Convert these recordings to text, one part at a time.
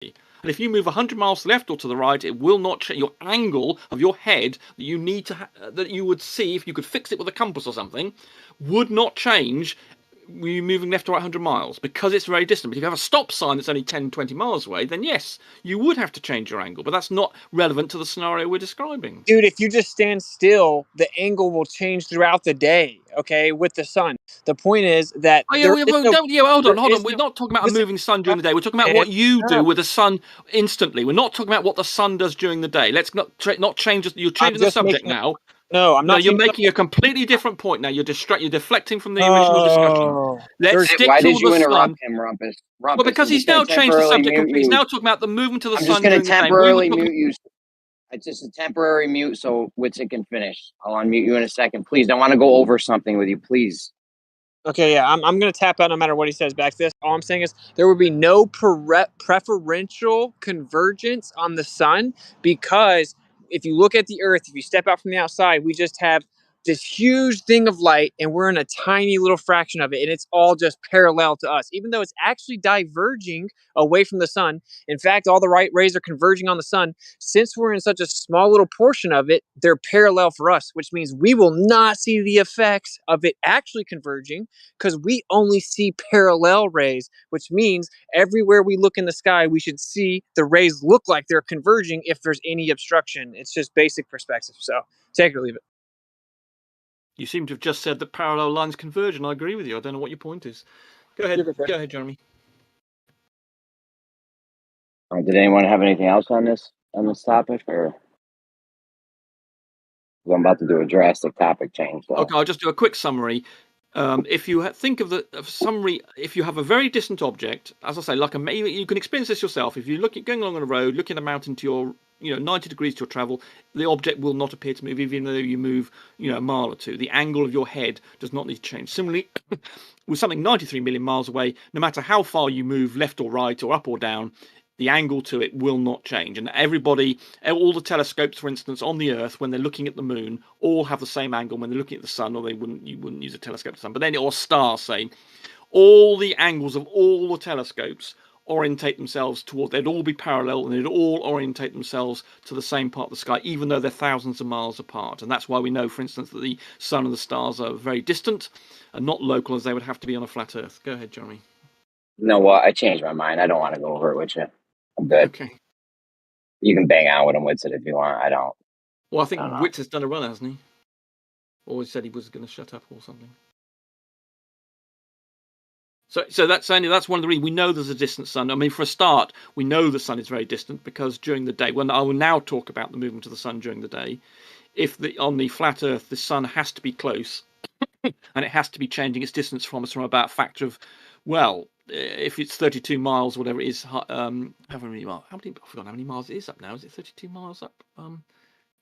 And if you move 100 miles to the left or to the right, it will not change your angle of your head that you need to that you would see if you could fix it with a compass or something, would not change. You moving left or right 100 miles because it's very distant. But if you have a stop sign that's only 10, 20 miles away, then yes, you would have to change your angle. But that's not relevant to the scenario we're describing. Dude, if you just stand still, the angle will change throughout the day, okay, with the sun. The point is that hold on. We're not talking about a moving sun during the day. We're talking about what you do with the sun instantly. We're not talking about what the sun does during the day. Let's not change. You're changing the subject now. No, I'm not. No, you're making a completely different point now. You're deflecting from the original discussion. Let's stick Why to did you the interrupt sun. him, Rumpus? Well, because he's now changed the subject. He's now talking about the movement to the I'm sun just going during to the day. temporarily mute you. It's just a temporary mute so Witsit can finish. I'll unmute you in a second. Please, I want to go over something with you, please. Okay, yeah, I'm going to tap out no matter what he says back to this. All I'm saying is there would be no preferential convergence on the sun because if you look at the Earth, if you step out from the outside, we just have this huge thing of light and we're in a tiny little fraction of it and it's all just parallel to us, even though it's actually diverging away from the sun. In fact, all the right rays are converging on the sun. Since we're in such a small little portion of it, they're parallel for us, which means we will not see the effects of it actually converging because we only see parallel rays, which means everywhere we look in the sky, we should see the rays look like they're converging if there's any obstruction. It's just basic perspective. So take it or leave it. You seem to have just said that parallel lines converge, and I agree with you. I don't know what your point is. Go ahead. Go ahead, Jeremy. Did anyone have anything else on this topic, or I'm about to do a drastic topic change? So. Okay, I'll just do a quick summary. If you think of the summary, if you have a very distant object, as I say, like you can experience this yourself. If you're going along on a road, looking at a mountain to your 90 degrees to your travel, the object will not appear to move, even though you move a mile or two. The angle of your head does not need to change. Similarly, with something 93 million miles away, no matter how far you move left or right or up or down, the angle to it will not change. And all the telescopes, for instance, on the Earth, when they're looking at the moon, all have the same angle when they're looking at the sun, or you wouldn't use a telescope to the sun, but then, or stars, say, all the angles of all the telescopes orientate themselves toward, they'd all be parallel and they'd all orientate themselves to the same part of the sky, even though they're thousands of miles apart. And that's why we know, for instance, that the sun and the stars are very distant and not local as they would have to be on a flat Earth. Go ahead, Jeremy. No, well, I changed my mind. I don't want to go over it with you. I'm good. Okay. You can bang out with him, Witsit, if you want. I don't. Well, I think Witz has done a run, hasn't he? Or he said he was going to shut up or something. So that's one of the reasons we know there's a distant sun. I mean, for a start, we know the sun is very distant because during the day, when I will now talk about the movement of the sun during the day, on the flat Earth the sun has to be close, and it has to be changing its distance from us from about a factor of, well, if it's 32 miles, whatever it is, how many miles? I've forgotten how many miles it is up now. Is it 32 miles up?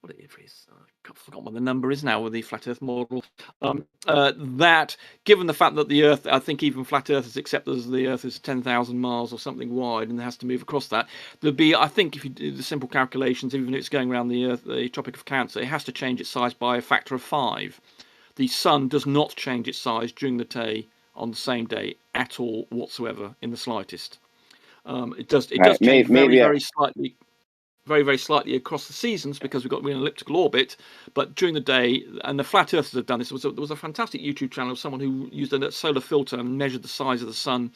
What it is, I've forgotten what the number is now with the flat Earth model. That, given the fact that the Earth, I think even flat Earthers accept that the Earth is 10,000 miles or something wide, and it has to move across that. There'd be, I think, if you do the simple calculations, even if it's going around the Earth, the Tropic of Cancer, it has to change its size by a factor of 5. The sun does not change its size during the day on the same day at all whatsoever in the slightest. It does change very slightly. Very, very slightly across the seasons because we're in an elliptical orbit, but during the day, and the flat earthers have done this. There was a fantastic YouTube channel of someone who used a solar filter and measured the size of the sun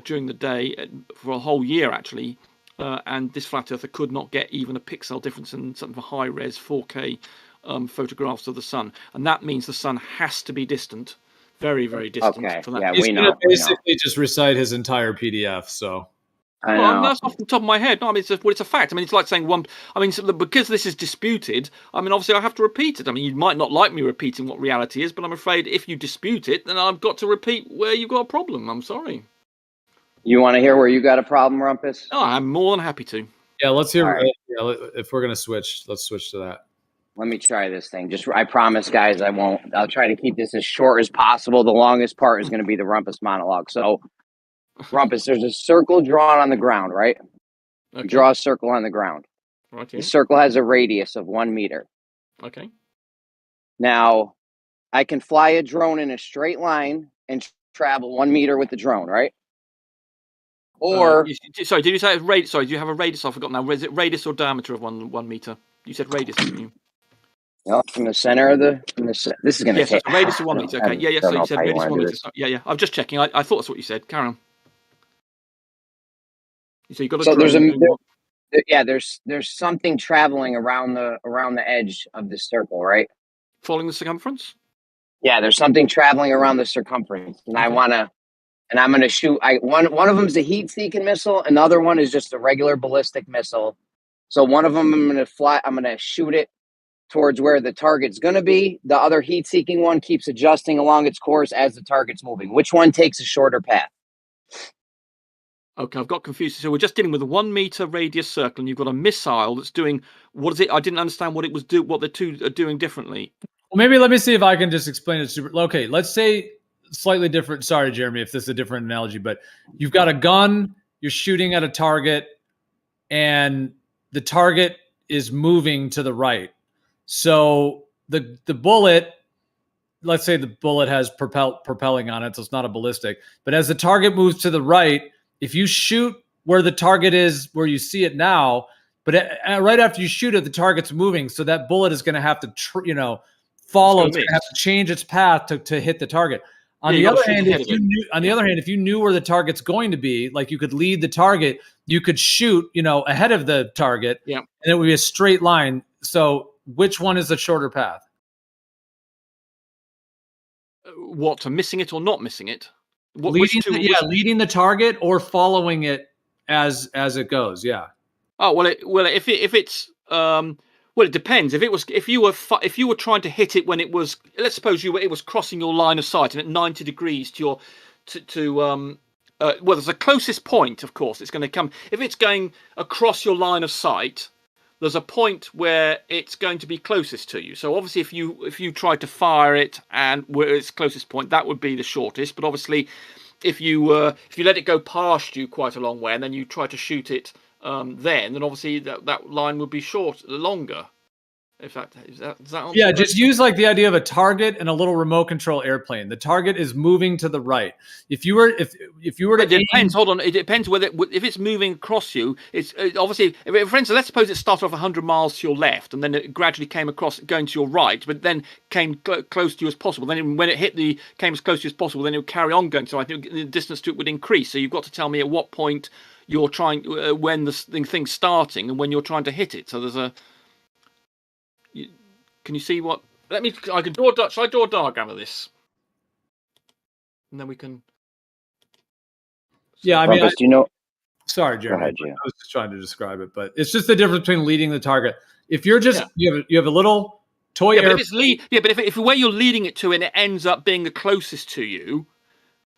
during the day for a whole year, actually, and this flat earther could not get even a pixel difference in some of the high-res 4K photographs of the sun, and that means the sun has to be distant, very, very distant. Okay, for that. yeah, He's going to basically just recite his entire PDF, so... Well, that's off the top of my head. No, I mean, it's a fact. I mean, it's like saying one. I mean, because this is disputed, I mean, obviously I have to repeat it. I mean, you might not like me repeating what reality is, but I'm afraid if you dispute it, then I've got to repeat where you've got a problem. I'm sorry. You want to hear where you got a problem, Rumpus? Oh, I'm more than happy to. Yeah, let's hear. Right. If we're gonna switch, let's switch to that. Let me try this thing. I promise, guys, I won't. I'll try to keep this as short as possible. The longest part is going to be the Rumpus monologue. So, Rumpus, there's a circle drawn on the ground, right? Okay. You draw a circle on the ground. Okay. The circle has a radius of 1 meter. Okay. Now, I can fly a drone in a straight line and travel 1 meter with the drone, right? Or Sorry, did you say radius? Sorry, do you have a radius? I forgot now. Is it radius or diameter of 1 meter? You said radius, didn't you? no, from the center of this is going to Yes, take. it's a radius of 1 I meter. don't, Okay, yeah. I So don't you know said how you radius of want 1 to do meter. this. Yeah. I'm just checking. I thought that's what you said. Carry on. So you got a So drone doing what? there's something traveling around the edge of the circle, right? Following the circumference. Yeah, there's something traveling around the circumference, and Okay. I'm gonna shoot. One of them is a heat-seeking missile, another one is just a regular ballistic missile. So one of them I'm gonna shoot it towards where the target's gonna be. The other heat-seeking one keeps adjusting along its course as the target's moving. Which one takes a shorter path? Okay, I've got confused. So we're just dealing with a 1 meter radius circle, and you've got a missile that's doing what is it? I didn't understand what it was what the two are doing differently. Well, maybe let me see if I can just explain it super. Okay, let's say slightly different. Sorry, Jeremy, if this is a different analogy, but you've got a gun, you're shooting at a target, and the target is moving to the right. So the bullet, let's say the bullet has propelling on it, so it's not a ballistic. But as the target moves to the right, if you shoot where the target is, where you see it now, but right after you shoot it, the target's moving, so that bullet is going to have to, follow. It's going to have to change its path to hit the target. On the other hand, if you knew where the target's going to be, like you could lead the target, you could shoot, ahead of the target, and it would be a straight line. So, which one is the shorter path? What, missing it or not missing it? Leading the target or following it as it goes. Yeah. Oh well, if it's well, it depends. If you were trying to hit it when it was, let's suppose it was crossing your line of sight and at 90 degrees to your well, there's a closest point. Of course, it's going to come if it's going across your line of sight. There's a point where it's going to be closest to you. So obviously, if you try to fire it and where its closest point, that would be the shortest. But obviously, if you let it go past you quite a long way and then you try to shoot it, then obviously that line would be longer. If does that yeah, just use like the idea of a target and a little remote control airplane. The target is moving to the right. If you were to, it depends. Hold on, it depends whether if it's moving across you. It's obviously, for instance, let's suppose it started off 100 miles to your left and then it gradually came across going to your right, but then came close to you as possible. Then when it came as close to you as possible, then it would carry on going. So I think the distance to it would increase. So you've got to tell me at what point you're trying, when the thing's starting and when you're trying to hit it. So there's a. Can you see what? I can draw. Shall I draw a diagram of this? And then we can. Yeah, I mean, sorry, Jeremy. Ahead, I was just trying to describe it, but it's just the difference between leading the target. If you're just you have a little toy. But if where you're leading it to and it ends up being the closest to you.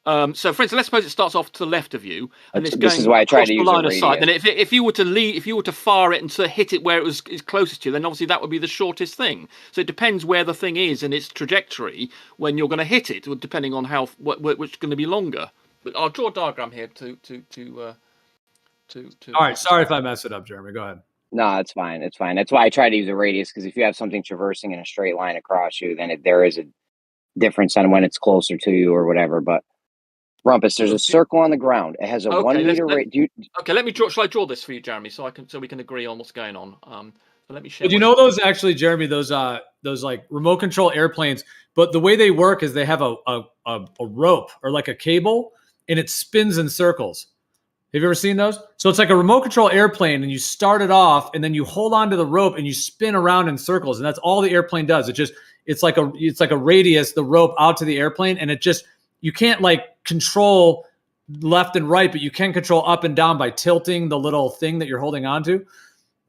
So, for instance, let's suppose it starts off to the left of you, and it's going across the line of sight. Then, if you were to fire it and to hit it where is closest to you, then obviously that would be the shortest thing. So it depends where the thing is in its trajectory when you're going to hit it, depending on which is going to be longer. But I'll draw a diagram here to. All right, sorry if I mess it up, Jeremy. Go ahead. No, it's fine. It's fine. That's why I try to use a radius, because if you have something traversing in a straight line across you, then there is a difference on when it's closer to you or whatever. But Rumpus, there's a circle on the ground. It has a 1 meter radius. Okay, let me draw. Shall I draw this for you, Jeremy, so we can agree on what's going on? So let me share. But you know those actually, Jeremy, those like remote control airplanes. But the way they work is they have a rope or like a cable, and it spins in circles. Have you ever seen those? So it's like a remote control airplane, and you start it off, and then you hold on to the rope, and you spin around in circles, and that's all the airplane does. It's like a radius, the rope out to the airplane, and you can't like control left and right, but you can control up and down by tilting the little thing that you're holding on to.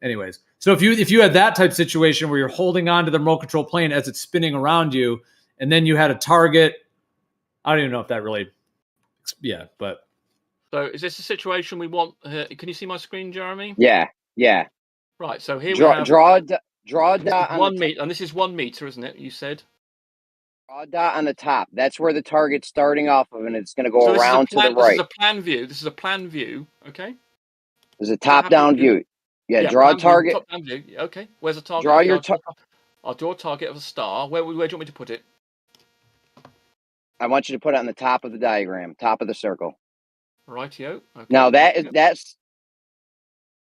Anyways, so if you had that type of situation where you're holding on to the remote control plane as it's spinning around you, and then you had a target, I don't even know if that really, but. So is this a situation we want? Can you see my screen, Jeremy? Yeah. Right. So here we have draw a dot on 1 meter, and this is 1 meter, isn't it? You said. Draw a dot on the top. That's where the target's starting off of, and it's going to go around to the right. This is a plan view. This is a plan view. Okay. There's a top-down view. Yeah. Draw a target. Top-down view. Okay. Where's the target? Draw your target. I'll draw a target of a star. Where do you want me to put it? I want you to put it on the top of the diagram, top of the circle. Rightio. Okay. Now that's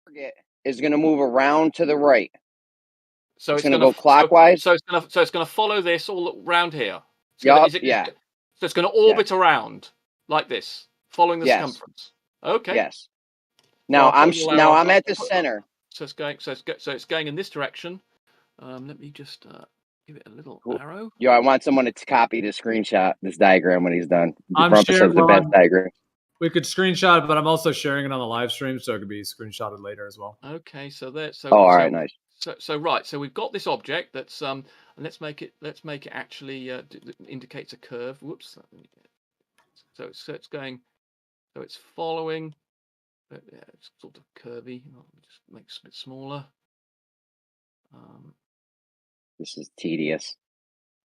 target is going to move around to the right. So it's going to go clockwise. So it's going to follow this all around here. Yeah. So it's going to orbit around like this, following the circumference. Okay. Yes. Now I'm at the center. So it's going. So it's going in this direction. Let me just give it a little arrow. Yo, I want someone to copy the screenshot, this diagram when he's done. I'm Rumpus sharing has the best diagram. We could screenshot it, but I'm also sharing it on the live stream, so it could be screenshotted later as well. Okay, so there. So all right, nice. So right, so we've got this object that's and let's make it actually indicates a curve. Whoops. So it's going. So it's following. Yeah, it's sort of curvy. Just makes it a bit smaller. This is tedious.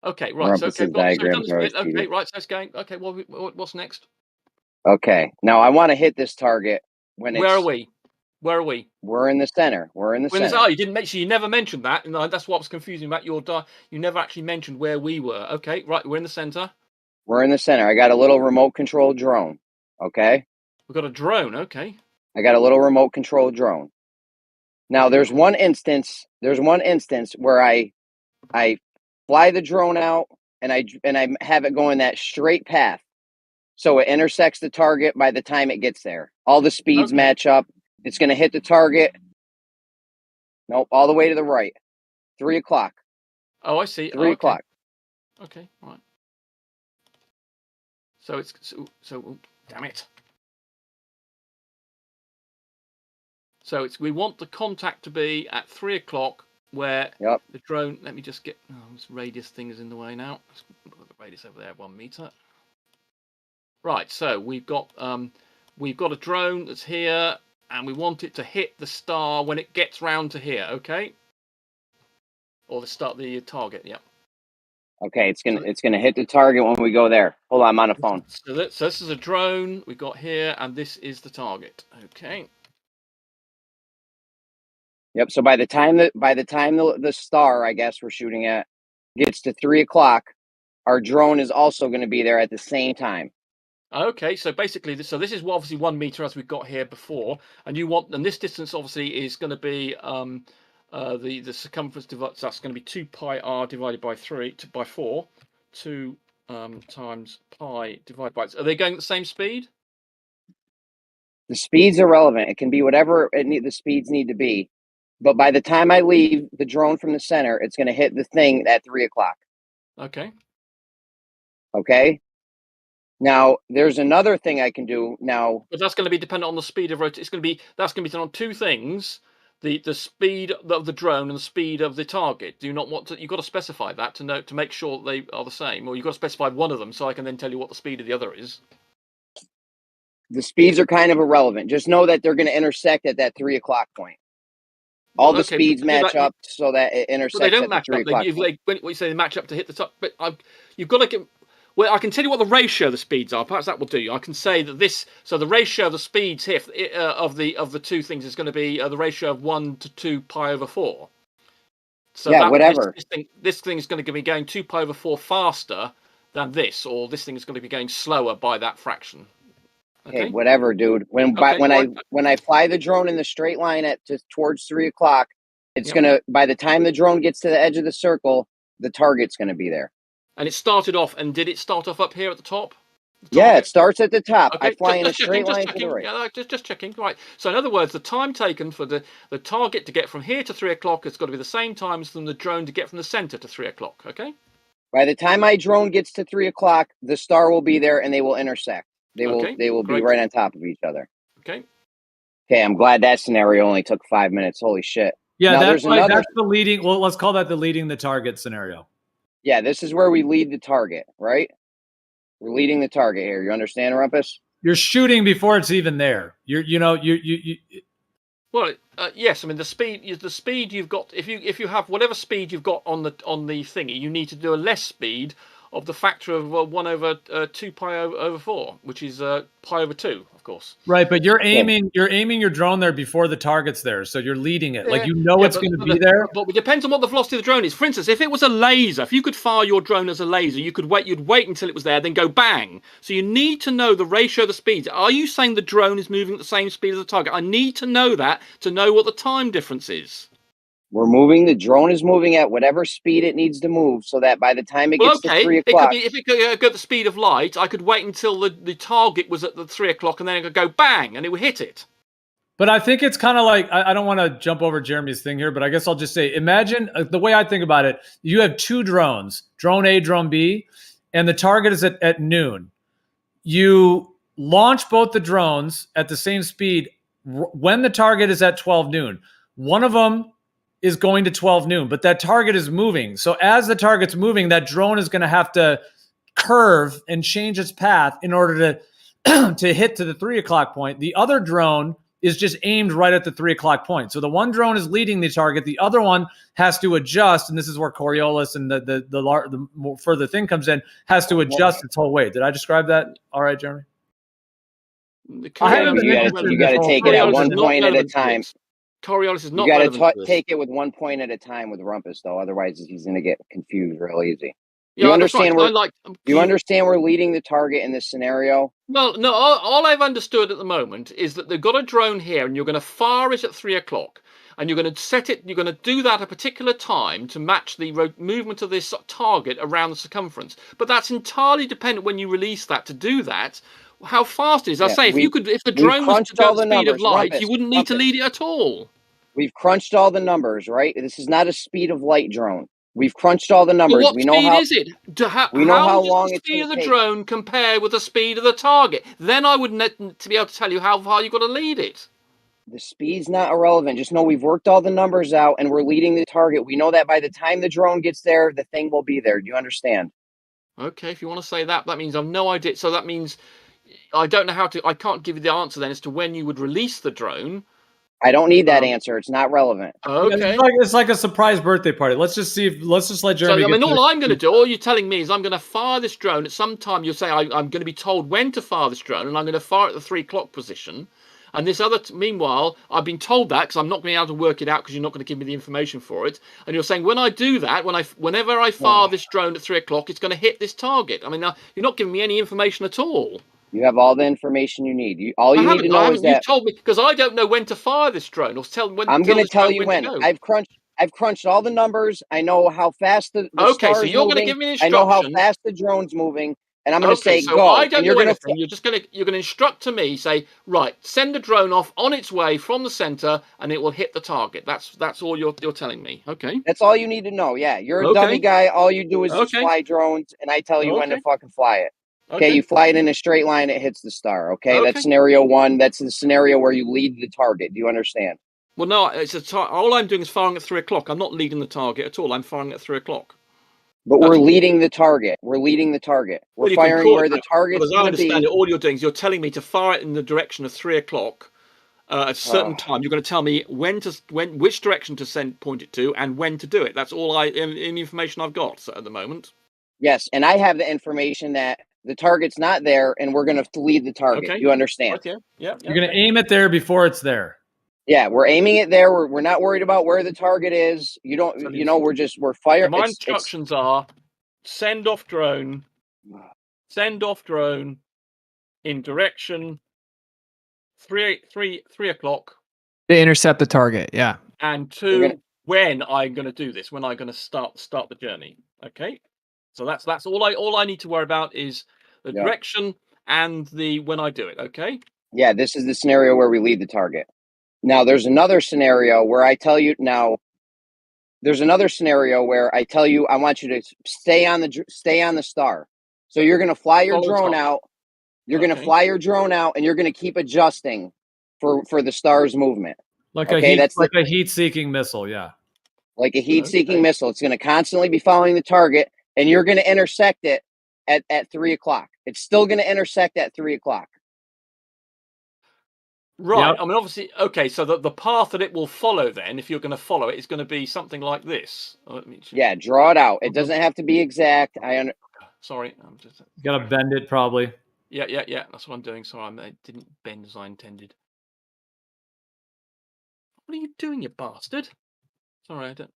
Okay, right. So okay, okay, right. So it's going. Okay, well, what's next? Okay, now I want to hit this target when Where are we? Where are we? We're in the center. We're in the center. Oh, you didn't mention. You never mentioned that, and that's what was confusing about your die. You never actually mentioned where we were. Okay, right. We're in the center. We're in the center. I got a little remote control drone. Okay. We've got a drone. Okay. I got a little remote control drone. Now there's one instance where I fly the drone out and I have it going that straight path. So it intersects the target by the time it gets there. All the speeds match up. It's going to hit the target. Nope, all the way to the right. 3 o'clock. Oh, I see. 3 o'clock. Okay, right. So it's so damn it. So we want the contact to be at 3 o'clock, where the drone. Let me just get this radius thing is in the way now. Let's put the radius over there, 1 meter. Right. So we've got a drone that's here, and we want it to hit the star when it gets round to here. Okay. Or the target. Yeah. Okay, it's gonna hit the target when we go there. Hold on, I'm on a phone. So this is a drone we got here, and this is the target. Okay. Yep. So by the time the star, I guess we're shooting at, gets to 3 o'clock, our drone is also going to be there at the same time. Okay. So basically, this is obviously 1 meter as we've got here before, and this distance obviously is going to be the circumference divided. So that's going to be 2 pi r divided by 4, 2 times pi divided by. Are they going at the same speed? The speed's irrelevant. It can be whatever the speeds need to be. But by the time I leave the drone from the center, it's going to hit the thing at 3 o'clock. Okay. Okay. Now there's another thing I can do now. But that's going to be dependent on the speed of rotation. That's going to be dependent on 2 things: the speed of the drone and the speed of the target. Do you not want to? You've got to specify that to make sure they are the same, or you've got to specify one of them so I can then tell you what the speed of the other is. The speeds are kind of irrelevant. Just know that they're going to intersect at that 3 o'clock point. All the speeds match up so that it intersects. But they don't match up. When you say they match up to hit the top, but you've got to get. Well, I can tell you what the ratio of the speeds are. Perhaps that will do. I can say that so the ratio of the speeds here of the 2 things is going to be the ratio of 1 to 2 pi over 4. So yeah, whatever. This thing is going to be going 2 pi over 4 faster than this, or this thing is going to be going slower by that fraction. Okay, whatever, dude. When I fly the drone in the straight line towards 3 o'clock, it's gonna. By the time the drone gets to the edge of the circle, the target's gonna be there. And it started off. And did it start off up here at the top? Yeah, it starts at the top. Okay, I fly in a straight line to the right. Yeah, just checking. Right. So in other words, the time taken for the target to get from here to 3 o'clock has got to be the same time as from the drone to get from the center to 3 o'clock. Okay. By the time my drone gets to 3 o'clock, the star will be there and they will intersect. They will be right on top of each other. Okay. Okay, I'm glad that scenario only took 5 minutes. Holy shit. Yeah, that's the leading. Well, let's call that the leading the target scenario. Yeah, this is where we lead the target, right? We're leading the target here. You understand, Rumpus? You're shooting before it's even there. Well, yes. I mean, the speed you've got. If you have whatever speed you've got on the thingy, you need to do a less speed of the factor of 1 over 2 pi over 4, which is pi over 2, of course. Right, but you're aiming your drone there before the target's there, so you're leading it. Like, you know it's going to be there. But it depends on what the velocity of the drone is. For instance, if it was a laser, if you could fire your drone as a laser, you'd wait until it was there, then go bang. So you need to know the ratio of the speeds. Are you saying the drone is moving at the same speed as the target? I need to know that to know what the time difference is. The drone is moving at whatever speed it needs to move, so that by the time it gets to 3 o'clock... If it could go at the speed of light, I could wait until the target was at the 3 o'clock, and then it could go bang, and it would hit it. But I think it's kind of like, I don't want to jump over Jeremy's thing here, but I guess I'll just say, imagine the way I think about it, you have 2 drones, drone A, drone B, and the target is at noon. You launch both the drones at the same speed when the target is at 12 noon. One of them is going to 12 noon, but that target is moving. So as the target's moving, that drone is going to have to curve and change its path in order to to hit to the 3 o'clock point. The other drone is just aimed right at the 3 o'clock point. So the one drone is leading the target. The other one has to adjust, and this is where Coriolis and the more further thing comes in, has to adjust its whole weight. Did I describe that all right, Jeremy? You got to take it at one point at a time. Coriolis is not. You got to take it with 1 point at a time with Rumpus, though. Otherwise, he's going to get confused real easy. Yeah, you understand you understand we're leading the target in this scenario? Well, no. All I've understood at the moment is that they've got a drone here, and you're going to fire it at 3 o'clock, and you're going to set it. You're going to do that at a particular time to match the movement of this target around the circumference. But that's entirely dependent when you release that to do that. How fast it is. I say, if the drone was to go at the speed of light, you wouldn't need to lead it at all. We've crunched all the numbers, right? This is not a speed of light drone. We've crunched all the numbers. Well, what speed is it? We know how long the speed of the drone compare with the speed of the target. Then I would to be able to tell you how far you've got to lead it. The speed's not irrelevant. Just know we've worked all the numbers out, and we're leading the target. We know that by the time the drone gets there, the thing will be there. Do you understand? Okay, if you want to say that, that means I've no idea. So that means I don't know how to. I can't give you the answer then as to when you would release the drone. I don't need that answer. It's not relevant. Okay. It's like a surprise birthday party. Let's just let Jeremy. So, I mean, all you're telling me is I'm going to fire this drone at some time. You'll say I'm going to be told when to fire this drone, and I'm going to fire at the 3 o'clock position. And this other, meanwhile, I've been told that because I'm not going to be able to work it out because you're not going to give me the information for it. And you're saying when I do that, whenever I fire this drone at 3 o'clock, it's going to hit this target. I mean, you're not giving me any information at all. You have all the information you need. All you need to know is that you told me because I don't know when to fire this drone or tell when. I'm going to tell you when. I've crunched all the numbers. I know how fast the okay, so you're going to give me an instruction. I know how fast the drone's moving, and I'm going to say go. I don't know anything. You're going to instruct to me. Say right, send the drone off on its way from the center, and it will hit the target. That's all you're telling me. Okay. That's all you need to know. Yeah, you're a dummy guy. All you do is just fly drones, and I tell you when to fucking fly it. Okay, you fly it in a straight line, it hits the star. Okay, that's scenario 1. That's the scenario where you lead the target. Do you understand? Well, no, all I'm doing is firing at 3 o'clock. I'm not leading the target at all. I'm firing at 3 o'clock. But we're leading the target. We're leading the target. We're firing where the target's going to be. As I understand it, all you're doing is you're telling me to fire it in the direction of 3 o'clock at a certain time. You're going to tell me which direction to point it to and when to do it. That's all in the information I've got at the moment. Yes, and I have the information that the target's not there, and we're going to lead the target. Okay. You understand? Okay. Yeah. You're going to aim it there before it's there. Yeah, we're aiming it there. We're not worried about where the target is. You don't. We're firing. My instructions are: send off drone in direction 3 o'clock to intercept the target. Yeah, and 2 when I'm going to do this. When I'm going to start the journey. Okay. So that's all I need to worry about is the direction and the when I do it, okay? Yeah, this is the scenario where we lead the target. Now there's another scenario where I tell you I want you to stay on the star. So you're going to fly your drone out. You're going to fly your drone out and you're going to keep adjusting for the star's movement. Like a heat-seeking missile, yeah. Like a heat-seeking missile. It's going to constantly be following the target. And you're going to intersect it at 3 o'clock. It's still going to intersect at 3 o'clock. Right. Yep. I mean, obviously, okay. So the path that it will follow then, if you're going to follow it, is going to be something like this. Yeah, draw it out. It doesn't have to be exact. Sorry, I'm just. You gotta bend it probably. Yeah. That's what I'm doing. Sorry, I didn't bend as I intended. What are you doing, you bastard? Sorry, I don't.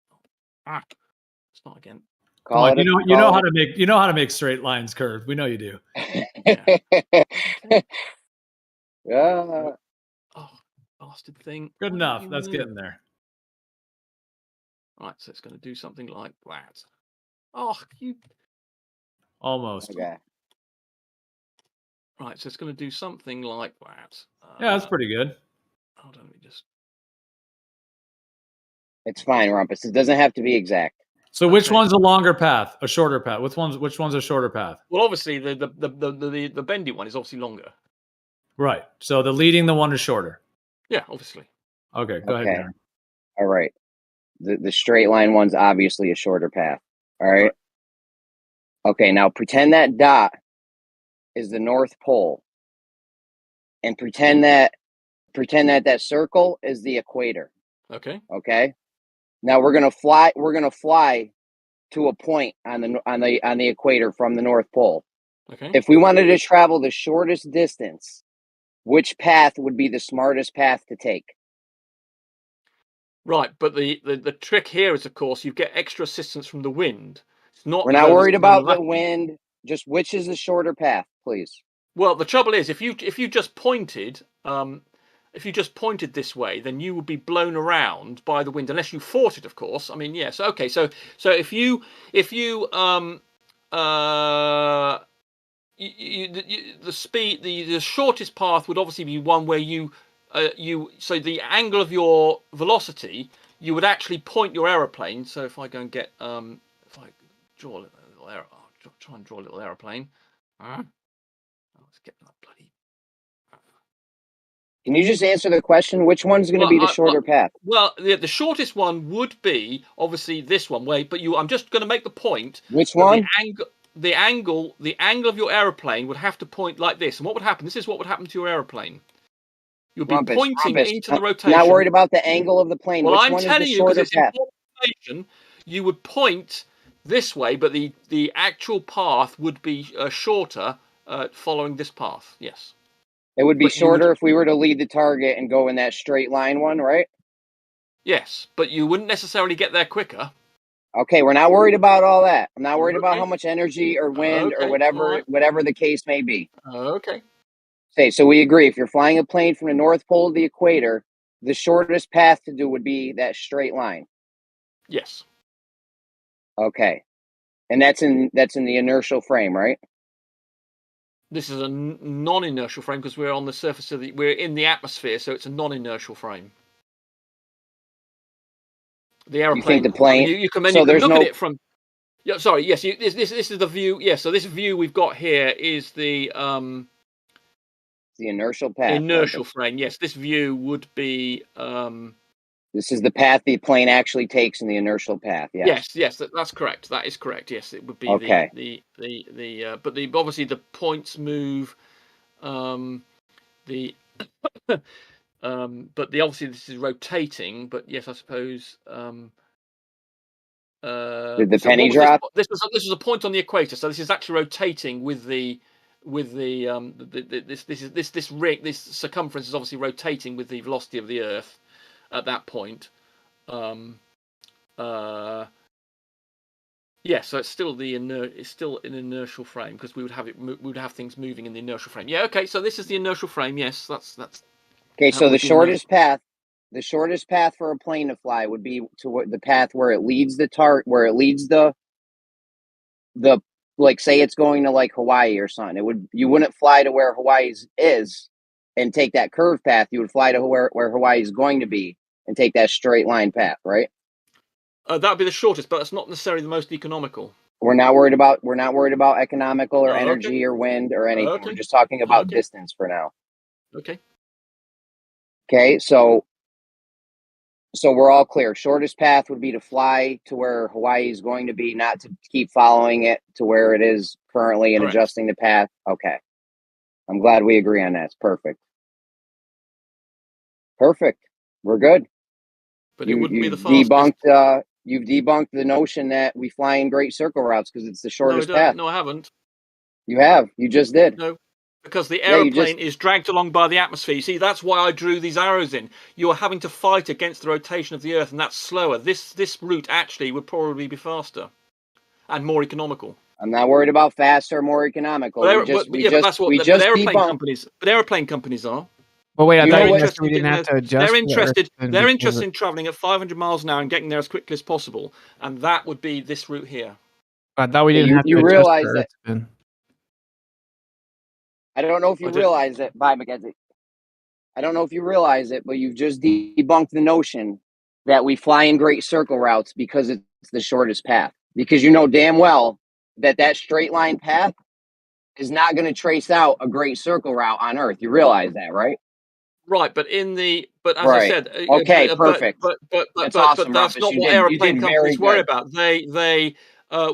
It's not again. Come on, you know how to make straight lines curved. We know you do. Yeah. Oh, bastard thing. Good enough. That's getting there. Right, so it's going to do something like that. Oh, you. Almost. Okay. Right, so it's going to do something like that. Yeah, that's pretty good. Hold on, let me just. It's fine, Rumpus. It doesn't have to be exact. So which one's a longer path, a shorter path? Which one's a shorter path? Well, obviously the bendy one is obviously longer. Right. So the leading the one is shorter. Yeah, obviously. Okay, go ahead, Darren. All right. The straight line one's obviously a shorter path. All right. Okay, now pretend that dot is the North Pole. And pretend that that circle is the equator. Okay. Okay. Now we're gonna fly to a point on the equator from the North Pole. Okay. If we wanted to travel the shortest distance, which path would be the smartest path to take? Right, but the trick here is, of course, you get extra assistance from the wind. It's not. We're not worried about the wind. Just which is the shorter path, please. Well, the trouble is, if you just pointed, this way, then you would be blown around by the wind, unless you fought it, of course. I mean, yes, okay. So if you the speed, the shortest path would obviously be one where so the angle of your velocity, you would actually point your aeroplane. So if I go and get if I draw a little try and draw a little aeroplane. Let's get that bloody. Can you just answer the question? Which one's going to be the shorter path? Well, the shortest one would be obviously this one. I'm just going to make the point. Which one? The angle of your aeroplane would have to point like this. And what would happen? This is what would happen to your aeroplane. You'd be pointing into the rotation. Not worried about the angle of the plane. Well, Which I'm one telling is the you, because shorter it's path? information. You would point this way, but the actual path would be shorter following this path. Yes. It would be shorter if we were to lead the target and go in that straight line one, right? Yes, but you wouldn't necessarily get there quicker. Okay, we're not worried about all that. I'm not worried about how much energy or wind or whatever the case may be. Okay. Okay, so we agree. If you're flying a plane from the North Pole to the equator, the shortest path to do would be that straight line. Yes. Okay, and that's in the inertial frame, right? This is a non-inertial frame because we're on the surface we're in the atmosphere, so it's a non-inertial frame. The aeroplane. You think the plane? You can look at it from. Yeah, sorry. Yes, this is the view. Yes, so this view we've got here is the inertial path. Inertial frame. Yes, this view would be. This is the path the plane actually takes in the inertial path. Yes. Yes, that's correct. That is correct. Yes, it would be okay. But obviously the points move. But obviously this is rotating. But yes, I suppose. Did the penny drop? This was a point on the equator, so this is actually rotating with the this ring. This circumference is obviously rotating with the velocity of the Earth at that point. So it's still it's still an inertial frame because we would have things moving in the inertial frame. Yeah, okay. So this is the inertial frame. Yes, that's. Okay, so the shortest path for a plane to fly would be to the path where it leads the like, say it's going to like Hawaii or something. You wouldn't fly to where Hawaii is and take that curved path. You would fly to where Hawaii is going to be and take that straight line path, right? That would be the shortest, but that's not necessarily the most economical. We're not worried about economical or energy or wind or anything. Okay. We're just talking about distance for now. Okay. Okay, so we're all clear. Shortest path would be to fly to where Hawaii is going to be, not to keep following it to where it is currently and adjusting the path. Okay. I'm glad we agree on that. It's perfect. Perfect. We're good. But it wouldn't be the fastest. You've debunked the notion that we fly in great circle routes because it's the shortest path. No, I haven't. You have. You just did. No, because the Yeah, you aeroplane just- is dragged along by the atmosphere. You see, that's why I drew these arrows in. You're having to fight against the rotation of the Earth, and that's slower. This route actually would probably be faster and more economical. I'm not worried about faster or more economical. But airplane companies are. But wait, I You thought know you what- said we didn't have to adjust. They're for the interested. Earth spin They're because interested in traveling at 500 miles an hour and getting there as quickly as possible, and that would be this route here. I thought we didn't You- have to you adjust realize for that- Earth spin. I don't know if you realize it. Bye, Mackenzie. I don't know if you realize it, but you've just debunked the notion that we fly in great circle routes because it's the shortest path. Because you know damn well that straight line path is not going to trace out a great circle route on Earth. You realize that, right? Right, but as I Right. said, Okay, but- perfect. But That's awesome, that's Rumpus. not You what did aeroplane very companies worry good. about. They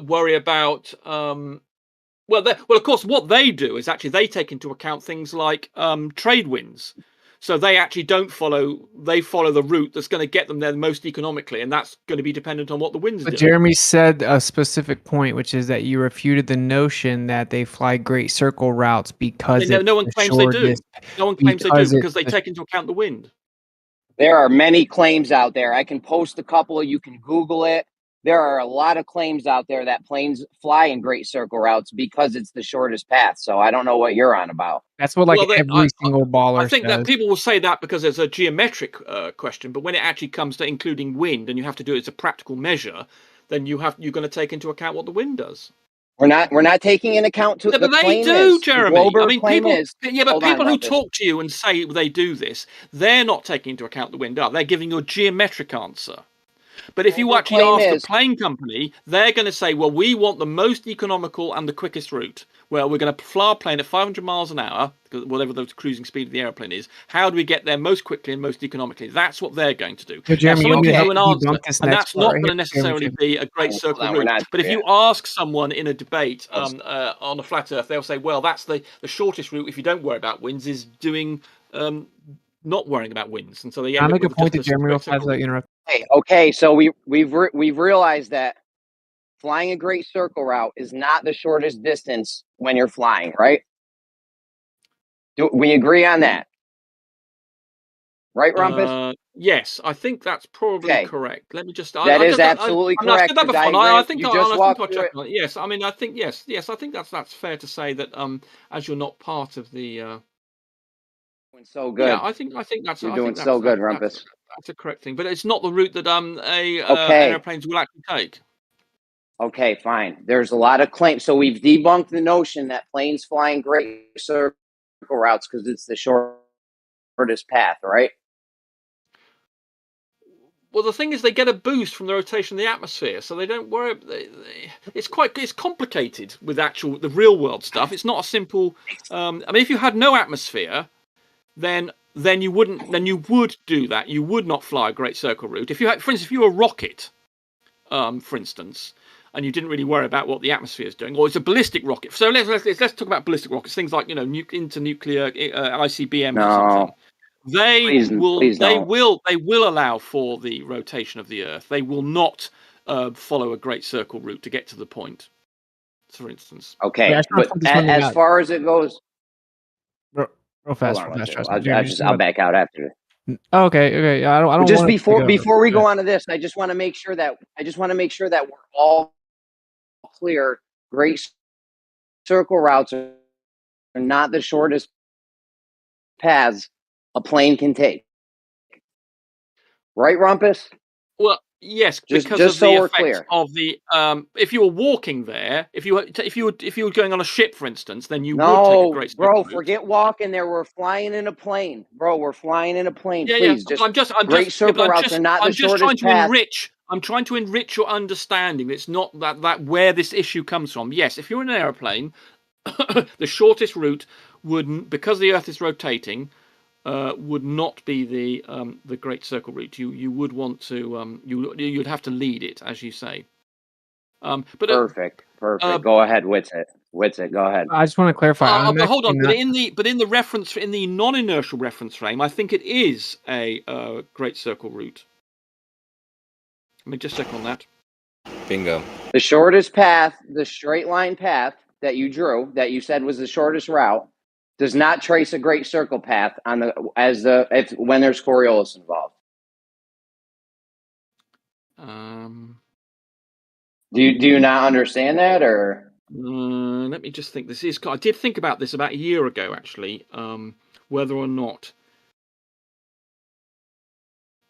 worry about well, of course, what they do is actually they take into account things like trade winds. So they actually don't follow. They follow the route that's going to get them there the most economically, and that's going to be dependent on what the winds do. But Jeremy said a specific point, which is that you refuted the notion that they fly great circle routes because No one it's the claims they do. shortest. No one claims they do because because they it's- take into account the wind. There are many claims out there. I can post a couple. You can Google it. There are a lot of claims out there that planes fly in great circle routes because it's the shortest path. So I don't know what you're on about. That's what every single baller I think says. that people will say that because there's a geometric question, but when it actually comes to including wind and you have to do it as a practical measure, then you're going to take into account what the wind does. We're not taking into account to Yeah, the but they claim do, is, the Jeremy. Glober I mean, claim people. is, Yeah, but hold on, people who Rumpus. talk to you and say they do this, they're not taking into account the wind, are they? They're giving you a geometric answer. But if you Glober actually claim ask is- the plane company, they're going to say, well, we want the most economical and the quickest route. Well, we're going to fly our plane at 500 miles an hour, whatever the cruising speed of the airplane is. How do we get there most quickly and most economically? That's what they're going to do. So, Jeremy, someone you gives have you an to answer, debunk this and next that's part not right going to here, necessarily Jeremy. be a great Hold circle on, we're route. not But if there you ask someone in a debate on a flat Earth, they'll say, well, that's the shortest route, if you don't worry about winds, is doing not worrying about winds. And so they Can I end up make a with point to just a Jeremy real great fast circle without route. interrupting? Okay, so we've realized that flying a great circle route is not the shortest distance when you're flying, right? Do we agree on that? Right, Rumpus? Yes, I think that's probably Okay. correct. Let me just. That is absolutely I mean, I've said that correct, the before, and I diagram- think you I just think walked I'll through check it. on it. Yes, I mean, I think yes, I think that's fair to say that as you're not part of the. Doing so good. Yeah, I think that's. You're I doing think that's, so good, that's, Rumpus. That's a correct thing, but it's not the route that Okay. airplanes will actually take. Okay, fine. There's a lot of claims. So we've debunked the notion that planes flying great circle routes because it's the shortest path, right? Well, the thing is, they get a boost from the rotation of the atmosphere, so they don't worry. It's complicated with the real world stuff. It's not a simple. I mean, if you had no atmosphere, then you wouldn't. Then you would do that. You would not fly a great circle route. If you had, for instance, if you were a rocket, for instance, and you didn't really worry about what the atmosphere is doing, or it's a ballistic rocket. So let's talk about ballistic rockets. Things like internuclear ICBMs or something. They will allow for the rotation of the Earth. They will not follow a great circle route to get to the point, for instance. Okay, Wait, I just wanna but point this one thing as out. far as it goes, Real fast. hold on, Real fast, let's- trust me, Jeremy, just I'll back out after this. Oh, okay. I don't Just want it to before go. before we go on to this, I just want to make sure that we're all clear. Great circle routes are not the shortest paths a plane can take. Right, Rumpus? Well, yes, Just because of so the we're effect clear. of the. If you were walking there, if you were going on a ship, for instance, then you would take a No, great circle bro, route. forget walking there. We're flying in a plane. Bro, we're flying in a plane. Yeah, Please, yeah. I'm just circle routes are not the I'm just trying shortest to path. enrich. I'm trying to enrich your understanding. It's not that where this issue comes from. Yes, if you're in an airplane, the shortest route would, because the Earth is rotating, would not be the Great Circle route. You would want to you'd have to lead it, as you say. But Perfect. Go ahead, Witsit, go ahead. I just want to clarify. but hold on. But in the reference, in the non-inertial reference frame, I think it is a Great Circle route. Let me just check on that. Bingo. The shortest path, the straight line path that you drew, that you said was the shortest route, does not trace a great circle path on when there's Coriolis involved. Do you not understand that, or? Let me just think. I did think about this about a year ago, actually. Whether or not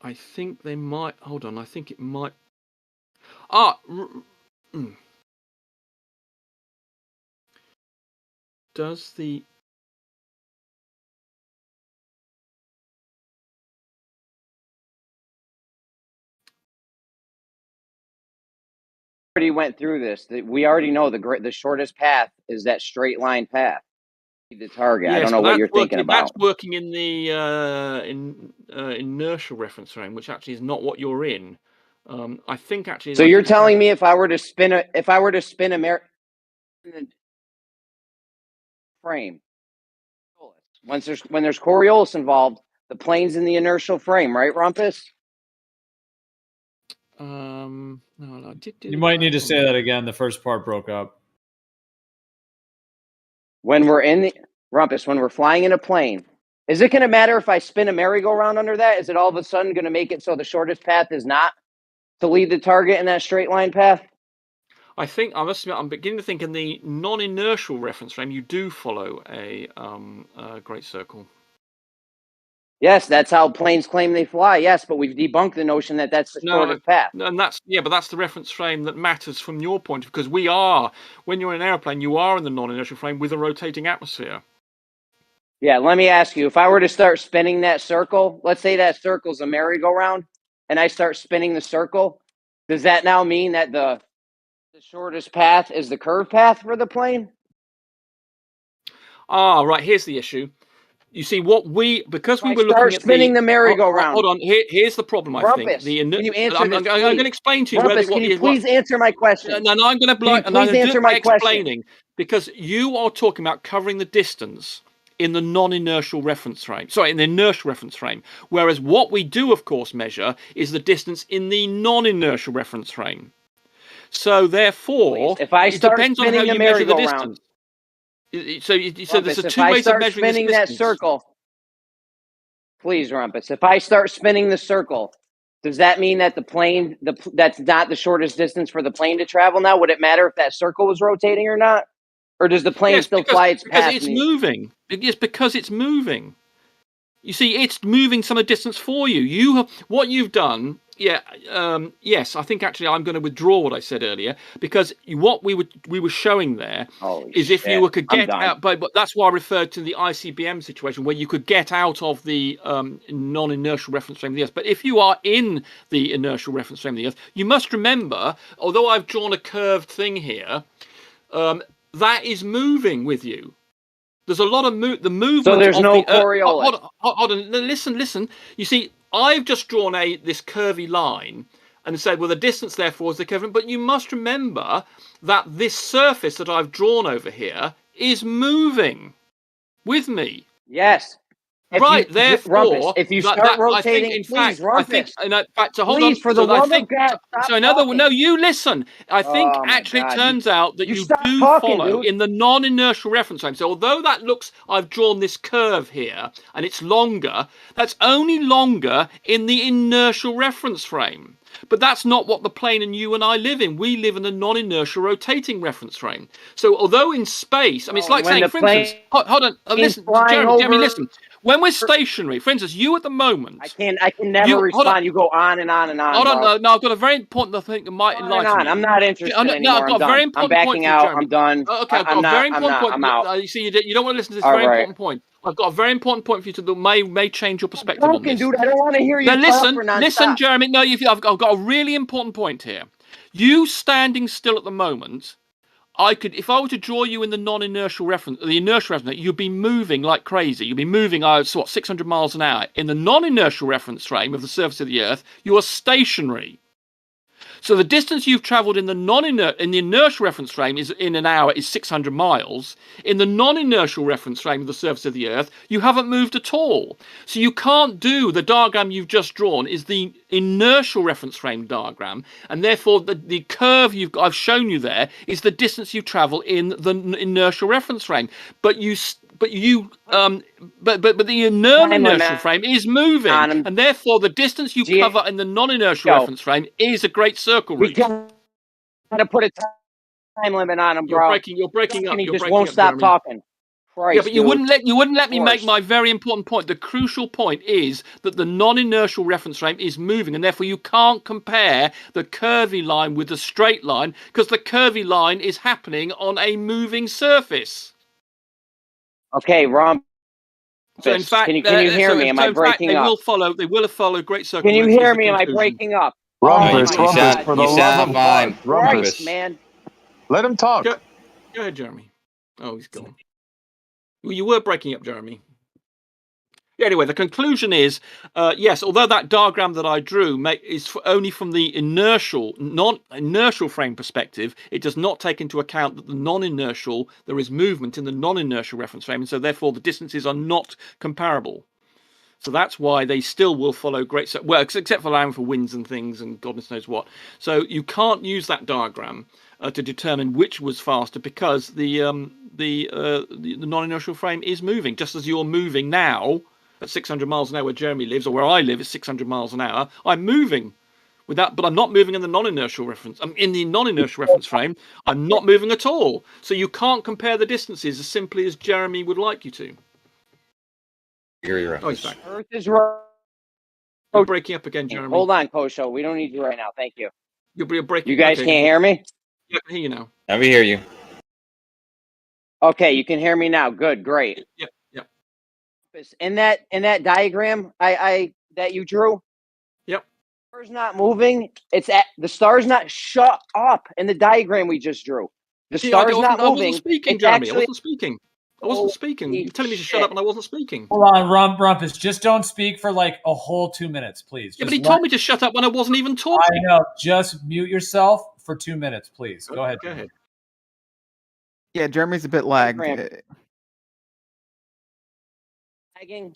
I think they might. Hold on. I think it might. Does the already went through this. We already know the shortest path is that straight line path. The target. Yes, I don't know what you're thinking about. That's working in the inertial reference frame, which actually is not what you're in. I think actually. So you're telling me if I were to spin a frame, when there's Coriolis involved, the plane's in the inertial frame, right, Rumpus? No, I did do. You might need to say that again. The first part broke up. When we're in the Rumpus, when we're flying in a plane, is it going to matter if I spin a merry-go-round under that? Is it all of a sudden going to make it so the shortest path is not to lead the target in that straight line path? I think I must admit, I'm beginning to think in the non-inertial reference frame, you do follow a great circle. Yes, that's how planes claim they fly. Yes, but we've debunked the notion that that's the shortest path. And that's but that's the reference frame that matters from your point, because when you're in an airplane, you are in the non-inertial frame with a rotating atmosphere. Yeah, let me ask you, if I were to start spinning that circle, let's say that circle's a merry-go-round, and I start spinning the circle, does that now mean that the shortest path is the curved path for the plane? Right, here's the issue. You see, because we were looking at spinning the merry-go-round. Hold on, here's the problem. I Rumpus, think can you answer I'm this, going to explain to you. Rumpus, can you please answer my question? No, I'm going to answer my explaining, because you are talking about covering the distance in the non-inertial reference frame. Sorry, in the inertial reference frame. Whereas what we do, of course, measure is the distance in the non-inertial reference frame. So therefore, if I start it depends on how you measure the distance. So there's two ways of measuring spinning this that distance. circle. Please, Rumpus. If I start spinning the circle, does that mean that the plane, that's not the shortest distance for the plane to travel now? Would it matter if that circle was rotating or not? Or does the plane still fly its path? Because it's moving. It's because it's moving. You see, it's moving some of the distance for you. What you've done. Yes, I think actually I'm going to withdraw what I said earlier, because what we were showing there is if you could get out, but that's why I referred to the ICBM situation where you could get out of the non-inertial reference frame of the Earth. But if you are in the inertial reference frame of the Earth, you must remember, although I've drawn a curved thing here, that is moving with you. There's a lot of the movement. So there's no Coriolis. Hold on, listen. You see, I've just drawn this curvy line and said, well, the distance therefore is the curve. But you must remember that this surface that I've drawn over here is moving with me. Yes. Therefore, Rumpus, if you start rotating, in fact, you listen. I think actually it turns out that you do follow in the non-inertial reference frame. So although I've drawn this curve here and it's longer, that's only longer in the inertial reference frame. But that's not what the plane and you and I live in. We live in a non-inertial rotating reference frame. So although in space, I mean, it's like saying, for instance, hold on, listen, Jeremy, listen. When we're stationary, for instance, you at the moment, I can never respond. You go on and on and on. Hold on, no, I've got a very important thing that might enlighten you. I'm not interested anymore. I've got a very important point. I'm done. Okay, I've got a very important point. I'm out. You see, you don't want to listen to this very important point. I've got a very important point for you that may change your perspective on this. Dude, I don't want to hear you talk for nonstop. Listen, Jeremy. No, I've got a really important point here. You standing still at the moment. If I were to draw you in the non-inertial reference, the inertial reference, you'd be moving like crazy. You'd be moving, 600 miles an hour. In the non-inertial reference frame of the surface of the Earth, you are stationary. So the distance you've traveled in the inertial reference frame is in an hour is 600 miles. In the non-inertial reference frame of the surface of the Earth, you haven't moved at all. So you can't do the diagram you've just drawn is the inertial reference frame diagram, and therefore the curve I've shown you there is the distance you travel in the inertial reference frame. But the non-inertial frame is moving, and therefore the distance you cover in the non-inertial reference frame is a great circle reach. We gotta put a time limit on him, bro. You're breaking up. He You're just breaking won't up, stop Jeremy. talking. Christ, yeah, but you dude. wouldn't let me make my very important point. The crucial point is that the non-inertial reference frame is moving, and therefore you can't compare the curvy line with the straight line, because the curvy line is happening on a moving surface. Okay, Rum. So in fact, can you hear me? Am I breaking up? They will have followed great circle. Can you hear me? Am I breaking up? Rumpus, Oh, Rumpus, for the love of God, Rumpus. Christ, man. Let him talk. Go ahead, Jeremy. Oh, he's gone. Well, you were breaking up, Jeremy. Yeah, anyway, the conclusion is, yes, although that diagram that I drew is only from the non-inertial frame perspective, it does not take into account that there is movement in the non-inertial reference frame, and so therefore the distances are not comparable. So that's why they still will follow well, except for allowing for winds and things and goodness knows what. So you can't use that diagram to determine which was faster, because the non-inertial frame is moving, just as you're moving now at 600 miles an hour where Jeremy lives, or where I live at 600 miles an hour. I'm moving with that, but I'm not moving in the non-inertial reference. I'm in the non-inertial reference frame. I'm not moving at all. So you can't compare the distances as simply as Jeremy would like you to. You're oh, he's back. Earth is You're breaking up again, Jeremy. Hold on, Kosho. We don't need you right now. Thank you. You're breaking. You guys can't hear me? Yeah, I can hear you now. Now we hear you. Okay, you can hear me now. Good, great. Yeah. In that diagram that you drew, yep. The star's not moving. The star's not shut up in the diagram we just drew. The star's not moving. I wasn't speaking, Jeremy. I wasn't speaking. You're telling me to shut up, and I wasn't speaking. Hold on, Rumpus. Just don't speak for like a whole 2 minutes, please. Yeah, but he told me to shut up when I wasn't even talking. I know. Just mute yourself for 2 minutes, please. Go ahead. Go ahead. Yeah, Jeremy's a bit lagged. Lagging.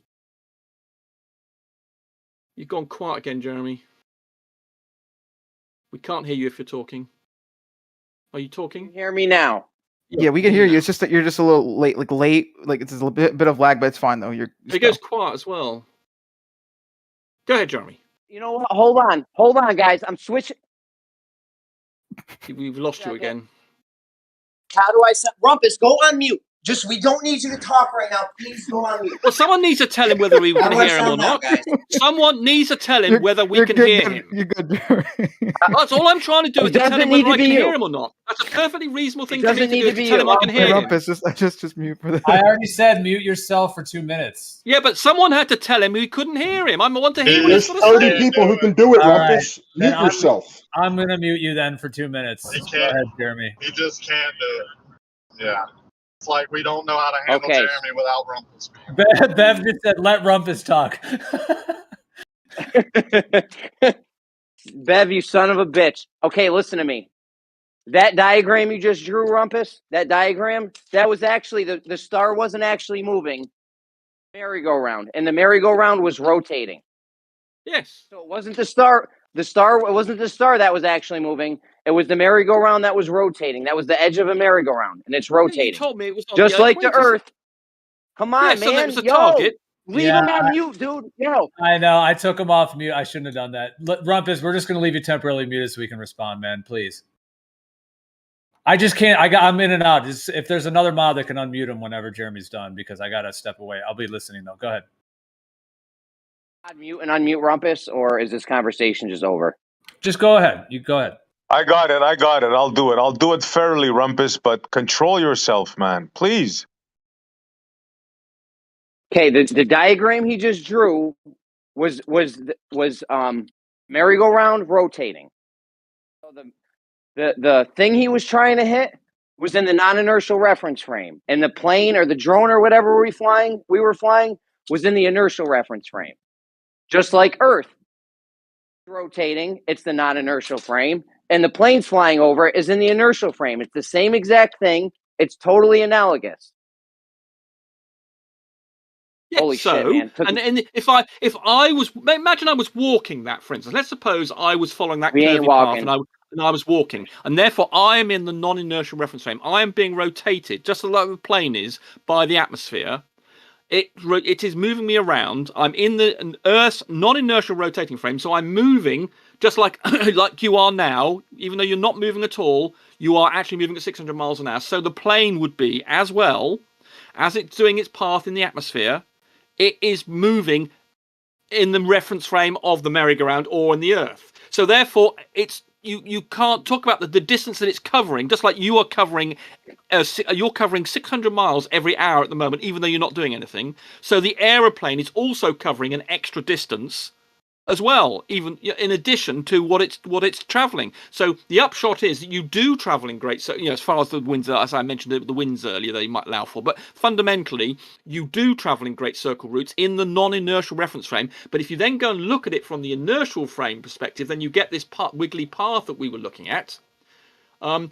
You've gone quiet again, Jeremy. We can't hear you if you're talking. Are you talking? Can you hear me now? Yeah, we can hear you. It's just that you're just a little late, like it's a little bit of lag, but it's fine though. It goes quiet as well. Go ahead, Jeremy. You know what? Hold on, guys. I'm switching. We've lost you again. How do I set Rumpus? Go on mute. We don't need you to talk right now. Please go on mute. Well, someone needs to tell him whether we can hear him or not. Someone needs to tell him whether we can hear him. You're good, Jeremy. That's all I'm trying to do, is to tell him whether I can hear him or not. That's a perfectly reasonable thing to me to do, is to tell him I can hear him. Rumpus, just mute for that. I already said mute yourself for 2 minutes. Yeah, but someone had to tell him we couldn't hear him. I want to hear what he's There's got to 30 say. people who can do it, All Rumpus. right. Mute yourself. I'm going to mute you then for 2 minutes. Go ahead, Jeremy. He just can't do it. Yeah. It's like we don't know how to handle Jeremy without Rumpus. Bev just said, let Rumpus talk. Bev, you son of a bitch. Okay, listen to me. That diagram you just drew, Rumpus, that was actually, the star wasn't actually moving. Merry-go-round. And the merry-go-round was rotating. Yes. So it wasn't the star. It wasn't the star that was actually moving. It was the merry-go-round that was rotating. That was the edge of a merry-go-round, and it's rotating. You told me it was on just the like the Earth. Come on, man. So that was a target. Leave him on mute, dude. Yo. I know. I took him off mute. I shouldn't have done that. Rumpus, we're just going to leave you temporarily muted so we can respond, man. Please. I just can't. I'm in and out. If there's another mod that can unmute him whenever Jeremy's done, because I got to step away. I'll be listening, though. Go ahead. Mute and unmute Rumpus, or is this conversation just over? Just go ahead. You go ahead. I got it. I'll do it. I'll do it fairly, Rumpus, but control yourself, man. Please. Okay, the diagram he just drew was merry-go-round rotating. So the thing he was trying to hit was in the non-inertial reference frame, and the plane or the drone or whatever we were flying was in the inertial reference frame. Just like Earth rotating, it's the non-inertial frame. and the plane's flying over it is in the inertial frame. It's the same exact thing. It's totally analogous. Yeah, Holy shit, man. And if I was, imagine I was walking that, for instance. Let's suppose I was following that We ain't curvy path walking. and I was walking, and therefore I am in the non-inertial reference frame. I am being rotated, just like the plane is, by the atmosphere. It is moving me around. I'm in the Earth's non-inertial rotating frame, so I'm moving just like like you are now. Even though you're not moving at all, you are actually moving at 600 miles an hour. So the plane would be, as well as it's doing its path in the atmosphere, it is moving in the reference frame of the merry-go-round or in the Earth. So therefore, it's you can't talk about the distance that it's covering, just like you are covering. You're covering 600 miles every hour at the moment, even though you're not doing anything. So the aeroplane is also covering an extra distance as well, even in addition to what it's traveling. So the upshot is that you do travel in great, so as far as the winds, as I mentioned the winds earlier, they might allow for, but fundamentally you do travel in great circle routes in the non-inertial reference frame. But if you then go and look at it from the inertial frame perspective, then you get this wiggly path that we were looking at. And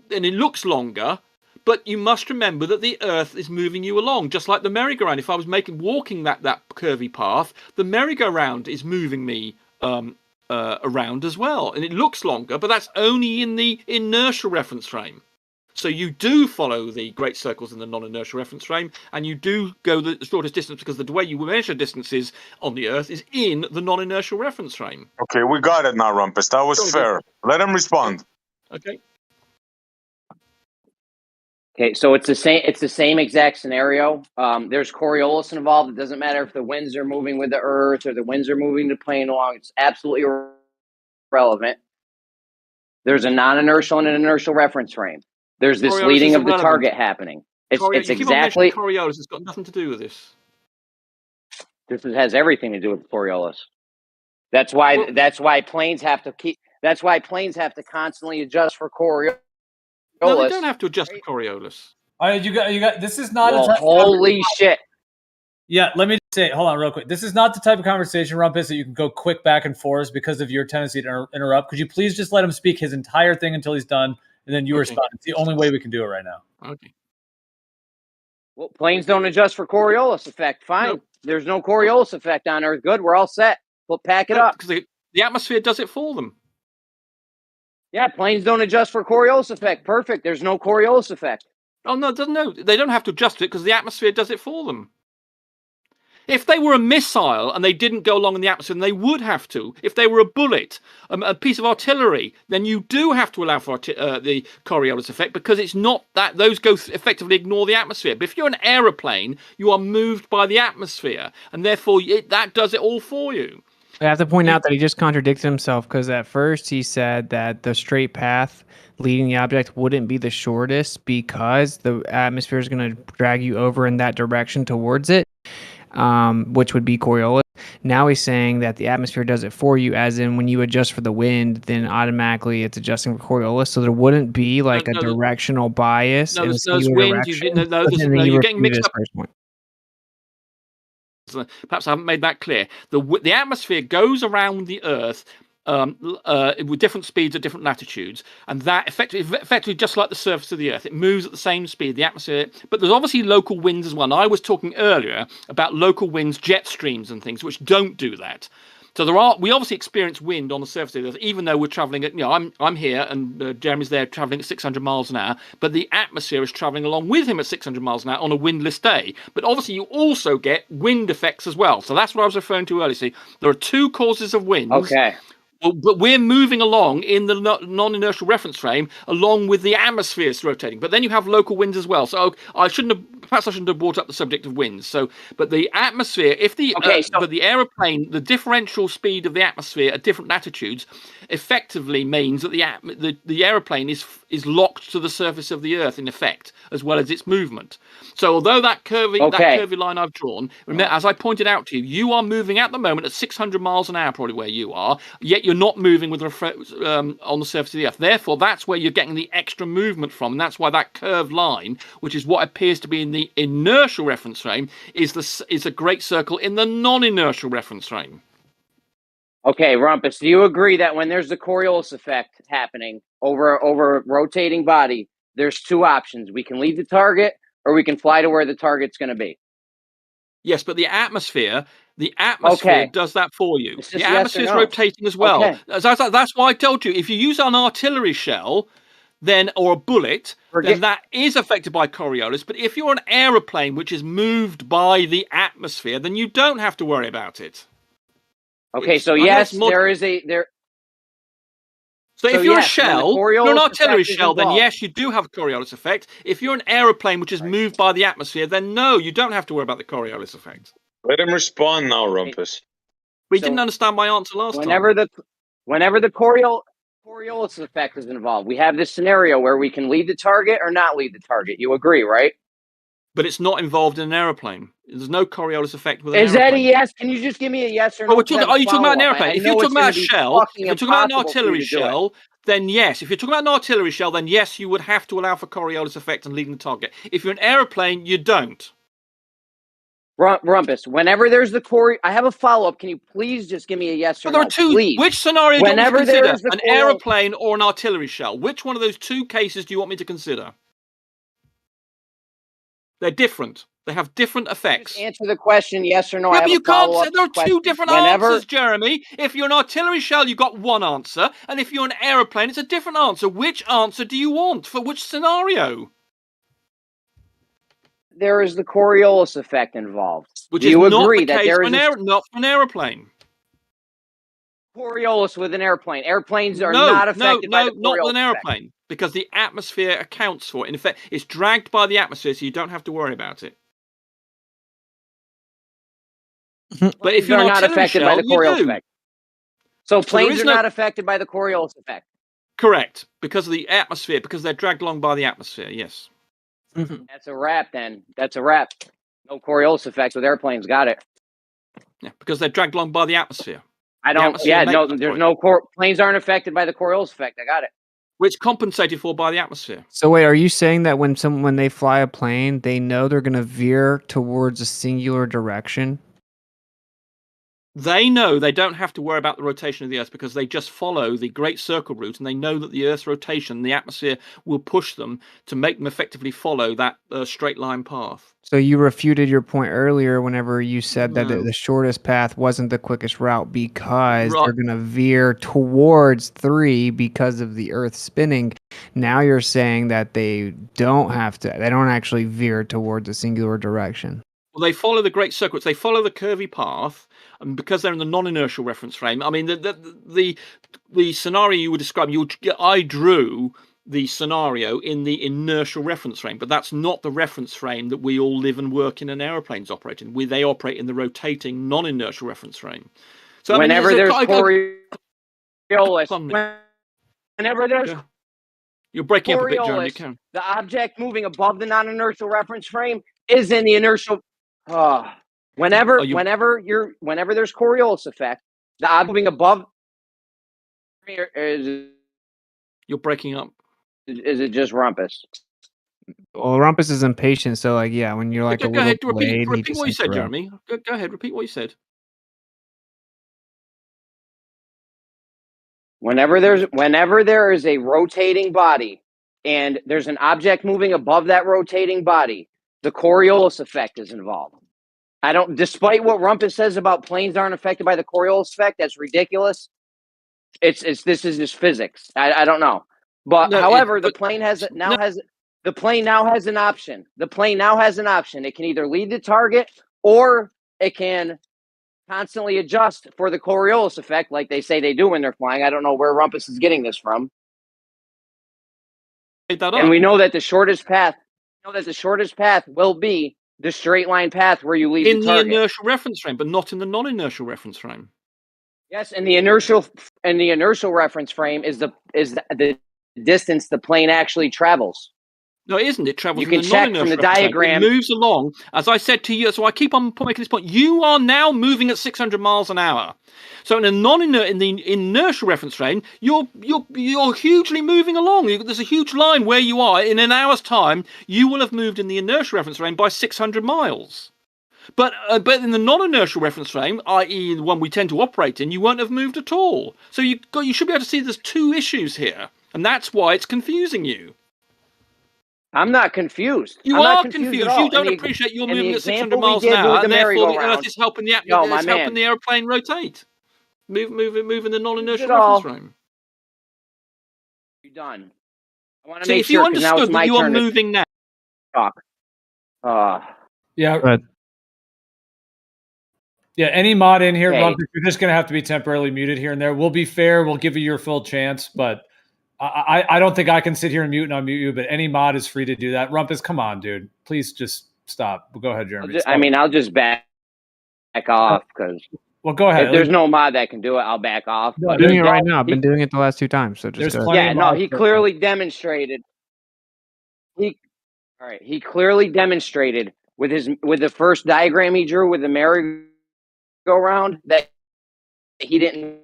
it looks longer. But you must remember that the Earth is moving you along, just like the merry-go-round. If I was walking that curvy path, the merry-go-round is moving me around as well. And it looks longer, but that's only in the inertial reference frame. So you do follow the great circles in the non-inertial reference frame, and you do go the shortest distance, because the way you measure distances on the Earth is in the non-inertial reference frame. Okay, we got it now, Rumpus. That was fair. Let him respond. Okay. Okay, so it's the same. It's the same exact scenario. There's Coriolis involved. It doesn't matter if the winds are moving with the Earth or the winds are moving the plane along. It's absolutely irrelevant. There's a non-inertial and an inertial reference frame. There's this Coriolis leading is of the irrelevant. target happening. It's You keep on exactly. mentioning Coriolis. It's got nothing to do with this. This has everything to do with Coriolis. That's why planes have to keep. That's why planes have to constantly adjust for Coriolis. No, they don't have to adjust for Coriolis. All right, you got. This is not Well, a type holy shit. Yeah, let me just say, hold on real quick. This is not the type of conversation, Rumpus, that you can go quick back and forth because of your tendency to interrupt. Could you please just let him speak his entire thing until he's done, and then you respond? It's the only way we can do it right now. Okay. Well, planes don't adjust for Coriolis effect. Fine. No. There's no Coriolis effect on Earth. Good. We're all set. We'll pack it up. Because the atmosphere does it for them. Yeah, planes don't adjust for Coriolis effect. Perfect. There's no Coriolis effect. Oh, no, they don't have to adjust it because the atmosphere does it for them. If they were a missile and they didn't go along in the atmosphere, then they would have to. If they were a bullet, a piece of artillery, then you do have to allow for the Coriolis effect, because it's not that those effectively ignore the atmosphere. But if you're an aeroplane, you are moved by the atmosphere, and therefore that does it all for you. I have to point out that he just contradicted himself, because at first he said that the straight path leading the object wouldn't be the shortest because the atmosphere is going to drag you over in that direction towards it, which would be Coriolis. Now he's saying that the atmosphere does it for you, as in when you adjust for the wind, then automatically it's adjusting for Coriolis. So there wouldn't be like a directional bias in a singular direction. You're getting mixed up. Perhaps I haven't made that clear. The atmosphere goes around the Earth with different speeds at different latitudes, and that effectively just like the surface of the Earth, it moves at the same speed, the atmosphere. But there's obviously local winds as well. And I was talking earlier about local winds, jet streams and things, which don't do that. So we obviously experience wind on the surface of the Earth, even though we're traveling at, I'm here and Jeremy's there traveling at 600 miles an hour, but the atmosphere is traveling along with him at 600 miles an hour on a windless day. But obviously you also get wind effects as well. So that's what I was referring to earlier. See, there are two causes of winds. Okay. But we're moving along in the non-inertial reference frame along with the atmosphere's rotating. But then you have local winds as well. So perhaps I shouldn't have brought up the subject of winds. So, but the atmosphere, but the aeroplane, the differential speed of the atmosphere at different latitudes, effectively means that the aeroplane is locked to the surface of the Earth in effect, as well as its movement. So although that curvy line I've drawn, remember, as I pointed out to you, you are moving at the moment at 600 miles an hour, probably where you are, yet you're not moving with on the surface of the Earth. Therefore, that's where you're getting the extra movement from, and that's why that curved line, which is what appears to be in the inertial reference frame, is a great circle in the non-inertial reference frame. Okay, Rumpus, do you agree that when there's the Coriolis effect happening over a rotating body, there's two options. We can leave the target or we can fly to where the target's going to be. Yes, but the atmosphere Okay. does that for you. It's The just yes or atmosphere is no. rotating as well. Okay. That's why I told you, if you use an artillery shell, then or a bullet, then that is affected by Coriolis. But if you're an aeroplane which is moved by the atmosphere, then you don't have to worry about it. Okay, so yes, there is a there. So if you're a shell, you're an artillery effect is shell, then involved. yes, you do have a Coriolis effect. If you're an aeroplane which is moved by the atmosphere, then no, you don't have to worry about the Coriolis effect. Let him respond now, Rumpus. We didn't understand my answer last time. Whenever the Coriolis effect is involved, we have this scenario where we can leave the target or not leave the target. You agree, right? But it's not involved in an aeroplane. There's no Coriolis effect with an aeroplane. Is that a yes? Can you just give me a yes or no? Are you talking about an airplane? If you're talking about a shell, if you're talking about an artillery shell, then yes. If you're talking about an artillery shell, then yes, you would have to allow for Coriolis effect and leaving the target. If you're an aeroplane, you don't. Rumpus, whenever there's the I have a follow-up. Can you please just give me a yes or no? There are two. Please. Which scenario do you want me to consider? An aeroplane aeroplane or an artillery shell? Which one of those two cases do you want me to consider? They're different. They have different effects. Just answer the question, yes or no. Yeah, but you can't say there are two different answers, Jeremy. If you're an artillery shell, you've got one answer, and if you're an aeroplane, it's a different answer. Which answer do you want for which scenario? There is the Coriolis effect involved. Which is not the case for not for an aeroplane. Coriolis with an airplane. Airplanes are not affected by the Coriolis not with an effect. airplane, because the atmosphere accounts for it. In effect, it's dragged by the atmosphere, so you don't have to worry about it. But if you're not affected by the Coriolis effect. So planes are not affected by the Coriolis effect. Correct, because of the atmosphere, because they're dragged along by the atmosphere. Yes. That's a wrap. Then that's a wrap. No Coriolis effects with airplanes. Got it. Yeah, because they're dragged along by the atmosphere. There's no planes aren't affected by the Coriolis effect. I got it. Which compensated for by the atmosphere. So wait, are you saying that when they fly a plane, they know they're going to veer towards a singular direction? They know they don't have to worry about the rotation of the Earth because they just follow the Great Circle route, and they know that the Earth's rotation, the atmosphere, will push them to make them effectively follow that straight line path. So you refuted your point earlier whenever you said that the shortest path wasn't the quickest route because they're going to veer towards 3 because of the Earth spinning. Now you're saying that they don't have to. They don't actually veer towards a singular direction. Well, they follow the Great Circle. They follow the curvy path, and because they're in the non-inertial reference frame. I mean, the scenario you were describing, I drew the scenario in the inertial reference frame, but that's not the reference frame that we all live and work in and airplanes operate in. They operate in the rotating non-inertial reference frame. So whenever there's Coriolis, whenever there's you're breaking up a bit, Jeremy. The object moving above the non-inertial reference frame is in the inertial. Whenever there's Coriolis effect, the object moving above is. You're breaking up. Is it just Rumpus? Well, Rumpus is impatient, so when you're like go ahead, repeat what you said, Jeremy. Go ahead, repeat what you said. Whenever there is a rotating body and there's an object moving above that rotating body, the Coriolis effect is involved. Despite what Rumpus says about planes aren't affected by the Coriolis effect, that's ridiculous. This is just physics. I don't know. But however, the plane now has an option. The plane now has an option. It can either lead the target or it can constantly adjust for the Coriolis effect, like they say they do when they're flying. I don't know where Rumpus is getting this from. And we know that the shortest path will be the straight line path where you leave in the target. In the inertial reference frame, but not in the non-inertial reference frame. Yes, and the inertial reference frame is the distance the plane actually travels. No, it isn't. It travels. You can check from the diagram. It moves along, as I said to you. So I keep on making this point. You are now moving at 600 miles an hour. So in the inertial reference frame, you're hugely moving along. There's a huge line where you are. In an hour's time, you will have moved in the inertial reference frame by 600 miles. But in the non-inertial reference frame, i.e. the one we tend to operate in, you won't have moved at all. So you should be able to see there's two issues here, and that's why it's confusing you. I'm not confused. You I'm are not confused. At all. You don't appreciate you're moving at 600 we miles an did hour, with the and therefore the merry-go-round, Earth is helping the man. the airplane rotate. Moving the non-inertial At all. reference frame. You're done. I want to See, make if sure you because now it's understood that my you are turn to moving now. talk. Yeah. But Yeah, any mod in here, Okay. Rumpus, you're just going to have to be temporarily muted here and there. We'll be fair. We'll give you your full chance, but I don't think I can sit here and mute and unmute you, but any mod is free to do that. Rumpus, come on, dude. Please just stop. Go ahead, Jeremy. I'll just back off because. Well, go ahead. If there's no mod that can do it, I'll back off. I'm doing it right now. I've been doing it the last 2 times, so just go ahead. Yeah, no, he clearly demonstrated. He clearly demonstrated with the first diagram he drew with the merry-go-round that he didn't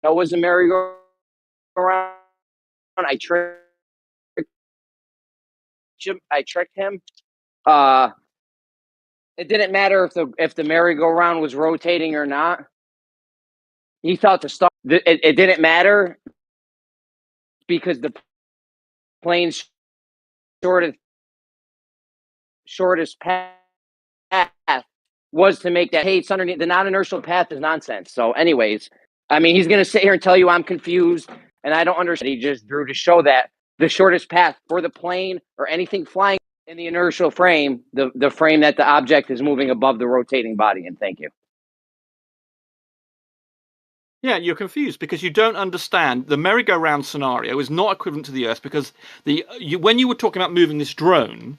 know was a merry-go-round. I tricked him. It didn't matter if the merry-go-round was rotating or not. He thought it didn't matter because the plane's shortest path was to make that. Hey, it's underneath the non-inertial path is nonsense. So, anyways, I mean, he's gonna sit here and tell you I'm confused and I don't understand. He just drew to show that the shortest path for the plane or anything flying in the inertial frame, the frame that the object is moving above the rotating body. And thank you. Yeah, you're confused because you don't understand the merry-go-round scenario is not equivalent to the Earth because when you were talking about moving this drone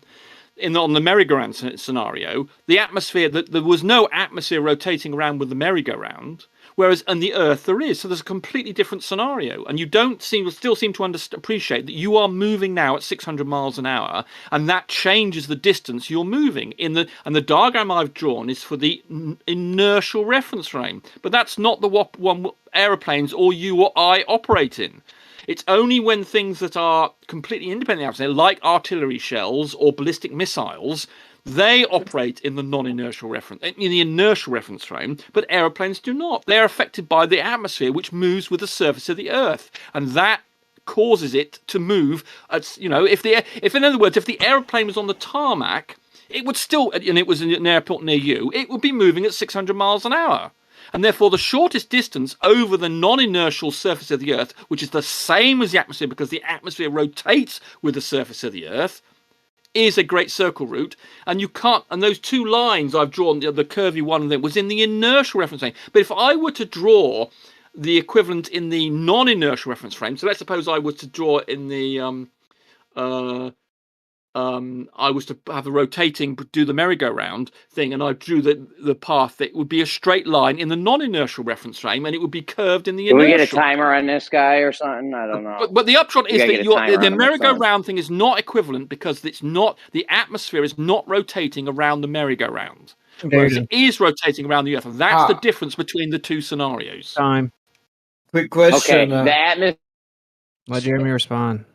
on the merry-go-round scenario, the atmosphere there was no atmosphere rotating around with the merry-go-round, whereas on the Earth there is. So there's a completely different scenario, and you still seem to appreciate that you are moving now at 600 miles an hour, and that changes the distance you're moving and the diagram I've drawn is for the inertial reference frame, but that's not the one aeroplanes or you or I operate in. It's only when things that are completely independent of the atmosphere, like artillery shells or ballistic missiles, they operate in the inertial reference frame, but aeroplanes do not. They're affected by the atmosphere, which moves with the surface of the Earth, and that causes it to move. If in other words, if the aeroplane was on the tarmac, it would still, and it was in an airport near you, it would be moving at 600 miles an hour. And therefore, the shortest distance over the non-inertial surface of the Earth, which is the same as the atmosphere because the atmosphere rotates with the surface of the Earth, is a great circle route. And you can't, and those two lines I've drawn, the curvy one of them, was in the inertial reference frame. But if I were to draw the equivalent in the non-inertial reference frame, so let's suppose I was to draw in the I was to have a rotating, do the merry-go-round thing, and I drew the path. It would be a straight line in the non-inertial reference frame, and it would be curved in the inertial. Can we get a timer on this guy or something? I don't know. But the upshot is that the merry-go-round thing is not equivalent because it's not, the atmosphere is not rotating around the merry-go-round, whereas it is rotating around the Earth. And that's the difference between the two scenarios. Time. Quick question. Okay, the atmosphere. Let Jeremy respond.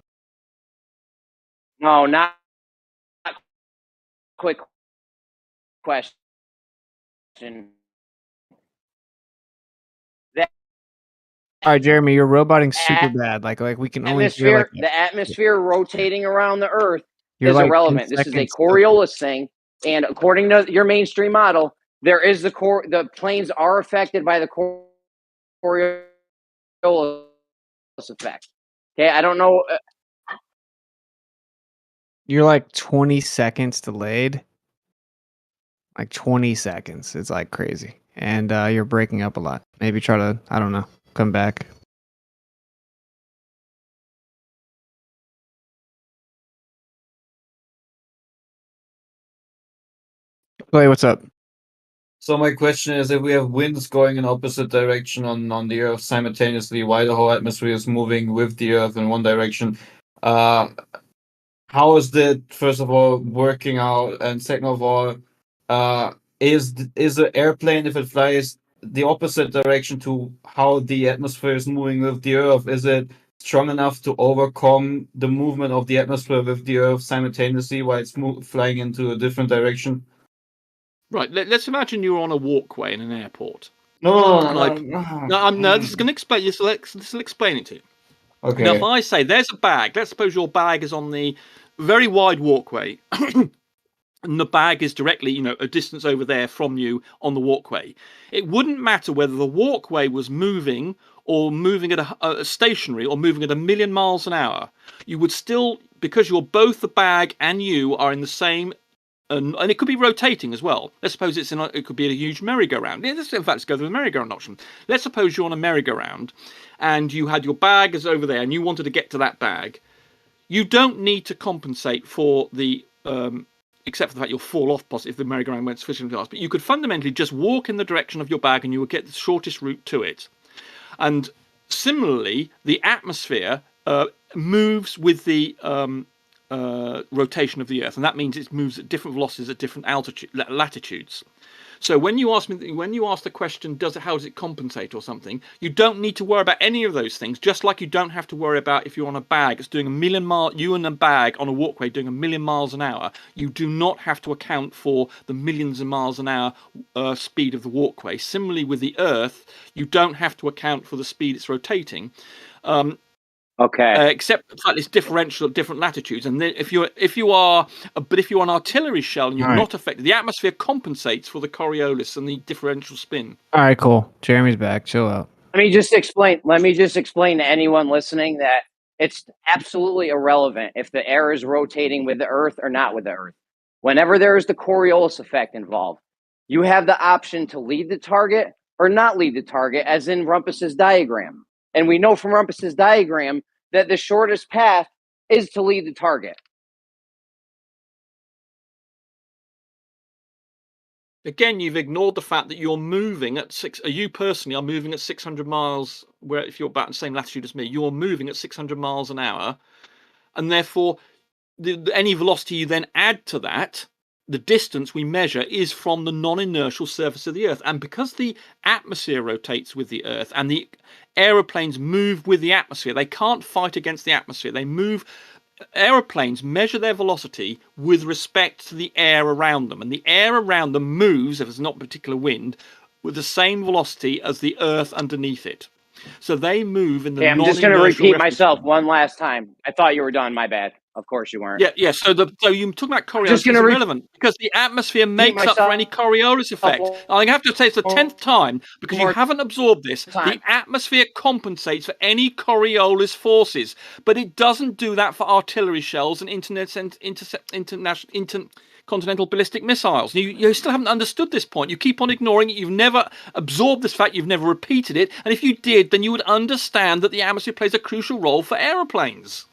No, not quick question. All right, Jeremy, you're roboting super bad. Like we can only hear the atmosphere rotating around the Earth is irrelevant. This is a Coriolis thing, and according to your mainstream model, there is the planes are affected by the Coriolis effect. Okay, I don't know. You're like 20 seconds delayed. Like 20 seconds. It's like crazy. And you're breaking up a lot. Maybe try to, I don't know, come back. Clay, what's up? So my question is, if we have winds going in opposite direction on the Earth simultaneously, while the whole atmosphere is moving with the Earth in one direction, how is that, first of all, working out? And second of all, is the airplane, if it flies the opposite direction to how the atmosphere is moving with the Earth, is it strong enough to overcome the movement of the atmosphere with the Earth simultaneously while it's flying into a different direction? Right. Let's imagine you're on a walkway in an airport. No. This is going to explain. This will explain it to you. Okay. Now, if I say there's a bag, let's suppose your bag is on the very wide walkway, and the bag is directly, a distance over there from you on the walkway. It wouldn't matter whether the walkway was moving or moving at a stationary or moving at 1,000,000 miles an hour. You would still, because you're both the bag and you are in the same. And it could be rotating as well. Let's suppose it could be a huge merry-go-round. In fact, let's go with the merry-go-round option. Let's suppose you're on a merry-go-round and you had your bag is over there and you wanted to get to that bag. You don't need to compensate for the, except for the fact you'll fall off if the merry-go-round went sufficiently fast. But you could fundamentally just walk in the direction of your bag and you would get the shortest route to it. And similarly, the atmosphere moves with the rotation of the Earth, and that means it moves at different velocities at different latitudes. So when you ask the question, how does it compensate or something, you don't need to worry about any of those things. Just like you don't have to worry about if you're on a bag, it's doing 1,000,000 miles. You and a bag on a walkway doing 1,000,000 miles an hour. You do not have to account for the millions of miles an hour speed of the walkway. Similarly, with the Earth, you don't have to account for the speed it's rotating. Okay. Except the fact it's differential at different latitudes, and then if you are an artillery shell and you're not affected, the atmosphere compensates for the Coriolis and the differential spin. All right, cool. Jeremy's back. Chill out. Let me just explain to anyone listening that it's absolutely irrelevant if the air is rotating with the Earth or not with the Earth. Whenever there is the Coriolis effect involved, you have the option to lead the target or not lead the target, as in Rumpus's diagram. And we know from Rumpus's diagram that the shortest path is to lead the target. Again, you've ignored the fact that you're moving at you personally are moving at 600 miles, where if you're about the same latitude as me, you're moving at 600 miles an hour. And therefore, any velocity you then add to that, the distance we measure is from the non-inertial surface of the Earth. And because the atmosphere rotates with the Earth and the aeroplanes move with the atmosphere, they can't fight against the atmosphere. They move. Aeroplanes measure their velocity with respect to the air around them. And the air around them moves, if it's not particular wind, with the same velocity as the Earth underneath it. So they move in the I'm just going to repeat myself one last time. I thought you were done. My bad. Of course you weren't. Yeah. So you're talking about Coriolis is irrelevant because the atmosphere makes up for any Coriolis effect. I have to say it's the 10th time because you haven't absorbed this. The atmosphere compensates for any Coriolis forces, but it doesn't do that for artillery shells and intercontinental ballistic missiles. You still haven't understood this point. You keep on ignoring it. You've never absorbed this fact. You've never repeated it. And if you did, then you would understand that the atmosphere plays a crucial role for aeroplanes.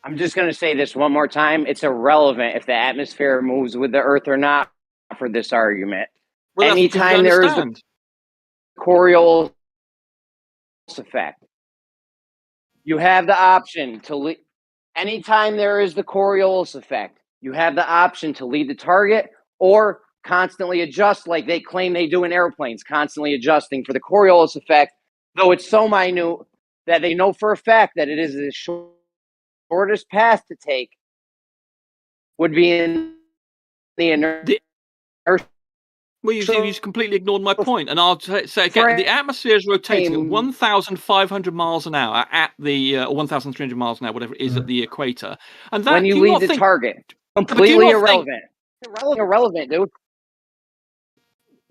I'm just going to say this one more time. It's irrelevant if the atmosphere moves with the Earth or not for this argument. Well, anytime there is the Coriolis effect, you have the option to anytime there is the Coriolis effect, you have the option to lead the target or constantly adjust like they claim they do in airplanes, constantly adjusting for the Coriolis effect, though it's so minute that they know for a fact that it is the shortest path to take would be in the inertia. Well, you completely ignored my point, and I'll say again: the atmosphere is rotating at 1,500 miles an hour at the or 1,300 miles an hour, whatever it is, at the equator. And that, when you lead the target, completely irrelevant. Irrelevant, dude.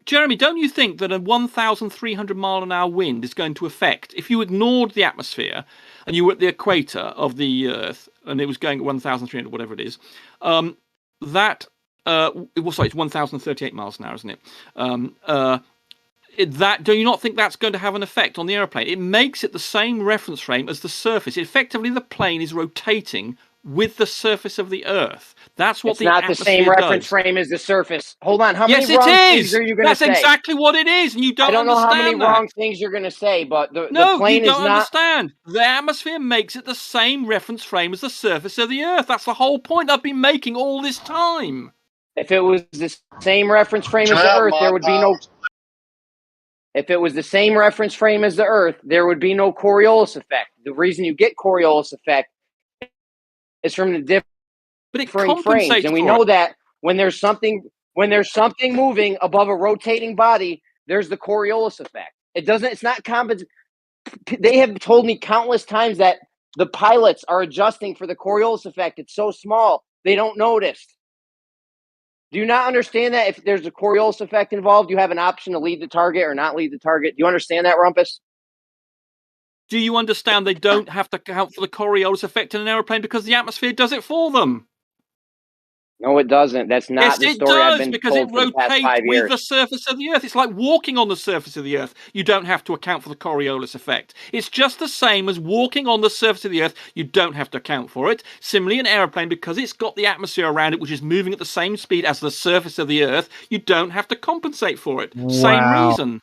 Jeremy, don't you think that a 1,300 mile an hour wind is going to affect, if you ignored the atmosphere and you were at the equator of the Earth and it was going at 1,300, whatever it is, it's 1,038 miles an hour, isn't it? Do you not think that's going to have an effect on the airplane? It makes it the same reference frame as the surface. Effectively, the plane is rotating with the surface of the Earth. That's what it's not the same reference frame as the surface. Hold on, how many wrong things are you going to say? That's exactly what it is, and you don't understand. I don't know how many wrong things you're going to say, but the plane is not. No, you don't understand. The atmosphere makes it the same reference frame as the surface of the Earth. That's the whole point I've been making all this time. If it was the same reference frame as the Earth, there would be no. If it was the same reference frame as the Earth, there would be no Coriolis effect. The reason you get Coriolis effect is from the different frames, and we know that when there's something When there's something moving above a rotating body, there's the Coriolis effect. It's not They have told me countless times that the pilots are adjusting for the Coriolis effect. It's so small, they don't notice. Do you not understand that if there's a Coriolis effect involved, you have an option to lead the target or not lead the target? Do you understand that, Rumpus? Do you understand they don't have to account for the Coriolis effect in an aeroplane because the atmosphere does it for them? No, it doesn't. That's not Yes, the it story I've does, been because it told for the past rotates 5 with years. the surface of the Earth. It's like walking on the surface of the Earth. You don't have to account for the Coriolis effect. It's just the same as walking on the surface of the Earth. You don't have to account for it. Similarly, an aeroplane, because it's got the atmosphere around it, which is moving at the same speed as the surface of the Earth, you don't have to compensate for it. Same reason.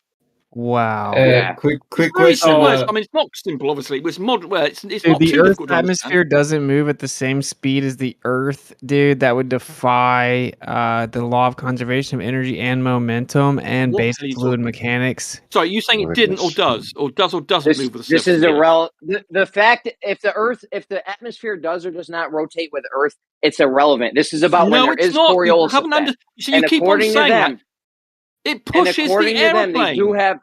Wow. Quick Very question. simple. I mean, it's not simple, obviously. But it's Dude, not the too Earth's difficult to understand. atmosphere doesn't move at the same speed as the Earth, dude. That would defy the law of conservation of energy and momentum and What the hell are basic you fluid talking? mechanics. Sorry, you saying it didn't or does or doesn't move with the surface This is of the Earth? irrelevant. The fact if the atmosphere does or does not rotate with Earth, it's irrelevant. This is about when No, there it's is not. You Coriolis haven't effect. So you And keep on according to saying that. them, It pushes the they do aeroplane. have.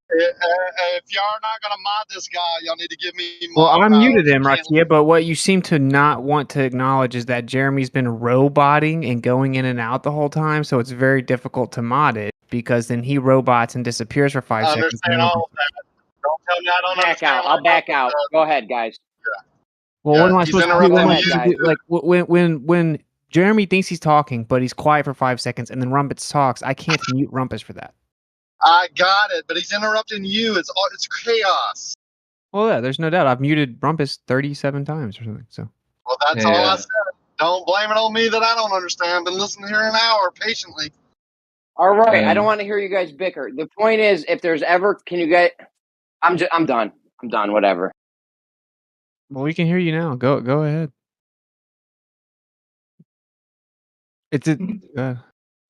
If y'all are not going to mod this guy, y'all need to give me Well, mod I power muted if him, you can't- Rakia, but what you seem to not want to acknowledge is that Jeremy's been roboting and going in and out the whole time, so it's very difficult to mod it because then he robots and disappears for 5 I seconds. understand all of that. Don't tell me I don't understand. I'll back out. Go ahead, guys. Well, what am I he's supposed to do? What am I interrupting supposed to do? Like when Jeremy thinks he's talking, but he's quiet for 5 seconds, and then Rumpus talks, I can't mute Rumpus for that. I got it, but he's interrupting you. It's chaos. Well, yeah, there's no doubt. I've muted Rumpus 37 times or something. So. Well, that's all I said. Don't blame it on me that I don't understand. Been listening here an hour patiently. All right, I don't want to hear you guys bicker. The point is, if there's ever, can you get? I'm done. I'm done. Whatever. Well, we can hear you now. Go ahead.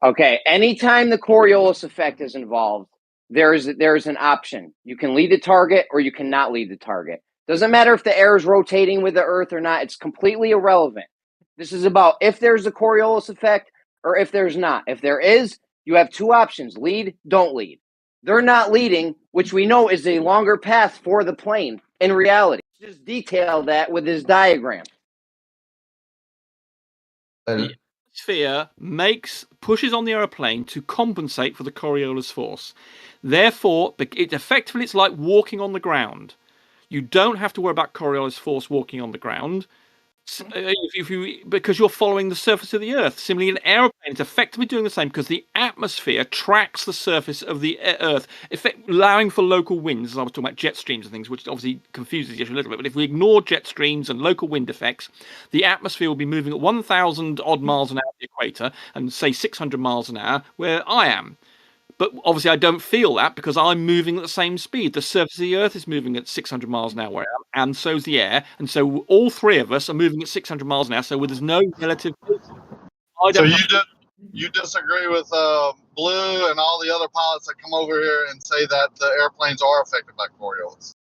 Okay. Anytime the Coriolis effect is involved, there's an option. You can lead the target or you cannot lead the target. Doesn't matter if the air is rotating with the Earth or not. It's completely irrelevant. This is about if there's a Coriolis effect or if there's not. If there is, you have two options: lead, don't lead. They're not leading, which we know is a longer path for the plane in reality. Just detail that with his diagram. The atmosphere pushes on the aeroplane to compensate for the Coriolis force. Therefore, it's like walking on the ground. You don't have to worry about Coriolis force walking on the ground. Because you're following the surface of the Earth. Similarly, an aeroplane is effectively doing the same because the atmosphere tracks the surface of the Earth, allowing for local winds. As I was talking about jet streams and things, which obviously confuses you a little bit. But if we ignore jet streams and local wind effects, the atmosphere will be moving at 1,000 odd miles an hour at the equator and say 600 miles an hour where I am. But obviously, I don't feel that because I'm moving at the same speed. The surface of the Earth is moving at 600 miles an hour where I am, and so's the air. And so all three of us are moving at 600 miles an hour. So there's no relative. So you disagree with Blue and all the other pilots that come over here and say that the airplanes are affected by Coriolis?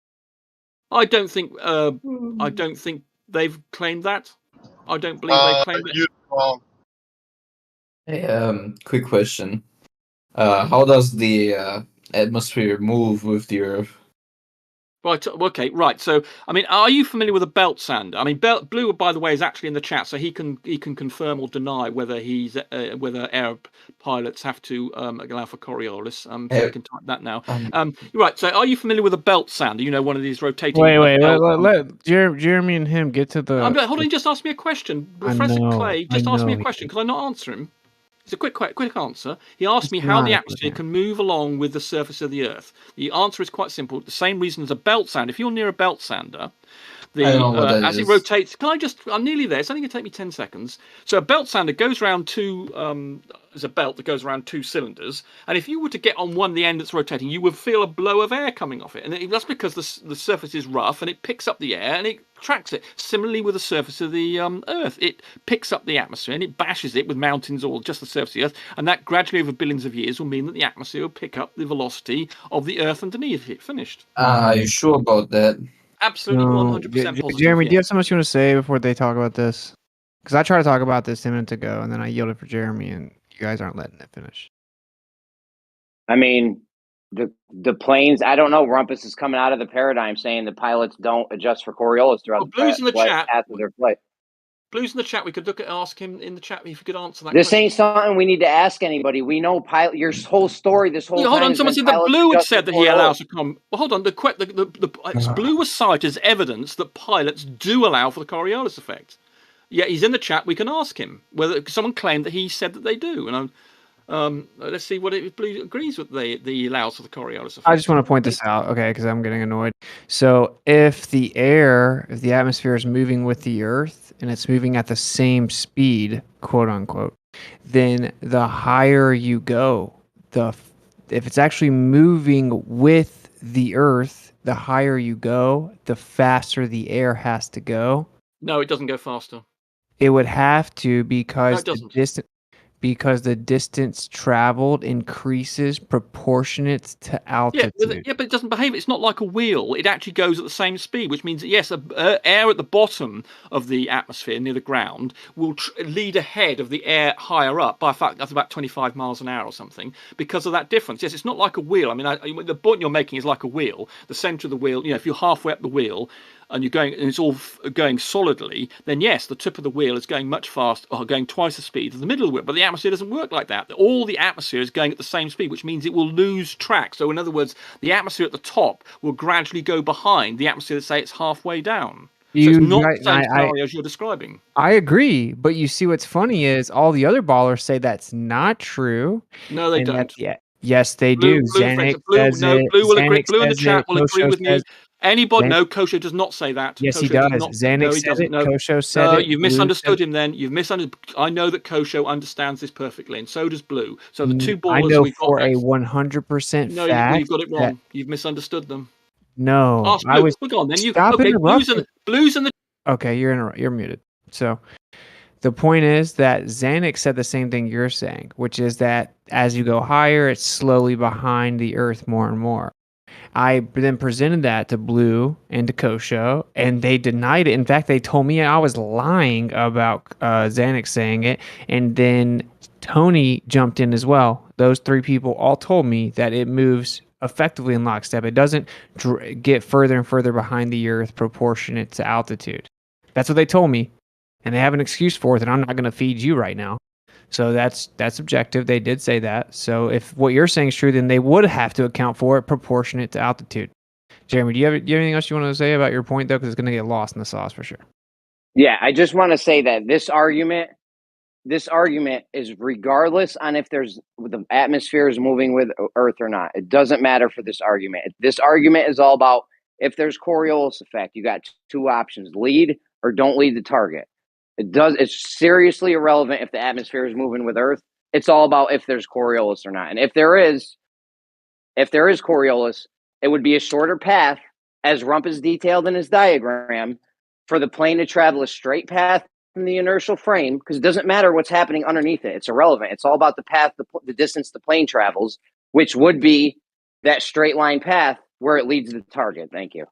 I don't think they've claimed that. I don't believe they've claimed it. Hey, quick question. How does the atmosphere move with the Earth? Right. Okay. Right. So, I mean, are you familiar with a belt sander? I mean, Blue, by the way, is actually in the chat, so he can confirm or deny whether whether air pilots have to allow for Coriolis. So we can type that now. Right. So, are you familiar with a belt sander? You know, one of these rotating. Wait. Let Jeremy and him get to the. Hold on. Just ask me a question, Professor Clay. Just ask me a question. Can I not answer him? It's a quick answer. He asked me how the atmosphere can move along with the surface of the Earth. The answer is quite simple. The same reason as a belt sander. If you're near a belt sander, as it rotates, I'm nearly there. It's only going to take me 10 seconds. So a belt sander goes around there's a belt that goes around two cylinders. And if you were to get on the end that's rotating, you would feel a blow of air coming off it. And that's because the surface is rough and it picks up the air and it tracks it. Similarly with the surface of the Earth, it picks up the atmosphere and it bashes it with mountains or just the surface of the Earth. And that gradually over billions of years will mean that the atmosphere will pick up the velocity of the Earth underneath it. Finished. Are you sure about that? Absolutely 100% positive. Jeremy, do you have so much you want to say before they talk about this? Because I tried to talk about this 10 minutes ago, and then I yielded for Jeremy, and You guys aren't letting it finish. I mean, the planes. I don't know. Rumpus is coming out of the paradigm saying the pilots don't adjust for Coriolis throughout Blue's in the chat. path of their flight. Blue's in the chat. We could ask him in the chat if he could answer that. This question. ain't something we need to ask anybody. We know pilot. Your whole story, this whole hold time. on. Someone said that Blue had said that he allows a Well, hold on. Blue was cited as evidence that pilots do allow for the Coriolis effect. Yeah, he's in the chat. We can ask him whether someone claimed that he said that they do, and let's see what Blue agrees with. The allows for the Coriolis effect. I just want to point this out, okay, because I'm getting annoyed. So if the atmosphere is moving with the Earth and it's moving at the same speed, quote unquote, then the higher you go, if it's actually moving with the Earth, the higher you go, the faster the air has to go. No, it doesn't go faster. It would have to because No, it doesn't. because the distance traveled increases proportionate to altitude. Yeah, but it doesn't behave. It's not like a wheel. It actually goes at the same speed, which means that, yes, air at the bottom of the atmosphere near the ground will lead ahead of the air higher up by a fact that's about 25 miles an hour or something because of that difference. Yes, it's not like a wheel. I mean, the point you're making is like a wheel. The center of the wheel, if you're halfway up the wheel, and you're going, and it's all going solidly, then yes, the tip of the wheel is going much faster, or going twice the speed of the middle of the wheel. But the atmosphere doesn't work like that. All the atmosphere is going at the same speed, which means it will lose track. So in other words, the atmosphere at the top will gradually go behind the atmosphere that say it's halfway down. So it's not the same scenario as you're describing. I agree, but you see what's funny is all the other ballers say that's not true. No, they don't. Yes, they do. Zanuck says it. Blue will agree. Zanuck Blue in the says chat it. will agree Kosho with me. says- Anybody? No, Kosho does not say that. Yes, he Kosho does. Zanuck said it. No. Kosho said it. You've misunderstood him. Then you've misunderstood. I know that Kosho understands this perfectly, and so does Blue. So the two ballers I know we've got for a 100% No, fact. you've got it wrong. You've misunderstood them. No, Ask Blue. I was. Look on. Then you. Stop Okay, interrupting. Blue's in the. Okay, you're muted. So the point is that Zanuck said the same thing you're saying, which is that as you go higher, it's slowly behind the Earth more and more. I then presented that to Blue and to Kosho, and they denied it. In fact, they told me I was lying about Zanuck saying it, and then Tony jumped in as well. Those three people all told me that it moves effectively in lockstep. It doesn't get further and further behind the Earth proportionate to altitude. That's what they told me, and they have an excuse for it that I'm not going to feed you right now. So that's objective. They did say that. So if what you're saying is true, then they would have to account for it proportionate to altitude. Jeremy, do you have anything else you want to say about your point, though? Because it's going to get lost in the sauce for sure. Yeah, I just want to say that this argument is regardless on if the atmosphere is moving with Earth or not. It doesn't matter for this argument. This argument is all about if there's Coriolis effect. You got two options: lead or don't lead the target. It's seriously irrelevant if the atmosphere is moving with Earth. It's all about if there's Coriolis or not. And if there is Coriolis, it would be a shorter path, as Rump is detailed in his diagram, for the plane to travel a straight path from the inertial frame, because it doesn't matter what's happening underneath it. It's irrelevant. It's all about the path, the distance the plane travels, which would be that straight line path where it leads to the target. Thank you.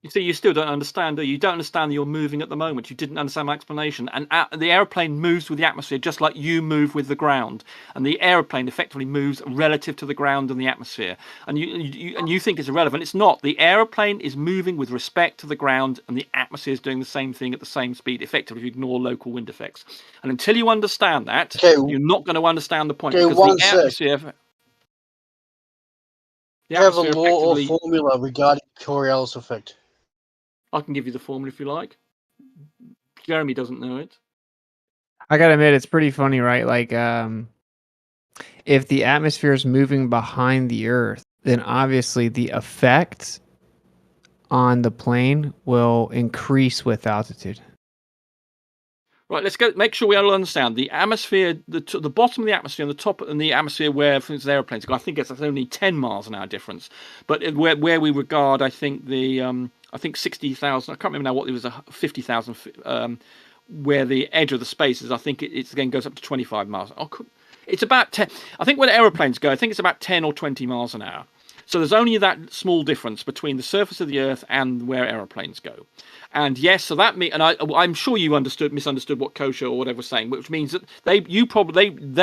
You see, you still don't understand, do you? You don't understand that you're moving at the moment. You didn't understand my explanation. And the aeroplane moves with the atmosphere just like you move with the ground. And the aeroplane effectively moves relative to the ground and the atmosphere. And you think it's irrelevant. It's not. The aeroplane is moving with respect to the ground, and the atmosphere is doing the same thing at the same speed, effectively, if you ignore local wind effects. And until you understand that, you're not going to understand the point. Okay, because the atmosphere... You have a law or formula regarding Coriolis effect. I can give you the formula if you like. Jeremy doesn't know it. I gotta admit, it's pretty funny, right? Like, if the atmosphere is moving behind the Earth, then obviously the effect on the plane will increase with altitude. Right, let's go. Make sure we all understand the atmosphere, the bottom of the atmosphere and the top, and the atmosphere where, for instance, airplanes go. I think it's only 10 miles an hour difference. But where we regard, I think 60,000. I can't remember now what it was. 50,000. Where the edge of the space is, I think it again goes up to 25 miles. It's about 10. I think when aeroplanes go, I think it's about 10 or 20 miles an hour. So there's only that small difference between the surface of the Earth and where aeroplanes go. And yes, so that means, and I'm sure you misunderstood what Kosher or whatever was saying, which means that they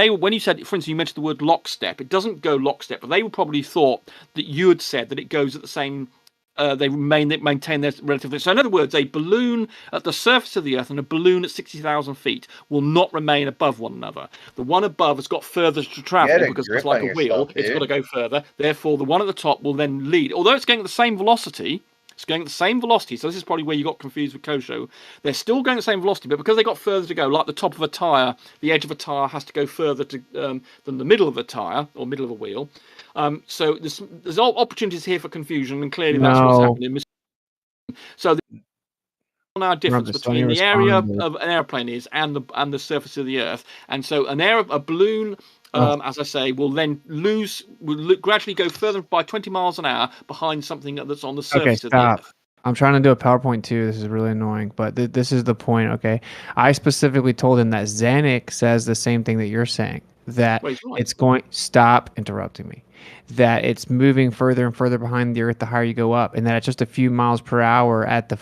when you said, for instance, you mentioned the word lockstep, it doesn't go lockstep, but they probably thought that you had said that it goes at the same. They maintain their relative. So in other words, a balloon at the surface of the Earth and a balloon at 60,000 feet will not remain above one another. The one above has got further to travel because it's like a wheel. It's got to go further. Therefore, the one at the top will then lead. Although it's going at the same velocity, so this is probably where you got confused with Kosho. They're still going at the same velocity, but because they got further to go, like the top of a tyre, the edge of a tyre has to go further than the middle of a tyre or middle of a wheel. So there's opportunities here for confusion, and clearly that's what's happening. So now difference between the area of an airplane is and the surface of the Earth, and so a balloon, as I say, will then gradually go further by 20 miles an hour behind something that's on the surface of the Earth. I'm trying to do a PowerPoint too. This is really annoying, but this is the point. Okay, I specifically told him that Zanuck says the same thing that you're saying. That it's going. Stop interrupting me. That it's moving further and further behind the Earth the higher you go up, and that it's just a few miles per hour at the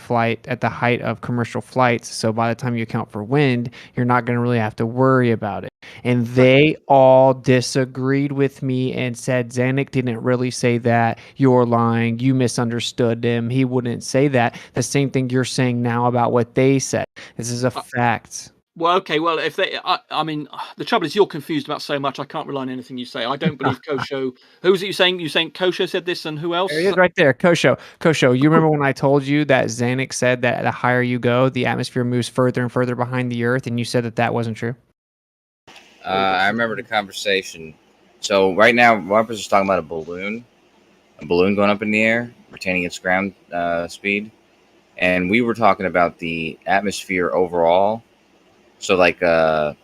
height of commercial flights. So by the time you account for wind, you're not going to really have to worry about it. And they all disagreed with me and said Zanuck didn't really say that. You're lying. You misunderstood him. He wouldn't say that. The same thing you're saying now about what they said. This is a fact. Well, okay. Well, if they, I mean, the trouble is you're confused about so much. I can't rely on anything you say. I don't believe Kosho. Who was it you saying? You saying Kosho said this, and who else? There he is, right there. Kosho. You remember when I told you that Zanuck said that the higher you go, the atmosphere moves further and further behind the Earth, and you said that wasn't true? I remember the conversation. So right now, Rumpus is talking about a balloon going up in the air, retaining its ground speed, and we were talking about the atmosphere overall. So if there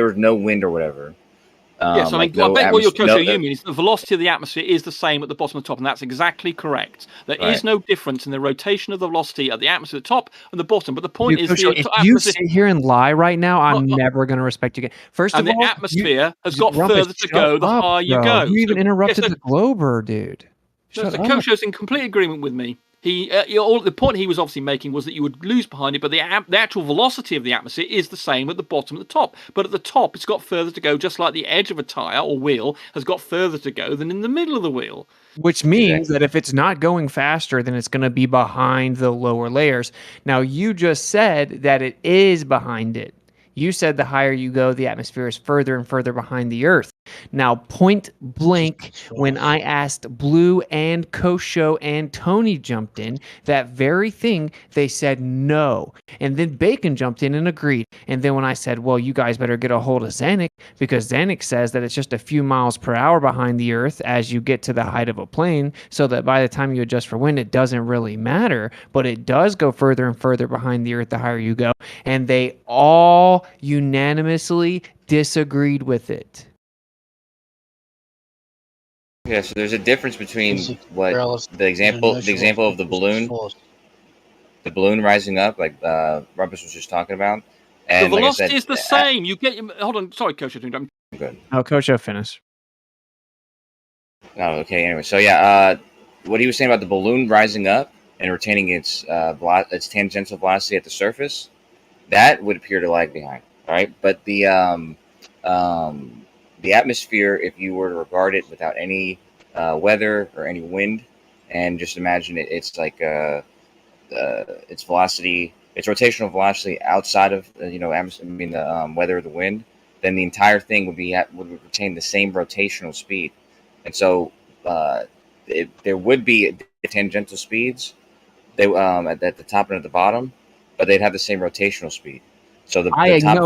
was no wind or whatever. Yes, I mean, I bet what you mean is the velocity of the atmosphere is the same at the bottom and top, and that's exactly correct. There is no difference in the rotation of the velocity at the atmosphere at the top and the bottom. But the point is, if you sit here and lie right now, I'm never going to respect you again. First of all, the atmosphere has got further to go the higher you go. You even interrupted the Glober, dude. Kosho's in complete agreement with me. The point he was obviously making was that you would lose behind it, but the actual velocity of the atmosphere is the same at the bottom and the top. But at the top, it's got further to go, just like the edge of a tire or wheel has got further to go than in the middle of the wheel. Which means that if it's not going faster, then it's going to be behind the lower layers. Now, you just said that it is behind it. You said the higher you go, the atmosphere is further and further behind the Earth. Now, point blank, when I asked Blue and Kosho and Tony jumped in, that very thing, they said no. And then Bacon jumped in and agreed. And then when I said, well, you guys better get a hold of Zanuck, because Zanuck says that it's just a few miles per hour behind the Earth as you get to the height of a plane, so that by the time you adjust for wind, it doesn't really matter. But it does go further and further behind the Earth the higher you go. And they all unanimously disagreed with it. Yeah, so there's a difference between what the example of the balloon rising up, like Rumpus was just talking about, and the velocity is the same. You get hold on, sorry, Coach. I'm good. Oh, Coach, finish. Oh, okay. Anyway, so yeah, what he was saying about the balloon rising up and retaining its tangential velocity at the surface, that would appear to lag behind. All right, but the atmosphere, if you were to regard it without any weather or any wind, and just imagine it's like its velocity, its rotational velocity outside of the weather or the wind, then the entire thing would retain the same rotational speed, and so there would be tangential speeds, at the top and at the bottom, but they'd have the same rotational speed. So the top of it's not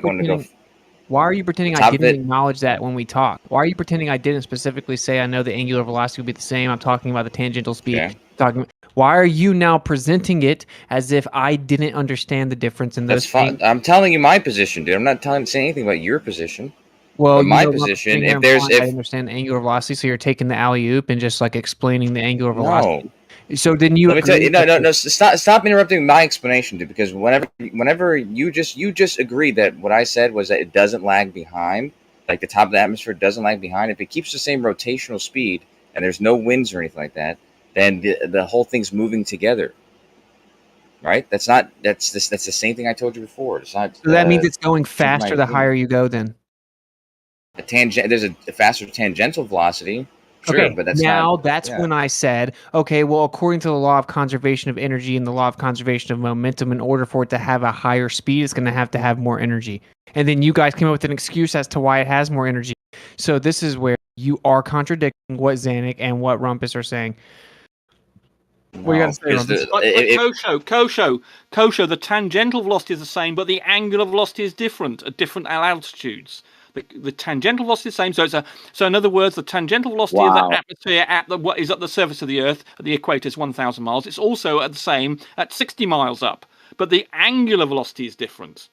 going to go. Why are you pretending I didn't acknowledge that when we talk? Why are you pretending I didn't specifically say I know the angular velocity would be the same? I'm talking about the tangential speed. Okay. Why are you now presenting it as if I didn't understand the difference in those things? That's fine. I'm telling you my position, dude. I'm not saying anything about your position. Well, my position, I understand angular velocity, so you're taking the alley-oop and just like explaining the angular velocity. No. So then you let me tell you, no, stop interrupting my explanation, dude, because whenever you just agreed that what I said was that it doesn't lag behind, like the top of the atmosphere doesn't lag behind. If it keeps the same rotational speed and there's no winds or anything like that, then the whole thing's moving together. Right? That's the same thing I told you before. It's not. So that means it's going faster the higher you go. Then there's a faster tangential velocity. Sure, okay, but that's now not, that's when I said, okay, well, according to the law of conservation of energy and the law of conservation of momentum, in order for it to have a higher speed, it's going to have more energy. And then you guys came up with an excuse as to why it has more energy. So this is where you are contradicting what Zanuck and what Rumpus are saying. What you got to say, Rumpus? Kosho, the tangential velocity is the same, but the angular velocity is different at different altitudes. The tangential velocity is the same. So in other words, the tangential velocity of the atmosphere at what is at the surface of the Earth at the equator is 1,000 miles. It's also at the same at 60 miles up, but the angular velocity is different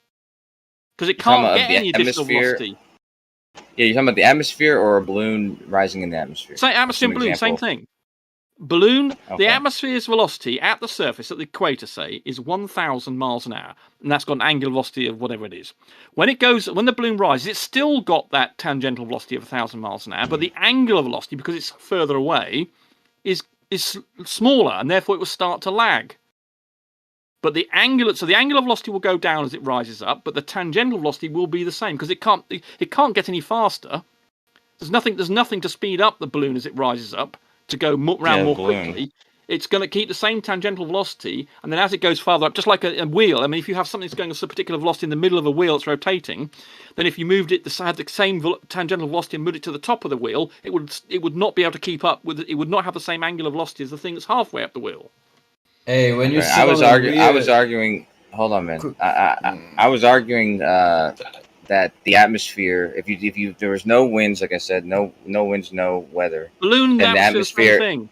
because it can't get any additional velocity. Yeah, you're talking about the atmosphere or a balloon rising in the atmosphere. Same atmosphere and balloon, same thing. Balloon, the atmosphere's velocity at the surface, at the equator, say, is 1,000 miles an hour, and that's got an angular velocity of whatever it is. When the balloon rises, it's still got that tangential velocity of 1,000 miles an hour, but the angular velocity, because it's further away, is smaller, and therefore it will start to lag. But the angular velocity will go down as it rises up, but the tangential velocity will be the same because it can't get any faster. There's nothing to speed up the balloon as it rises up to go around more quickly. It's going to keep the same tangential velocity, and then as it goes farther up, just like a wheel. I mean, if you have something that's going at a particular velocity in the middle of a wheel that's rotating, then if you moved it, had the same tangential velocity and moved it to the top of the wheel, it would not be able to keep up with it. It would not have the same angular velocity as the thing that's halfway up the wheel. Hey, when you I was arguing. Hold on, man. I was arguing that the atmosphere, if there was no winds, like I said, no winds, no weather. Balloon the atmosphere, same thing.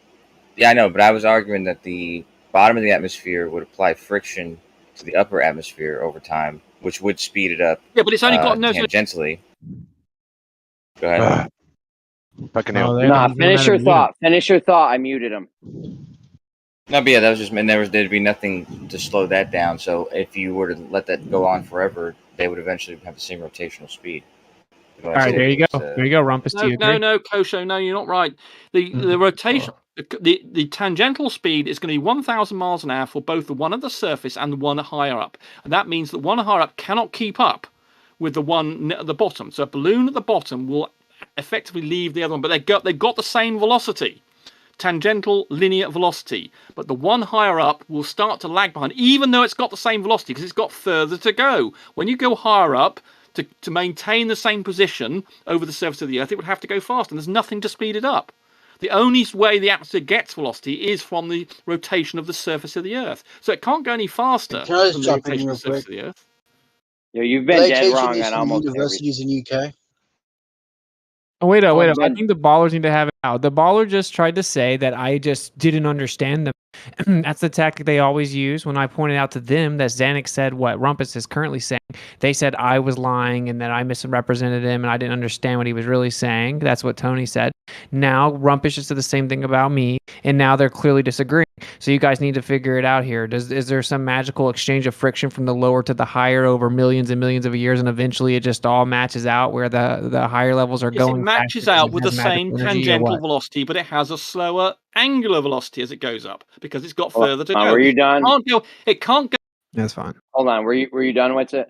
Yeah, I know, but I was arguing that the bottom of the atmosphere would apply friction to the upper atmosphere over time, which would speed it up. Yeah, but it's only got no tangentially. Go ahead. Finish your thought. Finish your thought. I muted him. No, but yeah, that was just, and there'd be nothing to slow that down. So if you were to let that go on forever, they would eventually have the same rotational speed. All right, there you go. There you go, Rumpus. No, Kosho, no, you're not right. The rotation, the tangential speed is going to be 1,000 miles an hour for both the one at the surface and the one higher up, and that means that one higher up cannot keep up with the one at the bottom. So a balloon at the bottom will effectively leave the other one, but they've got the same velocity. Tangential linear velocity, but the one higher up will start to lag behind, even though it's got the same velocity because it's got further to go. When you go higher up to maintain the same position over the surface of the Earth, it would have to go faster, and there's nothing to speed it up. The only way the atmosphere gets velocity is from the rotation of the surface of the Earth, so it can't go any faster than the rotation of the surface of the Earth. Yeah, you've been dead wrong on almost universities in UK. Oh, wait up. I think the ballers need to have it out. The baller just tried to say that I just didn't understand them. That's the tactic they always use. When I pointed out to them that Zanuck said what Rumpus is currently saying, they said I was lying and that I misrepresented him and I didn't understand what he was really saying. That's what Tony said. Now Rumpus just said the same thing about me, and now they're clearly disagreeing. So you guys need to figure it out here. Is there some magical exchange of friction from the lower to the higher over millions and millions of years, and eventually it just all matches out where the higher levels are going? It matches out with the same tangential velocity, but it has a slower angular velocity as it goes up because it's got further to go. Were you done? It can't go. That's fine. Hold on. Were you done with it?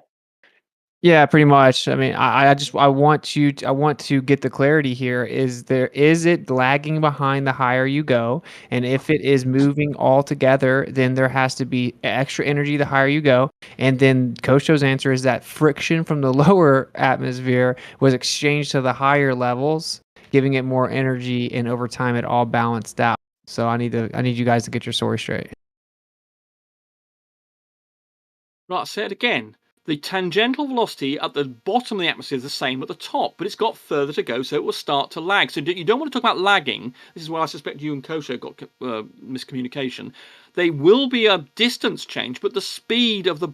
Yeah, pretty much. I mean, I want to get the clarity here. Is it lagging behind the higher you go? And if it is moving all together, then there has to be extra energy the higher you go. And then Kosho's answer is that friction from the lower atmosphere was exchanged to the higher levels, giving it more energy, and over time it all balanced out. So I need you guys to get your story straight. Right, I'll say it again. The tangential velocity at the bottom of the atmosphere is the same at the top, but it's got further to go, so it will start to lag. So you don't want to talk about lagging. This is why I suspect you and Kosho got miscommunication. There will be a distance change, but the speed of the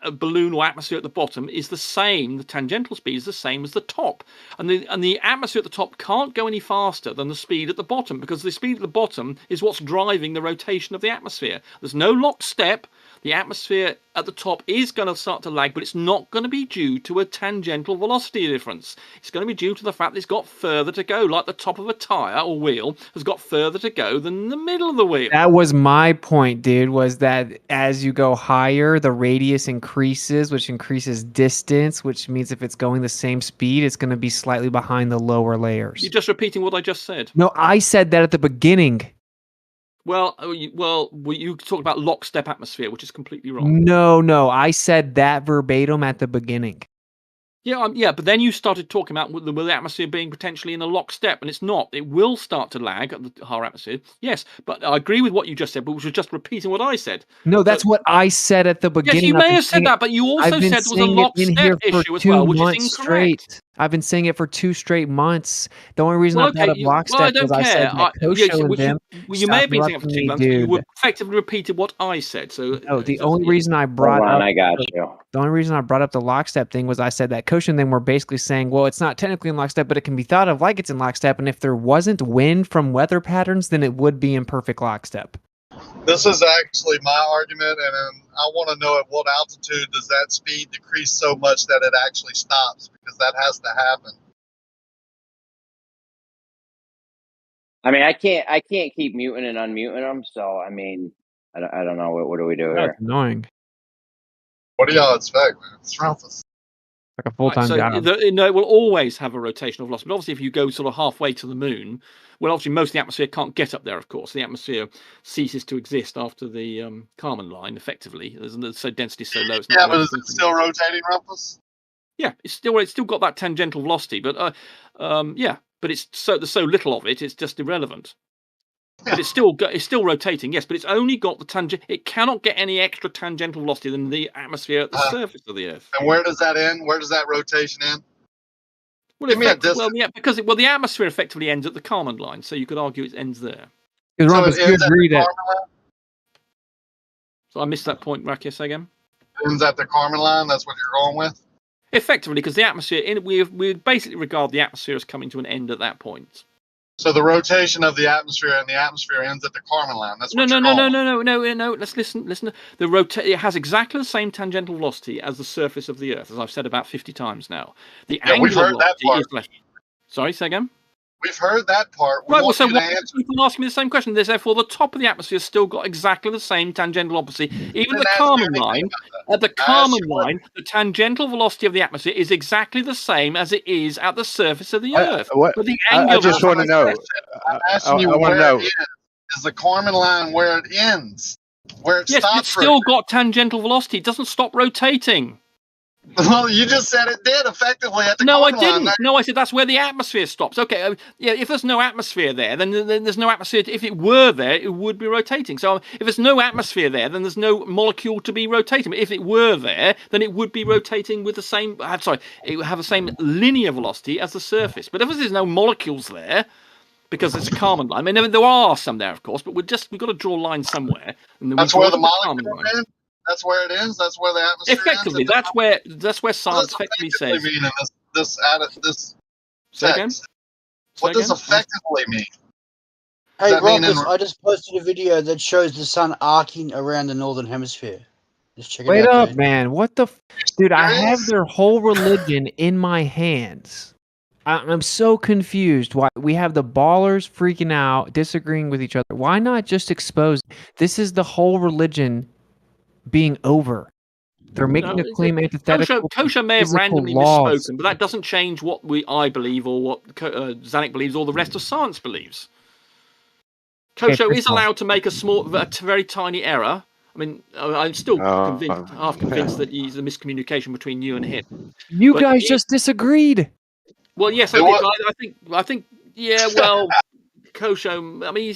a balloon or atmosphere at the bottom is the same. The tangential speed is the same as the top, and the atmosphere at the top can't go any faster than the speed at the bottom, because the speed at the bottom is what's driving the rotation of the atmosphere. There's no lockstep. The atmosphere at the top is going to start to lag, but it's not going to be due to a tangential velocity difference. It's going to be due to the fact that it's got further to go, like the top of a tyre or wheel has got further to go than the middle of the wheel. That was my point, dude, was that as you go higher, the radius increases, which increases distance, which means if it's going the same speed, it's going to be slightly behind the lower layers. You're just repeating what I just said. No, I said that at the beginning. Well, you talked about lockstep atmosphere, which is completely wrong. No, I said that verbatim at the beginning. Yeah, but then you started talking about the atmosphere being potentially in a lockstep, and it's not. It will start to lag at the higher atmosphere. Yes, but I agree with what you just said, but which was just repeating what I said. No, that's what I said at the beginning. Yes, you may have said that, but you also said there was a lockstep issue as well, which is incorrect. I've been saying it for 2 straight months. The only reason I brought up lockstep was I said that Kosho and them. You may have been saying it for 2 months, but you effectively repeated what I said. So no, the only reason I brought up I got you. The only reason I brought up the lockstep thing was I said that Kosho and them were basically saying, well, it's not technically in lockstep, but it can be thought of like it's in lockstep. And if there wasn't wind from weather patterns, then it would be in perfect lockstep. This is actually my argument, and I want to know at what altitude does that speed decrease so much that it actually stops, because that has to happen. I mean, I can't keep muting and unmuting them, so I mean, I don't know what do we do here? That's annoying. What do y'all expect, man? It's Rumpus. Like a full-time job. It will always have a rotational velocity, but obviously if you go sort of halfway to the moon, well, obviously most of the atmosphere can't get up there, of course. The atmosphere ceases to exist after the Kármán line, effectively. So density is so low. It's not but is it still rotating, Rumpus? Yeah, it's still got that tangential velocity, but but it's there's so little of it, it's just irrelevant. But it's still rotating, yes, but it's only got the tangent. It cannot get any extra tangential velocity than the atmosphere at the surface of the Earth. And where does that end? Where does that rotation end? Well, the atmosphere effectively ends at the Kármán line, so you could argue it ends there. So it ends at the Kármán line? So I missed that point, Rakia, say again. It ends at the Kármán line. That's what you're going with. Effectively, because the atmosphere, we basically regard the atmosphere as coming to an end at that point. So the rotation of the atmosphere and the atmosphere ends at the Kármán line. That's what No. Let's listen. It has exactly the same tangential velocity as the surface of the Earth, as I've said about 50 times now. We've heard that part. Sorry, say again. We've heard that part. Right, so why are people asking me the same question? Therefore, the top of the atmosphere has still got exactly the same tangential velocity. Even the Kármán line, at the Kármán line, the tangential velocity of the atmosphere is exactly the same as it is at the surface of the Earth. But the angular I just want to know. I'm asking you where it ends. Is the Kármán line where it ends? Where it stops? Yes, it's still got tangential velocity. It doesn't stop rotating. Well, you just said it did effectively at the No, I Kármán didn't. line. No, I said that's where the atmosphere stops. Okay, if there's no atmosphere there, then there's no atmosphere. If it were there, it would be rotating. So if there's no atmosphere there, then there's no molecule to be rotating. But if it were there, then it would be rotating with the same. It would have the same linear velocity as the surface. But if there's no molecules there, because it's a Kármán line. I mean, there are some there, of course, but we've got to draw a line somewhere. And then that's where the molecule ends. That's where it ends. That's where the atmosphere effectively ends. That's where science effectively says. Mean in this Say again? text? What does effectively mean? Hey, Rumpus, I just posted a video that shows the sun arcing around the northern hemisphere. Just check it out. Wait up, man. What the... Dude, I have their whole religion in my hands. I'm so confused. Why we have the ballers freaking out, disagreeing with each other. Why not just expose? This is the whole religion being over. They're making a claim antithetical. Kosho may have randomly misspoken, but that doesn't change what I believe or what Zanik believes or the rest of science believes. Kosho is allowed to make a very tiny error. I mean, I'm still half convinced that he's a miscommunication between you and him. You guys just disagreed. Well, yes, I did. I think. Yeah, well, Kosho. I mean,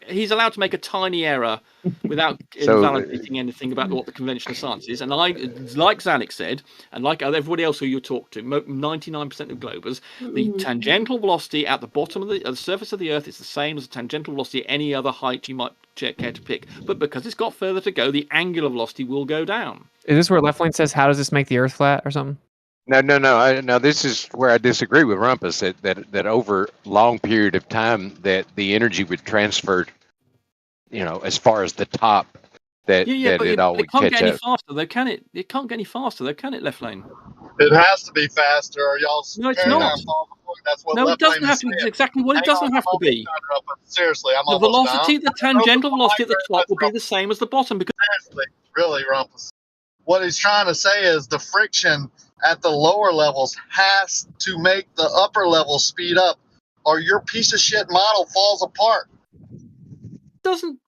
he's allowed to make a tiny error without invalidating anything about what the convention of science is. And like Zanik said, and like everybody else who you talk to, 99% of globers, the tangential velocity at the bottom of the surface of the Earth is the same as the tangential velocity at any other height you might care to pick. But because it's got further to go, the angular velocity will go down. Is this where Left Lane says, "How does this make the Earth flat?" or something? No. Now this is where I disagree with Rumpus. That over long period of time, that the energy would transfer, as far as the top, that it all it would can't catch get any up. faster, though, can it? It can't get any faster, though, can it, Left Lane? It has to be faster, or y'all's No, it's paradigm not. falls apart. That's what No, it Left doesn't Lane have is to be saying. exactly what it Hang on, doesn't have to be. Seriously, I'm The almost velocity, done. the tangential velocity at the top will be the same as the bottom because Seriously, really, Rumpus. What he's trying to say is the friction at the lower levels has to make the upper levels speed up, or your piece of shit model falls apart.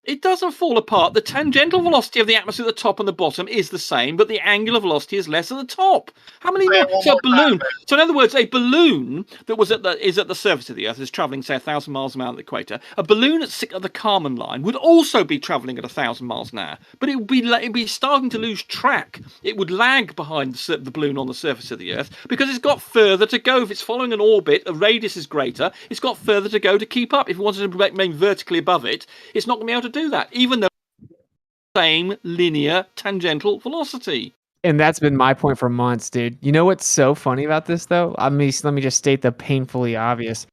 it doesn't fall apart. The tangential velocity of the atmosphere at the top and the bottom is the same, but the angular velocity is less at the top. How many more? So a balloon. So in other words, a balloon that is at the surface of the Earth is traveling, say, 1,000 miles an hour at the equator. A balloon at the Kármán line would also be traveling at 1,000 miles an hour, but it would be starting to lose track. It would lag behind the balloon on the surface of the Earth because it's got further to go. If it's following an orbit, a radius is greater. It's got further to go to keep up. If it wanted to remain vertically above it, it's not going to be able to do that, even though same linear tangential velocity. And that's been my point for months, dude. You know what's so funny about this, though? Let me just state the painfully obvious.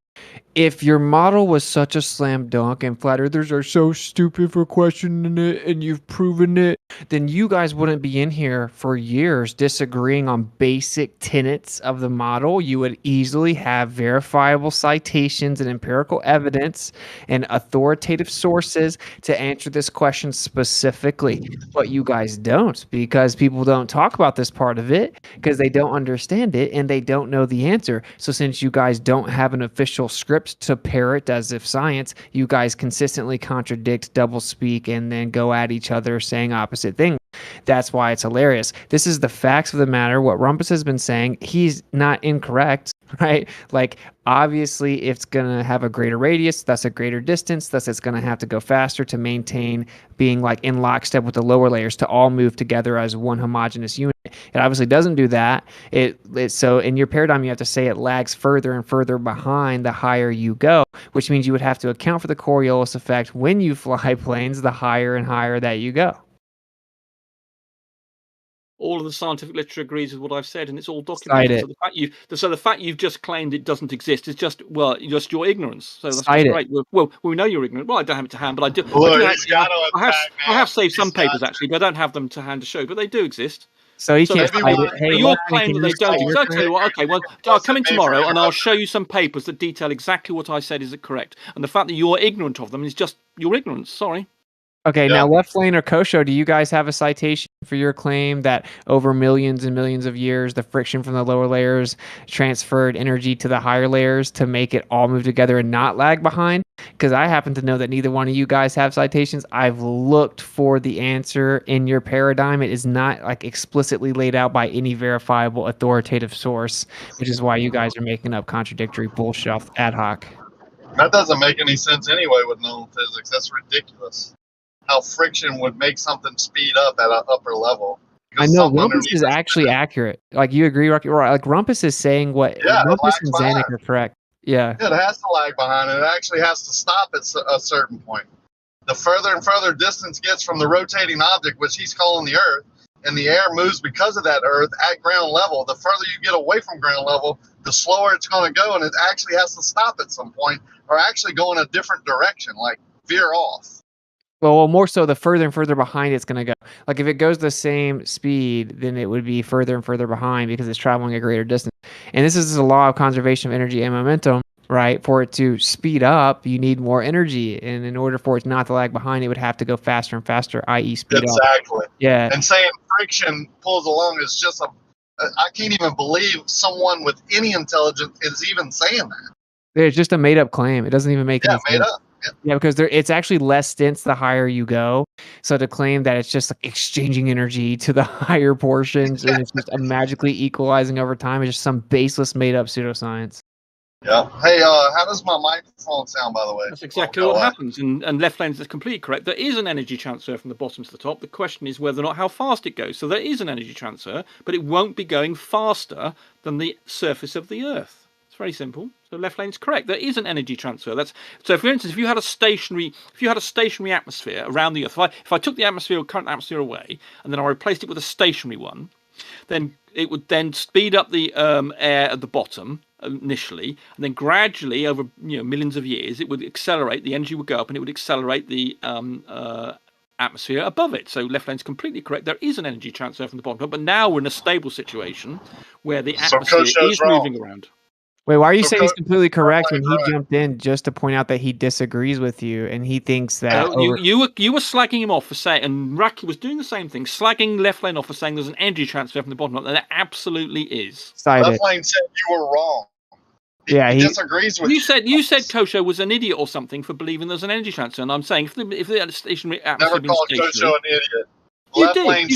If your model was such a slam dunk and flat earthers are so stupid for questioning it and you've proven it, then you guys wouldn't be in here for years disagreeing on basic tenets of the model. You would easily have verifiable citations and empirical evidence and authoritative sources to answer this question specifically. But you guys don't, because people don't talk about this part of it because they don't understand it and they don't know the answer. So since you guys don't have an official script to parrot as if science, you guys consistently contradict, double speak, and then go at each other saying opposite things. That's why it's hilarious. This is the facts of the matter. What Rumpus has been saying, he's not incorrect, right? Like, obviously, it's going to have a greater radius, thus a greater distance, thus it's going to have to go faster to maintain being like in lockstep with the lower layers to all move together as one homogeneous unit. It obviously doesn't do that. So in your paradigm, you have to say it lags further and further behind the higher you go, which means you would have to account for the Coriolis effect when you fly planes, the higher and higher that you go. All of the scientific literature agrees with what I've said, and it's all documented. So the fact you've just claimed it doesn't exist is just your ignorance. So that's great. Well, we know you're ignorant. Well, I don't have it to hand, but I do. I have saved some papers actually, but I don't have them to hand to show. But they do exist. So he can't cite it. Hey, your claim that they don't exist. I'll tell you what. Okay, well, I'll come in tomorrow and I'll show you some papers that detail exactly what I said is correct. And the fact that you're ignorant of them is just your ignorance. Sorry. Okay, now Left Lane or Kosho, do you guys have a citation for your claim that over millions and millions of years, the friction from the lower layers transferred energy to the higher layers to make it all move together and not lag behind? Because I happen to know that neither one of you guys have citations. I've looked for the answer in your paradigm. It is not like explicitly laid out by any verifiable authoritative source, which is why you guys are making up contradictory bullshit ad hoc. That doesn't make any sense anyway with known physics. That's ridiculous. How friction would make something speed up at an upper level. I know Rumpus is actually accurate. Like, you agree, Rocky? Like, Rumpus is saying what Rumpus and Zanuck are correct. Yeah. It has to lag behind, and it actually has to stop at a certain point. The further and further distance gets from the rotating object, which he's calling the Earth, and the air moves because of that Earth at ground level, the further you get away from ground level, the slower it's going to go, and it actually has to stop at some point, or actually go in a different direction, like veer off. Well, more so the further and further behind it's going to go. Like, if it goes the same speed, then it would be further and further behind because it's traveling a greater distance. And this is the law of conservation of energy and momentum, right? For it to speed up, you need more energy. And in order for it not to lag behind, it would have to go faster and faster, i.e. speed up. Exactly. Yeah. And saying friction pulls along is just I can't even believe someone with any intelligence is even saying that. It's just a made-up claim. It doesn't even make any sense. Made up. Yeah, because it's actually less dense the higher you go. So to claim that it's just like exchanging energy to the higher portions and it's just magically equalizing over time is just some baseless made-up pseudoscience. Yeah. Hey, how does my microphone sound, by the way? That's exactly what happens. And Left Lane is completely correct. There is an energy transfer from the bottom to the top. The question is whether or not how fast it goes. So there is an energy transfer, but it won't be going faster than the surface of the Earth. It's It's very simple. So left lane is correct. There is an energy transfer. That's so. For instance, if you had a stationary atmosphere around the Earth, if I took the current atmosphere away, and then I replaced it with a stationary one, then it would then speed up the air at the bottom initially, and then gradually over millions of years, it would accelerate. The energy would go up, and it would accelerate the atmosphere above it. So left lane's completely correct. There is an energy transfer from the bottom up, but now we're in a stable situation where the atmosphere is moving around. Wait, why are you saying he's completely correct when he jumped in just to point out that he disagrees with you and he thinks that you were slagging him off for saying, and Raki was doing the same thing, slagging left lane off for saying there's an energy transfer from the bottom up, and there absolutely is. Left lane said you were wrong. Yeah, he disagrees with you. You said Kosho was an idiot or something for believing there's an energy transfer, and I'm saying if the stationary atmosphere never called Kosho an idiot. You did.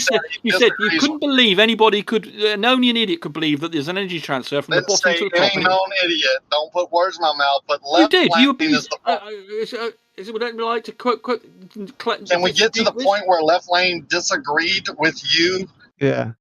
You said you couldn't believe anybody could. Only an idiot could believe that there's an energy transfer from the bottom to the top. Any known idiot. Don't put words in my mouth. But left you did. lane You is the. Is it would like to quote? Can we get to the point where left lane disagreed with you? Yeah.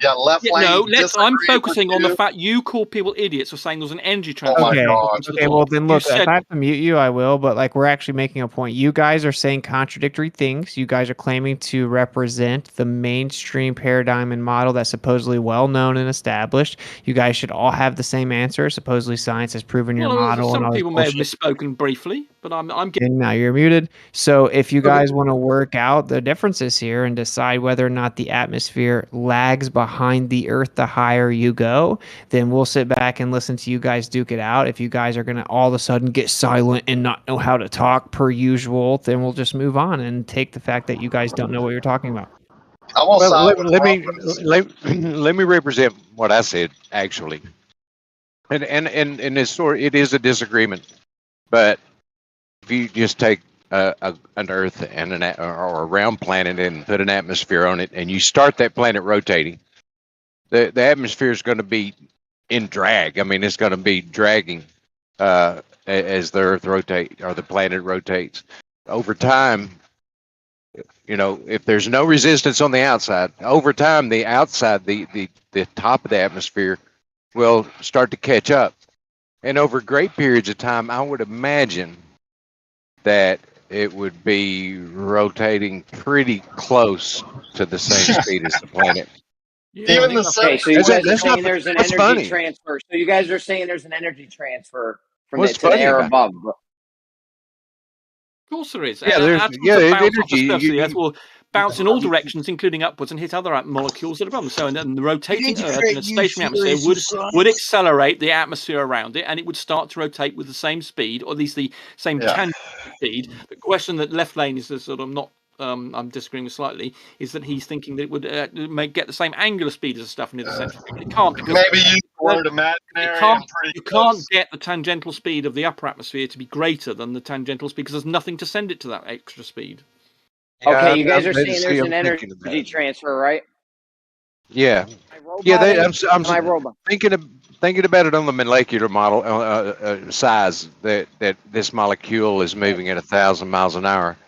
Yeah, left lane. No, I'm focusing on the fact you call people idiots for saying there's an energy transfer. Oh my God. Okay, well then look, if I have to mute you, I will, but like we're actually making a point. You guys are saying contradictory things. You guys are claiming to represent the mainstream paradigm and model that's supposedly well known and established. You guys should all have the same answer. Supposedly science has proven your model. Some and all people may have misspoken briefly, but I'm getting. And now you're muted. So if you guys want to work out the differences here and decide whether or not the atmosphere lags behind the Earth the higher you go, then we'll sit back and listen to you guys duke it out. If you guys are going to all of a sudden get silent and not know how to talk per usual, then we'll just move on and take the fact that you guys don't know what you're talking about. Let me represent what I said actually, and it's sort. It is a disagreement, but if you just take an Earth and or a round planet and put an atmosphere on it, and you start that planet rotating, the atmosphere is going to be in drag. I mean, it's going to be dragging as the Earth rotates or the planet rotates. Over time, if there's no resistance on the outside, over time the outside, the top of the atmosphere will start to catch up, and over great periods of time, I would imagine that it would be rotating pretty close to the same speed as the planet. Even the okay, so you guys are saying there's an energy transfer. So you guys are saying there's an energy transfer from to the air above. Of course there is. Yeah, there's energy. The Earth will bounce in all directions, including upwards, and hit other molecules that are above them. So, and then the rotating Earth in a stationary atmosphere would accelerate the atmosphere around it, and it would start to rotate with the same speed, or at least the same tangent speed. The question that left lane is sort of not. I'm disagreeing with slightly. Is that he's thinking that it would get the same angular speed as the stuff near the center? It can't, because maybe use the word imaginary. You can't get the tangential speed of the upper atmosphere to be greater than the tangential speed because there's nothing to send it to that extra speed. Okay, you guys are saying there's an energy transfer, right? Yeah. I'm thinking about it on the molecular model size that this molecule is moving at 1,000 miles an hour.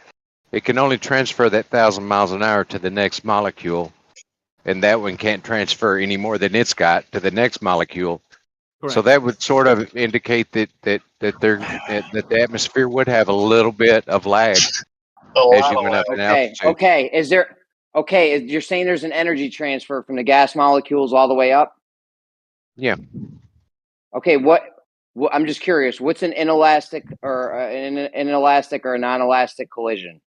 It can only transfer that 1,000 miles an hour to the next molecule, and that one can't transfer any more than it's got to the next molecule. Correct. So that would sort of indicate that the atmosphere would have a little bit of lag as you went up in altitude. You're saying there's an energy transfer from the gas molecules all the way up? Yeah. Okay, what I'm just curious, what's an inelastic or an inelastic or a non-elastic collision?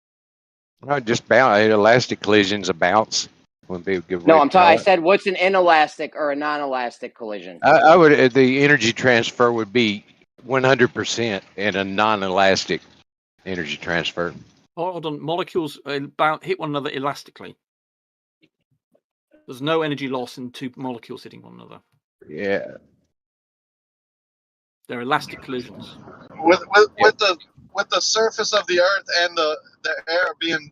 Just elastic collisions, a bounce would be a good. No, I said, what's an inelastic or a non-elastic collision? I would. The energy transfer would be 100% in a non-elastic energy transfer. Hold on, molecules hit one another elastically. There's no energy loss in two molecules hitting one another. Yeah. They're elastic collisions. With the surface of the Earth and the air being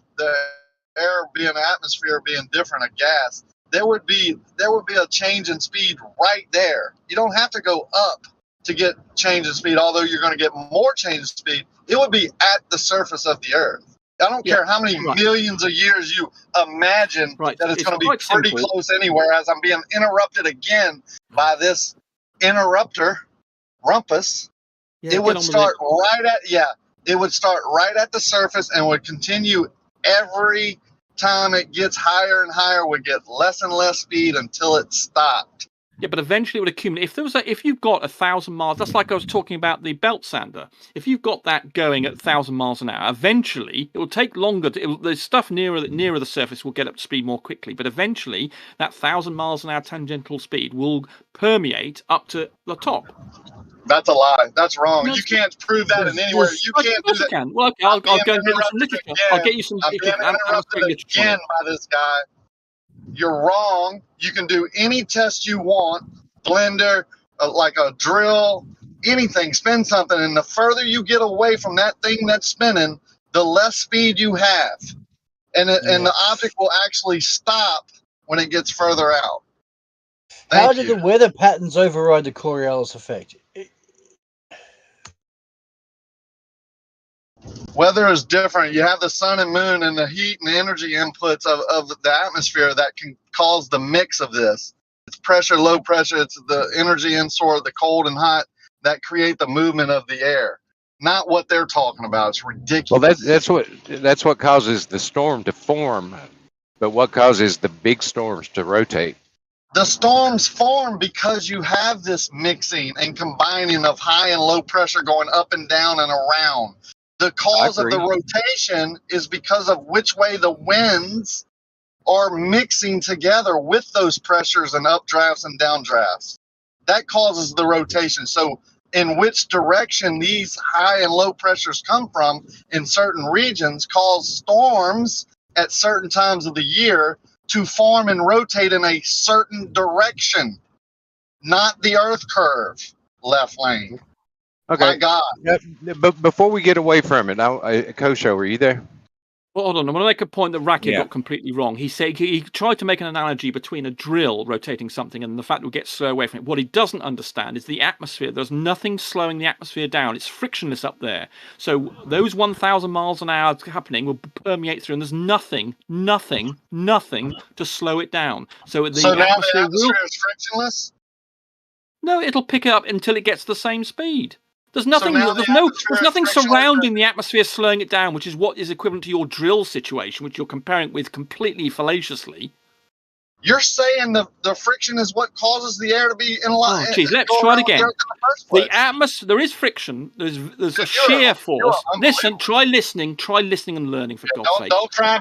atmosphere being different, a gas, there would be a change in speed right there. You don't have to go up to get change in speed, although you're going to get more change in speed. It would be at the surface of the Earth. I don't care how many millions of years you imagine that it's going to be pretty close anywhere, as I'm being interrupted again by this interrupter. Rumpus, it would start it would start right at the surface and would continue every time it gets higher and higher, would get less and less speed until it stopped. Yeah, but eventually it would accumulate. If you've got 1,000 miles, that's like I was talking about the belt sander. If you've got that going at 1,000 miles an hour, eventually it will take longer. The stuff nearer the surface will get up to speed more quickly. But eventually, that 1,000 miles an hour tangential speed will permeate up to the top. That's a lie. That's wrong. You can't prove that in anywhere. You can't do that. Can. Well, okay, I'll go and get you some literature. I'll get you some interrupted again by this guy. You're wrong. You can do any test you want, blender, like a drill, anything, spin something, and the further you get away from that thing that's spinning, the less speed you have. And the object will actually stop when it gets further out. How did the weather patterns override the Coriolis effect? Weather is different. You have the sun and moon and the heat and energy inputs of the atmosphere that can cause the mix of this. It's pressure, low pressure. It's the energy insource, the cold and hot that create the movement of the air. Not what they're talking about. It's ridiculous. Well, that's what causes the storm to form. But what causes the big storms to rotate? The storms form because you have this mixing and combining of high and low pressure going up and down and around. The cause of the rotation is because of which way the winds are mixing together with those pressures and updrafts and downdrafts. That causes the rotation. So in which direction these high and low pressures come from in certain regions cause storms at certain times of the year to form and rotate in a certain direction, not the Earth curve, left lane. Okay. My God. But before we get away from it, Kosho, were you there? Well, hold on. I want to make a point that Racket got completely wrong. He said he tried to make an analogy between a drill rotating something and the fact that we get slow away from it. What he doesn't understand is the atmosphere. There's nothing slowing the atmosphere down. It's frictionless up there. So those 1,000 miles an hour happening will permeate through, and there's nothing to slow it down. So the now atmosphere the atmosphere is frictionless? No, it'll pick it up until it gets the same speed. There's nothing. There's nothing surrounding the atmosphere slowing it down, which is what is equivalent to your drill situation, which you're comparing with completely fallaciously. You're saying the friction is what causes the air to be in line. Oh, geez, let's try it again. The atmosphere, there is friction. There's a shear force. Listen, try listening and learning, for God's sake.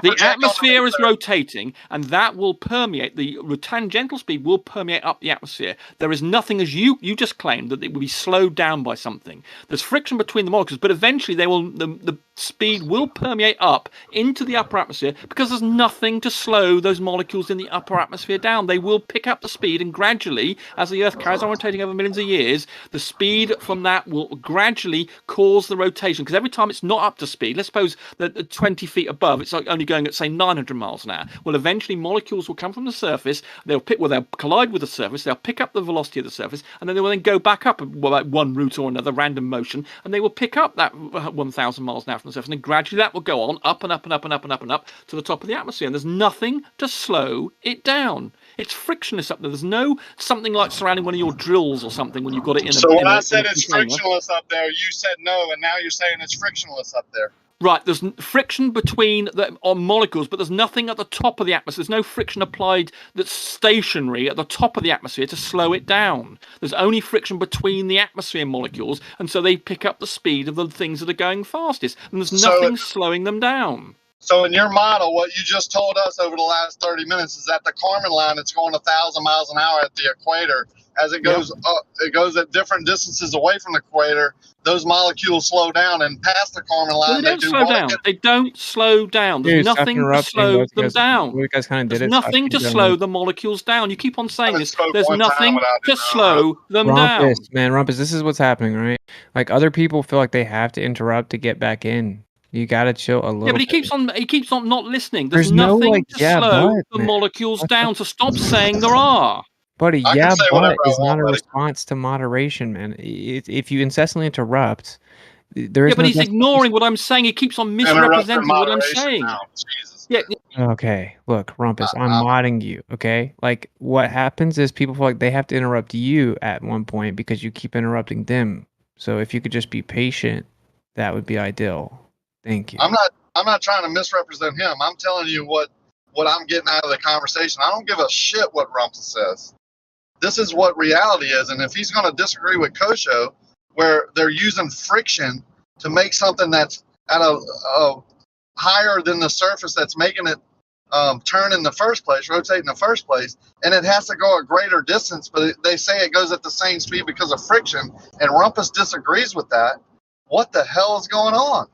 The atmosphere is rotating, and that will permeate. The tangential speed will permeate up the atmosphere. There is nothing, as you just claimed, that it will be slowed down by something. There's friction between the molecules, but eventually the speed will permeate up into the upper atmosphere because there's nothing to slow those molecules in the upper atmosphere down. They will pick up the speed, and gradually, as the Earth carries on rotating over millions of years, the speed from that will gradually cause the rotation. Because every time it's not up to speed, let's suppose that 20 feet above, it's like only going at, say, 900 miles an hour. Well, eventually molecules will come from the surface, they'll collide with the surface, they'll pick up the velocity of the surface, and then they will then go back up like one route or another, random motion, and they will pick up that 1,000 miles an hour from the surface, and then gradually that will go on up and up and up and up and up and up to the top of the atmosphere, and there's nothing to slow it down. It's frictionless up there. There's no something like surrounding one of your drills or something when you've got it in. So when I said it's frictionless up there, you said no, and now you're saying it's frictionless up there. Right, there's friction between the molecules, but there's nothing at the top of the atmosphere. There's no friction applied that's stationary at the top of the atmosphere to slow it down. There's only friction between the atmosphere molecules, and so they pick up the speed of the things that are going fastest, and there's nothing slowing them down. So in your model, what you just told us over the last 30 minutes is that the Kármán line, it's going 1,000 miles an hour at the equator. As it goes up, it goes at different distances away from the equator. Those molecules slow down, and past the Kármán line, they don't slow down. They don't slow down. There's nothing to slow them down. You guys kind of did There's nothing to slow the molecules down. You keep on saying this. There's nothing to slow them down. Rumpus, this is what's happening, right? Like, other people feel like they have to interrupt to get back in. You gotta chill a little. Yeah, but he keeps on not listening. There's nothing to slow the molecules down. So stop saying there are. Buddy, but is not a response to moderation, man. If you incessantly interrupt, there is but he's ignoring what I'm saying. He keeps on misrepresenting what I'm saying. Jesus. Yeah. Okay, look, Rumpus, I'm modding you, okay? Like, what happens is people feel like they have to interrupt you at one point because you keep interrupting them. So if you could just be patient, that would be ideal. Thank you. I'm not trying to misrepresent him. I'm telling you what I'm getting out of the conversation. I don't give a shit what Rumpus says. This is what reality is, and if he's going to disagree with Kosho, where they're using friction to make something that's at a higher than the surface that's making it turn in the first place, rotate in the first place, and it has to go a greater distance, but they say it goes at the same speed because of friction, and Rumpus disagrees with that. What the hell is going on?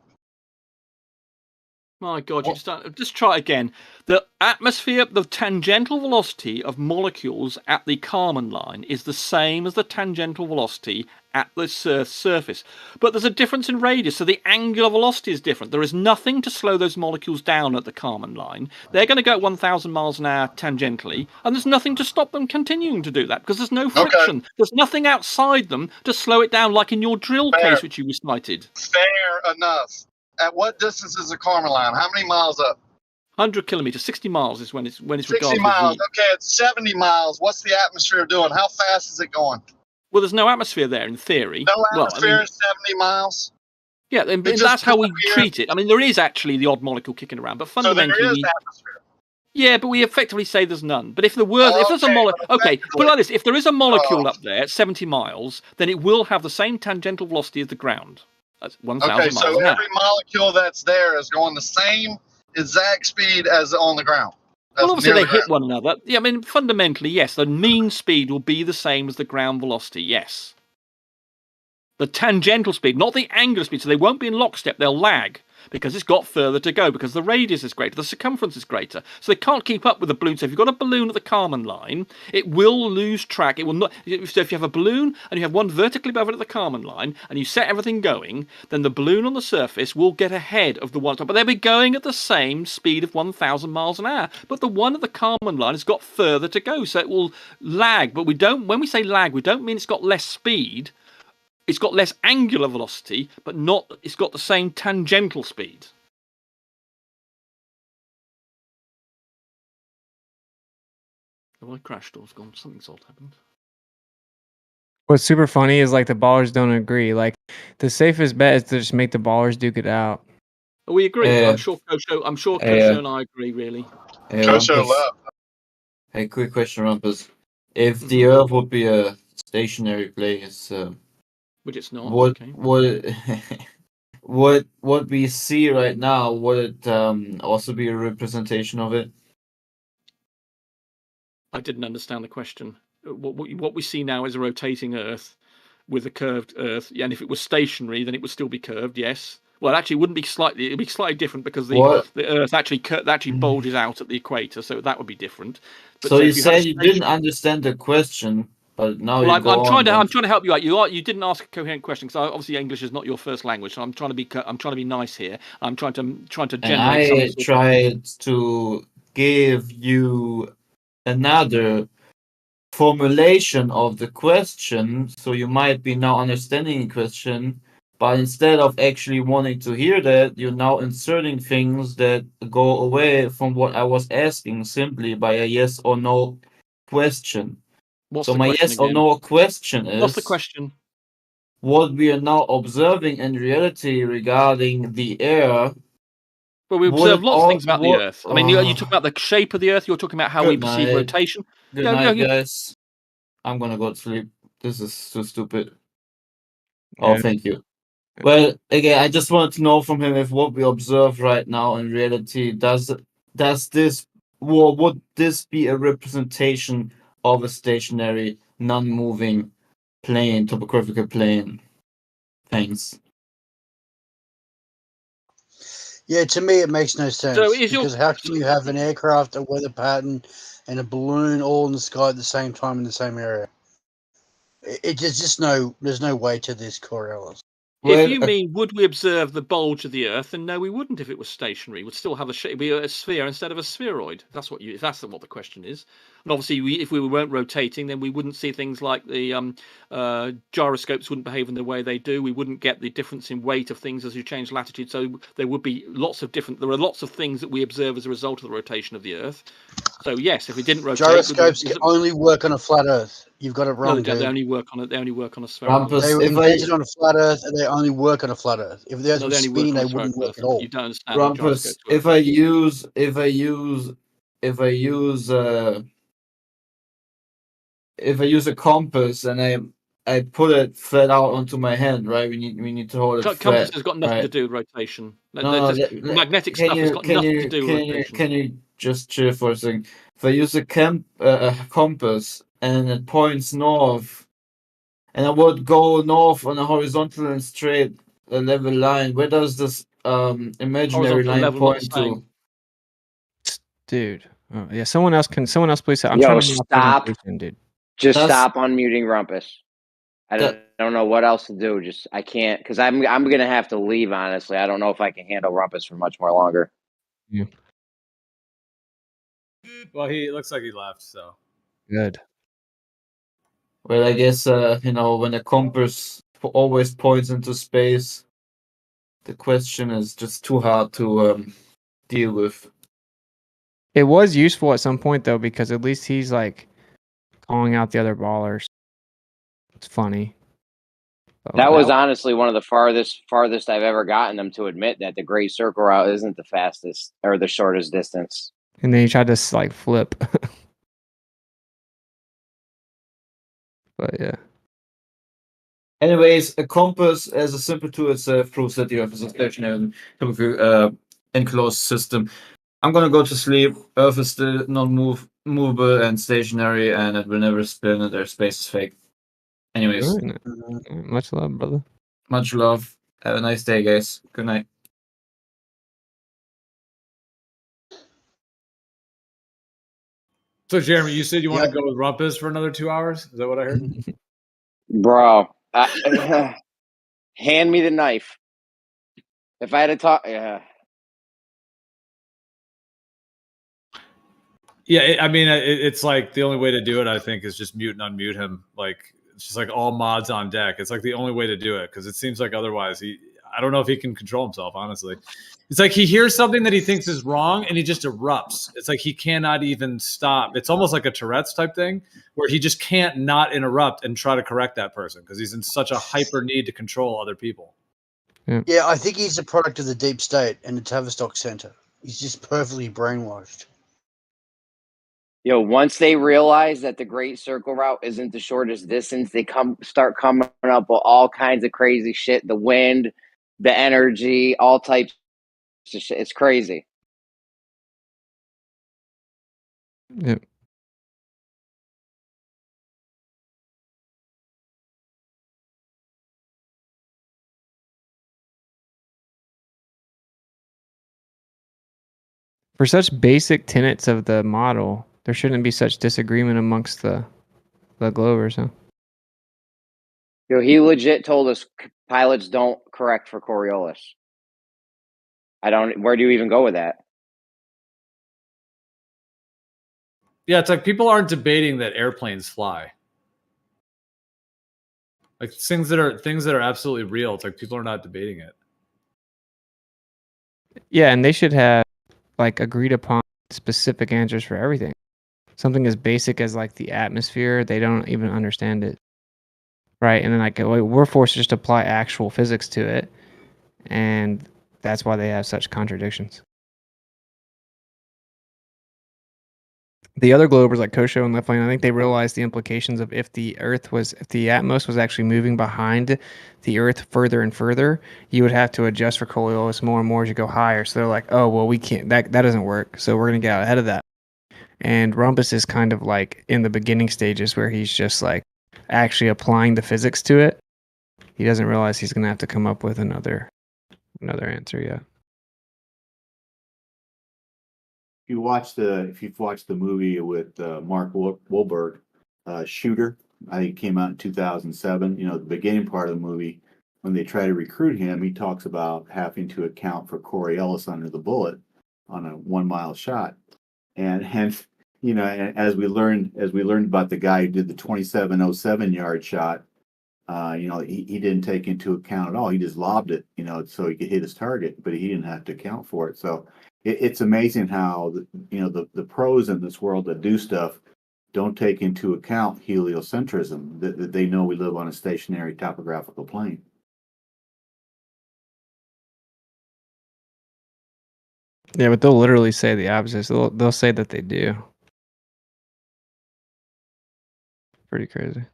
My God, you just try again. The atmosphere, the tangential velocity of molecules at the Kármán line is the same as the tangential velocity at the Earth's surface. But there's a difference in radius, so the angular velocity is different. There is nothing to slow those molecules down at the Kármán line. They're going to go at 1,000 miles an hour tangentially, and there's nothing to stop them continuing to do that because there's no friction. Okay. There's nothing outside them to slow it down, like in your drill case, which you recited. Fair enough. At what distance is the Kármán line? How many miles up? 100 kilometers, 60 miles is when it's 60 miles. Okay, it's 70 miles. What's the atmosphere doing? How fast is it going? Well, there's no atmosphere there in theory. No atmosphere is 70 miles? Yeah, and that's how we treat it. I mean, there is actually the odd molecule kicking around, but fundamentally... So there is atmosphere. Yeah, but we effectively say there's none. But if there were, if there's a molecule, okay, put it like this: if there is a molecule up there at 70 miles, then it will have the same tangential velocity as the ground. That's 1,000 miles. Okay, so every molecule that's there is going the same exact speed as on the ground. Well, obviously they hit one another. Yeah, I mean, fundamentally, yes, the mean speed will be the same as the ground velocity. Yes, the tangential speed, not the angular speed. So they won't be in lockstep; they'll lag. Because it's got further to go, because the radius is greater, the circumference is greater. So they can't keep up with the balloon. So if you've got a balloon at the Kármán line, it will lose track. It will not. So if you have a balloon and you have one vertically above it at the Kármán line, and you set everything going, then the balloon on the surface will get ahead of the one top. But they'll be going at the same speed of 1,000 miles an hour. But the one at the Kármán line has got further to go, so it will lag. But we don't. When we say lag, we don't mean it's got less speed. It's got less angular velocity, but not. It's got the same tangential speed. Oh, I crashed or it's gone. Something's odd happened. What's super funny is like the ballers don't agree. Like the safest bet is to just make the ballers duke it out. Oh, we agree. I'm sure Kosho and I agree. Really. Kosho left. Hey, quick question, Rumpus. If the Earth would be a stationary place, which it's not. What we see right now, would it also be a representation of it? I didn't understand the question. What we see now is a rotating Earth with a curved Earth. Yeah, and if it was stationary, then it would still be curved. Yes. Well, actually, it wouldn't be slightly. It'd be slightly different because the Earth actually bulges out at the equator, so that would be different. But so you said you didn't understand the question. But now I'm trying to help you out. You didn't ask a coherent question because obviously English is not your first language. So I'm trying to be nice here. I'm trying to generate. I tried to give you another formulation of the question, so you might be now understanding the question. But instead of actually wanting to hear that, you're now inserting things that go away from what I was asking simply by a yes or no question. What's so my yes again? Or no question is, what's the question? What we are now observing in reality regarding the air. Well, we observe lots of things about the Earth. I mean, you talk about the shape of the Earth. You're talking about how we perceive rotation. Good night, guys. I'm gonna go to sleep. This is so stupid. Yeah. Oh, thank you. Well, again, I just wanted to know from him if what we observe right now in reality would this be a representation of a stationary, non-moving plane, topographical plane? Thanks. Yeah, to me it makes no sense. Because how can you have an aircraft, a weather pattern, and a balloon all in the sky at the same time in the same area? There's no way to this, Corellis. If you mean, would we observe the bulge of the Earth? And no, we wouldn't if it was stationary. We'd still have be a sphere instead of a spheroid. That's what if that's what the question is. And obviously, if we weren't rotating, then we wouldn't see things like the gyroscopes wouldn't behave in the way they do. We wouldn't get the difference in weight of things as you change latitude. So there would be lots of different. There are lots of things that we observe as a result of the rotation of the Earth. So yes, if we didn't rotate, gyroscopes can only work on a flat Earth. You've got it wrong. No, they only work on it. They only work on a spherical. They were invented on a flat Earth, and they only work on a flat Earth. If the Earth was spinning, they wouldn't work at all. You don't understand. Rumpus, if I use a compass and I put it flat out onto my hand, right? We need to hold it flat. Compass has got nothing right? to do with rotation. No, Magnetic stuff has got nothing to do with rotation. Can you just chill for a second? If I use a compass and it points north, and I would go north on a horizontal and straight level line, where does this imaginary line point to? Dude, oh, yeah. Someone else please. I'm Yo, trying to stop. dude. Just stop unmuting Rumpus. I don't know what else to do. I can't, because I'm gonna have to leave. Honestly, I don't know if I can handle Rumpus for much more longer. Yeah. Well, it looks like he left. So good. Well, I guess when a compass always points into space, the question is just too hard to deal with. It was useful at some point though, because at least he's like calling out the other ballers. It's funny. That was honestly one of the farthest I've ever gotten them to admit that the Great Circle route isn't the fastest or the shortest distance. And then he tried to like flip. But yeah. Anyways, a compass as a simple tool itself proves that the Earth is a stationary enclosed system. I'm gonna go to sleep. Earth is still not movable and stationary, and it will never spin, and their space is fake. Anyways, much love, brother. Much love. Have a nice day, guys. Good night. So, Jeremy, you said you want to go with Rumpus for another 2 hours? Is that what I heard? Bro, hand me the knife. If I had to talk, Yeah, I mean, it's like the only way to do it, I think, is just mute and unmute him. Like, it's just like all mods on deck. It's like the only way to do it, because it seems like otherwise I don't know if he can control himself, honestly. It's like he hears something that he thinks is wrong and he just erupts. It's like he cannot even stop. It's almost like a Tourette's type thing where he just can't not interrupt and try to correct that person because he's in such a hyper need to control other people. Yeah, I think he's a product of the deep state and the Tavistock Center. He's just perfectly brainwashed. Yo, once they realize that the Great Circle route isn't the shortest distance, they start coming up with all kinds of crazy shit. The wind, the energy, all types of shit. It's crazy. Yep. For such basic tenets of the model, there shouldn't be such disagreement amongst the Glovers, huh? Yo, he legit told us pilots don't correct for Coriolis. Where do you even go with that? Yeah, it's like people aren't debating that airplanes fly. Like things that are absolutely real. It's like people are not debating it. Yeah, and they should have like agreed upon specific answers for everything. Something as basic as like the atmosphere, they don't even understand it. Right? And then like we're forced to just apply actual physics to it. And that's why they have such contradictions. The other Glovers like Kosho and Left Lane, I think they realized the implications of if the Atmos was actually moving behind the Earth further and further, you would have to adjust for Coriolis more and more as you go higher. So they're like, oh, well, we can't, that doesn't work. So we're going to get out ahead of that. And Rumpus is kind of like in the beginning stages where he's just like actually applying the physics to it. He doesn't realize he's going to have to come up with another answer, yeah. If you've watched the movie with Mark Wahlberg, Shooter, I think it came out in 2007. You know, the beginning part of the movie, when they try to recruit him, he talks about having to account for Coriolis under the bullet on a 1 mile shot. And hence, and as we learned about the guy who did the 2707 yard shot, he didn't take into account at all. He just lobbed it, so he could hit his target, but he didn't have to account for it. So it's amazing how the pros in this world that do stuff don't take into account heliocentrism, that they know we live on a stationary topographical plane. Yeah, but they'll literally say the opposite. They'll say that they do. Pretty crazy.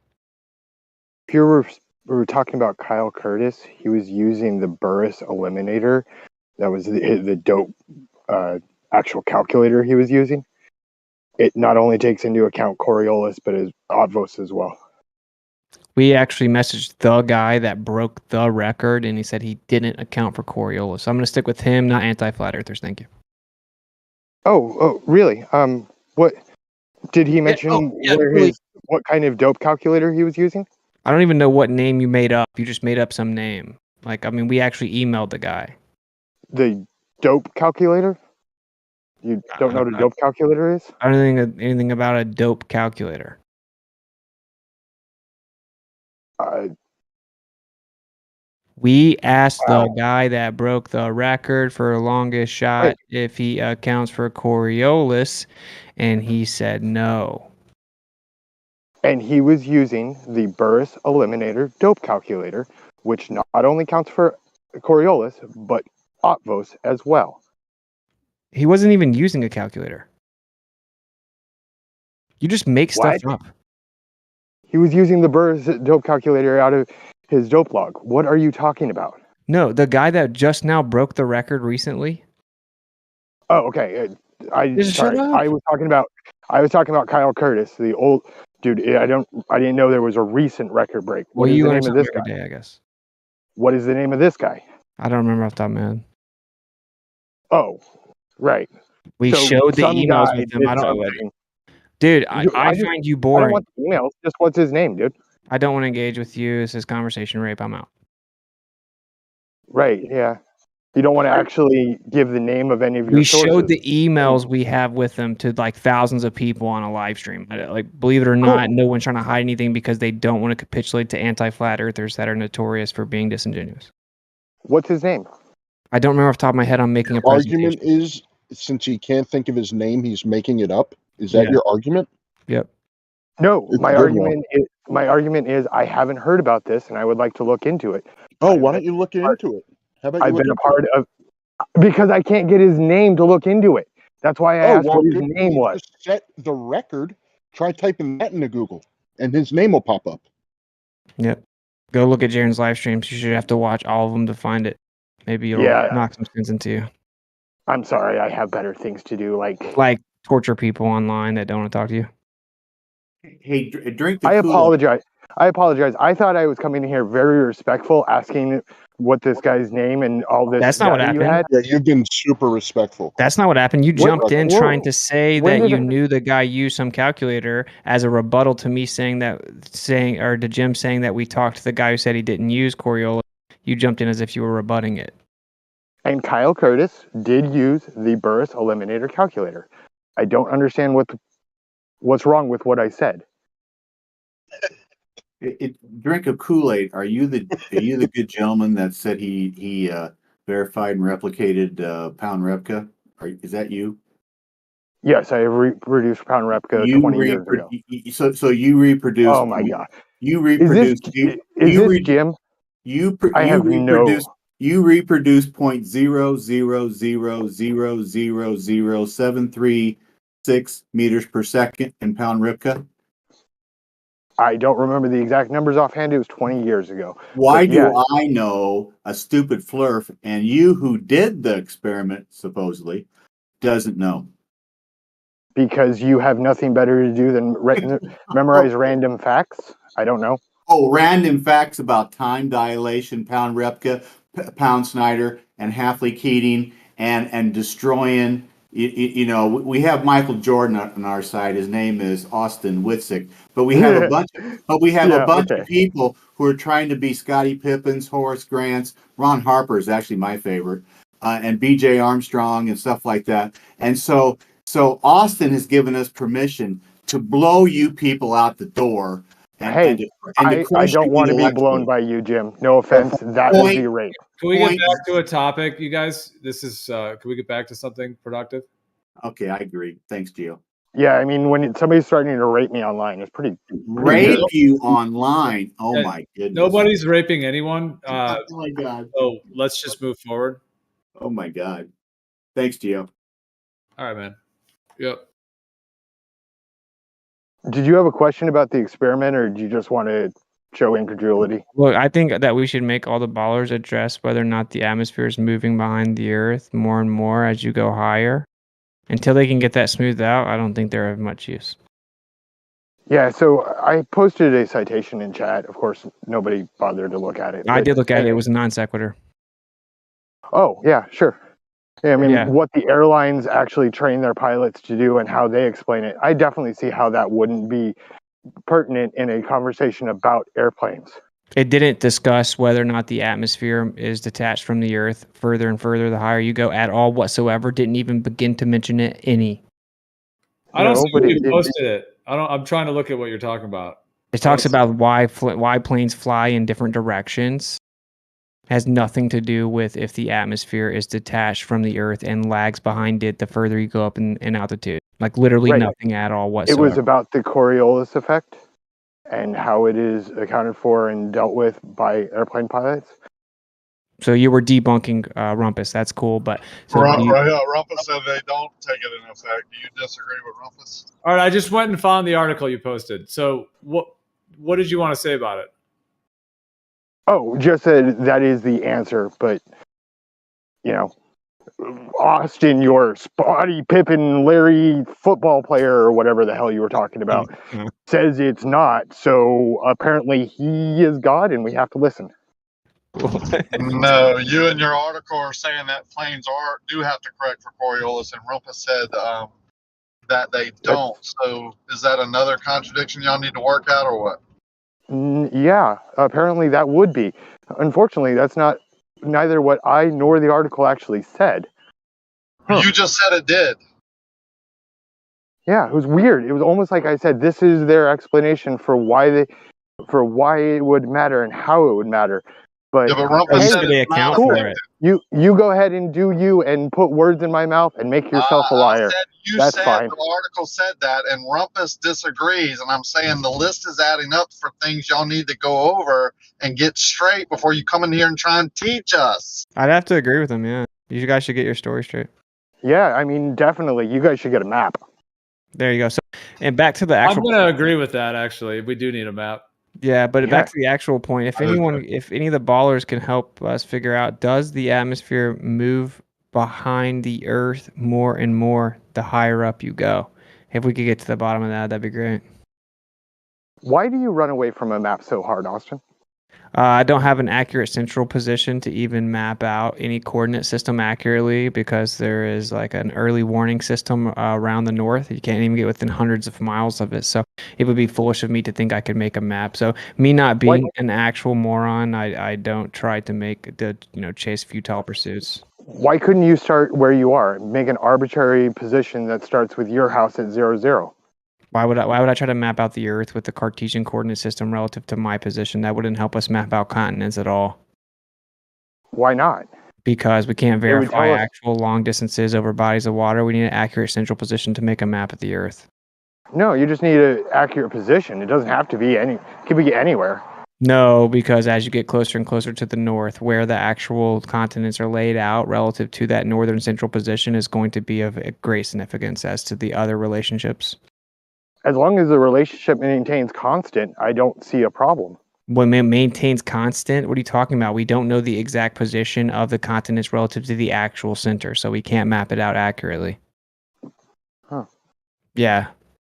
If we were talking about Kyle Curtis, he was using the Burris Eliminator. That was the dope actual calculator he was using. It not only takes into account Coriolis, but is Otvos as well. We actually messaged the guy that broke the record, and he said he didn't account for Coriolis. So I'm going to stick with him, not anti-flat earthers. Thank you. Oh, really? What did he mention? What kind of dope calculator he was using? I don't even know what name you made up. You just made up some name. We actually emailed the guy. The dope calculator? You don't know what a dope calculator is? I don't know anything about a dope calculator. We asked the guy that broke the record for longest shot if he accounts for Coriolis, and he said no. And he was using the Burris Eliminator dope calculator, which not only counts for Coriolis, but Otvos as well. He wasn't even using a calculator. You just make stuff up. He was using the Burris dope calculator out of his dope log. What are you talking about? No, the guy that just now broke the record recently. Oh, okay. Shut up. I was talking about Kyle Curtis, the old dude. I didn't know there was a recent record break. What is the name of this guy? Day, I guess. What is the name of this guy? I don't remember off the top of my head. Oh, right. We showed the emails with him. I don't know. Dude, I find you boring. I don't want the emails. Just what's his name, dude? I don't want to engage with you. This is conversation rape. I'm out. Right, yeah. You don't want to actually give the name of any of your sources. We showed the emails we have with them to thousands of people on a live stream. Believe it or not, no one's trying to hide anything because they don't want to capitulate to anti-flat earthers that are notorious for being disingenuous. What's his name? I don't remember off the top of my head. I'm making a presentation. Argument is, since he can't think of his name, he's making it up. Is that your argument? Yep. No, my argument is I haven't heard about this and I would like to look into it. Oh, why don't you look into it? How about I've been a part of because I can't get his name to look into it. That's why I asked what his name was. Set the record. Try typing that into Google, and his name will pop up. Yep. Go look at Jaren's live streams. You should have to watch all of them to find it. Maybe it'll knock some sense into you. I'm sorry, I have better things to do, like torture people online that don't want to talk to you. Hey, drink the I apologize. I thought I was coming in here very respectful, asking what this guy's name and all this. That's not what happened. Yeah, you've been super respectful. That's not what happened. You jumped in trying to say that you knew the guy used some calculator as a rebuttal to me or to Jim saying that we talked to the guy who said he didn't use Coriolis. You jumped in as if you were rebutting it. And Kyle Curtis did use the Burris Eliminator calculator. I don't understand what's wrong with what I said. Drink of Kool-Aid. Are you the good gentleman that said he verified and replicated Pound Repka? Is that you? Yes, I reproduced Pound Repka 20 years ago. So you reproduced. Oh my god! You reproduced. Is this Jim? You reproduced 0.00000736 meters per second in Pound Ripka? I don't remember the exact numbers offhand. It was 20 years ago. Why do I know, a stupid flurf, and you who did the experiment, supposedly, doesn't know? Because you have nothing better to do than memorize random facts? I don't know. Oh, random facts about time dilation, Pound Repka, Pound Snyder, and Hafley Keating, and destroying You know, we have Michael Jordan on our side. His name is Austin Witzik, but we have a bunch of people who are trying to be Scottie Pippens, Horace Grants, Ron Harper is actually my favorite, and B.J. Armstrong and stuff like that. And so Austin has given us permission to blow you people out the door. I don't want to be blown by you, Jim. No offense. That would be rape. Can we get back to a topic, you guys? This is. Can we get back to something productive? Okay, I agree. Thanks, Gio. Yeah, I mean, when somebody's starting to rape me online, it's pretty rape you online. Oh my goodness! Nobody's raping anyone. Oh my god! So let's just move forward. Oh my god! Thanks, Gio. All right, man. Yep. Did you have a question about the experiment, or did you just want to show incredulity? Well, I think that we should make all the ballers address whether or not the atmosphere is moving behind the Earth more and more as you go higher. Until they can get that smoothed out, I don't think they're of much use. Yeah, so I posted a citation in chat. Of course, nobody bothered to look at it. I did look at it. It was a non sequitur. Oh, yeah, sure. Yeah, I mean, what the airlines actually train their pilots to do and how they explain it, I definitely see how that wouldn't be pertinent in a conversation about airplanes. It didn't discuss whether or not the atmosphere is detached from the Earth further and further the higher you go at all whatsoever. Didn't even begin to mention it any. I don't see where you posted it. I'm trying to look at what you're talking about. It talks about why planes fly in different directions. It has nothing to do with if the atmosphere is detached from the Earth and lags behind it the further you go up in altitude. Like literally nothing at all whatsoever. It was about the Coriolis effect and how it is accounted for and dealt with by airplane pilots. So you were debunking Rumpus. That's cool, but Rumpus said they don't take it in effect. Do you disagree with Rumpus? All right, I just went and found the article you posted. So what did you want to say about it? Oh, just that is the answer, but you know, Austin, your Spotty Pippen, Larry football player or whatever the hell you were talking about, says it's not. So apparently he is God, and we have to listen. No, you and your article are saying that planes do have to correct for Coriolis, and Rumpus said that they don't. So is that another contradiction y'all need to work out, or what? Yeah, apparently that would be. Unfortunately, that's neither what I nor the article actually said. You just said it did. Yeah, it was weird. It was almost like I said, this is their explanation for why it would matter and how it would matter. But, yeah, but Rumpus said they account for it. You go ahead and do you and put words in my mouth and make yourself a liar. That's fine. The article said that, and Rumpus disagrees, and I'm saying the list is adding up for things y'all need to go over and get straight before you come in here and try and teach us. I'd have to agree with him, yeah. You guys should get your story straight. Yeah, I mean, definitely. You guys should get a map. There you go. So, and back to the actual... I'm going to agree with that, actually. We do need a map. Yeah, but back to the actual point. If any of the ballers can help us figure out, does the atmosphere move behind the Earth more and more the higher up you go? If we could get to the bottom of that, that'd be great. Why do you run away from a map so hard, Austin? I don't have an accurate central position to even map out any coordinate system accurately because there is like an early warning system around the north. You can't even get within hundreds of miles of it. So it would be foolish of me to think I could make a map. So me not being an actual moron, I don't try to chase futile pursuits. Why couldn't you start where you are? Make an arbitrary position that starts with your house at 00. Why would I try to map out the Earth with the Cartesian coordinate system relative to my position? That wouldn't help us map out continents at all. Why not? Because we can't verify actual long distances over bodies of water. We need an accurate central position to make a map of the Earth. No, you just need an accurate position. It doesn't have to be it could be anywhere. No, because as you get closer and closer to the north, where the actual continents are laid out relative to that northern central position is going to be of great significance as to the other relationships. As long as the relationship maintains constant, I don't see a problem. When it maintains constant, what are you talking about? We don't know the exact position of the continents relative to the actual center, so we can't map it out accurately. Huh. Yeah.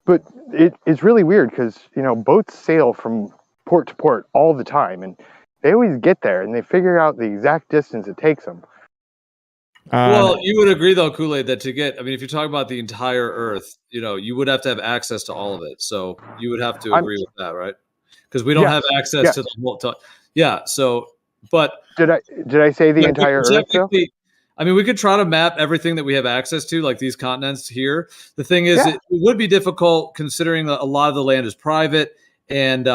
But it's really weird because, boats sail from port to port all the time, and they always get there, and they figure out the exact distance it takes them. Well, you would agree though, Kool-Aid, that if you're talking about the entire Earth, you would have to have access to all of it. So you would have to agree with that, right? Because we don't have access to the whole time. Yeah. So, but did I say the entire Earth though? We could try to map everything that we have access to, like these continents here. The thing is, it would be difficult considering a lot of the land is private and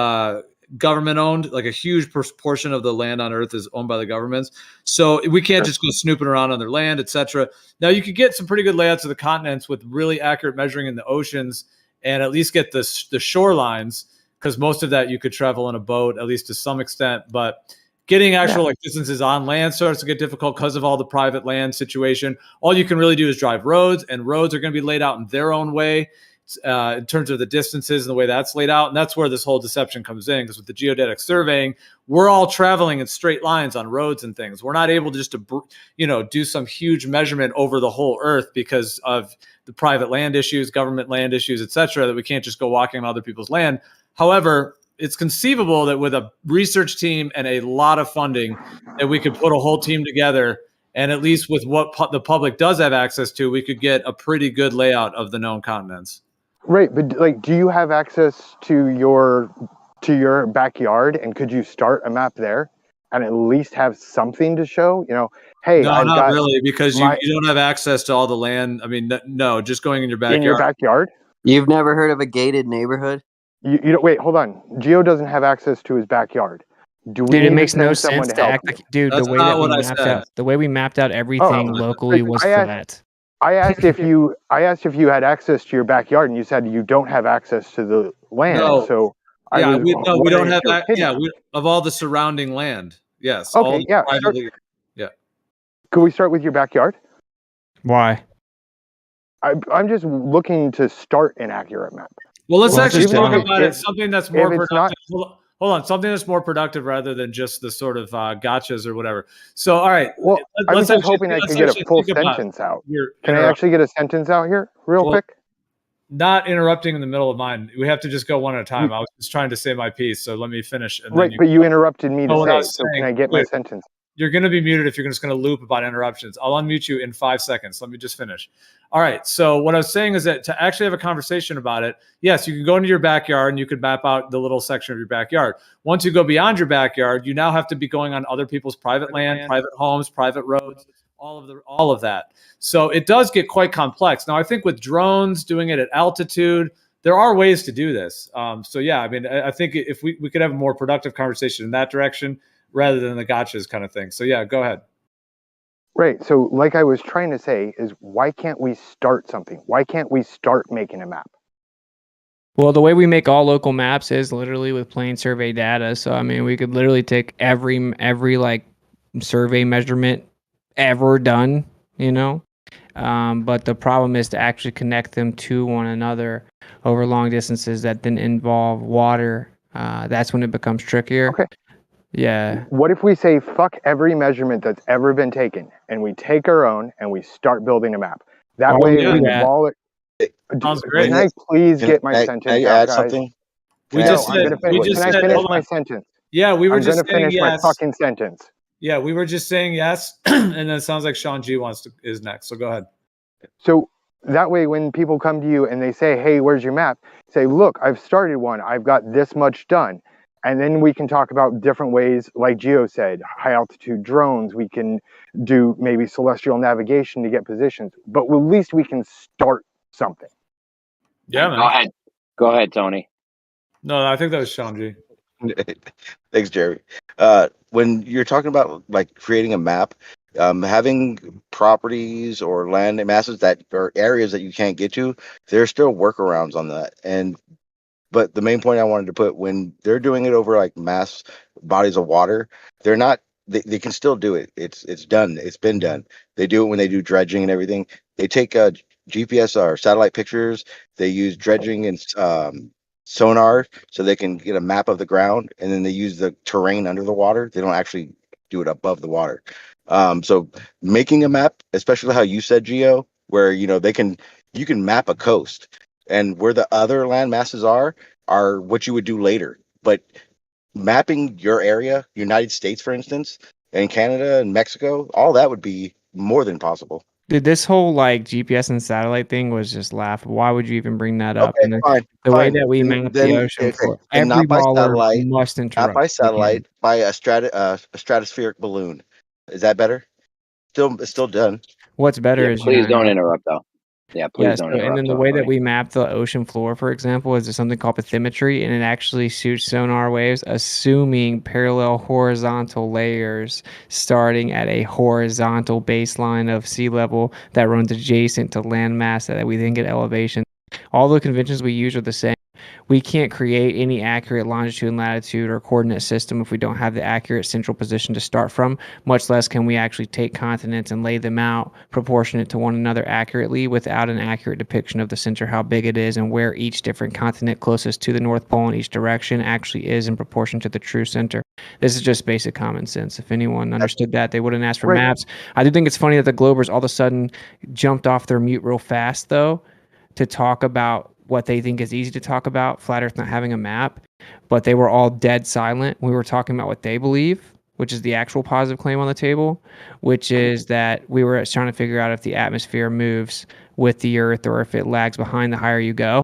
government owned. Like a huge portion of the land on Earth is owned by the governments. So we can't just go snooping around on their land, etc. Now you could get some pretty good layouts of the continents with really accurate measuring in the oceans and at least get the shorelines, because most of that you could travel in a boat, at least to some extent. But getting actual distances on land starts to get difficult because of all the private land situation. All you can really do is drive roads, and roads are going to be laid out in their own way in terms of the distances and the way that's laid out. And that's where this whole deception comes in, because with the geodetic surveying, we're all traveling in straight lines on roads and things. We're not able just to, do some huge measurement over the whole Earth because of the private land issues, government land issues, et cetera, that we can't just go walking on other people's land. However, it's conceivable that with a research team and a lot of funding that we could put a whole team together, and at least with what the public does have access to, we could get a pretty good layout of the known continents. Right, but do you have access to your backyard, and could you start a map there and at least have something to show? Hey, no, not really, because you don't have access to all the land. No, just going in your backyard. In your backyard? You've never heard of a gated neighborhood? You don't, wait, hold on. Geo doesn't have access to his backyard. Do we Dude, need it makes to send no someone sense to to help act you? like, dude, That's the way not that we what I mapped said. out, the way we mapped out everything locally was for that. I asked if you had access to your backyard, and you said you don't have access to the land. No. So we don't have that. Yeah, of all the surrounding land. Yes. Okay. All Yeah. Yeah. Could we start with your backyard? Why? I'm just looking to start an accurate map. Well, let's actually talk about it. Something that's more productive. Hold on, something that's more productive rather than just the sort of gotchas or whatever. So, all right. Well, I was just hoping I could get a full sentence out. Can I actually get a sentence out here real quick? Not interrupting in the middle of mine. We have to just go one at a time. I was just trying to say my piece, so let me finish. And right, but you interrupted me to say, so can I get my sentence? You're going to be muted if you're just going to loop about interruptions. I'll unmute you in 5 seconds. Let me just finish. All right. So what I was saying is that to actually have a conversation about it, yes, you can go into your backyard and you could map out the little section of your backyard. Once you go beyond your backyard, you now have to be going on other people's private land, private homes, private roads, all of that. So it does get quite complex. Now, I think with drones, doing it at altitude, there are ways to do this. So yeah, I think if we could have a more productive conversation in that direction, rather than the gotchas kind of thing. So yeah, go ahead. Right. So like I was trying to say is, why can't we start something? Why can't we start making a map? Well, the way we make all local maps is literally with plane survey data. So we could literally take every like survey measurement ever done, but the problem is to actually connect them to one another over long distances that then involve water. That's when it becomes trickier. Okay. Yeah. What if we say fuck every measurement that's ever been taken, and we take our own and we start building a map? That way we have all it. Sounds great. Can I please get my sentence can I out, add guys? something? Can I finish my sentence? Yeah, we were I'm just gonna finish saying my yes. fucking sentence. Yeah, we were just saying yes, and then it sounds like Sean G is next. So go ahead. So that way, when people come to you and they say, "Hey, where's your map?" Say, "Look, I've started one. I've got this much done." And then we can talk about different ways, like Geo said, high altitude drones. We can do maybe celestial navigation to get positions, but at least we can start something. Yeah, man. Go ahead, Tony. No, I think that was Sean G. Thanks, Jerry. When you're talking about like creating a map, having properties or land masses that are areas that you can't get to, there's still workarounds on that. But the main point I wanted to put, when they're doing it over like mass bodies of water, they're not. They can still do it. It's done. It's been done. They do it when they do dredging and everything. They take GPS or satellite pictures. They use dredging and sonar so they can get a map of the ground, and then they use the terrain under the water. They don't actually do it above the water. So making a map, especially how you said, Geo, where you can map a coast. And where the other land masses are what you would do later. But mapping your area, United States, for instance, and Canada and Mexico, all that would be more than possible. Dude, this whole like GPS and satellite thing was just laughable. Why would you even bring that up? Okay, And fine, the way fine. that we map the ocean Okay, floor, and every not by baller satellite, must not interrupt. by if they can. satellite, by a stratospheric balloon. Is that better? It's still done. What's better Yeah, is please don't interrupt. interrupt though. Yeah, please Yeah, don't so, and interrupt. then the So way that funny. we map the ocean floor, for example, is something called bathymetry, and it actually shoots sonar waves, assuming parallel horizontal layers starting at a horizontal baseline of sea level that runs adjacent to landmass that we then get elevation. All the conventions we use are the same. We can't create any accurate longitude and latitude or coordinate system if we don't have the accurate central position to start from, much less can we actually take continents and lay them out proportionate to one another accurately without an accurate depiction of the center, how big it is, and where each different continent closest to the North Pole in each direction actually is in proportion to the true center. This is just basic common sense. If anyone understood that, they wouldn't ask for maps. I do think it's funny that the Globers all of a sudden jumped off their mute real fast, though, to talk about what they think is easy to talk about, flat Earth not having a map, but they were all dead silent. We were talking about what they believe, which is the actual positive claim on the table, which is that we were trying to figure out if the atmosphere moves with the Earth or if it lags behind the higher you go.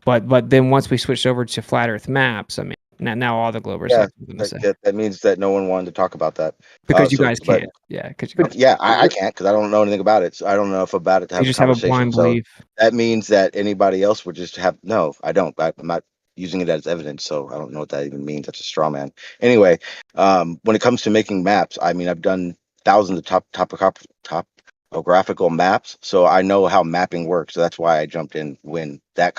But then once we switched over to flat Earth maps, I mean, now all the Globers Yeah, have something to say. that means that no one wanted to talk about that. Because you guys can't. Yeah, because you guys Yeah, I can't because I don't know anything about it. So I don't know enough about it to have You a just have a conversation. blind So belief. that means that anybody else would just have no. I don't. I'm not using it as evidence, so I don't know what that even means. That's a straw man. Anyway, when it comes to making maps, I mean, I've done thousands of topographical maps, so I know how mapping works. So that's why I jumped in when that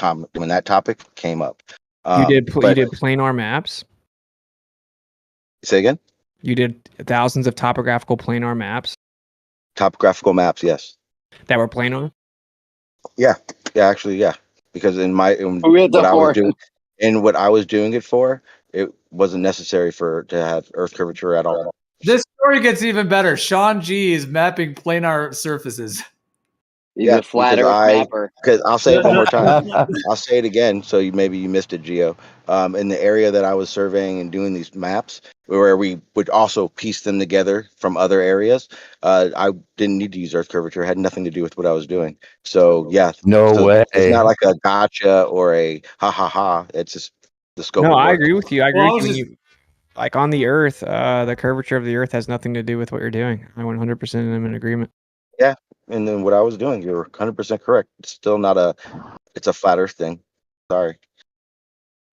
topic came up. You did But planar maps. say again. You did thousands of topographical planar maps Topographical maps, yes. that were planar. Yeah, actually, yeah. Because Who hit the fourth? what I was doing it for, it wasn't necessary to have Earth curvature at all. This story gets even better. Sean G is mapping planar surfaces. He's a flat Earth mapper. Because I'll say it one more time. I'll say it again, so maybe you missed it, Gio. In the area that I was surveying and doing these maps, where we would also piece them together from other areas, I didn't need to use Earth curvature. It had nothing to do with what I was doing. So yeah, way. It's not like a gotcha or a ha ha ha. It's just the scope. No, of I work. agree with you. I agree with you. Like on the Earth, the curvature of the Earth has nothing to do with what you're doing. I 100% am in agreement. Yeah, and then what I was doing, you're 100% correct. It's still not it's a flat Earth thing. Sorry.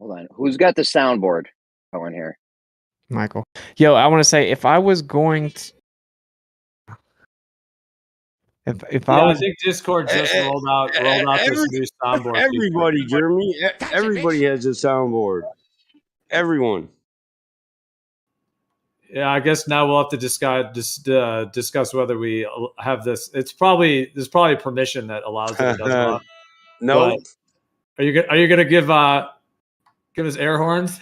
Hold on. Who's got the soundboard going here? Michael. Yo, I want to say if I was going to I think Discord just rolled out this new soundboard. Everybody, Jeremy, everybody has a soundboard. Everyone. Yeah, I guess now we'll have to discuss whether we have this. There's probably permission that allows it. Does not. No. Are you gonna give us air horns?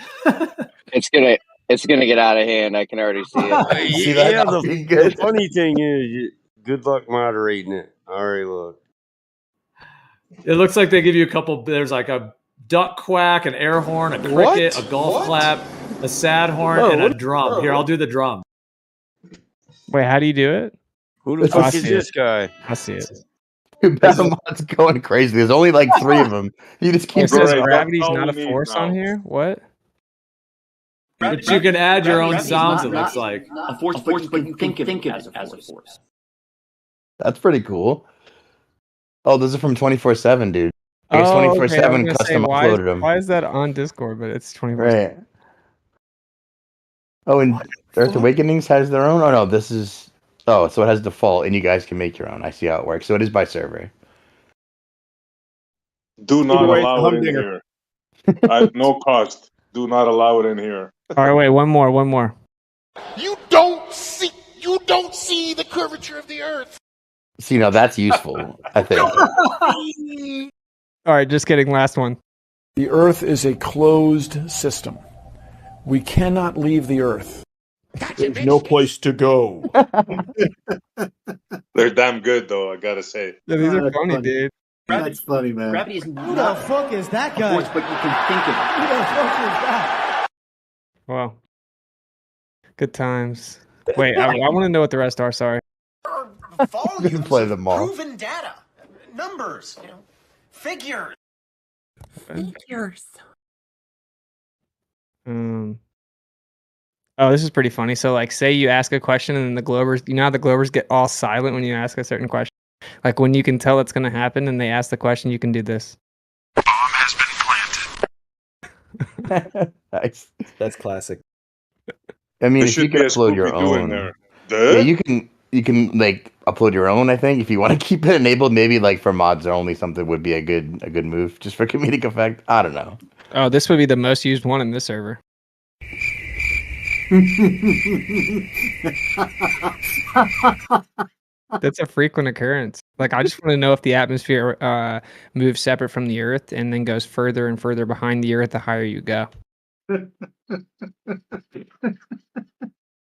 It's gonna get out of hand. I can already see it. Yeah, the funny thing is, good luck moderating it. All right, look. It looks like they give you a couple. There's like a duck quack, an air horn, a cricket, a golf clap, a sad horn, and a drum. Here, I'll do the drum. Wait, how do you do it? Who the fuck is this guy? I see it. Battlemon's going crazy. There's only like 3 of them. You just keep it says gravity's not a force on here. What? But you can add your own sounds. It looks like a force, but you can think of it as a force. That's pretty cool. Oh, those are from 24/7, dude. I guess 24/7 custom uploaded them. Why is that on Discord? But it's 24/7. Right. Oh, and Earth Awakenings has their own. Oh no, this is. Oh, so it has default, and you guys can make your own. I see how it works. So it is by server. Do not allow it in here. At no cost. Do not allow it in here. All right, wait, one more. You don't see the curvature of the Earth. See, now that's useful, I think. All right, just kidding. Last one. The Earth is a closed system. We cannot leave the Earth. There's no place to go. They're damn good, though, I gotta say. Yeah, these are funny, dude. That's funny, man. Gravity is Who the fuck is that guy? force, but you can think of it. Who the fuck is that? Wow. Good times. Wait, I want to know what the rest are. Sorry. Volumes play them all. Proven data, numbers, figures. Figures. Oh, this is pretty funny. So, like, say you ask a question and then the Glovers, you know how the Glovers get all silent when you ask a certain question? Like, when you can tell it's going to happen and they ask the question, you can do this. Bomb has been planted. Nice. That's classic. I mean, There if you should be can a upload your Scooby-Doo in own, there. yeah, you can like upload your own. I think if you want to keep it enabled, maybe like for mods only, something would be a good move just for comedic effect. I don't know. Oh, this would be the most used one in this server. That's a frequent occurrence. Like, I just want to know if the atmosphere moves separate from the Earth and then goes further and further behind the Earth the higher you go.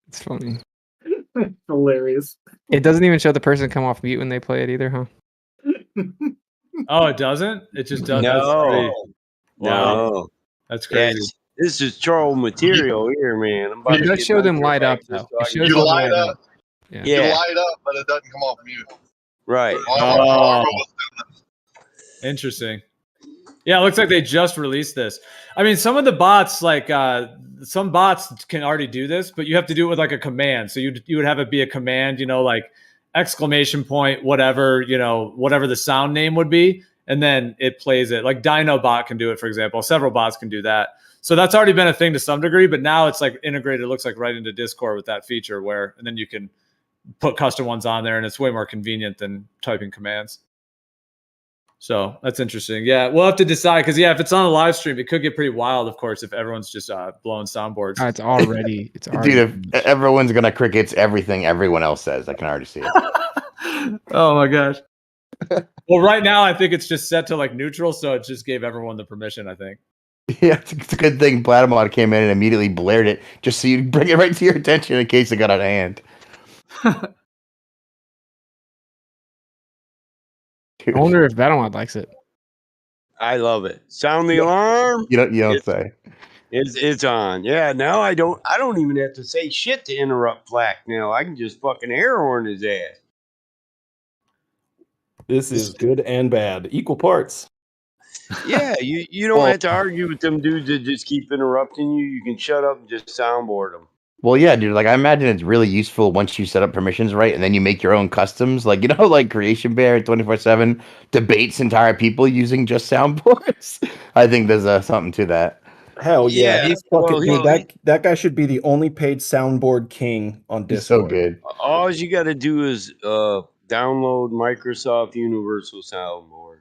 It's funny. Hilarious. It doesn't even show the person come off mute when they play it either, huh? Oh, it doesn't? It just does. No. Wow. No. That's Yeah, crazy. this is troll material here, man. I'm about It to does get show my them light gear up, back though. just so I It can- shows You them light up. Yeah. You Yeah. light up, but it doesn't come off mute. Right. Oh. Interesting. Yeah, it looks like they just released this. I mean, some of the bots, like some bots can already do this, but you have to do it with like a command. So you would have it be a command, like exclamation point, whatever, whatever the sound name would be, and then it plays it. Like Dinobot can do it, for example. Several bots can do that. So that's already been a thing to some degree, but now it's like integrated, it looks like right into Discord with that feature and then you can put custom ones on there, and it's way more convenient than typing commands. So that's interesting. Yeah, we'll have to decide because if it's on a live stream, it could get pretty wild. Of course, if everyone's just blowing soundboards. Oh, it's already. Dude, if everyone's gonna crickets everything everyone else says, I can already see it. Oh my gosh. Well, right now I think it's just set to like neutral, so it just gave everyone the permission. I think. Yeah, it's a good thing Platamod came in and immediately blared it just so you bring it right to your attention in case it got out of hand. I wonder if Battlemod likes it. I love it. Sound the alarm. You don't say. It's on. Yeah, now I don't even have to say shit to interrupt Flack now. I can just fucking air horn his ass. This is good and bad. Equal parts. Yeah, you don't have to argue with them dudes that just keep interrupting you. You can shut up and just soundboard them. Well, yeah, dude. Like, I imagine it's really useful once you set up permissions right, and then you make your own customs. Like, like Creation Bear 24/7 debates entire people using just soundboards. I think there's something to that. Hell yeah! Well, that guy should be the only paid soundboard king on He's so Discord. good. All you got to do is download Microsoft Universal Soundboard.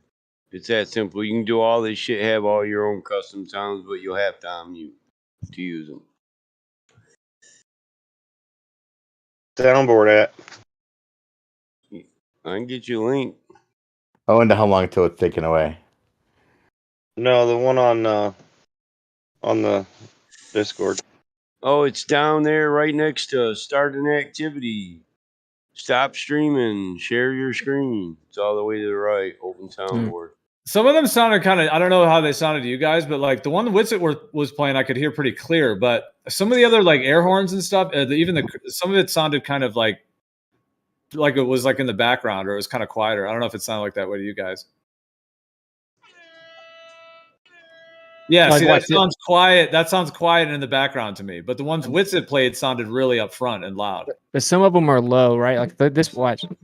It's that simple. You can do all this shit, have all your own custom sounds, but you'll have to unmute to use them. Soundboard at. I can get you a link. I wonder how long until it's taken away. No, the one on the Discord. Oh, it's down there right next to start an activity. Stop streaming. Share your screen. It's all the way to the right. Open soundboard. Some of them sounded kind of, I don't know how they sounded to you guys, but like the one that Witsit was playing, I could hear pretty clear. But some of the other like air horns and stuff, some of it sounded kind of like it was like in the background, or it was kind of quieter. I don't know if it sounded like that way to you guys. Yeah, see, that sounds quiet. That sounds quiet in the background to me. But the ones Witsit played sounded really up front and loud. But some of them are low, right? Like this watch. All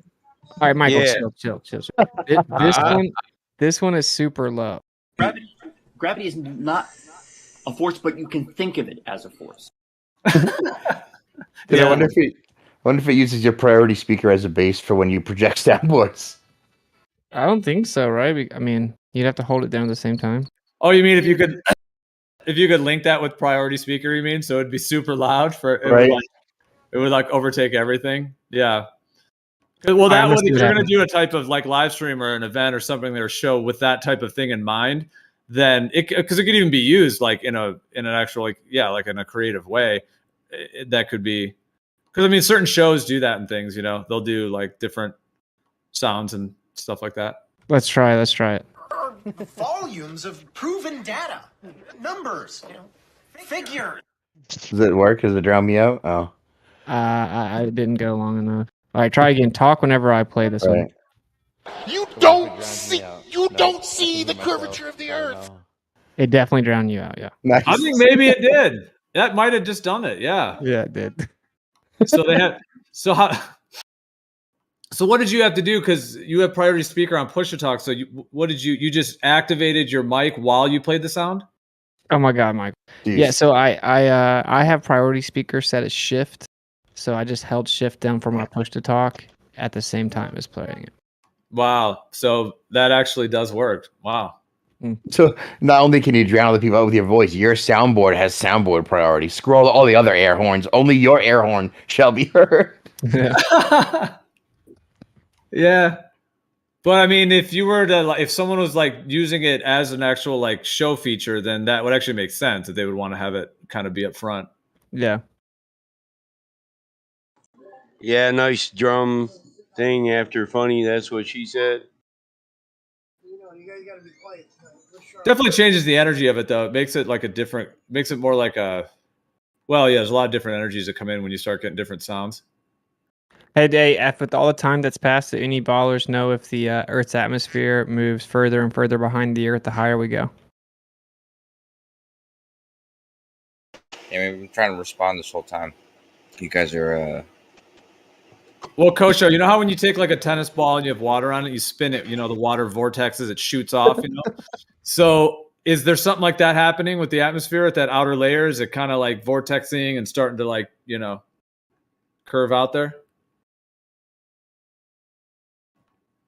right, Michael, chill. This one is super low. Gravity is not a force, but you can think of it as a force. I wonder if it uses your priority speaker as a base for when you project soundboards. I don't think so, right? I mean, you'd have to hold it down at the same time. Oh, you mean if you could link that with priority speaker? You mean so it'd be super loud it would like overtake everything? Yeah. Well, that would, if you're going to do a type of like live stream or an event or something or show with that type of thing in mind, then because it could even be used like in an actual like in a creative way. That could be because I mean certain shows do that and things. They'll do like different sounds and stuff like that. Let's try it. Volumes of proven data, numbers, figures. Does it work? Does it drown me out? Oh. I didn't go long enough. All right, try again. Talk whenever I play this one. You don't see the curvature of the Earth. It definitely drowned you out. Yeah. Nice. I think maybe it did. That might have just done it. Yeah. Yeah, it did. So they had. So how? So what did you have to do? Because you have priority speaker on push to talk. So what did you just activated your mic while you played the sound? Oh my God, Mike. Jeez. Yeah. So I have priority speaker set as shift. So I just held shift down for my push to talk at the same time as playing it. Wow. So that actually does work. Wow. So not only can you drown other people out with your voice, your soundboard has soundboard priority. Scroll all the other air horns. Only your air horn shall be heard. Yeah. But I mean, if you were to, if someone was like using it as an actual like show feature, then that would actually make sense that they would want to have it kind of be up front. Yeah. Yeah, nice drum thing after funny. That's what she said. Definitely changes the energy of it, though. It makes it like makes it more like a, well, yeah, there's a lot of different energies that come in when you start getting different sounds. Hey, F, with all the time that's passed, do any ballers know if the Earth's atmosphere moves further and further behind the Earth the higher we go? Yeah, we've been trying to respond this whole time. You guys are. Well, Kosho, you know how when you take like a tennis ball and you have water on it, you spin it, the water vortexes, it shoots off, So is there something like that happening with the atmosphere at that outer layer? Is it kind of like vortexing and starting to like, curve out there?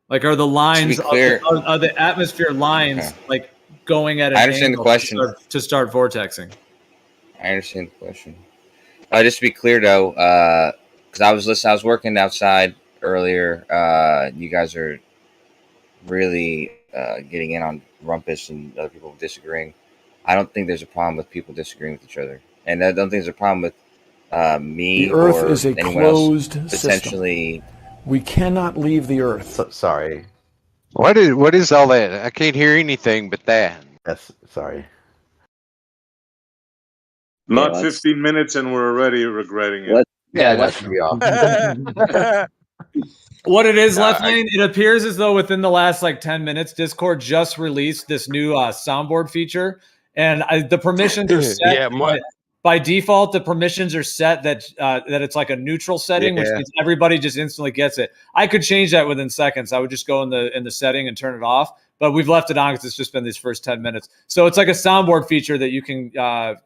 Like, are the lines, are the atmosphere lines like going at an I understand the angle question. to start vortexing? I understand the question. Just to be clear, though, because I was working outside earlier. You guys are really getting in on Rumpus and other people disagreeing. I don't think there's a problem with people disagreeing with each other, and I don't think there's a problem with me The Earth or is a anyone else closed potentially. system. We cannot leave the Earth. Sorry. What is all that? I can't hear anything but that. Yes, sorry. Not 15 minutes and we're already regretting it. That should be off. What it is, Left Lane, it appears as though within the last like 10 minutes, Discord just released this new soundboard feature, and the permissions are set. By default, the permissions are set that it's like a neutral setting, which means everybody just instantly gets it. I could change that within seconds. I would just go in the setting and turn it off, but we've left it on because it's just been these first 10 minutes. So it's like a soundboard feature that you can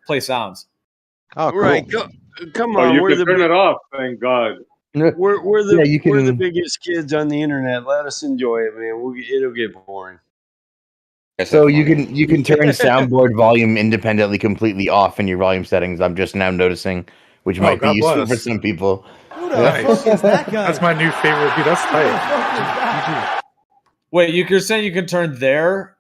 play sounds. Oh, cool. Right. Come on. You can turn it off, thank God. We're the biggest kids on the internet. Let us enjoy it, man. It'll get boring. So you can turn soundboard volume independently completely off in your volume settings. I'm just now noticing, which might be useful for some people. Nice. That's my new favorite. Dude, that's tight. Wait, you're saying you can turn their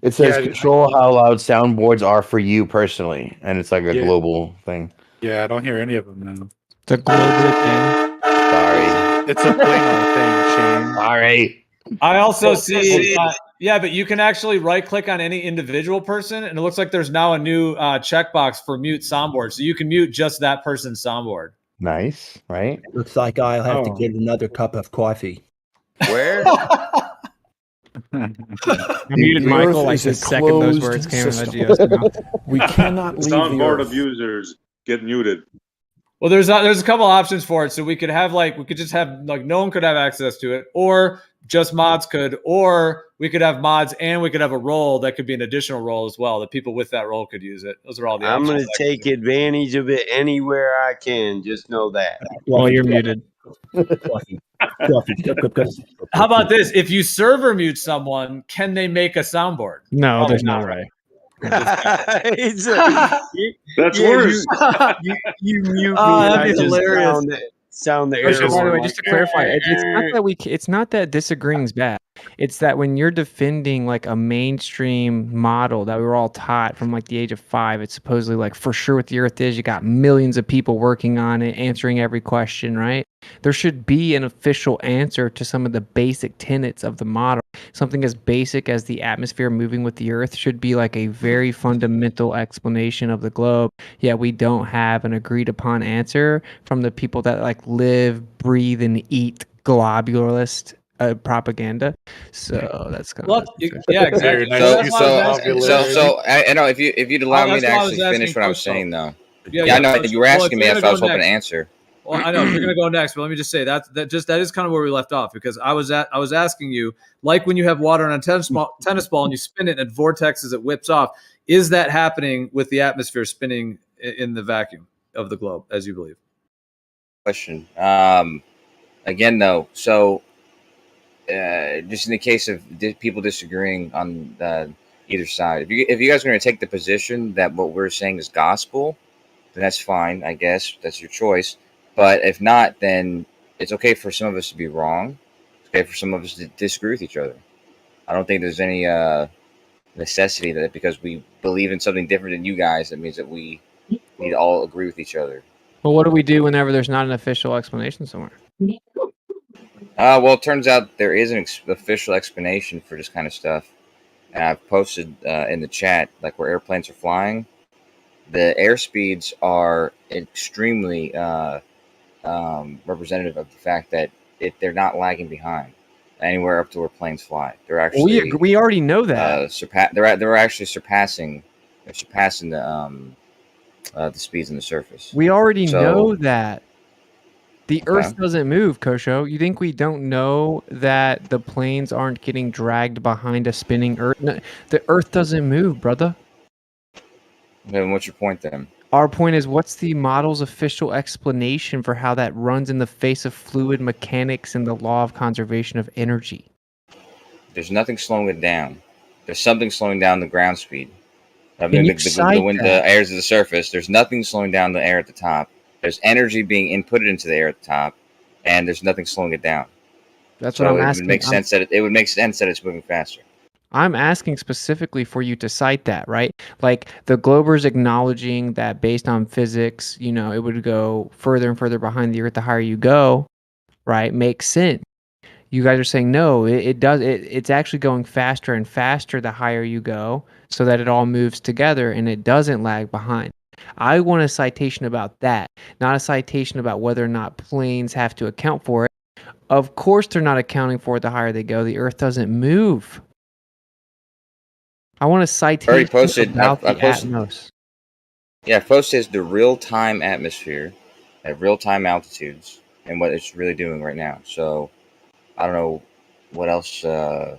it says control how loud soundboards are for you personally, and it's like a global thing. Yeah, I don't hear any of them now. The global thing. Sorry. It's a planar thing, Shane. Sorry. I also see, but you can actually right-click on any individual person, and it looks like there's now a new checkbox for mute soundboard, so you can mute just that person's soundboard. Nice, right? Looks like I'll have to get another cup of coffee. Where? I muted Michael like the second those words came out of Gio's mouth. We cannot leave the Soundboard Earth. abusers get muted. Well, there's a couple options for it. So we could just have no one could have access to it, or just mods could, or we could have mods and we could have a role that could be an additional role as well. That people with that role could use it. Those are all the I'm options. going to take advantage of it anywhere I can. Just know that. Well, you're muted. How about this? If you server mute someone, can they make a soundboard? No, there's no way. That's worse. You mute me. That'd be hilarious. Sound the By the way, arrow. just to clarify, it's not that disagreeing's bad. It's that when you're defending like a mainstream model that we were all taught from like the age of 5, it's supposedly like for sure what the Earth is. You got millions of people working on it, answering every question, right? There should be an official answer to some of the basic tenets of the model. Something as basic as the atmosphere moving with the Earth should be like a very fundamental explanation of the globe. Yet we don't have an agreed upon answer from the people that like live, breathe, and eat globularist propaganda. So that's kind of yeah, exactly. I know if you'd allow me to actually finish what I was saying though. Yeah, I know you were asking me if I was hoping to answer. Well, I know if you're going to go next, but let me just say that is kind of where we left off, because I was asking you, like when you have water on a tennis ball and you spin it and it vortexes, it whips off. Is that happening with the atmosphere spinning in the vacuum of the globe, as you believe? Question. Again, though, so just in the case of people disagreeing on either side, if you guys are going to take the position that what we're saying is gospel, then that's fine. I guess that's your choice. But if not, then it's okay for some of us to be wrong. It's okay for some of us to disagree with each other. I don't think there's any necessity that because we believe in something different than you guys, that means that we need to all agree with each other. Well, what do we do whenever there's not an official explanation somewhere? Well, it turns out there is an official explanation for this kind of stuff. And I've posted in the chat, like where airplanes are flying, the airspeeds are extremely representative of the fact that they're not lagging behind anywhere up to where planes fly. They're actually we already know that. They're actually surpassing the speeds in the surface. We already know that. The Earth doesn't move, Kosho. You think we don't know that the planes aren't getting dragged behind a spinning Earth? No, the Earth doesn't move, brother. Then what's your point then? Our point is, what's the model's official explanation for how that runs in the face of fluid mechanics and the law of conservation of energy? There's nothing slowing it down. There's something slowing down the ground speed. I Can mean, you the airs at the surface. There's nothing slowing down the air at the top. There's energy being inputted into the air at the top, and there's nothing slowing it down. That's what I'm asking. It would make sense that it would make sense that it's moving faster. I'm asking specifically for you to cite that, right? Like the Glober's acknowledging that based on physics, you know, it would go further and further behind the Earth the higher you go, right? Makes sense. You guys are saying no, it does. It's actually going faster and faster the higher you go, so that it all moves together and it doesn't lag behind. I want a citation about that, not a citation about whether or not planes have to account for it. Of course, they're not accounting for it the higher they go. The Earth doesn't move. I want a citation about the Atmos. Yeah, I posted the real-time atmosphere at real-time altitudes and what it's really doing right now. So I don't know what else. You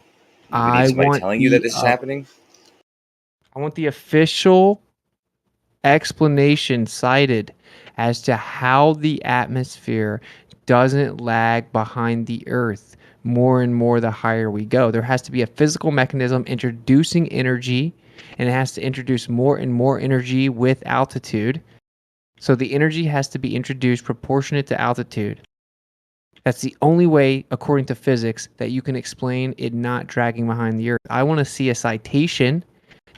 need somebody telling you that this is happening. I want the official explanation cited as to how the atmosphere doesn't lag behind the Earth more and more the higher we go. There has to be a physical mechanism introducing energy, and it has to introduce more and more energy with altitude. So the energy has to be introduced proportionate to altitude. That's the only way, according to physics, that you can explain it not dragging behind the Earth. I want to see a citation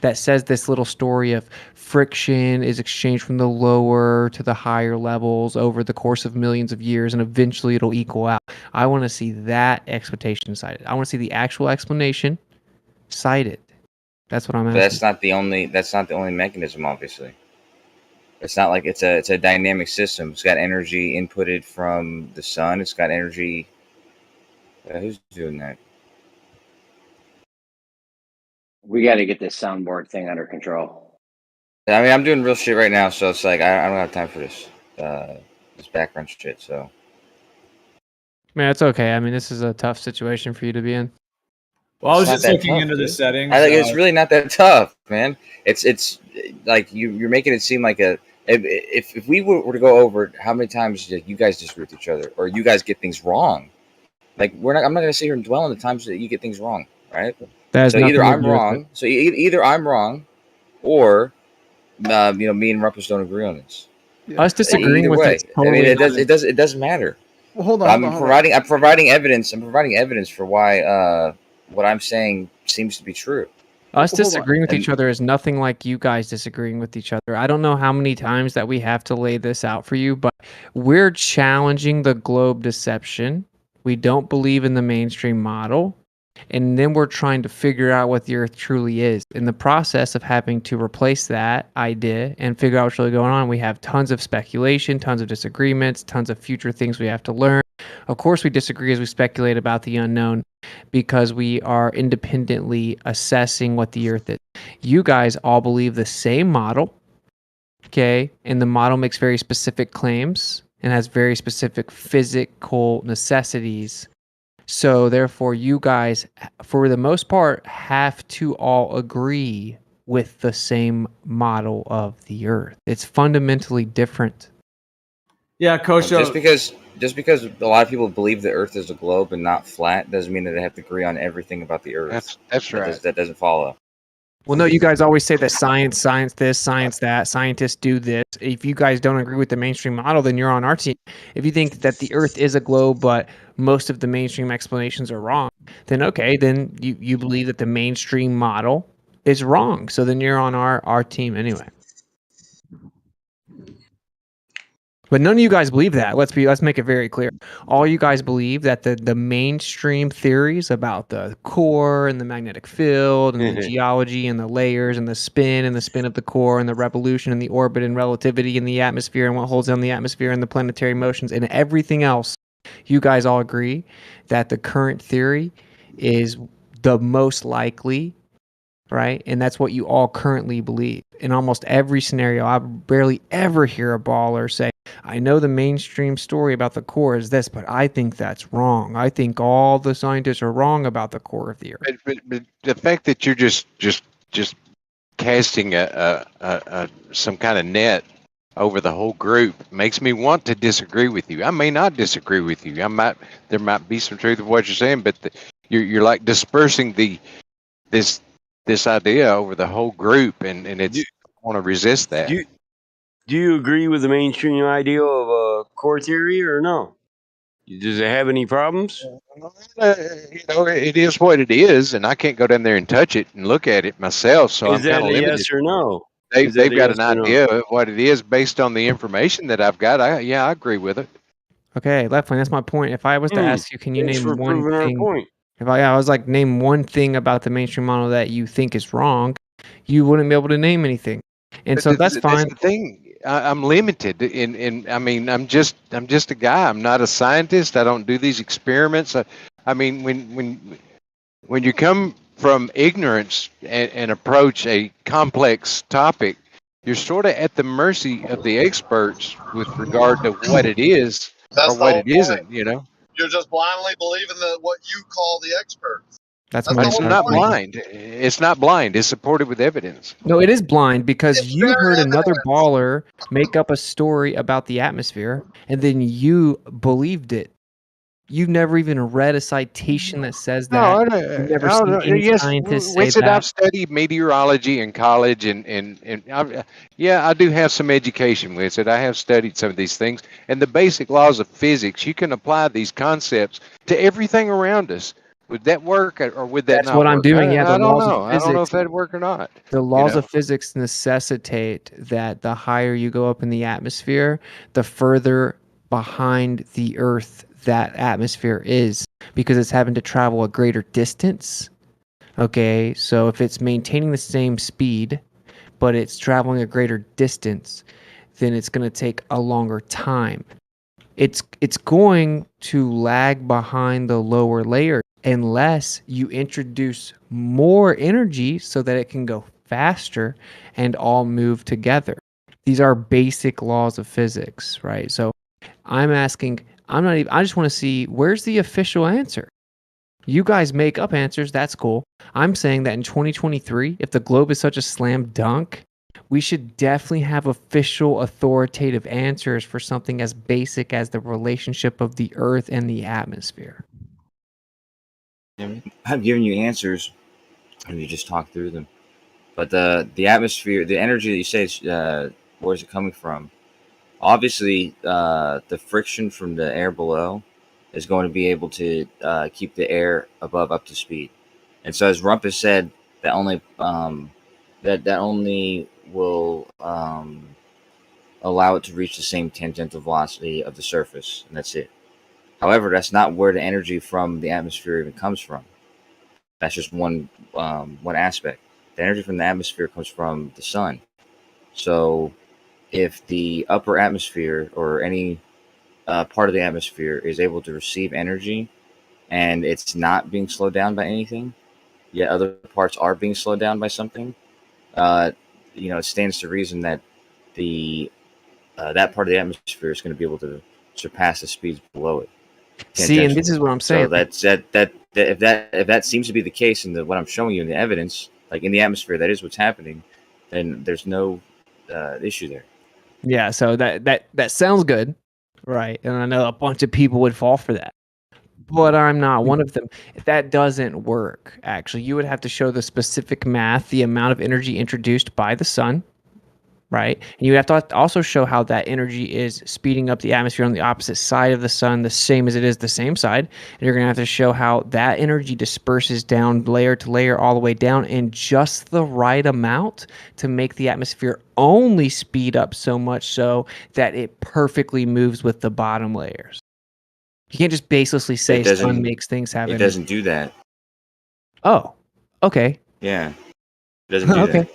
that says this little story of friction is exchanged from the lower to the higher levels over the course of millions of years, and eventually it'll equal out. I want to see that explanation cited. I want to see the actual explanation cited. That's what I'm asking. But that's not the only mechanism, obviously. It's not like it's a dynamic system. It's got energy inputted from the sun. It's got energy. Who's doing that? We got to get this soundboard thing under control. I mean, I'm doing real shit right now, so it's like I don't have time for this background shit. So, man, it's okay. I mean, this is a tough situation for you to be in. Well, I was just looking into the settings. I think it's really not that tough, man. It's like you're making it seem like if we were to go over how many times you guys disagree with each other, or you guys get things wrong, like I'm not gonna sit here and dwell on the times that you get things wrong, right? So either I'm wrong. So either I'm wrong, or me and Rumpus don't agree on this. Us disagreeing with it. Totally it doesn't matter. Well, hold on. I'm providing evidence. I'm providing evidence for why what I'm saying seems to be true. Us Hold on. disagreeing with And- each other is nothing like you guys disagreeing with each other. I don't know how many times that we have to lay this out for you, but we're challenging the globe deception. We don't believe in the mainstream model. And then we're trying to figure out what the Earth truly is. In the process of having to replace that idea and figure out what's really going on, we have tons of speculation, tons of disagreements, tons of future things we have to learn. Of course, we disagree as we speculate about the unknown because we are independently assessing what the Earth is. You guys all believe the same model, okay? And the model makes very specific claims and has very specific physical necessities. So therefore, you guys, for the most part, have to all agree with the same model of the Earth. It's fundamentally different. Yeah, Coach. Just because a lot of people believe the Earth is a globe and not flat doesn't mean that they have to agree on everything about the Earth. That's right. That doesn't follow. Well, no, you guys always say that science this, science that, scientists do this. If you guys don't agree with the mainstream model, then you're on our team. If you think that the Earth is a globe, but most of the mainstream explanations are wrong, then okay, then you believe that the mainstream model is wrong. So then you're on our team anyway. But none of you guys believe that. Let's make it very clear. All you guys believe that the mainstream theories about the core and the magnetic field and the geology and the layers and the spin of the core and the revolution and the orbit and relativity and the atmosphere and what holds down the atmosphere and the planetary motions and everything else, you guys all agree that the current theory is the most likely, right? And that's what you all currently believe. In almost every scenario, I barely ever hear a baller say, I know the mainstream story about the core is this, but I think that's wrong. I think all the scientists are wrong about the core of the Earth. But the fact that you're just casting some kind of net over the whole group makes me want to disagree with you. I may not disagree with you. There might be some truth of what you're saying, but you're like dispersing this idea over the whole group, and it's I want to resist that. Do you agree with the mainstream idea of a core theory or no? Does it have any problems? It is what it is, and I can't go down there and touch it and look at it myself. So Is I'm that kind of a limited. yes or no? They've got an idea of what it is based on the information that I've got. I agree with it. Okay, Leftwing, that's my point. If I was to ask you, can you Thanks name for one proving our thing? point. If I was like, name one thing about the mainstream model that you think is wrong, you wouldn't be able to name anything. And so that's fine. That's the thing. I'm limited in I mean, I'm just a guy. I'm not a scientist. I don't do these experiments. I mean, when you come from ignorance and approach a complex topic, you're sort of at the mercy of the experts with regard to what it is or what it isn't. You know, You're just blindly believing what you call the experts. That's the my it's whole not point. blind. It's not blind. It's supported with evidence. No, it is blind because you heard another baller make up a story about the atmosphere and then you believed it. You've never even read a citation that says that. You've never seen any scientists say Winston, that. I've studied meteorology in college, and I do have some education with it. I have studied some of these things, and the basic laws of physics. You can apply these concepts to everything around us. Would that work, or would that That's not what I'm work? doing. Yeah, I the don't laws know. of I don't know physics. if that'd work or not. The laws know? of physics necessitate that the higher you go up in the atmosphere, the further behind the Earth that atmosphere is, because it's having to travel a greater distance. Okay, so if it's maintaining the same speed, but it's traveling a greater distance, then it's going to take a longer time. It's going to lag behind the lower layer unless you introduce more energy so that it can go faster and all move together. These are basic laws of physics, right? So I'm asking, I just want to see, where's the official answer? You guys make up answers, that's cool. I'm saying that in 2023, if the globe is such a slam dunk, we should definitely have official authoritative answers for something as basic as the relationship of the Earth and the atmosphere. I've given you answers, and you just talk through them. But the atmosphere, the energy that you say, where's it coming from? Obviously, the friction from the air below is going to be able to keep the air above up to speed. And so, as Rumpus said, that only that only will allow it to reach the same tangential velocity of the surface, and that's it. However, that's not where the energy from the atmosphere even comes from. That's just one aspect. The energy from the atmosphere comes from the sun. So if the upper atmosphere or any part of the atmosphere is able to receive energy and it's not being slowed down by anything, yet other parts are being slowed down by something, it stands to reason that that part of the atmosphere is going to be able to surpass the speeds below it. See, and this is what I'm saying. So if that seems to be the case in what I'm showing you in the evidence, like in the atmosphere, that is what's happening, then there's no issue there. Yeah, so that sounds good, right? And I know a bunch of people would fall for that, but I'm not one of them. That doesn't work. Actually, you would have to show the specific math, the amount of energy introduced by the sun, right? And you have to also show how that energy is speeding up the atmosphere on the opposite side of the sun, the same as it is the same side. And you're going to have to show how that energy disperses down layer to layer all the way down in just the right amount to make the atmosphere only speed up so much so that it perfectly moves with the bottom layers. You can't just baselessly say sun makes things happen. It doesn't do that. Oh, okay. Yeah, it doesn't do okay. that.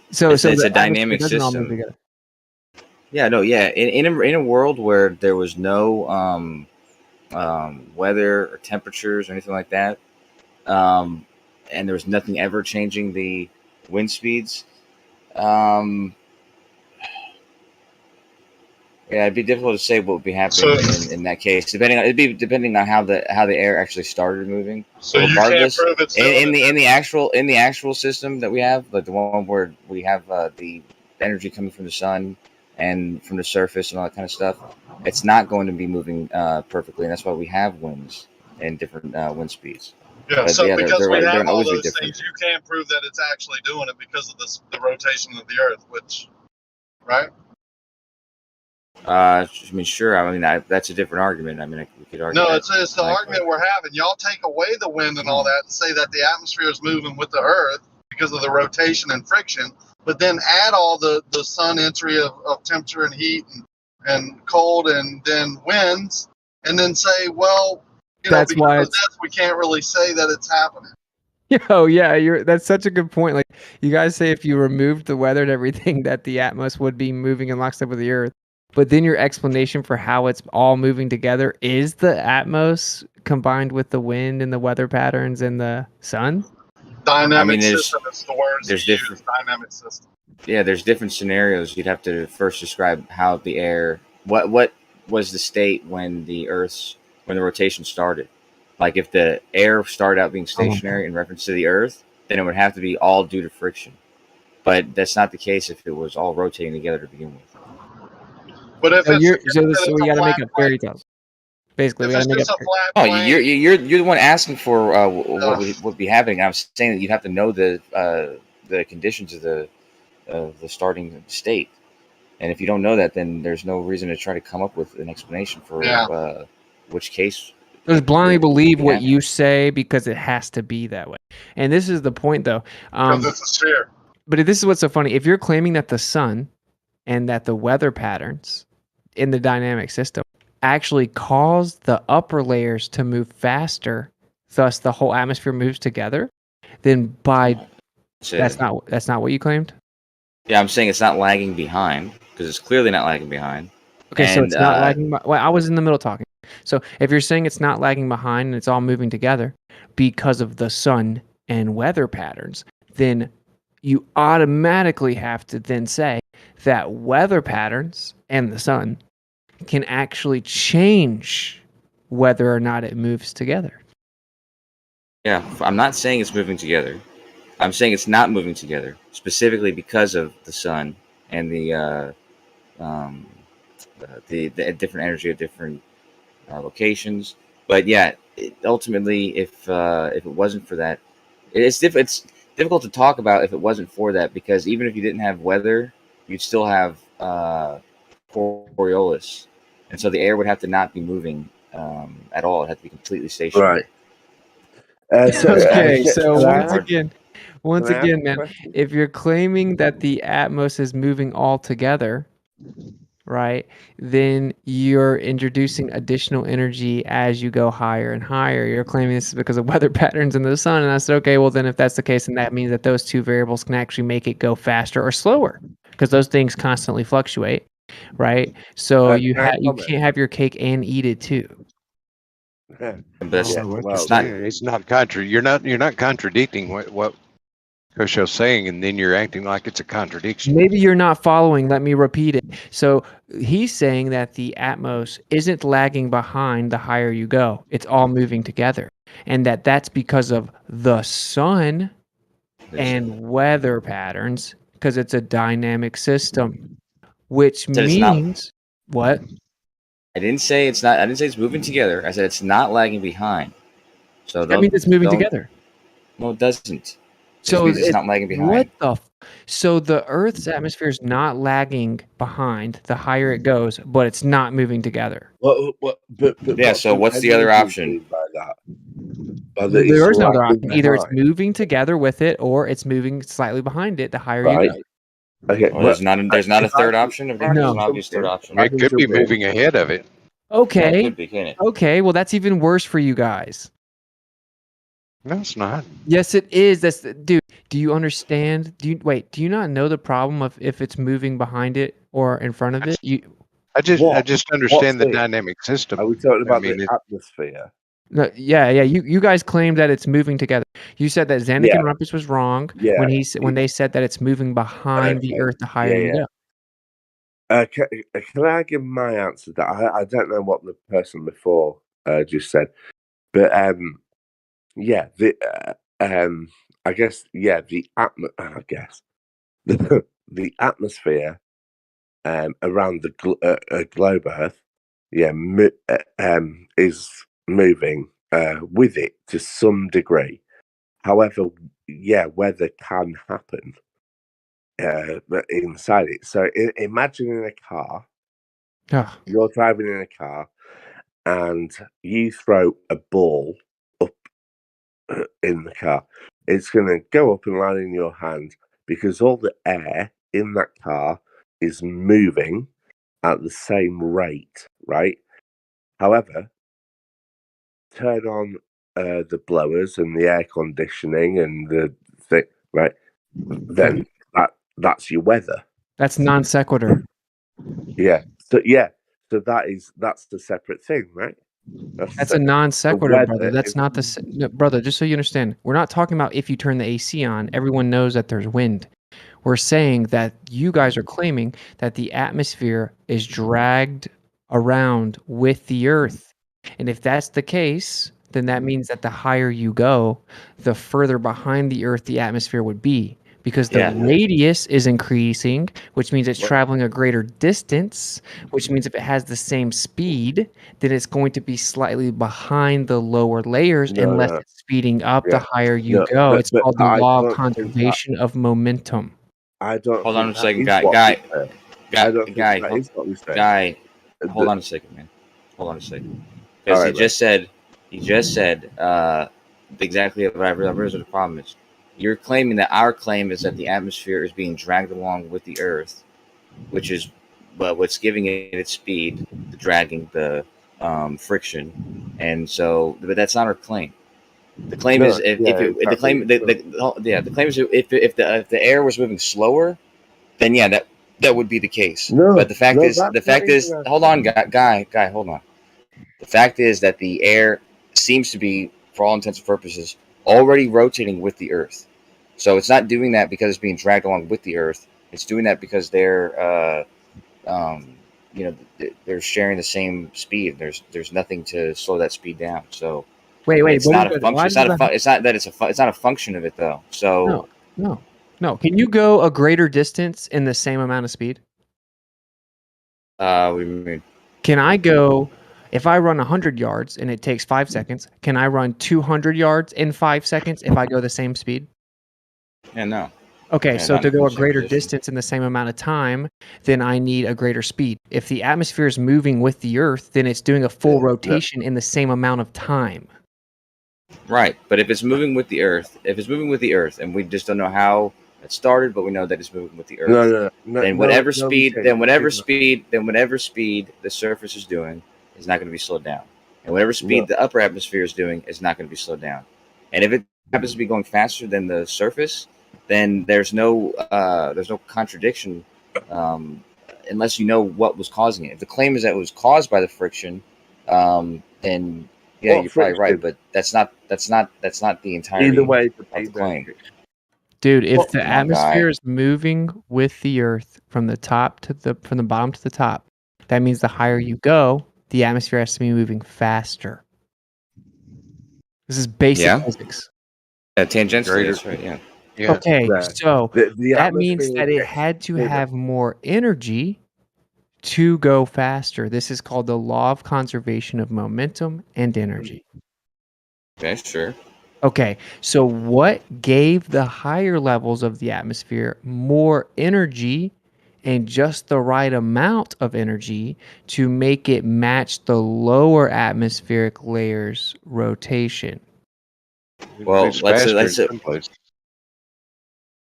So it's a the dynamic atmosphere doesn't all move system. together. Yeah, no, yeah. In a world where there was no weather or temperatures or anything like that, and there was nothing ever changing the wind speeds, yeah, it'd be difficult to say what would be happening in that case. Depending on how the air actually started moving. So you can't prove it's in the actual system that we have, like the one where we have the energy coming from the sun and from the surface and all that kind of stuff. It's not going to be moving perfectly, and that's why we have winds and different wind speeds. Yeah, But so they're because we gonna have all always be those different. things, you can't prove that it's actually doing it because of the rotation of the Earth, which, right? I mean, sure. I mean, that's a different argument. I mean, we could argue. No, that. it's the argument we're having. Y'all take away the wind and all that and say that the atmosphere is moving with the Earth because of the rotation and friction, but then add all the sun entry of temperature and heat and cold and then winds, and then say, well, That's why because of this, we can't really say that it's happening. Oh yeah, that's such a good point. Like you guys say, if you removed the weather and everything, that the atmos would be moving in lockstep with the Earth. But then your explanation for how it's all moving together is the atmos combined with the wind and the weather patterns and the sun. Dynamic system is the word. There's different dynamic system. Yeah, there's different scenarios. You'd have to first describe how the air. What was the state when the rotation started? Like if the air started out being stationary in reference to the Earth, then it would have to be all due to friction. But that's not the case if it was all rotating together to begin with. But if so we got to make up fairy tales. Basically, we got to make up. Oh, you're the one asking for what would be happening. I'm saying that you'd have to know the conditions of the starting state, and if you don't know that, then there's no reason to try to come up with an explanation for which case. Just blindly believe what you say because it has to be that way. And this is the point, though. Because it's a sphere. But this is what's so funny. If you're claiming that the sun and that the weather patterns in the dynamic system actually cause the upper layers to move faster, thus the whole atmosphere moves together, then that's not what you claimed? Yeah, I'm saying it's not lagging behind because it's clearly not lagging behind. Okay, so it's not lagging. Well, I was in the middle talking. So if you're saying it's not lagging behind and it's all moving together because of the sun and weather patterns, then you automatically have to then say that weather patterns and the sun can actually change whether or not it moves together. Yeah, I'm not saying it's moving together. I'm saying it's not moving together specifically because of the sun and the different energy of different locations. But yeah, ultimately, if it wasn't for that, it's difficult to talk about if it wasn't for that, because even if you didn't have weather, you'd still have Coriolis, and so the air would have to not be moving at all. It had to be completely stationary. Right. So once again, Once Can I ask again, a man, question? if you're claiming that the Atmos is moving all together, right, then you're introducing additional energy as you go higher and higher. You're claiming this is because of weather patterns in the sun. And I said, okay, well, then if that's the case, then that means that those two variables can actually make it go faster or slower because those things constantly fluctuate, right? So Can I you comment? can't have your cake and eat it too. Yeah. But Yeah, well, It's not You're not contradicting what Kosho's saying, and then you're acting like it's a contradiction. Maybe you're not following. Let me repeat it. So he's saying that the Atmos isn't lagging behind the higher you go. It's all moving together. And that's because of the sun and weather patterns, because it's a dynamic system, which Said it's not. means what? I didn't say it's not. I didn't say it's moving together. I said it's not lagging behind. So That means it's moving don't. together. No, it doesn't. It just So means it's not lagging behind. So the Earth's atmosphere is not lagging behind the higher it goes, but it's not moving together. but Yeah. what So does what's the other anyone option? mean by that? By that There it's is no other lagging option. Either it's behind, moving together with it, or it's moving slightly behind it. The higher you right? go. Okay. Well, there's not. There's not a If I third can, option. There's I can an No. obvious jump third in. option. I It can could be jump in. moving ahead of it. Yeah, it Okay. could be, can it? Okay. Well, that's even worse for you guys. No, it's not. Yes, it is. Dude. Do you understand? Do you not know the problem of if it's moving behind it or in front of it? I What? just What understand the thing? dynamic system. Are we talking I about mean, the atmosphere? No, yeah. You guys claimed that it's moving together. You said that Zanuck Yeah. and Rumpus was wrong Yeah. when they said that it's moving behind the Okay. Earth the higher you go. Can I give my answer to that? I don't know what the person before just said, but yeah, I guess the atmosphere around the globe Earth, is moving with it to some degree. However, yeah, weather can happen inside it. So imagine in a car, Ugh. you're driving in a car, and you throw a ball up in the car. It's going to go up and land in your hand because all the air in that car is moving at the same rate, right? However, turn on the blowers and the air conditioning and the thing, right? Then that's your weather. That's non sequitur. Yeah. So that's the separate thing, right? That's a non sequitur, brother. That's is, not no, brother. Just so you understand, we're not talking about if you turn the AC on. Everyone knows that there's wind. We're saying that you guys are claiming that the atmosphere is dragged around with the Earth, and if that's the case, then that means that the higher you go, the further behind the Earth the atmosphere would be. Because the radius is increasing, which means it's traveling a greater distance, which means if it has the same speed, then it's going to be slightly behind the lower layers unless it's speeding up the higher you go. It's called the law of conservation of momentum. I don't. Hold on a second, guy. Hold on a second, man. Hold on a second. Because he just said exactly what I've realized what the problem is. You're claiming that our claim is that the atmosphere is being dragged along with the Earth, which is what's giving it its speed, dragging the friction, and so, but that's not our claim. The claim is if the claim is if the air was moving slower, then yeah, that would be the case. But the fact is, hold on, guy, hold on. The fact is that the air seems to be, for all intents and purposes, already rotating with the Earth. So it's not doing that because it's being dragged along with the Earth. It's doing that because they're, they're sharing the same speed. There's nothing to slow that speed down. So it's not a function. It's not a function of it though. So no. Can you go a greater distance in the same amount of speed? What do you mean? Can I go? If I run 100 yards and it takes 5 seconds, can I run 200 yards in 5 seconds if I go the same speed? Yeah, no. Okay, Yeah, so to go a greater position. distance in the same amount of time, then I need a greater speed. If the atmosphere is moving with the Earth, then it's doing a full rotation in the same amount of time. Right, but if it's moving with the Earth, and we just don't know how it started, but we know that it's moving with the Earth, then whatever speed the surface is doing is not going to be slowed down, and whatever speed the upper atmosphere is doing is not going to be slowed down. And if it happens to be going faster than the surface, then there's no contradiction, unless you know what was causing it. If the claim is that it was caused by the friction, then yeah, you're probably right, but that's not the entirety Either way, of the claim. Dude, if the my atmosphere guy. is moving with the Earth from the bottom to the top, that means the higher you go, the atmosphere has to be moving faster. This is basic physics. Yeah, tangentially, that's right. Yeah. Okay, so the that means atmosphere that it gets had to bigger. have more energy to go faster. This is called the law of conservation of momentum and energy. Okay, sure. Okay, so what gave the higher levels of the atmosphere more energy and just the right amount of energy to make it match the lower atmospheric layers rotation? Well, It's let's faster in say some places.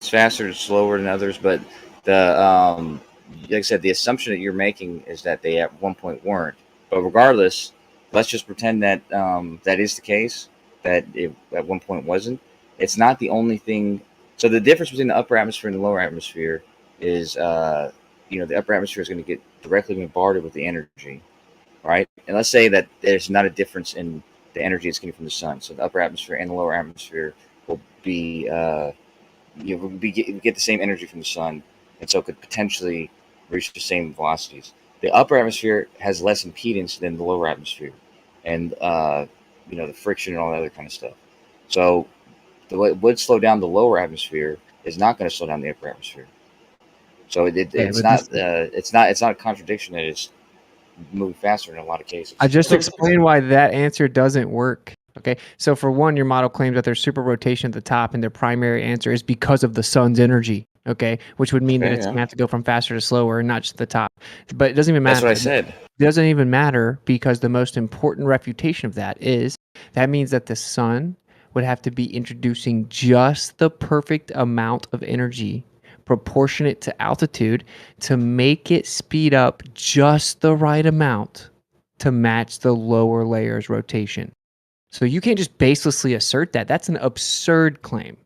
it's faster, it's slower than others, but the like I said, the assumption that you're making is that they at one point weren't. But regardless, let's just pretend that that is the case, that it at one point wasn't. It's not the only thing. So the difference between the upper atmosphere and the lower atmosphere is, the upper atmosphere is going to get directly bombarded with the energy, right? And let's say that there's not a difference in the energy it's getting from the sun. So the upper atmosphere and the lower atmosphere will be, get the same energy from the sun, and so could potentially reach the same velocities. The upper atmosphere has less impedance than the lower atmosphere, and the friction and all that other kind of stuff. So what would slow down the lower atmosphere is not going to slow down the upper atmosphere. So it's not a contradiction that it's moving faster in a lot of cases. I just explained why that answer doesn't work. Okay, so for one, your model claims that there's super rotation at the top, and their primary answer is because of the sun's energy. Okay, which would mean that it's going to have to go from faster to slower, and not just the top. But it doesn't even matter. That's what I said. It doesn't even matter because the most important refutation of that means that the sun would have to be introducing just the perfect amount of energy proportionate to altitude to make it speed up just the right amount to match the lower layers rotation. So you can't just baselessly assert that. That's an absurd claim.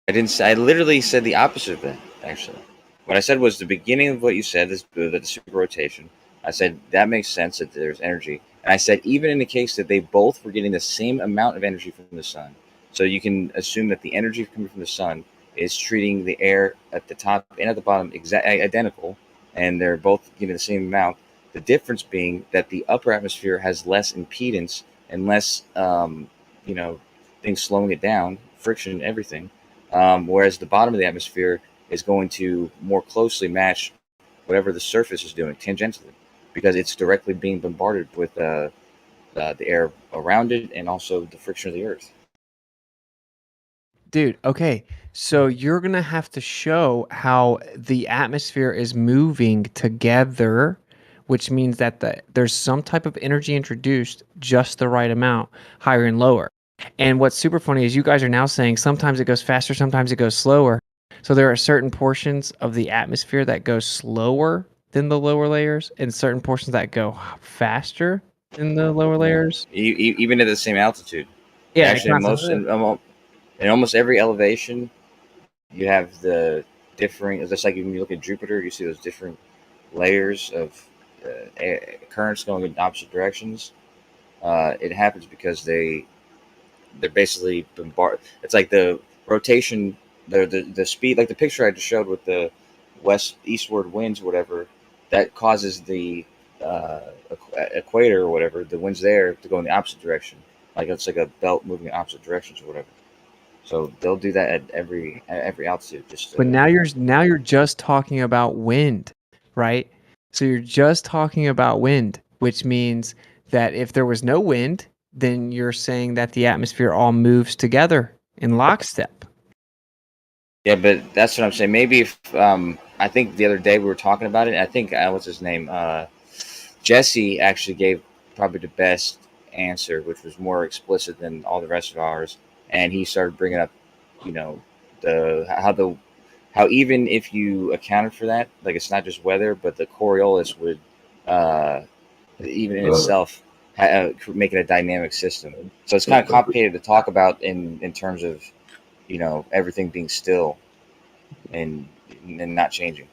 I literally said the opposite of that, actually. What I said was the beginning of what you said, that the super rotation. I said that makes sense that there's energy. And I said even in the case that they both were getting the same amount of energy from the sun, so you can assume that the energy coming from the sun is treating the air at the top and at the bottom identical, and they're both getting the same amount. The difference being that the upper atmosphere has less impedance and less, things slowing it down, friction, everything. Whereas the bottom of the atmosphere is going to more closely match whatever the surface is doing tangentially, because it's directly being bombarded with the air around it and also the friction of the Earth. Dude, okay. So you're going to have to show how the atmosphere is moving together, which means that there's some type of energy introduced, just the right amount, higher and lower. And what's super funny is you guys are now saying sometimes it goes faster, sometimes it goes slower. So there are certain portions of the atmosphere that go slower than the lower layers and certain portions that go faster than the lower layers. Even at the same altitude. Yeah, Actually, in almost every elevation, you have the differing. Just like when you look at Jupiter, you see those different layers of currents going in opposite directions. It happens because they're basically bombard. It's like the rotation, the speed, like the picture I just showed with the eastward winds, or whatever, that causes the equator or whatever, the winds there to go in the opposite direction. Like it's like a belt moving in opposite directions or whatever. So they'll do that at every altitude. But now you're just talking about wind, right? So you're just talking about wind, which means that if there was no wind, then you're saying that the atmosphere all moves together in lockstep. Yeah, but that's what I'm saying. Maybe if I think the other day we were talking about it. And I think what's his name? Jesse actually gave probably the best answer, which was more explicit than all the rest of ours. And he started bringing up, you know, how even if you accounted for that, like it's not just weather, but the Coriolis would even in itself make it a dynamic system. So it's kind of complicated to talk about in terms of, you know, everything being still and not changing.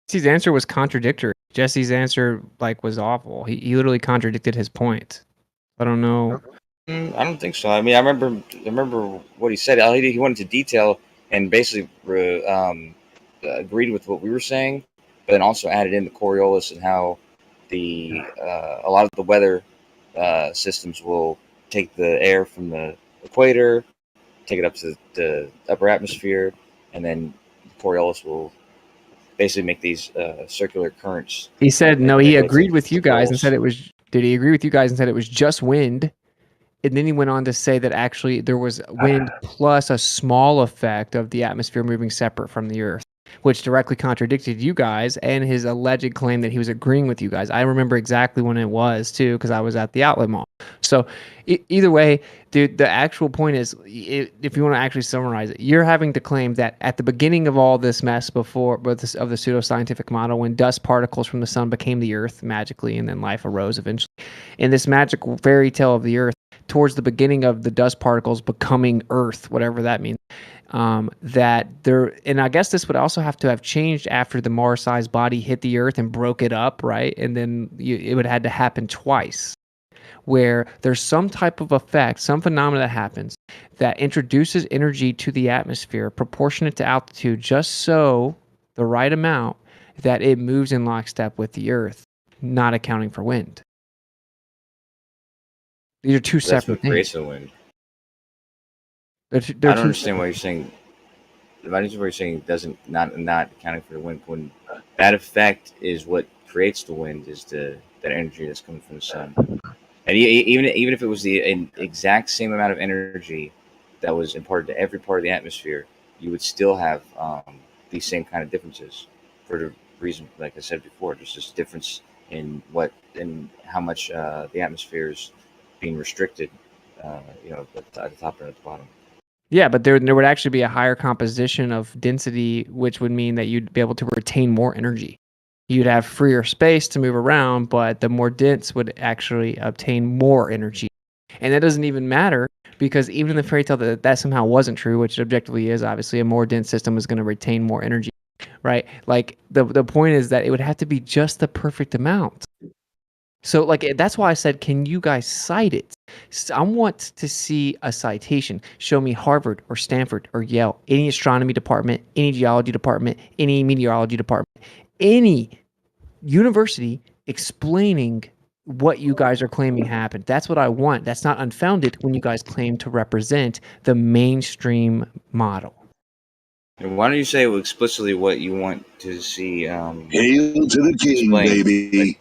Jesse's answer was contradictory. Jesse's answer was awful. He literally contradicted his point. I don't know. I don't think so. I mean, I remember what he said. He went into detail and basically agreed with what we were saying, but then also added in the Coriolis and how the a lot of the weather systems will take the air from the equator, take it up to the upper atmosphere, and then the Coriolis will basically make these circular currents. He said no. And He it agreed rotates with you the guys and poles. said it was. Did he agree with you guys and said it was just wind? And then he went on to say that actually there was wind plus a small effect of the atmosphere moving separate from the Earth, which directly contradicted you guys and his alleged claim that he was agreeing with you guys. I remember exactly when it was too, because I was at the outlet mall. So either way, dude, the actual point is, if you want to actually summarize it, you're having to claim that at the beginning of all this mess of the pseudoscientific model, when dust particles from the sun became the Earth magically, and then life arose eventually, in this magical fairy tale of the Earth, towards the beginning of the dust particles becoming Earth, whatever that means, that there, and I guess this would also have to have changed after the Mars-sized body hit the Earth and broke it up, right? And then it would have had to happen twice, where there's some type of effect, some phenomena that happens that introduces energy to the atmosphere proportionate to altitude, just so the right amount that it moves in lockstep with the Earth, not accounting for wind. These are two That's separate what creates things. the wind. They're I don't two understand why you're saying. I don't understand why you're saying doesn't not accounting for the wind, when that effect is what creates the wind, is that energy that's coming from the sun. And even if it was an exact same amount of energy that was imparted to every part of the atmosphere, you would still have these same kind of differences, for the reason, like I said before, there's this difference in how much the atmosphere is being restricted, you know, at the top and at the bottom. Yeah, but there would actually be a higher composition of density, which would mean that you'd be able to retain more energy. You'd have freer space to move around, but the more dense would actually obtain more energy. And that doesn't even matter, because even in the fairy tale that somehow wasn't true, which it objectively is, obviously a more dense system is going to retain more energy, right? Like the point is that it would have to be just the perfect amount. So that's why I said, can you guys cite it? I want to see a citation. Show me Harvard or Stanford or Yale, any astronomy department, any geology department, any meteorology department, any university explaining what you guys are claiming happened. That's what I want. That's not unfounded when you guys claim to represent the mainstream model. And why don't you say explicitly what you want to see? Hail to the king, explained? baby.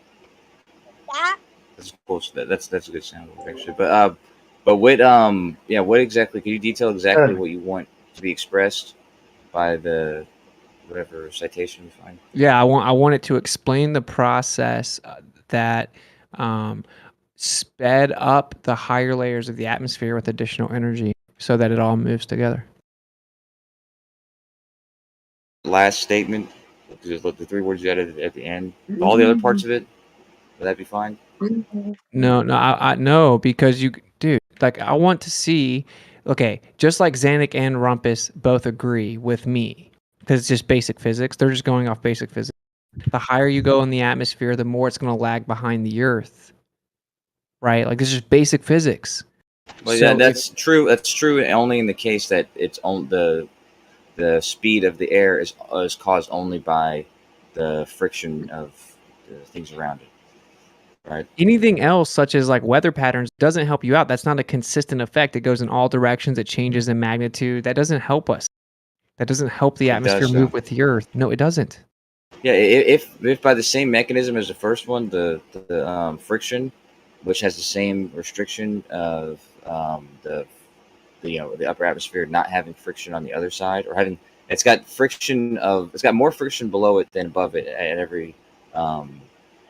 That's close. That's a good sound actually. But what what exactly? Can you detail exactly what you want to be expressed by the whatever citation you find? Yeah, I want it to explain the process that sped up the higher layers of the atmosphere with additional energy, so that it all moves together. Last statement, just the three words you added at the end. All the other parts of it, would that be fine? No, no, because dude, like I want to see, okay, just like Zanuck and Rumpus both agree with me, because it's just basic physics. They're just going off basic physics. The higher you go in the atmosphere, the more it's going to lag behind the Earth, right? Like this is just basic physics. Well, yeah, that's true. That's true only in the case that it's on the speed of the air is caused only by the friction of the things around it. Right. Anything else, such as like weather patterns, doesn't help you out. That's not a consistent effect. It goes in all directions. It changes in magnitude. That doesn't help us. That doesn't help the atmosphere move with the Earth. No, it doesn't. Yeah, if by the same mechanism as the first one, the friction, which has the same restriction of the upper atmosphere not having friction on the other side, or it's got more friction below it than above it at every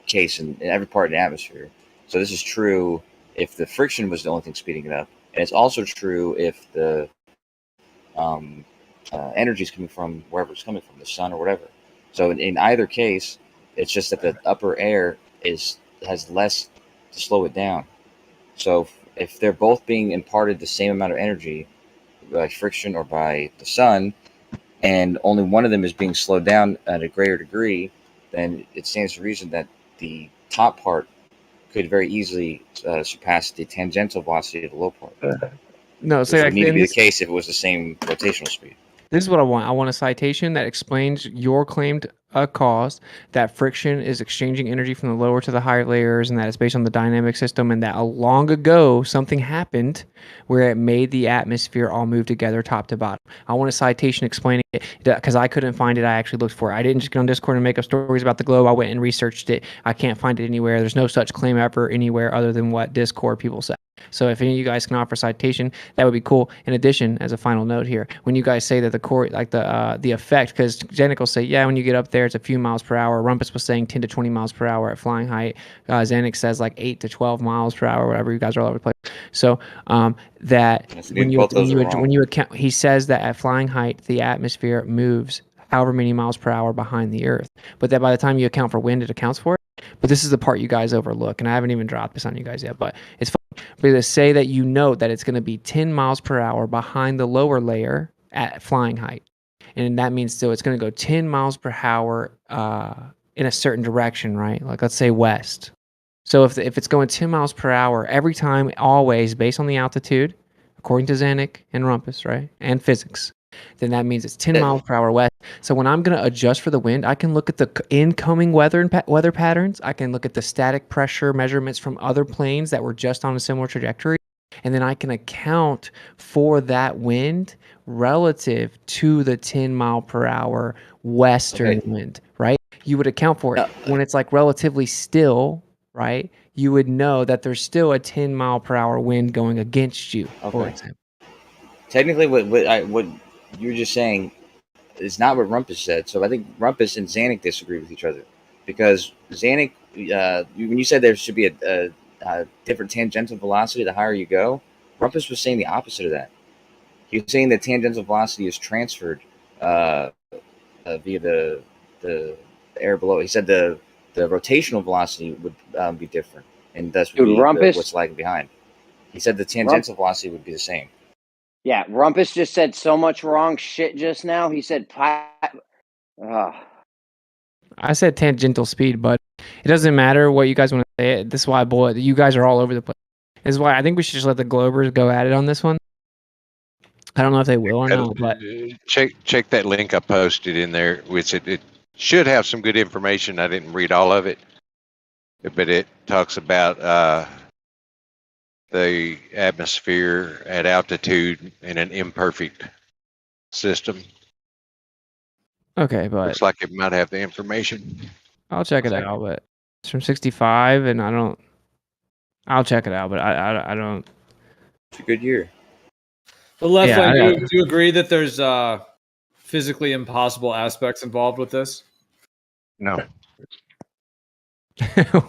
case in every part of the atmosphere. So this is true if the friction was the only thing speeding it up, and it's also true if the energy is coming from wherever it's coming from, the sun or whatever. So in either case, it's just that the upper air has less to slow it down. So if they're both being imparted the same amount of energy by friction or by the sun, and only one of them is being slowed down at a greater degree, then it stands to reason that the top part could very easily surpass the tangential velocity of the low part. No, Which so would like, need to in be this, the case if it was the same rotational speed. this is what I want. I want a citation that explains your claimed cause, that friction is exchanging energy from the lower to the higher layers, and that it's based on the dynamic system, and that long ago something happened where it made the atmosphere all move together top to bottom. I want a citation explaining it because I couldn't find it. I actually looked for it. I didn't just get on Discord and make up stories about the globe. I went and researched it. I can't find it anywhere. There's no such claim ever anywhere other than what Discord people say. So if any of you guys can offer citation, that would be cool. In addition, as a final note here, when you guys say that the core, like the effect, because Janik will say, yeah, when you get up there, it's a few miles per hour. Rumpus was saying 10 to 20 miles per hour at flying height. Zanik says like 8 to 12 miles per hour, whatever. You guys are all over the place. So that when you account, he says that at flying height, the atmosphere moves however many miles per hour behind the Earth. But that by the time you account for wind, it accounts for it. But this is the part you guys overlook, and I haven't even dropped this on you guys yet, but it's funny. But to say that you know that it's going to be 10 miles per hour behind the lower layer at flying height. And that means still it's going to go 10 miles per hour in a certain direction, right? Like let's say west. So if it's going 10 miles per hour every time, always based on the altitude, according to Zanik and Rumpus, right? And physics, then that means it's 10 miles per hour west. So when I'm going to adjust for the wind, I can look at the incoming weather and weather patterns. I can look at the static pressure measurements from other planes that were just on a similar trajectory. And then I can account for that wind relative to the 10 mile per hour western wind, right? You would account for it. When it's like relatively still, right? You would know that there's still a 10 mile per hour wind going against you, for example. Technically, what you were just saying is not what Rumpus said. So I think Rumpus and Zanik disagree with each other, because Zanik, when you said there should be a different tangential velocity the higher you go, Rumpus was saying the opposite of that. He was saying that tangential velocity is transferred via the air below. He said the rotational velocity would be different, and thus would be what's lagging behind. He said the tangential velocity would be the same. Yeah, Rumpus just said so much wrong shit just now. He said, I said tangential speed, but it doesn't matter what you guys want to say. This is why, you guys are all over the place. This is why I think we should just let the Globers go at it on this one. I don't know if they will or not, but check that link I posted in there, which it should have some good information. I didn't read all of it, but it talks about the atmosphere at altitude in an imperfect system. Okay, but looks like it might have the information. I'll check it out. But it's from 65, and I'll check it out, but I don't. It's a good year. But Left, do you agree that there's physically impossible aspects involved with this? No.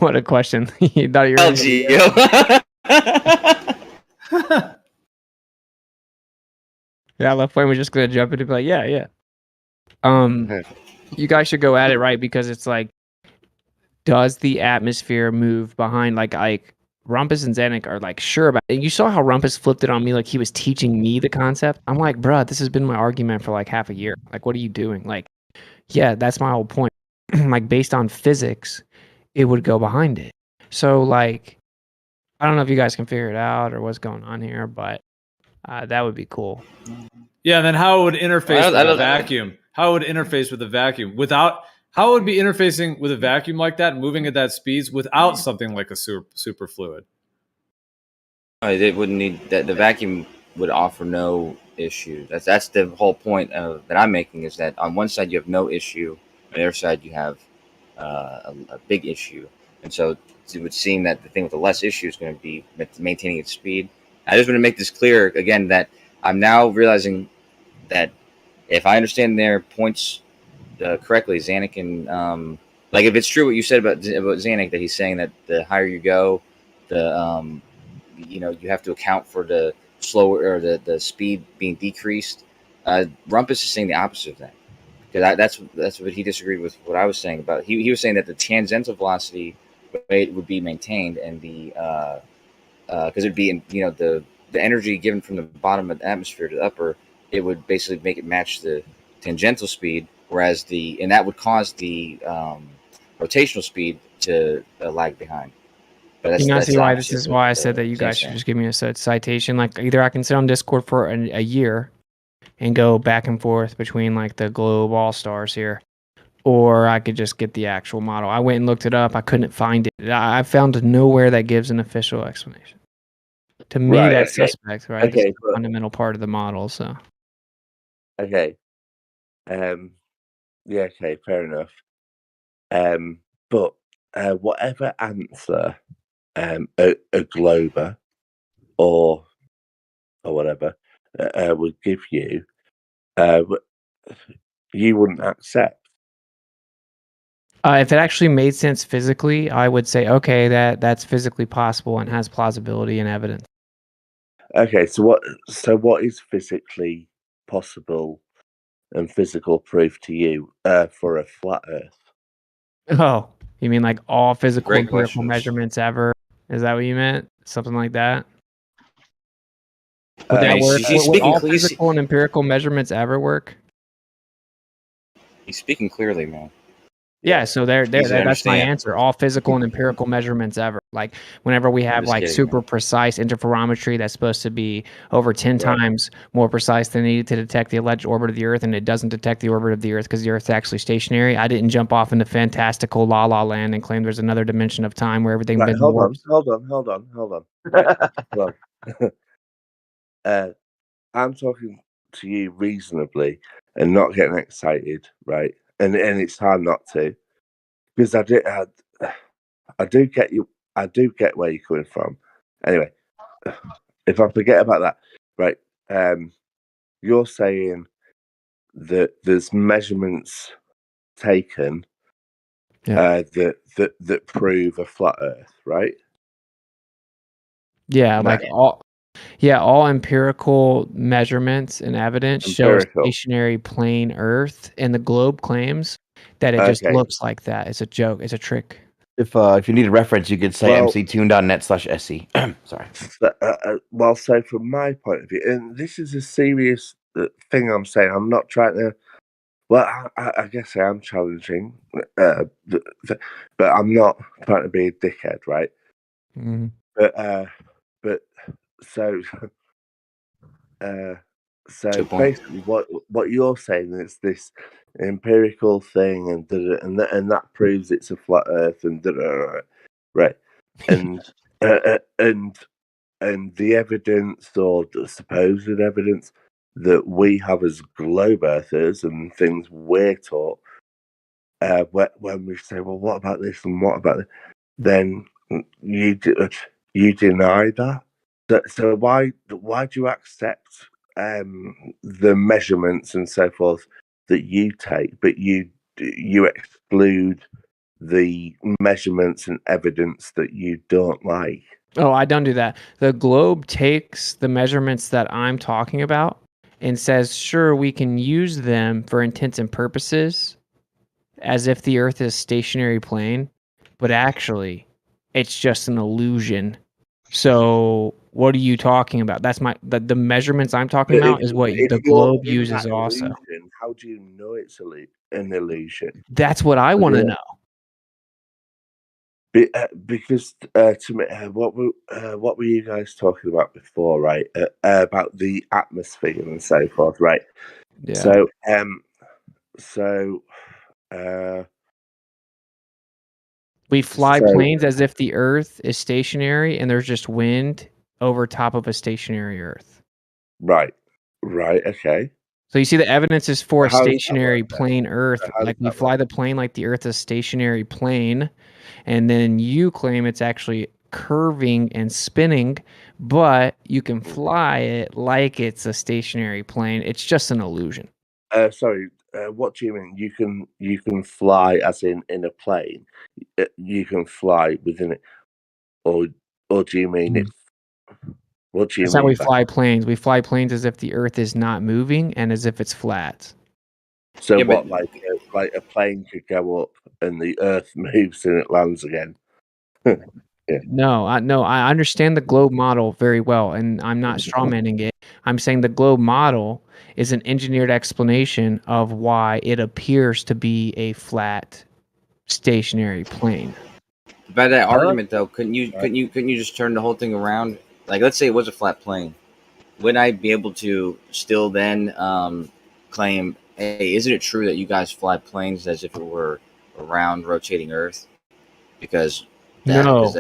What a question! You thought you were. Yeah, Left Point was just gonna jump in and be like, yeah. You guys should go at it, right? Because it's like, does the atmosphere move behind like Rumpus and Zanik are like sure about it. And you saw how Rumpus flipped it on me like he was teaching me the concept. I'm like, bruh, this has been my argument for like half a year. Like, what are you doing? Like, yeah, that's my whole point. Like, based on physics, it would go behind it. So like, I don't know if you guys can figure it out or what's going on here, but that would be cool. Yeah, and then how it would interface with a vacuum. How it would interface with a vacuum how it would be interfacing with a vacuum like that, moving at that speeds without something like a super fluid. They wouldn't need that. The vacuum would offer no issue. That's the whole point that I'm making, is that on one side you have no issue, on the other side you have a big issue. And so it would seem that the thing with the less issue is going to be maintaining its speed. I just want to make this clear again, that I'm now realizing that if I understand their points correctly, Zanik and like if it's true what you said about Zanik, that he's saying that the higher you go, the you have to account for the slower or the speed being decreased. Rumpus is saying the opposite of that, because that's what he disagreed with what I was saying about. He was saying that the tangential velocity rate would be maintained, and the because it'd be in the energy given from the bottom of the atmosphere to the upper, it would basically make it match the tangential speed, whereas and that would cause the rotational speed to lag behind. But that's, You know, that's see the why opposite this is of why I what said that you Zane's guys should saying. just give me a citation. Like either I can sit on Discord for a year and go back and forth between like the Globe All Stars here, or I could just get the actual model. I went and looked it up. I couldn't find it. I found nowhere that gives an official explanation. To me, Right, that's okay. suspect, right? This Okay, is a fundamental part of the model. So Okay. Yeah, okay, fair enough. But whatever answer a Glober or whatever would give you, you wouldn't accept. if it actually made sense physically, I would say, okay, that's physically possible and has plausibility and evidence. Okay, so what is physically possible and physical proof to you for a flat Earth? Oh, you mean like all physical Great empirical questions. measurements ever? Is that what you meant? Something like that? Would that work? Would all physical and empirical measurements ever work? He's speaking clearly, man. Yeah, so Easy to that's my understand. answer. All physical and empirical measurements ever. Like whenever we have just like kidding, super precise interferometry that's supposed to be over 10 times more precise than needed to detect the alleged orbit of the Earth, and it doesn't detect the orbit of the Earth because the Earth's actually stationary. I didn't jump off into fantastical la la land and claim there's another dimension of time where everything bends and warps. Hold on. Right, I'm talking to you reasonably and not getting excited, right? And it's hard not to, because I do get you. I do get where you're coming from. Anyway, if I forget about that, right? You're saying that there's measurements taken that prove a flat Earth, right? Yeah, No. like all empirical measurements and evidence show a Empirical. stationary plane Earth, and the globe claims that it just Okay. looks like that. It's a joke. It's a trick. If you need a reference, you could say Well- mctune.net/se. Sorry. Well, so from my point of view, and this is a serious thing I'm saying. I'm not trying to. Well, I guess I am challenging, but I'm not trying to be a dickhead, right? Mhm. But so Good point. basically, what you're saying is this empirical thing, and that proves it's a flat Earth, and right, and and the evidence or the supposed evidence that we have as globe earthers and things we're taught, when we say, well, what about this and what about this, then you deny that. So why do you accept the measurements and so forth that you take, but you exclude the measurements and evidence that you don't like? Oh, I don't do that. The globe takes the measurements that I'm talking about and says, sure, we can use them for intents and purposes as if the Earth is a stationary plane, but actually it's just an illusion. So what are you talking about? That's the measurements I'm talking about is what If the you're globe in uses that also. illusion, how do you know it's an illusion? That's what I want to know. Because to me, what were you guys talking about before, right? About the atmosphere and so forth, right? Yeah. So, We fly so- planes as if the Earth is stationary and there's just wind over top of a stationary Earth. right, okay. So you see the evidence is for a How does that stationary work then? plane Earth. So how Like does we that fly the plane like the Earth is a stationary plane, and then you claim it's actually curving and spinning, but you can fly it like it's a stationary plane. It's just an illusion. Sorry, what do you mean? You can fly as in a plane. You can fly within it, or do you mean What do you That's mean? how we by- fly planes. We fly planes as if the Earth is not moving and as if it's flat. So Yeah, what, but like a plane could go up and the Earth moves and it lands again? Yeah. No, I understand the globe model very well, and I'm not strawmanning it. I'm saying the globe model is an engineered explanation of why it appears to be a flat, stationary plane. by that argument though, couldn't you just turn the whole thing around? Like, let's say it was a flat plane. Wouldn't I be able to still then claim, hey, isn't it true that you guys fly planes as if it were a round rotating Earth? Because No.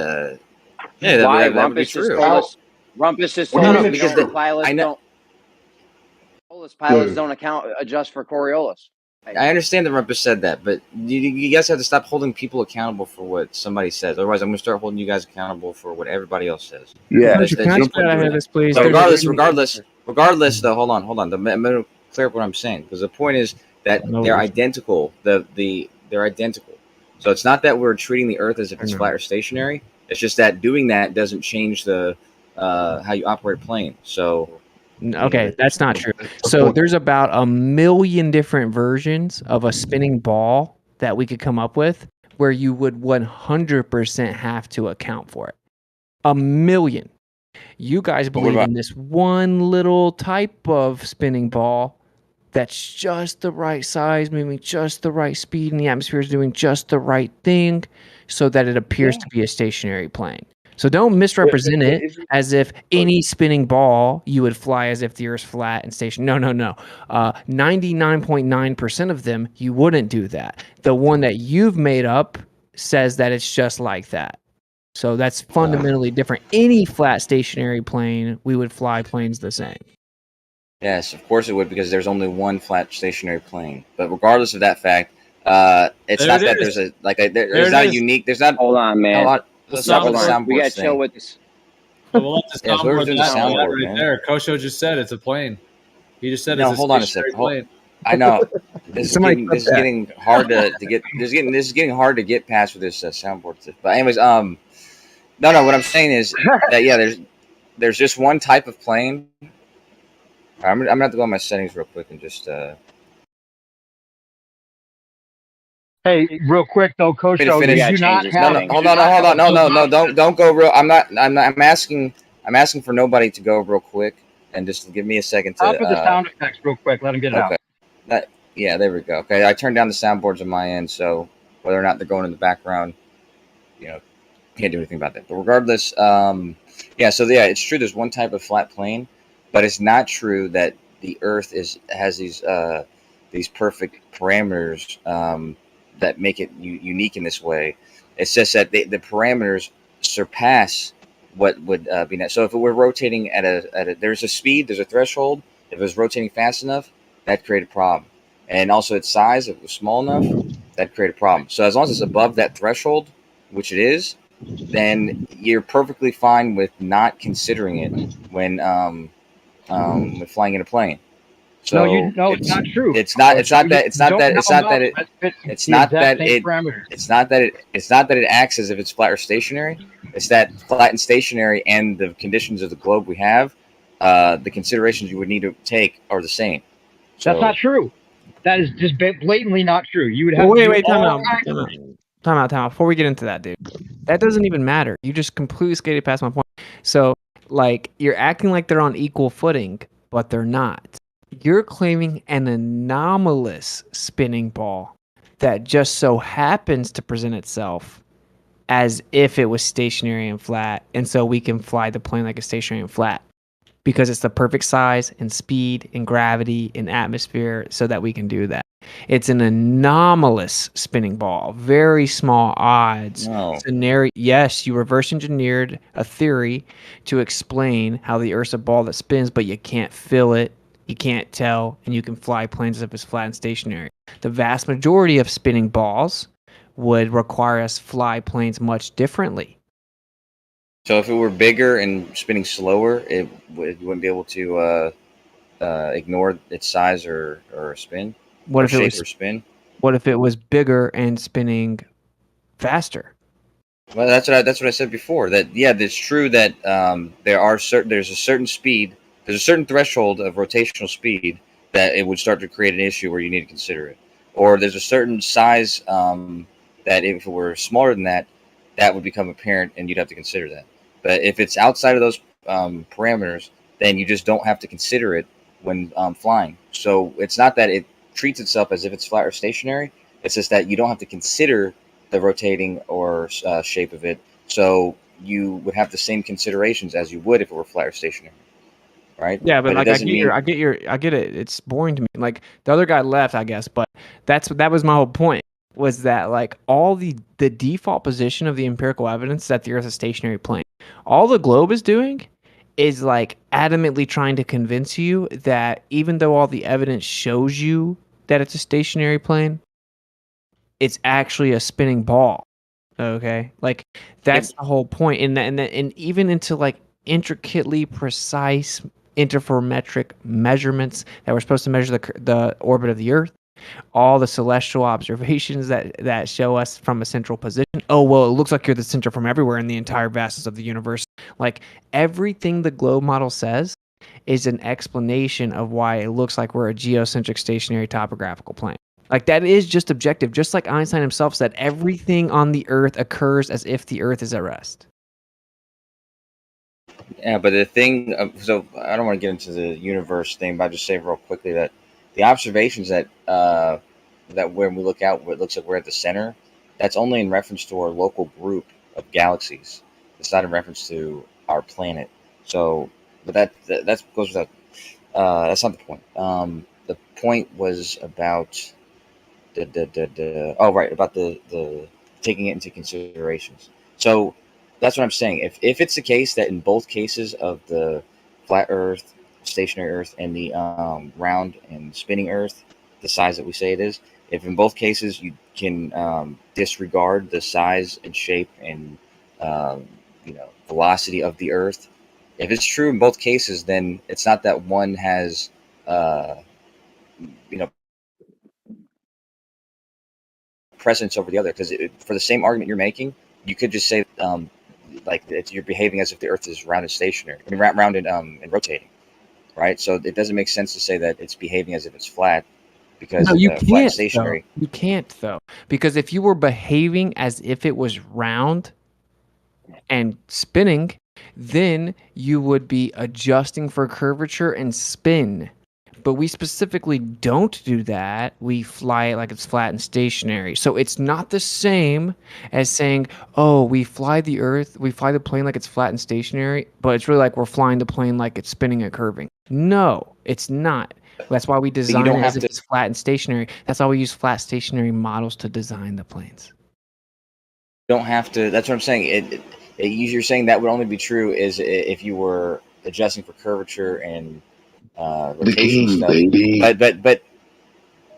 yeah, Why? that would be Rumpus has true. told us. Rumpus has What do told you us mean we because don't pilots don't. Pilots don't adjust for Coriolis. I understand that Rumpus said that, but you guys have to stop holding people accountable for what somebody says. Otherwise, I'm going to start holding you guys accountable for what everybody else says. Yeah. There's Can I no just point get doing ahead of that. this, please? So There's regardless, though, hold on. I'm going to clear up what I'm saying, because the point is that they're identical. They're identical. So it's not that we're treating the Earth as if it's flat or stationary. It's just that doing that doesn't change the how you operate a plane. So Okay, that's not true. So there's about 1 million different versions of a spinning ball that we could come up with where you would 100% have to account for it. 1 million. You guys believe in this one little type of spinning ball that's just the right size, moving just the right speed, and the atmosphere is doing just the right thing so that it appears to be a stationary plane. So don't misrepresent it as if any spinning ball you would fly as if the Earth's flat and stationary. No. 99.9% of them, you wouldn't do that. The one that you've made up says that it's just like that. So that's fundamentally different. Any flat stationary plane, we would fly planes the same. yes, of course it would, because there's only one flat stationary plane. But regardless of that fact, it's There not it that is. there's There it is. there's not. Hold on, man. Let's stop with the Hold on. We soundboard gotta chill thing. with this. Well, we'll let the Yes, whoever's soundboard doing the decide that soundboard, right man. there. Kosho just said it's a plane. He just said No, it's a hold on a stationary second. plane. I know this Somebody is clip that. getting hard to get. This is getting hard to get past with this soundboard stuff. But anyways, no. What I'm saying is that there's just one type of plane. I'm gonna have to go on my settings real quick and just. Hey, real quick though, Coach, you do not have. No, hold on. No, don't go real. I'm asking for nobody to go real quick, and just give me a second to. Top of the sound effects, real quick. Let him get it out. Yeah, there we go. Okay, I turned down the soundboards on my end, so whether or not they're going in the background, can't do anything about that. But regardless, it's true. There's one type of flat plane, but it's not true that the Earth has these perfect parameters that make it unique in this way. It's just that the parameters surpass what would be net. So if it were rotating at a there's a speed, there's a threshold. If it was rotating fast enough, that'd create a problem. And also its size, if it was small enough, that'd create a problem. So as long as it's above that threshold, which it is, then you're perfectly fine with not considering it when flying in a plane. So it's not true. It's not that it acts as if it's flat or stationary. It's that flat and stationary and the conditions of the globe we have, the considerations you would need to take are the same. That's not true. That is just blatantly not true. You would have Wait, time out. Before we get into that, dude, that doesn't even matter. You just completely skated past my point. So, you're acting like they're on equal footing, but they're not. You're claiming an anomalous spinning ball that just so happens to present itself as if it was stationary and flat, and so we can fly the plane like a stationary and flat because it's the perfect size and speed and gravity and atmosphere so that we can do that. It's an anomalous spinning ball, very small odds. Scenario. Yes, you reverse engineered a theory to explain how the Earth's a ball that spins, but you can't feel it, you can't tell, and you can fly planes as if it's flat and stationary. The vast majority of spinning balls would require us fly planes much differently. So if it were bigger and spinning slower, it wouldn't be able to ignore its size or spin. What if it shape was or spin? What if it was bigger and spinning faster? Well, that's what I said before. That yeah, it's true that there's a certain speed, there's a certain threshold of rotational speed that it would start to create an issue where you need to consider it, or there's a certain size that if it were smaller than that, that would become apparent and you'd have to consider that. But if it's outside of those parameters, then you just don't have to consider it when flying. So it's not that it treats itself as if it's flat or stationary. It's just that you don't have to consider the rotating or shape of it. So you would have the same considerations as you would if it were flat or stationary, right? Yeah, but it like I doesn't mean get it. It's boring to me. Like the other guy left, I guess, but that was my whole point. Was that like all the default position of the empirical evidence that the Earth is a stationary plane? All the globe is doing is like adamantly trying to convince you that even though all the evidence shows you that it's a stationary plane, it's actually a spinning ball. Okay, like that's the whole point. And even into like intricately precise interferometric measurements that were supposed to measure the orbit of the Earth, all the celestial observations that show us from a central position. Oh, well, it looks like you're the center from everywhere in the entire vastness of the universe. Like everything the globe model says is an explanation of why it looks like we're a geocentric stationary topographical plane. Like that is just objective, just like Einstein himself said, everything on the Earth occurs as if the Earth is at rest. Yeah, but the thing, so I don't want to get into the universe thing, but I'll just say real quickly that the observations that when we look out, it looks like we're at the center. That's only in reference to our local group of galaxies. It's not in reference to our planet. So, but that goes without. That's not the point. The point was about about the taking it into considerations. So that's what I'm saying. If it's the case that in both cases of the flat Earth, stationary Earth, and the round and spinning Earth, the size that we say it is, if in both cases you can disregard the size and shape and velocity of the Earth, if it's true in both cases, then it's not that one has precedence over the other, because for the same argument you're making, you could just say you're behaving as if the Earth is round and stationary. I mean, round and rotating, right? So it doesn't make sense to say that it's behaving as if it's flat, because No, you flat and can't. stationary. Though. You can't though, because if you were behaving as if it was round and spinning, then you would be adjusting for curvature and spin. But we specifically don't do that. We fly it like it's flat and stationary. So it's not the same as saying, oh, we fly the plane like it's flat and stationary, but it's really like we're flying the plane like it's spinning and curving. No, it's not. That's why we design it as if it's flat and stationary. That's why we use flat stationary models to design the planes. You don't have to. That's what I'm saying. You're saying that would only be true is if you were adjusting for curvature and rotation stuff.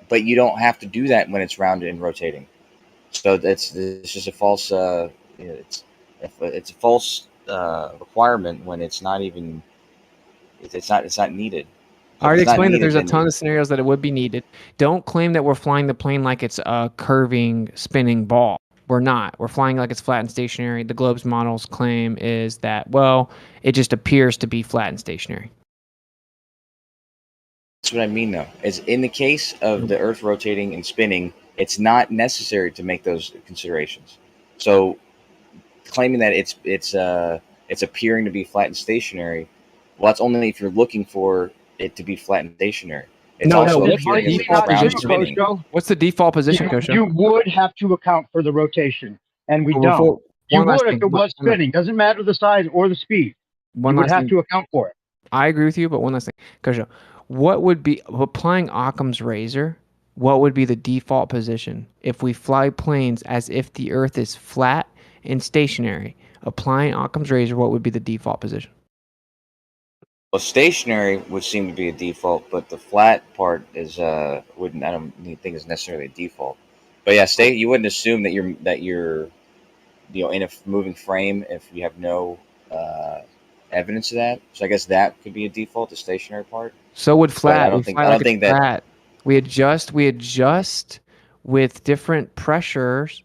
But you don't have to do that when it's rounded and rotating. So it's just a false it's a false requirement when it's not even it's not needed. I already explained that there's a ton of scenarios that it would be needed. Don't claim that we're flying the plane like it's a curving, spinning ball. We're not. We're flying like it's flat and stationary. The globe's model's claim is that, well, it just appears to be flat and stationary. That's what I mean, though. Is in the case of the Earth rotating and spinning, it's not necessary to make those considerations. So, claiming that it's appearing to be flat and stationary, well, that's only if you're looking for it to be flat and stationary. It's also appearing as if it's round and spinning. What's the default position, Kosho? You would have to account for the rotation, and we don't. You would if it was spinning. Doesn't matter the size or the speed. You would have to account for it. I agree with you, but one last thing, Kosho. What would be, applying Occam's razor, what would be the default position if we fly planes as if the Earth is flat and stationary? Applying Occam's razor, what would be the default position? Well, stationary would seem to be a default, but the flat part is I don't think is necessarily a default. But yeah, you wouldn't assume that you're in a moving frame if you have no evidence of that. So I guess that could be a default, the stationary part. So would flat. I don't think that flat. We adjust with different pressures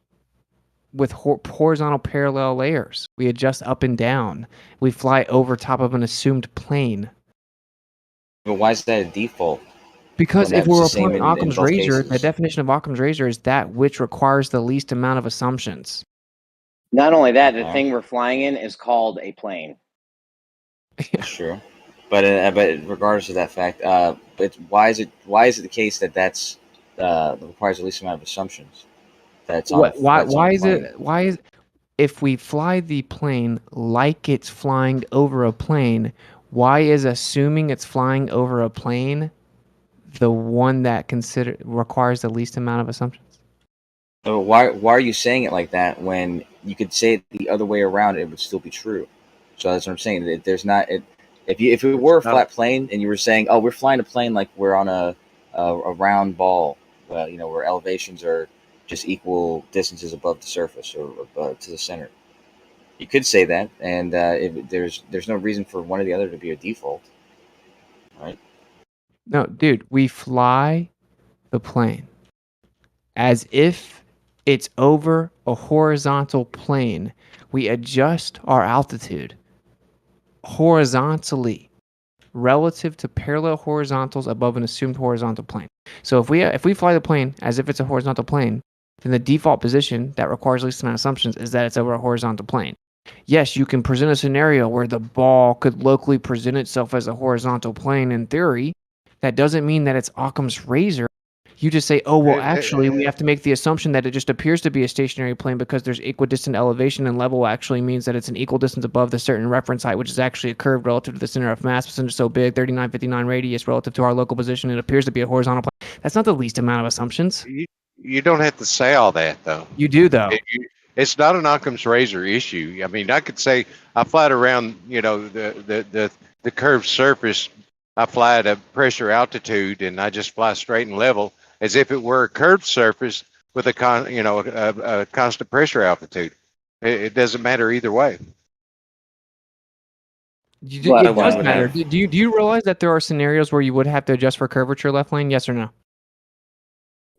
with horizontal parallel layers. We adjust up and down. We fly over top of an assumed plane. But why is that a default? Because when if that's we're the same applying in Occam's both razor, cases? the definition of Occam's razor is that which requires the least amount of assumptions. Not only that, the thing we're flying in is called a plane. That's true. But regardless of that fact, but why is it the case that that's requires the least amount of assumptions? That's on Why is if we fly the plane like it's flying over a plane, why is assuming it's flying over a plane the one that requires the least amount of assumptions? So why are you saying it like that when you could say it the other way around, it would still be true? So that's what I'm saying. There's not if it were a flat plane and you were saying, oh, we're flying a plane like we're on a round ball, where elevations are just equal distances above the surface or to the center. You could say that, and there's no reason for one or the other to be a default, right? No, dude, we fly the plane as if it's over a horizontal plane. We adjust our altitude horizontally relative to parallel horizontals above an assumed horizontal plane. So if we fly the plane as if it's a horizontal plane, then the default position that requires least amount of assumptions is that it's over a horizontal plane. Yes, you can present a scenario where the ball could locally present itself as a horizontal plane in theory. That doesn't mean that it's Occam's razor. You just say, oh, well, actually, we have to make the assumption that it just appears to be a stationary plane because there's equidistant elevation, and level actually means that it's an equal distance above the certain reference height, which is actually a curve relative to the center of mass, since it's so big, 3959 radius relative to our local position. It appears to be a horizontal plane. That's not the least amount of assumptions. You don't have to say all that, though. You do, though. It's not an Occam's razor issue. I mean, I could say I fly it around, the curved surface. I fly at a pressure altitude, and I just fly straight and level as if it were a curved surface with a constant pressure altitude. It doesn't matter either way. It does matter. Do you realize that there are scenarios where you would have to adjust for curvature left lane? Yes or no?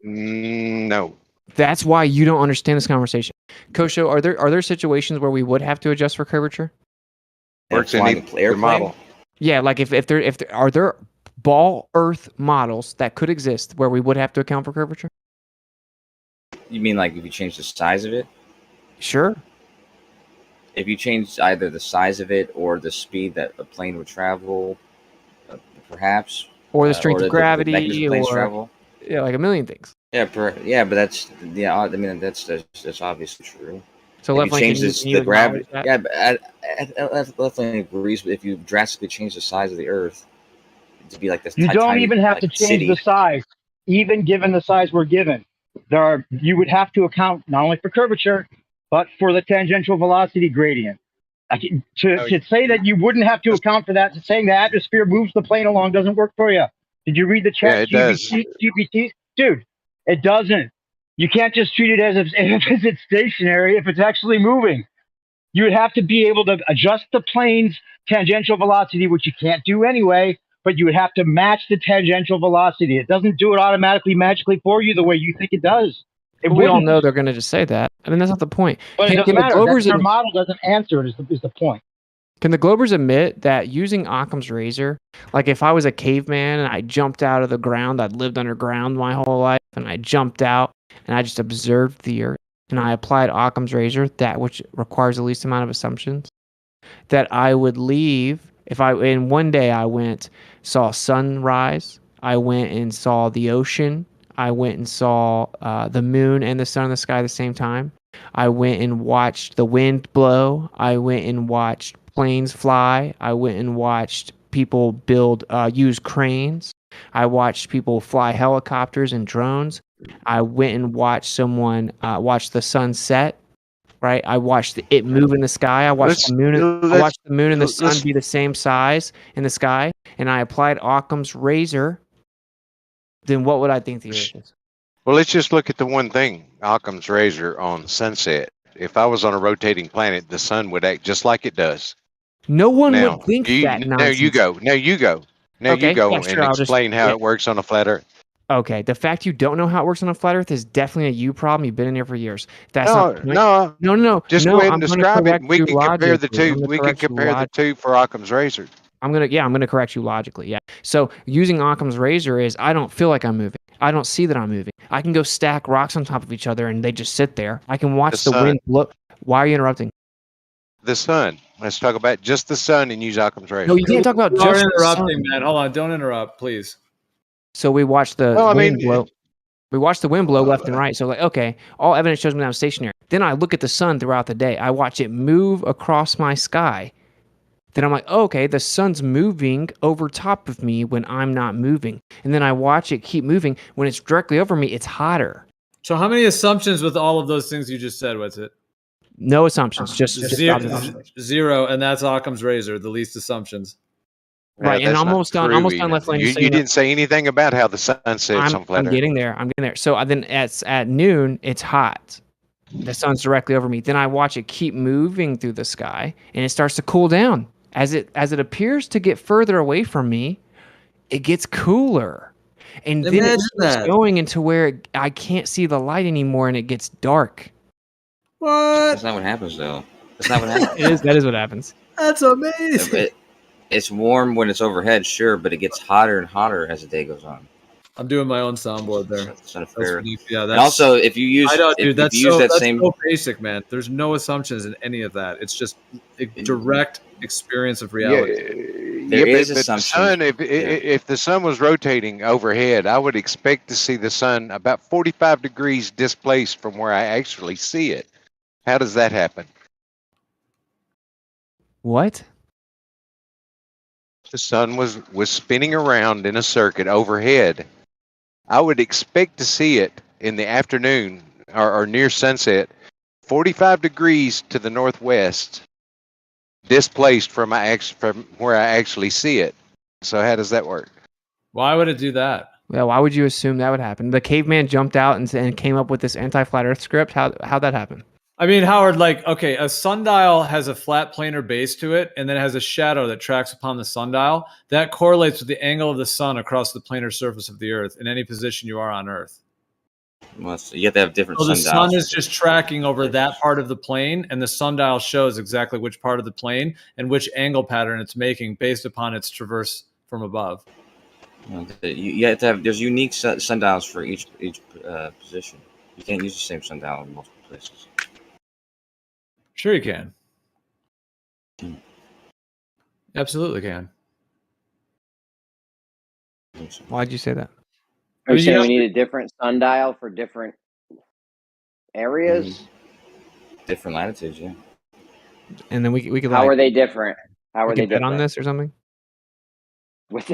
No. That's why you don't understand this conversation. Kosho, are there situations where we would have to adjust for curvature? Works in the model. Yeah, like if there are there ball Earth models that could exist where we would have to account for curvature? You mean like if you change the size of it? Sure. If you change either the size of it or the speed that a plane would travel, perhaps, or the strength of gravity, or travel. Yeah, like a million things. Yeah, but that's I mean that's obviously true. So if you change the gravity, yeah, but left lane agrees. But if you drastically change the size of the Earth to be like this, you don't even have to change the size, even given the size we're given. You would have to account not only for curvature, but for the tangential velocity gradient. To say that you wouldn't have to account for that, saying the atmosphere moves the plane along doesn't work for you. Did you read the chat GPTs? Dude, it doesn't. You can't just treat it as if it's stationary, if it's actually moving. You would have to be able to adjust the plane's tangential velocity, which you can't do anyway, but you would have to match the tangential velocity. It doesn't do it automatically, magically for you the way you think it does. We all know they're going to just say that. I mean, that's not the point. But it doesn't matter. Their model doesn't answer it is the point. Can the Globers admit that using Occam's razor, like if I was a caveman and I jumped out of the ground, I'd lived underground my whole life, and I jumped out and I just observed the Earth, and I applied Occam's razor, that which requires the least amount of assumptions, that I would leave in one day I saw sunrise, I went and saw the ocean, I went and saw the moon and the sun in the sky at the same time. I went and watched the wind blow. I went and watched planes fly. I went and watched people use cranes. I watched people fly helicopters and drones. I went and watched someone watch the sun set. Right, I watched it move in the sky. I watched the moon. I watched the moon and the sun be the same size in the sky, and I applied Occam's razor. Then what would I think the Earth is? Well, let's just look at the one thing: Occam's razor on sunset. If I was on a rotating planet, the sun would act just like it does. No one would think that nonsense. Now you go. And explain how it works on a flat Earth. Okay, the fact you don't know how it works on a flat Earth is definitely a you problem. You've been in here for years. That's not the point. No. Just go ahead and I'm going to describe it, correct and we you can compare the logically. two. I'm going to We can correct you compare the two for Occam's razor. I'm gonna correct you logically. Yeah. So using Occam's razor is I don't feel like I'm moving. I don't see that I'm moving. I can go stack rocks on top of each other and they just sit there. I can watch the wind blow. Why are you interrupting? The sun. Let's talk about just the sun and use Occam's razor. No, you can't talk about You just are the sun. interrupting, man. Hold on, don't interrupt, please. So we watch the wind blow. We watch the wind blow left and right. So like, okay, all evidence shows me that I'm stationary. Then I look at the sun throughout the day. I watch it move across my sky. Then I'm like, oh, okay, the sun's moving over top of me when I'm not moving. And then I watch it keep moving. When it's directly over me, it's hotter. So how many assumptions with all of those things you just said? What's it? No assumptions, just zero, and that's Occam's razor, the least assumptions. Right, and almost done left lane. You didn't say anything about how the sun sets on flat I'm Earth. getting there. So then at noon, it's hot. The sun's directly over me. Then I watch it keep moving through the sky, and it starts to cool down. As it appears to get further away from me, it gets cooler. And then it starts going into where I can't see the light anymore, and it gets dark. What? That's not what happens, though. That's not what happens. That is what happens. That's amazing. It's warm when it's overhead, sure, but it gets hotter and hotter as the day goes on. I'm doing my own soundboard there. That's not fair. Yeah, and also, if you use, that's so basic, man. There's no assumptions in any of that. It's just a direct experience of reality. There is assumptions. If the sun was rotating overhead, I would expect to see the sun about 45 degrees displaced from where I actually see it. How does that happen? What? The sun was spinning around in a circuit overhead. I would expect to see it in the afternoon or near sunset, 45 degrees to the northwest, displaced from where I actually see it. So how does that work? Why would it do that? Well, why would you assume that would happen? The caveman jumped out and came up with this anti-flat Earth script. How'd that happen? I mean, Howard, okay, a sundial has a flat planar base to it, and then it has a shadow that tracks upon the sundial. That correlates with the angle of the sun across the planar surface of the Earth in any position you are on Earth. Well, so you have to have different sundials. The sun is just tracking over that part of the plane, and the sundial shows exactly which part of the plane and which angle pattern it's making based upon its traverse from above. You have to have. There's unique sundials for each position. You can't use the same sundial in multiple places. Sure you can. Absolutely can. Why'd you say that? Are you saying we need a different sundial for different areas? Different latitudes, yeah. And then we could. How are they different? How are they different on this or something? I used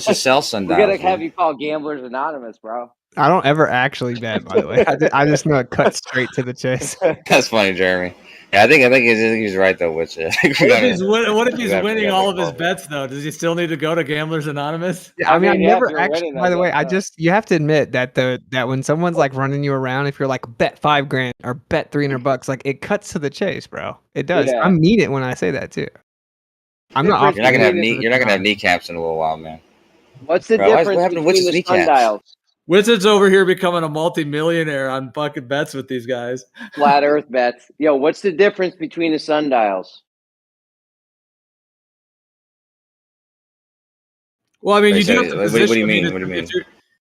to sell sundials. We gotta have you call Gamblers Anonymous, bro. I don't ever actually bet, by the way. I just know it cuts straight to the chase. That's funny, Jeremy. Yeah, I think he's right though. Which what if he's winning all of his bets though? Does he still need to go to Gamblers Anonymous? Yeah, I mean, I never actually. By the way, you have to admit that that when someone's like running you around, if you're like bet $5,000 or bet $300, like it cuts to the chase, bro. It does. Yeah. I mean it when I say that too. You're not gonna have kneecaps in a little while, man. What's the difference between the sundials? Wizard's over here becoming a multi-millionaire on bucket bets with these guys. Flat Earth bets. Yo, what's the difference between the sundials? Well, I mean, you do have to position. What do you mean? What do you mean?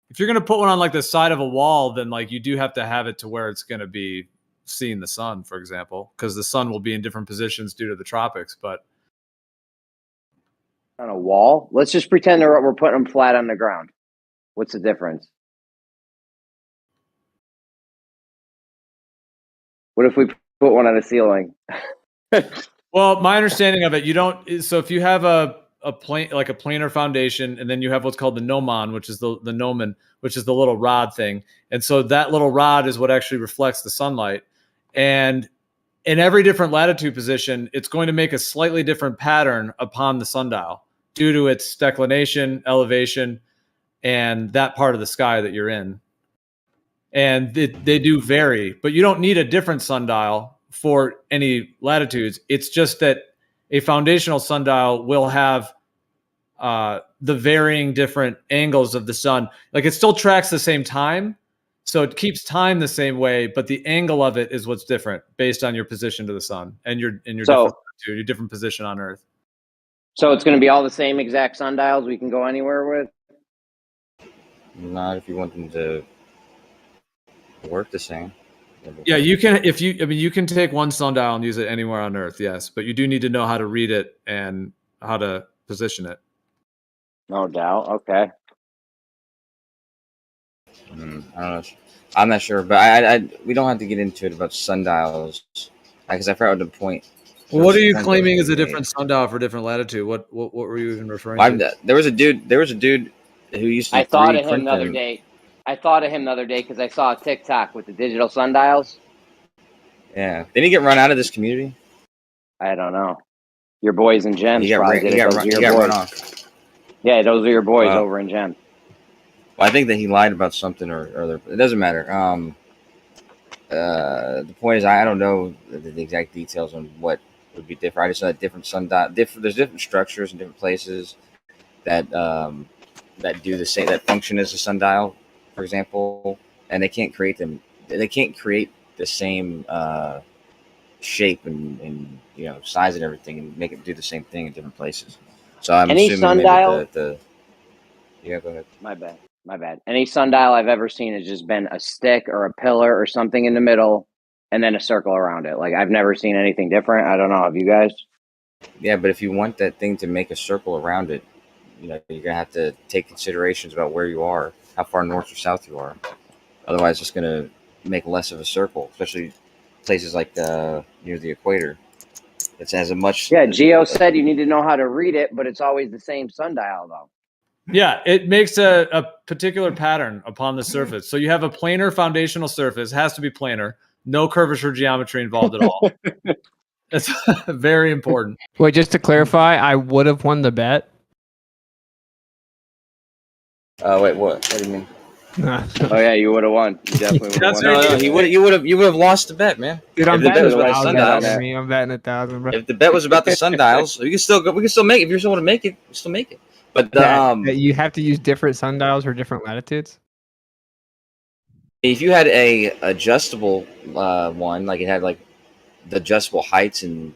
If you're going to put one on like the side of a wall, then like you do have to have it to where it's going to be seeing the sun, for example, because the sun will be in different positions due to the tropics. But on a wall, let's just pretend we're putting them flat on the ground. What's the difference? What if we put one on a ceiling? Well, my understanding of it, you don't. So if you have a plane, like a planar foundation, and then you have what's called the gnomon, which is the gnomon, which is the little rod thing, and so that little rod is what actually reflects the sunlight. And in every different latitude position, it's going to make a slightly different pattern upon the sundial due to its declination, elevation, and that part of the sky that you're in. And they do vary, but you don't need a different sundial for any latitudes. It's just that a foundational sundial will have the varying different angles of the sun. Like it still tracks the same time, so it keeps time the same way, but the angle of it is what's different based on your position to the sun and your different position on Earth. So it's going to be all the same exact sundials we can go anywhere with? Not if you want them to work the same. Yeah, you can. You can take one sundial and use it anywhere on Earth. Yes, but you do need to know how to read it and how to position it. No doubt. Okay. I don't know. I'm not sure, but we don't have to get into it about sundials because I forgot the point. Well, what are you claiming is a different sundial for different latitude? What were you even referring to? There was a dude who used to. I thought of him the other day. Because I saw a TikTok with the digital sundials. Yeah, didn't he get run out of this community? I don't know. Your boys in Gems He got run off. Yeah, those are your boys over in Gems. Well, I think that he lied about something or other. It doesn't matter. The point is, I don't know the exact details on what would be different. I just know that different sundial, there's different structures in different places that do the same, that function as a sundial, for example, and they can't create them. They can't create the same shape and size and everything and make it do the same thing in different places. So I'm assuming sundial. Yeah, go ahead. My bad. Any sundial I've ever seen has just been a stick or a pillar or something in the middle, and then a circle around it. Like I've never seen anything different. I don't know. Have you guys? Yeah, but if you want that thing to make a circle around it, you're gonna have to take considerations about where you are, how far north or south you are. Otherwise, it's gonna make less of a circle, especially places like near the equator. It has a much. Yeah, Geo said you need to know how to read it, but it's always the same sundial though. Yeah, it makes a particular pattern upon the surface. So you have a planar foundational surface, has to be planar, no curvature geometry involved at all. That's very important. Wait, just to clarify, I would have won the bet. Wait, what? What do you mean? Oh yeah, you would have won. You definitely would have won. No, you would have lost the bet, man. Dude, I'm betting $1,000. I'm betting 1,000, bro. If the bet was about the sundials, we can still make it. If you still want to make it, we still make it. But you have to use different sundials for different latitudes. If you had a adjustable one, like it had like the adjustable heights and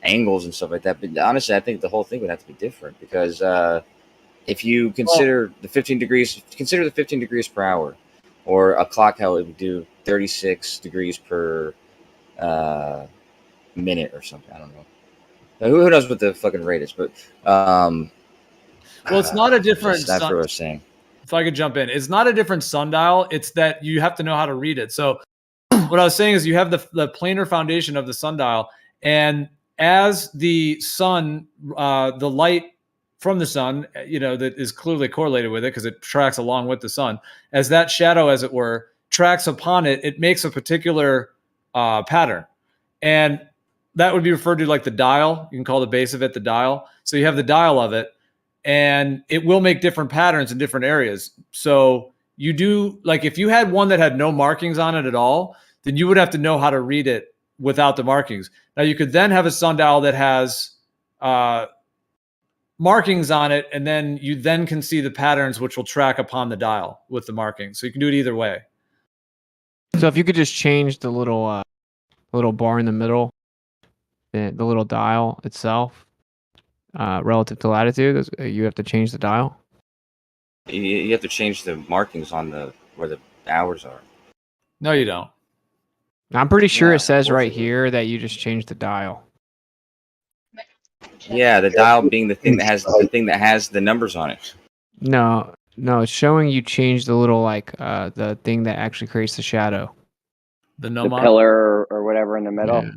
angles and stuff like that, but honestly, I think the whole thing would have to be different because if you consider the 15 degrees, consider the 15 degrees per hour, or a clock how it would do 36 degrees per minute or something. I don't know. Who knows what the fucking rate is, but well, it's not a different. That's what I was saying. If I could jump in, it's not a different sundial. It's that you have to know how to read it. So what I was saying is you have the planar foundation of the sundial, and as the sun, the light from the sun, that is clearly correlated with it because it tracks along with the sun. As that shadow, as it were, tracks upon it, it makes a particular pattern, and that would be referred to like the dial. You can call the base of it the dial. So you have the dial of it, and it will make different patterns in different areas. So you do, like if you had one that had no markings on it at all, then you would have to know how to read it without the markings. Now you could then have a sundial that has markings on it, and then you then can see the patterns which will track upon the dial with the markings. So you can do it either way. So if you could just change the little bar in the middle, the little dial itself, relative to latitude, you have to change the dial. You have to change the markings on where the hours are. No, you don't. I'm pretty sure it says right here that you just change the dial. Yeah, the dial being the thing that has the numbers on it. No, it's showing you change the little the thing that actually creates the shadow. The pillar or whatever in the middle.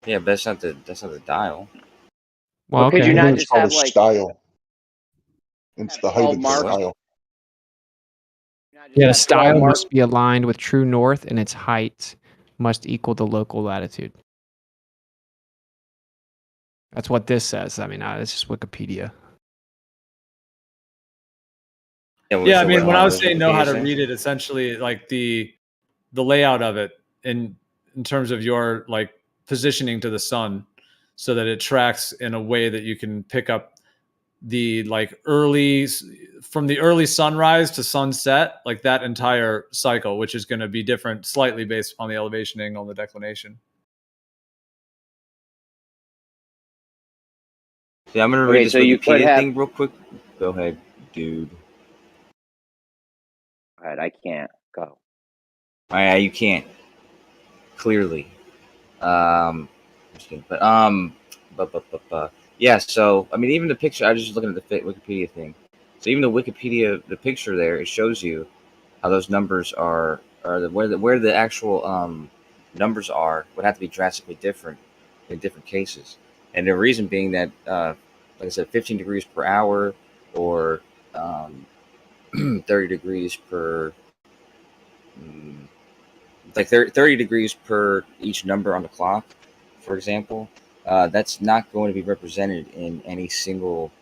Yeah, but that's not the dial. Well, could you not It's just called have a like style. It's the height of the marks? style. Yeah, the style must be aligned with true north, and its height must equal the local latitude. That's what this says. I mean, it's just Wikipedia. Yeah, I mean, when I was saying know how to read it, essentially like the layout of it in terms of your like positioning to the sun, so that it tracks in a way that you can pick up the like early from the early sunrise to sunset, like that entire cycle, which is going to be different slightly based upon the elevation angle and the declination. See, I'm gonna read this Wikipedia thing real quick. Go ahead, dude. All right, I can't go. You can't. Clearly. Just kidding. But yeah. So I mean, even the picture. I was just looking at the Wikipedia thing. So even the picture there, it shows you how those numbers are, or where the actual numbers are would have to be drastically different in different cases. And the reason being that, like I said, 15 degrees per hour or 30 degrees per, like 30 degrees per each number on the clock, for example, that's not going to be represented in any single,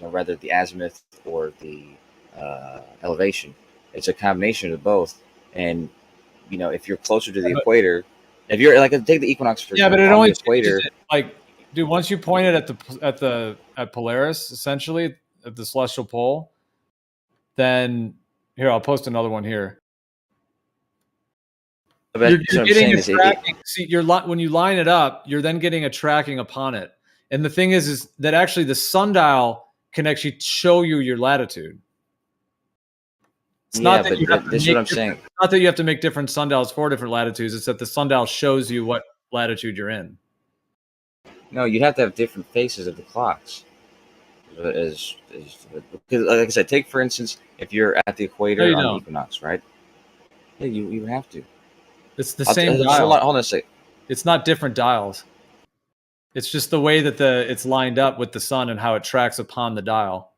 rather the azimuth or the elevation. It's a combination of both. And, if you're closer to the equator, if you're like, take the equinox for example, but it on only the equator. like, dude, once you point it at Polaris, essentially at the celestial pole, then here, I'll post another one here. You're getting a tracking. See, when you line it up, you're then getting a tracking upon it. And the thing is that actually the sundial can actually show you your latitude. It's not that you have to this is what I'm saying. Not that you have to make different sundials for different latitudes. It's that the sundial shows you what latitude you're in. No, you'd have to have different faces of the clocks. Because, like I said, take for instance, if you're at the equator on the equinox, right? Yeah, you would have to. It's the same dial. Hold on a second. It's not different dials. It's just the way that it's lined up with the sun and how it tracks upon the dial.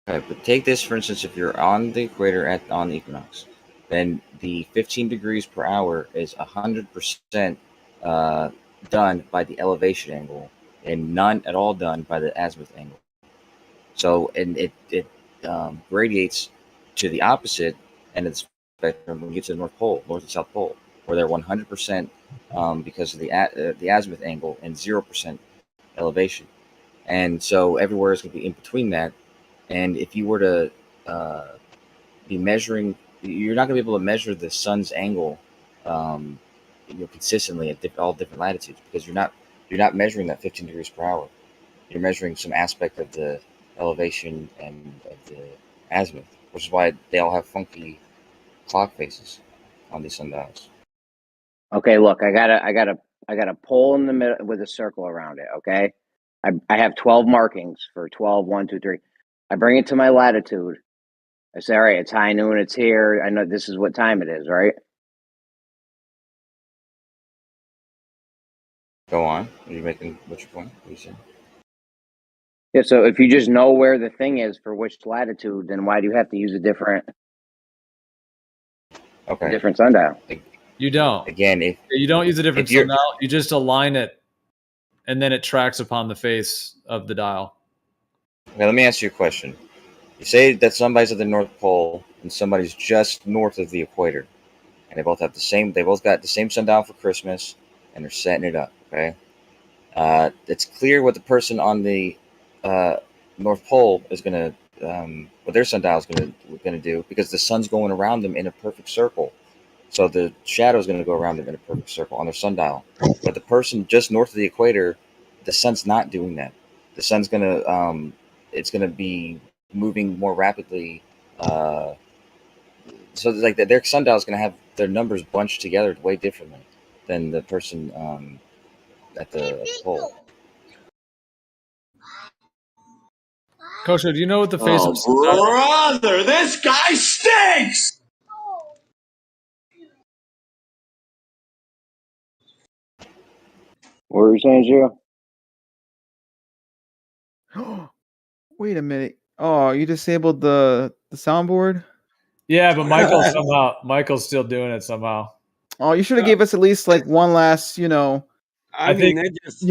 Okay, but take this for instance, if you're on the equator on the equinox, then the 15 degrees per hour is 100% done by the elevation angle, and none at all done by the azimuth angle. So, and it gradiates to the opposite end of the spectrum when you get to the North Pole, North and South Pole, where they're 100% because of the azimuth angle and 0% elevation. And so everywhere is going to be in between that. And if you were to be measuring, you're not going to be able to measure the sun's angle consistently at all different latitudes, because you're not measuring that 15 degrees per hour. You're measuring some aspect of the elevation and of the azimuth, which is why they all have funky clock faces on these sundials. Okay, look, I got a pole in the middle with a circle around it. Okay, I have 12 markings for 12, 1, 2, 3. I bring it to my latitude. I say, all right, it's high noon, it's here. I know this is what time it is, right? Go on. Are you making what's your point? What are you saying? Yeah, so if you just know where the thing is for which latitude, then why do you have to use a different sundial? You don't. Again, you don't use a different sundial, you just align it, and then it tracks upon the face of the dial. Okay, let me ask you a question. You say that somebody's at the North Pole and somebody's just north of the equator, and they both got the same sundial for Christmas, and they're setting it up. Okay, it's clear what the person on the North Pole is going to, what their sundial is going to do, because the sun's going around them in a perfect circle. So the shadow is going to go around them in a perfect circle on their sundial. But the person just north of the equator, the sun's not doing that. The sun's going to, it's going to be moving more rapidly. So like their sundial is going to have their numbers bunched together way differently than the person at the pole. Kosho, do you know what the face of brother, this guy stinks! What were you saying, Gio? Wait a minute. Oh, you disabled the soundboard? Yeah, but Michael's still doing it somehow. Oh, you should have gave us at least like one last, I think that just,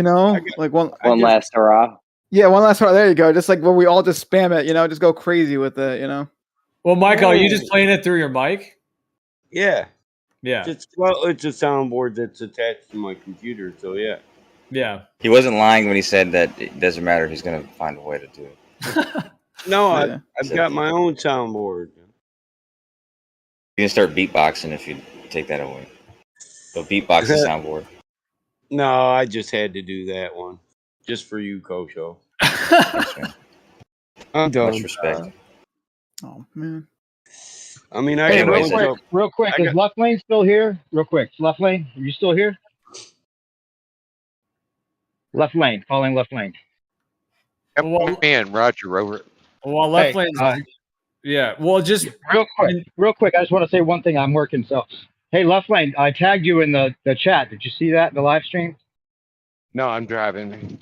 like one last hurrah. Yeah, one last hurrah. There you go. Just like where we all just spam it, just go crazy with it, Well, Michael, are you just playing it through your mic? Yeah. Yeah. It's a soundboard that's attached to my computer, so yeah. Yeah. He wasn't lying when he said that it doesn't matter. He's going to find a way to do it. No, Yeah. I've got my own soundboard. You can start beatboxing if you take that away. So beatbox the soundboard. No, I just had to do that one. Just for you, Kosho. I'm done. Much respect. Oh man. I mean, I Hey, can real quick, is Left Lane still here? Real quick, Left Lane, are you still here? Left Lane, calling Left Lane. Man, Roger, over. Well, Left Hey, Lane. Yeah. Well, just real quick. I just want to say one thing. I'm working, so hey, Left Lane, I tagged you in the chat. Did you see that in the live stream? No, I'm driving.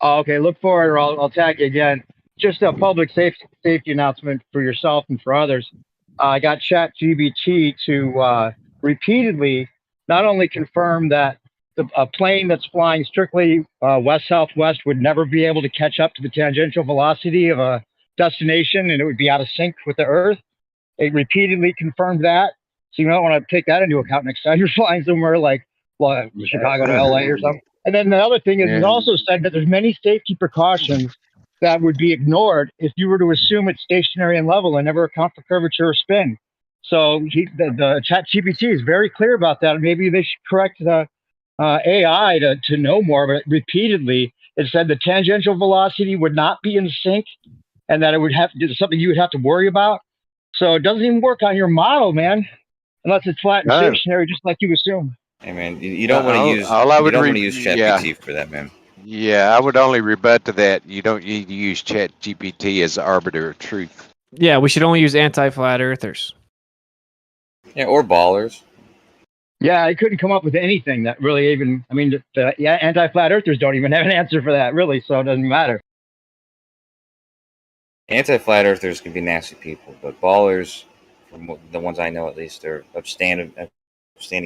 Oh, okay. Look for it, or I'll tag you again. Just a public safety announcement for yourself and for others. I got ChatGPT to repeatedly not only confirm that a plane that's flying strictly west-southwest would never be able to catch up to the tangential velocity of a destination, and it would be out of sync with the Earth. It repeatedly confirmed that. So you might want to take that into account next time you're flying somewhere like Chicago to LA or something. And then the other thing is, it also said that there's many safety precautions that would be ignored if you were to assume it's stationary and level and never account for curvature or spin. So the ChatGPT is very clear about that. Maybe they should correct the AI to know more. But repeatedly, it said the tangential velocity would not be in sync, and that it would have to something you would have to worry about. So it doesn't even work on your model, man, unless it's flat and stationary, just like you assume. Hey man, you don't want to use. You don't want to use ChatGPT for that, man. Yeah, I would only rebut to that. You don't need to use ChatGPT as the arbiter of truth. Yeah, we should only use anti-flat earthers. Yeah, or ballers. Yeah, I couldn't come up with anything that really even. I mean, anti-flat earthers don't even have an answer for that, really. So it doesn't matter. Anti-flat earthers can be nasty people, but ballers, from the ones I know at least, they're upstanding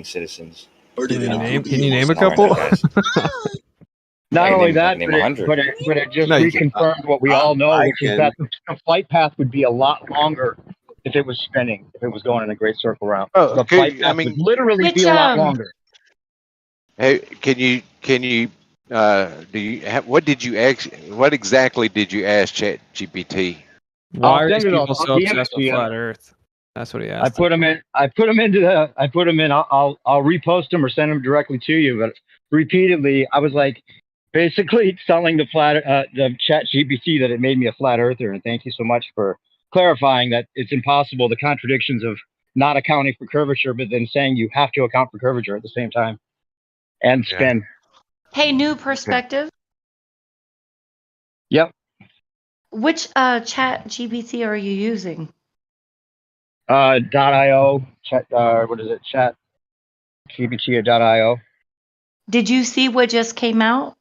citizens. Can you name a couple? Not only that, name but 100. it just reconfirmed what we all know, which is that the flight path would be a lot longer if it was spinning, if it was going in a great circle round. Oh, the flight path would literally be a lot longer. Hey, what exactly did you ask ChatGPT? Why are these people so obsessed with flat Earth? That's what he asked. I put them in. I'll repost them or send them directly to you. But repeatedly, I was like, basically telling the ChatGPT that it made me a flat earther. And thank you so much for clarifying that it's impossible. The contradictions of not accounting for curvature, but then saying you have to account for curvature at the same time and spin. Hey, new perspective. Yep. Which chat GPT are you using? .io. What is it? Chat GPT or .io. Did you see what just came out?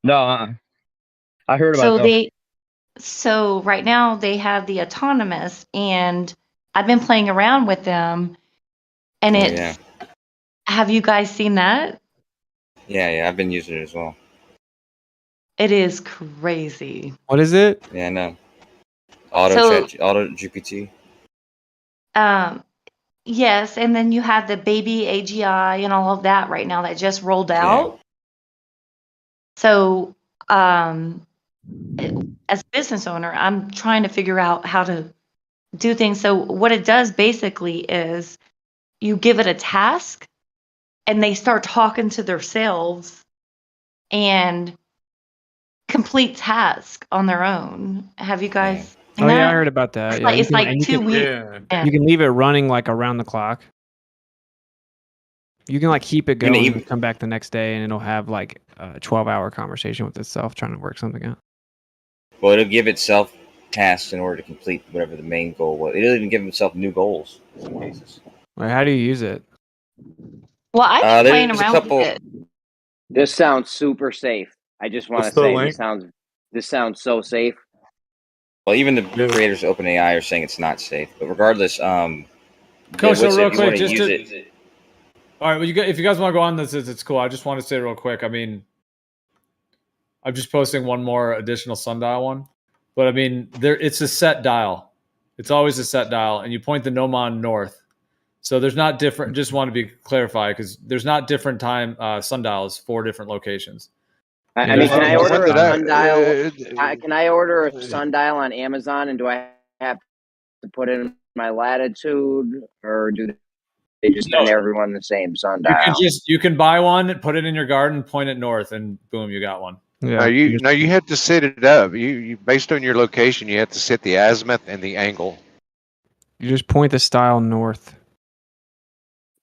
No, I heard about it. So right now they have the autonomous, and I've been playing around with them, and have you guys seen that? Yeah, I've been using it as well. It is crazy. What is it? Yeah, I know. Auto GPT. Yes, and then you have the baby AGI and all of that right now that just rolled out. Yeah. So, as a business owner, I'm trying to figure out how to do things. So what it does basically is you give it a task and they start talking to themselves and complete task on their own. Have you guys seen that? Yeah, I heard about that. It's like 2 weeks. You can leave it running like around the clock. You can like keep it going and come back the next day and it'll have like a 12-hour conversation with itself trying to work something out. Well, it'll give itself tasks in order to complete whatever the main goal was. It'll even give itself new goals in some cases. Like, how do you use it? Well, I've been playing around with it. This sounds super safe. I just want to say this sounds so safe. Well, even the creators of OpenAI are saying it's not safe. But regardless, Coach, so real quick, all right. Well, if you guys want to go on this, it's cool. I just want to say real quick. I mean, I'm just posting one more additional sundial one, but I mean, it's a set dial. It's always a set dial, and you point the gnomon north. So there's not different. Just want to be clarified because there's not different time sundials for different locations. I mean, can I The order one a that sundial? Can I order a sundial on Amazon, and do I have to put in my latitude, or do they just send everyone the same sundial? You can buy one, put it in your garden, point it north, and boom, you got one. No, you have to set it up. You based on your location, you have to set the azimuth and the angle. You just point the style north.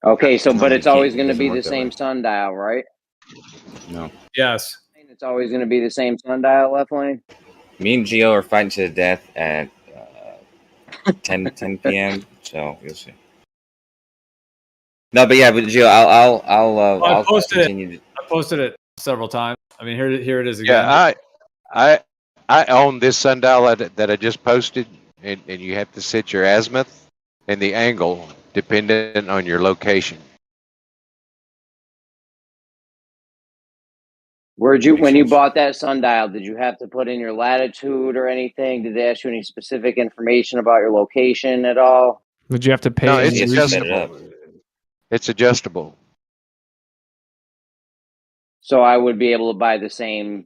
Okay, so No, but you it's always can't. It going to doesn't be work the that same way. sundial, right? No. Yes. It's always going to be the same sundial, left lane. Me and Gio are fighting to the death at 10 p.m. So we'll see. No, but yeah, but Gio, I'll continue. I posted it several times. I mean, here it is again. Yeah, I own this sundial that I just posted, and you have to set your azimuth and the angle dependent on your location. When you bought that sundial, did you have to put in your latitude or anything? Did they ask you any specific information about your location at all? Would you have to pay? No, any it's reason? adjustable. It's adjustable. So I would be able to buy the same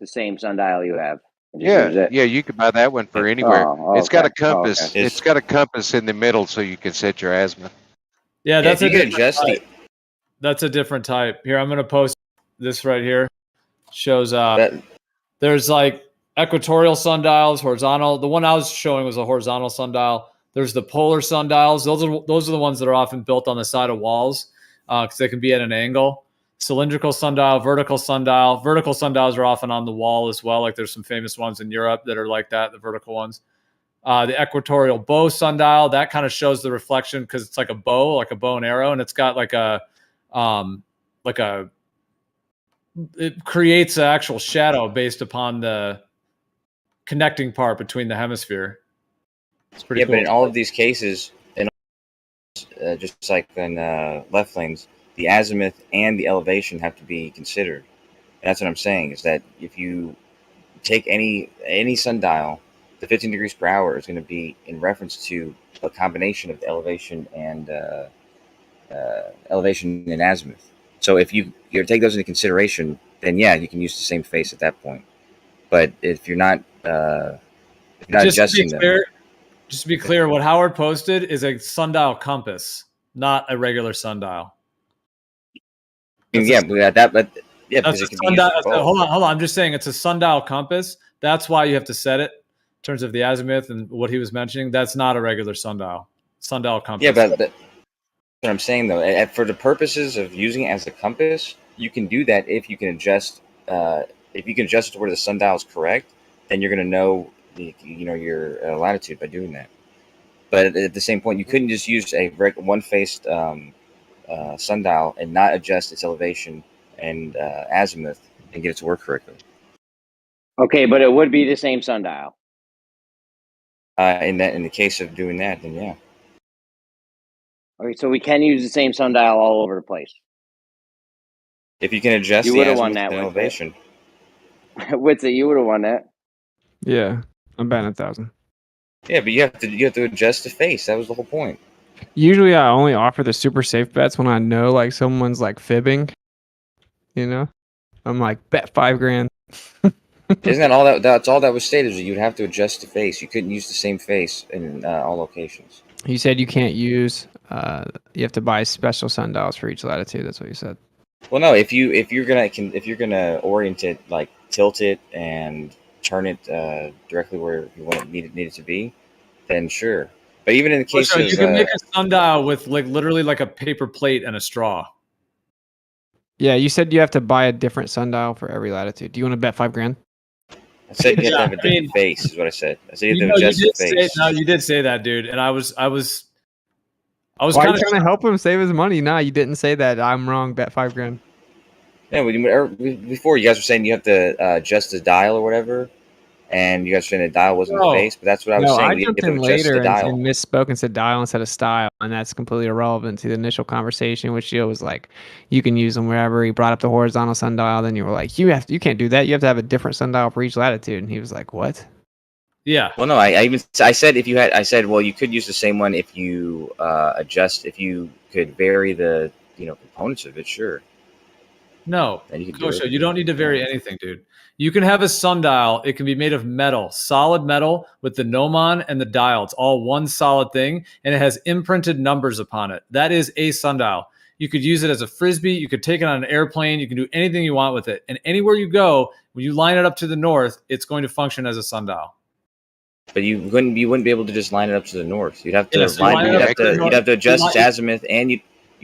sundial you have. And just use it. Yeah, you can buy that one for anywhere. Oh, It's got a okay. compass. Oh, okay. It's got a compass in the middle, so you can set your azimuth. Yeah, that's if a you can different adjust type. That's a different type. Here, I'm going to post this right here. Shows there's like equatorial sundials, horizontal. The one I was showing was a horizontal sundial. There's the polar sundials. Those are the ones that are often built on the side of walls because they can be at an angle. Cylindrical sundial, vertical sundial. Vertical sundials are often on the wall as well. Like there's some famous ones in Europe that are like that, the vertical ones. The equatorial bow sundial, that kind of shows the reflection because it's like a bow and arrow, and it's got it creates an actual shadow based upon the connecting part between the hemisphere. It's pretty cool. But in all of these cases, just like in left lanes, the azimuth and the elevation have to be considered. And that's what I'm saying, is that if you take any sundial, the 15 degrees per hour is going to be in reference to a combination of the elevation and azimuth. So if you take those into consideration, then yeah, you can use the same face at that point. But if you're not adjusting them, just to be clear, what Howard posted is a sundial compass, not a regular sundial. because it can be used for both. Hold on. I'm just saying it's a sundial compass. That's why you have to set it in terms of the azimuth and what he was mentioning. That's not a regular sundial compass. Yeah, but what I'm saying though, for the purposes of using it as a compass, you can do that if you can adjust. If you can adjust it to where the sundial is correct, then you're going to know your latitude by doing that. But at the same point, you couldn't just use a one-faced sundial and not adjust its elevation and azimuth and get it to work correctly. Okay, but it would be the same sundial. In the case of doing that, then yeah. Okay, so we can use the same sundial all over the place. If you can adjust the azimuth and elevation. With it, you would have won that. Yeah, I'm betting 1,000. Yeah, but you have to adjust the face. That was the whole point. Usually, I only offer the super safe bets when I know like someone's like fibbing. You know, I'm like bet $5,000. Isn't that all that's all that was stated? Is you'd have to adjust the face. You couldn't use the same face in all locations. You said you can't use. You have to buy special sundials for each latitude. That's what you said. Well, no. If you're gonna orient it, like tilt it and turn it directly where you want it needed to be, then sure. But even in the case of you can make a sundial with like literally like a paper plate and a straw. Yeah, you said you have to buy a different sundial for every latitude. Do you want to bet $5,000? I said you have to have a different face. Is what I said. I said you have to adjust the face. No, you did say that, dude. And I was Why kind of trying to help him save his money. Nah, you didn't say that. I'm wrong. Bet $5,000. Yeah, before you guys were saying you have to adjust the dial or whatever, and you guys were saying the dial wasn't the face, but that's what I was saying. I You have jumped to in adjust later the dial. and misspoke and said dial instead of style, and that's completely irrelevant to the initial conversation, which Gio was like, you can use them wherever. He brought up the horizontal sundial, then you were like, you can't do that. You have to have a different sundial for each latitude, and he was like, what? Yeah. Well, no, I said well, you could use the same one if you if you could vary the components of it, sure. No, then you can do Kosha, it. you don't need to vary anything, dude. You can have a sundial. It can be made of metal, solid metal with the gnomon and the dial. It's all one solid thing, and it has imprinted numbers upon it. That is a sundial. You could use it as a frisbee. You could take it on an airplane. You can do anything you want with it. And anywhere you go, when you line it up to the north, it's going to function as a sundial. But you wouldn't be able to just line it up to the north. You'd have to Yes, you line it you'd up have to the to north. you'd have to adjust You its line- azimuth, and you'd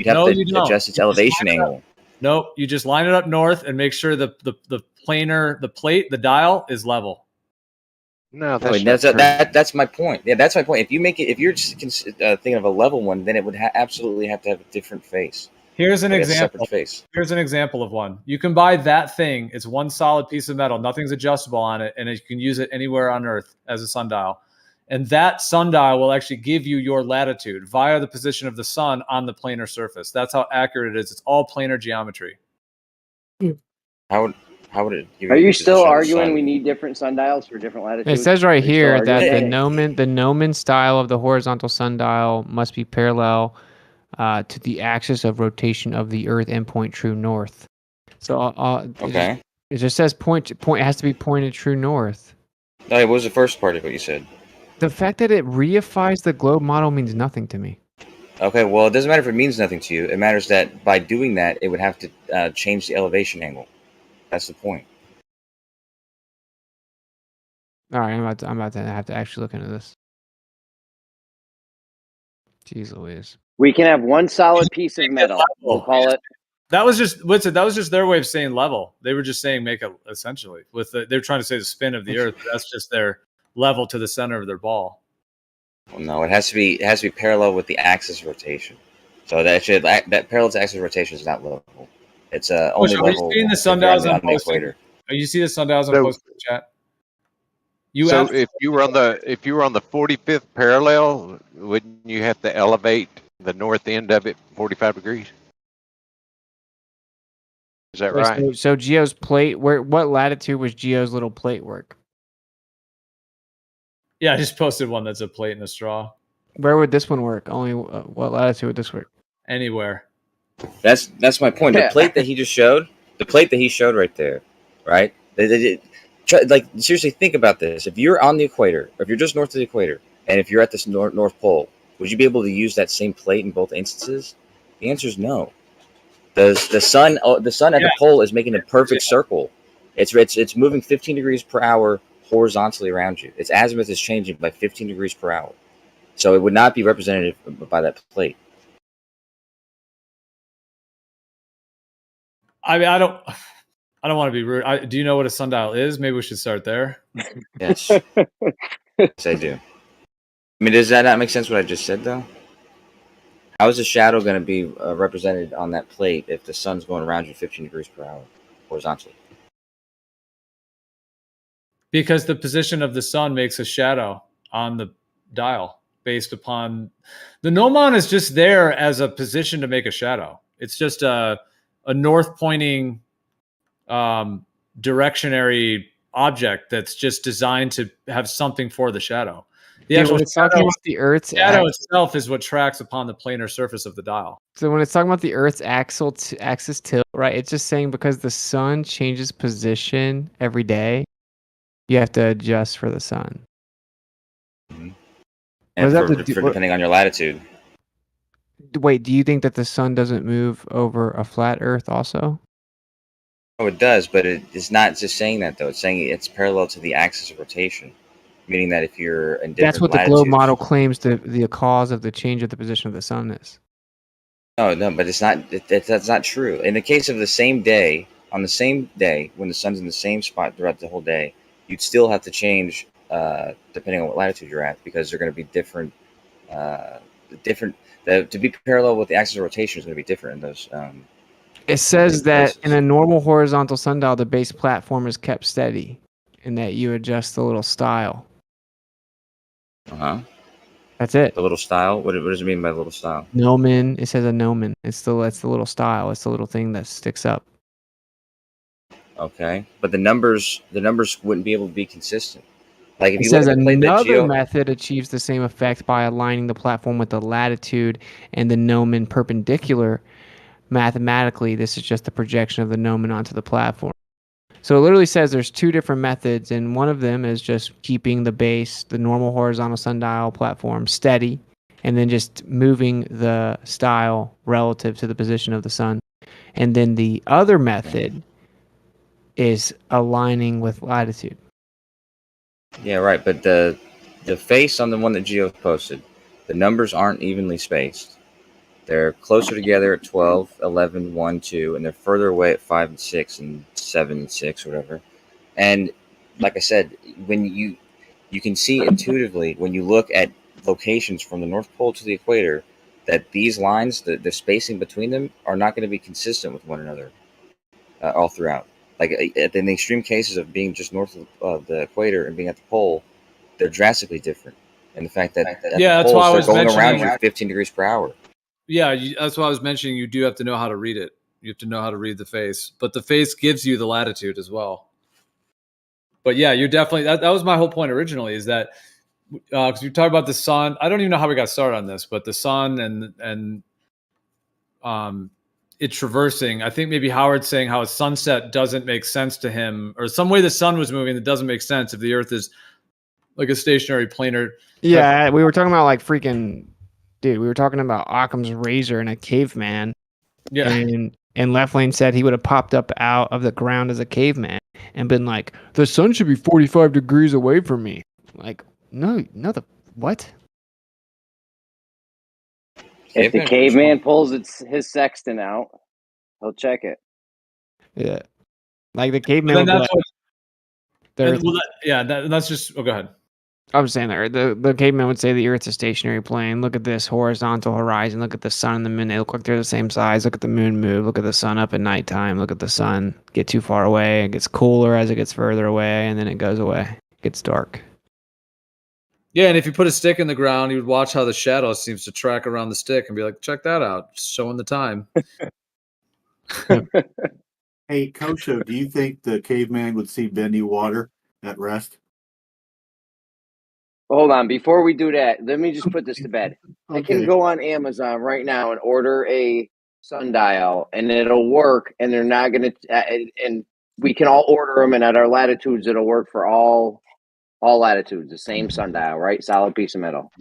have No, to you don't. adjust its You just elevation line it up. angle. Nope, you just line it up north and make sure the planer, the plate, the dial is level. No, That's my point. Yeah, that's my point. If you're just thinking of a level one, then it would absolutely have to have a different face. Here's an Like a example. separate face. Here's an example of one. You can buy that thing. It's one solid piece of metal. Nothing's adjustable on it, and you can use it anywhere on Earth as a sundial. And that sundial will actually give you your latitude via the position of the sun on the planar surface. That's how accurate it is. It's all planar geometry. How would it? Give Are the you position still of the arguing sun? we need different sundials for different latitudes? It says Are right you still here that arguing the gnomon style of the horizontal sundial must be parallel to the axis of rotation of the Earth and point true north. So Okay. it just says point has to be pointed true north. No, what was the first part of what you said? The fact that it reifies the globe model means nothing to me. Okay, well, it doesn't matter if it means nothing to you. It matters that by doing that, it would have to change the elevation angle. That's the point. All right, I'm about to have to actually look into this. Jeez Louise. We can have one solid piece of metal. We'll call it. That was just that was just their way of saying level. They were just saying make it essentially with they're trying to say the spin of the Earth. But that's just their level to the center of their ball. Well, no, it has to be parallel with the axis of rotation. So that parallel to axis of rotation is not level. It's only Are level. you seeing the if you're sundials on on the equator. Are you see the sundials on So- posted in the chat? So if you were on the 45th parallel, wouldn't you have to elevate the north end of it 45 degrees? Is that Wait, right? So Geo's plate, what latitude was Geo's little plate work? Yeah, I just posted one that's a plate and a straw. Where would this one work? Only what latitude would this work? Anywhere. That's my point. The plate that he just showed, right there, right? Like seriously, think about this. If you're on the equator, or if you're just north of the equator, and if you're at this North Pole, would you be able to use that same plate in both instances? The answer is no. The sun at the pole is making a perfect circle. It's moving 15 degrees per hour horizontally around you. Its azimuth is changing by 15 degrees per hour. So it would not be representative by that plate. I mean, I don't want to be rude. Do you know what a sundial is? Maybe we should start there. Yes. Yes, I do. I mean, does that not make sense what I just said, though? How is the shadow going to be represented on that plate if the sun's going around you 15 degrees per hour horizontally? Because the position of the sun makes a shadow on the dial based upon the gnomon is just there as a position to make a shadow. It's just a north pointing directionary object that's just designed to have something for the shadow. The Yeah, actual when it's talking about the Earth's shadow itself is what tracks upon the planar surface of the dial. So when it's talking about the Earth's axis tilt, right? It's just saying because the sun changes position every day, you have to adjust for the sun. Mm-hmm. What does And that have to for do- depending on your latitude. Wait, do you think that the sun doesn't move over a flat Earth also? Oh, it does, but it's not just saying that, though. It's saying it's parallel to the axis of rotation, meaning that if you're in different That's what the latitudes, globe model claims the cause of the change of the position of the sun is. No, but it's not. That's not true. In the case of the same day, on the same day, when the sun's in the same spot throughout the whole day, you'd still have to change depending on what latitude you're at, because they're going to be different. To be parallel with the axis of rotation is going to be different in those. It says that in a normal horizontal sundial, the base platform is kept steady, and that you adjust the little style. That's it. The little style. What does it mean by little style? Gnomon. It says a gnomon. It's the little style. It's the little thing that sticks up. Okay, but the numbers wouldn't be able to be consistent. Like if It you says look at the plate that another Geo, method achieves the same effect by aligning the platform with the latitude and the gnomon perpendicular. mathematically, this is just the projection of the gnomon onto the platform. So it literally says there's two different methods, and one of them is just keeping the base, the normal horizontal sundial platform, steady, and then just moving the style relative to the position of the sun. And then the other method is aligning with latitude. Yeah, right. But the face on the one that Geo posted, the numbers aren't evenly spaced. They're closer together at 12, 11, 1, 2, and they're further away at 5 and 6 and 7 and 6, whatever. And like I said, when you can see intuitively when you look at locations from the North Pole to the equator that these lines, the spacing between them, are not going to be consistent with one another all throughout. Like in the extreme cases of being just north of the equator and being at the pole, they're drastically different. And the fact that at the that's why I poles, was they're going around mentioning you 15 degrees per hour. Yeah, that's why I was mentioning. You do have to know how to read it. You have to know how to read the face, but the face gives you the latitude as well. But yeah, you're definitely that was my whole point originally, is that because you talk about the sun. I don't even know how we got started on this, but the sun and it traversing. I think maybe Howard's saying how a sunset doesn't make sense to him, or some way the sun was moving that doesn't make sense if the Earth is like a stationary planar. Yeah, we were talking about like freaking, dude. We were talking about Occam's razor and a caveman. Yeah. And Left Lane said he would have popped up out of the ground as a caveman and been like, the sun should be 45 degrees away from me. Like, no, what? If the caveman pulls his sextant out, he'll check it. Yeah. Like the caveman. Then that's what. That's just. Oh, go ahead. I was saying that the caveman would say the Earth's a stationary plane. Look at this horizontal horizon. Look at the sun and the moon. They look like they're the same size. Look at the moon move. Look at the sun up at nighttime. Look at the sun get too far away. It gets cooler as it gets further away, and then it goes away. It gets dark. Yeah, and if you put a stick in the ground, you would watch how the shadow seems to track around the stick and be like, check that out, just showing the time. Hey, Kosho, do you think the caveman would see bendy water at rest? Hold on, before we do that, let me just put this to bed. I can Okay. go on Amazon right now and order a sundial, and it'll work. And they're not going to, and we can all order them, and at our latitudes, it'll work for all latitudes. The same sundial, right? Solid piece of metal.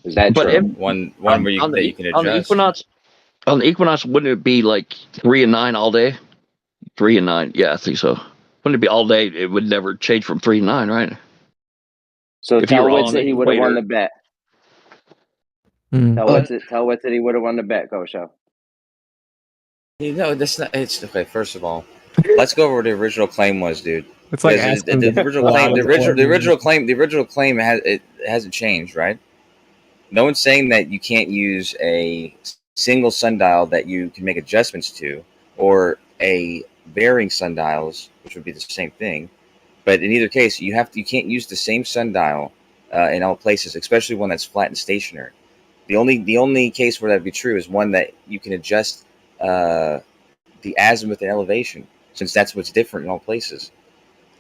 Is that But true? if- one where you on that the, you can on the adjust. equinox, wouldn't it be like 3 and 9 all day? 3 and 9, yeah, I think so. Wouldn't it be all day? It would never change from 3 to 9, right? So If you tell were Witz on that he would have won the equator. bet. Tell Witz that he would have won the bet, Kosho. No, that's not. It's okay. First of all, let's go over what the original claim was, dude. It's like Because asking the original claim, the original claim hasn't changed, right? No one's saying that you can't use a single sundial that you can make adjustments to, or a varying sundials, which would be the same thing. But in either case, you can't use the same sundial in all places, especially one that's flat and stationary. The only case where that'd be true is one that you can adjust the azimuth and elevation, since that's what's different in all places.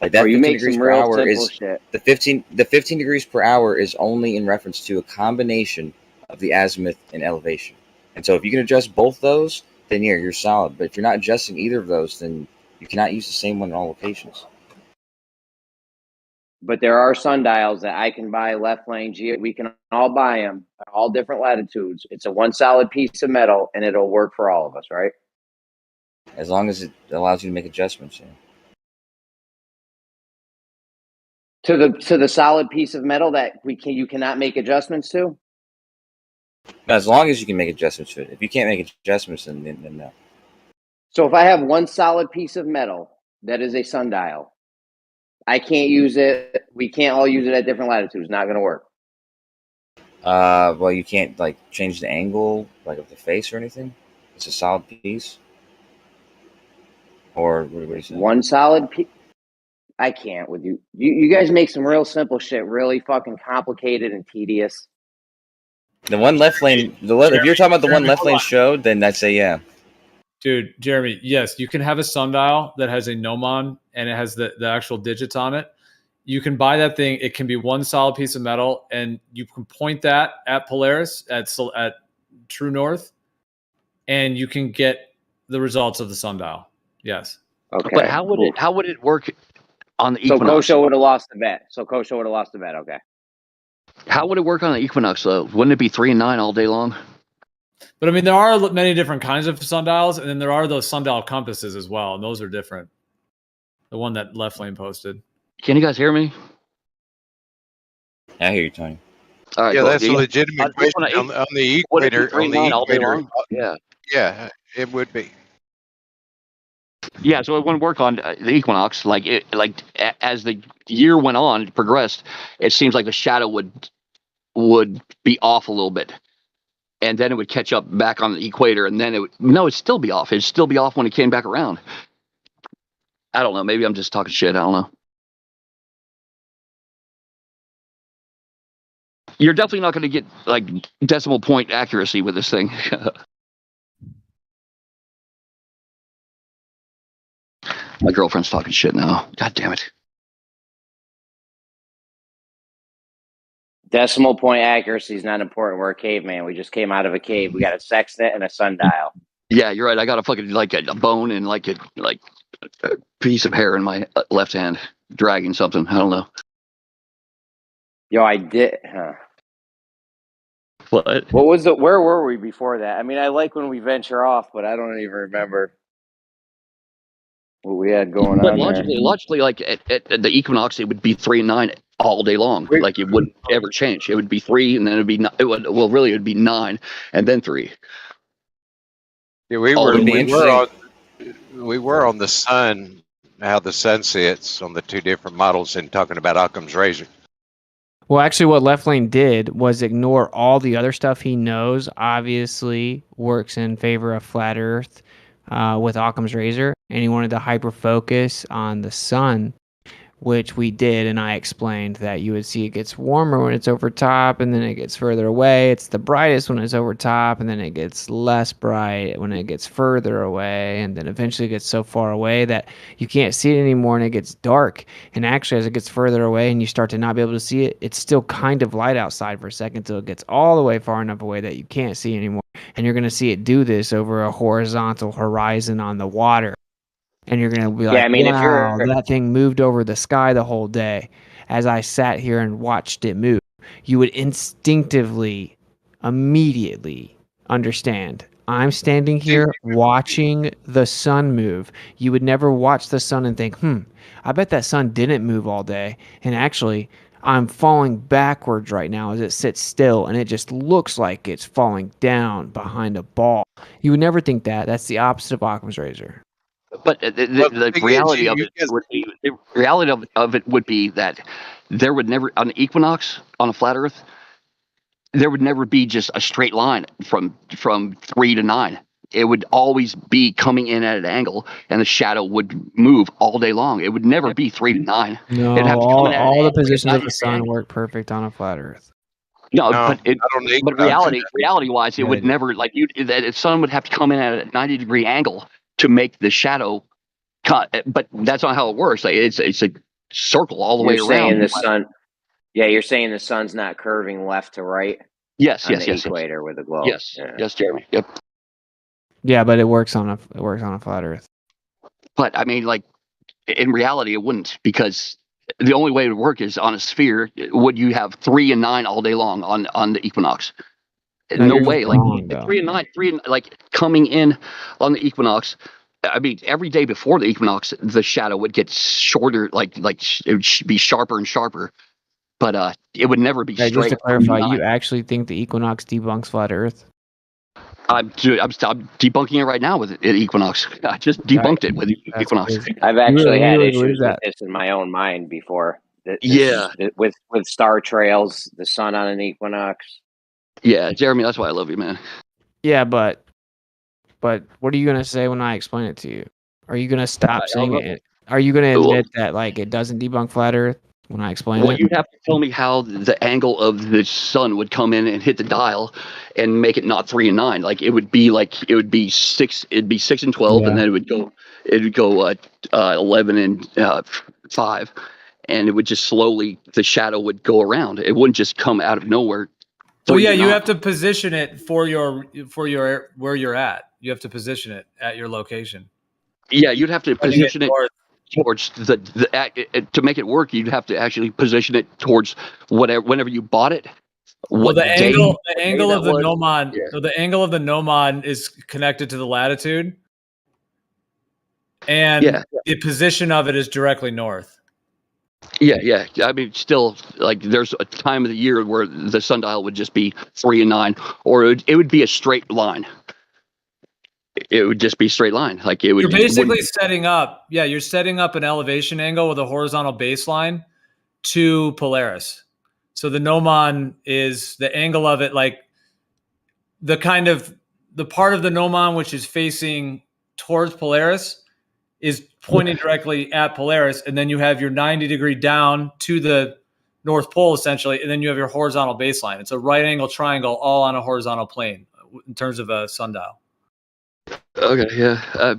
Like that 15 degrees per hour is the 15 degrees per hour is only in reference to a combination of the azimuth and elevation. And so if you can adjust both those, then you're solid. But if you're not adjusting either of those, then you cannot use the same one in all locations. But there are sundials that I can buy left lane. We can all buy them at all different latitudes. It's a one solid piece of metal, and it'll work for all of us, right? As long as it allows you to make adjustments. Yeah. To the solid piece of metal that you cannot make adjustments to. No, as long as you can make adjustments to it. If you can't make adjustments, then no. So if I have one solid piece of metal that is a sundial, I can't use it. We can't all use it at different latitudes. Not going to work. Well, you can't like change the angle like of the face or anything. It's a solid piece. Or what do you say? One solid piece. I can't with you. You guys make some real simple shit really fucking complicated and tedious. The one left lane. If you're talking about the one left lane showed, then I'd say yeah. Dude, Jeremy, yes, you can have a sundial that has a gnomon and it has the actual digits on it. You can buy that thing. It can be one solid piece of metal, and you can point that at Polaris, at True North, and you can get the results of the sundial. Yes. Okay. But how would it work on the So equinox? Kosho would have lost the bet. Okay. How would it work on the equinox though? Wouldn't it be 3 and 9 all day long? But I mean, there are many different kinds of sundials, and then there are those sundial compasses as well, and those are different. The one that Left Lane posted. Can you guys hear me? I hear you, Tony. All right, Yeah, cool. that's a legitimate question on the Would it be equator. 3 On and 9 the all day equator, long? Yeah. yeah, it would be. Yeah, so it wouldn't work on the equinox. As the year went on, it progressed. It seems like the shadow would be off a little bit, and then it would catch up back on the equator, and then it'd still be off. It'd still be off when it came back around. I don't know. Maybe I'm just talking shit. I don't know. You're definitely not going to get like decimal point accuracy with this thing. My girlfriend's talking shit now. God damn it. Decimal point accuracy is not important. We're a caveman. We just came out of a cave. We got a sextant and a sundial. Yeah, you're right. I got a fucking like a bone and like a piece of hair in my left hand, dragging something. I don't know. Yo, I did. Huh. What? What was the? Where were we before that? I mean, I like when we venture off, but I don't even remember what we had going But on logically, like at the equinox, it would be 3 and 9 all day long. Like it wouldn't ever change. It would be 3, and then it would be 9, and then 3. Yeah, we were on the sun, how the sun sets on the two different models, and talking about Occam's razor. Well, actually, what Left Lane did was ignore all the other stuff he knows. Obviously, works in favor of flat Earth with Occam's razor, and he wanted to hyper focus on the sun, which we did, and I explained that you would see it gets warmer when it's over top, and then it gets further away. It's the brightest when it's over top, and then it gets less bright when it gets further away, and then eventually it gets so far away that you can't see it anymore, and it gets dark. And actually, as it gets further away and you start to not be able to see it, it's still kind of light outside for a second until it gets all the way far enough away that you can't see anymore. And you're going to see it do this over a horizontal horizon on the water. And you're going to be like, Yeah, I mean, wow, if you're that thing moved over the sky the whole day. As I sat here and watched it move, you would instinctively, immediately understand. I'm standing here watching the sun move. You would never watch the sun and think, I bet that sun didn't move all day. And actually, I'm falling backwards right now as it sits still, and it just looks like it's falling down behind a ball. You would never think that. That's the opposite of Occam's razor. But the reality of it would be that there would never, on the equinox, on a flat Earth, there would never be just a straight line from 3 to 9. It would always be coming in at an angle, and the shadow would move all day long. It would never be 3 to 9. No, It'd have to come in at all the an positions of angle. the sun work perfect on a flat Earth. No, No, but reality-wise, it would never the sun would have to come in at a 90-degree angle to make the shadow cut. But that's not how it works. Like, it's a circle all the way You're around. saying the sun. Yeah, you're saying the sun's not curving left to right. Yes, on yes, the yes, equator with the globe. yes, Yeah. yes, Jeremy. Yep. Yeah, but it works on a flat Earth. But I mean, like in reality, it wouldn't, because the only way it would work is on a sphere. Would you have 3 and 9 all day long on the equinox? No you're way. just Like wrong, though. 3 and 9, like coming in on the equinox. I mean, every day before the equinox, the shadow would get shorter. Like it would be sharper and sharper. But it would never be Hey, straight. just to clarify, you actually think the equinox debunks flat Earth? I'm debunking it right now with it, equinox. I just debunked it with equinox. I've actually had really issues believe with that? this in my own mind before. Yeah. With star trails, the sun on an equinox. Yeah, Jeremy, that's why I love you, man. Yeah, but what are you gonna say when I explain it to you? Are you gonna stop saying it? Are you gonna admit that like it doesn't debunk flat Earth when I explain Well, it? you'd have to tell me how the angle of the sun would come in and hit the dial and make it not 3 and 9. Like it would be 6. It'd be 6 and 12, and then it would go 11 and 5, and it would just slowly, the shadow would go around. It wouldn't just come out of nowhere Well, yeah, you have to position it for your where you're at. You have to position it at your location. Yeah, you'd have to position it north. towards to make it work. You'd have to actually position it towards whenever you bought it. Well, the day- angle day of the that was. gnomon, Yeah. the angle of the gnomon is connected to the latitude, and the position of it is directly north. Yeah. I mean, still, like, there's a time of the year where the sundial would just be 3 and 9, or it would be a straight line. It would just be straight line. Like it would. You're basically setting up. Yeah, you're setting up an elevation angle with a horizontal baseline to Polaris. So the gnomon is the angle of it, like the part of the gnomon which is facing towards Polaris is pointing directly at Polaris, and then you have your 90-degree down to the North Pole, essentially, and then you have your horizontal baseline. It's a right angle triangle all on a horizontal plane in terms of a sundial. Okay, yeah.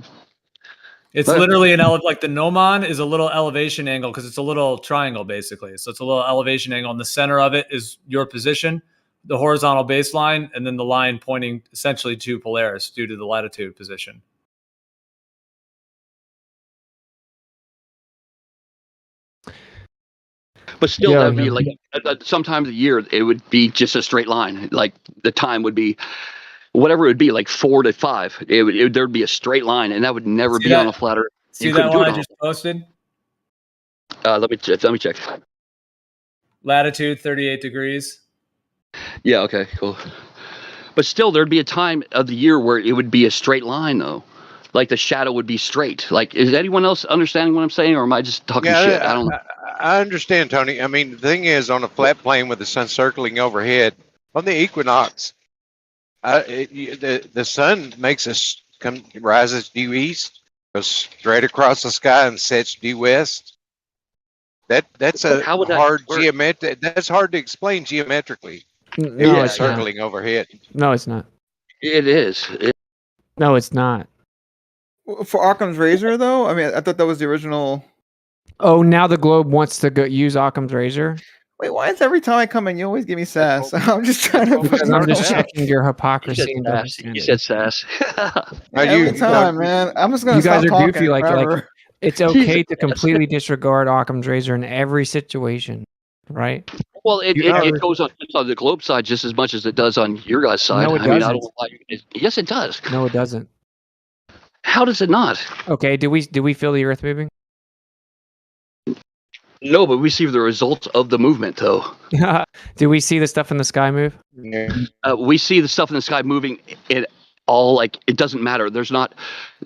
It's literally like the gnomon is a little elevation angle because it's a little triangle, basically. So it's a little elevation angle, and the center of it is your position, the horizontal baseline, and then the line pointing essentially to Polaris due to the latitude position. But still, that'd be like sometimes a year it would be just a straight line. Like the time would be whatever it would be, like 4 to 5. There'd be a straight line, and that would never be on a flat Earth. See that one I just posted? Let me check. Latitude 38 degrees. Yeah. Okay. Cool. But still, there'd be a time of the year where it would be a straight line, though. Like the shadow would be straight. Like, is anyone else understanding what I'm saying, or am I just talking shit? I don't know. I understand, Tony. I mean, the thing is, on a flat plane with the sun circling overhead, on the equinox, the sun makes us rises due east, goes straight across the sky, and sets due west. That's a hard geometric. That's hard to explain geometrically. No, it's circling overhead. No, it's not. It is. No, it's not. For Occam's razor, though, I mean, I thought that was the original. Oh, now the globe wants to use Occam's razor. Wait, why is every time I come in, you always give me sass? I'm just trying to. Because I'm just checking your hypocrisy. You said sass. Every time, man. I'm just gonna. You guys stop are goofy. talking forever. It's okay to completely disregard Occam's razor in every situation, right? Well, it goes on the globe side just as much as it does on your guys' side. No, it doesn't. Yes, it does. No, it doesn't. How does it not? Okay, do we feel the Earth moving? No, but we see the results of the movement, though. Do we see the stuff in the sky move? We see the stuff in the sky moving. It all like it doesn't matter. There's not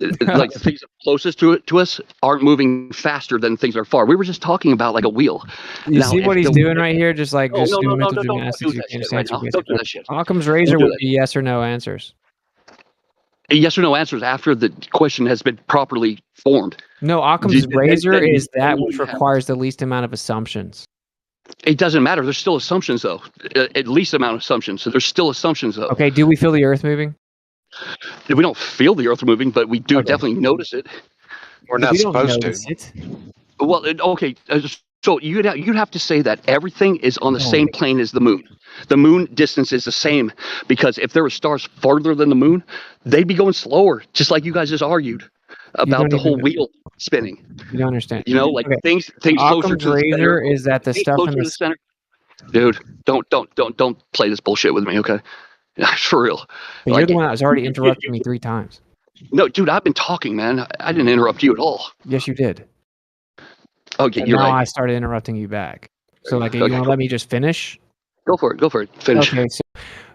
like the things closest to us aren't moving faster than things that are far. We were just talking about like a wheel. You see what he's doing right here? Just like doing mental gymnastics. Don't do that shit. Occam's razor would be yes or no answers. Yes or no answers after the question has been properly formed. No, Occam's razor is that which requires the least amount of assumptions. It doesn't matter. There's still assumptions, though. At least amount of assumptions. So there's still assumptions, though. Okay, do we feel the Earth moving? We don't feel the Earth moving, but we do definitely notice it. We're not supposed to. Well, okay. So you'd have to say that everything is on the same plane as the moon. The moon distance is the same because if there were stars farther than the moon, they'd be going slower, just like you guys just argued about the whole wheel spinning. You don't understand. You know, like things closer to the center. Is that the stuff in the center? Dude, don't play this bullshit with me, okay? For real. But you're the one that was already interrupting me 3 times. No, dude, I've been talking, man. I didn't interrupt you at all. Yes, you did. Okay, and you're now right. I started interrupting you back. So, like, you want to let me just finish? Go for it. Finish. Okay,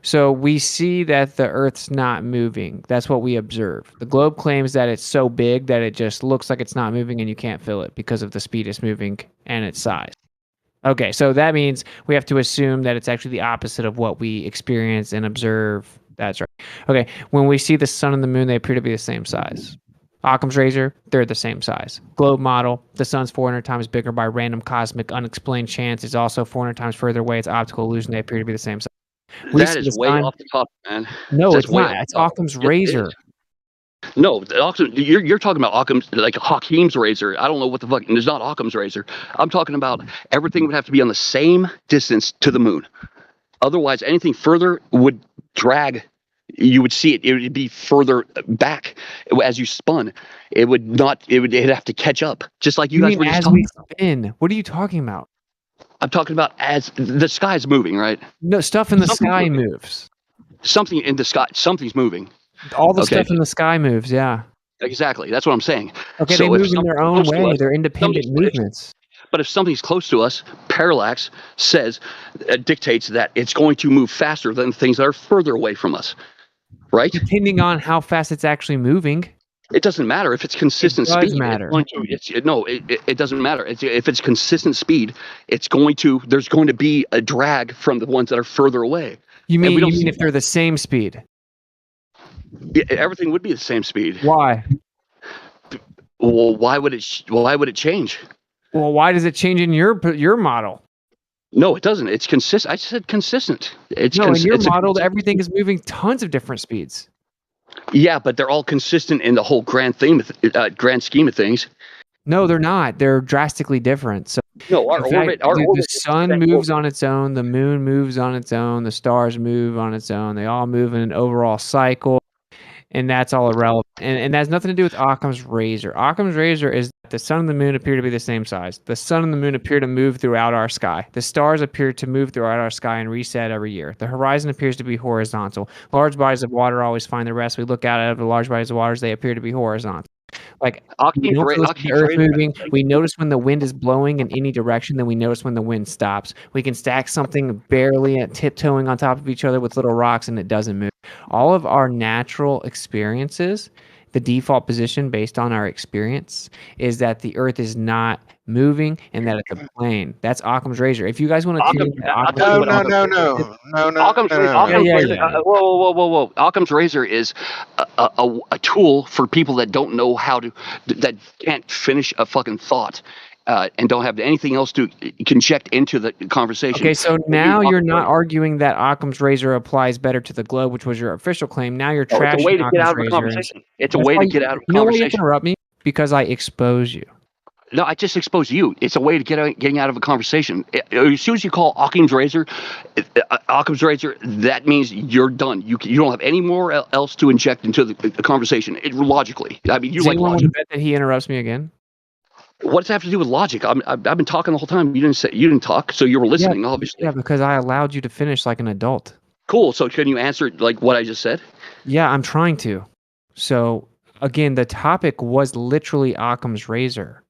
so we see that the Earth's not moving. That's what we observe. The globe claims that it's so big that it just looks like it's not moving and you can't feel it because of the speed it's moving and its size. Okay, so that means we have to assume that it's actually the opposite of what we experience and observe. That's right. Okay, when we see the sun and the moon, they appear to be the same size. Occam's razor, they're the same size. Globe model, the sun's 400 times bigger by random cosmic unexplained chance. It's also 400 times further away. It's optical illusion. They appear to be the same size. That is way off the top, man. No, That's it's not. It's Occam's razor. No, you're talking about Occam's, like Hakeem's razor. I don't know what the fuck. There's not Occam's razor. I'm talking about everything would have to be on the same distance to the moon. Otherwise, anything further would drag. You would see it. It would be further back as you spun. It would not. It'd have to catch up, just like you guys were just as talking we about. spin? What are you talking about? I'm talking about as the sky's moving, right? No, stuff in the sky moves. Something in the sky. Something's moving. All the stuff in the sky moves. Yeah. Exactly. That's what I'm saying. Okay, So they if move in something's their own close to way. us- They're independent movements. But if something's close to us, parallax dictates that it's going to move faster than things that are further away from us, right? Depending on how fast it's actually moving. It doesn't matter if it's consistent It does speed. matter. It doesn't matter. If it's consistent speed, there's going to be a drag from the ones that are further away. You And we mean don't see if they're the same speed? everything would be the same speed. Why? Well, why would it change? Well, why does it change in your model? No, it doesn't. It's consistent. I said consistent. In your model, everything is moving tons of different speeds. Yeah, but they're all consistent in the whole grand grand scheme of things. No, they're not. They're drastically different. So no, our the sun moves on its own, the moon moves on its own, the stars move on its own. They all move in an overall cycle, and that's all irrelevant. And that has nothing to do with Occam's razor. Occam's razor is that the sun and the moon appear to be the same size. The sun and the moon appear to move throughout our sky. The stars appear to move throughout our sky and reset every year. The horizon appears to be horizontal. Large bodies of water always find the rest. We look out at the large bodies of waters, they appear to be horizontal. Like we notice the earth moving, we notice when the wind is blowing in any direction, then we notice when the wind stops. We can stack something barely tiptoeing on top of each other with little rocks and it doesn't move. All of our natural experiences, the default position based on our experience is that the earth is not moving and that it's a plane. That's Occam's razor. If you guys want to Whoa. Occam's razor is a tool for people that don't know that can't finish a fucking thought. And don't have anything else to inject into the conversation. Okay, so now you're not arguing that Occam's razor applies better to the globe, which was your official claim. Now you're trashing it's a way to Occam's get out of a razor. conversation. It's a way to get out of a You know why you conversation. interrupt me? Because I expose you. No, I just expose you. It's a way to getting out of a conversation. As soon as you call Occam's razor, that means you're done. You don't have any more else to inject into the conversation. Logically, I mean, you Does like anyone want logic. to bet that he interrupts me again? What does that have to do with logic? I've been talking the whole time. You didn't talk, so you were listening, obviously. Yeah, because I allowed you to finish like an adult. Cool. So can you answer like what I just said? Yeah, I'm trying to. So again, the topic was literally Occam's razor.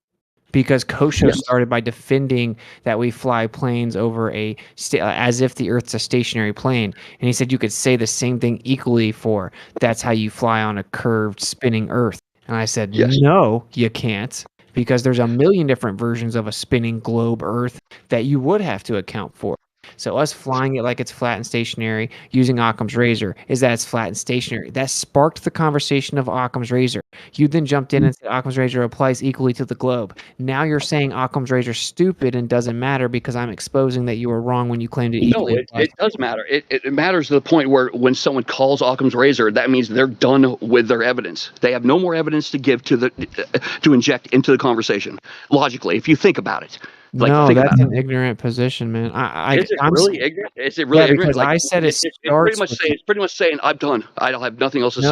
Because Kosho started by defending that we fly planes over as if the Earth's a stationary plane. And he said you could say the same thing equally for that's how you fly on a curved spinning Earth. And I said, no, you can't. Because there's a million different versions of a spinning globe Earth that you would have to account for. So us flying it like it's flat and stationary using Occam's razor is that it's flat and stationary. That sparked the conversation of Occam's razor. You then jumped in and said Occam's razor applies equally to the globe. Now you're saying Occam's razor is stupid and doesn't matter because I'm exposing that you were wrong when you claimed it equally. No, it does matter. It matters to the point where when someone calls Occam's razor, that means they're done with their evidence. They have no more evidence to give to inject into the conversation. Logically, if you think about it. No, that's an ignorant position, man. Is it really ignorant? Is it really ignorant? Because I said it's pretty much saying I'm done. I don't have nothing else to say.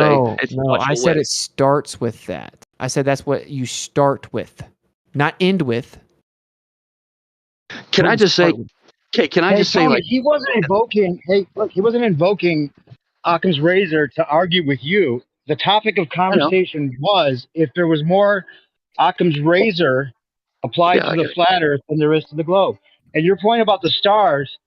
No, I said it starts with that. I said that's what you start with, not end with. Can I just say? Okay, can I just say Tony, like he wasn't invoking? Hey, look, he wasn't invoking Occam's razor to argue with you. The topic of conversation was if there was more Occam's razor applied to the flat Earth than there is to the globe. And your point about the stars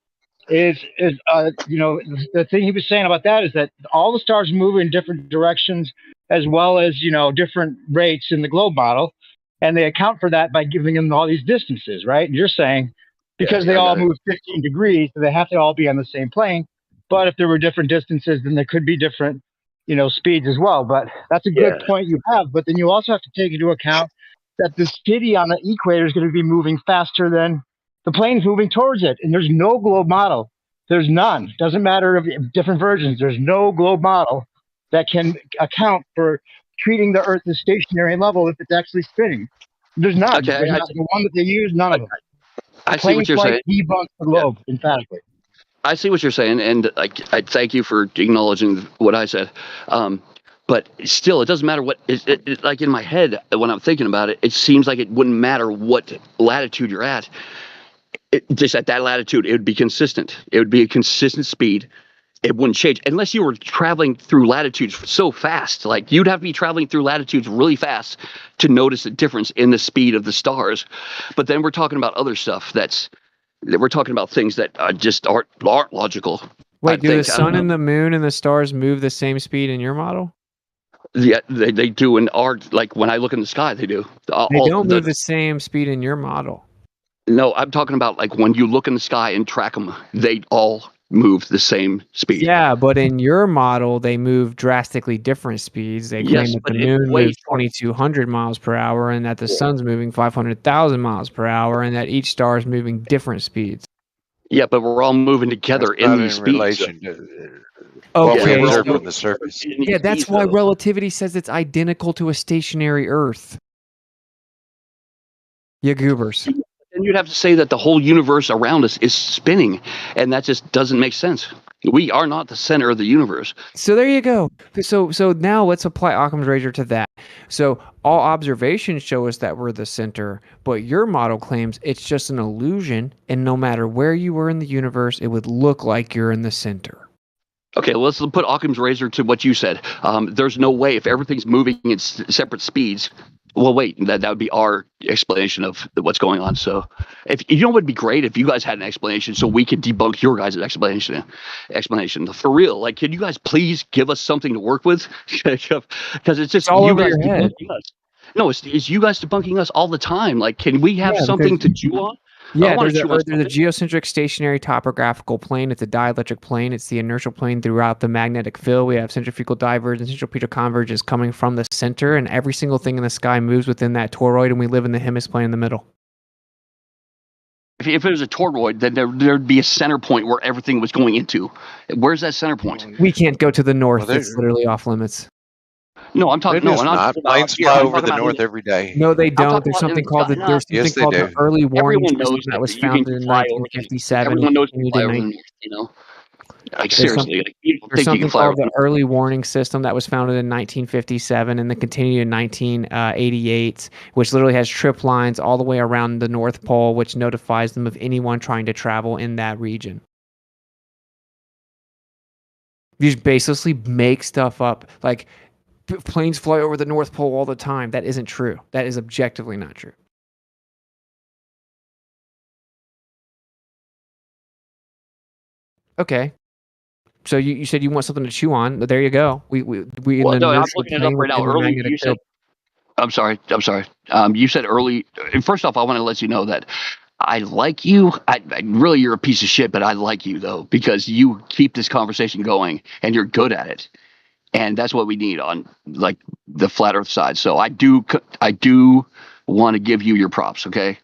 is the thing he was saying about that is that all the stars move in different directions as well as different rates in the globe model, and they account for that by giving them all these distances, right? And you're saying because they all move 15 degrees, so they have to all be on the same plane. But if there were different distances, then there could be different speeds as well. But that's a good point you have. But then you also have to take into account that the city on the equator is going to be moving faster than the plane's moving towards it. And there's no globe model. There's none. Doesn't matter if different versions. There's no globe model that can account for treating the Earth as stationary level if it's actually spinning. There's none. Okay, There's not the one that they use, none of them. I see what you're saying. Debunks the globe emphatically. I see what you're saying, and I thank you for acknowledging what I said. But still, it doesn't matter what. Like in my head, when I'm thinking about it, it seems like it wouldn't matter what latitude you're at. Just at that latitude, it would be consistent. It would be a consistent speed. It wouldn't change unless you were traveling through latitudes so fast. Like you'd have to be traveling through latitudes really fast to notice the difference in the speed of the stars. But then we're talking about other stuff we're talking about things that just aren't logical. Wait, do the sun and the moon and the stars move the same speed in your model? Yeah, they do in our, like when I look in the sky, they do. They don't move the same speed in your model. No, I'm talking about like when you look in the sky and track them, they all move the same speed. Yeah, but in your model, they move drastically different speeds. They claim that the moon moves 2,200 miles per hour and that the sun's moving 500,000 miles per hour and that each star is moving different speeds. Yeah, but we're all moving together in these speeds. Relation to what we observe from the surface. Yeah, that's why relativity says it's identical to a stationary Earth. Yeah, goobers. And you'd have to say that the whole universe around us is spinning, and that just doesn't make sense. We are not the center of the universe. So there you go. So now let's apply Occam's razor to that. So all observations show us that we're the center, but your model claims it's just an illusion, and no matter where you were in the universe, it would look like you're in the center. Okay, let's put Occam's razor to what you said. There's no way if everything's moving at separate speeds. Well, wait, that would be our explanation of what's going on. So, if you know, what would be great if you guys had an explanation, so we could debunk your guys' explanation. For real, like, can you guys please give us something to work with? Because it's just all you over guys your head. debunking us. No, it's you guys debunking us all the time. Like, can we have something to chew on? Yeah, there's a geocentric stationary topographical plane. It's a dielectric plane. It's the inertial plane throughout the magnetic field. We have centrifugal divergence, centripetal convergence coming from the center, and every single thing in the sky moves within that toroid, and we live in the hemiplane in the middle. If it was a toroid, then there'd be a center point where everything was going into. Where's that center point? We can't go to the north. It's literally off limits. No, I'm talking. No, I'm not. Planes fly over the north every day. No, they don't. There's something called the early warning system that was founded in 1957. Everyone knows you fly over the north, you know. Like seriously, there's something called the early warning system that was founded in 1957 and then continued in 1988, which literally has trip lines all the way around the North Pole, which notifies them of anyone trying to travel in that region. You just basically make stuff up. Like, planes fly over the North Pole all the time. That isn't true. That is objectively not true. Okay. So you said you want something to chew on. There you go. I'm looking it up right now. Early, you said, I'm sorry. You said early. First off, I want to let you know that I like you. Really, you're a piece of shit, but I like you though, because you keep this conversation going and you're good at it. And that's what we need on like the flat Earth side. So I do want to give you your props. Okay.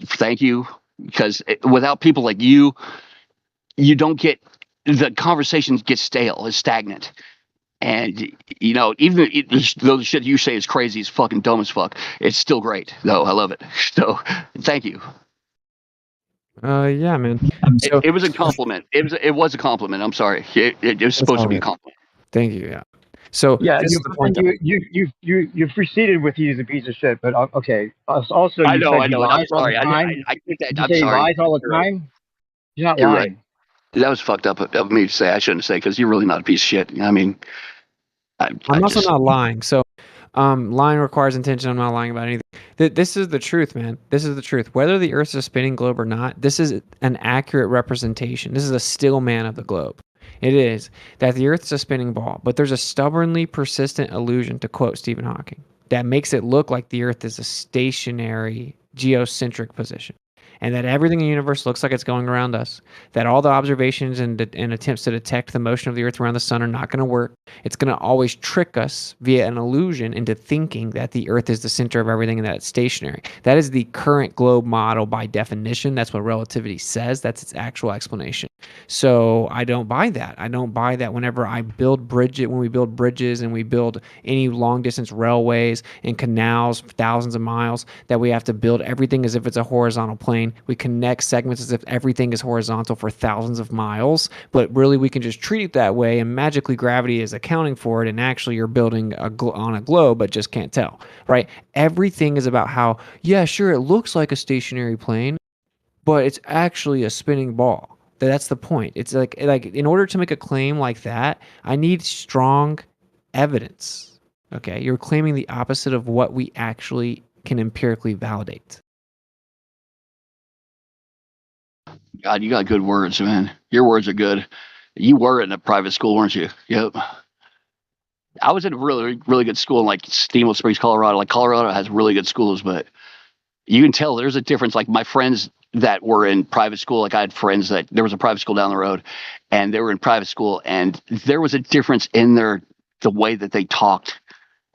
Thank you. Because without people like you don't get, the conversations get stale, it's stagnant. And, you know, even though the shit you say is crazy, it's fucking dumb as fuck, it's still great, though. I love it. So, thank you. Yeah, man. It was a compliment. It was a compliment. I'm sorry. It was supposed to be a compliment. Thank you. Yeah. So, yeah, you proceeded with he's a piece of shit, but okay. Also, I know. I'm sorry. I think that. I'm sorry. Lies all the time. You're not You're lying. right. That was fucked up of me to say. I shouldn't say, because you're really not a piece of shit. I mean, I'm also not lying. So, lying requires intention. I'm not lying about anything. This is the truth, man. This is the truth. Whether the Earth is a spinning globe or not, this is an accurate representation. This is a still man of the globe. It is that the Earth is a spinning ball, but there's a stubbornly persistent illusion, to quote Stephen Hawking, that makes it look like the Earth is a stationary geocentric position, and that everything in the universe looks like it's going around us, that all the observations and attempts to detect the motion of the Earth around the sun are not going to work. It's going to always trick us via an illusion into thinking that the Earth is the center of everything and that it's stationary. That is the current globe model by definition. That's what relativity says. That's its actual explanation. So I don't buy that. I don't buy that whenever I build bridges, when we build bridges and we build any long distance railways and canals, thousands of miles, that we have to build everything as if it's a horizontal plane. plane. We connect segments as if everything is horizontal for thousands of miles, but really we can just treat it that way, and magically gravity is accounting for it, and actually you're building on a globe but just can't tell, right? Everything is about how, yeah, sure, it looks like a stationary plane, but it's actually a spinning ball. That's the point. It's like in order to make a claim like that, I need strong evidence. Okay, you're claiming the opposite of what we actually can empirically validate. God, you got good words, man. Your words are good. You were in a private school, weren't you? Yep. I was in a really, really good school in like Steamboat Springs, Colorado. Like Colorado has really good schools, but you can tell there's a difference. Like my friends that were in private school, like I had friends that there was a private school down the road, and they were in private school, and there was a difference in the way that they talked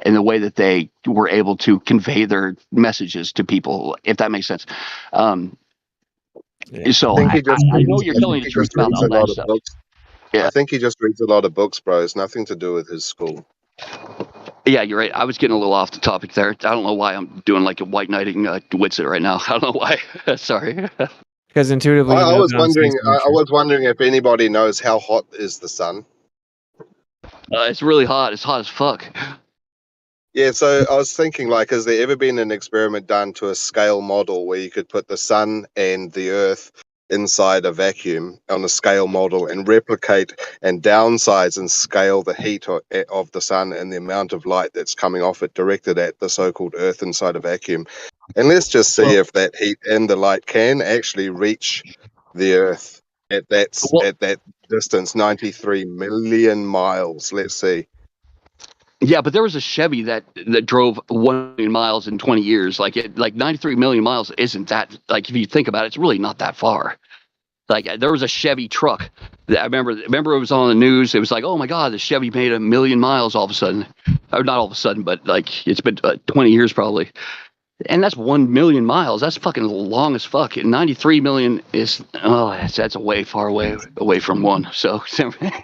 and the way that they were able to convey their messages to people, if that makes sense. So I know you're telling the truth about all that stuff. I think he just reads a lot of books, bro. It's nothing to do with his school. Yeah, you're right. I was getting a little off the topic there. I don't know why I'm doing like a white knighting Witsit right now. I don't know why. Sorry. Because intuitively, I was wondering if anybody knows how hot is the sun. It's really hot. It's hot as fuck. Yeah, so I was thinking, like, has there ever been an experiment done to a scale model where you could put the sun and the earth inside a vacuum on a scale model and replicate and downsize and scale the heat of the sun and the amount of light that's coming off it directed at the so-called earth inside a vacuum? And let's just see if that heat and the light can actually reach the earth at that distance, 93 million miles. Let's see. Yeah, but there was a Chevy that drove 1 million miles in 20 years. Like 93 million miles isn't that, like, if you think about it, it's really not that far. Like there was a Chevy truck that I remember it was on the news. It was like, oh my God, the Chevy made 1 million miles all of a sudden. Or not all of a sudden, but like it's been 20 years probably. And that's 1 million miles. That's fucking long as fuck. And 93 million is, that's a way far away from one. So anyway.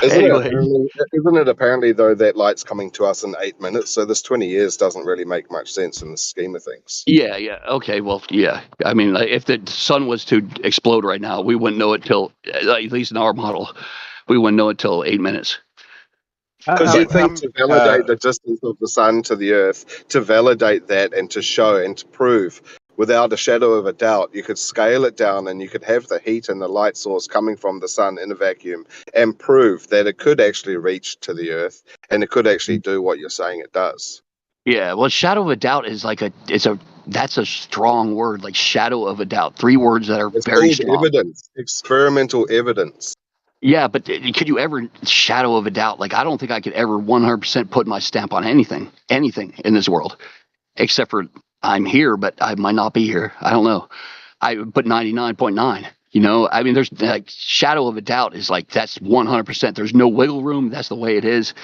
Isn't it apparently though that light's coming to us in 8 minutes? So this 20 years doesn't really make much sense in the scheme of things. Yeah. Okay. Well, yeah. I mean, if the sun was to explode right now, we wouldn't know it till, at least in our model, we wouldn't know it till 8 minutes. Because you think to validate the distance of the sun to the earth, to validate that and to show and to prove without a shadow of a doubt, you could scale it down and you could have the heat and the light source coming from the sun in a vacuum and prove that it could actually reach to the earth and it could actually do what you're saying it does. Yeah, well, shadow of a doubt is like that's a strong word, like shadow of a doubt. 3 words that are very strong. Evidence, experimental evidence. Yeah, but could you ever shadow of a doubt? Like, I don't think I could ever 100% put my stamp on anything in this world, except for I'm here, but I might not be here. I don't know. I put 99.9. You know, I mean, there's like shadow of a doubt is like that's 100%. There's no wiggle room. That's the way it is.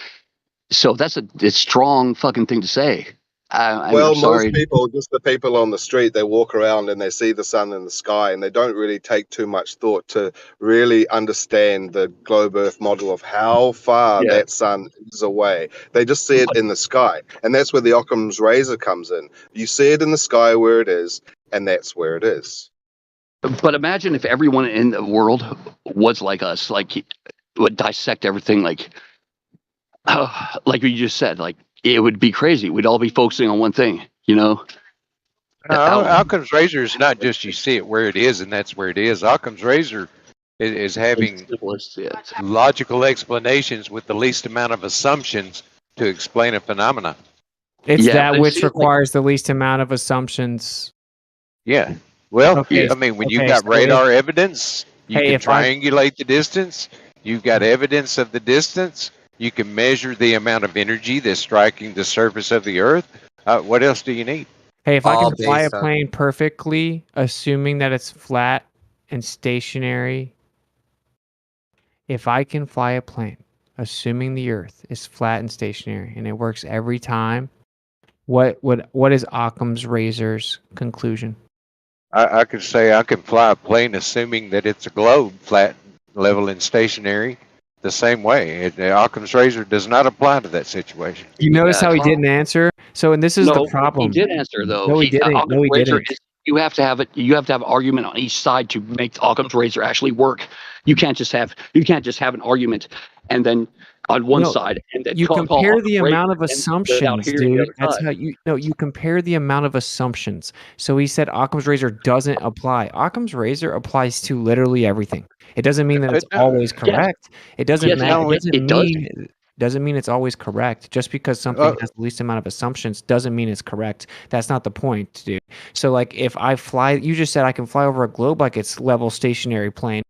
So that's a strong fucking thing to say. Well, most people, just the people on the street, they walk around and they see the sun in the sky and they don't really take too much thought to really understand the globe Earth model of how far that sun is away. They just see it in the sky. And that's where the Occam's razor comes in. You see it in the sky where it is, and that's where it is. But imagine if everyone in the world was like us, like would dissect everything like you just said, like it would be crazy. We'd all be focusing on one thing, you know? Occam's razor is not just you see it where it is and that's where it is. Occam's razor is having logical explanations with the least amount of assumptions to explain a phenomena. It's that which requires the least amount of assumptions. Yeah. Well, I mean, when you've got radar evidence, you can triangulate the distance. You've got evidence of the distance. You can measure the amount of energy that's striking the surface of the Earth. What else do you need? Hey, if I can fly a plane perfectly, assuming that it's flat and stationary, if I can fly a plane, assuming the Earth is flat and stationary, and it works every time, what is Occam's razor's conclusion? I could say I can fly a plane assuming that it's a globe, flat, level, and stationary. The same way. Occam's razor does not apply to that situation. You notice how he didn't answer? So, and this is the problem. He did answer, though. No, he didn't. No, he didn't. You have to have it. You have to have an argument on each side to make Occam's razor actually work. You can't just have an argument and then on one No, side and then you call compare the Occam's razor amount of and without assumptions, hearing the dude. other That's side. how you compare the amount of assumptions. So he said Occam's razor doesn't apply. Occam's razor applies to literally everything. It doesn't mean that it's always correct. It doesn't matter. Doesn't mean it's always correct. Just because something has the least amount of assumptions doesn't mean it's correct. That's not the point, dude. So like if I fly, you just said I can fly over a globe like it's level stationary plane.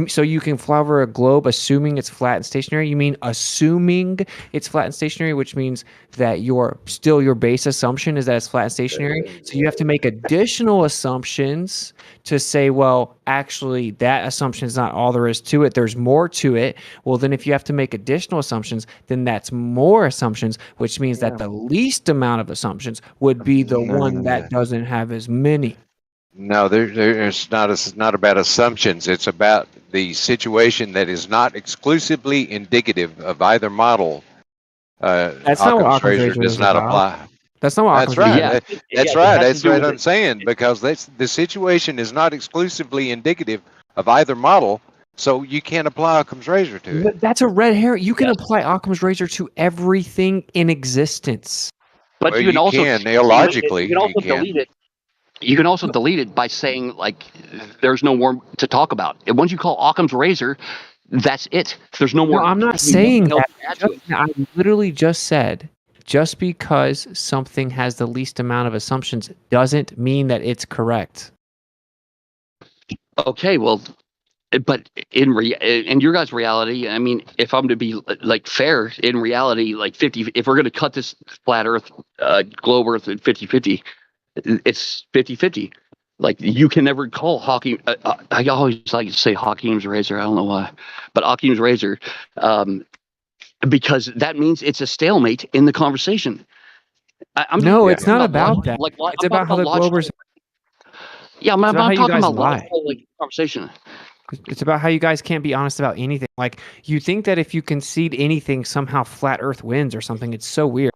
So you can fly over a globe assuming it's flat and stationary? You mean assuming it's flat and stationary, which means that your base assumption is that it's flat and stationary. So you have to make additional assumptions to say, well, actually, that assumption is not all there is to it. There's more to it. Well, then if you have to make additional assumptions, then that's more assumptions, which means that the least amount of assumptions would be the one that doesn't have as many. No, it's not. It's not about assumptions. It's about the situation that is not exclusively indicative of either model. That's not what Occam's Occam's razor razor does is not about. apply. That's not what That's Occam's right. razor That's it right. has to That's do what with I'm saying, because the situation is not exclusively indicative of either model, so you can't apply Occam's razor to it. That's a red herring. You can apply Occam's razor to everything in existence. But Well, you can you also can illogically. you can also delete it. You can also delete it by saying like there's no more to talk about. And once you call Occam's razor, that's it. There's no more. No, I'm not saying that. I literally just said just because something has the least amount of assumptions doesn't mean that it's correct. Okay, well, but in your guys' reality, I mean, if I'm to be like fair, in reality, like 50, if we're going to cut this flat Earth, globe Earth at 50-50, it's 50-50. Like you can never call Hawking. I always like to say Hawking's razor. I don't know why, but Hawking's razor, because that means it's a stalemate in the conversation. It's not about that. It's about how the globers. Yeah, I'm talking about lie. logical conversation. It's about how you guys can't be honest about anything. Like you think that if you concede anything, somehow flat Earth wins or something. It's so weird.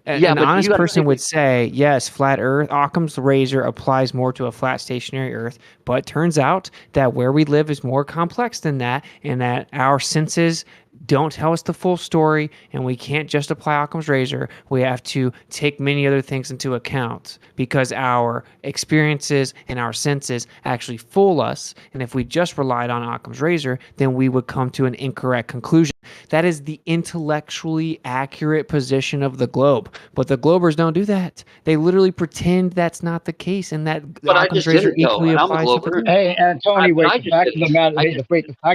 An honest person would say, yes, flat Earth, Occam's razor applies more to a flat stationary Earth, but turns out that where we live is more complex than that, and that our senses don't tell us the full story, and we can't just apply Occam's razor. We have to take many other things into account because our experiences and our senses actually fool us. And if we just relied on Occam's razor, then we would come to an incorrect conclusion. That is the intellectually accurate position of the globe. But the globers don't do that. They literally pretend that's not the case, and that Occam's razor equally applies to the globe. Hey, and Tony, the fact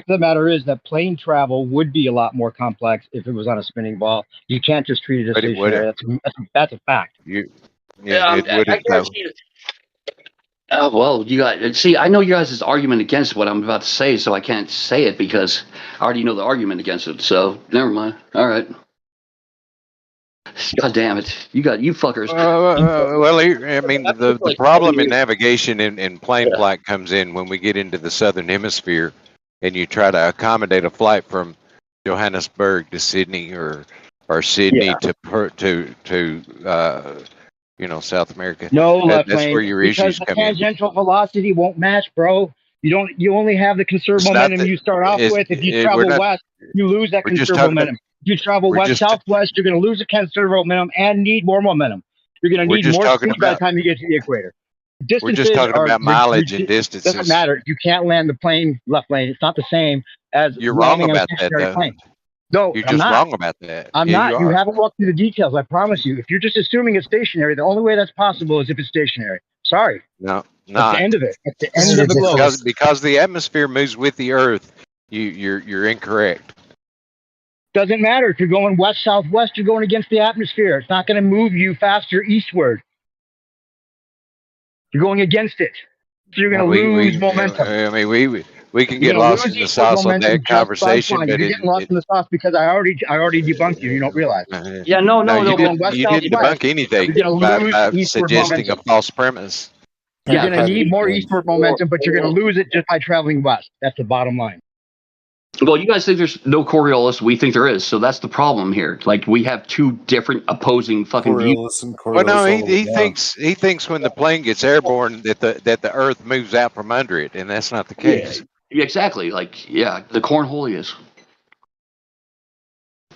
of the matter is that plane travel would be a lot more complex if it was on a spinning ball. You can't just treat it as stationary. That's a fact. It I guarantee it. Well, you guys see. I know you guys' argument against what I'm about to say, so I can't say it because I already know the argument against it. So never mind. All right. God damn it! You fuckers. I mean, the problem in navigation and plane flight comes in when we get into the southern hemisphere, and you try to accommodate a flight from Johannesburg to Sydney or Sydney to South America. No, that's where your issues because come the in. tangential velocity won't match, bro. You only have the conserved momentum you start off with. If you travel west, you lose that conserved momentum. If you travel west southwest, you're going to lose the conserved momentum and need more momentum. You're going to need more speed by the time you get to the equator. Distances we're just talking about mileage and distances. It doesn't matter. You can't land the plane left lane. It's not the same as you're wrong about that, though. Plane. No, you're just wrong about that. I'm not. You haven't walked through the details. I promise you. If you're just assuming it's stationary, the only way that's possible is if it's stationary. Sorry. No, That's the end of it. At the end of the globe. Because the atmosphere moves with the Earth. You're incorrect. Doesn't matter. If you're going west southwest, you're going against the atmosphere. It's not going to move you faster eastward. You're going against it. So you're going to lose momentum. I mean, we can get lost in the sauce on that conversation, but you're getting lost in the sauce because I already debunked you. You don't realize. Yeah, no. You didn't debunk anything by suggesting a false premise. You're going to need more eastward momentum, but you're going to lose it just by traveling west. That's the bottom line. Well, you guys think there's no Coriolis. We think there is. So that's the problem here. Like, we have two different opposing fucking views. Coriolis and Well, no, Coriolis all the way he down. thinks when the plane gets airborne that the Earth moves out from under it, and that's not the case. Yeah, exactly. Like, yeah, the cornhole is.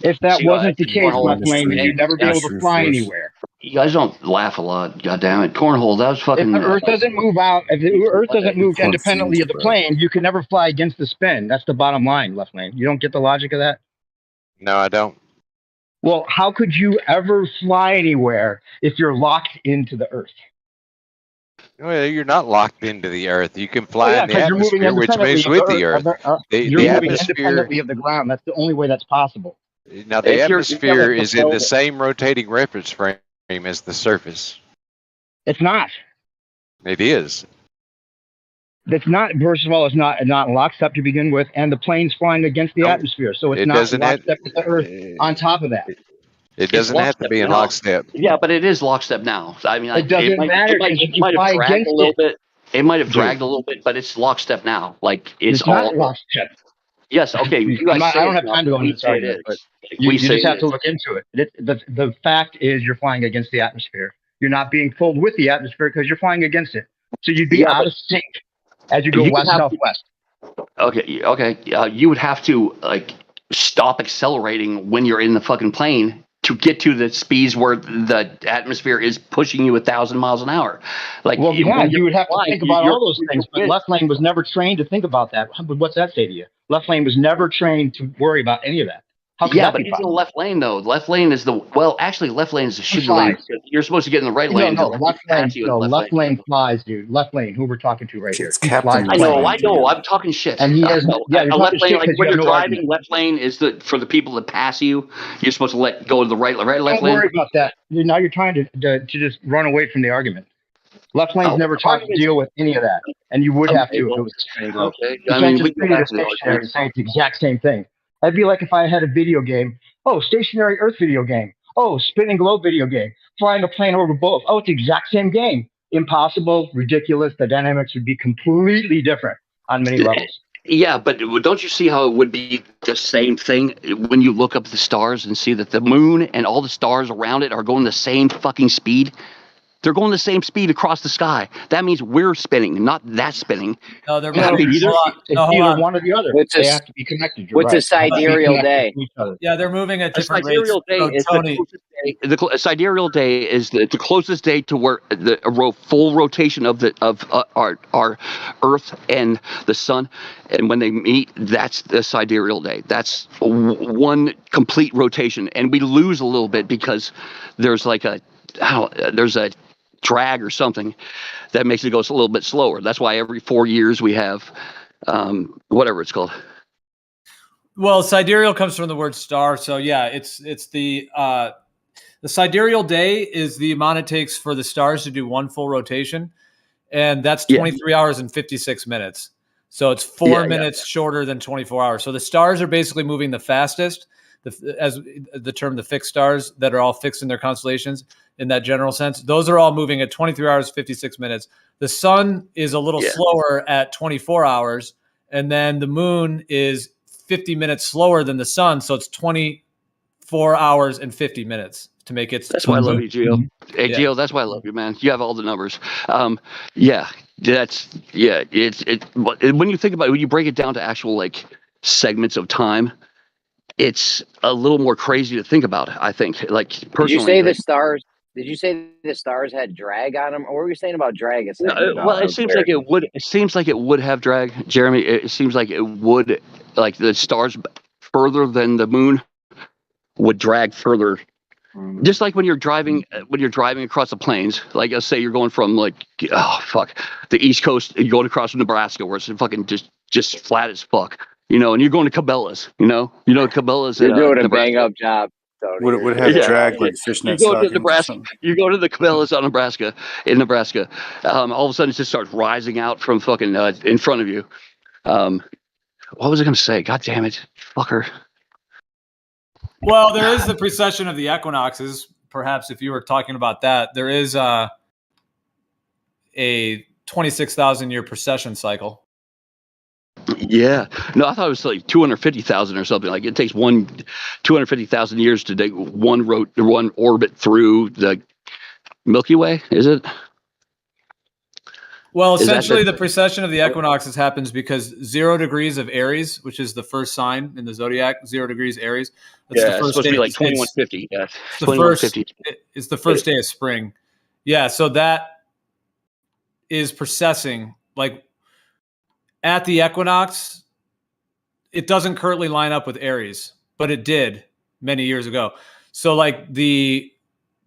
If that See, wasn't the it's case, cornhole left lane, then industry. you'd never be able to fly anywhere. You guys don't laugh a lot. God damn it. Cornhole, that was If fucking. the Earth doesn't move out, if the Earth doesn't move independently of the plane, you can never fly against the spin. That's the bottom line, left lane. You don't get the logic of that? No, I don't. Well, how could you ever fly anywhere if you're locked into the Earth? Well, you're not locked into the Earth. You can fly in the because you're moving atmosphere, which independently moves of with the the Earth. You're The moving atmosphere. independently of the ground. That's the only way that's possible. Now, the If you're atmosphere is in the propelled- same rotating reference frame as the surface. It's not. It is. It's not. First of all, it's not lockstep to begin with, and the plane's flying against the atmosphere, so it's It not doesn't have- lockstep with the Earth. On top of that, It doesn't have to be in now. lockstep. Yeah, but it is lockstep now. I mean, It doesn't matter, It might, 'cause if it you might fly have dragged against a little it- bit. It might have dragged a little bit, but it's lockstep now. Like it's all not lockstep. Yes, okay. You guys say I don't it have now, time to go into we this say it argument, is. but Like, you we say just have it to is. look into it. The fact is you're flying against the atmosphere. You're not being pulled with the atmosphere because you're flying against it. So you'd be Yeah, out but- of sync as you go You would west have- southwest. Okay. You would have to like stop accelerating when you're in the fucking plane to get to the speeds where the atmosphere is pushing you 1,000 miles an hour. Like, Well, yeah, when you you're would have to flying, think about you're- all those things, but left lane was never trained to think about that. But what's that say to you? Left lane was never trained to worry about any of that. How could Yeah, that but be it's in the possible? left lane though. Left lane is the actually left lane is the shooting Flies. lane. You're supposed to get in the right lane. No, to left lane. pass you in No, the left lane flies, dude. Left lane. Who we're talking to right here? It's He Captain flies I know, planes. I'm talking shit. And he has. No, Yeah, you're a left talking lane, shit like because when you have you're no driving, argument. left lane is for the people that pass you. You're supposed to go to the right left Don't lane. worry about that. Now you're trying to just run away from the argument. Left lane's never taught to deal with any of that, and you would have to if it was a spinning globe. Okay, You I can't mean, we just go treat it back as to the stationary argument. and say it's the exact same thing. That'd be like if I had a video game. Oh, stationary Earth video game. Oh, spinning globe video game. Flying a plane over both. Oh, it's the exact same game. Impossible, ridiculous. The dynamics would be completely different on many levels. Yeah, but don't you see how it would be the same thing when you look up the stars and see that the moon and all the stars around it are going the same fucking speed? They're going the same speed across the sky. That means we're spinning, not that spinning. No, they're No, moving. either, Hold on. it's No, hold either on. one or the other. What's They a- have to be connected. You're What's right. a sidereal day? Yeah, they're moving at A different rates. sidereal day So, is Tony, a sidereal day is the closest day to where full rotation of our Earth and the Sun, and when they meet, that's the sidereal day. That's one complete rotation, and we lose a little bit because there's like there's a drag or something that makes it go a little bit slower. That's why every 4 years we have whatever it's called. well, sidereal comes from the word star. So yeah, it's the sidereal day is the amount it takes for the stars to do one full rotation, and that's 23 hours and 56 minutes. So it's 4 minutes shorter than 24 hours. So the stars are basically moving the fastest, as the term the fixed stars that are all fixed in their constellations in that general sense. Those are all moving at 23 hours, 56 minutes. The sun is a little slower at 24 hours, and then the moon is 50 minutes slower than the sun. So it's 24 hours and 50 minutes to make it. That's why I love you, Gio. Hey, Yeah. Gio, that's why I love you, man. You have all the numbers. When you think about it, when you break it down to actual like segments of time, it's a little more crazy to think about. I think, like personally. Did you say the stars? Did you say the stars had drag on them, or what were you saying about drag? A second ago? Well, it seems like it would. It seems like it would have drag, Jeremy. It seems like it would, like the stars further than the moon would drag further. Just like when you're driving across the plains, like let's say you're going from the East Coast, you're going across Nebraska where it's fucking just flat as fuck, and you're going to Cabela's, Cabela's. You're doing a Nebraska. bang up job. Tony. Would have drag like fishnet You go to stockings or Nebraska. something. You go to the Cabela's in Nebraska. All of a sudden, it just starts rising out from fucking in front of you. What was I going to say? God damn it, fucker. Well, there is the precession of the equinoxes. Perhaps if you were talking about that, there is a 26,000 year precession cycle. Yeah. No, I thought it was like 250,000 or something. Like it takes 250,000 years to take one orbit through the Milky Way. Is it? Well, Is that essentially, the precession of the equinoxes happens because 0 degrees of Aries, which is the first sign in the zodiac, 0 degrees Aries. That's the Yeah, it's first supposed day. to be like 2150. Yeah, It's the first. It's the first day of spring. Yeah, so that is precessing. Like at the equinox, it doesn't currently line up with Aries, but it did many years ago. So like the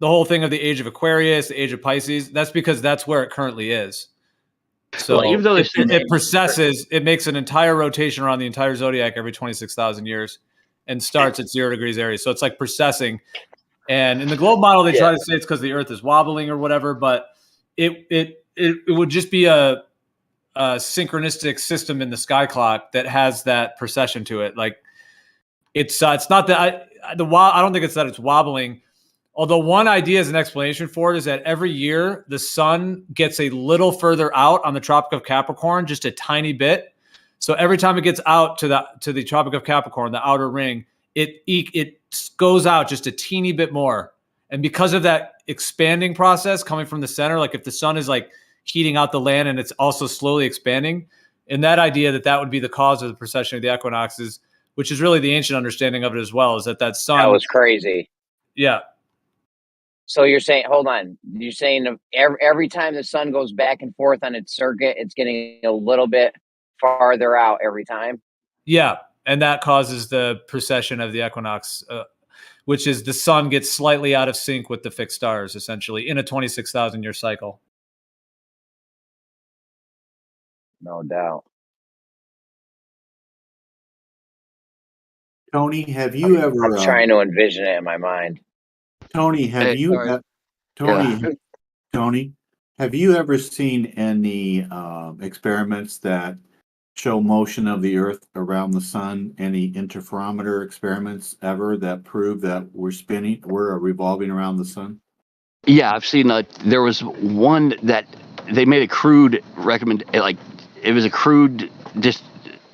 whole thing of the age of Aquarius, the age of Pisces, that's because that's where it currently is. So Well, even though it precesses, it makes an entire rotation around the entire zodiac every 26,000 years and starts at 0 degrees Aries. So it's like precessing. And in the globe model, they try to say it's because the Earth is wobbling or whatever, but it would just be a synchronistic system in the sky clock that has that precession to it. Like it's not that I don't think it's that it's wobbling. Although one idea as an explanation for it is that every year the sun gets a little further out on the Tropic of Capricorn, just a tiny bit. So every time it gets out to the Tropic of Capricorn, the outer ring, it goes out just a teeny bit more. And because of that expanding process coming from the center, like if the sun is like heating out the land and it's also slowly expanding, and that idea that would be the cause of the precession of the equinoxes, which is really the ancient understanding of it as well, is that sun. That was crazy. Yeah. So you're saying, hold on, you're saying every time the sun goes back and forth on its circuit, it's getting a little bit farther out every time? Yeah, and that causes the precession of the equinox, which is the sun gets slightly out of sync with the fixed stars, essentially, in a 26,000-year cycle. No doubt. Tony, have you ever? I'm trying to envision it in my mind. Tony, have Tony, have you ever seen any experiments that show motion of the Earth around the sun? Any interferometer experiments ever that prove that we're revolving around the sun? Yeah, I've seen. There was one that they made a crude it was a crude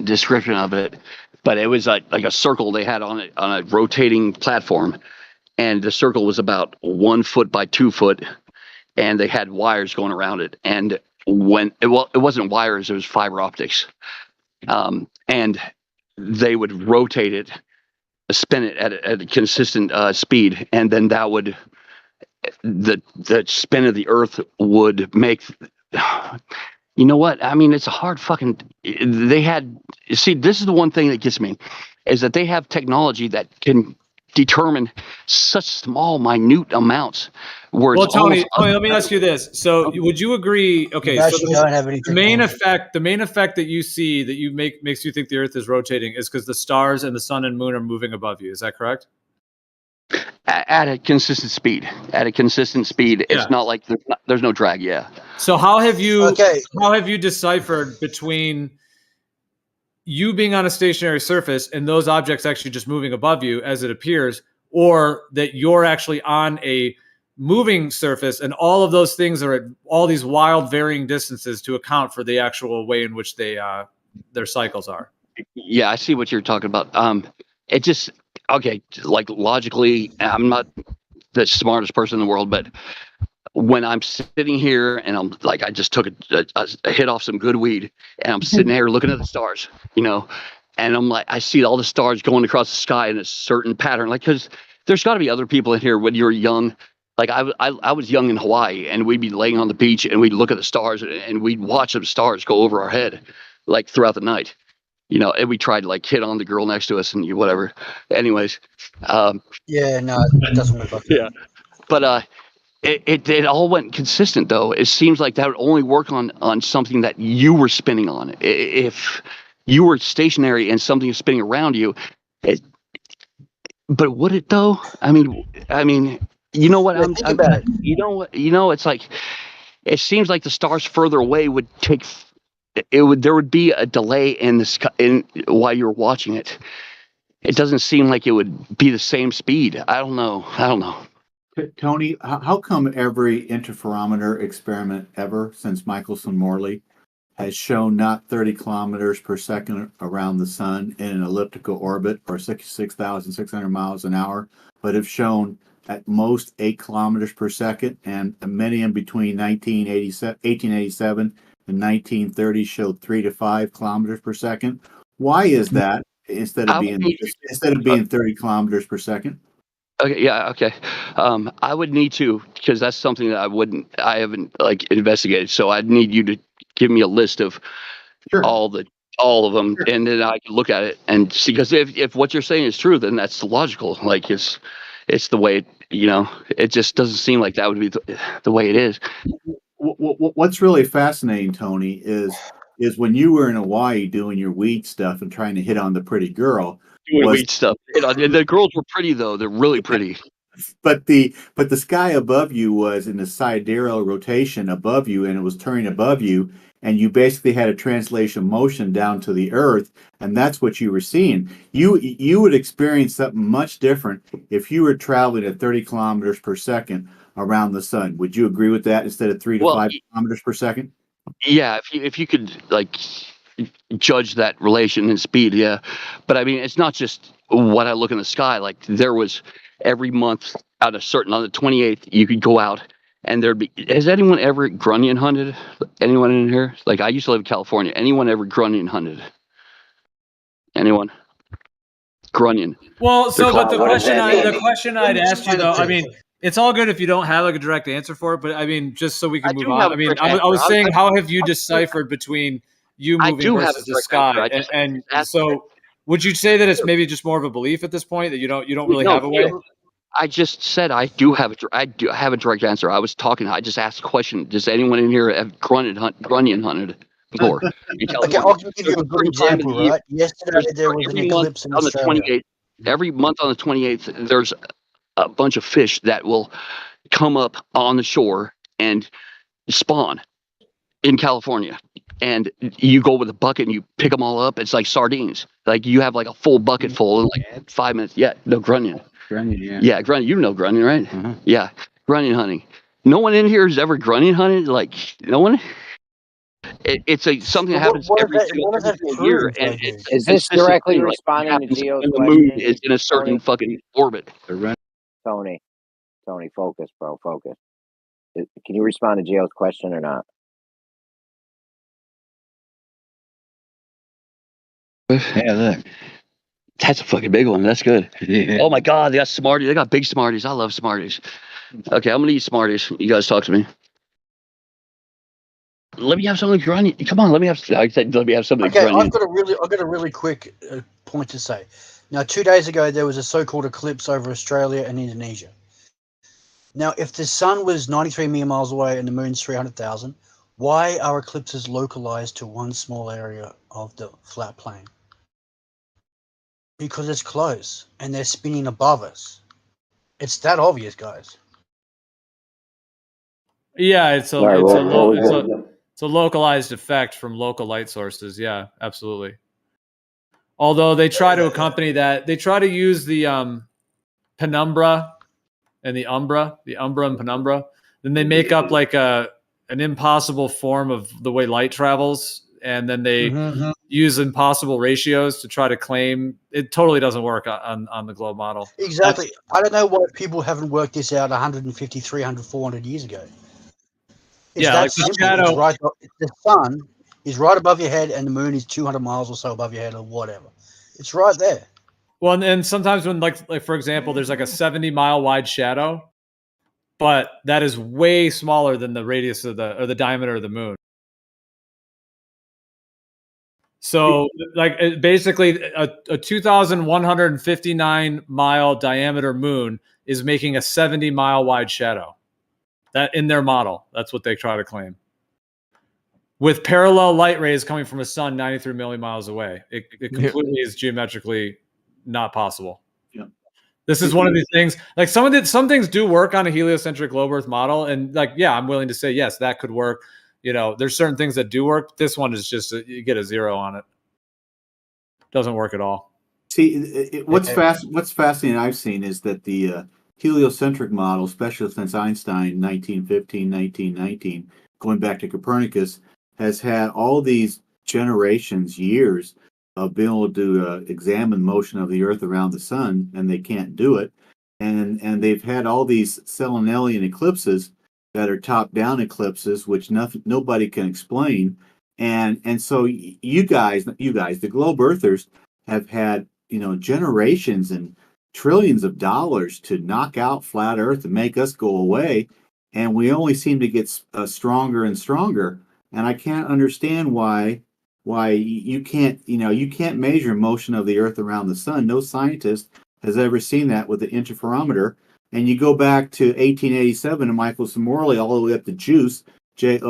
description of it, but it was like a circle they had on a rotating platform, and the circle was about 1 foot by 2 foot, and they had wires going around it. And when it wasn't wires, it was fiber optics, and they would rotate it, spin it at a consistent speed, and then that would the spin of the Earth would make. You know what? I mean, it's a hard fucking. They had. See, this is the one thing that gets me, is that they have technology that can determine such small, minute amounts. Where well, Tony, let me ask you this. So, would you agree? Okay, so the main effect that you see that makes you think the Earth is rotating is because the stars and the sun and moon are moving above you. Is that correct? At a consistent speed. It's not like there's no drag. Yeah. So how have you deciphered between you being on a stationary surface and those objects actually just moving above you as it appears, or that you're actually on a moving surface and all of those things are at all these wild varying distances to account for the actual way in which their cycles are? Yeah, I see what you're talking about. It just like logically, I'm not the smartest person in the world, but when I'm sitting here and I'm like, I just took a hit off some good weed, and I'm sitting there looking at the stars, and I'm like, I see all the stars going across the sky in a certain pattern, like, because there's got to be other people in here when you're young. Like I was young in Hawaii, and we'd be laying on the beach and we'd look at the stars and we'd watch the stars go over our head, like throughout the night. And we tried to like hit on the girl next to us and whatever. Anyways. Yeah, no, it doesn't work like that. Yeah. But it all went consistent though. It seems like that would only work on something that you were spinning on. If you were stationary and something is spinning around you, but would it though? I mean, you know what? Think about it. You know what? It's like, it seems like the stars further away would take. There would be a delay in the sky while you're watching it. It doesn't seem like it would be the same speed. I don't know. Tony, how come every interferometer experiment ever since Michelson Morley has shown not 30 kilometers per second around the sun in an elliptical orbit or 66,600 miles an hour, but have shown at most 8 kilometers per second, and many in between 1887 and 1930 showed 3 to 5 kilometers per second. Why is that instead of being 30 kilometers per second? Okay, yeah, okay. I would need to, because that's something that I haven't like investigated. So I'd need you to give me a list of all of them, and then I can look at it and see. Because if what you're saying is true, then that's logical. Like it's the way it just doesn't seem like that would be the way it is. What's really fascinating, Tony, is when you were in Hawaii doing your weed stuff and trying to hit on the pretty girl. Doing weed stuff. And the girls were pretty though. They're really pretty. But the sky above you was in a sidereal rotation above you, and it was turning above you, and you basically had a translation motion down to the earth, and that's what you were seeing. You would experience something much different if you were traveling at 30 kilometers per second around the sun. Would you agree with that instead of 3 to 5 kilometers per second? Yeah, if you could like judge that relation in speed, yeah. But I mean, it's not just what I look in the sky. Like there was every month on the 28th, you could go out and there'd be. Has anyone ever grunion hunted? Anyone in here? Like I used to live in California. Anyone ever grunion hunted? Anyone? Grunion. Well, so but the question I'd asked you though, I mean, it's all good if you don't have like a direct answer for it, but I mean, just so we can move on. I mean, I was saying, how have you deciphered between you moving versus the sky? And so, would you say that it's maybe just more of a belief at this point that you don't really have a way? I just said I do have a direct answer. I just asked a question. Does anyone in here have grunion hunted before? Okay, I'll give you a good example, right? Yesterday there was an eclipse in Australia. Every month on the 28th, there's a bunch of fish that will come up on the shore and spawn in California. And you go with a bucket and you pick them all up. It's like sardines. Like you have like a full bucket full in like 5 minutes. Yeah, no, grunion. Grunion, yeah. Yeah, grunion. You know grunion, right? Yeah, grunion hunting. No one in here has ever grunion hunted? Like, no one? It's something that happens every single year. And is this directly responding to Geo's question? The moon is in a certain fucking orbit. Tony, focus, bro, focus. Can you respond to Geo's question or not? Yeah, look. That's a fucking big one. That's good. Yeah. Oh my God, they got Smarties. They got big Smarties. I love Smarties. Okay, I'm gonna eat Smarties. You guys talk to me. Let me have something grunion. Come on, let me have something grunion. I've got a really quick point to say. Now, 2 days ago, there was a so-called eclipse over Australia and Indonesia. Now, if the sun was 93 million miles away and the moon's 300,000, why are eclipses localized to one small area of the flat plane? Because it's close and they're spinning above us. It's that obvious, guys. Yeah, it's a localized effect from local light sources. Yeah, absolutely. Although they try to accompany that, they try to use the penumbra and the umbra and penumbra. Then they make up like an impossible form of the way light travels, and then they use impossible ratios to try to claim it. Totally doesn't work on the globe model. Exactly. I don't know why people haven't worked this out 150, 300, 400 years ago. It's that simple. The sun is right above your head and the moon is 200 miles or so above your head or whatever. It's right there. Well, and sometimes when like for example, there's like a 70-mile wide shadow, but that is way smaller than the radius of the diameter of the moon. So like basically a 2,159 mile diameter moon is making a 70-mile wide shadow. That in their model, that's what they try to claim. With parallel light rays coming from a sun 93 million miles away, it completely is geometrically not possible. Yeah. This is one of these things. Like some things do work on a heliocentric globe Earth model, and like I'm willing to say yes, that could work. There's certain things that do work. This one is just you get a 0 on it. Doesn't work at all. See, what's fascinating I've seen is that the heliocentric model, especially since Einstein, 1915, 1919, going back to Copernicus, has had all these generations, years of being able to examine motion of the Earth around the sun, and they can't do it. And they've had all these Selenelian eclipses that are top-down eclipses, which nobody can explain. And so you guys, the globe earthers, have had generations and trillions of dollars to knock out flat Earth and make us go away, and we only seem to get stronger and stronger. And I can't understand why you can't measure motion of the Earth around the sun. No scientist has ever seen that with the interferometer. And you go back to 1887 and Michael Morley all the way up to Juice, Joose,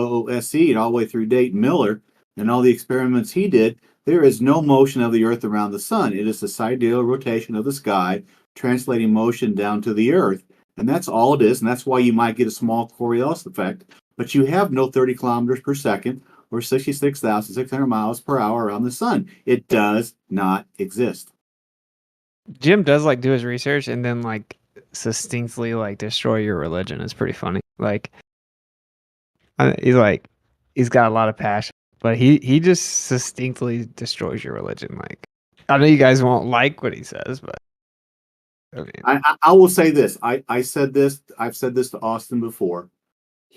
and all the way through Dayton Miller, and all the experiments he did. There is no motion of the Earth around the sun. It is the sidereal rotation of the sky, translating motion down to the Earth. And that's all it is. And that's why you might get a small Coriolis effect. But you have no 30 kilometers per second or 66,600 miles per hour around the sun. It does not exist. Jim does like do his research and then like succinctly like destroy your religion. It's pretty funny. Like he's got a lot of passion, but he just succinctly destroys your religion. Like I know you guys won't like what he says, but I mean, I will say this. I've said this to Austin before.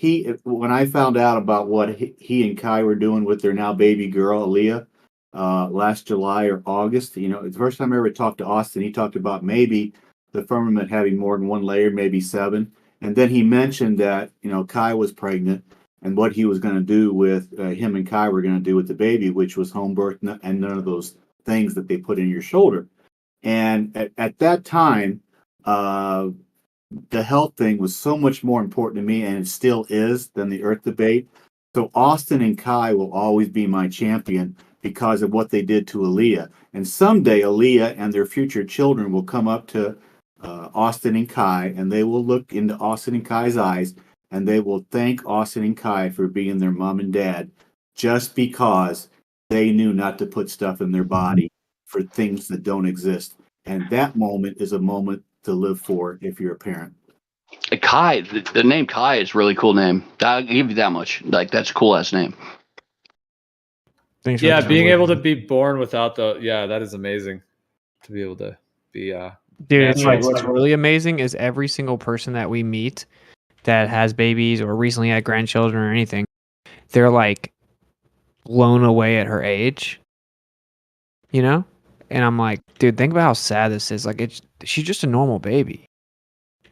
When I found out about what he and Kai were doing with their now baby girl Aaliyah last July or August, the first time I ever talked to Austin, he talked about maybe the firmament having more than one layer, maybe 7, and then he mentioned that Kai was pregnant and what he was going to do with him and Kai were going to do with the baby, which was home birth and none of those things that they put in your shoulder. And at that time, the health thing was so much more important to me, and it still is, than the Earth debate. So Austin and Kai will always be my champion because of what they did to Aaliyah. And someday Aaliyah and their future children will come up to Austin and Kai, and they will look into Austin and Kai's eyes, and they will thank Austin and Kai for being their mom and dad, just because they knew not to put stuff in their body for things that don't exist. And that moment is a moment to live for if you're a parent. Kai, the name Kai is a really cool name. I'll give you that much. Like that's a cool ass name. Yeah, being able to be born without that is amazing. To be able to be dude, it's like what's really amazing is every single person that we meet that has babies or recently had grandchildren or anything, they're like blown away at her age. And I'm like, dude, think about how sad this is. Like she's just a normal baby.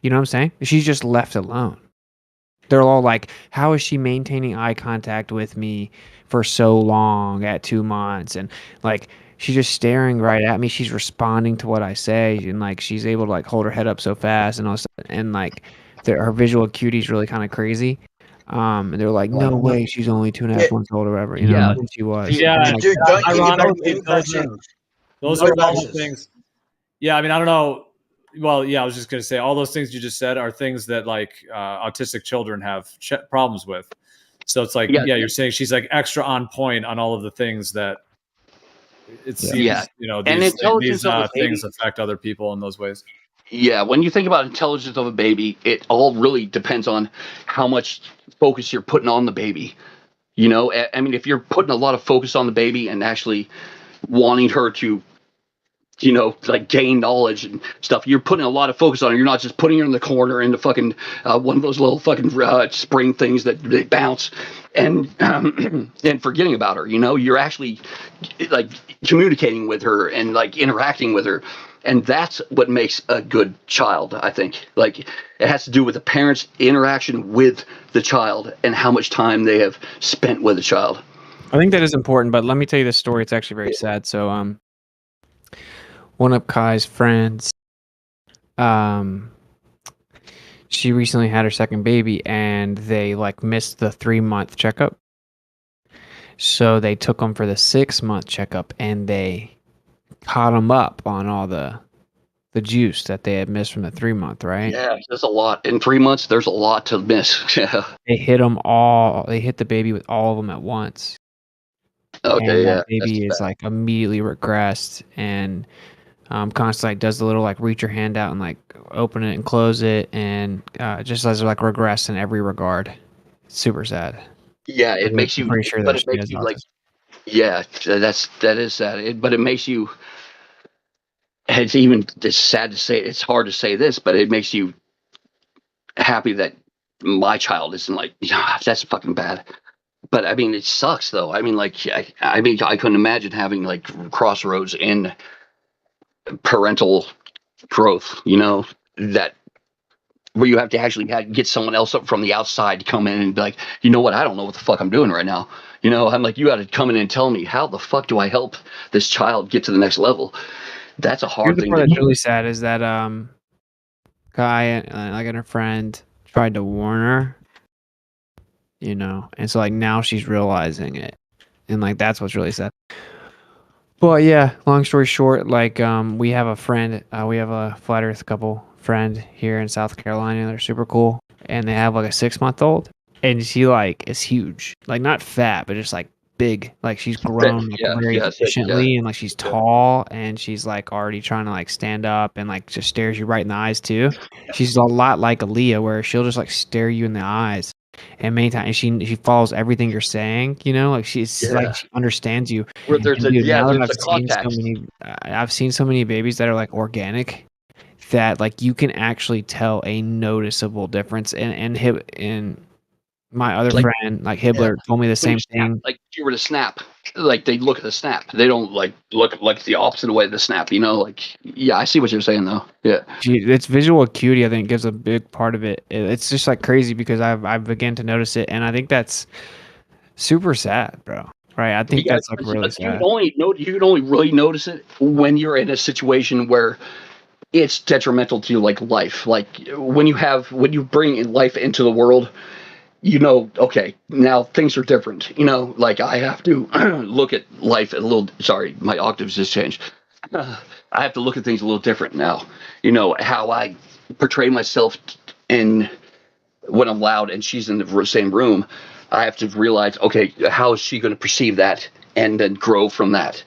You know what I'm saying? She's just left alone. They're all like, how is she maintaining eye contact with me for so long at 2 months? And like, she's just staring right at me. She's responding to what I say. And like, she's able to like hold her head up so fast and all stuff. And like, her visual acuity is really kind of crazy. And they're like, no way, she's only 2.5 months old or whatever. And she was. Yeah, Dude, don't get your ironically, baby vaccinated. those No are all the doses. things. Yeah, I mean, I don't know. Well, yeah, I was just going to say all those things you just said are things that like autistic children have problems with. So it's like, yeah, you're saying she's like extra on point on all of the things that it seems, these things affect other people in those ways. Yeah, when you think about intelligence of a baby, it all really depends on how much focus you're putting on the baby. I mean, if you're putting a lot of focus on the baby and actually wanting her to like gain knowledge and stuff, you're putting a lot of focus on her. You're not just putting her in the corner in the fucking one of those little fucking spring things that they bounce and forgetting about her. You're actually like communicating with her and like interacting with her, and that's what makes a good child. I think like it has to do with the parents' interaction with the child and how much time they have spent with the child. I think that is important, but let me tell you this story. It's actually very sad. So one of Kai's friends, she recently had her second baby and they like missed the 3-month checkup. So they took him for the 6-month checkup and they caught him up on all the juice that they had missed from the 3-month, right? Yeah, there's a lot. In 3 months, there's a lot to miss. Yeah. They hit them all. They hit the baby with all of them at once. Okay, and that baby is like immediately regressed and constantly like, does the little like reach your hand out and like open it and close it and just as like regress in every regard. It's super sad. Yeah, it I'm makes you, pretty sure but that it she makes has you like, autism. yeah, that is sad. But it makes you. It's sad to say. It's hard to say this, but it makes you happy that my child isn't like, yeah, that's fucking bad. But I mean, it sucks though. I mean, like, I mean, I couldn't imagine having like crossroads in parental growth. That where you have to actually get someone else up from the outside to come in and be like, you know what, I don't know what the fuck I'm doing right now. I'm like, you got to come in and tell me, how the fuck do I help this child get to the next level? That's a Here's hard the thing part to that's do. really sad is that guy like and her friend tried to warn her, and so like now she's realizing it, and like that's what's really sad. But yeah, long story short, like we have a friend, we have a flat Earth couple friend here in South Carolina. They're super cool, and they have like a 6-month-old, and she like is huge, like not fat, but just like big. Like she's grown like Yeah, very yeah, efficiently, and like she's yeah. tall, and she's like already trying to like stand up, and like just stares you right in the eyes too. She's a lot like Aaliyah, where she'll just like stare you in the eyes. And many times she follows everything you're saying, like she's like Yeah. she understands you. Where there's And dude, now that there's a context. I've seen so many babies that are like organic, that like you can actually tell a noticeable difference. And my other friend, like Hibbler, told me the When same you snap, thing. like if you were to snap, like they look at the snap. They don't like look like the opposite way of the snap. Like yeah, I see what you're saying though. Yeah. It's visual acuity. I think gives a big part of it. It's just like crazy because I've begun to notice it, and I think that's super sad, bro. Right? I think that's like really You sad. can only really notice it when you're in a situation where it's detrimental to like life. Like when you bring life into the world, okay, now things are different. Like I have to look at life a little. Sorry, my octaves just changed. I have to look at things a little different now. How I portray myself in when I'm loud and she's in the same room. I have to realize, okay, how is she going to perceive that and then grow from that?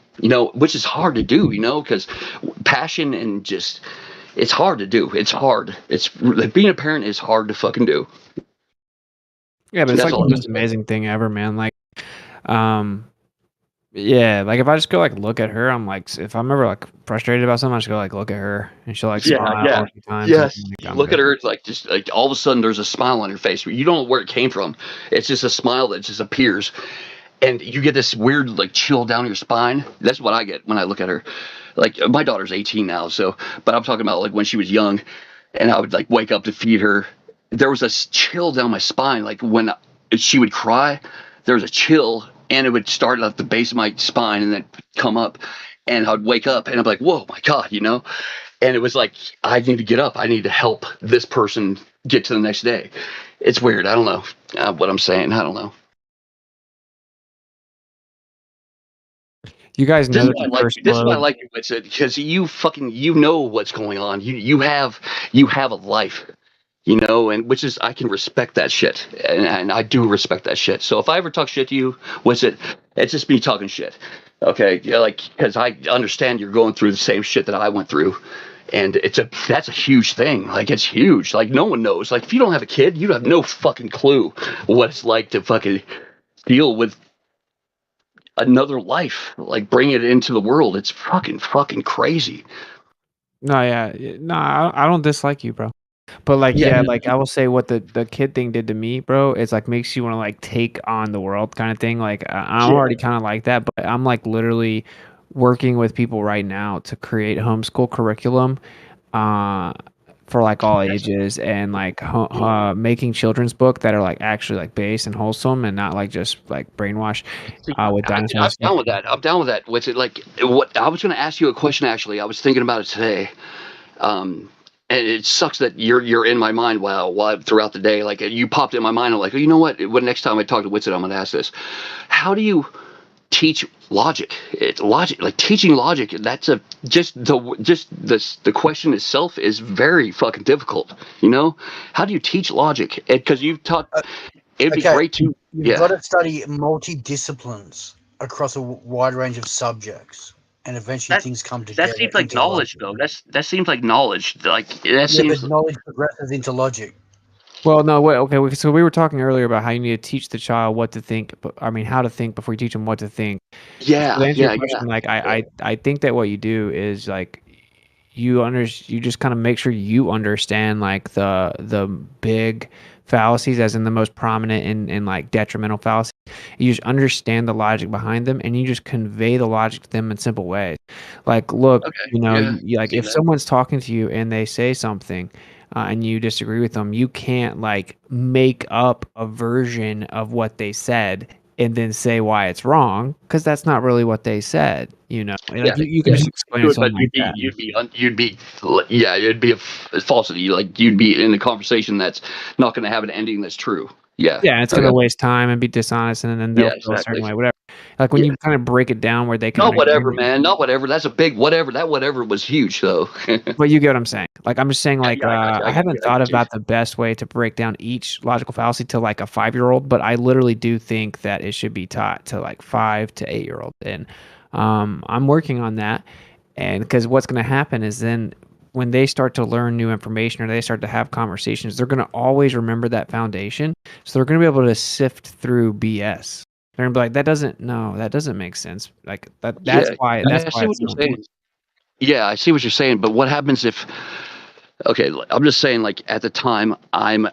Which is hard to do. Because passion and just it's hard to do. It's hard. It's like being a parent is hard to fucking do. Yeah, but it's like the most amazing thing ever, man. Like, yeah, like if I just go like look at her, I'm like, if I'm ever like frustrated about something, I just go like look at her, and she'll like smile a few times. Yes. And, You look at her, it's like just like all of a sudden there's a smile on her face. You don't know where it came from. It's just a smile that just appears, and you get this weird like chill down your spine. That's what I get when I look at her. Like my daughter's 18 now, but I'm talking about like when she was young, and I would like wake up to feed her. There was a chill down my spine. Like when she would cry, there was a chill, and it would start at the base of my spine and then come up, and I'd wake up and I'm like, whoa, my God, And it was like, I need to get up. I need to help this person get to the next day. It's weird. I don't know what I'm saying. I don't know. You guys know This is why I like you, because you know what's going on. You have a life, and which is I can respect that shit, and I do respect that shit. So if I ever talk shit to you, it's just me talking shit, okay? Yeah, like because I understand you're going through the same shit that I went through, and that's a huge thing. Like it's huge. Like no one knows. Like if you don't have a kid, you have no fucking clue what it's like to fucking deal with another life, like bring it into the world. It's fucking crazy. No, yeah, no, I don't dislike you, bro. But like, yeah, like I will say what the kid thing did to me, bro. It's like makes you want to like take on the world kind of thing. Like I'm already kind of like that, but I'm like literally working with people right now to create homeschool curriculum, for like all ages, and like making children's book that are like actually like based and wholesome and not like just like brainwash with dinosaurs. I'm down with that. I'm down with that. What's it like? What I was going to ask you a question. Actually, I was thinking about it today. And it sucks that you're in my mind while throughout the day. Like you popped in my mind. I'm like, oh, you know what? When next time I talk to Witsit, I'm going to ask this. How do you teach logic? It's logic, like teaching logic. That's the question itself is very fucking difficult. How do you teach logic? Because you've taught. It'd be great to. You've got to study multi-disciplines across a wide range of subjects, and eventually things come together. That seems like knowledge, though. That seems like knowledge. Like that seems. But knowledge progresses into logic. Well, no, wait, okay. So we were talking earlier about how you need to teach the child what to think. But I mean, how to think before you teach them what to think. So to answer your question, like I think that what you do is like you just kind of make sure you understand like the big fallacies, as in the most prominent and like detrimental fallacies. You just understand the logic behind them, and you just convey the logic to them in simple ways. Like, look, like if someone's talking to you and they say something, and you disagree with them, you can't like make up a version of what they said and then say why it's wrong, because that's not really what they said. Like you can just explain it to But them like that. it'd be a falsity. Like you'd be in a conversation that's not going to have an ending that's true. Yeah. Yeah, it's gonna waste time and be dishonest, and then they'll Yeah, feel a certain exactly. way, whatever. Like when you kind of break it down where they can Not whatever, agree. man. Not whatever. That's a big whatever. That whatever was huge, though. But you get what I'm saying. Like I'm just saying, like I I got you. haven't thought about the best way to break down each logical fallacy to like a 5-year-old, but I literally do think that it should be taught to like 5 to 8-year-old, and I'm working on that. And because what's going to happen is then when they start to learn new information or they start to have conversations, they're going to always remember that foundation. So they're going to be able to sift through BS. They're going to be like, that doesn't make sense. Like that's why I see what it's you're so saying. important. Yeah, I see what you're saying. But what happens if? Okay, I'm just saying. Like at the time, I'm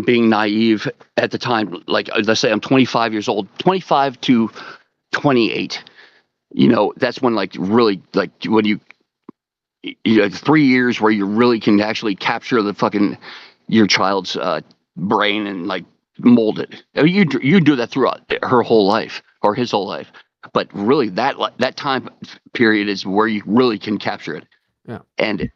being naive. At the time, like let's say I'm 25 years old, 25 to 28. That's when like really like when you have 3 years where you really can actually capture the fucking your child's brain and like mold it. I mean, you do that throughout her whole life or his whole life, but really that time period is where you really can capture it. Yeah. And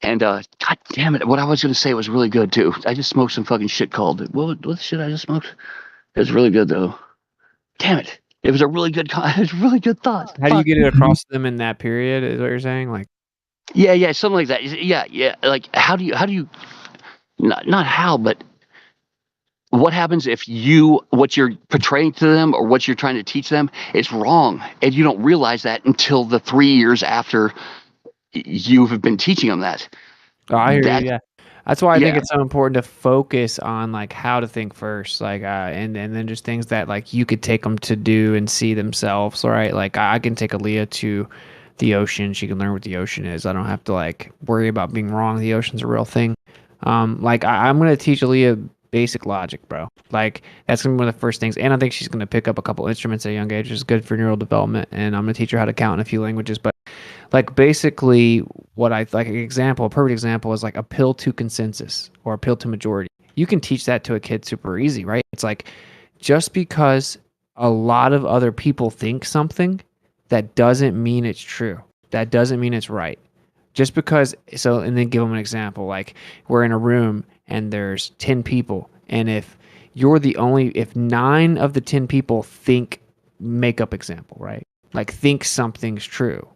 and god damn it, what I was gonna say was really good too. I just smoked some fucking shit called what the shit I just smoked? It was really good though. Damn it. It was a really good it was a really good thought. How do you Fuck. get it across to them in that period? Is what you're saying? Like, Yeah, something like that. Yeah. Like, how do you, not how, but what happens if what you're portraying to them or what you're trying to teach them is wrong, and you don't realize that until the 3 years after you have been teaching them that. oh, I hear That, you. Yeah, that's why I think yeah, it's so important to focus on like how to think first, like and then just things that like you could take them to do and see themselves, right? Like I can take Aaliyah to the ocean; she can learn what the ocean is. I don't have to like worry about being wrong. The ocean's a real thing. Like I'm gonna teach Aaliyah basic logic, bro. Like that's gonna be one of the first things, and I think she's gonna pick up a couple instruments at a young age, which is good for neural development. And I'm gonna teach her how to count in a few languages, but like basically what I like a perfect example is like appeal to consensus or appeal to majority. You can teach that to a kid super easy, right? It's like just because a lot of other people think something, that doesn't mean it's true. That doesn't mean it's right. Just because and then give them an example, like we're in a room and there's 10 people, and if 9 of the 10 people make up example, right? Like think something's true,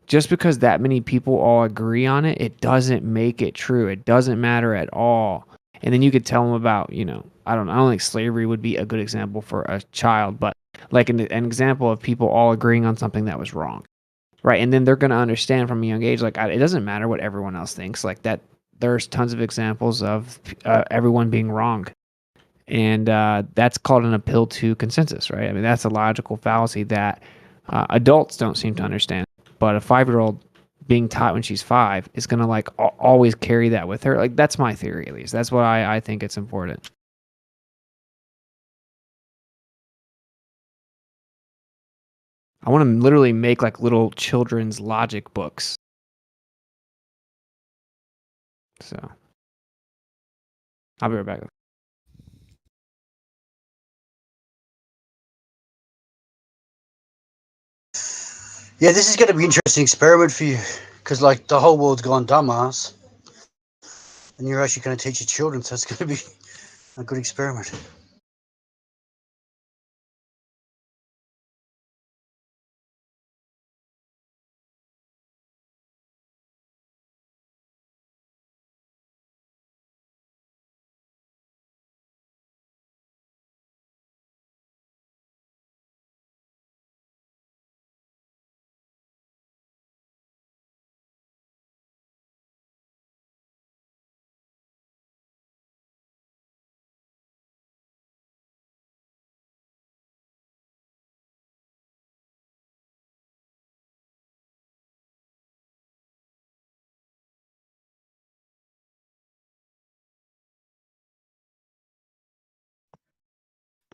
just because that many people all agree on it, it doesn't make it true. It doesn't matter at all. And then you could tell them about, I don't think slavery would be a good example for a child, but like an example of people all agreeing on something that was wrong, right? And then they're going to understand from a young age, like it doesn't matter what everyone else thinks, like that. There's tons of examples of everyone being wrong. And that's called an appeal to consensus, right? I mean, that's a logical fallacy that adults don't seem to understand. But a 5-year-old being taught when she's 5 is going to like always carry that with her. Like that's my theory, at least. That's why I think it's important. I want to literally make like little children's logic books. So I'll be right back. Yeah, this is going to be an interesting experiment for you, because like the whole world's gone dumbass, and you're actually going to teach your children, so it's going to be a good experiment.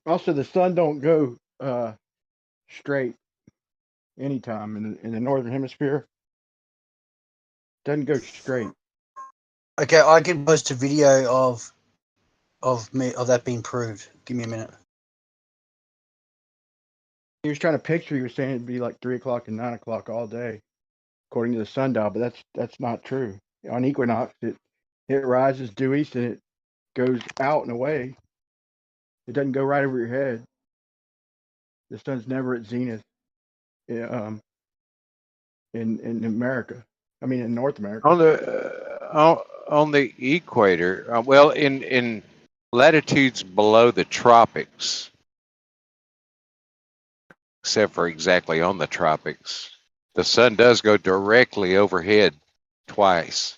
Also, the sun don't go straight anytime in the northern hemisphere. Doesn't go straight. Okay, I can post a video of that being proved. Give me a minute. He was trying to picture. You were saying it'd be like 3 o'clock and 9 o'clock all day, according to the sundial, but that's not true. On equinox, it rises due east and it goes out and away. It doesn't go right over your head. The sun's never at zenith. In America, I mean in North America. On the equator, well, in latitudes below the tropics, except for exactly on the tropics, the sun does go directly overhead twice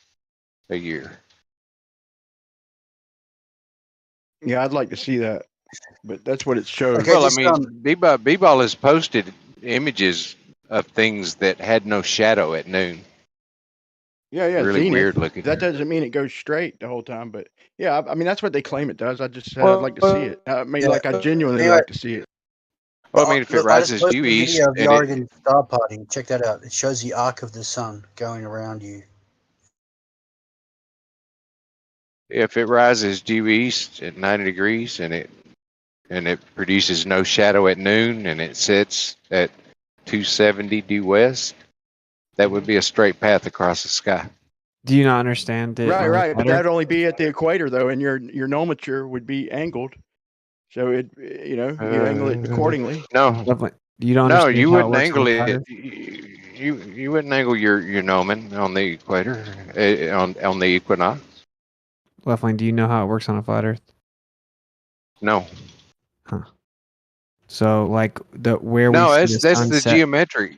a year. Yeah, I'd like to see that, but that's what it shows. Okay, well, I mean, B-Ball has posted images of things that had no shadow at noon. Yeah, really zenith. weird looking. That doesn't mean it goes straight the whole time, but yeah, I mean that's what they claim it does. I just said I'd like to see it. I mean, like I genuinely like to see it. Well, I mean, if it rises due east, Video of the Oregon star party. Check that out. It shows the arc of the sun going around you. if it rises due east at 90 degrees and it produces no shadow at noon and it sits at 270 due west, that would be a straight path across the sky. Do you not understand it? Right. But that'd only be at the equator though, and your nomenclature would be angled. So it, you angle it accordingly. No, you don't. No, you how it wouldn't works angle on it. Friday? You wouldn't angle your gnomon on the equator, on the equinox. Leflane, do you know how it works on a flat Earth? No. Huh. So like where No, we that's the geometric.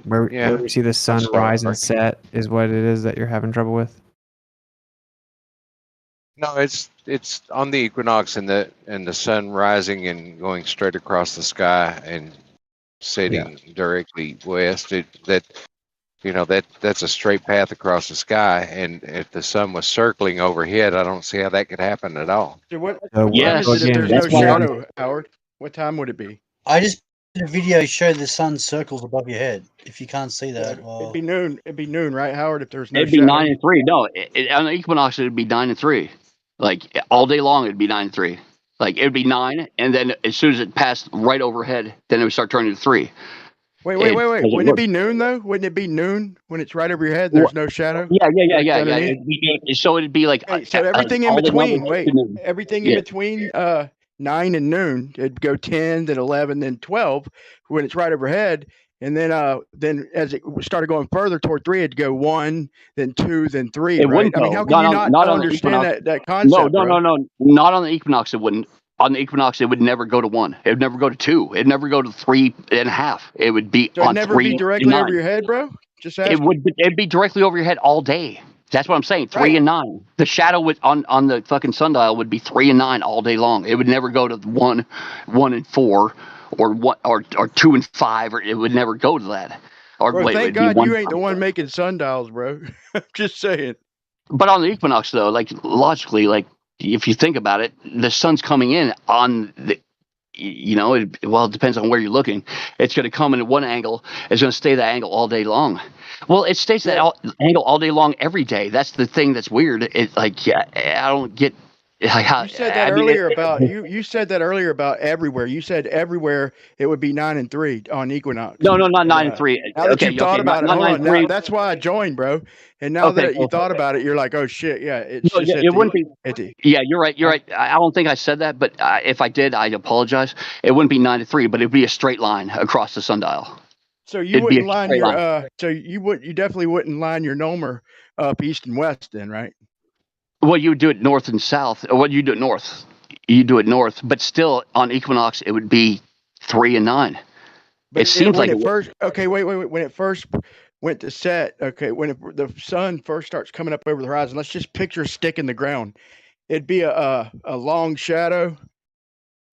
Where we see the sun rise and set is what it is that you're having trouble with. No, it's on the equinox and the sun rising and going straight across the sky and setting directly west. That's a straight path across the sky. And if the sun was circling overhead, I don't see how that could happen at all. So what time is it if there's no shadow, Howard? What time would it be? I just did a video show the sun circles above your head. If you can't see that, well, It'd be noon. It'd be noon, right, Howard? If there's no It'd be shadow. 9 and 3. No, on the equinox it'd be 9 and 3. Like all day long it'd be 9 and 3. Like it'd be 9, and then as soon as it passed right overhead, then it would start turning to 3. Wait. Wouldn't it be noon though? Wouldn't it be noon when it's right over your head? There's no shadow. Yeah. So it'd be like so everything in all day long between. would Wait, be noon. everything in between 9 and noon. It'd go 10, then 11, then 12 when it's right overhead. And then as it started going further toward 3, it'd go 1, then 2, then 3. It Right? wouldn't I mean, go. how can you not on the understand equinox. that concept? No, bro? not on the equinox. It wouldn't. On the equinox, it would never go to 1. It would never go to 2. It'd never go to 3.5. It would be So on it'd never 3 be directly and over 9. your head, bro. Just ask. It'd be directly over your head all day. That's what I'm saying. 3 and 9. The shadow would on the fucking sundial would be 3 and 9 all day long. It would never go to 1 and 4, or 2 and 5, or it would never go to that. Or Bro, wait, thank it'd be God 1 you ain't the one making sundials, bro. I'm just saying. But on the equinox, though, like logically, like if you think about it, the sun's coming in on the, it depends on where you're looking. It's going to come in at one angle. It's going to stay that angle all day long. Well, it stays that angle all day long every day. That's the thing that's weird. It's like, I don't get. How, You said that you said that earlier about everywhere. You said everywhere it would be 9 and 3 on equinox. No, not 9 and 3. Now that you've thought about it, hold on. Now, that's why I joined, bro. And now that you thought about it, you're like, oh shit, yeah, it's just it wouldn't be. Yeah, you're right. You're right. I don't think I said that, but if I did, I apologize. It wouldn't be 9 to 3, but it'd be a straight line across the sundial. So you wouldn't line your you definitely wouldn't line your Nomer up east and west then, right? Well, you would do it north and south. Well, you do it north. You do it north, but still on equinox it would be 3 and 9. But it seems like wait. When it first went to set, when the sun first starts coming up over the horizon, let's just picture a stick in the ground. It'd be a long shadow,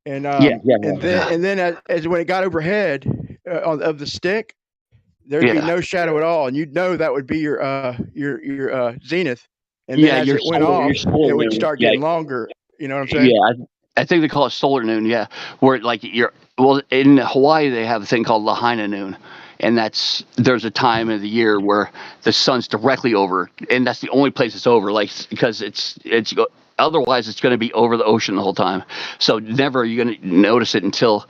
and then as when it got overhead of the stick, there'd be no shadow at all, and you'd know that would be your zenith. And then as it went off, it would start getting longer. You know what I'm saying? Yeah, I think they call it solar noon. Yeah, where like well in Hawaii they have a thing called Lahaina noon, and there's a time of the year where the sun's directly over, and that's the only place it's over. Like because it's otherwise it's going to be over the ocean the whole time. So never are you going to notice it until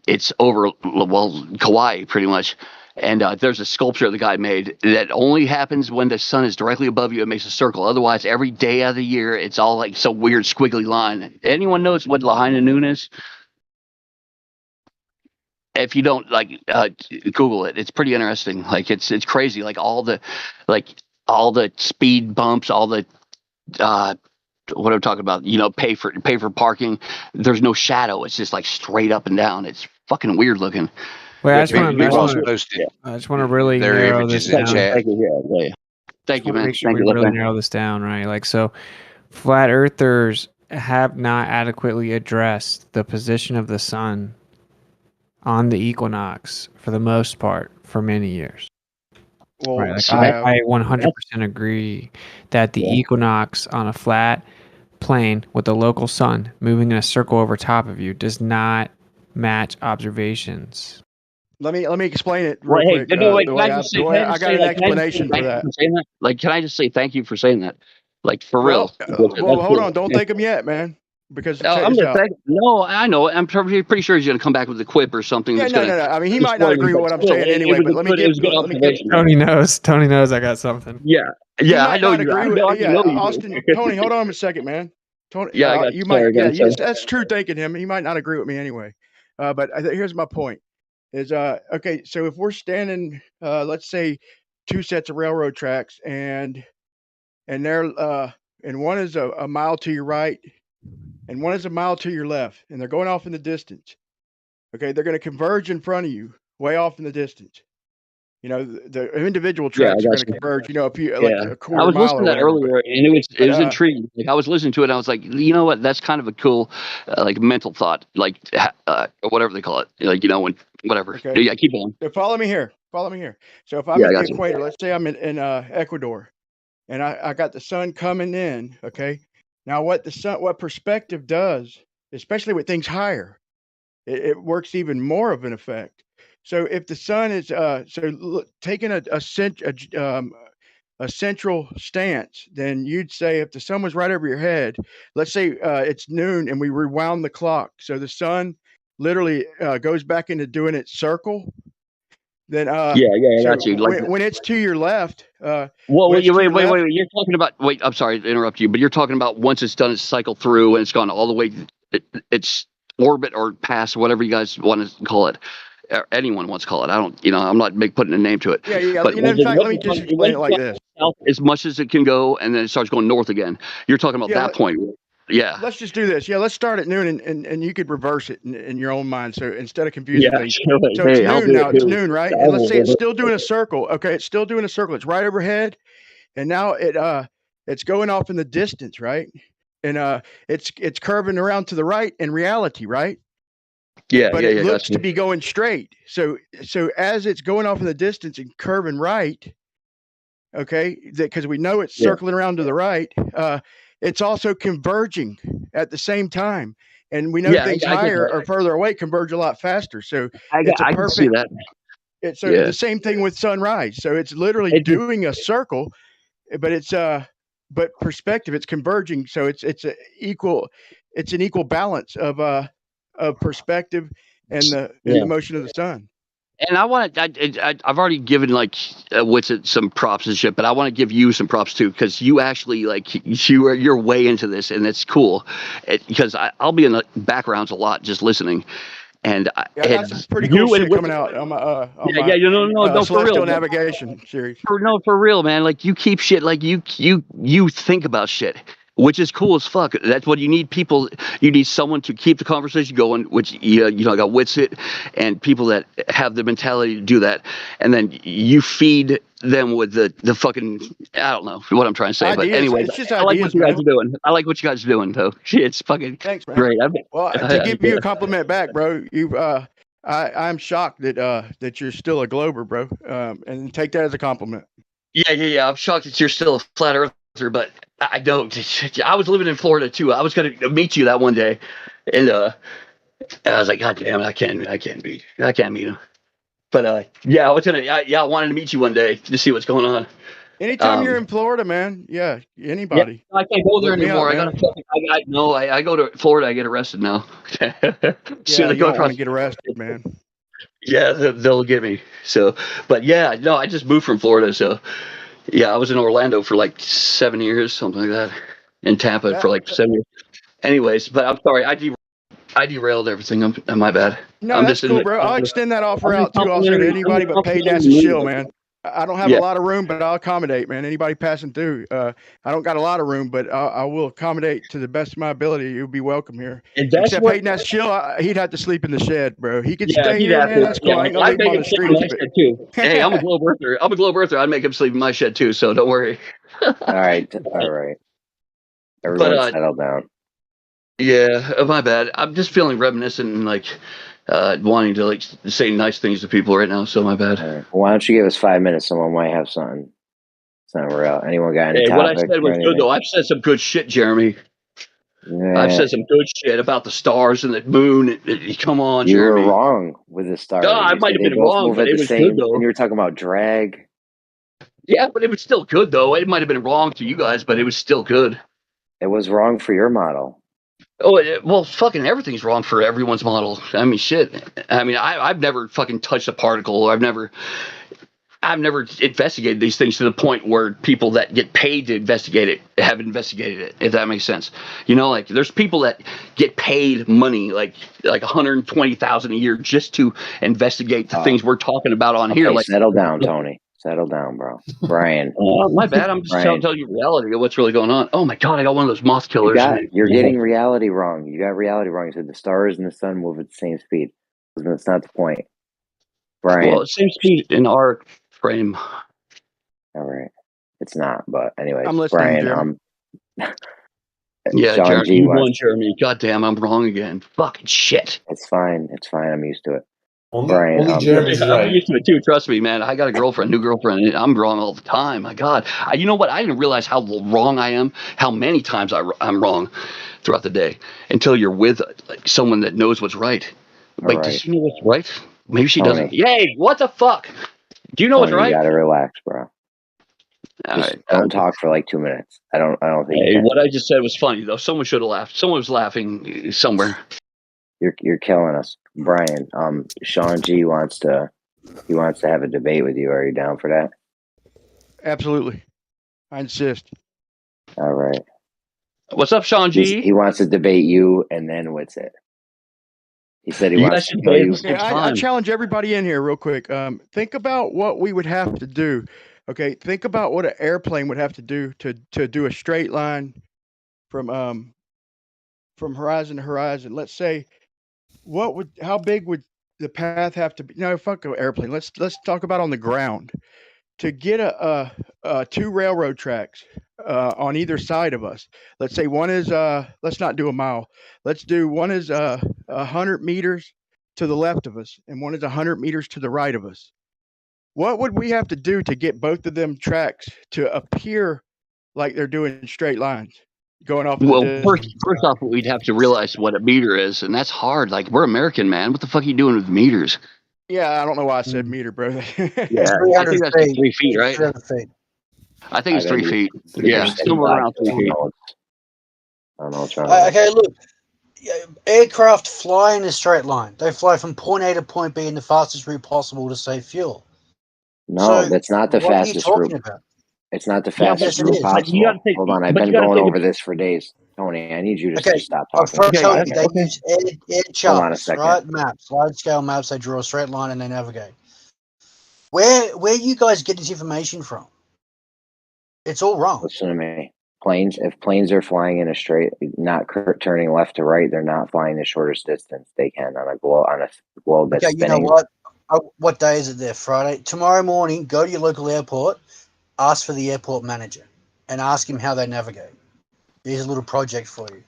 it's over. Well, Kauai pretty much. And there's a sculpture the guy made that only happens when the sun is directly above you. It makes a circle. Otherwise, every day of the year, it's all like some weird squiggly line. Anyone knows what Lahaina noon is? If you don't Google it. It's pretty interesting. Like it's crazy. Like all the speed bumps, all the what I'm talking about. Pay for parking. There's no shadow. It's just like straight up and down. It's fucking weird looking. Wait, I just want to really narrow this down. Thank you, man. Make sure we really narrow this down, right? Like, so flat earthers have not adequately addressed the position of the sun on the equinox for the most part for many years. Well, right? Like, I 100% agree that the equinox on a flat plane with the local sun moving in a circle over top of you does not match observations. Let me explain it real quick. I got an explanation for that. Like, can I just say thank you for saying that? Like, for real. Well, hold on. Don't thank him yet, man. Because I'm gonna thank. No, I know. I'm pretty sure he's gonna come back with a quip or something. Yeah, no. I mean, he might not agree with what I'm saying anyway. But let me give. Tony knows I got something. Yeah. I know you. Austin. Tony, hold on a second, man. Tony. Yeah, you might. Yeah, yes, that's true. Thanking him, he might not agree with me anyway. But here's my point. Is okay, so if we're standing let's say 2 sets of railroad tracks and they're and one is a mile to your right and one is a mile to your left, and they're going off in the distance. Okay, they're going to converge in front of you way off in the distance. The individual tracks are going to converge, if you like a quarter mile. I was listening to that earlier, and it was intriguing. Like, I was listening to it, and I was like, you know what? That's kind of a cool, mental thought, whatever they call it. When whatever. Okay. Yeah, keep going. So follow me here. So if I'm at the equator, let's say I'm in Ecuador, and I got the sun coming in. Okay. Now what perspective does, especially with things higher, it works even more of an effect. So if the sun is taking a central stance, then you'd say if the sun was right over your head, let's say it's noon and we rewound the clock, so the sun literally goes back into doing its circle. Then I got you. When it's to your left. Wait. You're talking about. Wait, I'm sorry to interrupt you, but you're talking about once it's done its cycle through and it's gone all the way, its orbit or past, whatever you guys want to call it. Anyone wants to call it. I don't, I'm not putting a name to it. Yeah. But in fact, let me just explain it like this. As much as it can go, and then it starts going north again. You're talking about that point. Yeah. Let's just do this. Yeah, let's start at noon, and you could reverse it in your own mind. So instead of confusing things, so it's noon now. It's noon, right? And let's say it's still doing a circle. Okay, it's still doing a circle. It's right overhead, and now it's going off in the distance, right? And it's curving around to the right in reality, right? But it looks to be going straight. So as it's going off in the distance and curving right, okay, because we know it's circling around to the right, it's also converging at the same time. And we know things higher or further away converge a lot faster. So it's a perfect. Can see that. It's the same thing with sunrise. So it's literally doing a circle, but it's but perspective, it's converging. So it's an equal balance of perspective and the motion of the sun. And I've already given Witsit some props and shit, but I want to give you some props too, because you actually you're way into this, and it's cool. Because I'll be in the backgrounds a lot just listening. And I got some pretty cool shit coming out on my for real navigation series. For real, man. Like, you keep shit, like you think about shit, which is cool as fuck. That's what you need. People, you need someone to keep the conversation going, which I got Witsit and people that have the mentality to do that, and then you feed them with the fucking, I don't know what I'm trying to say, ideas. But anyway, I like what you guys are doing. I like what you guys are doing, though. It's fucking thanks, man. Great. To give you a compliment back, bro, you've I'm shocked that you're still a Glober, bro, and take that as a compliment. Yeah. I'm shocked that you're still a flat earther, but I don't. I was living in Florida too. I was gonna meet you that one day, And I was like, God damn it, I can't meet him. But yeah, I wanted to meet you one day to see what's going on. Anytime you're in Florida, man. Yeah, Yeah, anybody. I can't go there Look me anymore. up, I man. gotta no, I go to Florida, I get arrested now. Soon Yeah, I you go don't want across. to get arrested, man. Yeah, they'll get me. So, but yeah, no, I just moved from Florida, so yeah, I was in Orlando for like 7 years, something like that, in Tampa for like 7 years. Anyways, but I'm sorry, I derailed everything. My bad. No, I'm that's just in cool, the. bro. I'll extend that offer I'm just out too also to complimenting. I'm anybody just but paid complimenting NASA the Shill, moon. man. I don't have a Yeah. lot of room, but I'll accommodate, man. Anybody passing through. I don't got a lot of room, but I will accommodate to the best of my ability. You'll be welcome here. And that's Except what. Hayden NASA Shill, he'd have to sleep in the shed, bro. He could Yeah, stay he'd here, have man. to. That's cool. Yeah, I ain't gonna I'd leave him make on him the sleep in streets, my but shed too. Hey, I'm a globe earther. I'm a globe earther. I'd make him sleep in my shed too. So don't worry. All right. But Everyone settle down. yeah, my bad. I'm just feeling reminiscent and like wanting to like say nice things to people right now. So my bad. All right. Why don't you give us 5 minutes? Someone might have something. It's not real. Anyone got any Hey, what I topics said or was good anything? though. I've said some good shit, Jeremy. I've Yeah, said some good shit about the stars and the moon. Come on, you were Jeremy. wrong with the stars. I You might said have they been both wrong, move but at it the was good same, and though. you were talking about drag. Yeah, but it was still good though. It might have been wrong to you guys, but it was still good. It was wrong for your model. Oh well, fucking everything's wrong for everyone's model. I mean, shit. I mean, I've never fucking touched a particle. I've never investigated these things to the point where people that get paid to investigate it have investigated it. If that makes sense, you know, like there's people that get paid money, like 120,000 a year, just to investigate the things we're talking about on here. Okay, Like, settle down, Tony. Settle down, bro. Brian. my bad. I'm just Brian, telling you reality of what's really going on. Oh my god, I got one of those moth killers. you're getting reality wrong. You got reality wrong. You said the stars and the sun move at the same speed. That's not the point. Brian. Well, same speed in our frame. All right. It's not, but anyways, I'm listening, Brian, Jeremy. Yeah, Sean Jeremy, G you wants. won, Jeremy. Goddamn, I'm wrong again. Fucking shit. It's fine. It's fine. I'm used to it. Only Brian, Jeremy's I'm right. used to it too. Trust me, man. I got a girlfriend, new girlfriend. And I'm wrong all the time. My God, you know what? I didn't realize how wrong I am. How many times I'm wrong throughout the day until you're with like someone that knows what's right. Wait, right. does she know what's right? Maybe she Tony. doesn't. Yay! What the fuck? Do you know what's Tony, right? you gotta relax, bro. All Just right. don't talk for like 2 minutes. I don't think you Hey, can. what I just said was funny though. Someone should have laughed. Someone was laughing somewhere. You're killing us, Brian. Sean G wants to have a debate with you. Are you down for that? Absolutely. I insist. All right. What's up, Sean G? He wants to debate you and then Witsit. He said he You wants guys to should kill debate you. at the same Okay, I time. challenge everybody in here real quick. Think about what we would have to do. Okay, think about what an airplane would have to do to do a straight line from horizon to horizon. Let's say, how big would the path have to be? No, fuck an airplane. Let's talk about on the ground. To get two railroad tracks on either side of us. Let's say one is let's not do a mile. Let's do one is 100 meters to the left of us, and one is 100 meters to the right of us. What would we have to do to get both of them tracks to appear like they're doing straight lines, going off Well, the first off, we'd have to realize what a meter is, and that's hard. Like, we're American, man. What the fuck are you doing with meters? Yeah, I don't know why I said meter, bro. Yeah, I think that's like 3 feet, right? 300 feet. I think it's 3 feet. Yeah, Yeah, somewhere around 3 feet. I don't know what's wrong with Okay, look. Aircraft fly in a straight line. They fly from point A to point B in the fastest route possible to save fuel. No, So, that's not the what are you fastest talking route. about? It's not the Yeah, fastest yes, it route is. possible. Hold on, I've been going over this for days. Tony, I need you to Okay, just stop I've talking. told you they use air Hold on a charts, second. right? Maps, large scale maps. They draw a straight line and they navigate. Where you guys get this information from? It's all wrong. Listen to me. If planes are flying in a straight, not turning left to right, they're not flying the shortest distance they can on a globe that's Okay, you know spinning. what? What day is it there? Friday. Tomorrow morning, go to your local airport, ask for the airport manager, and ask him how they navigate. Here's a little project for you.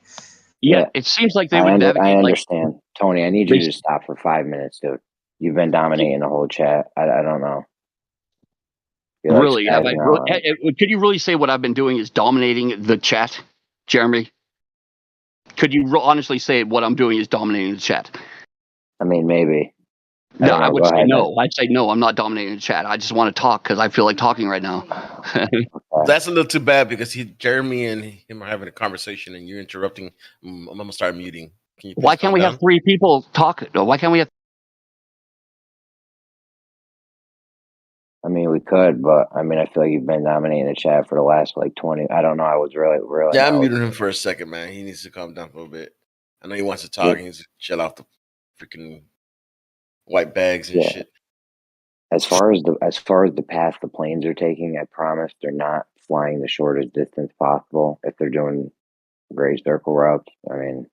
Yeah, it seems like they would I navigate. understand. Tony, I need you to stop for 5 minutes, dude. You've been dominating the whole chat. I don't know. You're Really? Have I? spazzing out. Could you really say what I've been doing is dominating the chat, Jeremy? Could you honestly say what I'm doing is dominating the chat? I mean, maybe. No, don't I know. would Go say ahead, no. I'd say no. I'm not dominating the chat. I just want to talk because I feel like talking right now. That's a little too bad because Jeremy and him are having a conversation and you're interrupting. I'm gonna start muting. Can you please Why can't calm we down? have 3 people talk? Why can't we have? I mean, we could, but I mean, I feel like you've been dominating the chat for the last like 20. I don't know. I was really. Yeah, I not muted him for a second, man. He needs to calm down for a bit. I know he wants to talk. Yeah. He needs to chill off the freaking white bags and Yeah. shit. As far as the path the planes are taking, I promise they're not flying the shortest distance possible. If they're doing gray circle routes, I mean,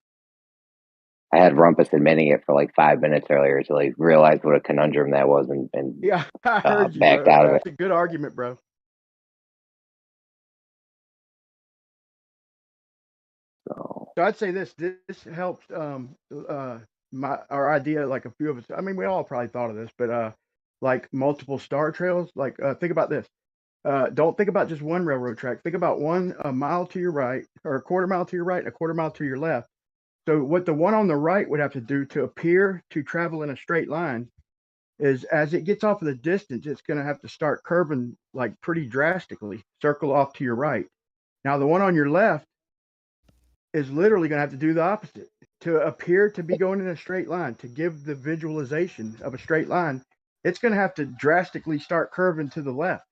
I had Rumpus admitting it for like 5 minutes earlier until he realized what a conundrum that was and Yeah, I heard you, backed bro. out of it. That's a good argument, bro. So I'd say this helped our idea, like a few of us. I mean, we all probably thought of this, but like multiple star trails. Like think about this. Don't think about just one railroad track. Think about one a mile to your right, or a quarter mile to your right, and a quarter mile to your left. So what the one on the right would have to do to appear to travel in a straight line is, as it gets off of the distance, it's going to have to start curving like pretty drastically, circle off to your right. Now the one on your left is literally going to have to do the opposite to appear to be going in a straight line, to give the visualization of a straight line. It's going to have to drastically start curving to the left.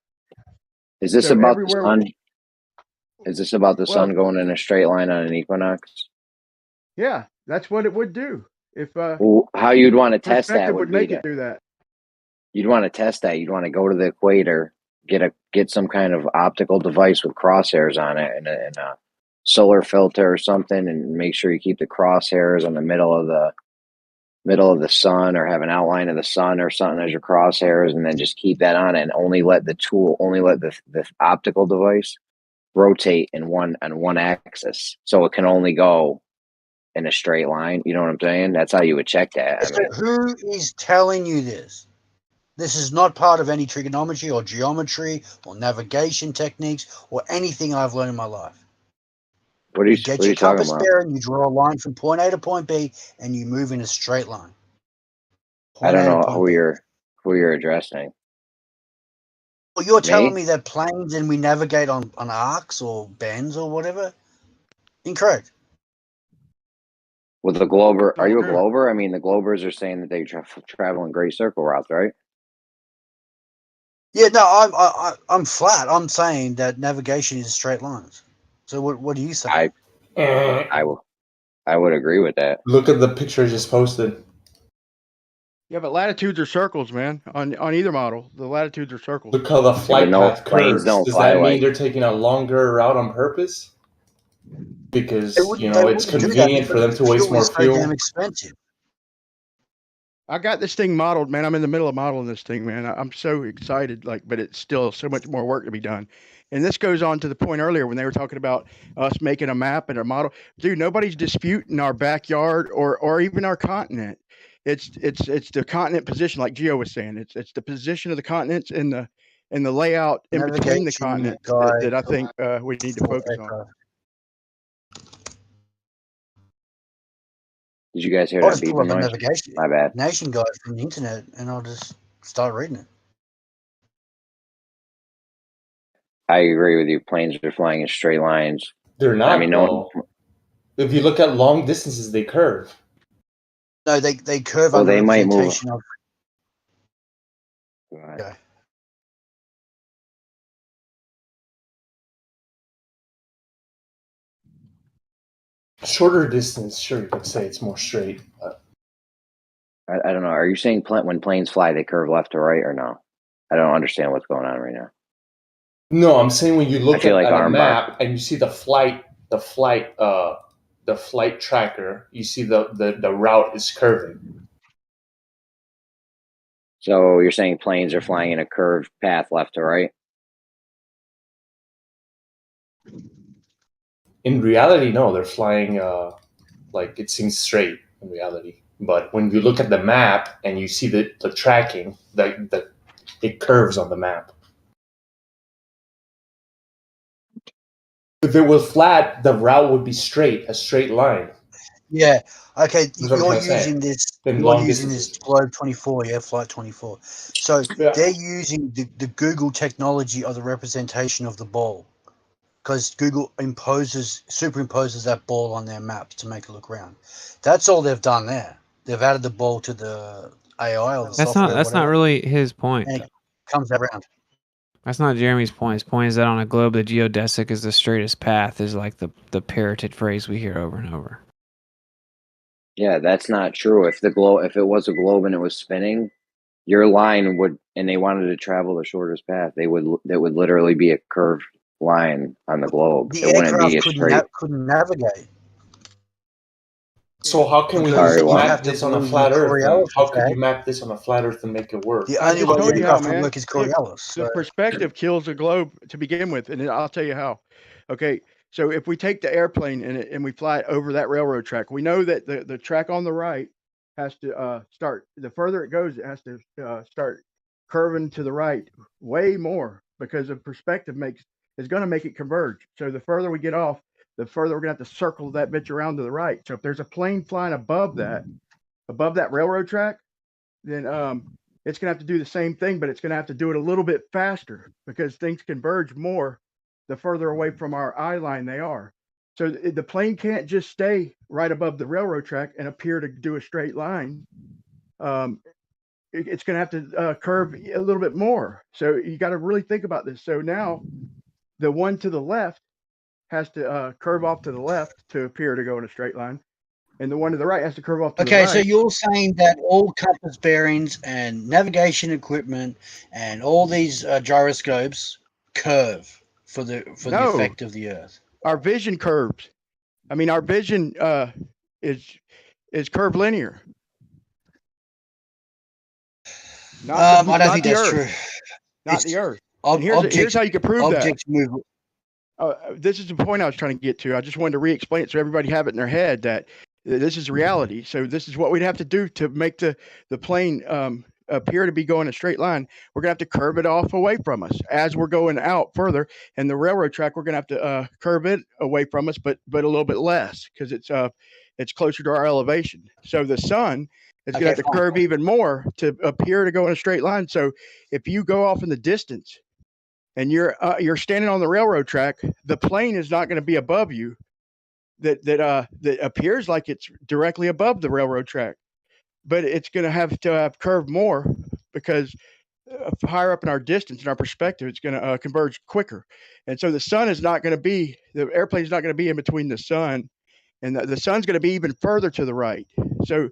is this So about everywhere, the sun? Is this about the sun going in a straight line on an equinox? Yeah, that's what it would do. If Well, how you'd want to test that perspective would would be make to, it do that. you'd want to test that. You'd want to go to the equator, get some kind of optical device with crosshairs on it and a solar filter or something, and make sure you keep the crosshairs on the middle of the sun, or have an outline of the sun or something as your crosshairs, and then just keep that on it, and only let the optical device rotate on one axis, so it can only go in a straight line. You know what I'm saying? That's how you would check that. I mean, Who is telling you this? This is not part of any trigonometry or geometry or navigation techniques or anything I've learned in my life. what are You you get what are your you talking compass about? bearing, you draw a line from point A to point B, and you move in a straight line. I don't know who you're addressing. Well, you're telling Me? me that planes and we navigate on arcs or bends or whatever? Incorrect. With the Glober, are you a True. Glober? I mean, the Globers are saying that they travel in gray circle routes, right? Yeah, no, I'm flat. I'm saying that navigation is straight lines. So what do you say? I would agree with that. Look at the picture I just posted. Yeah, but latitudes are circles, man. On either model, the latitudes are circles. Look how the flight path planes curves. don't Does fly that mean like- they're taking a longer route on purpose? Because They it's wouldn't do that convenient for them because to waste fuel more is so fuel. damn expensive. I got this thing modeled, man. I'm in the middle of modeling this thing, man. I'm so excited, but it's still so much more work to be done. And this goes on to the point earlier when they were talking about us making a map and a model. Dude, nobody's disputing our backyard or even our continent. It's the continent position, like Gio was saying. It's the position of the continents and the layout in between the continents that I think we need to focus on. Did you guys hear I'll that just pull beeping up a noise? navigation My bad. nation guide from the internet and I'll just start reading it. I agree with you. Planes are flying in straight lines. They're not. I mean, though. If you look at long distances, they curve. No, they curve Well, under they might move. representation of. Okay. Shorter distance, sure, you could say it's more straight. But I don't know. Are you saying when planes fly, they curve left to right, or no? I don't understand what's going on right now. no, I'm saying when you look feel like at a armbar. map and you see the flight tracker, you see the route is curving. So you're saying planes are flying in a curved path left to right? In reality, no, they're flying like it seems straight in reality. But when you look at the map and you see the tracking, it curves on the map. If it was flat, the route would be straight, a straight line. Yeah. Okay. That's what I'm You're trying to say. using this. Then You're long using this distances. Globe 24. Yeah, Flight 24. So Yeah. they're using the Google technology of the representation of the ball, because Google superimposes that ball on their maps to make it look round. That's all they've done there. They've added the ball to the AI or the That's software, not whatever, really his point. and it comes out round. That's not Jeremy's point. His point is that on a globe, the geodesic is the straightest path, is like the parroted phrase we hear over and over. Yeah, that's not true. If it was a globe and it was spinning, your line would, and they wanted to travel the shortest path, there would literally be a curved line on the globe. The It wouldn't be aircraft a straight. couldn't navigate. So how can we Because you'd map have to this on a believe flat Earth? Then Coriolis how was could you bad. map this on a flat Earth and make it work? The I only just way the told you how, aircraft would man. work is Look, Coriolis. So. the perspective kills the globe to begin with, and I'll tell you how. Okay, so if we take the airplane and we fly it over that railroad track, we know that the track on the right has to start. The further it goes, it has to start curving to the right way more, because the perspective is going to make it converge. So the further we get off, the further we're going to have to circle that bitch around to the right. So if there's a plane flying above that railroad track, then it's going to have to do the same thing, but it's going to have to do it a little bit faster, because things converge more the further away from our eye line they are. So the plane can't just stay right above the railroad track and appear to do a straight line. It's going to have to curve a little bit more. So you got to really think about this. So now the one to the left has to curve off to the left to appear to go in a straight line, and the one to the right has to curve off to the Okay, right. so you're saying that all compass bearings and navigation equipment and all these gyroscopes curve for the effect of the Earth. Our vision curves. I mean, our vision is curvilinear. I don't think that's true. Not the Earth. And here's how you can prove that. Objects move. This is the point I was trying to get to. I just wanted to re-explain it so everybody have it in their head that this is reality. So this is what we'd have to do to make the plane appear to be going a straight line. We're gonna have to curve it off away from us as we're going out further. And the railroad track, we're gonna have to curve it away from us, but a little bit less, because it's closer to our elevation. So the sun is gonna have to curve even more to appear to go in a straight line. So if you go off in the distance and you're standing on the railroad track, the plane is not going to be above you. That appears like it's directly above the railroad track, but it's going to have curved more, because higher up in our distance and our perspective, it's going to converge quicker. And so the airplane is not going to be in between the sun, and the sun's going to be even further to the right. So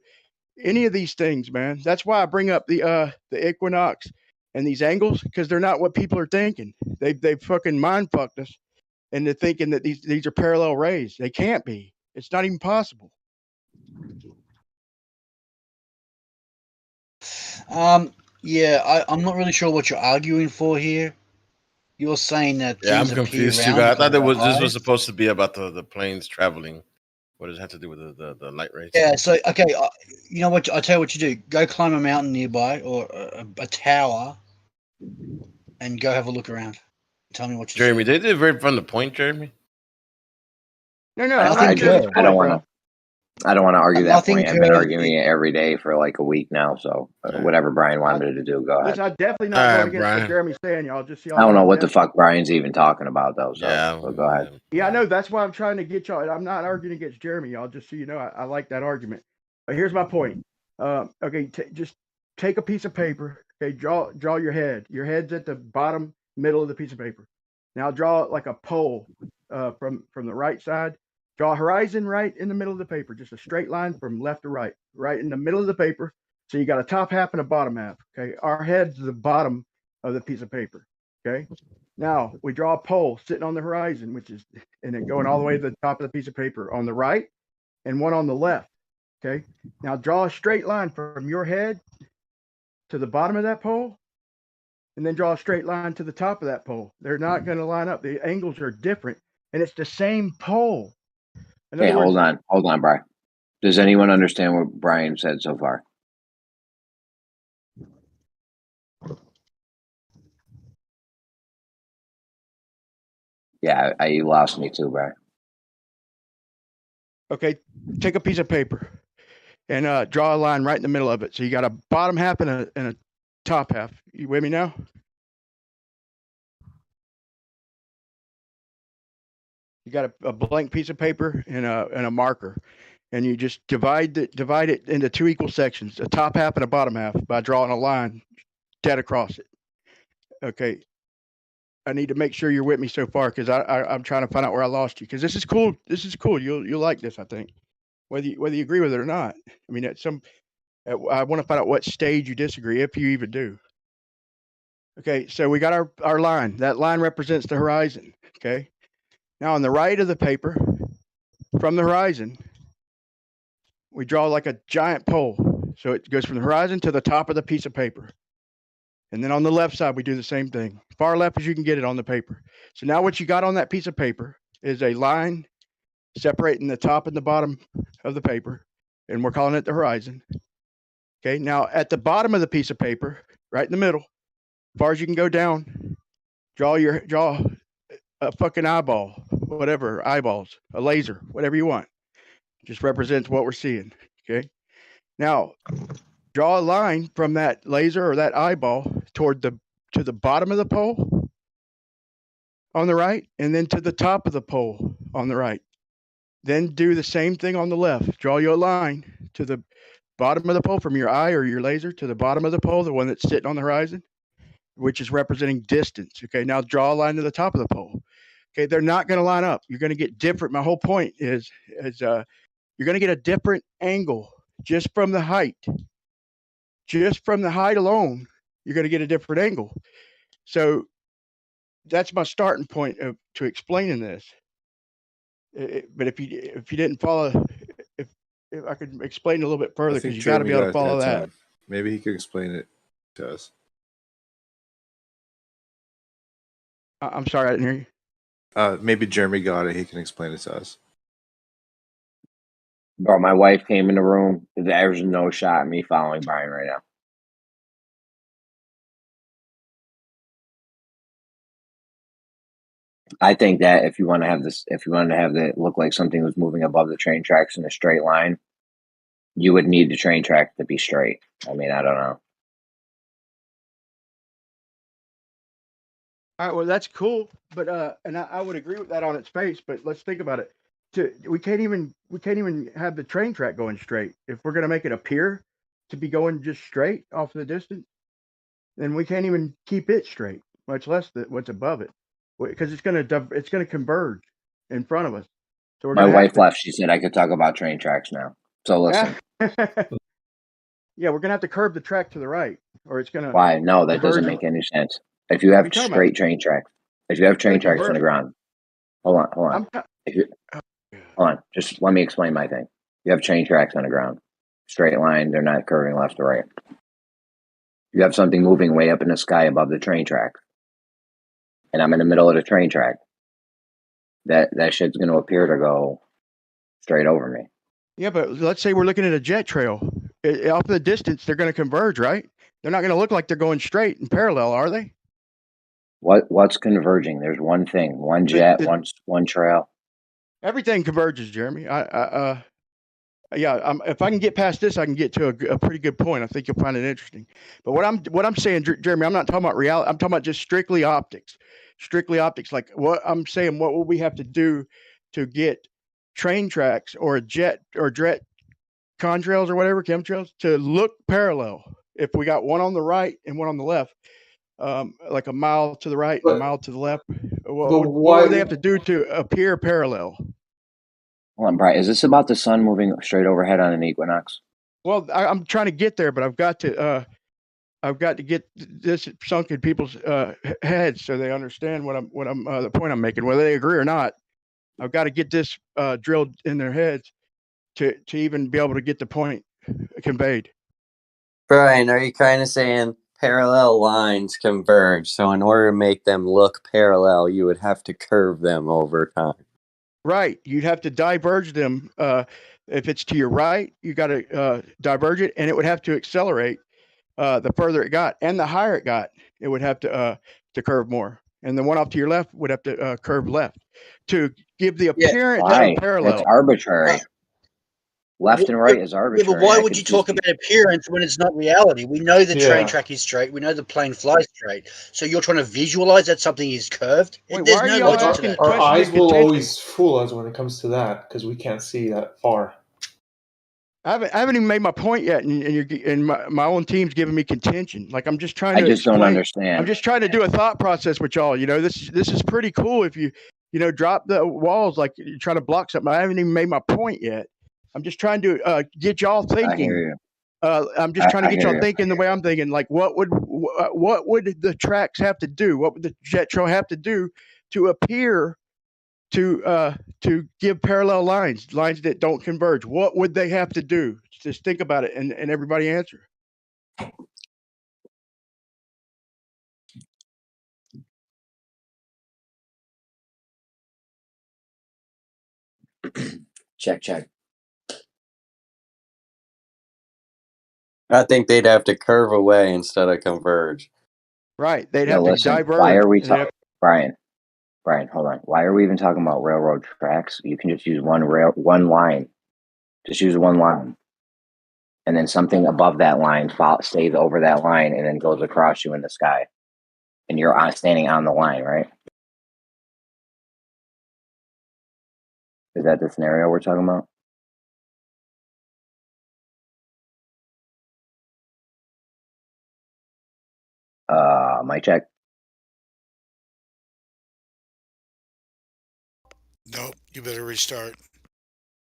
any of these things, man, that's why I bring up the equinox and these angles, because they're not what people are thinking. They fucking mind fucked us into thinking that these are parallel rays. They can't be. It's not even possible. Yeah, I'm not really sure what you're arguing for here. You're saying that Yeah, I'm things appear confused too, round guys. I because thought of our this was eyes. supposed to be about the planes traveling. What does it have to do with the light rays? Yeah, so okay, you know what? I'll tell you what you do. Go climb a mountain nearby or a tower, and go have a look around. Tell me what you Jeremy, see. they did very fun to point, Jeremy. No, I don't want to argue that point. I've been arguing it every day for like a week now. So whatever Brian wanted to do, go ahead. Listen, I'm definitely not going against what Jeremy's saying, y'all. Just see. I don't know what the fuck Brian's even talking about though. So, so go ahead. Yeah, I know. That's why I'm trying to get y'all. I'm not arguing against Jeremy, y'all. Just so you know, I like that argument. But here's my point. Okay, just take a piece of paper. Okay, draw your head. Your head's at the bottom middle of the piece of paper. Now draw like a pole from the right side. Draw a horizon right in the middle of the paper, just a straight line from left to right, right in the middle of the paper. So you got a top half and a bottom half. Okay, our head's the bottom of the piece of paper. Okay, now we draw a pole sitting on the horizon, and then going all the way to the top of the piece of paper on the right, and one on the left. Okay, now draw a straight line from your head to the bottom of that pole, and then draw a straight line to the top of that pole. They're not going to line up. The angles are different, and it's the same pole. Hey, hold on, Brian. Does anyone understand what Brian said so far? Yeah, you lost me too, Brian. Okay, take a piece of paper and draw a line right in the middle of it. So you got a bottom half and a top half. You with me now? You got a blank piece of paper and a marker, and you just divide it into two equal sections, a top half and a bottom half, by drawing a line dead across it. Okay. I need to make sure you're with me so far, because I'm trying to find out where I lost you, because this is cool. This is cool. You'll like this, I think, whether you agree with it or not. I mean, I want to find out what stage you disagree, if you even do. Okay, so we got our line. That line represents the horizon. Okay. Now on the right of the paper, from the horizon, we draw like a giant pole. So it goes from the horizon to the top of the piece of paper. And then on the left side, we do the same thing. Far left as you can get it on the paper. So now what you got on that piece of paper is a line separating the top and the bottom of the paper, and we're calling it the horizon. Okay, now at the bottom of the piece of paper, right in the middle, as far as you can go down, draw a fucking eyeball, whatever, eyeballs, a laser, whatever you want. Just represents what we're seeing. Okay, now draw a line from that laser or that eyeball to the bottom of the pole on the right, and then to the top of the pole on the right. Then do the same thing on the left. Draw your line to the bottom of the pole from your eye or your laser to the bottom of the pole, the one that's sitting on the horizon, which is representing distance. Okay, now draw a line to the top of the pole. Okay, they're not going to line up. You're going to get different. My whole point is you're going to get a different angle just from the height. Just from the height alone, you're going to get a different angle. So that's my starting point to explaining this. But if you didn't follow, if I could explain a little bit further, because you got to be able to follow that. Maybe he could explain it to us. I'm sorry, I didn't hear you. Maybe Jeremy got it. He can explain it to us. Bro, my wife came in the room. There's no shot at me following Brian right now. I think that if you want to have it look like something was moving above the train tracks in a straight line, you would need the train track to be straight. I mean, I don't know. All right, well, that's cool, but and I would agree with that on its face. But let's think about it. We can't even have the train track going straight. If we're gonna make it appear to be going just straight off the distance, then we can't even keep it straight, much less what's above it, because it's gonna converge in front of us. So My wife left. She said I could talk about train tracks now. So listen. Yeah, we're gonna have to curve the track to the right, or it's gonna. Why? No, that doesn't make any sense. If you have straight train tracks, if you have train tracks on the ground, hold on. Hold on, just let me explain my thing. You have train tracks on the ground, straight line. They're not curving left or right. You have something moving way up in the sky above the train track, and I'm in the middle of the train track. That shit's going to appear to go straight over me. Yeah, but let's say we're looking at a jet trail. Off the distance, they're going to converge, right? They're not going to look like they're going straight and parallel, are they? What's converging? There's one thing, one jet, one trail. Everything converges, Jeremy. If I can get past this, I can get to a pretty good point. I think you'll find it interesting. But what I'm saying, Jeremy, I'm not talking about reality. I'm talking about just strictly optics. Strictly optics. Like what I'm saying, what will we have to do to get train tracks or jet contrails or whatever, chemtrails, to look parallel? If we got one on the right and one on the left, like a mile to the right and a mile to the left, what would they have to do to appear parallel? Hold on, Brian. Is this about the sun moving straight overhead on an equinox? Well, I'm trying to get there, but I've got to get this sunk in people's heads so they understand what I'm the point I'm making, whether they agree or not. I've got to get this drilled in their heads to even be able to get the point conveyed. Brian, are you kind of saying parallel lines converge? So in order to make them look parallel, you would have to curve them over time. Right. You'd have to diverge them. If it's to your right, you got to diverge it, and it would have to accelerate the further it got, and the higher it got, it would have to curve more. And the one off to your left would have to curve left to give the appearance of parallel. It's arbitrary. Left and right is Yeah, arbitrary. but why I would could you just talk be- about appearance when it's not reality? We know the train Yeah. track is straight. We know the plane flies straight. So you're trying to visualize that something is curved? Wait, why There's are no y'all logic to asking that. Our questions eyes of will contention? always fool us when it comes to that because we can't see that far. I haven't even made my point yet, and my own team's giving me contention. Like I'm just trying I to just don't explain. understand. I'm just trying to do a thought process with y'all. This is pretty cool if you drop the walls like you're trying to block something. I haven't even made my point yet. I'm just trying to get y'all thinking. I hear you. I'm just trying to I get hear y'all you. thinking the way I'm thinking. Like, what would the tracks have to do? What would the jet trail have to do to appear to give parallel lines that don't converge? What would they have to do? Just think about it, and everybody answer. Check. I think they'd have to curve away instead of converge. Right. They'd No, have to listen. diverge. Why are we and they'd talking, Brian? Hold on. Why are we even talking about railroad tracks? You can just use one line. Just use one line, and then something above that line stays over that line, and then goes across you in the sky, and you're standing on the line, right? Is that the scenario we're talking about? Mic check. Nope, you better restart.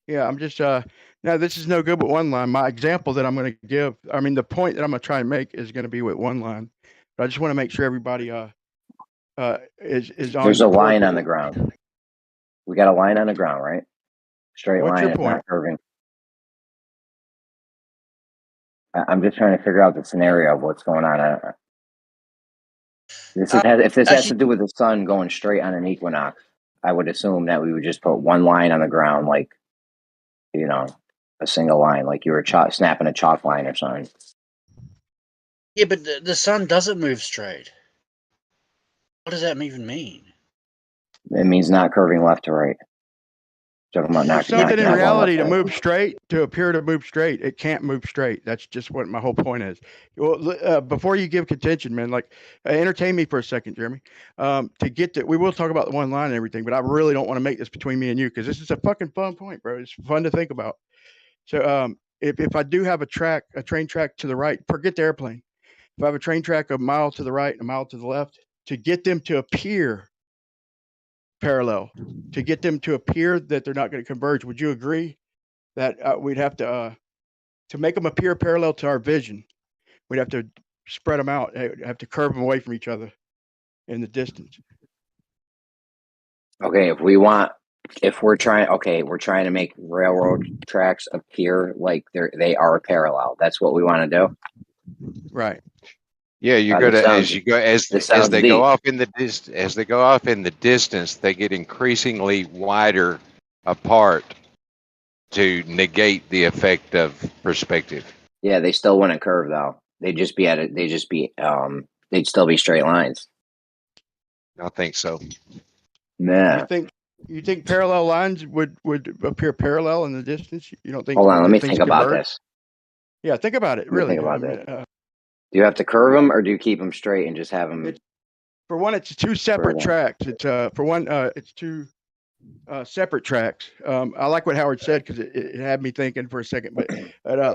Yeah, I'm just now this is no good with one line. My example that I'm going to give, I mean, the point that I'm going to try and make is going to be with one line. But I just want to make sure everybody is on. There's a line on the ground. We got a line on the ground, right? Straight What's line. your It's point? not curving. I'm just trying to figure out the scenario of what's going on. If this has to do with the sun going straight on an equinox, I would assume that we would just put one line on the ground, like, a single line, like you were snapping a chalk line or something. Yeah, but the sun doesn't move straight. What does that even mean? It means not curving left to right. Talking about For not something in going reality to left move straight, to appear to move straight, it can't move straight. That's just what my whole point is. Well, before you give contention, man, like entertain me for a second, Jeremy. To get to, we will talk about the one line and everything, but I really don't want to make this between me and you because this is a fucking fun point, bro. It's fun to think about. So, if I do have a train track to the right, forget the airplane. If I have a train track a mile to the right and a mile to the left, to get them to appear parallel, to get them to appear that they're not going to converge, would you agree that we'd have to make them appear parallel to our vision, we'd have to spread them out, have to curve them away from each other in the distance? Okay, we're trying to make railroad tracks appear like they are parallel. That's what we want to do. Right. Yeah, you're This gonna sounds- as they deep. go off in the distance, they get increasingly wider apart to negate the effect of perspective. Yeah, they still wouldn't curve though. They'd still be straight lines. I think so. Nah. You think parallel lines would appear parallel in the distance? You don't think? Hold on, let me things think about converge? this. Yeah, think about it. Let me Really. think about this. Do you have to curve them or do you keep them straight and just have them? For one, it's two separate tracks. It's for one, it's two separate tracks. I like what Howard said because it had me thinking for a second. But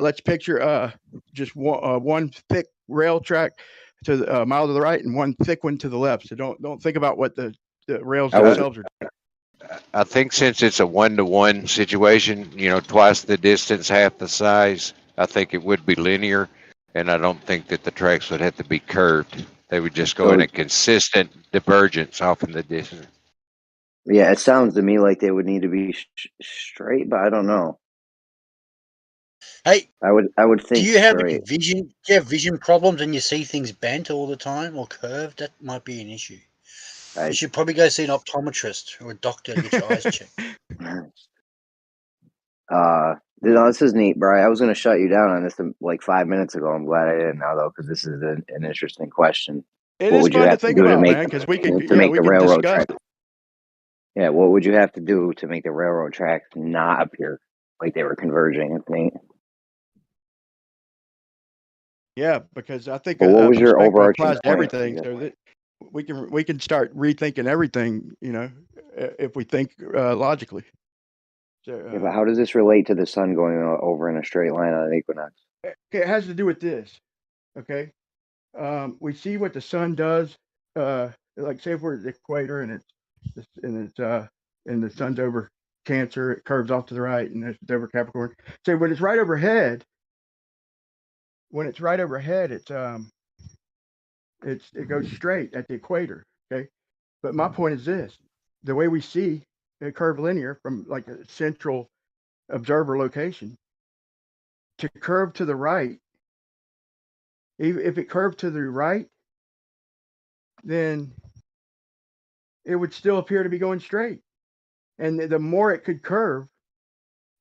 let's picture just one thick rail track to the mile to the right and one thick one to the left. So don't think about what the rails themselves are doing. I think since it's a 1-to-1 situation, twice the distance, half the size, I think it would be linear, and I don't think that the tracks would have to be curved. They would just go in a consistent divergence off in the distance. Yeah, it sounds to me like they would need to be straight, but I don't know. Hey, I would think. Do you have straight. any vision? Do you have vision problems and you see things bent all the time or curved? That might be an issue. You should probably go see an optometrist or a doctor to get your eyes checked. This is neat, bro. I was going to shut you down on this like 5 minutes ago. I'm glad I didn't now, though, because this is an interesting question. It what is would you fun to have to think do to about, make man, because we to can make we the can railroad discuss. track? Yeah, what would you have to do to make the railroad track not appear Like they were converging, I think. Yeah, because I think But what a was your perspective overarching applies to point? everything, so that we can start rethinking everything. You know, if we think logically. So, Yeah, but how does this relate to the sun going over in a straight line on an equinox? okay, it has to do with this. Okay, we see what the sun does. Like say if we're at the equator and the sun's over Cancer, it curves off to the right, and it's over Capricorn. So when it's right overhead, it goes straight at the equator. Okay, but my point is this: the way we see a curvilinear from like a central observer location to curve to the right, if it curved to the right, then it would still appear to be going straight. And the more it could curve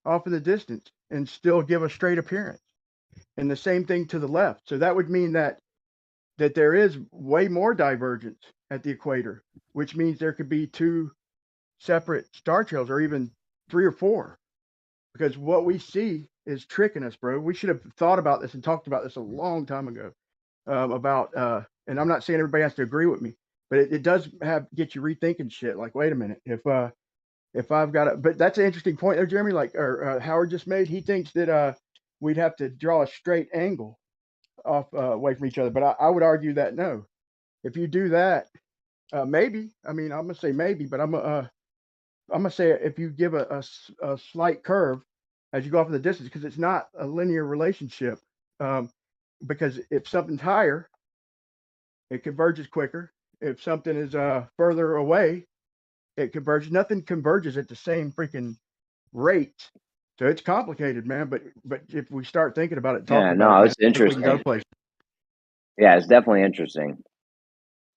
off of the distance and still give a straight appearance. And the same thing to the left. So that would mean that there is way more divergence at the equator, which means there could be two separate star trails or even 3 or 4. Because what we see is tricking us, bro. We should have thought about this and talked about this a long time ago. And I'm not saying everybody has to agree with me, but it does get you rethinking shit. Like, wait a minute, if I've got a, but that's an interesting point there, Jeremy. Like, or Howard just made. He thinks that we'd have to draw a straight angle off away from each other. But I would argue that no. If you do that, maybe. I mean, I'm gonna say maybe, but I'm gonna say if you give a slight curve as you go off in the distance, because it's not a linear relationship. Because if something's higher, it converges quicker. If something is further away, it converges. Nothing converges at the same freaking rate. So it's complicated, man. But if we start thinking about it, talking about it, man, It's I think we can go interesting. places. Yeah, it's definitely interesting.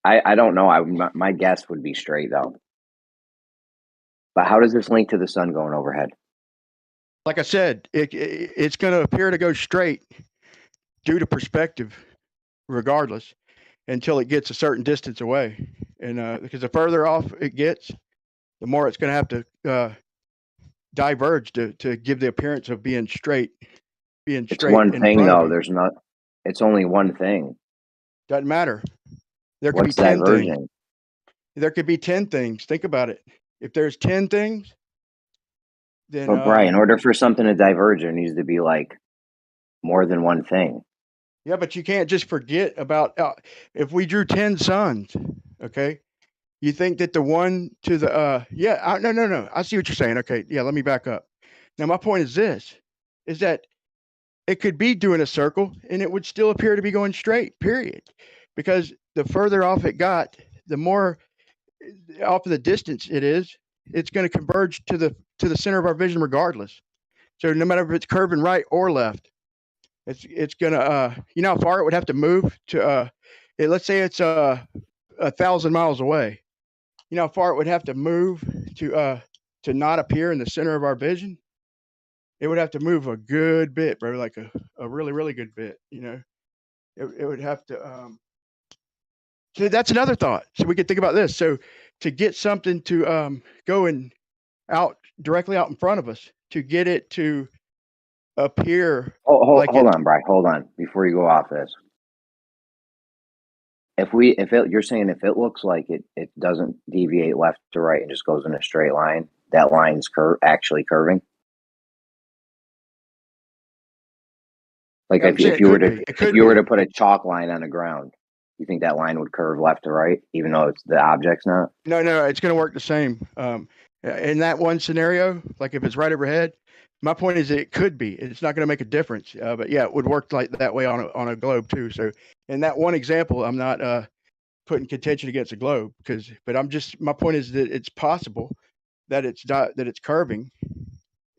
I don't know. My guess would be straight though. But how does this link to the sun going overhead? Like I said, it's going to appear to go straight due to perspective, regardless, until it gets a certain distance away. And because the further off it gets, the more it's going to have to diverge to give the appearance of being straight. It's one in thing front of though. you. There's not. It's only one thing. Doesn't matter. There could What's be 10 things. diverging? There could be 10 things. Think about it. If there's 10 things, then But Brian, in order for something to diverge, there needs to be like more than one thing. yeah, but you can't just forget about if we drew 10 suns, okay? You think that the one to the no. I see what you're saying. Okay, yeah, let me back up. Now my point is this, is that it could be doing a circle and it would still appear to be going straight, period. Because the further off it got, the more off of the distance it is, it's going to converge to the center of our vision regardless. So no matter if it's curving right or left, it's gonna you know how far it would have to move to let's say it's 1,000 miles away. You know how far it would have to move to not appear in the center of our vision? It would have to move a good bit, bro, like a really, really good bit, you know. It would have to so that's another thought. So we could think about this. So to get something to go out directly out in front of us, to get it to appear Hold on, Brian. Hold on before you go off this. You're saying if it looks like it doesn't deviate left to right and just goes in a straight line, that line's actually curving. Like if you were to put a chalk line on the ground, you think that line would curve left to right, even though the object's not? No, it's going to work the same. In that one scenario, like if it's right overhead, my point is it could be. It's not going to make a difference. But yeah, it would work like that way on a globe too. So in that one example, I'm not putting contention against a globe but my point is that it's possible that it's curving,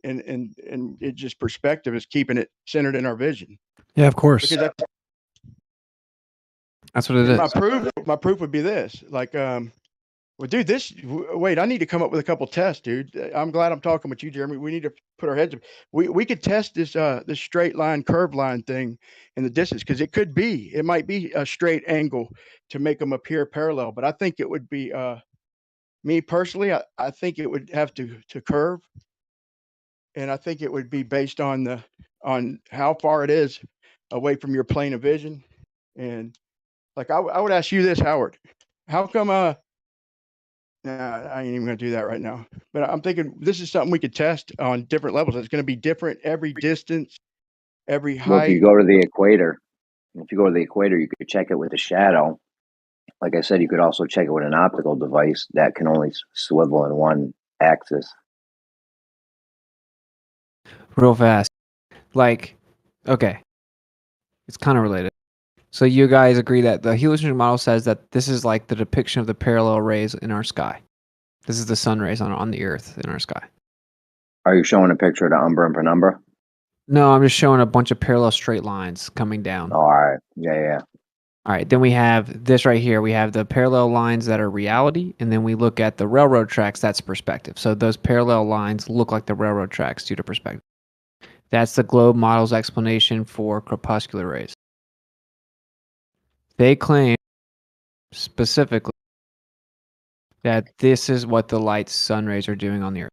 and it just perspective is keeping it centered in our vision. Yeah, of course. Because that's what it is. My proof would be this. Like, well, dude, wait, I need to come up with a couple tests, dude. I'm glad I'm talking with you, Jeremy. We need to put our heads up. We could test this straight line, curved line thing in the distance, because it might be a straight angle to make them appear parallel. But I think it would be, me personally, I think it would have to curve and I think it would be based on how far it is away from your plane of vision. And like I would ask you this, Howard, how come nah, I ain't even gonna do that right now. But I'm thinking this is something we could test on different levels. It's gonna be different every distance, every Well, if you height. go to the equator, you could check it with a shadow. Like I said, you could also check it with an optical device that can only swivel in one axis. Real fast. Like, okay, it's kind of related. So you guys agree that the heliocentric model says that this is like the depiction of the parallel rays in our sky. This is the sun rays on the Earth in our sky. Are you showing a picture of the umbra and penumbra? No, I'm just showing a bunch of parallel straight lines coming down. Oh, all right. Yeah. All right, then we have this right here. We have the parallel lines that are reality, and then we look at the railroad tracks, that's perspective. So those parallel lines look like the railroad tracks due to perspective. That's the globe model's explanation for crepuscular rays. They claim specifically that this is what the light sun rays are doing on the Earth.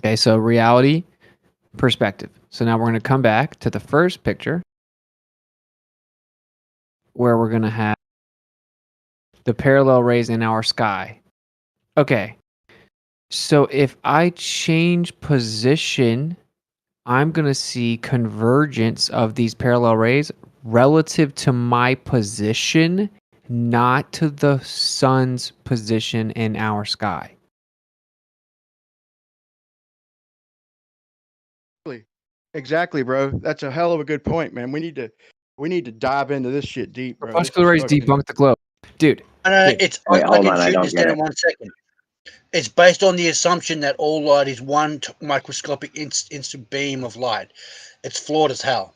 Okay, so reality, perspective. So now we're going to come back to the first picture where we're going to have the parallel rays in our sky. Okay, so if I change position, I'm going to see convergence of these parallel rays relative to my position, not to the sun's position in our sky. Exactly, bro. That's a hell of a good point, man. We need to dive into this shit deep, bro. Crepuscular rays debunk the globe. Dude. It's Wait, I hold can on, I shoot don't this get down it. in 1 second. It's based on the assumption that all light is one microscopic instant beam of light. It's flawed as hell.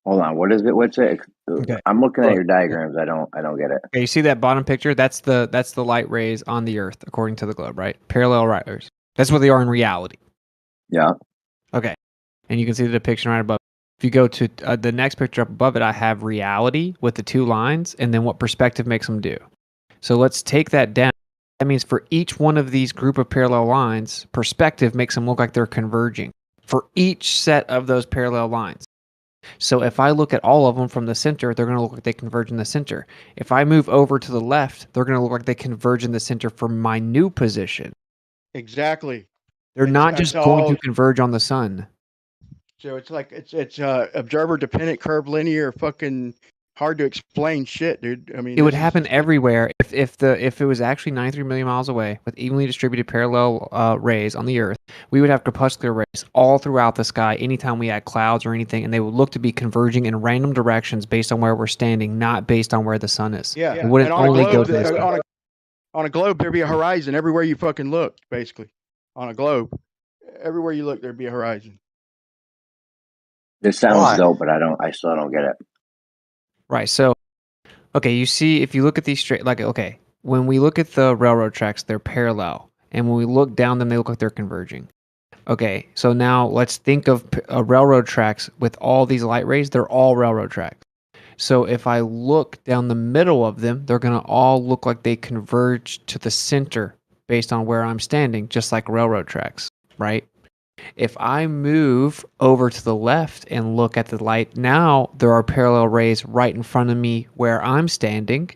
Hold on. What is it? What's it? Okay. I'm looking at Look. your diagrams. I don't get it. Okay, you see that bottom picture? That's the light rays on the Earth, according to the globe, right? Parallel light rays. That's what they are in reality. Yeah. Okay. And you can see the depiction right above. If you go to the next picture up above it, I have reality with the two lines, and then what perspective makes them do. So let's take that down. That means for each one of these group of parallel lines, perspective makes them look like they're converging. For each set of those parallel lines. So if I look at all of them from the center, they're going to look like they converge in the center. If I move over to the left, they're going to look like they converge in the center for my new position. Exactly. They're not just going to converge on the sun. So it's like it's observer dependent, curvilinear, fucking hard to explain shit, dude. I mean, It would happen everywhere if it was actually 93 million miles away with evenly distributed parallel rays on the Earth. We would have crepuscular rays all throughout the sky anytime we had clouds or anything, and they would look to be converging in random directions based on where we're standing, not based on where the sun is. Yeah. It wouldn't And on only a go globe, to the sun. on a globe, there'd be a horizon everywhere you fucking look. Basically, on a globe, everywhere you look, there'd be a horizon. This sounds dope, but I still don't get it. Right. So, okay, you see, if you look at these straight, like, okay, when we look at the railroad tracks, they're parallel. And when we look down them, they look like they're converging. Okay, so now let's think of railroad tracks with all these light rays. They're all railroad tracks. So if I look down the middle of them, they're going to all look like they converge to the center based on where I'm standing, just like railroad tracks, right? If I move over to the left and look at the light, now there are parallel rays right in front of me where I'm standing.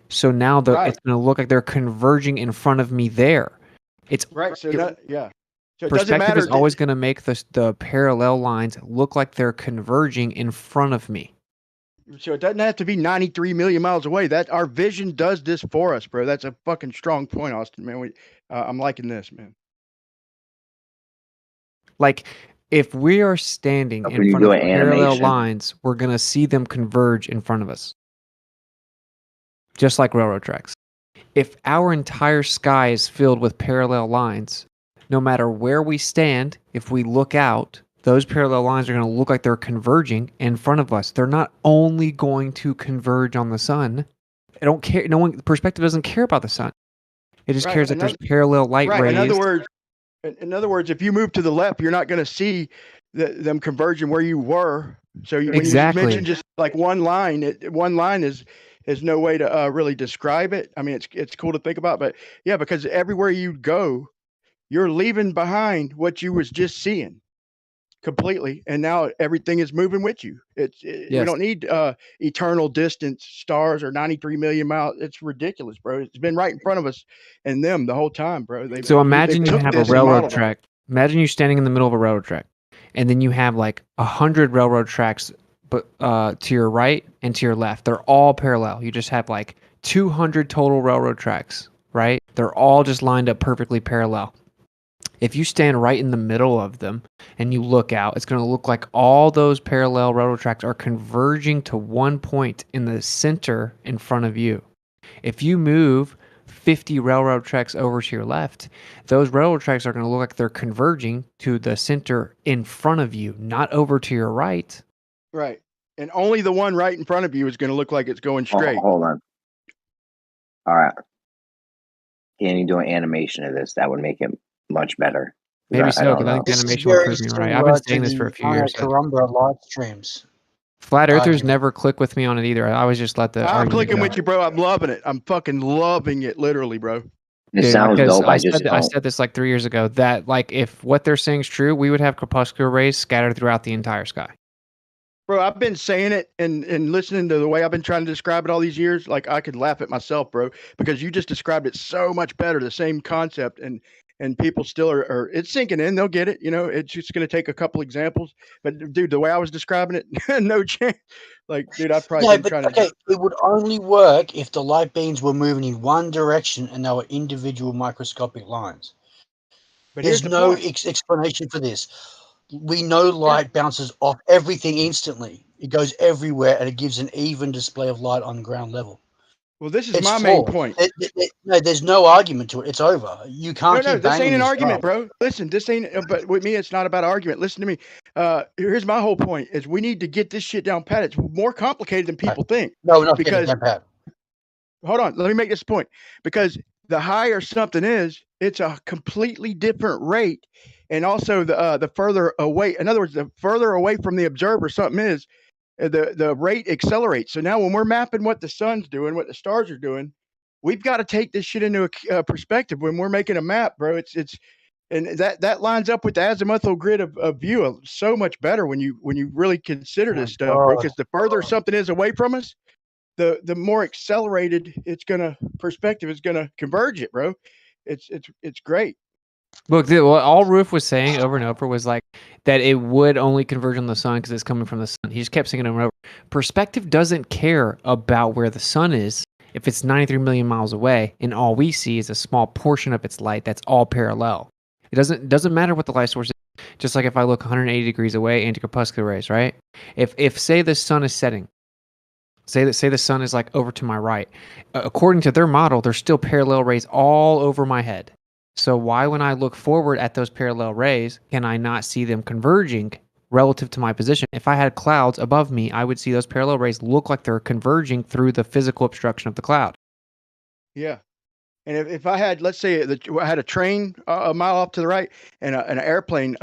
So now it's going to look like they're converging in front of me there. It's right. So yeah. So it doesn't perspective matter. is always going to make the parallel lines look like they're converging in front of me. So it doesn't have to be 93 million miles away. That our vision does this for us, bro. That's a fucking strong point, Austin, man. I'm liking this, man. Like, if we are standing in front of parallel lines, we're going to see them converge in front of us. Just like railroad tracks. If our entire sky is filled with parallel lines, no matter where we stand, if we look out, those parallel lines are going to look like they're converging in front of us. They're not only going to converge on the sun. I don't care. Perspective doesn't care about the sun. It just cares that there's parallel light rays. In other words, if you move to the left, you're not going to see them converging where you were. So when you mentioned just like one line is is no way to really describe it. I mean, it's cool to think about, but yeah, because everywhere you go, you're leaving behind what you was just seeing completely, and now everything is moving with you. We Yes. don't need eternal distance stars or 93 million miles. It's ridiculous, bro. It's been right in front of us and them the whole time, bro. So imagine you took have a this and railroad modeled it. track. Imagine you standing in the middle of a railroad track, and then you have like 100 railroad tracks, but to your right and to your left, they're all parallel. You just have like 200 total railroad tracks, right? They're all just lined up perfectly parallel. If you stand right in the middle of them and you look out, it's going to look like all those parallel railroad tracks are converging to one point in the center in front of you. If you move 50 railroad tracks over to your left, those railroad tracks are going to look like they're converging to the center in front of you, not over to your right. Right. And only the one right in front of you is going to look like it's going straight. Hold on. All right. Can you do an animation of this? That would make it much better. Maybe so, because I think the animation will prove me right. I've been saying this for a few years. Karumbra live streams. Flat Earthers never click with me on it either. I always just let the. I'm clicking with you, bro. I'm loving it. I'm fucking loving it, literally, bro. It sounds dope. I said this like 3 years ago that like if what they're saying is true, we would have crepuscular rays scattered throughout the entire sky. Bro, I've been saying it and listening to the way I've been trying to describe it all these years. Like I could laugh at myself, bro, because you just described it so much better. The same concept, and people still are it's sinking in. They'll get it. You know, it's just going to take a couple examples. But dude, the way I was describing it, no chance. Like, dude, I've probably been trying to. It would only work if the light beams were moving in one direction and they were individual microscopic lines. But there's here's the no point. Explanation for this. We know light bounces off everything instantly. It goes everywhere, and it gives an even display of light on ground level. Well, this is my main point. No, there's no argument to it. It's over. You can't. No, keep this banging ain't an this argument, drum. bro. Listen, this ain't. But with me, it's not about argument. Listen to me. Here's my whole point: is we need to get this shit down pat. It's more complicated than people think. No, we're not getting because it down pat. hold on, let me make this point. Because the higher something is, it's a completely different rate, and also the further away. In other words, the further away from the observer something is, the rate accelerates. So now when we're mapping what the sun's doing, what the stars are doing, we've got to take this shit into a perspective when we're making a map, bro. And that lines up with the azimuthal grid of view so much better when you really consider this stuff, bro. Because the further something is away from us, the more accelerated perspective is gonna converge it, bro. It's great. Look, what all Roof was saying over and over was like that it would only converge on the sun because it's coming from the sun. He just kept saying it over and over. Perspective doesn't care about where the sun is if it's 93 million miles away, and all we see is a small portion of its light that's all parallel. It doesn't matter what the light source is. Just like if I look 180 degrees away, anti-crepuscular rays, right? If say the sun is setting, say the sun is like over to my right, according to their model, there's still parallel rays all over my head. So why, when I look forward at those parallel rays, can I not see them converging relative to my position? If I had clouds above me, I would see those parallel rays look like they're converging through the physical obstruction of the cloud. Yeah. And if I had, let's say, I had a train a mile off to the right and an airplane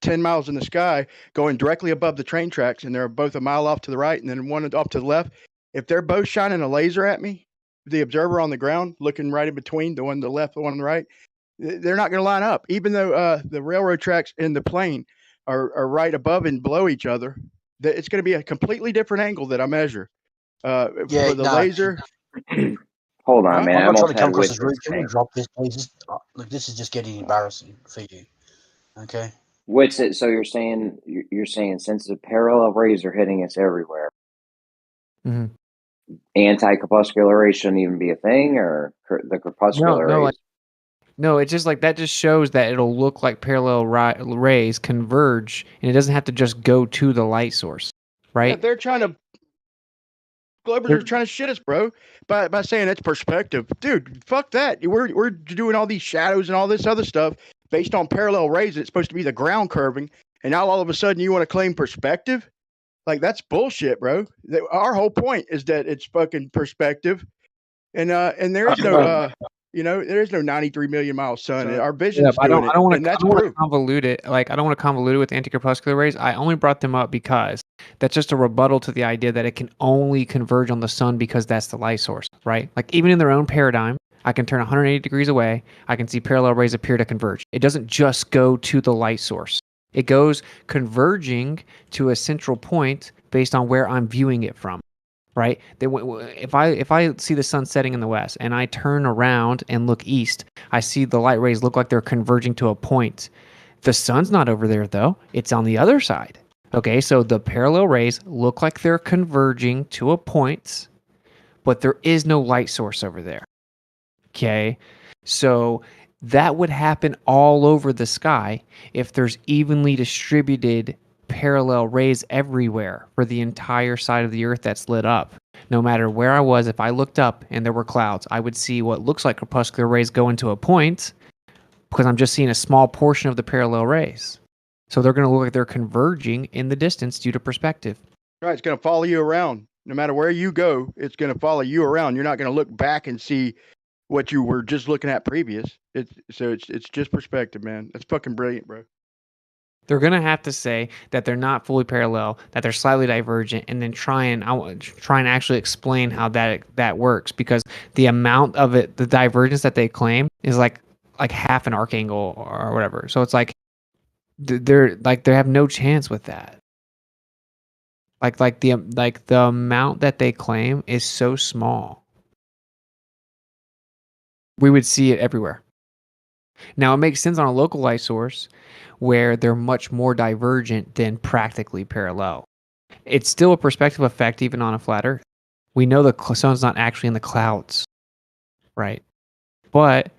10 miles in the sky going directly above the train tracks, and they're both a mile off to the right and then one off to the left, if they're both shining a laser at me, the observer on the ground looking right in between, the one on the left, the one on the right, they're not going to line up. Even though the railroad tracks and the plane are right above and below each other, it's going to be a completely different angle that I measure for the laser. Hold on, man. I'm not trying to come had across as Witsit rude. Can you saying- drop this, please? Look, this is just getting embarrassing for you. Okay. Witsit, so you're saying since the parallel rays are hitting us everywhere, Mhm. anti-crepuscular rays shouldn't even be a thing, or the crepuscular rays? No, it's just like that just shows that it'll look like parallel rays converge, and it doesn't have to just go to the light source, right? Yeah, they're trying to. Globers are trying to shit us, bro, by saying it's perspective, dude. Fuck that. We're doing all these shadows and all this other stuff based on parallel rays. It's supposed to be the ground curving, and now all of a sudden you want to claim perspective? Like, that's bullshit, bro. Our whole point is that it's fucking perspective, and there's no You know, there is no 93 million mile sun. Our Yeah, vision's but I doing don't. I it, don't want and to. I that's don't want to proof. convolute it. Like I don't want to convolute it with anti-crepuscular rays. I only brought them up because that's just a rebuttal to the idea that it can only converge on the sun because that's the light source, right? Like even in their own paradigm, I can turn 180 degrees away. I can see parallel rays appear to converge. It doesn't just go to the light source. It goes converging to a central point based on where I'm viewing it from. Right? If I see the sun setting in the west and I turn around and look east, I see the light rays look like they're converging to a point. The sun's not over there though; it's on the other side. Okay, so the parallel rays look like they're converging to a point, but there is no light source over there. Okay, so that would happen all over the sky if there's evenly distributed parallel rays everywhere for the entire side of the earth that's lit up. No matter where I was, if I looked up and there were clouds, I would see what looks like crepuscular rays go into a point because I'm just seeing a small portion of the parallel rays. So they're going to look like they're converging in the distance due to perspective. Right, it's going to follow you around. No matter where you go, it's going to follow you around. You're not going to look back and see what you were just looking at previous. It's just perspective, man. That's fucking brilliant, bro. They're going to have to say that they're not fully parallel, that they're slightly divergent, and then try and actually explain how that works, because the amount of it, the divergence that they claim is like half an arc angle or whatever. So it's like they have no chance with that. Like the amount that they claim is so small. We would see it everywhere. Now, it makes sense on a local light source where they're much more divergent than practically parallel. It's still a perspective effect even on a flat Earth. We know the sun's not actually in the clouds, right? But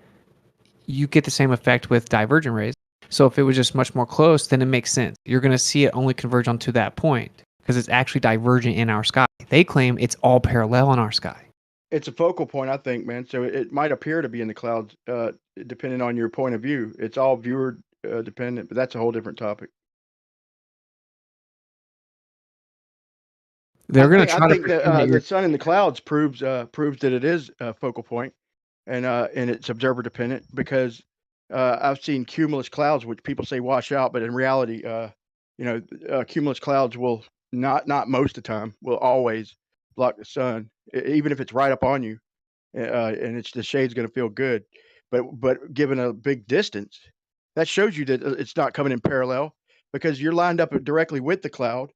you get the same effect with divergent rays. So if it was just much more close, then it makes sense. You're going to see it only converge onto that point because it's actually divergent in our sky. They claim it's all parallel in our sky. It's a focal point, I think, man. So it might appear to be in the clouds, depending on your point of view. It's all viewer dependent, but that's a whole different topic. They're going to try I think to that the sun in the clouds proves that it is a focal point, and it's observer dependent, because I've seen cumulus clouds, which people say wash out, but in reality, cumulus clouds will not most of the time will always block the sun, even if it's right up on you, and it's the shade's going to feel good, but given a big distance, that shows you that it's not coming in parallel, because you're lined up directly with the cloud,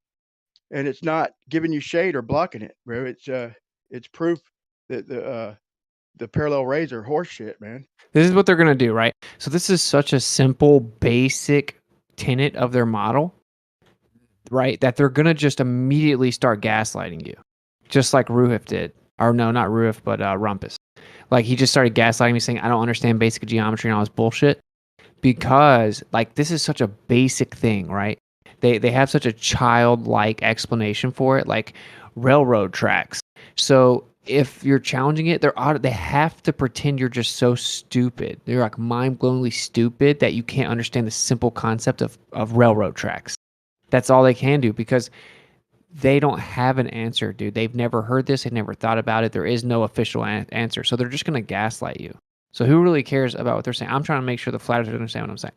and it's not giving you shade or blocking it, bro. It's proof that the parallel rays are horse shit, man. This is what they're going to do, right? So this is such a simple, basic tenet of their model, right? That they're going to just immediately start gaslighting you, just like Ruhif did. Or no, not Ruhif, but Rumpus. Like he just started gaslighting me, saying, I don't understand basic geometry and all this bullshit. Because like this is such a basic thing, right? They have such a childlike explanation for it, like railroad tracks. So if you're challenging it, they have to pretend you're just so stupid. They're like mind-blowingly stupid that you can't understand the simple concept of railroad tracks. That's all they can do, because they don't have an answer, dude. They've never heard this. They've never thought about it. There is no official answer. So they're just going to gaslight you. So who really cares about what they're saying? I'm trying to make sure the flat earthers understand what I'm saying.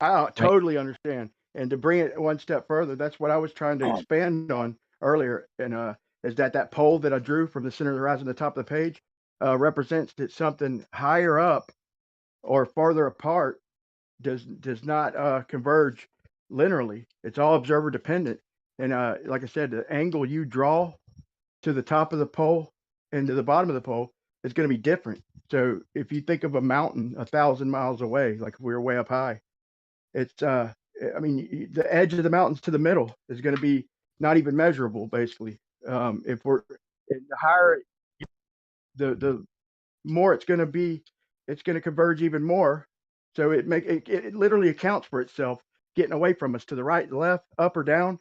I totally understand. And to bring it one step further, that's what I was trying to expand on earlier. And is that pole that I drew from the center of the horizon to the top of the page represents that something higher up or farther apart does not converge linearly. It's all observer dependent. And like I said, the angle you draw to the top of the pole and to the bottom of the pole is going to be different. So if you think of a mountain 1,000 miles away, like if we were way up high, it's the edge of the mountains to the middle is going to be not even measurable, basically. If we're the higher, the more it's going to converge even more. So it literally accounts for itself, getting away from us to the right, left, up or down.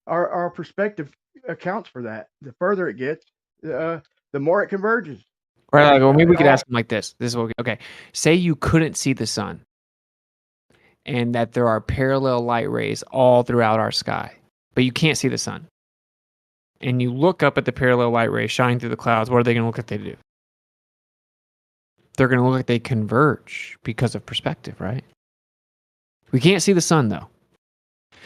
Our perspective accounts for that. The further it gets, the more it converges. Right, like, well, maybe we could ask them like this. This is what okay. Say you couldn't see the sun, and that there are parallel light rays all throughout our sky, but you can't see the sun. And you look up at the parallel light rays shining through the clouds. What are they going to look at they do? they're going to look like they converge because of perspective, right? We can't see the sun though.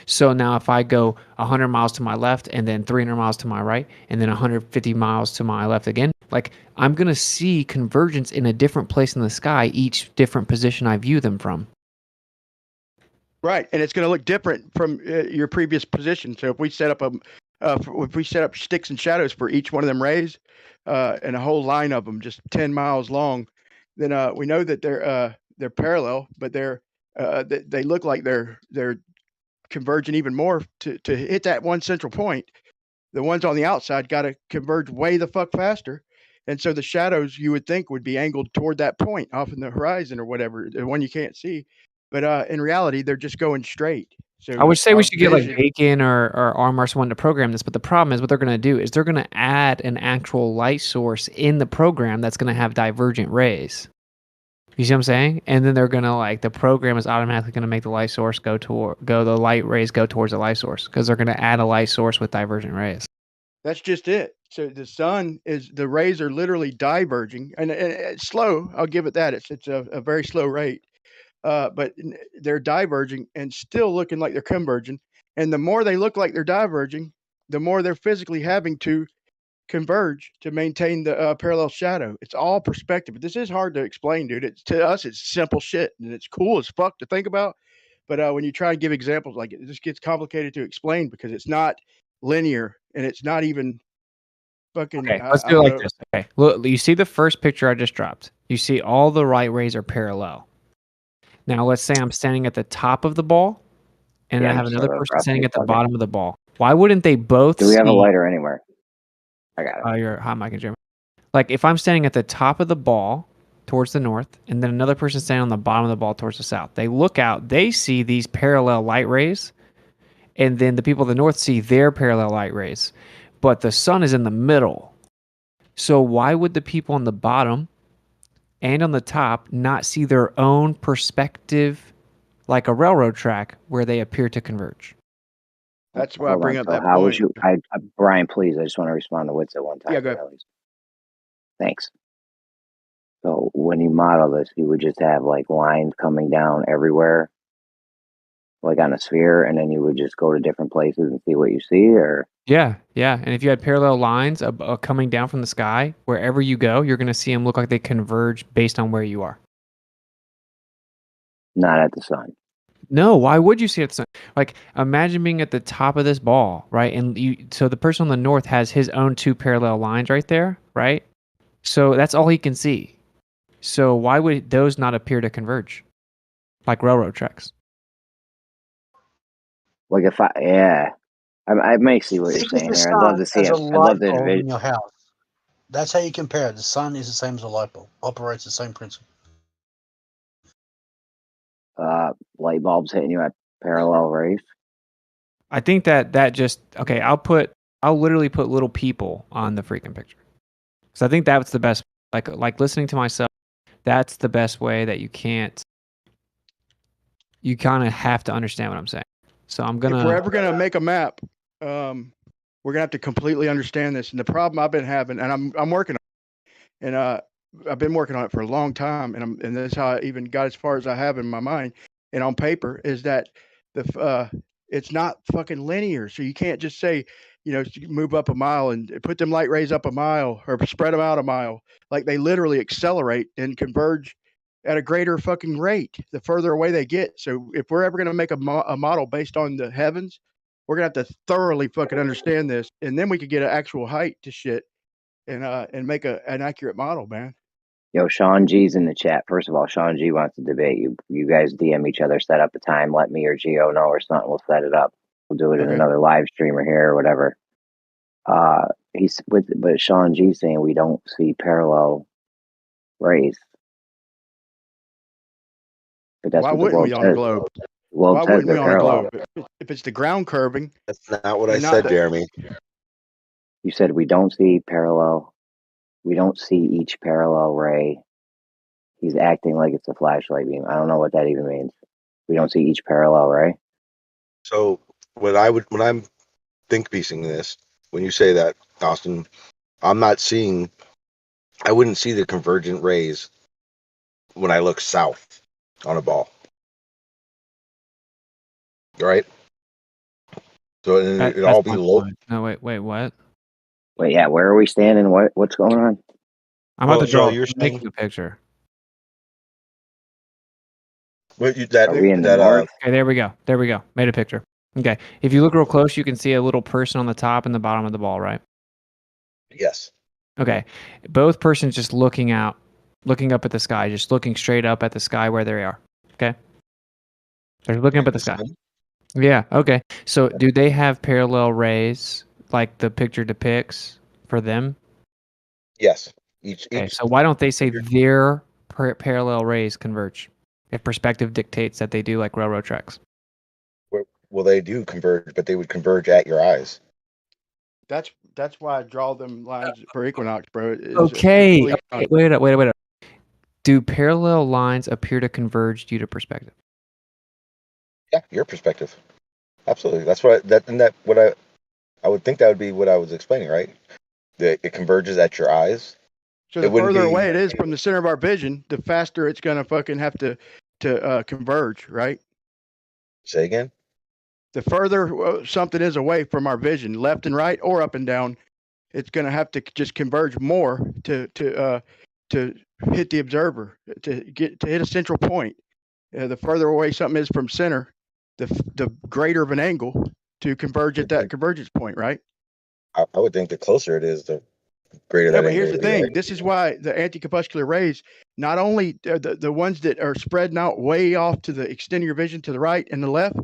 So now if I go 100 miles to my left and then 300 miles to my right and then 150 miles to my left again, like I'm going to see convergence in a different place in the sky, each different position I view them from. Right, and it's going to look different from your previous position. So if we set up sticks and shadows for each one of them rays, and a whole line of them, just 10 miles long, then we know that they're parallel, but they look like they're converging even more to hit that one central point. The ones on the outside got to converge way the fuck faster. And so the shadows you would think would be angled toward that point off in the horizon or whatever, the one you can't see. But in reality, they're just going straight. So I would say we our should get like vision- Bacon or Arm or someone to program this, but the problem is what they're going to do is they're going to add an actual light source in the program that's going to have divergent rays. You see what I'm saying? And then they're going to the program is automatically going to make the light source the light rays go towards the light source because they're going to add a light source with divergent rays. That's just it. So the rays are literally diverging, and it's slow. I'll give it that. It's a very slow rate, but they're diverging and still looking like they're converging. And the more they look like they're diverging, the more they're physically having to converge to maintain the parallel shadow. It's all perspective. But this is hard to explain, dude. To us, it's simple shit, and it's cool as fuck to think about. But when you try to give examples, like it just gets complicated to explain because it's not linear and it's not even fucking. Okay, let's do it like this. Okay, look, you see the first picture I just dropped. You see all the light rays are parallel. Now let's say I'm standing at the top of the ball, and I have another person standing at the bottom of the ball. Why wouldn't they both? Do we have a lighter anywhere? I got it. You're hot, Mike and Jeremy. Like if I'm standing at the top of the ball towards the north, and then another person standing on the bottom of the ball towards the south, they look out, they see these parallel light rays, and then the people of the north see their parallel light rays, but the sun is in the middle. So why would the people on the bottom and on the top not see their own perspective like a railroad track where they appear to converge? That's why I bring up that how point. would you, Brian, please, I just want to respond to Witz at one time. Yeah, go. Thanks. So when you model this, you would just have like lines coming down everywhere, like on a sphere, and then you would just go to different places and see what you see, or? Yeah. And if you had parallel lines coming down from the sky, wherever you go, you're going to see them look like they converge based on where you are. Not at the sun. No, why would you see it? Like, imagine being at the top of this ball, right? And so the person on the north has his own two parallel lines right there, right? So that's all he can see. So why would those not appear to converge, like railroad tracks? Like I may see what you're Think of saying the here. I'd love to sun see as it. a I'd love light to bulb envision. in your house. That's how you compare it. The sun is the same as a light bulb. Operates the same principle. Light bulbs hitting you at parallel rays. I think that just okay. I'll literally put little people on the freaking picture. So I think that's the best. Like listening to myself, that's the best way that you can't. You kind of have to understand what I'm saying. So I'm gonna. If we're ever gonna make a map, we're gonna have to completely understand this. And the problem I've been having, and I'm working on it, and I've been working on it for a long time, and this is how I even got as far as I have in my mind and on paper, is that it's not fucking linear. So you can't just say, move up a mile and put them light rays up a mile or spread them out a mile. Like they literally accelerate and converge at a greater fucking rate the further away they get. So if we're ever going to make a model based on the heavens, we're going to have to thoroughly fucking understand this. And then we could get an actual height to shit and make an accurate model, man. Yo, Sean G's in the chat. First of all, Sean G wants to debate you. You guys DM each other, set up a time, let me or Gio know or something. We'll set it up. We'll do it in another live stream or here or whatever. But Sean G's saying we don't see parallel rays. But that's Why what the wouldn't globe we on says. a globe? The globe Why says wouldn't they're we on a parallel. globe? If it's the ground curving. That's not what I said, Jeremy. You said we don't see parallel. We don't see each parallel ray. He's acting like it's a flashlight beam. I don't know what that even means. We don't see each parallel ray. So when I'm think piecing this, when you say that, Austin, I wouldn't see the convergent rays when I look south on a ball. Right? So it'll That's all be my low. point. No, wait, what? Wait, yeah, where are we standing? What's going on? I'm about to So draw. you're I'm making saying a picture. what you, that Are we in the that north? Okay, there we go. There we go. Made a picture. Okay, if you look real close, you can see a little person on the top and the bottom of the ball, right? yes. Okay, both persons just looking out, looking up at the sky, just looking straight up at the sky where they are. Okay, they're looking up at the sky. Yeah. Okay. So, do they have parallel rays like the picture depicts for them? Yes. Okay. So why don't they say their parallel rays converge? If perspective dictates that they do, like railroad tracks. Well, they do converge, but they would converge at your eyes. That's why I draw them lines for equinox, bro. Is Okay. full Okay. equinox. Wait up. Do parallel lines appear to converge due to perspective? Yeah, your perspective. Absolutely. That's what I would think that would be what I was explaining, right? That it converges at your eyes. So It the wouldn't further be. away it is from the center of our vision, the faster it's gonna fucking have to converge, right? Say again. The further something is away from our vision, left and right or up and down, it's gonna have to just converge more to hit the observer, to hit a central point. The further away something is from center, the greater of an angle to converge at that convergence point, right? I would think the closer it is, the greater No, that but angle here's the would be. thing. Right? This is why the anti-corpuscular rays, not only the ones that are spreading out way off to the extending your vision to the right and the left,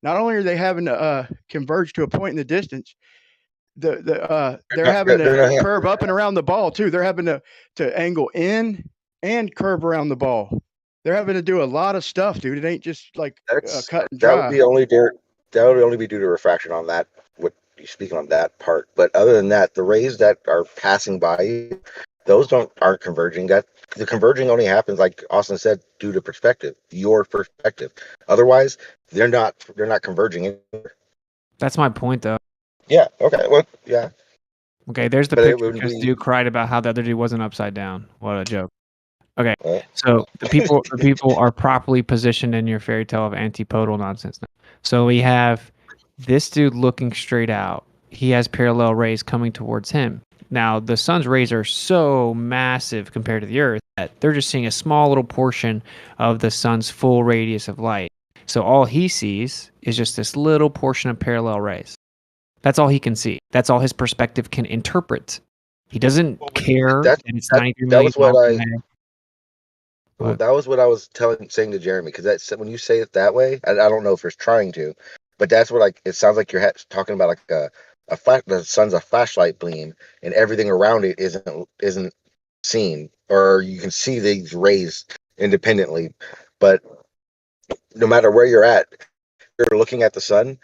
not only are they having to converge to a point in the distance, they're having to curve up and around the ball too. They're having to angle in and curve around the ball. They're having to do a lot of stuff, dude. It ain't just like cut and That dry. would be only that would only be due to refraction on that. What you speaking on that part, but other than that, the rays that are passing by you, those aren't converging. That the converging only happens, like Austin said, due to perspective, your perspective. Otherwise, they're not converging anywhere. That's my point, though. Yeah. Okay. Well. Yeah. Okay. There's the But it picture would because be. Duke cried about how the other dude wasn't upside down. What a joke. Okay. So the people are properly positioned in your fairy tale of antipodal nonsense now. So we have this dude looking straight out. He has parallel rays coming towards him. Now, the sun's rays are so massive compared to the Earth that they're just seeing a small little portion of the sun's full radius of light. So all he sees is just this little portion of parallel rays. That's all he can see. That's all his perspective can interpret. He doesn't care that it's 93 That million was what miles I. away. Well, that was what I was saying to Jeremy, because that's when you say it that way. I don't know if you're trying to, but that's what it sounds like you're talking about, like the sun's a flashlight beam, and everything around it isn't seen, or you can see these rays independently. But no matter where you're at, you're looking at the sun.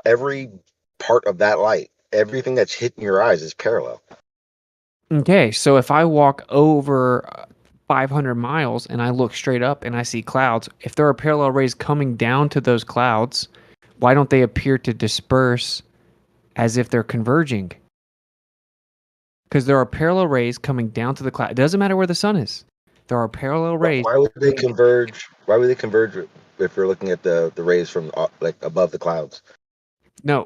Every part of that light, everything that's hitting your eyes is parallel. Okay, so if I walk over 500 miles and I look straight up and I see clouds, if there are parallel rays coming down to those clouds, why don't they appear to disperse as if they're converging? Because there are parallel rays coming down to the cloud. It doesn't matter where the sun is. There are parallel rays. Why would they converge? Why would they converge if you're looking at the rays from like above the clouds? No,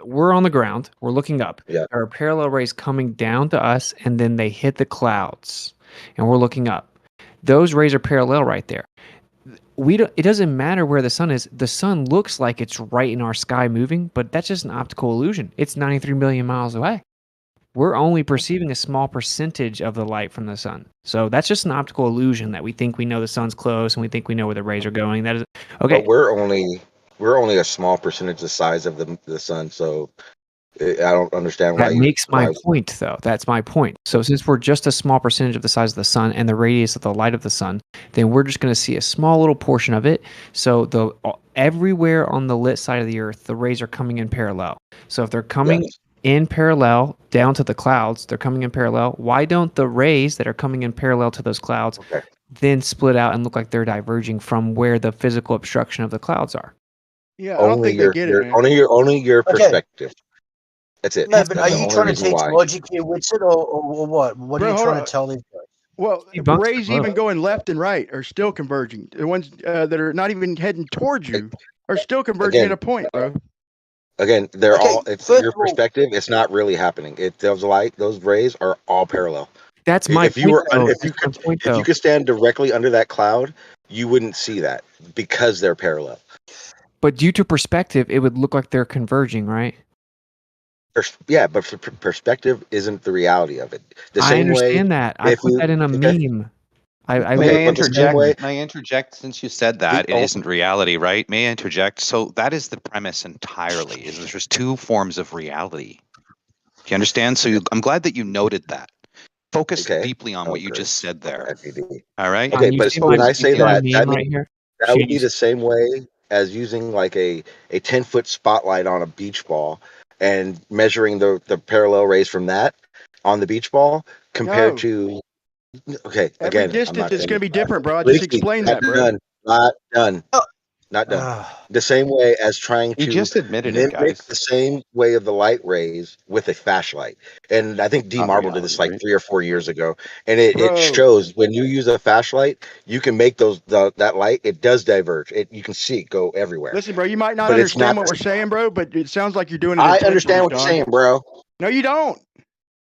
we're on the ground. We're looking up. Yeah. There are parallel rays coming down to us, and then they hit the clouds, and we're looking up. Those rays are parallel right there. It doesn't matter where the sun is. The sun looks like it's right in our sky moving, but that's just an optical illusion. It's 93 million miles away. We're only perceiving a small percentage of the light from the sun. So that's just an optical illusion that we think we know the sun's close and we think we know where the rays are going. That is okay. But we're only a small percentage the size of the sun, so I don't understand why. That makes my point, though. That's my point. So since we're just a small percentage of the size of the sun and the radius of the light of the sun, then we're just going to see a small little portion of it. So everywhere on the lit side of the Earth, the rays are coming in parallel. So if they're coming in parallel down to the clouds, they're coming in parallel. Why don't the rays that are coming in parallel to those clouds then split out and look like they're diverging from where the physical obstruction of the clouds are? Yeah, I don't think they get it, man. Only your perspective. That's it. No, but That's are the you only trying to reason teach why. logic here with it, or what? What Bro, are you hold trying on. to tell these guys? Well, Debunks rays the globe. even going left and right are still converging. The ones that are not even heading towards you are still converging at a point, bro. Again, they're Okay, all. It's first your of all- perspective. It's not really happening. Those rays are all parallel. That's my If you point, were, though. if you That's my could, point, if you though. could stand directly under that cloud, you wouldn't see that because they're parallel. But due to perspective, it would look like they're converging, right? Yeah, but for perspective isn't the reality of it. The I same way, understand that. I if put you that in a okay, meme. I okay, May I but the same way, interject? May I interject? Since you said that, it isn't reality, right? May I interject? So that is the premise entirely. Is there's two forms of reality. Do you understand? So I'm glad that you noted that. Focus deeply on what you just said there. All right. Okay, but see my, when I you say see my that, that meme right means here? that would be the same way as using like a 10-foot spotlight on a beach ball and measuring the parallel rays from that on the beach ball compared No. to. Okay, Every again, I'm distance not is going to be different, bro. I Please, just explained not that, bro. done, not done, not done. The same way as trying He to just admitted it, mimic guys. the same way of the light rays with a flashlight. And I think D Not Marble did this reality, like 3 or 4 years ago. And it Bro. shows when you use a flashlight, you can make that light, it does diverge. You can see it go everywhere. Listen, bro, you might not But it's understand not what the we're saying, bro, but it sounds like you're doing it I intentionally, understand what you're Sean. saying, bro. No, you don't.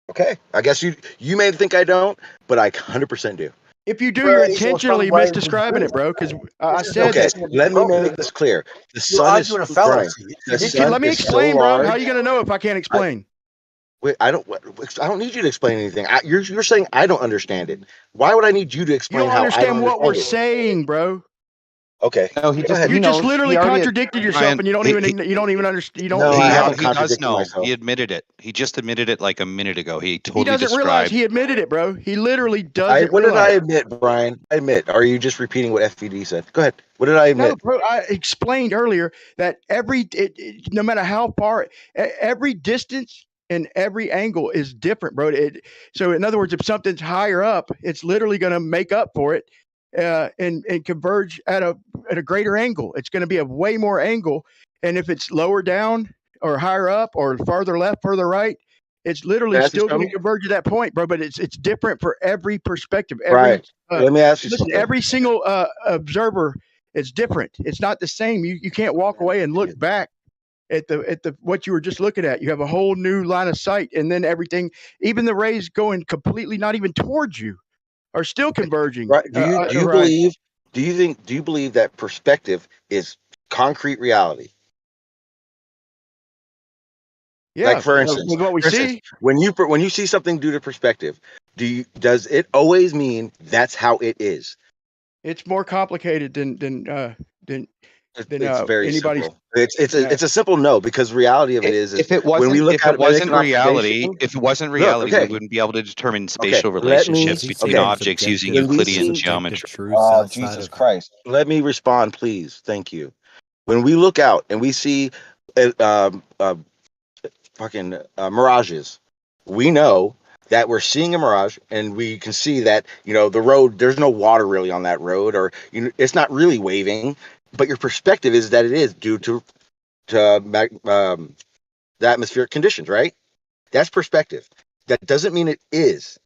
Okay. I guess you may think I don't, but I 100% do. If you do, you're intentionally misdescribing it, bro. Because I said Okay, that. let me make this clear. The You're sun is arguing a Brian, fallacy. the sun Let me is so explain, bro. large. How are you going to know if I can't explain? Wait, I don't need you to explain anything. You're saying I don't understand it. Why would I need you to You explain don't how I understand don't what we're understand it? saying, bro. Okay. No, he go just ahead. he You just knows. literally He already contradicted yourself, Ryan, and you don't even understand. You don't. No, I haven't he does contradicted know. myself. He admitted it. He just admitted it like a minute ago. He He totally doesn't realize described. he admitted it, bro. He literally doesn't What did I realize. admit, Brian? I admit. Are you just repeating what FVD said? Go ahead. What did I admit? No, bro. I explained earlier that no matter how far, every distance and every angle is different, bro. So, in other words, if something's higher up, it's literally going to make up for it and converge at a greater angle. It's going to be a way more angle. And if it's lower down or higher up or farther left, further right, it's literally Can I ask you still going to something? converge at that point, bro. But it's different for every perspective. Right. Let me ask you Listen, something. every single observer is different. It's not the same. You can't walk away and look back at the what you were just looking at. You have a whole new line of sight, and then everything, even the rays going completely not even towards you, are still converging. Right. Do you right. believe that perspective is concrete reality? Yeah, Like for instance, with what we see. when you see something due to perspective, does it always mean that's how it is? It's more complicated than It's very anybody's. simple. It's a simple no, because reality of it is If it when we wasn't, look if at it wasn't an reality, observation- if it wasn't Look, reality, okay. we wouldn't be able to determine spatial let me- relationships between okay. objects using When we Euclidean see- geometry. Oh, Jesus Christ. Let me respond, please. Thank you. When we look out and we see mirages, we know that we're seeing a mirage, and we can see that, the road, there's no water really on that road, or it's not really waving, but your perspective is that it is due to the atmospheric conditions, right? That's perspective. That doesn't mean it is.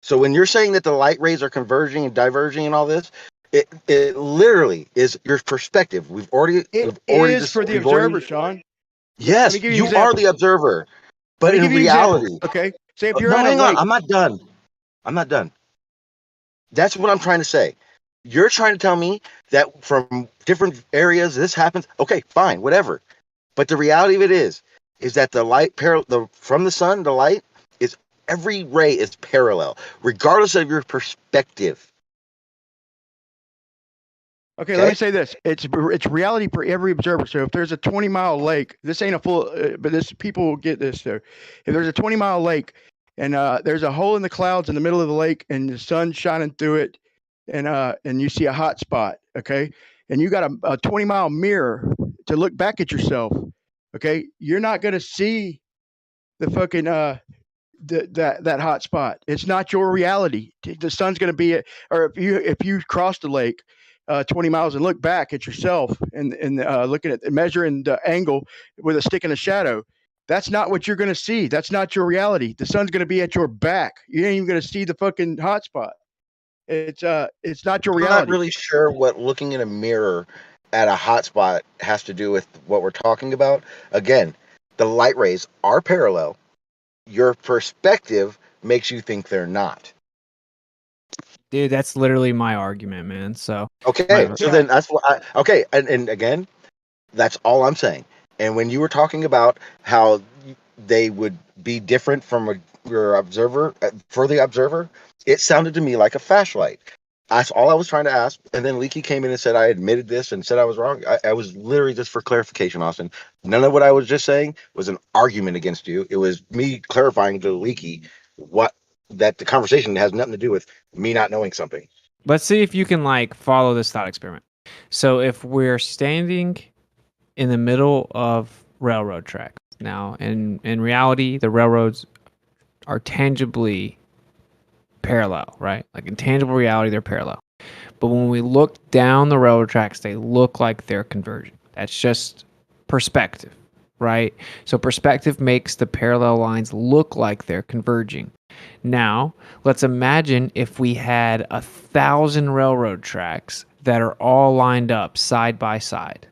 So when you're saying that the light rays are converging and diverging and all this, it literally is your perspective. We've already For the observer, Sean. Yes, Let me give you you an example. are the observer. But Let me in give you an example, reality, okay. Say if you're no, at a hang on. lake. I'm not done. That's what I'm trying to say. You're trying to tell me that from different areas this happens. Okay, fine, whatever. But the reality of it is that the light from the sun, the light is every ray is parallel, regardless of your perspective. Okay, let me say this. It's reality for every observer. So if there's a 20-mile lake, this ain't a full, but people will get this there. If there's a 20-mile lake and there's a hole in the clouds in the middle of the lake and the sun's shining through it, and you see a hot spot, okay, and you got a 20-mile mirror to look back at yourself, okay, you're not gonna see the fucking that hot spot. It's not your reality. The sun's gonna be, or if you cross the lake 20 miles and look back at yourself and looking at measuring the angle with a stick in a shadow, that's not what you're going to see. That's not your reality. The sun's going to be at your back. You ain't even going to see the fucking hot spot. It's not your I'm not reality. really sure what looking in a mirror at a hotspot has to do with what we're talking about. Again, the light rays are parallel. Your perspective makes you think they're not. Dude, that's literally my argument, man. So Okay, so then that's what okay, and again, that's all I'm saying. And when you were talking about how they would be different from your observer for the observer, it sounded to me like a flashlight. That's all I was trying to ask. And then Leaky came in and said I admitted this and said I was wrong. I was literally just for clarification, Austin. None of what I was just saying was an argument against you. It was me clarifying to Leaky that the conversation has nothing to do with me not knowing something. let's see if you can like follow this thought experiment. So if we're standing in the middle of railroad tracks now, in reality, the railroads are tangibly parallel, right? Like in tangible reality, they're parallel. But when we look down the railroad tracks, they look like they're converging. That's just perspective, right? So perspective makes the parallel lines look like they're converging. Now, let's imagine if we had 1,000 railroad tracks that are all lined up side by side.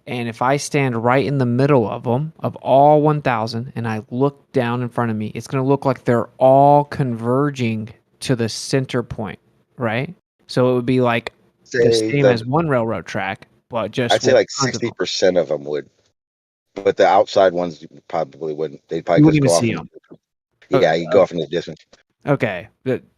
And if I stand right in the middle of them, of all 1,000, and I look down in front of me, it's going to look like they're all converging to the center point, right? So it would be like the same as one railroad track, but just I'd say like 60% of them would, but the outside ones probably wouldn't. They'd probably You wouldn't just go even off. see them. Yeah, you go off in the distance. Okay,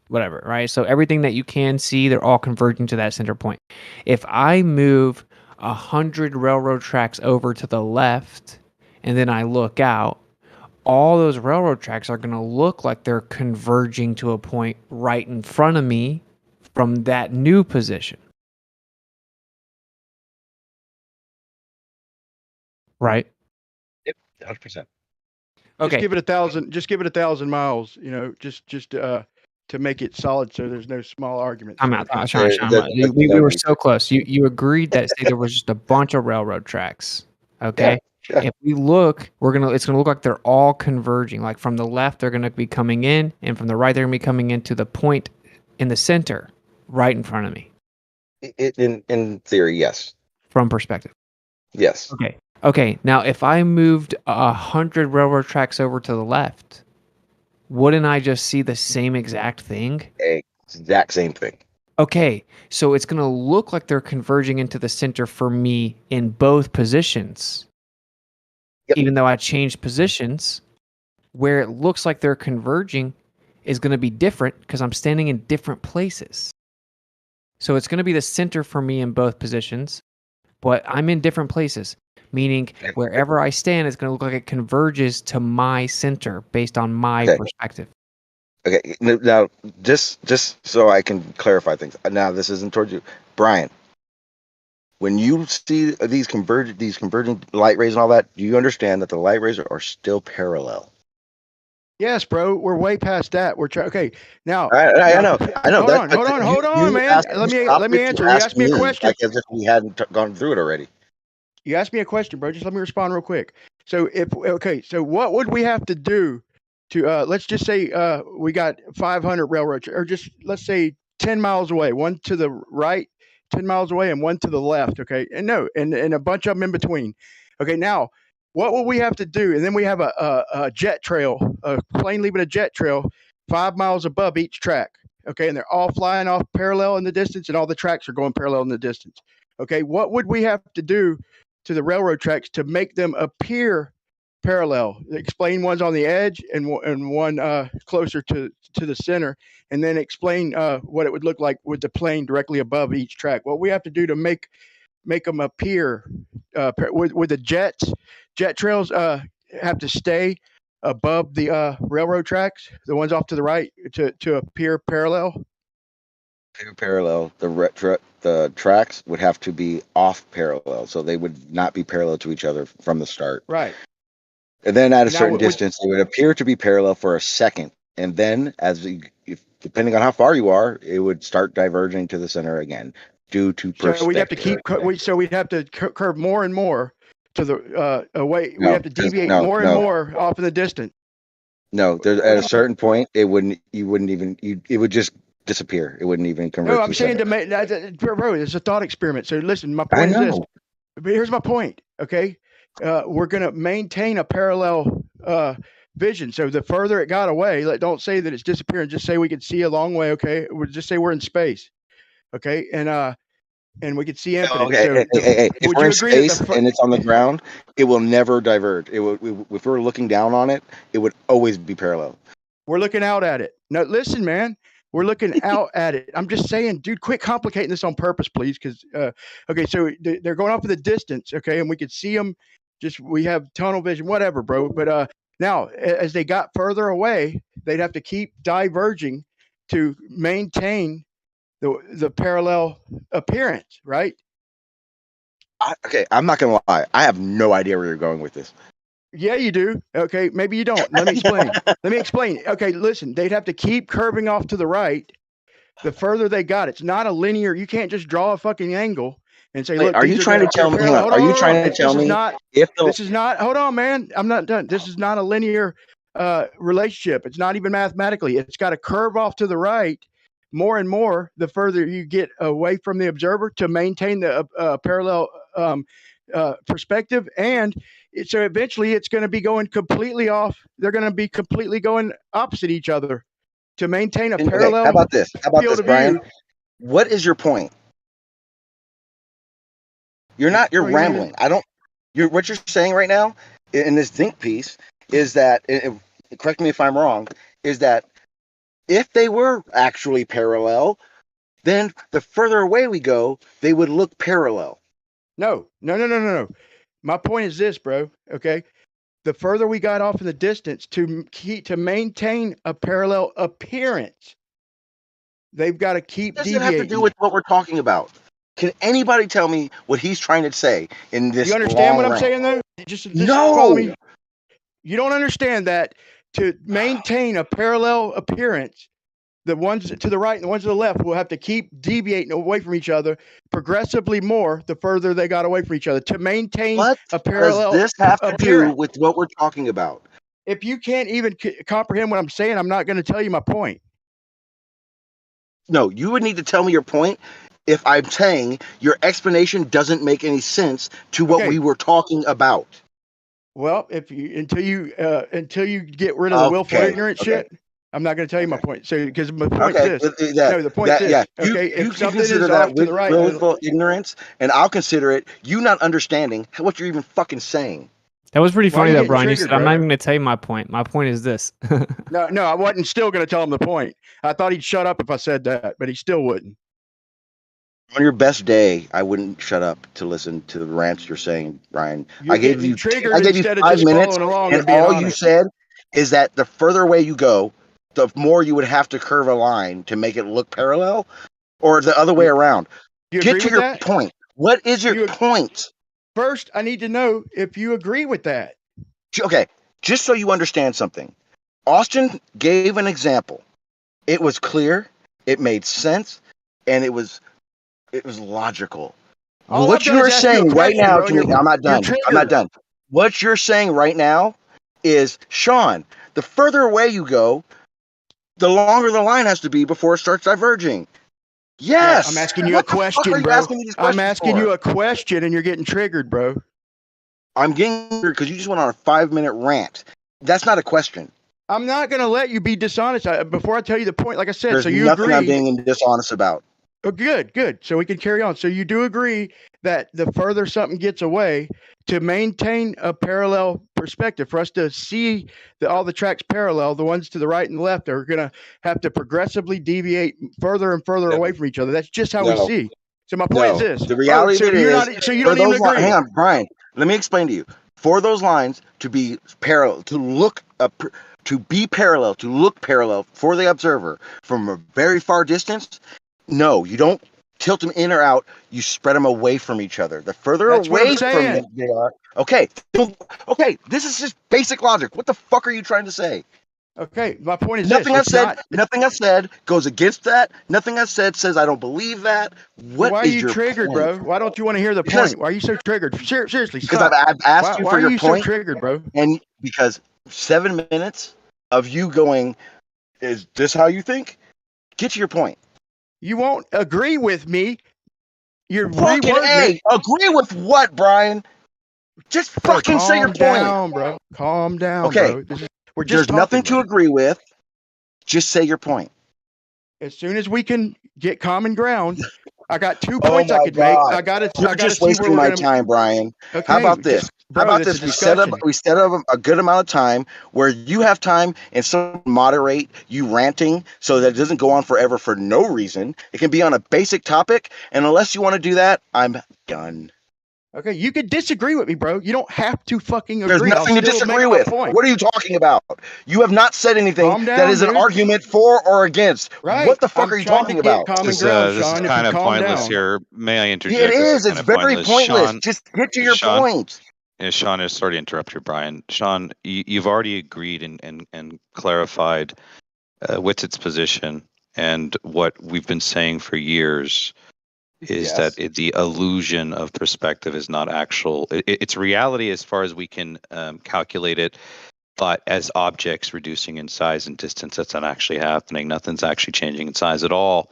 whatever, right? So everything that you can see, they're all converging to that center point. If I move 100 railroad tracks over to the left, and then I look out, all those railroad tracks are going to look like they're converging to a point right in front of me from that new position. Right? Yep, 100%. Just Okay. give it 1,000. Just give it 1,000 miles. You know, just to make it solid, so there's no small arguments. I'm out. Sean, we were so close. You agreed that say there was just a bunch of railroad tracks. Okay. Yeah. If we look, it's gonna look like they're all converging. Like from the left, they're gonna be coming in, and from the right, they're gonna be coming into the point in the center, right in front of me. In theory, yes. From perspective. Yes. Okay. Now, if I moved 100 railroad tracks over to the left, wouldn't I just see the same exact thing? Exact same thing. Okay, so it's going to look like they're converging into the center for me in both positions. Yep. Even though I changed positions, where it looks like they're converging is going to be different because I'm standing in different places. So it's going to be the center for me in both positions, but I'm in different places, meaning wherever I stand, it's going to look like it converges to my center based on my perspective. Okay, now just so I can clarify things. Now this isn't towards you, Brian. When you see these converging light rays and all that, do you understand that the light rays are still parallel? Yes, bro. We're way past that. We're trying. Okay, now. I know. Hold on, man. Let me answer. You asked me a question. Like as if we hadn't gone through it already. You asked me a question, bro. Just let me respond real quick. So so what would we have to do to let's just say we got 500 railroad or just let's say 10 miles away, one to the right 10 miles away and one to the left, okay? And a bunch of them in between. Okay, now what will we have to do? And then we have a jet trail, a plane leaving a jet trail 5 miles above each track. Okay, and they're all flying off parallel in the distance, and all the tracks are going parallel in the distance. Okay, what would we have to do to the railroad tracks to make them appear parallel? Explain one's on the edge and one closer to the center, and then explain what it would look like with the plane directly above each track. What we have to do to make them appear with the jet trails have to stay above the railroad tracks, the ones off to the right, to appear parallel. Parallel. The tracks would have to be off parallel, so they would not be parallel to each other from the start. Right. And then at a certain distance, they would appear to be parallel for a second, and then depending on how far you are, it would start diverging to the center again due to perspective. So we'd have to we'd have to curve more and more to the away. We have to deviate more and more off in the distance. No, there's at a certain point, it would just disappear. It wouldn't even convert. No, to I'm the saying center. to make, bro, it's a thought experiment. So listen, my I point is this. know. But here's my point. Okay, we're gonna maintain a parallel vision. So the further it got away, don't say that it's disappearing. Just say we could see a long way. Okay, we'll just say we're in space. Okay, and we could see infinite. Okay, So hey. If would we're you in agree that space and it's on the ground, it will never divert. It will. If we're looking down on it, it would always be parallel. we're looking out at it? No, listen, man. We're looking out at it. I'm just saying, dude, quit complicating this on purpose, please. Because, okay, so they're going off of the distance, okay, and we could see them. We have tunnel vision, whatever, bro. But now, as they got further away, they'd have to keep diverging to maintain the parallel appearance, right? Okay, I'm not gonna lie. I have no idea where you're going with this. Yeah, you do. Okay, maybe you don't. Let me explain. Let me explain. Okay, listen, they'd have to keep curving off to the right the further they got. It's not a linear. You can't just draw a fucking angle and say, Wait, look, are these you are trying gonna to tell me? appear Hang on. parallel. Are you Hold on. trying to tell This is me not. if the This is not. Hold on, man. I'm not done. This is not a linear relationship. It's not even mathematically. It's got to curve off to the right more and more the further you get away from the observer to maintain the parallel perspective. And so eventually it's going to be going completely off. They're going to be completely going opposite each other to maintain a Okay, parallel how about this? How about field this, of Brian? view. What is your point? You're Bro, you don't even- rambling. I don't. What you're saying right now in this think piece is that. Correct me if I'm wrong. Is that if they were actually parallel, then the further away we go, they would look parallel. No. My point is this, bro. Okay. The further we got off in the distance to maintain a parallel appearance, they've got to keep What does it have to deviating. do with what we're talking about? Can anybody tell me what he's trying to say in this? You understand what I'm rant? saying, though? Just No. follow me. You don't understand that to maintain a parallel appearance, the ones to the right and the ones to the left will have to keep deviating away from each other progressively more the further they got away from each other to maintain What a parallel does this have to appearance. do with what we're talking about? If you can't even comprehend what I'm saying, I'm not going to tell you my point. No, you would need to tell me your point if I'm saying your explanation doesn't make any sense to what we were talking about. Well, until you get rid of the willful ignorant shit, I'm not going to tell you my point. So, because my point is this. No, the point is this. Okay, You if can something consider is that off to the right, willful ignorance, and I'll consider it you not understanding what you're even fucking saying. That was pretty Why are funny you though, getting Brian. You triggered, said, I'm bro? not even going to tell you my point. My point is this. No, I wasn't still going to tell him the point. I thought he'd shut up if I said that, but he still wouldn't. On your best day, I wouldn't shut up to listen to the rants you're saying, Brian. You're I gave getting you triggered instead of 5 just minutes, following along and and being all you honest. said is that the further away you go, the more you would have to curve a line to make it look parallel, or the other way around. You Get agree to with your that? point. What is your point? First, I need to know if you agree with that. Okay, just so you understand something. Austin gave an example. It was clear, it made sense, and it was logical. All What I've done you're is ask you a saying right question, now bro, to and me, I'm not you're done. I'm not triggered. done. What you're saying right now is, Sean, the further away you go, the longer the line has to be before it starts diverging. Yes. I'm asking you a What the fuck are question, you bro. asking me these questions I'm asking for? you a question, and you're getting triggered, bro. I'm getting triggered because you just went on a 5-minute rant. That's not a question. I'm not going to let you be dishonest before I tell you the point. Like I said, There's so you nothing agree. I'm being dishonest about. Oh, good. So we can carry on. So you do agree that the further something gets away, to maintain a parallel perspective, for us to see all the tracks parallel, the ones to the right and the left are going to have to progressively deviate further and further away from each other. That's just how we No. see. So my point is this. The reality so of it you're is, not. So you for don't even those agree. hang on, Brian. Let me explain to you. For those lines to be parallel, to look up, to be parallel, to look parallel for the observer from a very far distance, no, you don't tilt them in or out. You spread them away from each other. The further That's what I'm away from saying. them they are, okay. This is just basic logic. What the fuck are you trying to say? Okay, my point is Nothing this. Nothing I've said goes against that. Nothing I've said says I don't believe that. What Why are is you your triggered, point? bro? Why don't you want to hear the point? Why are you so triggered? Seriously, Because stop. I've asked you Why for are your you point, so triggered, bro? and because 7 minutes of you going, is this how you think? Get to your point. You won't agree with me. You're Fucking rewording it. agree with what, Brian? Just Bro, fucking say your calm point. down, bro. Calm down, Okay. bro. We're There's just talking, nothing bro. to agree with. Just say your point. As soon as we can get common ground, I got 2 Oh points I my could make. God. I gotta You're just see where wasting we're my gonna. time, Brian. Okay, How about this? just, bro, How about it's this? a We set up a good amount of time where you have time and someone moderate you ranting so that it doesn't go on forever for no reason. It can be on a basic topic, and unless you want to do that, I'm done. Okay, you could disagree with me, bro. You don't have to fucking There's agree. nothing to disagree with. What are you talking about? You have not said anything Calm that down, is an dude. argument for or against. Right. What the fuck I'm are you trying talking to get about? common ground, This is Sean. If kind you of calm pointless down. here. May I interject? It This is. kind It's of very pointless. Sean, Just get to your Sean, point. Sean, sorry to interrupt you, Brian. Sean, you've already agreed and clarified Witset's position, and what we've been saying for years is that the illusion of perspective is not actual. It's reality as far as we can calculate it, but as objects reducing in size and distance, that's not actually happening. Nothing's actually changing in size at all.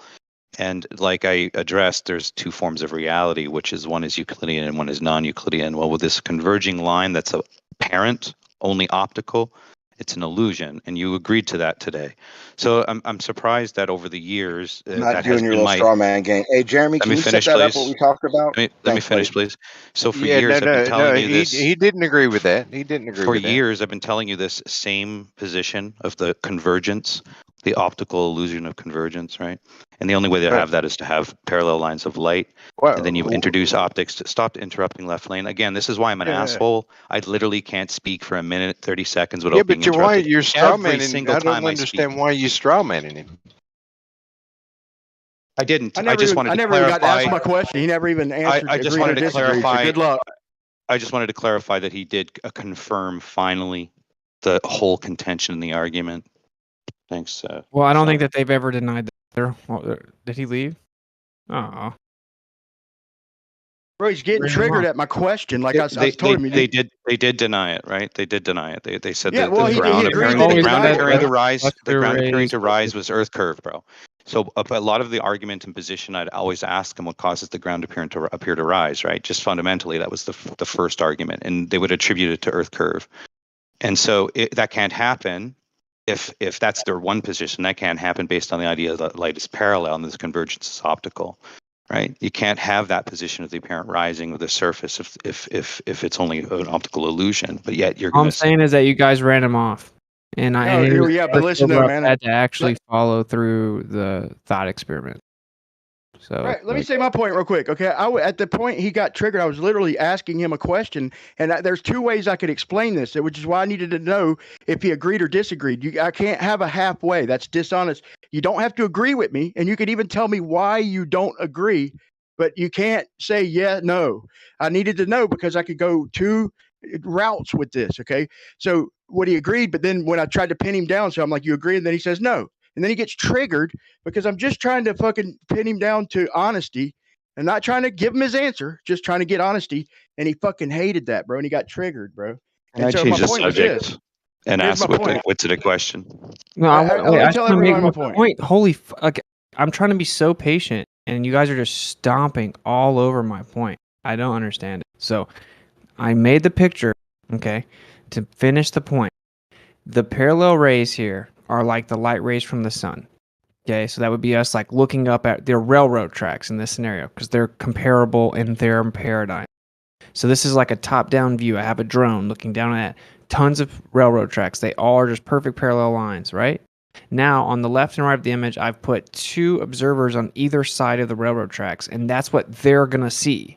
And like I addressed, there's 2 forms of reality, which is one is Euclidean and one is non-Euclidean. Well, with this converging line that's apparent, only optical, it's an illusion, and you agreed to that today. So I'm surprised that over the years Not that doing has your been little my. straw man game. Hey, Jeremy, Let can me you set finish, that up? please. What we talked about? Let me Thanks, finish, buddy. please. So for Yeah, years I've been telling you he this. he didn't agree with that. He didn't agree For with that. years I've been telling you this same position of the convergence, the optical illusion of convergence, right? And the only way to have that is to have parallel lines of light, and then you introduce optics to stop interrupting left lane. Again, this is why I'm an asshole. I literally can't speak for a minute, 30 seconds without being interrupted. You're straw Every manning. single I don't time I speak. understand why you straw manning him. I didn't. I just wanted to never even got to clarify. ask my question. He never even answered. I just agreed or wanted to disagreed, so clarify. good luck. I just wanted to clarify that he did confirm finally the whole contention in the argument. Thanks. Well, I don't Sean. think that they've ever denied that. Did he leave? Oh. Bro, he's getting triggered at my question. Like I told him. They did deny it, right? They did deny it. They said Yeah, that well, the he ground agreed appearing, that he the ground denied it, appearing to right? rise, the Cluster ground appearing rays. to rise was Earth curve, bro. So a lot of the argument and position, I'd always ask them what causes the ground appear to rise, right? Just fundamentally, that was the first argument, and they would attribute it to Earth curve. And so that can't happen if that's their one position. That can't happen based on the idea that light is parallel and this convergence is optical, right? You can't have that position of the apparent rising of the surface if it's only an optical illusion. But yet you're All going I'm to saying is that you guys ran him off, and but listen though, man. had to actually follow through the thought experiment. So Right. Let me say my point real quick. Okay. At the point he got triggered, I was literally asking him a question, and there's 2 ways I could explain this, which is why I needed to know if he agreed or disagreed. I can't have a halfway. That's dishonest. You don't have to agree with me, and you could even tell me why you don't agree, but you can't say yeah, no. I needed to know because I could go 2 routes with this. Okay. So what he agreed, but then when I tried to pin him down, so I'm like, you agree? And then he says no. And then he gets triggered because I'm just trying to fucking pin him down to honesty and not trying to give him his answer, just trying to get honesty. And he fucking hated that, bro. And he got triggered, bro. Can I change the subject and ask what's it a question? No, I tell everybody my point. Holy fuck! I'm trying to be so patient, and you guys are just stomping all over my point. I don't understand it. So, I made the picture, okay, to finish the point. The parallel rays here are like the light rays from the sun. Okay, so that would be us like looking up at their railroad tracks in this scenario because they're comparable in their paradigm. So this is like a top-down view. I have a drone looking down at tons of railroad tracks. They all are just perfect parallel lines, right? Now, on the left and right of the image, I've put 2 observers on either side of the railroad tracks, and that's what they're going to see.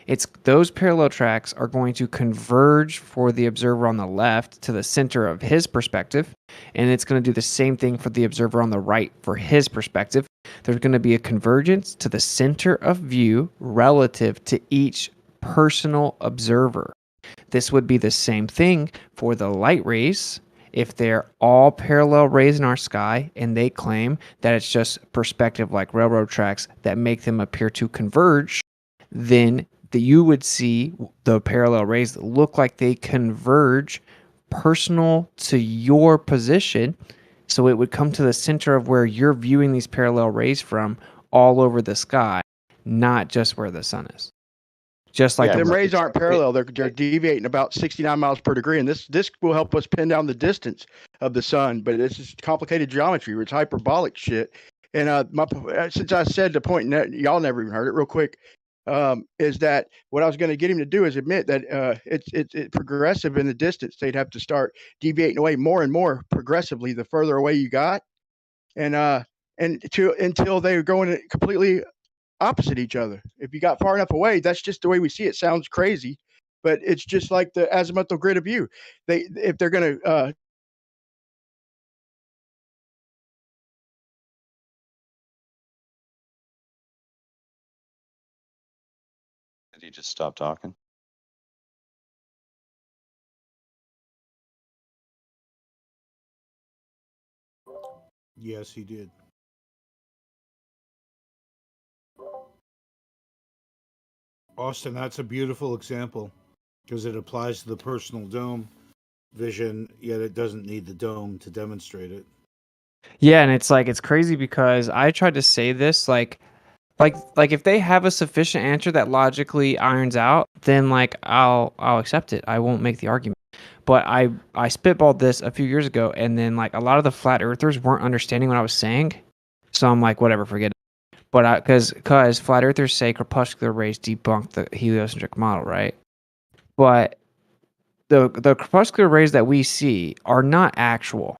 It's those parallel tracks are going to converge for the observer on the left to the center of his perspective, and it's going to do the same thing for the observer on the right for his perspective. There's going to be a convergence to the center of view relative to each personal observer. This would be the same thing for the light rays if they're all parallel rays in our sky and they claim that it's just perspective like railroad tracks that make them appear to converge, then you would see the parallel rays that look like they converge personal to your position So it would come to the center of where you're viewing these parallel rays from all over the sky, not just where the sun is. Just like Them rays aren't parallel; they're deviating about 69 miles per degree, and this will help us pin down the distance of the sun. But it's just complicated geometry. It's hyperbolic shit. And since I said the point, y'all never even heard it. Real quick, is that what I was going to get him to do is admit that it's progressive in the distance. They'd have to start deviating away more and more progressively the further away you got, and until they're going completely opposite each other. If you got far enough away, that's just the way we see it. Sounds crazy, but it's just like the azimuthal grid of view. If they're going to Did he just stop talking? Yes, he did. Austin, that's a beautiful example because it applies to the personal dome vision, yet it doesn't need the dome to demonstrate it. Yeah, and it's crazy because I tried to say this like if they have a sufficient answer that logically irons out, then like I'll accept it. I won't make the argument. But I spitballed this a few years ago, and then like a lot of the flat earthers weren't understanding what I was saying, so I'm like, whatever, forget it. But because flat earthers say crepuscular rays debunk the heliocentric model, right? But the crepuscular rays that we see are not actual.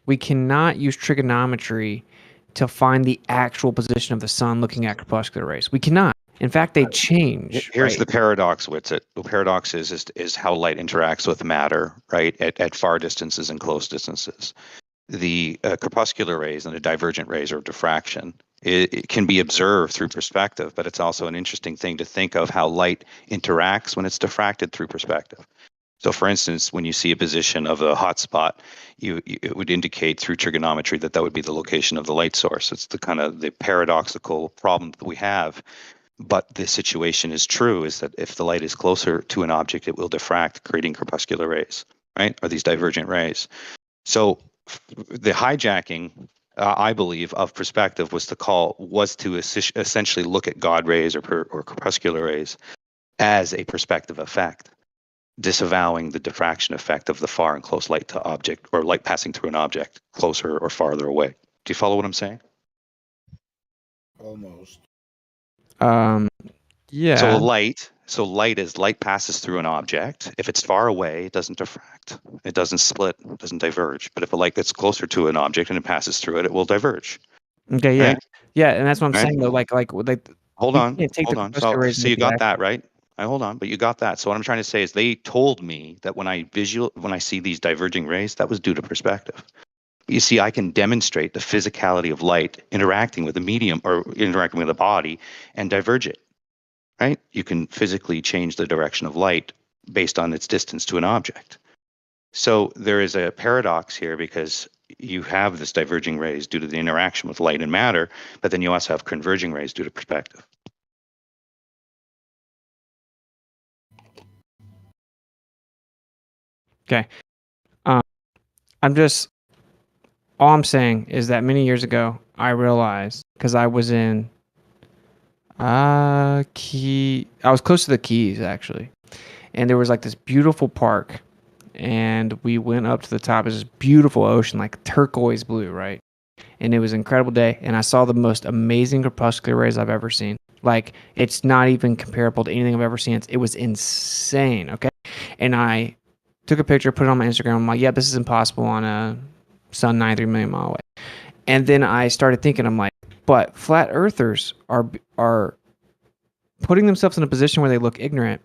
We cannot use trigonometry to find the actual position of the sun looking at crepuscular rays. We cannot. In fact, they change. Here's right? the paradox with it. The paradox is how light interacts with matter, right? At far distances and close distances. The crepuscular rays and the divergent rays or diffraction, it can be observed through perspective, but it's also an interesting thing to think of how light interacts when it's diffracted through perspective. So, for instance, when you see a position of a hot spot, it would indicate through trigonometry that would be the location of the light source. It's the kind of the paradoxical problem that we have. But the situation is true, is that if the light is closer to an object, it will diffract, creating crepuscular rays, right? Or these divergent rays. So the hijacking, I believe, of perspective was to essentially look at God rays or crepuscular rays as a perspective effect, disavowing the diffraction effect of the far and close light to object, or light passing through an object closer or farther away. Do you follow what I'm saying? Almost. Yeah. So light as light passes through an object. If it's far away, it doesn't diffract. It doesn't split, it doesn't diverge. But if a light gets closer to an object and it passes through it, it will diverge. Okay, yeah. Right? Yeah, and that's what I'm Right? saying though. Like Hold you on. can't take Hold the on. crepuscular rays and So make you it got actual. that, right? Hold on, but you got that. So what I'm trying to say is they told me that when I see these diverging rays, that was due to perspective. You see, I can demonstrate the physicality of light interacting with a medium or interacting with a body and diverge it, right? You can physically change the direction of light based on its distance to an object. So there is a paradox here because you have this diverging rays due to the interaction with light and matter, but then you also have converging rays due to perspective. Okay. All I'm saying is that many years ago, I realized, because I was in I was close to the Keys, actually. And there was like this beautiful park. And we went up to the top of this beautiful ocean, like turquoise blue, right? And it was an incredible day. And I saw the most amazing crepuscular rays I've ever seen. Like, it's not even comparable to anything I've ever seen. It was insane, okay? And I took a picture, put it on my Instagram. I'm like, yeah, this is impossible on a sun 93 million mile away. And then I started thinking, I'm like, but flat earthers are putting themselves in a position where they look ignorant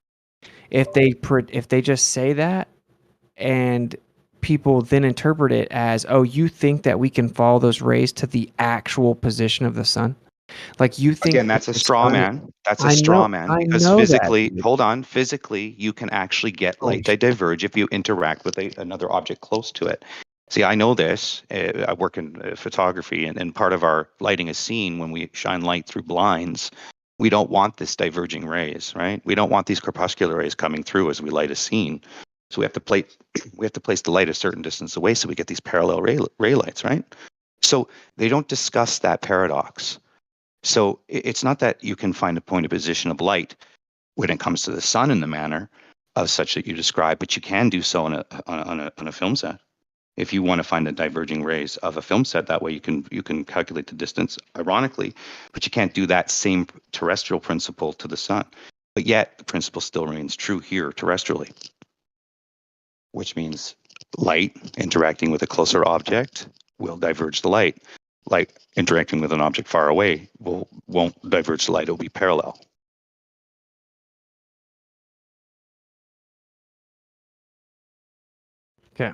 if they just say that, and people then interpret it as, oh, you think that we can follow those rays to the actual position of the sun? Like, you think Again, that's a straw man. That's a straw man because physically, physically, you can actually get light to diverge if you interact with another object close to it. See, I know this. I work in photography, and part of our lighting is seen when we shine light through blinds. We don't want this diverging rays, right? We don't want these crepuscular rays coming through as we light a scene. So we have to place the light a certain distance away so we get these parallel ray lights, right? So they don't discuss that paradox. So it's not that you can find a point of position of light when it comes to the sun in the manner of such that you describe, but you can do so on a film set. If you want to find the diverging rays of a film set, that way you can calculate the distance, ironically, but you can't do that same terrestrial principle to the sun. But yet the principle still remains true here terrestrially, which means light interacting with a closer object will diverge the light. Light interacting with an object far away won't diverge the light, it'll be parallel. Okay.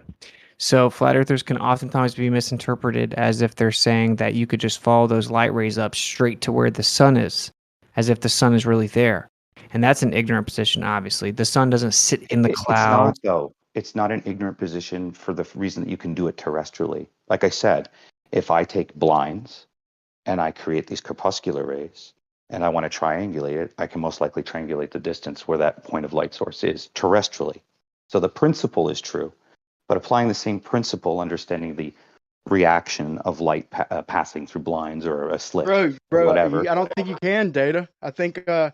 So flat earthers can oftentimes be misinterpreted as if they're saying that you could just follow those light rays up straight to where the sun is, as if the sun is really there. And that's an ignorant position, obviously. The sun doesn't sit in the clouds. It's not, though. It's not an ignorant position for the reason that you can do it terrestrially. Like I said, if I take blinds and I create these corpuscular rays and I want to triangulate it, I can most likely triangulate the distance where that point of light source is terrestrially. So the principle is true. But applying the same principle, understanding the reaction of light passing through blinds or a slit or whatever. I don't think you can, Data. I think. No,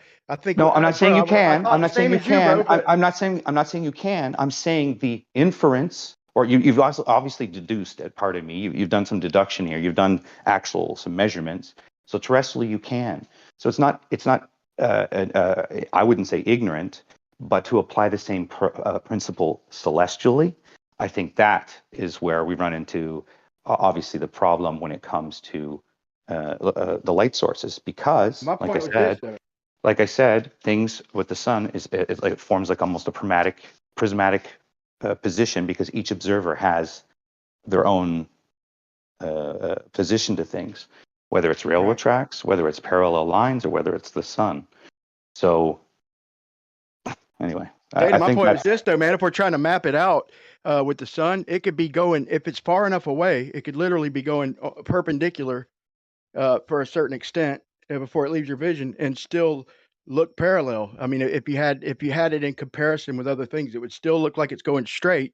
I'm not saying you can. I'm not saying you can. I'm not saying you can. I'm saying the inference, or you've also obviously deduced it. Pardon me. You've done some deduction here. You've done some measurements. So terrestrially, you can. So it's not. I wouldn't say ignorant, but to apply the same principle celestially. I think that is where we run into, obviously, the problem when it comes to the light sources, because, like I said, things with the sun it forms like almost a prismatic position, because each observer has their own position to things, whether it's railroad tracks, whether it's parallel lines, or whether it's the sun. So, anyway. Data, my point is this, though, man. If we're trying to map it out with the sun, it could be going, if it's far enough away, it could literally be going perpendicular for a certain extent before it leaves your vision and still look parallel. I mean, if you had it in comparison with other things, it would still look like it's going straight,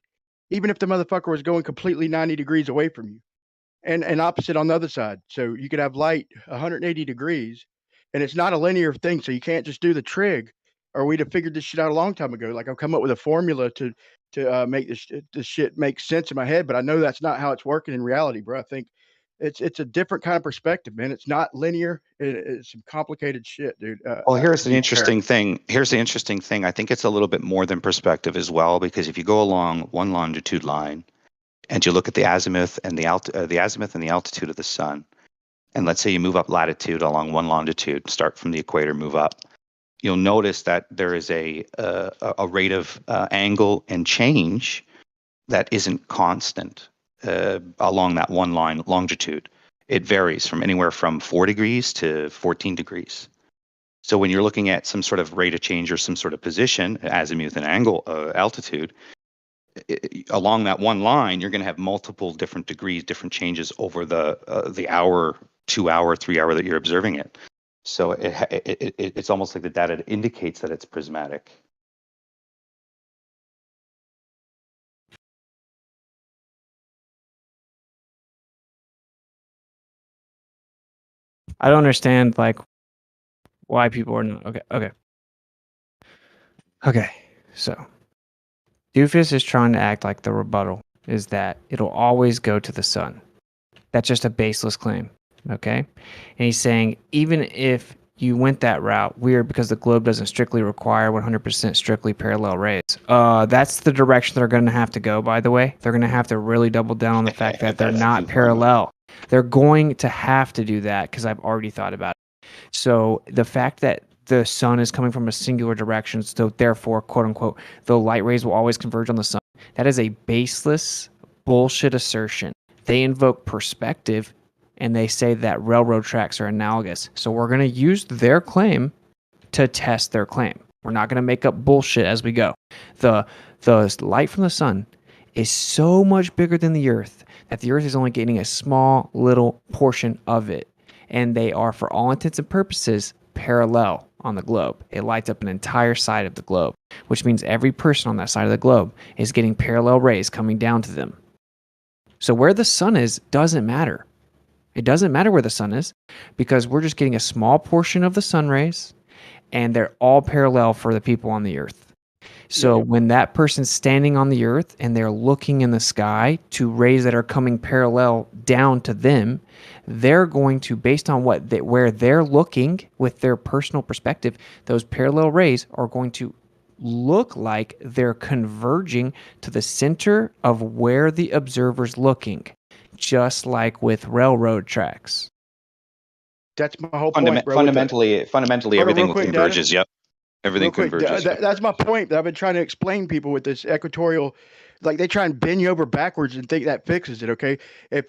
even if the motherfucker was going completely 90 degrees away from you, and opposite on the other side. So you could have light 180 degrees, and it's not a linear thing. So you can't just do the trig. Or we'd have figured this shit out a long time ago. Like I've come up with a formula to make this shit make sense in my head, but I know that's not how it's working in reality, bro. I think it's a different kind of perspective, man. It's not linear. It's some complicated shit, dude. Well, here's the interesting thing. I think it's a little bit more than perspective as well, because if you go along one longitude line and you look at the azimuth and the altitude of the sun, and let's say you move up latitude along one longitude, start from the equator, move up. You'll notice that there is a rate of angle and change that isn't constant along that one line longitude. It varies from anywhere from 4 degrees to 14 degrees. So when you're looking at some sort of rate of change or some sort of position, azimuth and angle, altitude, along that one line, you're going to have multiple different degrees, different changes over the hour, 2 hour, 3 hour that you're observing it. So it's almost like the data indicates that it's prismatic. I don't understand why people are not okay. So Doofus is trying to act like the rebuttal is that it'll always go to the sun. That's just a baseless claim. Okay. And he's saying, even if you went that route, weird, because the globe doesn't strictly require 100% strictly parallel rays. That's the direction they're going to have to go, by the way. They're going to have to really double down on the fact that they're not parallel. They're going to have to do that, because I've already thought about it. So the fact that the sun is coming from a singular direction, so therefore, quote unquote, the light rays will always converge on the sun, that is a baseless bullshit assertion. They invoke perspective, and they say that railroad tracks are analogous. So we're going to use their claim to test their claim. We're not going to make up bullshit as we go. The light from the sun is so much bigger than the Earth that the Earth is only getting a small little portion of it. And they are, for all intents and purposes, parallel on the globe. It lights up an entire side of the globe, which means every person on that side of the globe is getting parallel rays coming down to them. So where the sun is doesn't matter. It doesn't matter where the sun is because we're just getting a small portion of the sun rays and they're all parallel for the people on the earth. So when that person's standing on the earth and they're looking in the sky to rays that are coming parallel down to them, they're going to, based on where they're looking with their personal perspective, those parallel rays are going to look like they're converging to the center of where the observer's looking, just like with railroad tracks. That's my whole point, bro. Fundamentally, everything quick, converges. Dennis. Yep, everything Real quick, converges. that's my point that I've been trying to explain people with this equatorial, like they try and bend you over backwards and think that fixes it. Okay, if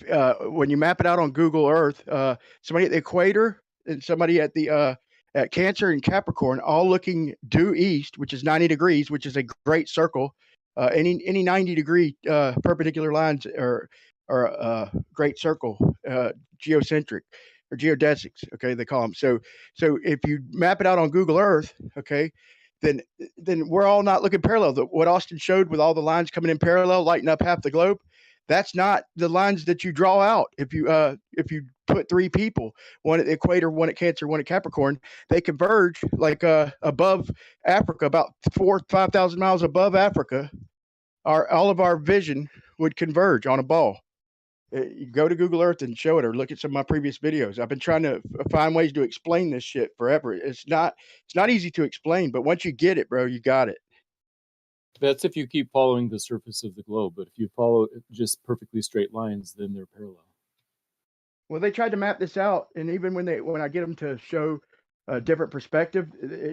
when you map it out on Google Earth, somebody at the equator and somebody at the at Cancer and Capricorn, all looking due east, which is 90 degrees, which is a great circle. Any 90-degree perpendicular lines are a great circle, geocentric or geodesics. Okay, they call them. So if you map it out on Google Earth, okay, then we're all not looking parallel. What Austin showed with all the lines coming in parallel, lighting up half the globe, that's not the lines that you draw out. If you put three people, one at the equator, one at Cancer, one at Capricorn, they converge like above Africa, about 4,000 or 5,000 miles above Africa. All of our vision would converge on a ball. You go to Google Earth and show it, or look at some of my previous videos. I've been trying to find ways to explain this shit forever. It's not easy to explain, but once you get it, bro, you got it. That's if you keep following the surface of the globe. But if you follow just perfectly straight lines, then they're parallel. Well, they tried to map this out, and even when I get them to show a different perspective,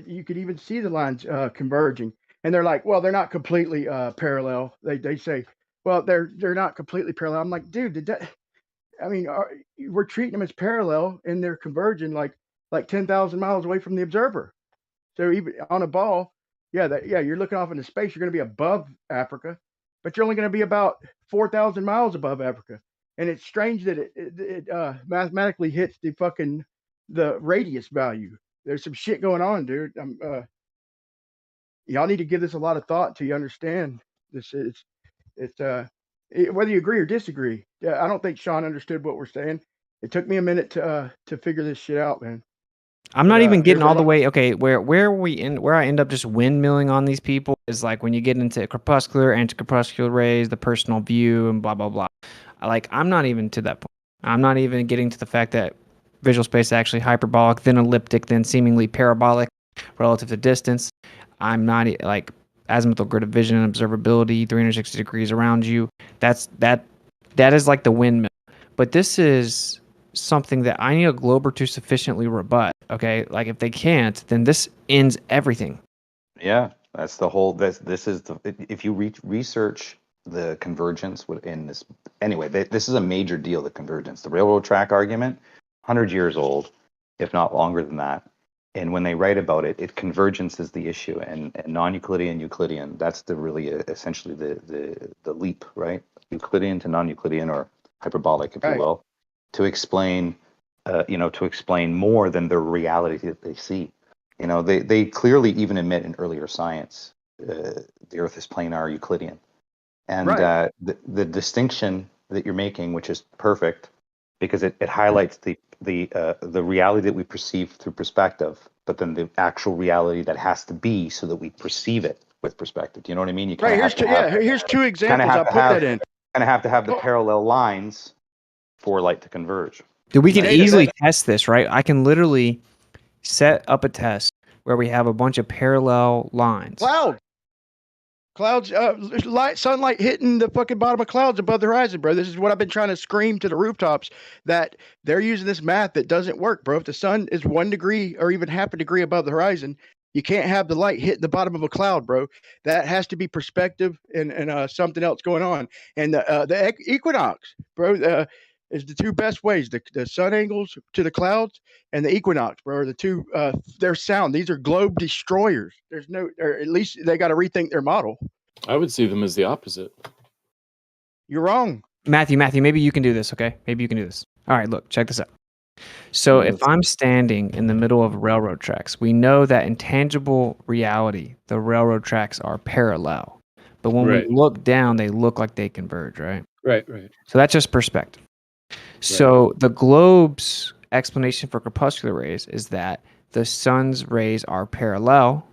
you could even see the lines converging. And they're like, well, they're not completely parallel. They say, well, they're not completely parallel. I'm like, dude, we're treating them as parallel, and they're converging like 10,000 miles away from the observer. So even on a ball, you're looking off into space. You're going to be above Africa, but you're only going to be about 4,000 miles above Africa. And it's strange that it mathematically hits the radius value. There's some shit going on, dude. Y'all need to give this a lot of thought till you understand this. Whether you agree or disagree. I don't think Sean understood what we're saying. It took me a minute to figure this shit out, man. I'm not even getting all the way. Okay, where I end up just windmilling on these people is like when you get into crepuscular, anti-crepuscular rays, the personal view, and blah blah blah. I'm not even to that point. I'm not even getting to the fact that visual space is actually hyperbolic, then elliptic, then seemingly parabolic relative to distance. I'm not like azimuthal grid of vision and observability, 360 degrees around you. That is like the windmill. But this is something that I need a glober to sufficiently rebut. Okay, like if they can't, then this ends everything. Yeah, that's the whole. This is the. If you research the convergence within this, anyway, this is a major deal. The convergence, the railroad track argument, 100 years old, if not longer than that. And when they write about it, convergence is the issue, and non-Euclidean, Euclidean. That's essentially the leap, right? Euclidean to non-Euclidean, or hyperbolic, if you will, to explain, to explain more than the reality that they see. They clearly even admit in earlier science, the Earth is planar Euclidean, and the distinction that you're making, which is perfect, because it highlights the reality that we perceive through perspective, but then the actual reality that has to be so that we perceive it with perspective. Do you know what I mean? You here's two examples. I'll put that in. Kind of have to have the parallel lines for light to converge. Dude, we can easily test this, right? I can literally set up a test where we have a bunch of parallel lines. Clouds, sunlight hitting the fucking bottom of clouds above the horizon, bro. This is what I've been trying to scream to the rooftops, that they're using this math that doesn't work, bro. If the sun is 1 degree or even half a degree above the horizon, you can't have the light hitting the bottom of a cloud, bro. That has to be perspective and something else going on. And the equinox, bro, is the two best ways. The sun angles to the clouds and the equinox, bro, are the two. They're sound. These are globe destroyers. There's no, or at least they got to rethink their model. I would see them as the opposite. You're wrong. Matthew, maybe you can do this, okay? Maybe you can do this. All right, look, check this out. So Yeah, if I'm standing in the middle of railroad tracks, we know that in tangible reality, the railroad tracks are parallel. But when Right. we look down, they look like they converge, right? Right, right. So that's just perspective. So the globe's explanation for corpuscular rays is that the sun's rays are parallel,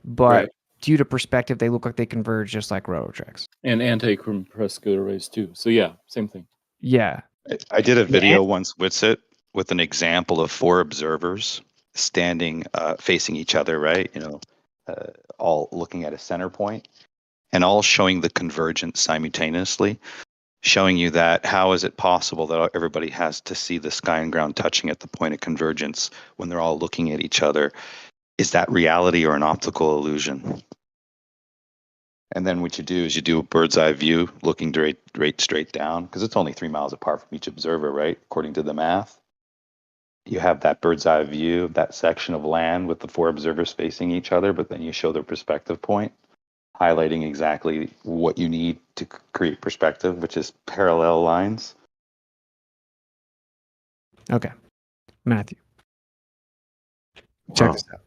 but Right. due to perspective, they look like they converge just like railroad tracks. And anti-corpuscular rays too. So yeah, same thing. Yeah. I did a Yeah, video once with an example of 4 observers standing facing each other, right? All looking at a center point and all showing the convergence simultaneously, showing you that how is it possible that everybody has to see the sky and ground touching at the point of convergence when they're all looking at each other? Is that reality or an optical illusion? And then what you do is you do a bird's eye view looking straight down, because it's only 3 miles apart from each observer, right? According to the math. You have that bird's eye view of that section of land with the 4 observers facing each other, but then you show their perspective point, highlighting exactly what you need to create perspective, which is parallel lines. Okay. Matthew. Check this out.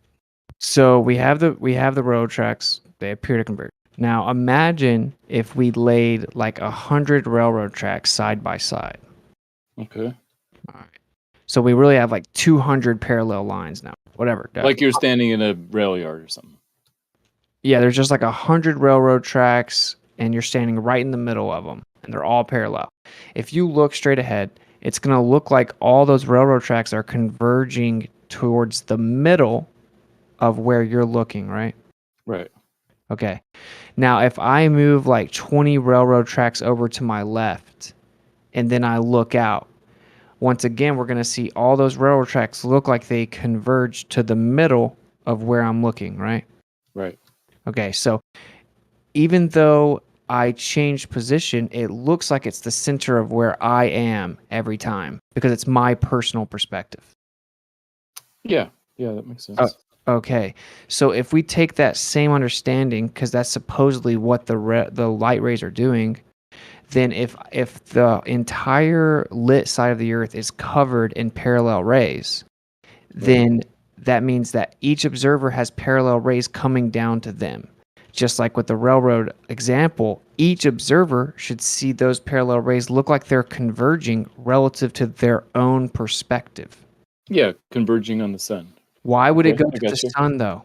So we have the road tracks, they appear to converge. Now imagine if we laid like 100 railroad tracks side by side. Okay. All right. So we really have like 200 parallel lines now. Whatever. Like you're standing in a rail yard or something. Yeah, there's just like 100 railroad tracks and you're standing right in the middle of them and they're all parallel. If you look straight ahead, it's going to look like all those railroad tracks are converging towards the middle of where you're looking, right? Right. Okay. Now, if I move like 20 railroad tracks over to my left and then I look out, once again, we're going to see all those railroad tracks look like they converge to the middle of where I'm looking, right? Right. Okay. So even though I change position, it looks like it's the center of where I am every time because it's my personal perspective. Yeah. Yeah, that makes sense. Okay, so if we take that same understanding, because that's supposedly what the light rays are doing, then if the entire lit side of the Earth is covered in parallel rays, then that means that each observer has parallel rays coming down to them. Just like with the railroad example, each observer should see those parallel rays look like they're converging relative to their own perspective. Yeah, converging on the sun. Why would it Okay, go I to the gotcha. sun though?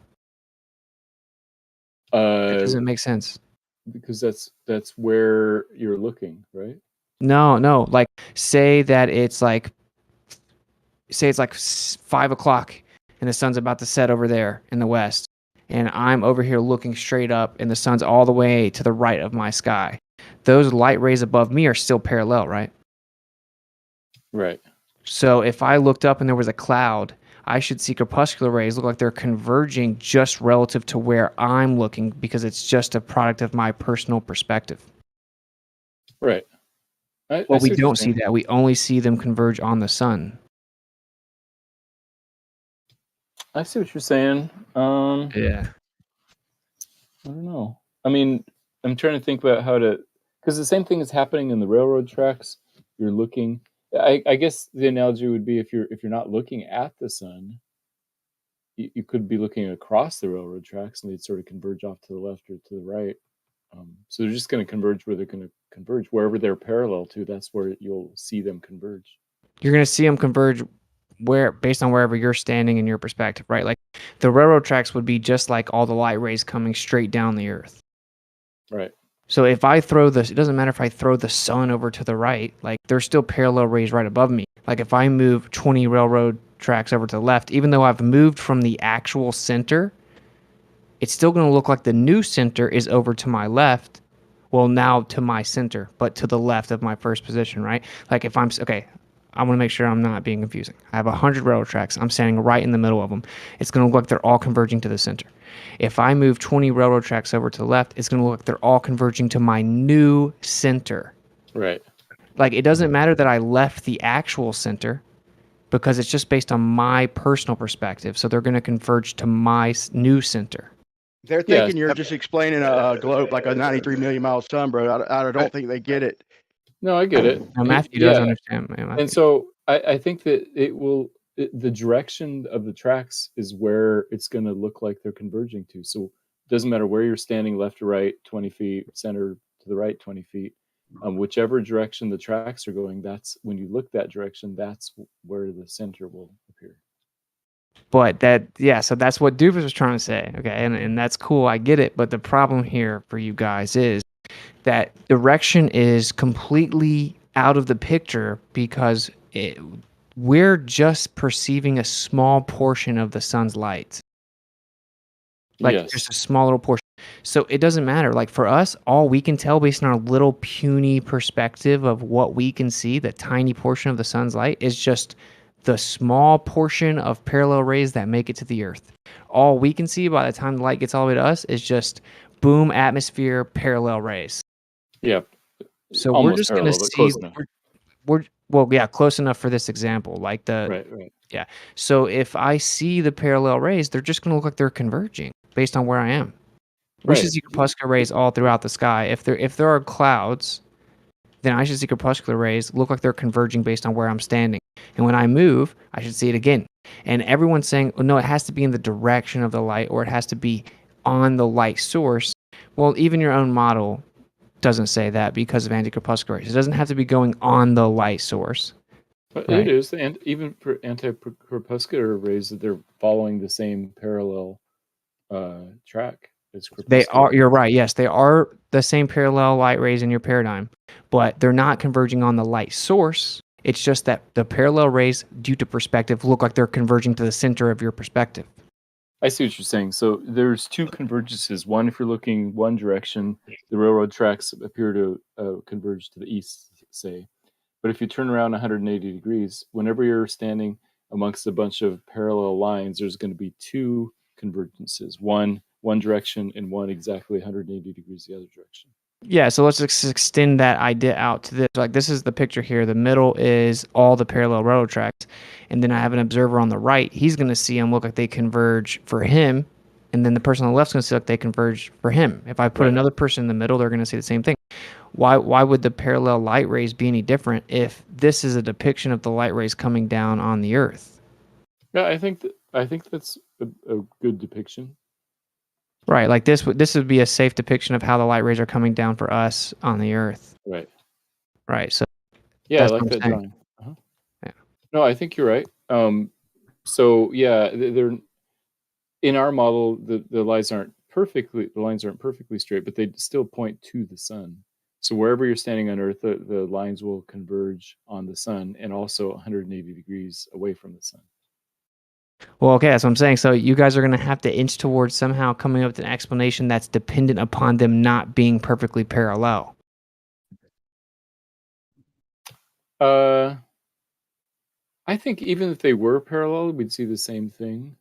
That doesn't make sense. Because that's where you're looking, right? No. Like, say it's like 5 o'clock and the sun's about to set over there in the west, and I'm over here looking straight up, and the sun's all the way to the right of my sky. Those light rays above me are still parallel, right? Right. So if I looked up and there was a cloud, I should see corpuscular rays look like they're converging just relative to where I'm looking because it's just a product of my personal perspective. Right. Well, we don't see that. We only see them converge on the sun. I see what you're saying. Yeah. I don't know. I mean, I'm trying to think about how to, because the same thing is happening in the railroad tracks. You're looking. I guess the analogy would be if you're not looking at the sun, you could be looking across the railroad tracks, and they'd sort of converge off to the left or to the right. So they're just going to converge where they're going to converge. Wherever they're parallel to, that's where you'll see them converge. You're going to see them converge based on wherever you're standing in your perspective, right? Like the railroad tracks would be just like all the light rays coming straight down the earth. Right. So if I throw this, it doesn't matter if I throw the sun over to the right, like there's still parallel rays right above me. Like if I move 20 railroad tracks over to the left, even though I've moved from the actual center, it's still going to look like the new center is over to my left. Well, now to my center, but to the left of my first position, right? Like if I want to make sure I'm not being confusing. I have 100 railroad tracks. I'm standing right in the middle of them. It's going to look like they're all converging to the center. If I move 20 railroad tracks over to the left, it's going to look like they're all converging to my new center. Right. Like it doesn't matter that I left the actual center because it's just based on my personal perspective. So they're going to converge to my new center. They're thinking you're just explaining a globe like a 93 million mile sun, bro. I don't think they get it. No, I get it. Now, Matthew does understand. And so I think that the direction of the tracks is where it's going to look like they're converging to. So it doesn't matter where you're standing, left to right, 20 feet, center to the right, 20 feet. Whichever direction the tracks are going, that's when you look that direction, that's where the center will appear. But so that's what Doofus was trying to say. Okay, and that's cool. I get it. But the problem here for you guys is that direction is completely out of the picture because we're just perceiving a small portion of the sun's light. Like just a small little portion. So it doesn't matter. Like for us, all we can tell based on our little puny perspective of what we can see, the tiny portion of the sun's light, is just the small portion of parallel rays that make it to the Earth. All we can see by the time the light gets all the way to us is just boom, atmosphere, parallel rays. Yeah. So Almost we're just going to see. close enough. Well, close enough for this example. Like Right. Yeah. So if I see the parallel rays, they're just going to look like they're converging based on where I am. We should see corpuscular rays all throughout the sky. If there are clouds, then I should see corpuscular rays look like they're converging based on where I'm standing. And when I move, I should see it again. And everyone's saying, oh, no, it has to be in the direction of the light or it has to be on the light source. Well, even your own model doesn't say that because of anticorpuscular rays. It doesn't have to be going on the light source. But it is, and even for anti-corpuscular rays, that they're following the same parallel track as corpuscular. They are. You're right. Yes, they are the same parallel light rays in your paradigm, but they're not converging on the light source. It's just that the parallel rays, due to perspective, look like they're converging to the center of your perspective. I see what you're saying. So there's two convergences. One, if you're looking one direction, the railroad tracks appear to converge to the east, say. But if you turn around 180 degrees, whenever you're standing amongst a bunch of parallel lines, there's going to be two convergences. One direction and one exactly 180 degrees the other direction. Yeah, so let's just extend that idea out to this. Like this is the picture here. The middle is all the parallel railroad tracks. And then I have an observer on the right. He's going to see them look like they converge for him. And then the person on the left is going to see like they converge for him. If I put another person in the middle, they're going to see the same thing. Why would the parallel light rays be any different if this is a depiction of the light rays coming down on the Earth? Yeah, I think that's a good depiction. Right, like this would be a safe depiction of how the light rays are coming down for us on the Earth. Right. Right. So yeah, I like that drawing. Uh-huh. Yeah. No, I think you're right. So yeah, they're in our model. The lines aren't perfectly straight, but they still point to the sun. So wherever you're standing on Earth, the lines will converge on the sun and also 180 degrees away from the sun. Well, okay, that's what I'm saying. So you guys are going to have to inch towards somehow coming up with an explanation that's dependent upon them not being perfectly parallel. I think even if they were parallel, we'd see the same thing.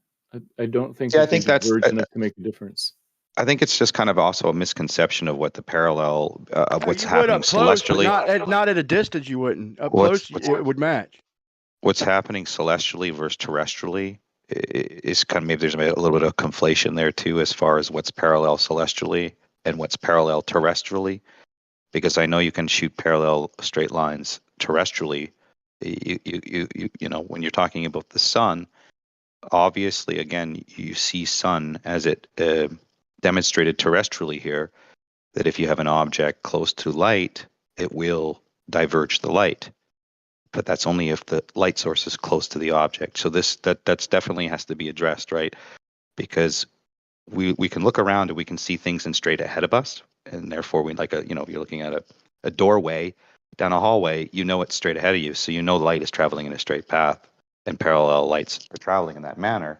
I don't think. Yeah, I think that's enough to make a difference. I think it's just kind of also a misconception of what the parallel of what's happening up close, celestially. Not at a distance. You wouldn't. Up close, it would match. What's happening celestially versus terrestrially is kind of maybe there's a little bit of conflation there too, as far as what's parallel celestially and what's parallel terrestrially. Because I know you can shoot parallel straight lines terrestrially. You know, when you're talking about the sun, obviously, again, you see sun as it demonstrated terrestrially here, that if you have an object close to light, it will diverge the light. But that's only if the light source is close to the object. So that's definitely has to be addressed, right? Because we can look around and we can see things in straight ahead of us, and therefore we if you're looking at a doorway down a hallway, you know it's straight ahead of you, so you know light is traveling in a straight path, and parallel lights are traveling in that manner.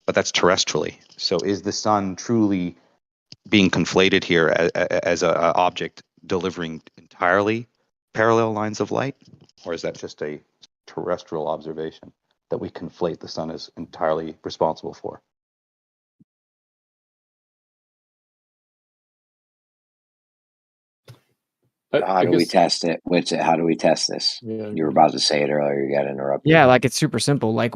But that's terrestrially. So is the sun truly being conflated here as an object delivering entirely parallel lines of light? Or is that just a terrestrial observation that we conflate the sun as entirely responsible for? How do we test it? How do we test this? Yeah, you were about to say it earlier. You got interrupted. Yeah, like it's super simple. Like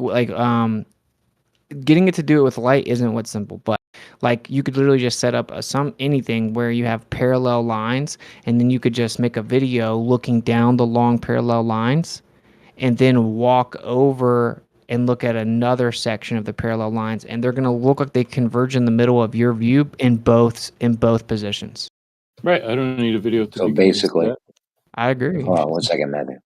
getting it to do it with light isn't what's simple, but like you could literally just set up anything where you have parallel lines, and then you could just make a video looking down the long parallel lines, and then walk over and look at another section of the parallel lines, and they're going to look like they converge in the middle of your view in both positions. Right. I don't need a video to So be convinced of basically, that. I agree. hold on one second, Matthew.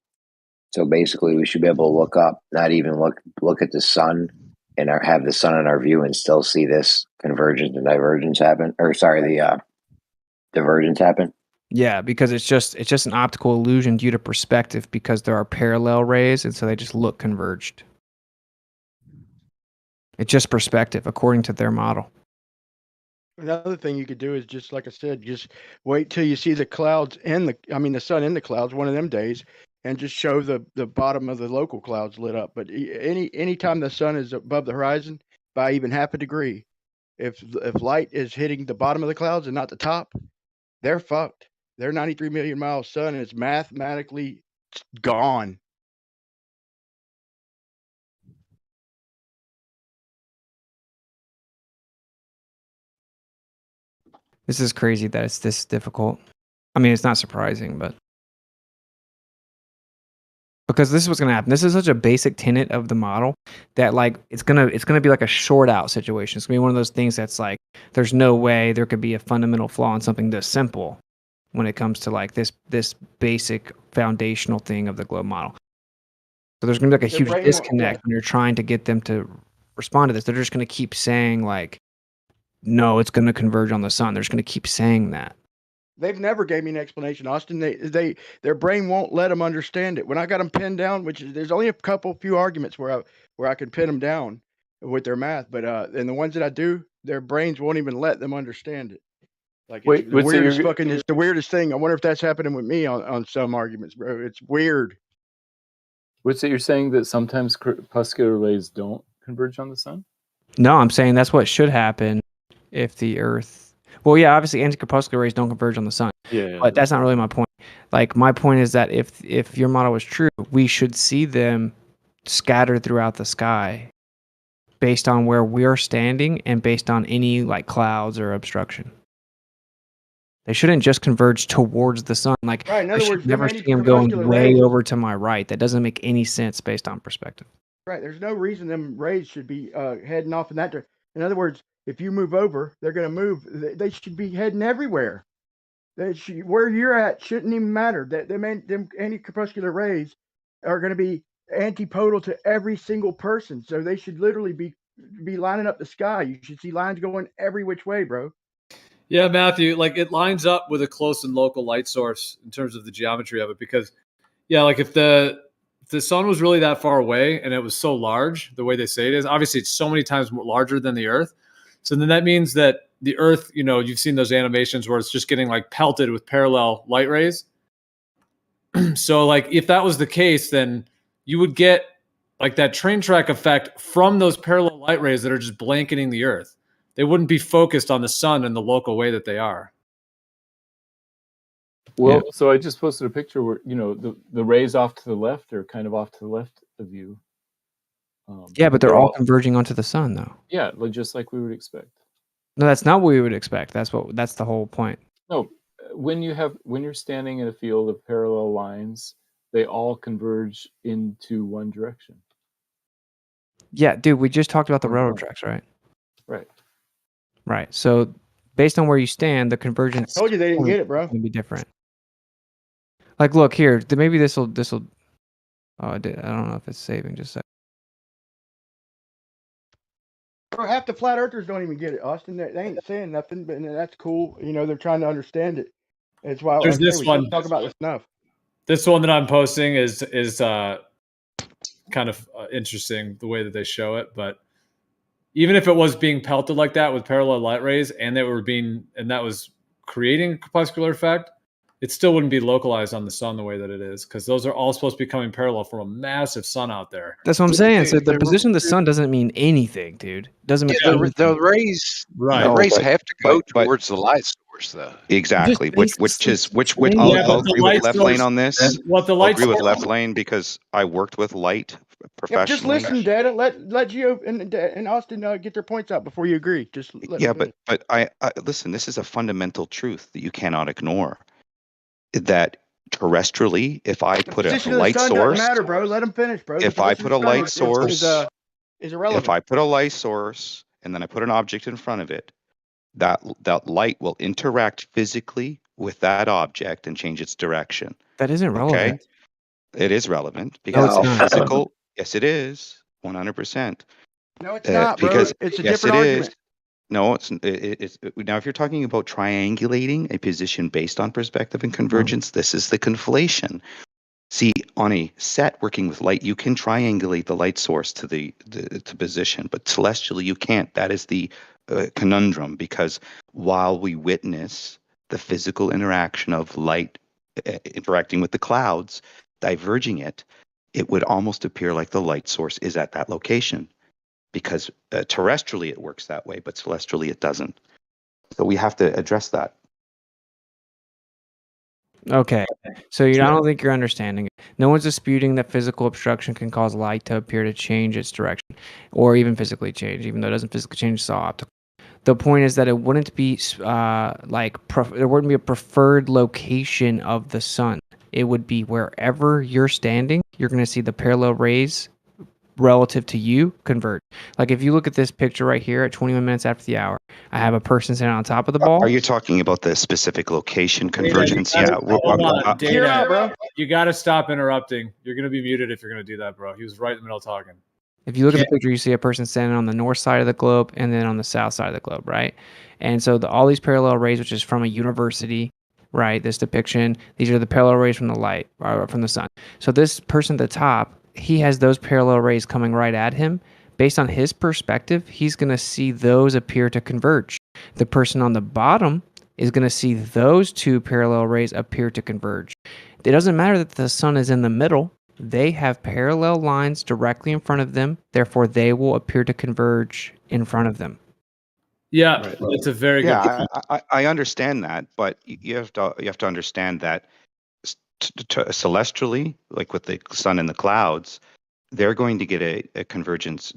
So basically, we should be able to look up, not even look at the sun, and have the sun in our view, and still see this convergence and divergence happen. Or sorry, the divergence happen. Yeah, because it's just an optical illusion due to perspective, because there are parallel rays, and so they just look converged. It's just perspective according to their model. Another thing you could do is just like I said, just wait till you see the clouds and the sun in the clouds one of them days, and just show the bottom of the local clouds lit up. But anytime the sun is above the horizon by even half a degree, if light is hitting the bottom of the clouds and not the top, they're fucked. Their 93 million mile sun is mathematically gone. This is crazy that it's this difficult. I mean, it's not surprising, but because this is what's going to happen. This is such a basic tenet of the model that like it's gonna be like a short out situation. It's gonna be one of those things that's like there's no way there could be a fundamental flaw in something this simple when it comes to like this basic foundational thing of the globe model. So there's gonna be like a huge disconnect when you're trying to get them to respond to this. They're just gonna keep saying like, no, it's gonna converge on the sun. They're just gonna keep saying that. They've never gave me an explanation, Austin. Their brain won't let them understand it. When I got them pinned down, which there's only a few arguments where I can pin them down with their math, but and the ones that I do, their brains won't even let them understand it. Like it's the weirdest it's the weirdest thing. I wonder if that's happening with me on some arguments, bro. It's weird. What's it you're saying that sometimes crepuscular rays don't converge on the sun? No, I'm saying that's what should happen if the Earth. Well, yeah, obviously anti-crepuscular rays don't converge on the sun. Yeah. But that's not really my point. Like my point is that if your model was true, we should see them scattered throughout the sky based on where we're standing and based on any like clouds or obstruction. They shouldn't just converge towards the sun. Like Right, in I other should words, never see them going anti-crepuscular way rays- over to my right. That doesn't make any sense based on perspective. Right. There's no reason them rays should be heading off in that direction. In other words, if you move over, they're going to move. They should be heading everywhere. Where you're at shouldn't even matter. Them anti-crepuscular rays are going to be antipodal to every single person. So they should literally be lining up the sky. You should see lines going every which way, bro. Yeah, Matthew, like it lines up with a close and local light source in terms of the geometry of it. Because, yeah, like if the sun was really that far away and it was so large, the way they say it is, obviously it's so many times more larger than the Earth. So then that means that the Earth, you know, you've seen those animations where it's just getting like pelted with parallel light rays. So like if that was the case, then you would get like that train track effect from those parallel light rays that are just blanketing the Earth. They wouldn't be focused on the sun in the local way that they are. Well, so I just posted a picture where, you know, the rays off to the left are kind of off to the left of you. Yeah, but they're all converging onto the sun, though. Yeah, just like we would expect. No, that's not what we would expect. That's the whole point. No, when you're standing in a field of parallel lines, they all converge into one direction. Yeah, dude, we just talked about the railroad tracks, right? Right. Right. So based on where you stand, the convergence. I told you they didn't get it, bro. Going to be different. Like, look here. Maybe this will. Oh, I don't know if it's saving. Just a second. Bro, half the flat earthers don't even get it, Austin. They ain't saying nothing, but that's cool. You know, they're trying to understand it. That's why There's this one. Talk about this enough. This one that I'm posting is kind of interesting the way that they show it. But even if it was being pelted like that with parallel light rays, and that was creating a crepuscular effect, it still wouldn't be localized on the sun the way that it is, because those are all supposed to be coming parallel from a massive sun out there. That's what I'm saying. So the position of the sun doesn't mean anything, dude. It doesn't mean anything. The rays, right? The rays have to go towards the light source, though. Exactly. Which I'll agree with Left Lane on this. I'll agree with Left Lane because I worked with light professionally. Just listen, Dad, and let Gio and Austin get their points out before you agree. Just but I listen. This is a fundamental truth that you cannot ignore. That terrestrially, if I The put a position of the light sun doesn't source, matter, bro. Let him finish, bro. The if I position put of a the sun light source, is irrelevant. if I put a light source and then I put an object in front of it, that light will interact physically with that object and change its direction. That isn't relevant. It is relevant No, because it's it's not. physical. Yes, it is 100%. No, it's not, bro. Because It's a yes, different it argument. is. No, it's now if you're talking about triangulating a position based on perspective and convergence, this is the conflation. See, on a set working with light, you can triangulate the light source to the position, but celestially you can't. That is the conundrum, because while we witness the physical interaction of light interacting with the clouds, diverging it, it would almost appear like the light source is at that location, because terrestrially it works that way, but celestially it doesn't. So we have to address that. Okay, so I don't think you're understanding it. No one's disputing that physical obstruction can cause light to appear to change its direction, or even physically change, even though it doesn't physically change, it's all optical. The point is that it wouldn't be there wouldn't be a preferred location of the sun. It would be wherever you're standing, you're going to see the parallel rays relative to you convert. Like if you look at this picture right here at 21 minutes after the hour, I have a person sitting on top of the ball. Are you talking about the specific location convergence? Yeah. Hold on, Hear Data, out, bro. you got to stop interrupting. You're going to be muted if you're going to do that, bro. He was right in the middle of talking. If you look at the picture, you see a person standing on the north side of the globe and then on the south side of the globe, right? And so all these parallel rays, which is from a university, right? This depiction, these are the parallel rays from the light, or from the sun. So this person at the top, he has those parallel rays coming right at him. Based on his perspective, he's going to see those appear to converge. The person on the bottom is going to see those two parallel rays appear to converge. It doesn't matter that the sun is in the middle. They have parallel lines directly in front of them. Therefore, they will appear to converge in front of them. Yeah, it's a very good point. I understand that, but you have to understand that celestially, like with the sun and the clouds, they're going to get a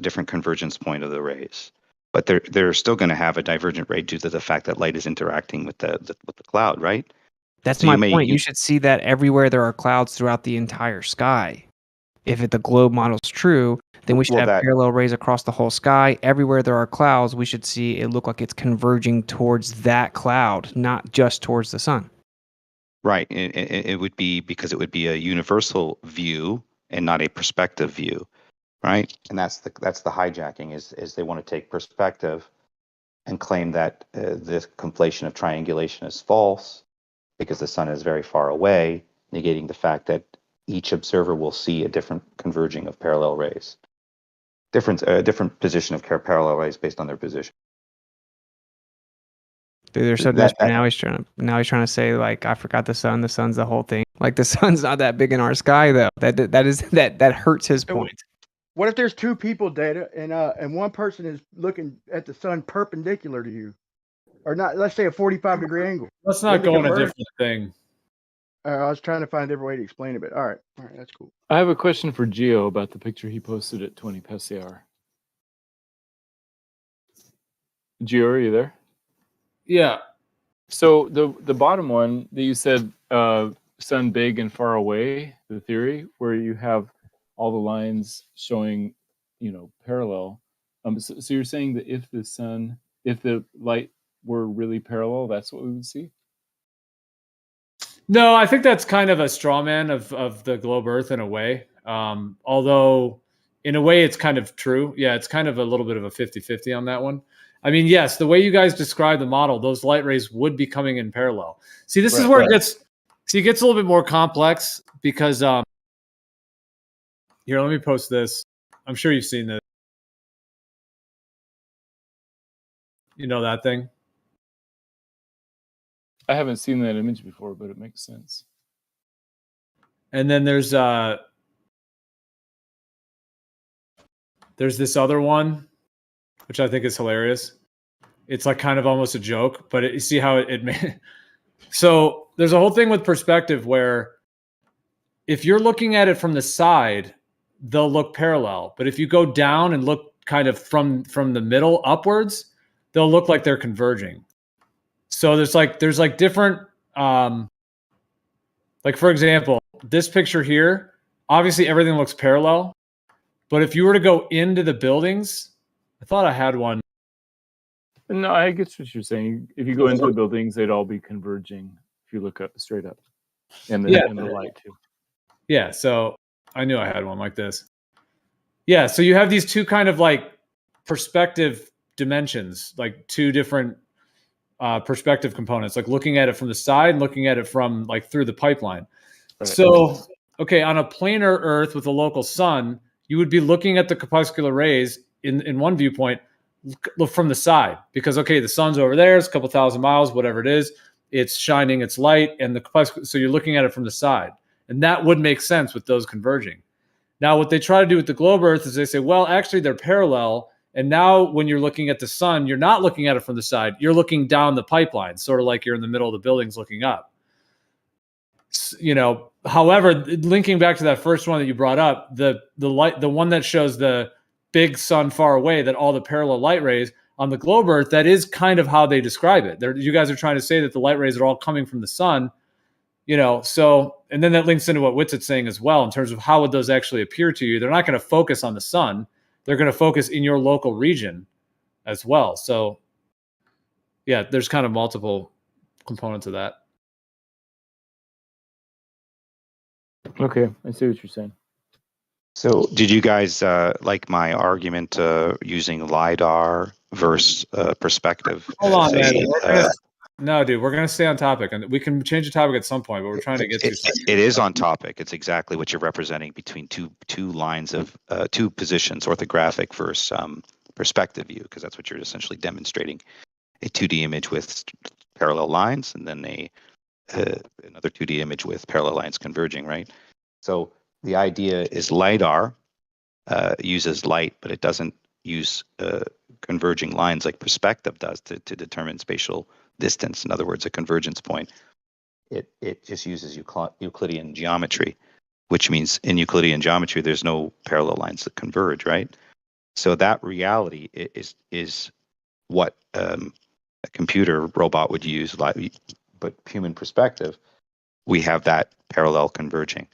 different convergence point of the rays, but they're still going to have a divergent ray due to the fact that light is interacting with the cloud, right? That's So my point. You should see that everywhere there are clouds throughout the entire sky. If the globe model is true, then we should have parallel rays across the whole sky. Everywhere there are clouds, we should see it look like it's converging towards that cloud, not just towards the sun. Right. It would be because it would be a universal view and not a perspective view, right? And that's the hijacking is they want to take perspective and claim that this conflation of triangulation is false because the sun is very far away, negating the fact that each observer will see a different converging of parallel rays, different position of parallel rays based on their position. Dude, they're so desperate. Now he's trying to say, like, I forgot the sun. The sun's the whole thing. Like, the sun's not that big in our sky, though. That hurts his point. What if there's two people, Data, and one person is looking at the sun perpendicular to you, or not? Let's say a 45-degree angle. Let's not go on a different thing. I was trying to find a different way to explain it, but all right, that's cool. I have a question for Gio about the picture he posted at 20 past the hour. Gio, are you there? Yeah. So the bottom one that you said, sun big and far away, the theory where you have all the lines showing, parallel. So you're saying that if the light were really parallel, that's what we would see? No, I think that's kind of a straw man of the globe Earth in a way. Although in a way it's kind of true. Yeah, it's kind of a little bit of a 50-50 on that one. I mean, yes, the way you guys describe the model, those light rays would be coming in parallel. See, this is where it gets a little bit more complex because here, let me post this. I'm sure you've seen this. You know that thing? I haven't seen that image before, but it makes sense. And then there's this other one, which I think is hilarious. It's like kind of almost a joke, but you see how it made. So there's a whole thing with perspective where if you're looking at it from the side, they'll look parallel. But if you go down and look kind of from the middle upwards, they'll look like they're converging. So there's like different Like, for example, this picture here, obviously everything looks parallel. But if you were to go into the buildings, I thought I had one. No, I get what you're saying. If you go into the buildings, they'd all be converging if you look up straight up. And the light too. Yeah, so I knew I had one like this. Yeah, so you have these two kind of like perspective dimensions, like two different perspective components, like looking at it from the side and looking at it from like through the pipeline. Right. So, okay, on a planar Earth with a local sun, you would be looking at the corpuscular rays in one viewpoint, look from the side, because okay, the sun's over there, it's a couple thousand miles, whatever it is, it's shining its light, and so you're looking at it from the side, and that would make sense with those converging. Now, what they try to do with the globe Earth is they say, well, actually they're parallel, and now when you're looking at the sun, you're not looking at it from the side, you're looking down the pipeline, sort of like you're in the middle of the buildings looking up. You know, however, linking back to that first one that you brought up, the one that shows the big sun far away, that all the parallel light rays on the globe Earth, that is kind of how they describe it. You guys are trying to say that the light rays are all coming from the sun, you know, so, and then that links into what Witzit's saying as well, in terms of how would those actually appear to you. They're not going to focus on the sun. They're going to focus in your local region as well. So yeah, there's kind of multiple components of that. Okay, I see what you're saying. So did you guys like my argument using LiDAR versus perspective? Hold on, man. No, dude, we're going to stay on topic, and we can change the topic at some point, but we're trying to get to something. It is on topic. It's exactly what you're representing between two lines of two positions, orthographic versus perspective view, because that's what you're essentially demonstrating. A 2D image with parallel lines, and then another 2D image with parallel lines converging, right? So the idea is LiDAR uses light, but it doesn't use converging lines like perspective does to determine spatial distance. In other words, a convergence point. It just uses Euclidean geometry, which means in Euclidean geometry, there's no parallel lines that converge, right? So that reality is what a computer robot would use, but human perspective, we have that parallel converging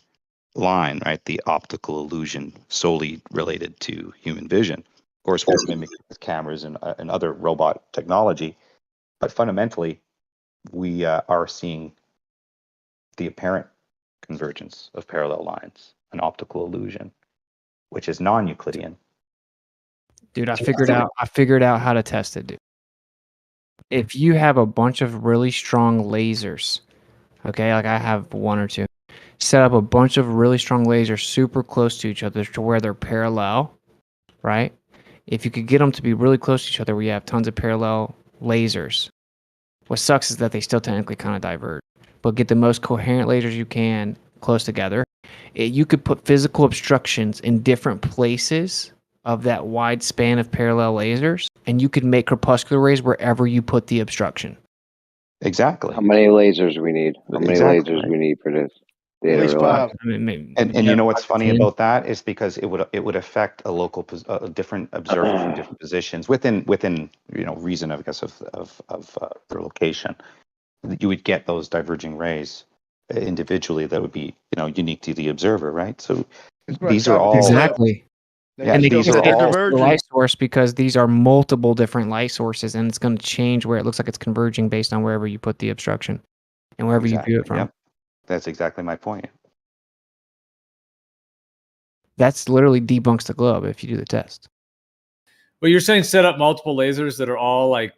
line, right? The optical illusion solely related to human vision. Of course, we're mimicking with cameras and other robot technology, but fundamentally, we are seeing the apparent convergence of parallel lines, an optical illusion, which is non-Euclidean. Dude, I figured out how to test it, dude. If you have a bunch of really strong lasers, okay, like I have one or two, set up a bunch of really strong lasers super close to each other to where they're parallel, right? If you could get them to be really close to each other where you have tons of parallel lasers, what sucks is that they still technically kind of diverge. But get the most coherent lasers you can close together. You could put physical obstructions in different places of that wide span of parallel lasers, and you could make corpuscular rays wherever you put the obstruction. Exactly. How many lasers we need? How many Exactly. lasers we need for this? At least 5. And you know what's funny about that is because it would affect a local different observer from different positions within reason, I guess, of their location. You would get those diverging rays individually that would be unique to the observer, right? So these are all exactly. Yeah, and they these can are all the light source because these are multiple different light sources, and it's going to change where it looks like it's converging based on wherever you put the obstruction and wherever you view it from. Yep. That's exactly my point. That's literally debunks the globe if you do the test. But you're saying set up multiple lasers that are all like,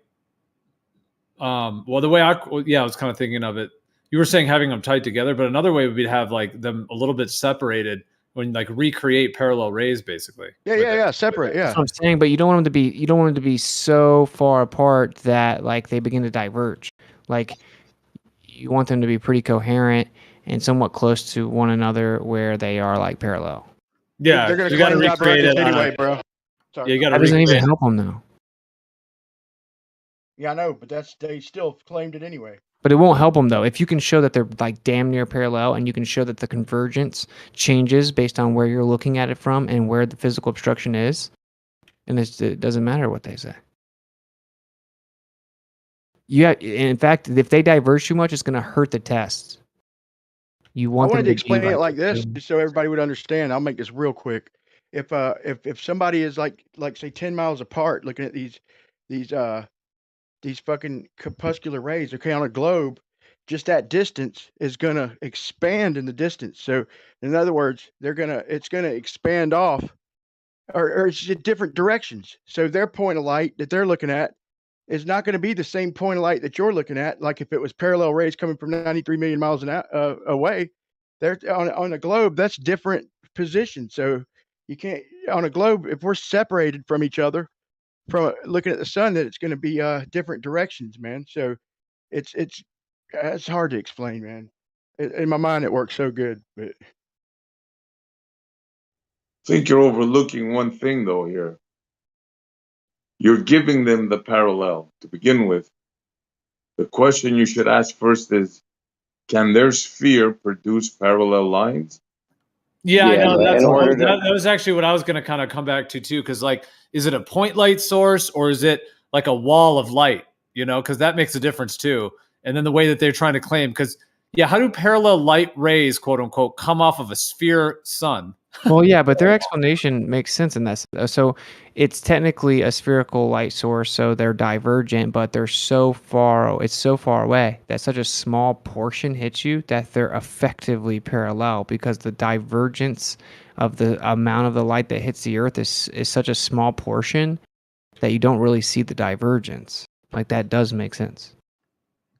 well, the way I was kind of thinking of it. You were saying having them tight together, but another way would be to have like them a little bit separated when like recreate parallel rays, basically. Yeah, separate. Yeah, that's what I'm saying. But you don't want them to be so far apart that like they begin to diverge. Like you want them to be pretty coherent and somewhat close to one another where they are like parallel. Yeah, they're gonna you got to claim recreate it anyway, bro. Yeah, you got to. That doesn't even help them though. Yeah, I know, but they still claimed it anyway. But it won't help them though. If you can show that they're like damn near parallel, and you can show that the convergence changes based on where you're looking at it from and where the physical obstruction is, and it doesn't matter what they say. In fact, if they diverge too much, it's going to hurt the test. You I want wanted them to to be explain it like like this, just so everybody would understand. I'll make this real quick. If somebody is like say 10 miles apart, looking at these fucking corpuscular rays, okay, on a globe, just that distance is gonna expand in the distance. So, in other words, it's gonna expand off, or it's just different directions. So their point of light that they're looking at is not going to be the same point of light that you're looking at. Like if it was parallel rays coming from 93 million miles away, they're on a globe. That's different position. So you can't on a globe if we're separated from each other from looking at the sun. That it's going to be different directions, man. So it's hard to explain, man. In my mind, it works so good, but I think you're overlooking one thing though here. You're giving them the parallel to begin with. The question you should ask first is, can their sphere produce parallel lines? Yeah, I know. but That's in order to that was actually what I was going to kind of come back to too, because like, is it a point light source or is it like a wall of light? You know, because that makes a difference too. And then the way that they're trying to claim, because yeah, how do parallel light rays, quote unquote, come off of a sphere sun? Well, yeah, but their explanation makes sense in that. So it's technically a spherical light source, so they're divergent, but they're so far, it's so far away that such a small portion hits you that they're effectively parallel because the divergence of the amount of the light that hits the Earth is such a small portion that you don't really see the divergence. Like that does make sense.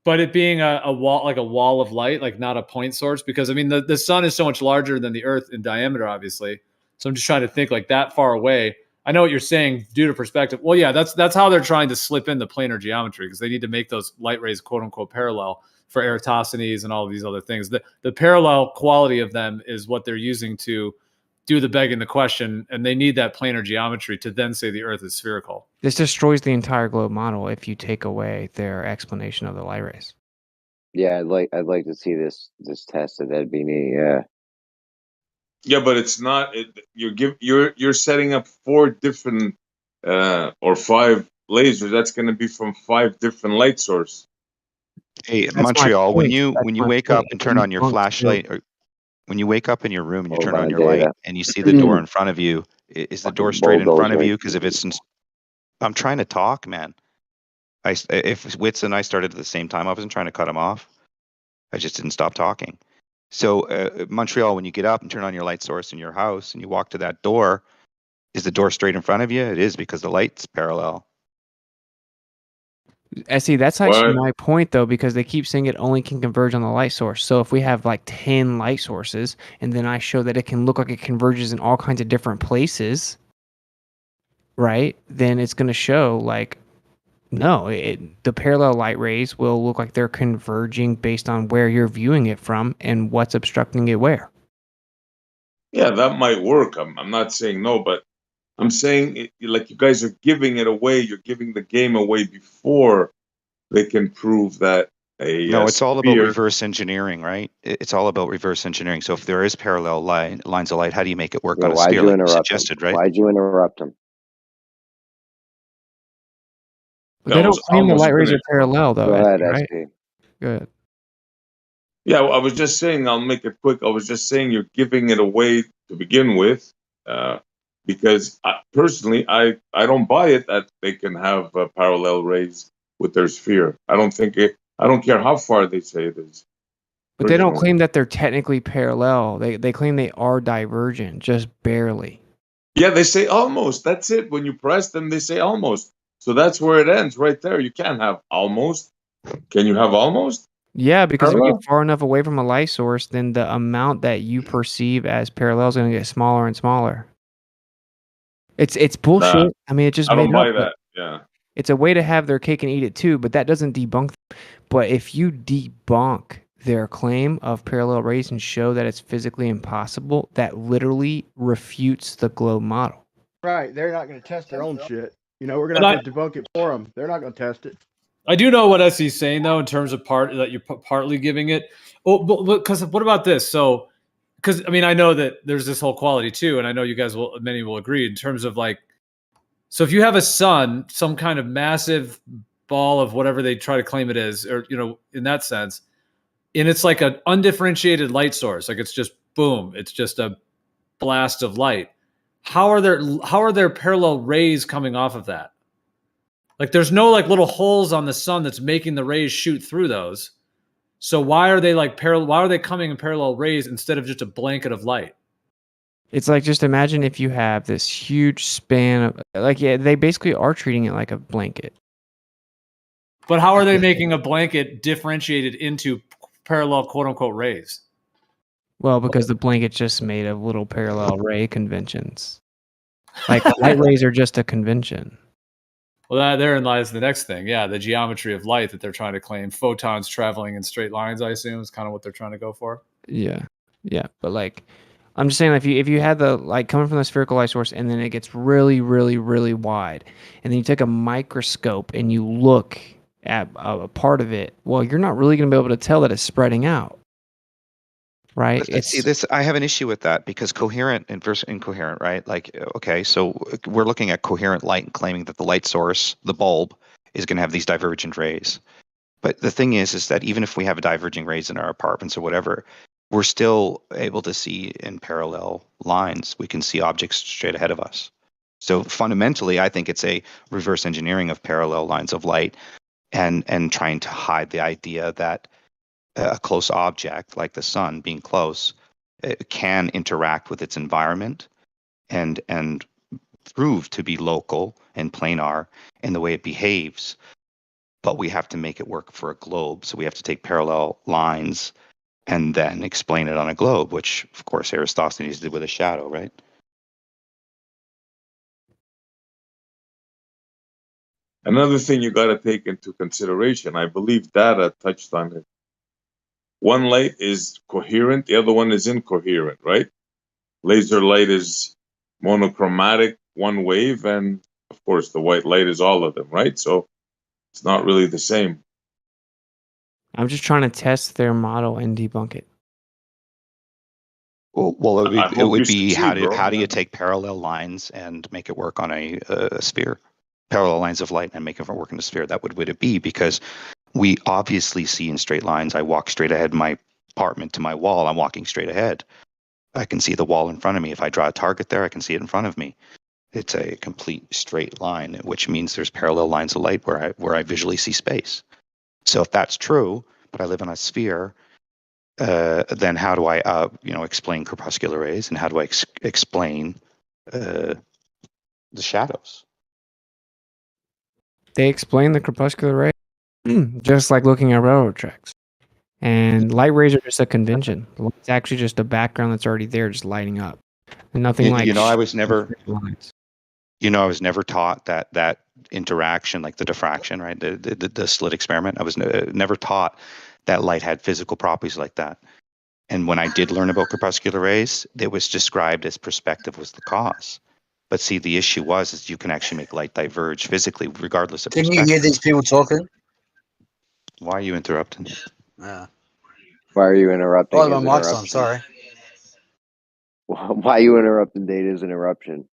But it being a wall, like a wall of light, like not a point source, because I mean the sun is so much larger than the Earth in diameter, obviously. So I'm just trying to think like that far away. I know what you're saying due to perspective. Well, yeah, that's how they're trying to slip in the planar geometry because they need to make those light rays quote unquote parallel for Eratosthenes and all of these other things. The parallel quality of them is what they're using to do the begging the question, and they need that planar geometry to then say the Earth is spherical. This destroys the entire globe model if you take away their explanation of the light rays. Yeah, I'd like to see this tested. That'd be neat. Yeah. Yeah, but it's not. You're setting up 4 different or 5 lasers. That's going to be from 5 different light sources. Hey, That's my Montreal, when point. you That's when you my wake point. up and turn on your Debunked flashlight, too. or when you wake up in your room and you Hold turn on on, your light data. and you see the door in front of you, is the door Fucking straight in front of bulldozer. you? Because if it's, I'm trying to talk, man. If Wits and I started at the same time, I wasn't trying to cut him off. I just didn't stop talking. So Montreal, when you get up and turn on your light source in your house and you walk to that door, is the door straight in front of you? It is because the light's parallel. See, that's actually What? my point though, because they keep saying it only can converge on the light source. So if we have like 10 light sources, and then I show that it can look like it converges in all kinds of different places, right? Then it's going to show like, no, the parallel light rays will look like they're converging based on where you're viewing it from and what's obstructing it where. Yeah, that might work. I'm not saying no, but I'm saying like you guys are giving it away. You're giving the game away before they can prove that No, a it's all about sphere. reverse engineering, right? It's all about reverse engineering. So if there is parallel lines of light, how do you make it work Yeah, on a why'd sphere you like you interrupt him? suggested, right? Why'd you interrupt him? But they don't claim the light rays are parallel though, Go ahead, right? SP. Good. Yeah, I was just saying. I'll make it quick. I was just saying you're giving it away to begin with, because personally, I don't buy it that they can have parallel rays with their sphere. I don't think it. I don't care how far they say it is. But they don't Personally. claim that they're technically parallel. They claim they are divergent, just barely. Yeah, they say almost. That's it. When you press them, they say almost. So that's where it ends, right there. You can't have almost. Can you have almost? Yeah, because if you Parallel? get far enough away from a light source, then the amount that you perceive as parallel is going to get smaller and smaller. It's bullshit. Nah, I mean, it just I made don't buy up. But that. Yeah. it's a way to have their cake and eat it too, but that doesn't debunk them. But if you debunk their claim of parallel rays and show that it's physically impossible, that literally refutes the globe model. right, they're not going to test their own shit. You know, we're going And to have to debunk it for them. They're not going to test it. I do know what SE's saying though, in terms of part that you're partly giving it. Oh, but because what about this? So, because I mean, I know that there's this whole quality too, and I know you guys many will agree in terms of like, so if you have a sun, some kind of massive ball of whatever they try to claim it is, or in that sense, and it's like an undifferentiated light source. Like it's just boom. It's just a blast of light. How are there parallel rays coming off of that? Like there's no like little holes on the sun that's making the rays shoot through those. So why are they like why are they coming in parallel rays instead of just a blanket of light? It's like, just imagine if you have this huge span of, like, yeah, they basically are treating it like a blanket. But how are they making a blanket differentiated into parallel quote unquote rays? Well, because the blanket's just made of little parallel ray conventions. Like light rays are just a convention. Well, therein lies the next thing. Yeah, the geometry of light that they're trying to claim. Photons traveling in straight lines, I assume, is kind of what they're trying to go for. Yeah. Yeah. But like, I'm just saying, if you had the light coming from the spherical light source and then it gets really, really, really wide, and then you take a microscope and you look at a part of it, well, you're not really going to be able to tell that it's spreading out. Right? See, this I have an issue with that because coherent versus incoherent, right? Like, okay, so we're looking at coherent light and claiming that the light source, the bulb, is going to have these divergent rays. But the thing is that even if we have diverging rays in our apartments or whatever, we're still able to see in parallel lines. We can see objects straight ahead of us. So fundamentally, I think it's a reverse engineering of parallel lines of light and trying to hide the idea that a close object like the sun being close can interact with its environment and prove to be local and planar in the way it behaves. But we have to make it work for a globe. So we have to take parallel lines and then explain it on a globe, which of course Aristophanes did with a shadow, right? Another thing you got to take into consideration, I believe Data touched on it. One light is coherent, the other one is incoherent, right? Laser light is monochromatic, one wave, and of course the white light is all of them, right? So it's not really the same. I'm just trying to test their model and debunk it. Well, it would be how do Yeah. you take parallel lines and make it work on a sphere? Parallel lines of light and make it work in a sphere. That would it be, because we obviously see in straight lines. I walk straight ahead my apartment to my wall. I'm walking straight ahead. I can see the wall in front of me. If I draw a target there, I can see it in front of me. It's a complete straight line, which means there's parallel lines of light where I visually see space. So if that's true, but I live in a sphere, then how do I explain corpuscular rays, and how do I explain the shadows? They explain the corpuscular ray just like looking at railroad tracks. And light rays are just a convention. It's actually just a background that's already there, just lighting up. And nothing like. I was never taught that interaction, like the diffraction, right? The slit experiment. I was never taught that light had physical properties like that. And when I did learn about corpuscular rays, it was described as perspective was the cause. But see, the issue is you can actually make light diverge physically, regardless of Didn't perspective. you hear these people talking? Why are you interrupting? Yeah. Why are you interrupting? Oh, my his mic's on. interruption? Sorry. Why are you interrupting Data's interruption?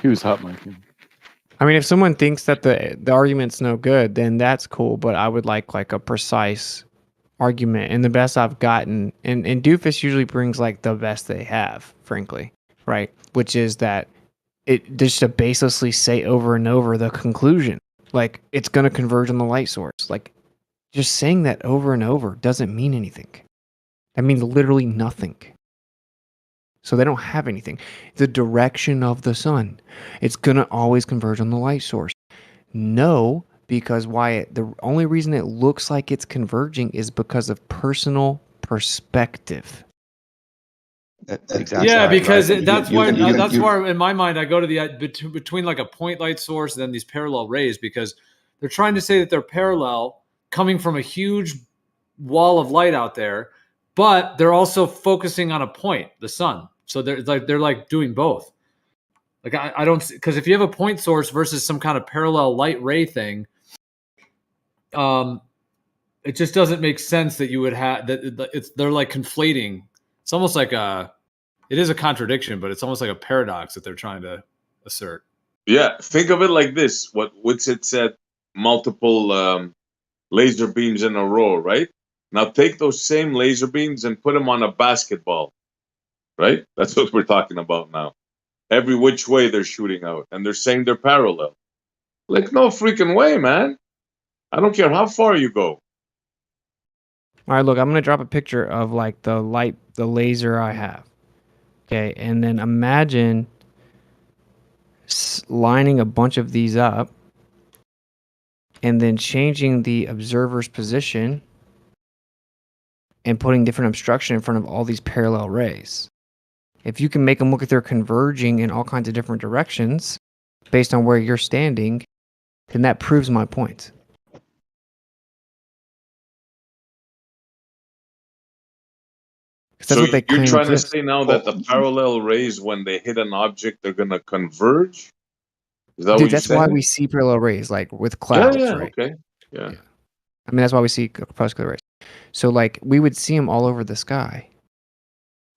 He was hot micing. I mean, if someone thinks that the argument's no good, then that's cool. But I would like a precise argument, and the best I've gotten, and Doofus usually brings like the best they have, frankly, right? Which is that it just to baselessly say over and over the conclusion, like it's going to converge on the light source. Like just saying that over and over doesn't mean anything. That means literally nothing. So they don't have anything. The direction of the sun, it's going to always converge on the light source. No, because the only reason it looks like it's converging is because of personal perspective. Exactly. Yeah, because right. that's why in my mind I go to the between like a point light source and then these parallel rays, because they're trying to say that they're parallel coming from a huge wall of light out there, but they're also focusing on a point, the sun. So they're like doing both. Like I don't, because if you have a point source versus some kind of parallel light ray thing, it just doesn't make sense that you would have that. They're like conflating. It's almost like it is a contradiction, but it's almost like a paradox that they're trying to assert. Yeah, think of it like this: what Whitsitt said. multiple laser beams in a row, right? Now take those same laser beams and put them on a basketball, right? That's what we're talking about now. Every which way they're shooting out, and they're saying they're parallel. Like, no freaking way, man. I don't care how far you go. All right, look, I'm gonna drop a picture of like the laser I have. Okay, and then imagine lining a bunch of these up, and then changing the observer's position and putting different obstruction in front of all these parallel rays. If you can make them look like they're converging in all kinds of different directions based on where you're standing, then that proves my point. That's So what they you're claim trying to exists. say now that the parallel rays, when they hit an object, they're going to converge? Is that what Dude, you're that's why saying? we see parallel rays, like with Yeah, clouds, yeah, right? okay. Yeah. I mean, that's why we see crepuscular rays. So, like, we would see them all over the sky.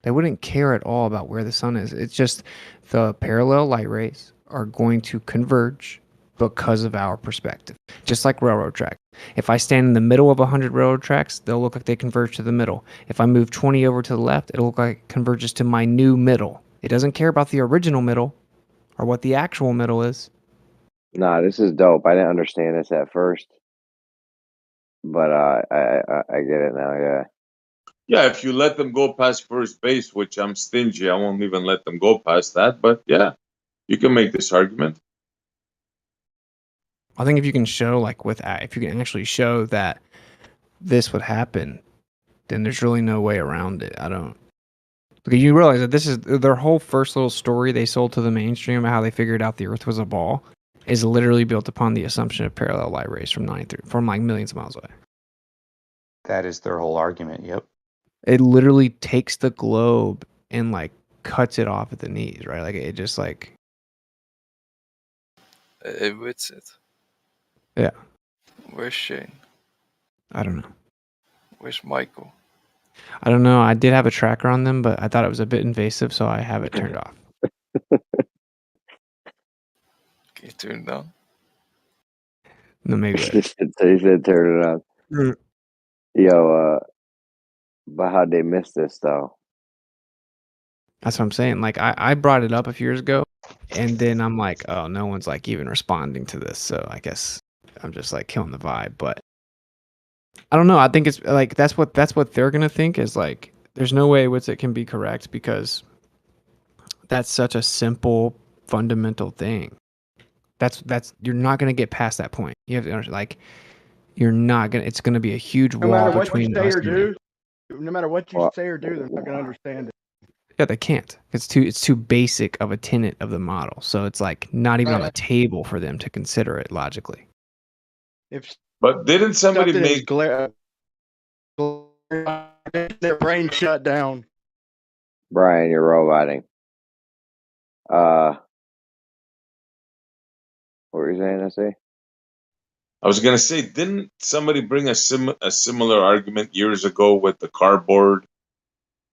They wouldn't care at all about where the sun is. It's just the parallel light rays are going to converge because of our perspective. Just like railroad tracks. If I stand in the middle of 100 railroad tracks, they'll look like they converge to the middle. If I move 20 over to the left, it'll look like it converges to my new middle. It doesn't care about the original middle or what the actual middle is. Nah, this is dope. I didn't understand this at first, but I get it now. Yeah. Yeah, if you let them go past first base, which I'm stingy, I won't even let them go past that. But yeah, you can make this argument. I think if you can show, like, if you can actually show that this would happen, then there's really no way around it. I don't. Because you realize that this is their whole first little story they sold to the mainstream about how they figured out the Earth was a ball is literally built upon the assumption of parallel light rays from like millions of miles away. That is their whole argument. Yep. It literally takes the globe and like cuts it off at the knees, right? Like it just like. What's it? Yeah. Where's Shane? I don't know. Where's Michael? I don't know. I did have a tracker on them, but I thought it was a bit invasive, so I have it turned off. Can you turn it down? No, maybe later. He said turn it on. Yo, but how'd they miss this though? That's what I'm saying. Like I brought it up a few years ago, and then I'm like, oh, no one's like even responding to this, so I guess I'm just like killing the vibe. But I don't know. I think it's like that's what they're gonna think is like. There's no way it can be correct because that's such a simple fundamental thing. That's you're not gonna get past that point. You have to understand, like you're not gonna. It's gonna be a huge No wall matter what you between say us or and them. do, no matter what you say or do, they're not going to understand it. Yeah, they can't. It's too basic of a tenet of the model. So it's like not even on the table for them to consider it logically. But didn't somebody Something is their brain shut down. Brian, you're roboting. What were you saying? I say. I was gonna say, didn't somebody bring a similar argument years ago with the cardboard,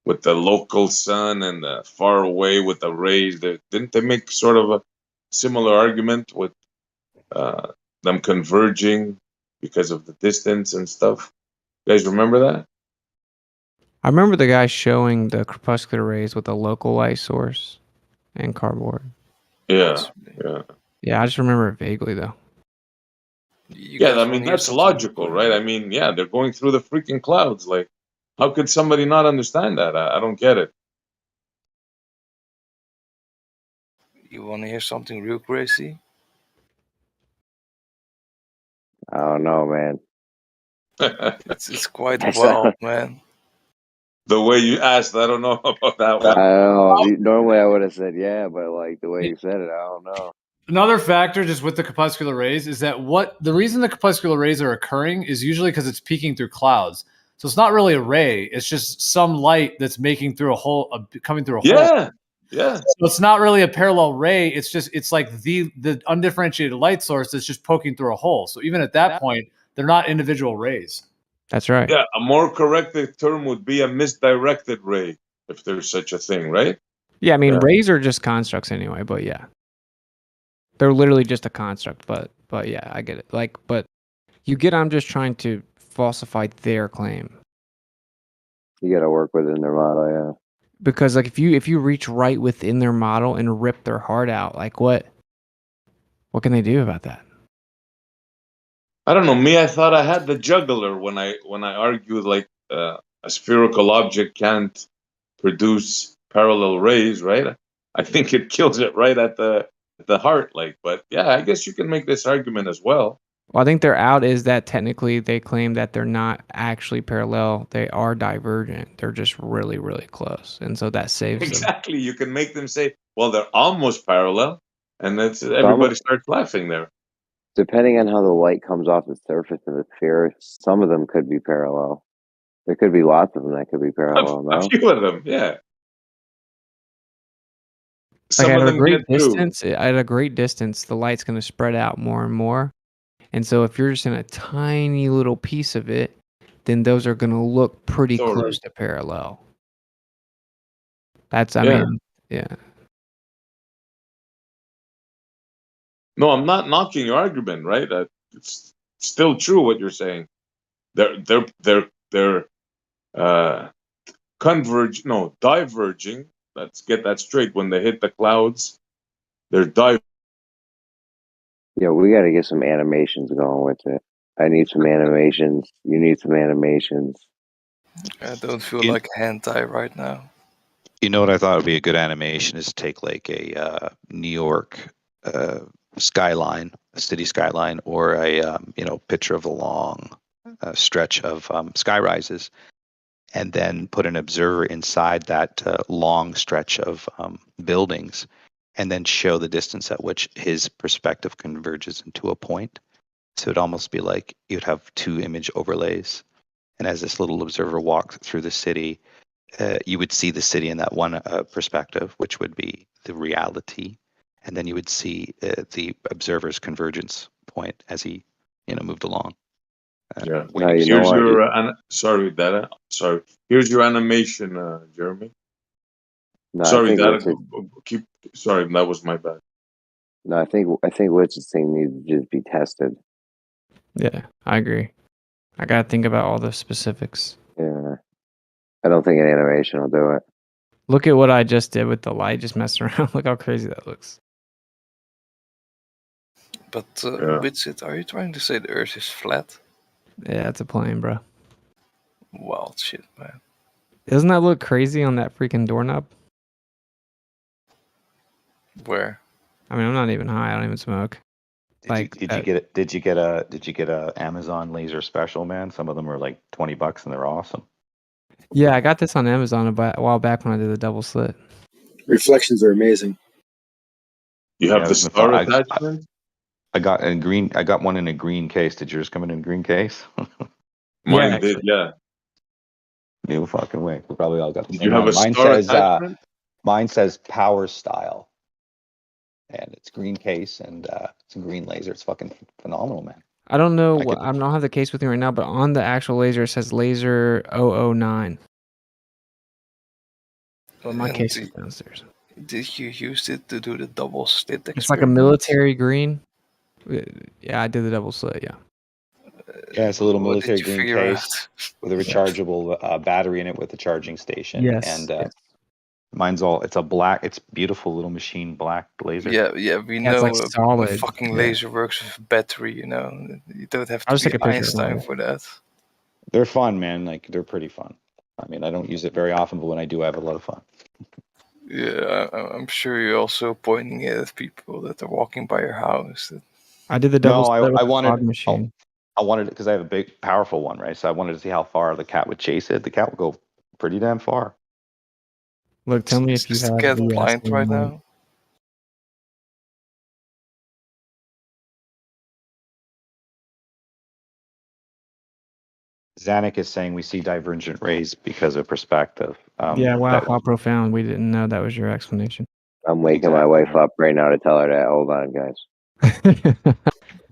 with the local sun and the far away with the rays? Didn't they make sort of a similar argument with them converging because of the distance and stuff? You guys remember that? I remember the guy showing the crepuscular rays with a local light source and cardboard. Yeah, yeah. Yeah, I just remember it vaguely though. Yeah, I mean that's logical, right? I mean, yeah, they're going through the freaking clouds. Like, how could somebody not understand that? I don't get it. You want to hear something real crazy? I don't know, man. It's quite wild, man. The way you asked, I don't know about that one. I don't know. Normally I would have said yeah, but like the way you said it, I don't know. Another factor just with the crepuscular rays is that the reason the crepuscular rays are occurring is usually because it's peeking through clouds. So it's not really a ray. It's just some light that's making through a hole, coming through a hole. Yeah. So it's not really a parallel ray. It's like the undifferentiated light source that's just poking through a hole. So even at that point, they're not individual rays. That's right. Yeah, a more correct term would be a misdirected ray, if there's such a thing, right? Yeah, I mean rays are just constructs anyway, but yeah. They're literally just a construct, but But yeah, I get it. Like, but you get I'm just trying to falsify their claim. You got to work within their model, yeah. Because like if you reach right within their model and rip their heart out, like what can they do about that? I don't know. Me, I thought I had the juggler when I argued like a spherical object can't produce parallel rays, right? I think it kills it right at the heart. Like, but yeah, I guess you can make this argument as well. Well, I think their out is that technically they claim that they're not actually parallel. They are divergent. They're just really, really close. And so that saves them. Exactly. You can make them say, well, they're almost parallel. And that's everybody starts laughing there. Depending on how the light comes off the surface of the sphere, some of them could be parallel. There could be lots of them that could be parallel. A few of them, yeah. Like Some at of a them great get through. distance, at a great distance, the light's going to spread out more and more. And so if you're just in a tiny little piece of it, then those are going to look pretty close to parallel. That's, I mean, yeah. No, I'm not knocking your argument, right? It's still true what you're saying. They're diverging. Let's get that straight. When they hit the clouds, they're diverging. Yeah, we got to get some animations going with it. I need some animations. You need some animations. I don't feel like hentai right now. You know what I thought would be a good animation is to take like a New York skyline, a city skyline, or a picture of a long stretch of sky rises, and then put an observer inside that long stretch of buildings, and then show the distance at which his perspective converges into a point. So it'd almost be like you'd have two image overlays, and as this little observer walked through the city, you would see the city in that one perspective, which would be the reality, and then you would see the observer's convergence point as he, moved along. Yeah. Here's your sorry, Dada. Sorry. Here's your animation, Jeremy. No, Sorry, Dada. Sorry, that was my bad. No, I think what's the thing needs to just be tested. Yeah, I agree. I got to think about all the specifics. Yeah. I don't think an animation will do it. Look at what I just did with the light, just messing around. Look how crazy that looks. But Witsit, are you trying to say the Earth is flat? Yeah, it's a plane, bro. Wild shit, man. Doesn't that look crazy on that freaking doorknob? Where? I mean, I'm not even high. I don't even smoke. Did you get a Amazon laser special, man? Some of them are like $20 and they're awesome. Yeah, I got this on Amazon a while back when I did the double slit. Reflections are amazing. You have the star attachment? I got one in a green case. Did yours come in a green case? Mine did, yeah. No fucking way. We probably all got the Did same you have one. a star attachment? Mine says Power Style. And it's green case and it's a green laser. It's fucking phenomenal, man. I don't know. I don't have the case with me right now, but on the actual laser it says laser 009. But my case is downstairs. Did you use it to do the double slit experiment? It's like a military green. Yeah, I did the double slit. Yeah. Yeah, it's a little What did military you green figure case with a rechargeable battery in it with a charging station. Yes, And yes. it's a black, it's beautiful little machine black laser. Yeah, we Yeah, know it's like a solid. fucking Yeah. laser works with battery, you know. You don't have I'll to just take be a picture of Einstein mine. for that. They're fun, man. Like they're pretty fun. I mean, I don't use it very often, but when I do, I have a lot of fun. Yeah, I'm sure you're also pointing it at people that are walking by your house. I did the double No, slit with I the wanted fog machine. I wanted it because I have a big, powerful one, right? So I wanted to see how far the cat would chase it. The cat would go pretty damn far. Look, tell me if you Is the have cat the blind same right one. now? Zanuck is saying we see divergent rays because of perspective. Yeah, wow, how profound. We didn't know that was your explanation. I'm waking my wife up right now to tell her that. Hold on, guys.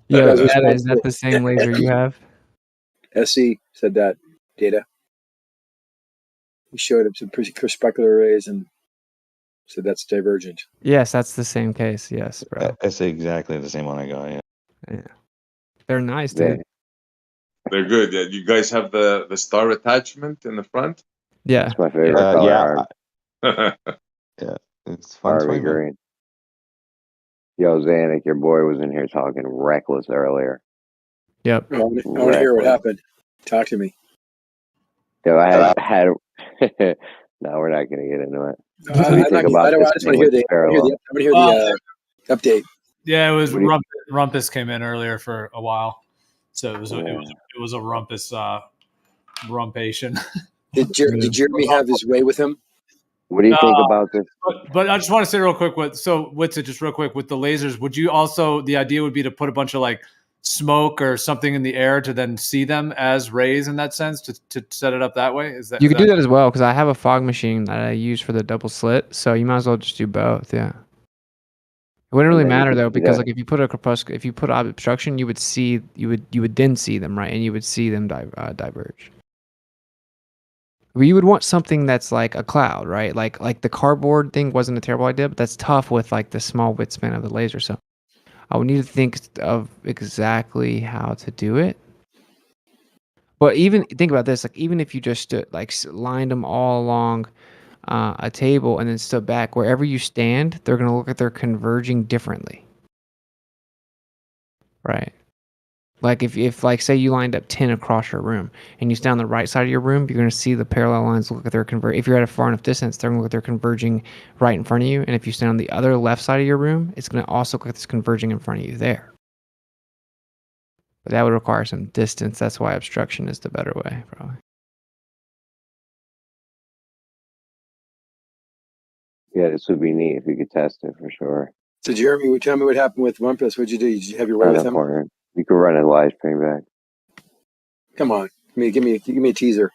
Yo, Data, is that the same laser you have? SE said that data. He showed him some perspective arrays and said that's divergent. Yes, that's the same case. Yes, bro. That's exactly the same one I got. Yeah. Yeah. They're nice, They, dude. They're good. Yeah, you guys have the star attachment in the front. Yeah. that's my favorite color. Yeah, Art. yeah, it's fun Army swing, man. green. Yo, Zanuck, your boy was in here talking reckless earlier. Yep. I want to hear what happened. Talk to me. Yo, I had. No, we're not going to get into it. I What do you think about just this want to thing hear with the. I parallel? want to hear the update. Yeah, it was What do you- Rumpus came in earlier for a while, so it was Yeah. it was a Rumpus rumpation. Did Jeremy have his way with him? What do you think about this? But I just want to say real quick with it, just real quick with the lasers. Would you also, the idea would be to put a bunch of like smoke or something in the air to then see them as rays in that sense to set it up that way? Is that You could do that as well because I have a fog machine that I use for the double slit, so you might as well just do both. Yeah. It wouldn't really matter though because like if you put obstruction, you would then see them, right, and you would see them diverge. But you would want something that's like a cloud, right? Like the cardboard thing wasn't a terrible idea, but that's tough with like the small width span of the laser. So I would need to think of exactly how to do it. But even think about this, like even if you just stood, like lined them all along a table and then stood back, wherever you stand, they're going to look like they're converging differently. Right. Like if like say you lined up 10 across your room and you stand on the right side of your room, you're going to see the parallel lines look like they're converging. If you're at a far enough distance, they're going to look like they're converging right in front of you. And if you stand on the other left side of your room, it's going to also look like it's converging in front of you there. But that would require some distance. That's why obstruction is the better way, probably. Yeah, this would be neat if you could test it for sure. So Jeremy, tell me what happened with Rumpus. What'd you do? Did you have your way with him? You could run a live stream back. Come on, give me a teaser.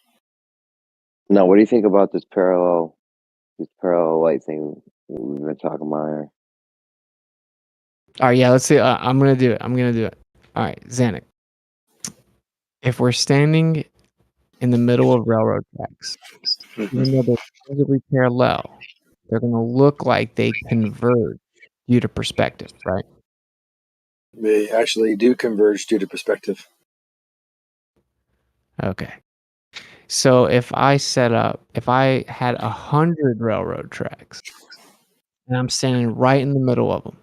No, what do you think about this parallel light thing we've been talking about here? All right, yeah, let's see. I'm going to do it. All right, Zanuck. If we're standing in the middle of railroad tracks, even though they're physically parallel, they're going to look like they converge due to perspective, right? They actually do converge due to perspective. Okay. So if I had 100 railroad tracks and I'm standing right in the middle of them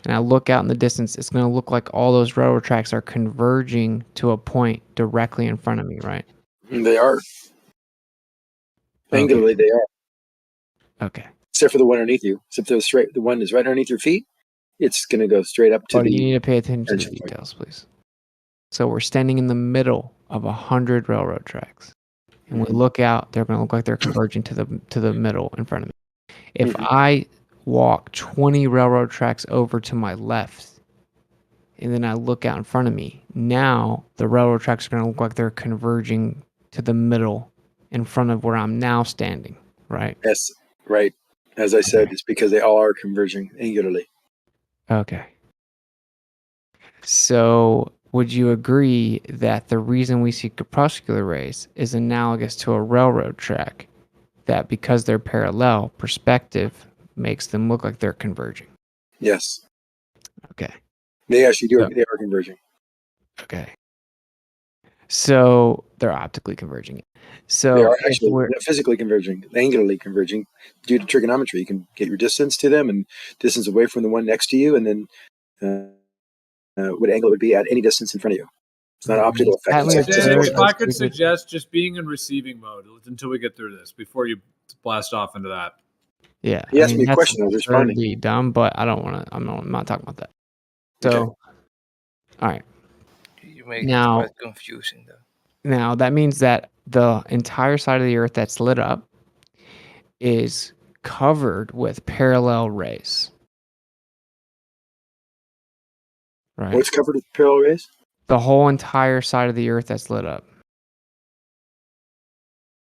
and I look out in the distance, it's going to look like all those railroad tracks are converging to a point directly in front of me, right? They are. Angularly, they are. Okay. Except for the one underneath you. Except the one is right underneath your feet. It's going to go straight up to You need to pay attention to the details, please. So we're standing in the middle of 100 railroad tracks. And we look out, they're going to look like they're converging to the middle in front of me. If I walk 20 railroad tracks over to my left, and then I look out in front of me, now the railroad tracks are going to look like they're converging to the middle in front of where I'm now standing, right? Yes, right. As I said, it's because they all are converging angularly. Okay. So would you agree that the reason we see crepuscular rays is analogous to a railroad track, that because they're parallel, perspective makes them look like they're converging? Yes. Okay. They actually do. They are converging. Okay. So they're optically converging. So they are actually not physically converging, angularly converging due to trigonometry. You can get your distance to them and distance away from the one next to you, and then what angle it would be at any distance in front of you. It's not an optical effect. If I could suggest just being in receiving mode until we get through this before you blast off into that. Yeah. He asked me a question. I was responding. Be dumb, but I don't want to. I'm not talking about that. So, all right. You make it quite confusing, though. Now that means that the entire side of the Earth that's lit up is covered with parallel rays. Right. What's covered with parallel rays? The whole entire side of the Earth that's lit up.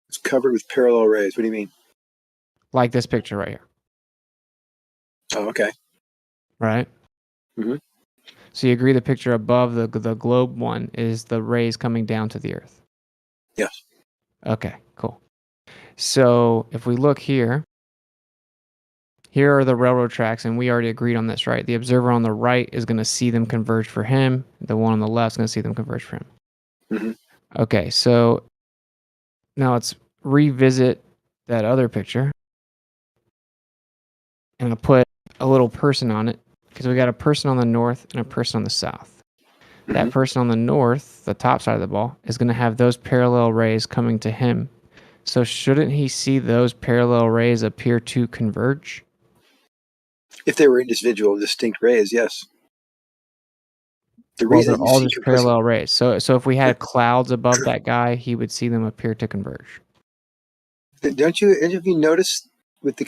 It's covered with parallel rays. What do you mean? Like this picture right here. Oh, okay. Right? Mm-hmm. So you agree the picture above the globe one is the rays coming down to the Earth? Yes. Okay, cool. So if we look here, here are the railroad tracks, and we already agreed on this, right? The observer on the right is going to see them converge for him. The one on the left is going to see them converge for him. Mhm. Okay, so now let's revisit that other picture. And I'll put a little person on it because we got a person on the north and a person on the south. That person on the north, the top side of the ball, is going to have those parallel rays coming to him. So shouldn't he see those parallel rays appear to converge? If they were individual, distinct rays, yes. The Well, reason they're that you all see just parallel rays. So if we had clouds above that guy, he would see them appear to converge. Don't you? Have you noticed with the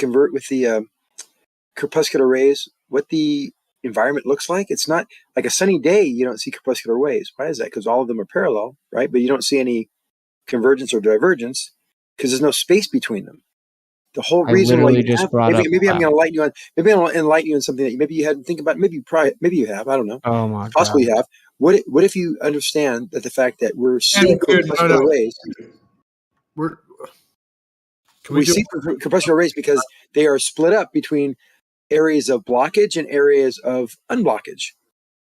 crepuscular rays what the environment looks like? It's not like a sunny day. You don't see crepuscular rays. Why is that? Because all of them are parallel, right? But you don't see any convergence or divergence because there's no space between them. The whole I reason why literally you just have brought up maybe I'm going cloud. to enlighten you on something that maybe you hadn't think about. Maybe you have. I don't know. Oh my Possibly God. you have. What if you understand that the fact that we're seeing Dude, crepuscular rays? We're, can we We do see crepuscular rays because they are split up between areas of blockage and areas of unblockage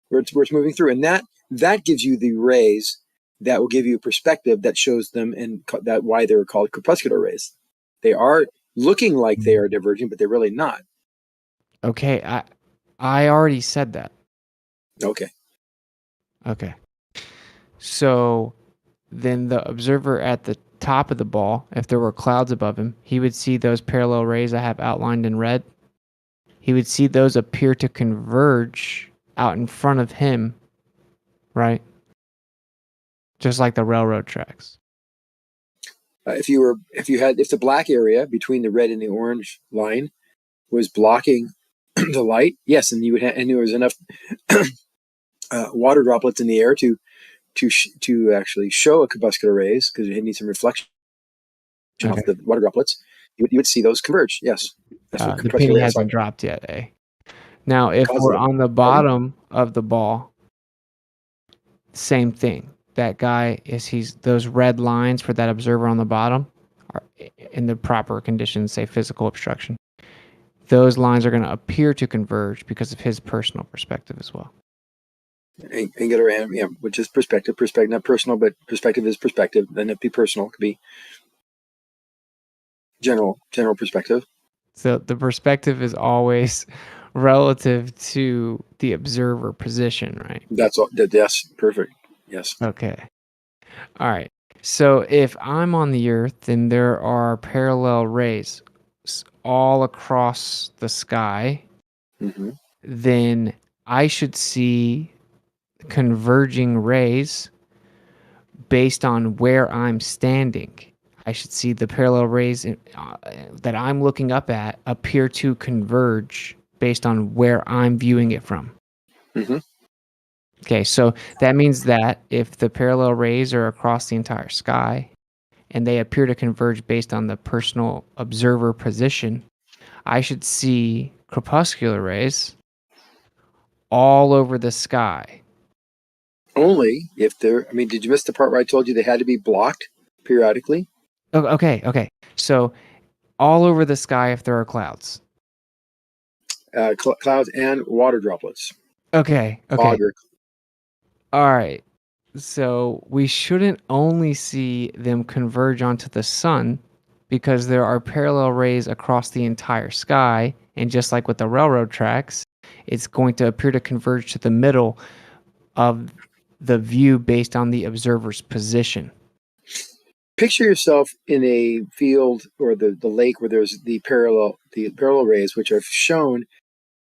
where it's moving through, and that gives you the rays that will give you perspective that shows them, and that why they're called crepuscular rays. They are looking like they are diverging, but they're really not. Okay, I already said that. Okay. Okay. So then the observer at the top of the ball, if there were clouds above him, he would see those parallel rays I have outlined in red. He would see those appear to converge out in front of him, right? Just like the railroad tracks. If the black area between the red and the orange line was blocking the light, yes, and there was enough water droplets in the air to actually show a crepuscular rays because it needs some reflection off the water droplets. You would see those converge. Yes, that's what The crepuscular penny rays are. hasn't dropped yet, eh? Now, if we're Positive. on the bottom of the ball, same thing. That guy he's those red lines for that observer on the bottom are in the proper conditions, say physical obstruction. Those lines are going to appear to converge because of his personal perspective as well. Angular, yeah, which is perspective. Perspective, not personal, but perspective is perspective. Then it'd be personal. It could be general perspective. So the perspective is always relative to the observer position, right? That's all. Yes, perfect. Yes. Okay. All right. So if I'm on the Earth, then there are parallel rays all across the sky. Mm-hmm. Then I should see converging rays based on where I'm standing. I should see the parallel rays that I'm looking up at appear to converge based on where I'm viewing it from. Mm-hmm. Okay, so that means that if the parallel rays are across the entire sky and they appear to converge based on the personal observer position, I should see crepuscular rays all over the sky. Only if they're. I mean, did you miss the part where I told you they had to be blocked periodically? Okay. So all over the sky if there are clouds. Clouds and water droplets. Okay. Auger. All right. So we shouldn't only see them converge onto the sun because there are parallel rays across the entire sky. And just like with the railroad tracks, it's going to appear to converge to the middle of the view based on the observer's position. Picture yourself in a field or the lake where there's the parallel rays, which have shown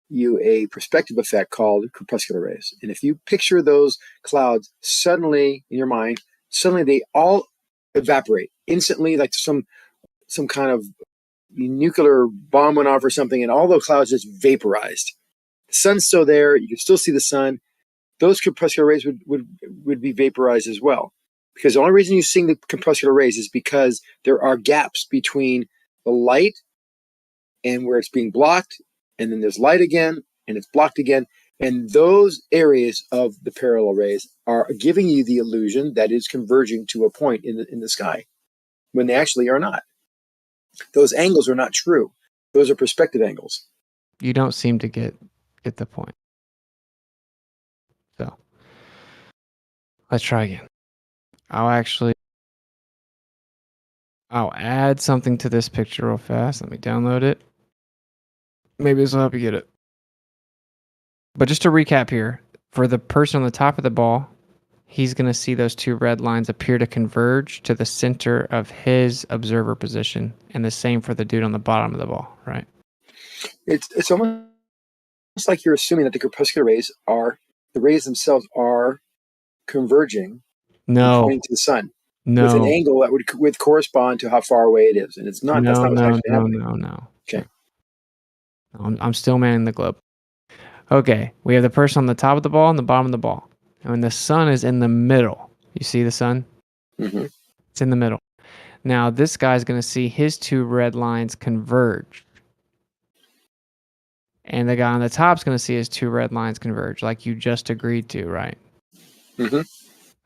you a perspective effect called crepuscular rays. And if you picture those clouds suddenly in your mind, suddenly they all evaporate instantly, like some kind of nuclear bomb went off or something, and all those clouds just vaporized. The sun's still there. You can still see the sun. Those crepuscular rays would be vaporized as well. Because the only reason you're seeing the crepuscular rays is because there are gaps between the light and where it's being blocked, and then there's light again, and it's blocked again. And those areas of the parallel rays are giving you the illusion that it's converging to a point in the sky, when they actually are not. Those angles are not true. Those are perspective angles. You don't seem to get the point. So let's try again. I'll add something to this picture real fast. Let me download it. Maybe this will help you get it. But just to recap here, for the person on the top of the ball, he's going to see those two red lines appear to converge to the center of his observer position. And the same for the dude on the bottom of the ball, right? It's almost like you're assuming that the crepuscular rays the rays themselves are converging and No. pointing to the sun No. with an angle that would correspond to how far away it is. And it's not, that's not what's actually happening. No. Okay. I'm still manning the globe. Okay, we have the person on the top of the ball and the bottom of the ball. And when the sun is in the middle, you see the sun? Mm-hmm. It's in the middle. Now, this guy's going to see his two red lines converge. And the guy on the top is going to see his two red lines converge, like you just agreed to, right? Mm-hmm.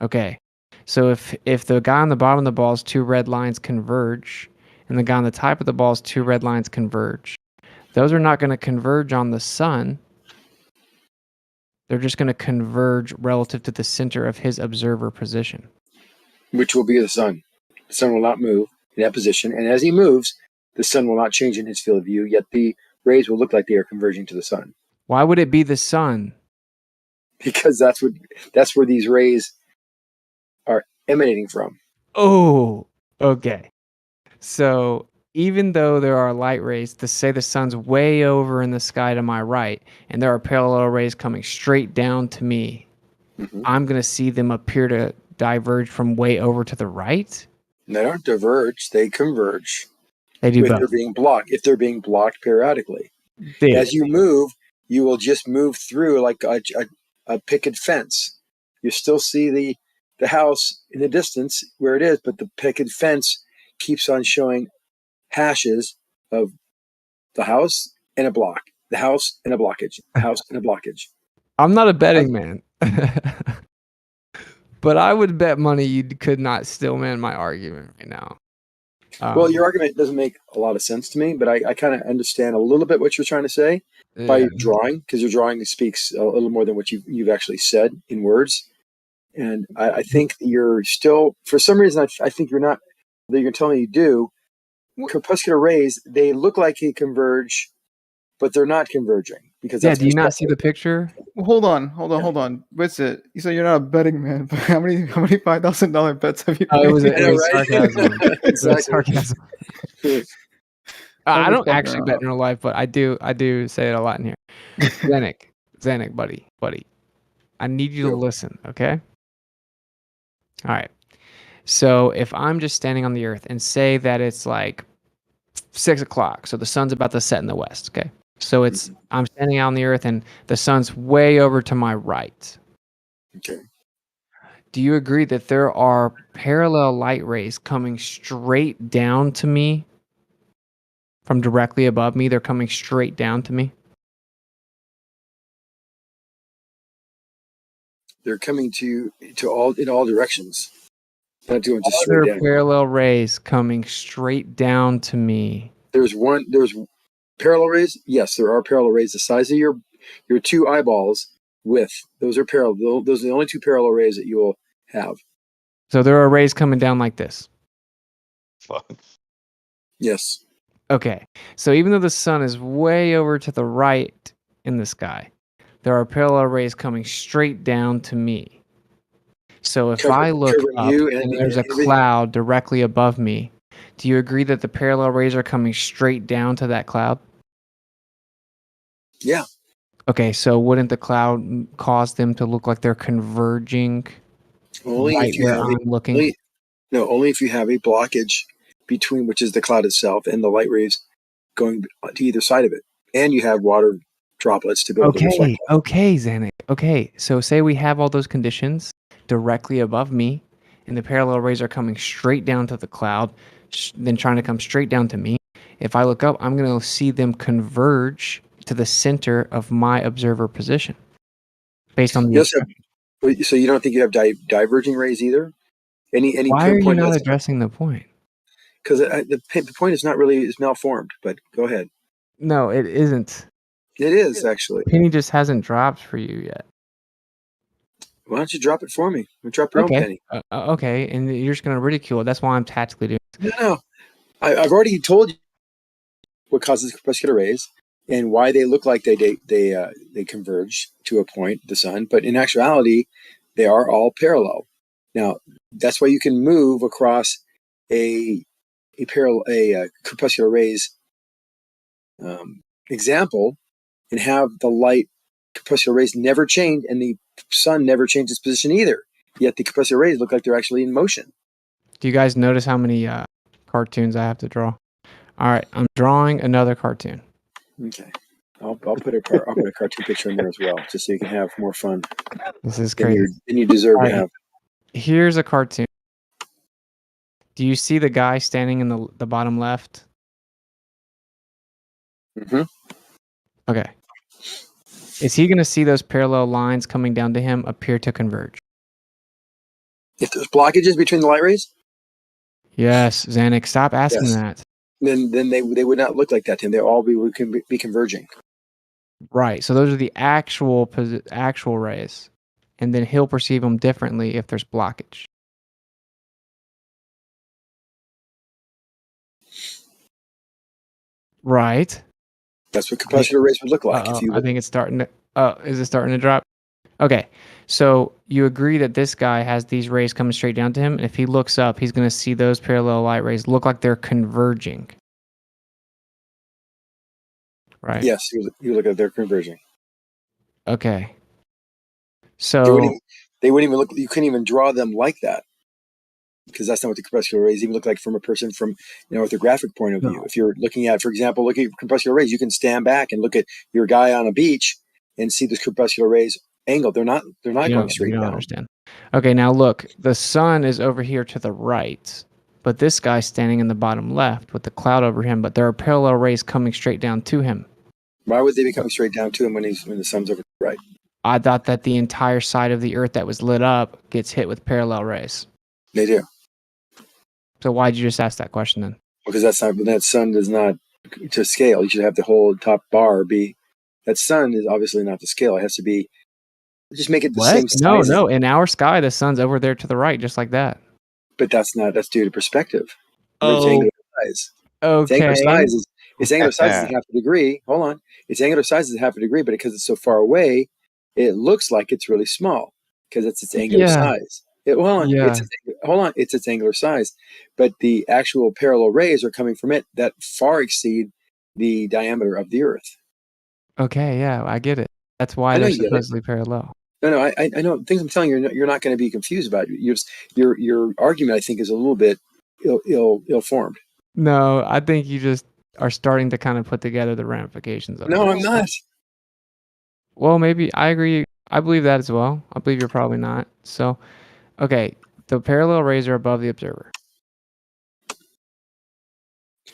Okay, so if the guy on the bottom of the ball's two red lines converge, and the guy on the top of the ball's two red lines converge, those are not going to converge on the sun. They're just going to converge relative to the center of his observer position. Which will be the sun. The sun will not move in that position. And as he moves, the sun will not change in his field of view, yet the rays will look like they are converging to the sun. Why would it be the sun? Because that's where these rays are emanating from. Oh, okay. So even though there are light rays, to say the sun's way over in the sky to my right, and there are parallel rays coming straight down to me, I'm going to see them appear to diverge from way over to the right? They don't diverge, they converge. They do if both. they're being blocked. If they're being blocked periodically. Yeah. As you move, you will just move through like a picket fence. You still see the house in the distance where it is, but the picket fence keeps on showing hashes of the house and a block, the house and a blockage, the house and a blockage. I'm not a betting man. But I would bet money you could not still man my argument right now. Well, your argument doesn't make a lot of sense to me, but I kind of understand a little bit what you're trying to say by your drawing, because your drawing speaks a little more than what you've actually said in words. And I think you're still, for some reason, I think you're not, that you're telling me you do. Crepuscular rays, they look like they converge, but they're not converging. Because do you not see the picture? Well, hold on. What's it? You said you're not a betting man, but how many $5,000 bets have you made? It was sarcasm. Exactly. Sarcasm. I don't actually bet in real life, but I do say it a lot in here. Zanuck, buddy. I need you to listen, okay? All right. So if I'm just standing on the earth and say that it's like 6 o'clock, so the sun's about to set in the west, okay? So I'm standing out on the earth and the sun's way over to my right. Okay. Do you agree that there are parallel light rays coming straight down to me from directly above me? They're coming straight down to me? They're coming to in all directions. Not doing just There straight are down. parallel rays coming straight down to me. There's parallel rays. Yes, there are parallel rays the size of your two eyeballs width. Those are parallel. Those are the only two parallel rays that you will have. So there are rays coming down like this. Fuck. Yes. Okay. So even though the sun is way over to the right in the sky, there are parallel rays coming straight down to me. So if I look up and there's a cloud directly above me, do you agree that the parallel rays are coming straight down to that cloud? Yeah. Okay, so wouldn't the cloud cause them to look like they're converging Only right if you where have I'm looking? Only if you have a blockage between, which is the cloud itself, and the light rays going to either side of it, and you have water droplets to be able to reflect. Okay, Zanuck. Okay, so say we have all those conditions directly above me, and the parallel rays are coming straight down to the cloud, then trying to come straight down to me. If I look up, I'm going to see them converge to the center of my observer position, based on the. Yes, so you don't think you have diverging rays either? Any Why are you point not addressing the point? Because the point is malformed. But go ahead. No, it isn't. It is actually. Penny just hasn't dropped for you yet. Why don't you drop it for me? Drop your own Okay. penny. Okay, and you're just gonna ridicule it. That's why I'm tactically doing it. No. I've already told you what causes crepuscular rays and why they look like they converge to a point, the sun. But in actuality, they are all parallel. Now, that's why you can move across a crepuscular rays example and have the light crepuscular rays never change and the sun never changes position either. Yet the crepuscular rays look like they're actually in motion. Do you guys notice how many cartoons I have to draw? All right, I'm drawing another cartoon. Okay. I'll put a cartoon picture in there as well, just so you can have more fun. This is than crazy. you deserve All to right, have. Here's a cartoon. Do you see the guy standing in the bottom left? Mm-hmm. Okay. Is he going to see those parallel lines coming down to him appear to converge? If there's blockages between the light rays, Yes, Xanax, stop asking yes, that. then they would not look like that to him. They all would be converging. Right. So those are the actual rays, and then he'll perceive them differently if there's blockage. Right. That's what crepuscular rays would look like. If you I think it's starting to. Is it starting to drop? Okay. So you agree that this guy has these rays coming straight down to him, and if he looks up, he's going to see those parallel light rays look like they're converging. Right. Yes, you look at they're converging. Okay. They So wouldn't even look. You couldn't even draw them like that because that's not what the crepuscular rays even look like from a person from orthographic point of view. If you're looking at, for example, look at crepuscular rays, you can stand back and look at your guy on a beach and see the crepuscular rays angled. They're not going straight you don't down. understand. Okay, now look, the sun is over here to the right, but this guy's standing in the bottom left with the cloud over him, but there are parallel rays coming straight down to him. Why would they be coming straight down to him when the sun's over to the right? I thought that the entire side of the earth that was lit up gets hit with parallel rays. They do. So why'd you just ask that question then? Because that sun does not to scale. You should have the whole top bar be. That sun is obviously not to scale. It has to be. Just make it the same size. No. In our sky, the sun's over there to the right, just like that. But that's due to perspective. Oh, It's angular size. okay. Its angular size is half a degree. Hold on. Its angular size is half a degree, but because it's so far away, it looks like it's really small because it's its angular size. Hold on. It's its angular size, but the actual parallel rays are coming from it that far exceed the diameter of the Earth. Okay, yeah, I get it. That's why I know they're you get it. supposedly parallel. No, I know things I'm telling you. You're not going to be confused about it. Your argument, I think, is a little bit ill-formed. No, I think you just are starting to kind of put together the ramifications of it. No, I'm not. Well, maybe I agree. I believe that as well. I believe you're probably not. So, okay, the parallel rays are above the observer.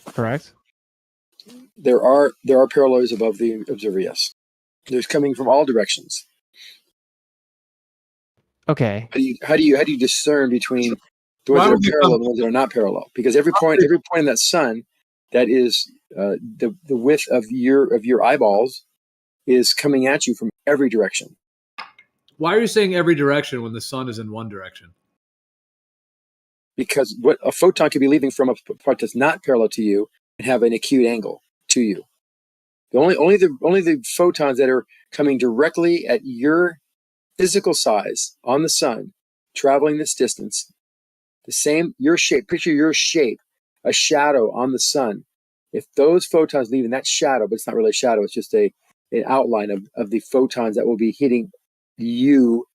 Correct? There are parallels above the observer. Yes, there's coming from all directions. Okay. How do you discern between the ones that are parallel and the ones that are not parallel? Because every point in that sun that is the width of your eyeballs is coming at you from every direction. Why are you saying every direction when the sun is in one direction? Because what a photon could be leaving from a part that's not parallel to you and have an acute angle to you. Only the photons that are coming directly at your physical size on the sun, traveling this distance, your shape, picture your shape, a shadow on the sun. If those photons leave in that shadow, but it's not really a shadow, it's just an outline of the photons that will be hitting you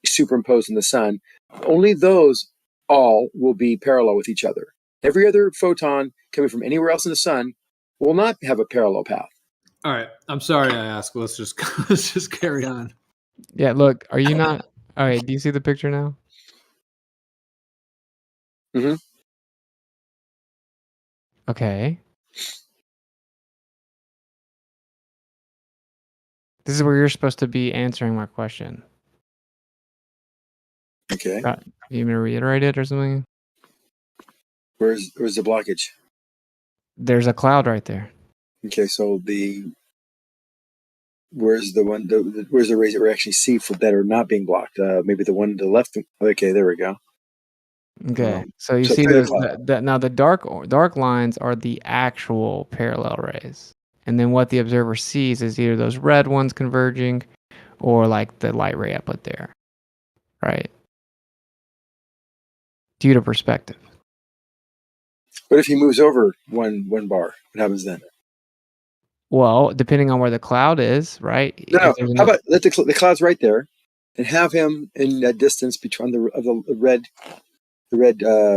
superimposed in the sun, only those all will be parallel with each other. Every other photon coming from anywhere else in the sun will not have a parallel path. All right, I'm sorry I asked. Let's just carry on. Yeah, look, are you not? All right, do you see the picture now? Mm-hmm. Okay. This is where you're supposed to be answering my question. Okay. You want me to reiterate it or something? Where's the blockage? There's a cloud right there. Okay, so Where's the one? Where's the rays that we actually see that are not being blocked? Maybe the one to the left. Okay, there we go. Okay, so you so see third those. cloud. Now the dark lines are the actual parallel rays, and then what the observer sees is either those red ones converging, or like the light ray I put there, right? Due to perspective. What if he moves over one bar? What happens then? Well, depending on where the cloud is, right? No. If there's How no- about let the cloud's right there, and have him in that distance between the red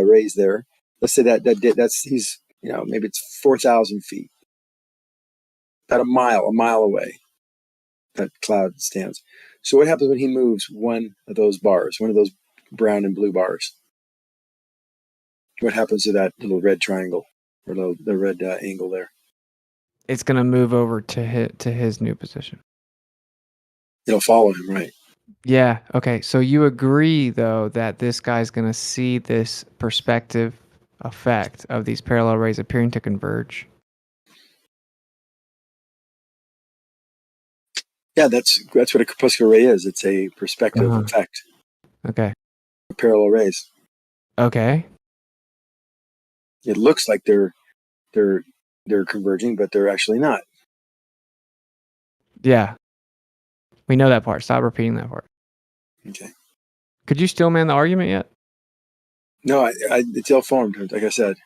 rays there. Let's say that's he's maybe it's 4,000 feet, about a mile away. That cloud stands. So what happens when he moves one of those bars, one of those brown and blue bars? What happens to that little red triangle or the red angle there? it's gonna move over to his new position. It'll follow him, right? Yeah. Okay. So you agree though that this guy's gonna see this perspective effect of these parallel rays appearing to converge. Yeah, that's what a corpuscular ray is. It's a perspective effect. Okay. Parallel rays. Okay. It looks like they're converging, but they're actually not. Yeah. We know that part. Stop repeating that part. Okay. Could you still man the argument yet? No, it's ill-formed, like I said.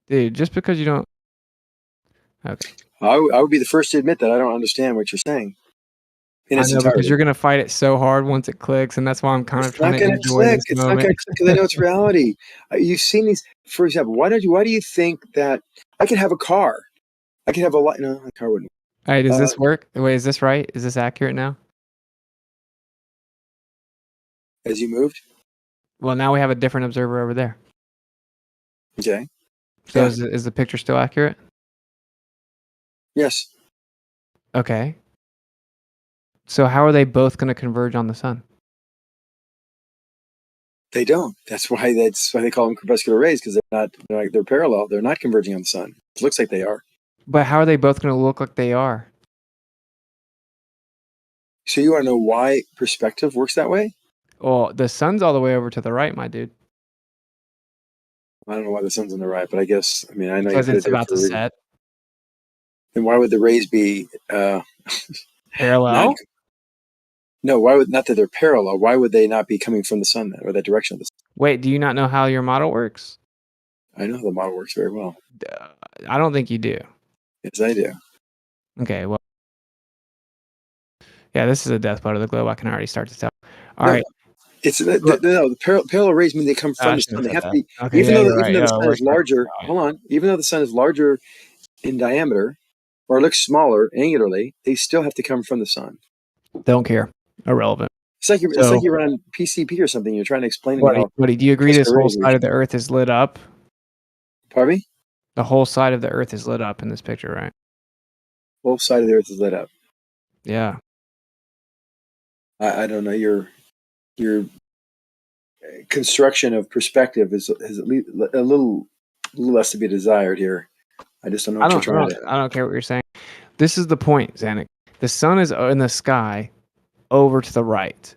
Dude, just because you don't. Okay. I would be the first to admit that I don't understand what you're saying. In I its know because entirety. you're gonna fight it so hard once it clicks, and that's why I'm kind of It's not trying to going to enjoy click. this It's not moment. going to click because I know it's reality. You've seen these, for example. Why do you think that I could have a car? I could have a light. No, a car wouldn't. Hey, does this work? Wait, is this right? Is this accurate now? As you moved. Well, now we have a different observer over there. Okay. So Yeah. is the picture still accurate? Yes. Okay. So how are they both going to converge on the sun? They don't. That's why they call them corpuscular rays, because they're parallel. They're not converging on the sun. It looks like they are. But how are they both going to look like they are? So you want to know why perspective works that way? Well, the sun's all the way over to the right, my dude. I don't know why the sun's on the right, but I guess I know Because you put it's it there about for to a reason. set. Then why would the rays be Parallel? No, why would not that they're parallel? Why would they not be coming from the sun then, or that direction of the sun? Wait, do you not know how your model works? I know how the model works very well. I don't think you do. Yes, I do. Okay, well. Yeah, this is a death blow to the globe. I can already start to tell. All No, right. It's the parallel rays mean they come from the sun. They have to be Okay, even yeah, though you're right. the Oh, sun we're is larger. starting. Hold on, even though the sun is larger in diameter or looks smaller angularly, they still have to come from the sun. Don't care. Irrelevant. It's like So- you're on PCP or something. You're trying to explain to me how. Buddy, do you agree this corpuscular whole rays side work. of the Earth is lit up? Pardon me? The whole side of the Earth is lit up in this picture, right? Both sides of the Earth is lit up. Yeah. I don't know. Your construction of perspective is at least a little less to be desired here. I just don't know what you're trying to. I don't care what you're saying. This is the point, Zanuck. The sun is in the sky over to the right.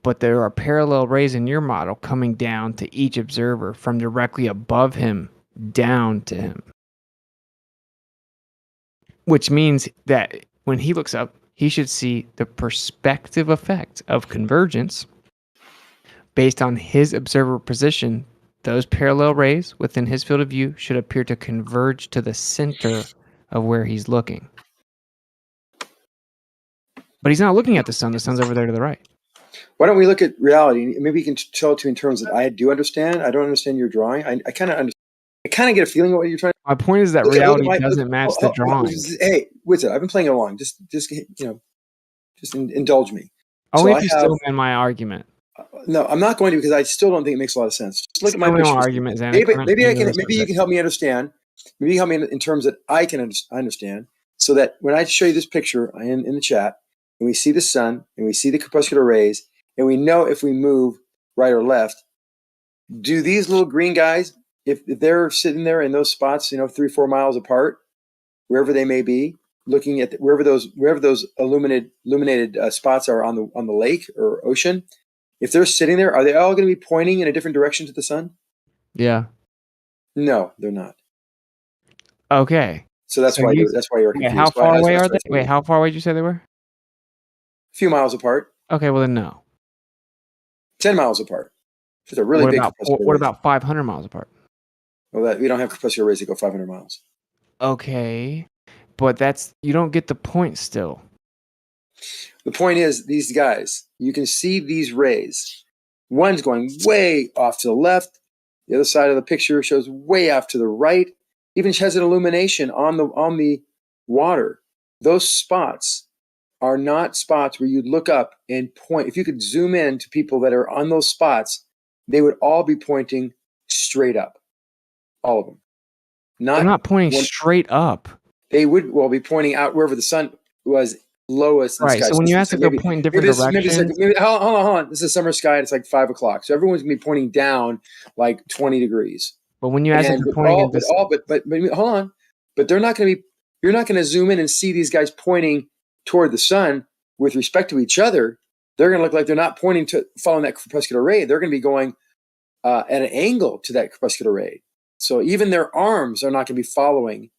But there are parallel rays in your model coming down to each observer from directly above him down to him. Which means that when he looks up, he should see the perspective effect of convergence based on his observer position. Those parallel rays within his field of view should appear to converge to the center of where he's looking. But he's not looking at the sun. The sun's over there to the right. Why don't we look at reality? Maybe you can tell it to me in terms that I do understand. I don't understand your drawing. I kind of understand. I kind of get a feeling of what you're trying. My point is that Look at reality my- doesn't match the drawing. Hey, what's it? I've been playing along. Just indulge me. Only So if you I have- still man my argument. No, I'm not going to because I still don't think it makes a lot of sense. Just look at my Still pictures. argument, Zanuck. Maybe you can help me understand. Maybe you help me in terms that I can understand, so that when I show you this picture in the chat, and we see the sun and we see the corpuscular rays, and we know if we move right or left, do these little green guys, if they're sitting there in those spots, 3-4 miles apart, wherever they may be, looking at wherever those illuminated spots are on the lake or ocean, if they're sitting there, are they all going to be pointing in a different direction to the sun? Yeah. No, they're not. Okay. So that's So why you, you're wait, confused. how So I- far that's away what I are they? started Wait, saying. how far away did you say they were? A few miles apart. Okay, well then no. 10 miles apart. So they're really What big about crepuscular what rays. about 500 miles apart? Well, we don't have crepuscular rays that go 500 miles. Okay, but you don't get the point still. The point is, these guys, you can see these rays. One's going way off to the left. The other side of the picture shows way off to the right. Even has an illumination on the water. Those spots are not spots where you'd look up and point. If you could zoom in to people that are on those spots, they would all be pointing straight up. All of them. They're not pointing straight up. They would be pointing out wherever the sun was lowest in the Right. sky. So when you ask if they'll point in different directions, hold on. This is summer sky. And it's like 5 o'clock. So everyone's gonna be pointing down like 20 degrees. but when you ask if they're pointing in this, But hold on. But they're not gonna be. You're not gonna zoom in and see these guys pointing toward the sun with respect to each other. They're gonna look like they're not pointing to following that crepuscular ray. They're gonna be going at an angle to that crepuscular ray. So even their arms are not gonna be following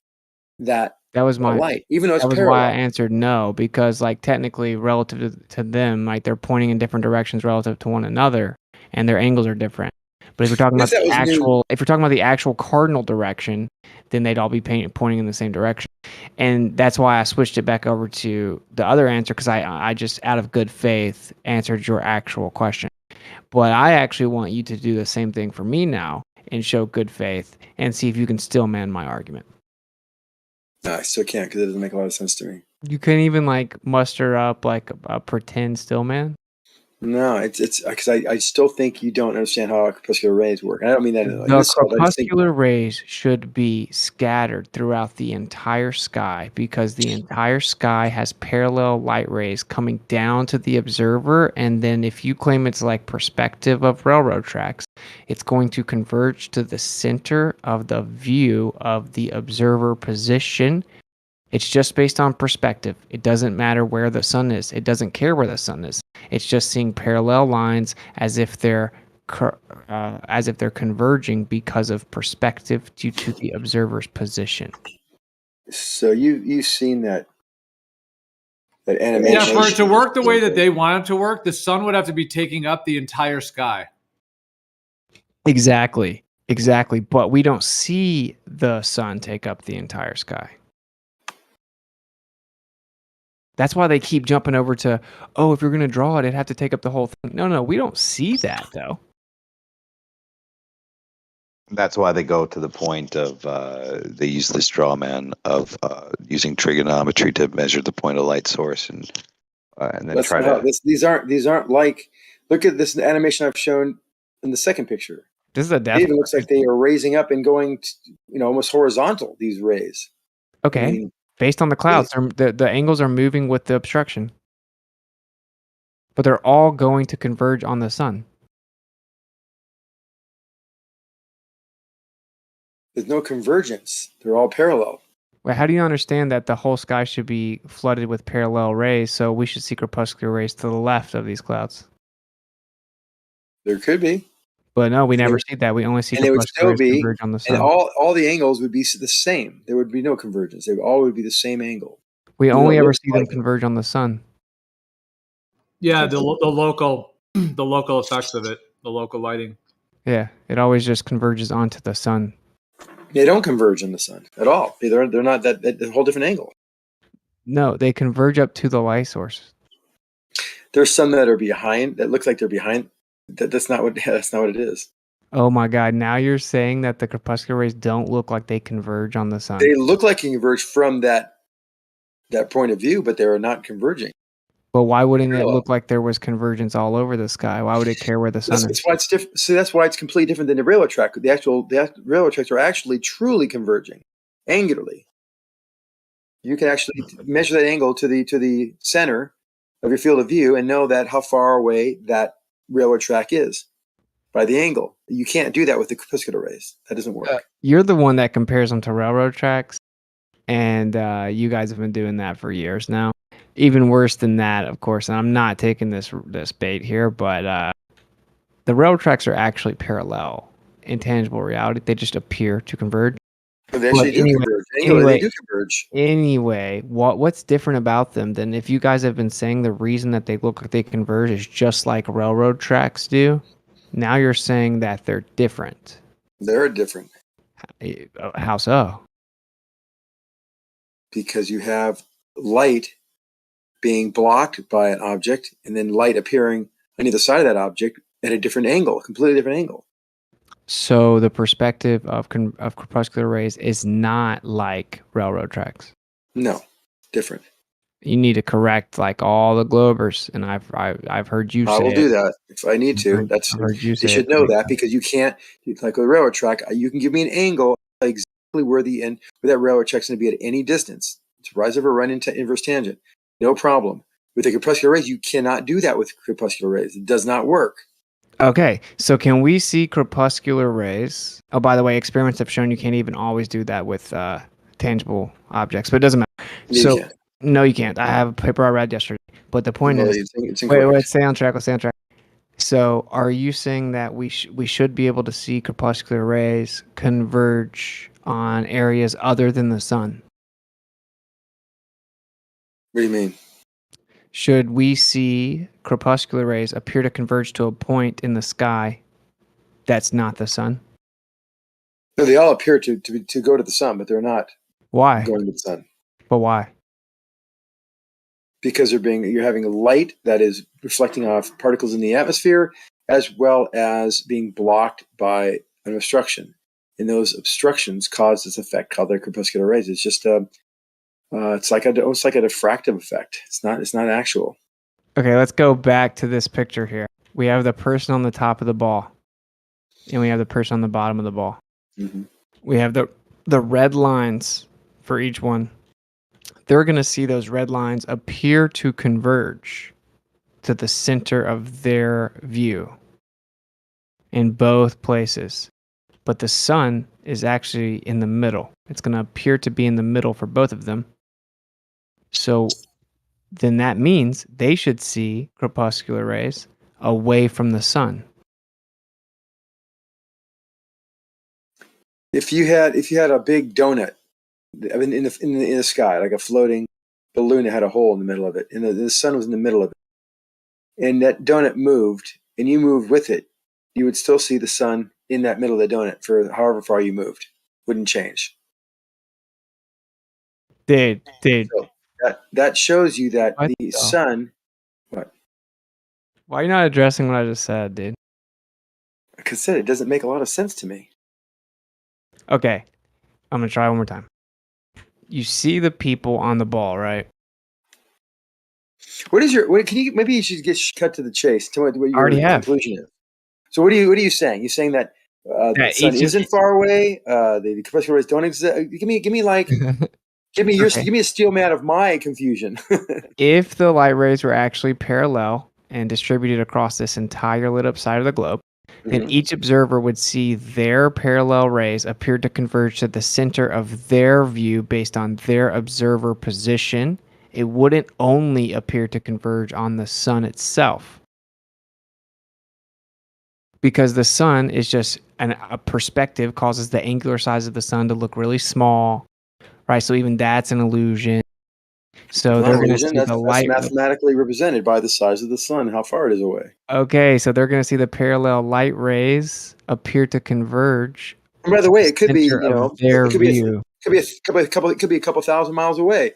that. that was my light, even though it's that was parallel. why I answered no, because like technically relative to them, like they're pointing in different directions relative to one another, and their angles are different. But if we're talking about if we're talking about the actual cardinal direction, then they'd all be pointing in the same direction. And that's why I switched it back over to the other answer, because I just out of good faith answered your actual question. But I actually want you to do the same thing for me now and show good faith and see if you can still man my argument. No, I still can't because it doesn't make a lot of sense to me. You couldn't even like muster up like a pretend still man? No, it's because I still think you don't understand how crepuscular rays work. And I don't mean that in like The this. I just think crepuscular rays should be scattered throughout the entire sky because the entire sky has parallel light rays coming down to the observer. And then if you claim it's like perspective of railroad tracks, it's going to converge to the center of the view of the observer position. It's just based on perspective. It doesn't matter where the sun is. It doesn't care where the sun is. It's just seeing parallel lines as if they're converging because of perspective due to the observer's position. so. You've seen that animation. Yeah, for it to work the way that they want it to work, the sun would have to be taking up the entire sky. Exactly. But we don't see the sun take up the entire sky. That's why they keep jumping over to, if you're going to draw it, it'd have to take up the whole thing. No, we don't see that, though. That's why they go to the point of they use the straw man of using trigonometry to measure the point of light source and then try to. These aren't like. Look at this animation I've shown in the second picture. This is a It even looks like they are raising up and going, almost horizontal. These rays. Okay. I mean, based on the clouds, the angles are moving with the obstruction, but they're all going to converge on the sun. there's no convergence. They're all parallel. Wait, how do you understand that the whole sky should be flooded with parallel rays, so we should see crepuscular rays to the left of these clouds? There could be. But no, we never see that. We only see crepuscular rays converge on the sun. And all the angles would be the same. There would be no convergence. They all would be the same angle. We only ever see them converge on the sun. Yeah, the local effects of it, the local lighting. Yeah, it always just converges onto the sun. They don't converge on the sun at all. They're not that a whole different angle. No, they converge up to the light source. There's some that are behind. That looks like they're behind. That's not what it is. Oh my God! Now you're saying that the crepuscular rays don't look like they converge on the sun. They look like they converge from that point of view, but they are not converging. But why wouldn't it look like there was convergence all over the sky? Why would it care where the sun is? That's why it's different. See, that's why it's completely different than the railroad track. The railroad tracks are actually truly converging angularly. You can actually measure that angle to the center of your field of view and know that how far away that railroad track is by the angle. You can't do that with the crepuscular rays. That doesn't work. You're the one that compares them to railroad tracks. And you guys have been doing that for years now. Even worse than that, of course, and I'm not taking this bait here, but the railroad tracks are actually parallel in tangible reality. They just appear to converge. But they actually But do converge. Angularly, they do converge. Anyway, what's different about them than if you guys have been saying the reason that they look like they converge is just like railroad tracks do? Now you're saying that they're different. They're different How so? because you have light being blocked by an object and then light appearing on either side of that object at a different angle, a completely different angle. So the perspective of crepuscular rays is not like railroad tracks. No, different. You need to correct like all the globers, and I've heard you say I will it. do that if I need to. That's I heard you they say should it know many that times. because you can't, like with a railroad track, you can give me an angle exactly where the end where that railroad track's going to be at any distance. It's rise over run into inverse tangent, no problem. With the crepuscular rays, you cannot do that with crepuscular rays. It does not work. Okay, so can we see crepuscular rays? Oh, by the way, experiments have shown you can't even always do that with tangible objects, but it doesn't matter. You So can't. no, you can't. I have a paper I read yesterday, but the point No, is, it's wait, incorrect. stay on track. Let's stay on track. So, are you saying that we should be able to see crepuscular rays converge on areas other than the sun? What do you mean? Should we see crepuscular rays appear to converge to a point in the sky that's not the sun? No, they all appear to go to the sun, but they're not Why? going to the sun But why? because you're having light that is reflecting off particles in the atmosphere, as well as being blocked by an obstruction, and those obstructions cause this effect called the crepuscular rays. It's just it's like almost like a diffractive effect. It's not actual. Okay, let's go back to this picture here. We have the person on the top of the ball, and we have the person on the bottom of the ball. Mm-hmm. We have the red lines for each one. They're going to see those red lines appear to converge to the center of their view in both places. But the sun is actually in the middle. It's going to appear to be in the middle for both of them. So then that means they should see crepuscular rays away from the sun. If you had a big donut, I mean, in the sky, like a floating balloon that had a hole in the middle of it, and the sun was in the middle of it, and that donut moved, and you moved with it, you would still see the sun in that middle of the donut for however far you moved. Wouldn't change. Dude. So that shows you that What the the- sun. What? Why are you not addressing what I just said, dude? Like I said, it doesn't make a lot of sense to me. Okay, I'm going to try one more time. You see the people on the ball, right? What can you maybe you should get cut to the chase? Tell me what your Already have. conclusion is. So what are you saying? You're saying that the That sun each of isn't far away. The crepuscular rays don't exist. Give me Okay. give me a steel man of my confusion. If the light rays were actually parallel and distributed across this entire lit up side of the globe, then Mhm. each observer would see their parallel rays appear to converge to the center of their view based on their observer position. It wouldn't only appear to converge on the sun itself. Because the sun is just a perspective causes the angular size of the sun to look really small, right? So even that's an illusion. So they're going to see That's the light. mathematically represented by the size of the sun, how far it is away. Okay, so they're going to see the parallel light rays appear to converge. And by the way, it could be center of their it could be view. it could be a couple thousand miles away.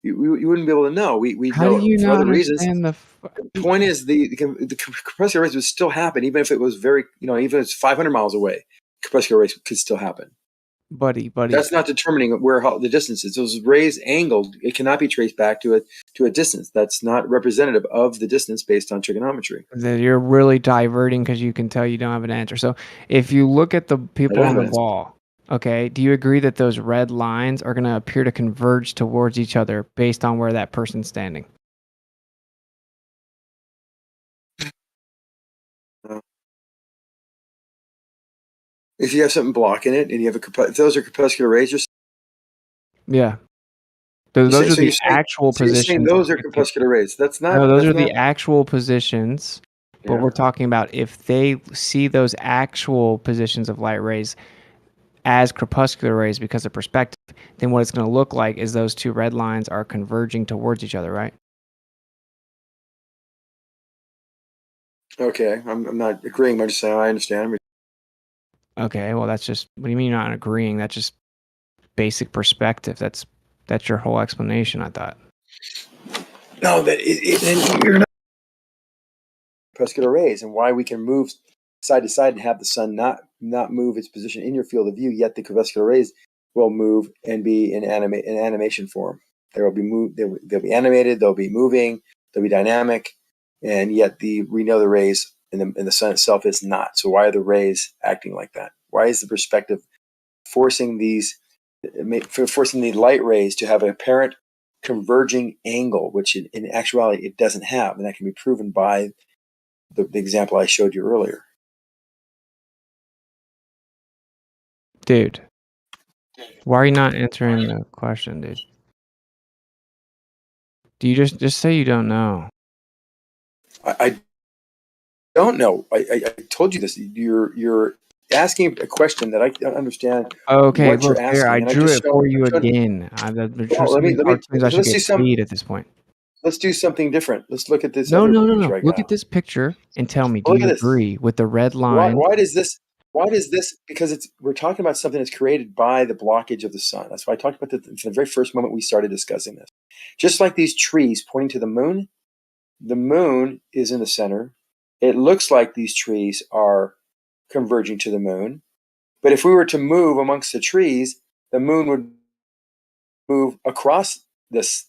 You wouldn't be able to know. We How know do you for not other reasons. understand The point is the crepuscular rays would still happen even if it was even if it's 500 miles away. Crepuscular rays could still happen. buddy? That's not determining how the distance is. Those rays angled. It cannot be traced back to a distance. That's not representative of the distance based on trigonometry. That you're really diverting because you can tell you don't have an answer. So if you look at the people don't on have the an answer. ball, okay, do you agree that those red lines are going to appear to converge towards each other based on where that person's standing? If you have something blocking it, and you have if those are crepuscular rays, Yeah. Those So are you're the saying, actual so you're saying positions. those are crepuscular rays. That's not. No, those that's are the not, actual positions. But Yeah. we're talking about if they see those actual positions of light rays as crepuscular rays because of perspective, then what it's going to look like is those two red lines are converging towards each other, right? Okay, I'm not agreeing. I'm just saying I understand. Okay, well that's just, what do you mean you're not agreeing? That's just basic perspective. That's your whole explanation, I thought. No, that and you're not crepuscular rays, and why we can move side to side and have the sun not move its position in your field of view, yet the crepuscular rays will move and be in animation form. They will be they'll be animated, they'll be moving, they'll be dynamic, and yet we know the rays and the sun itself is not. So why are the rays acting like that? Why is the perspective forcing the light rays to have an apparent converging angle, which in actuality it doesn't have, and that can be proven by the example I showed you earlier. Dude, why are you not answering the question, dude? Do you just say you don't know? I don't know. I told you this. You're asking a question that I don't understand. Okay, What look you're here, asking, I and I drew just it for you showed. again. Well, let me Cartoons I should let's get do some. paid at this point. Let's do something different. Let's look at this No, other no, no, picture no. I Look got. at this picture and tell me, do Look you at this. agree with the red Why, line? why does this? Why does this? Because we're talking about something that's created by the blockage of the sun. That's why I talked about that from the very first moment we started discussing this. Just like these trees pointing to the moon is in the center. It looks like these trees are converging to the moon, but if we were to move amongst the trees, the moon would move across this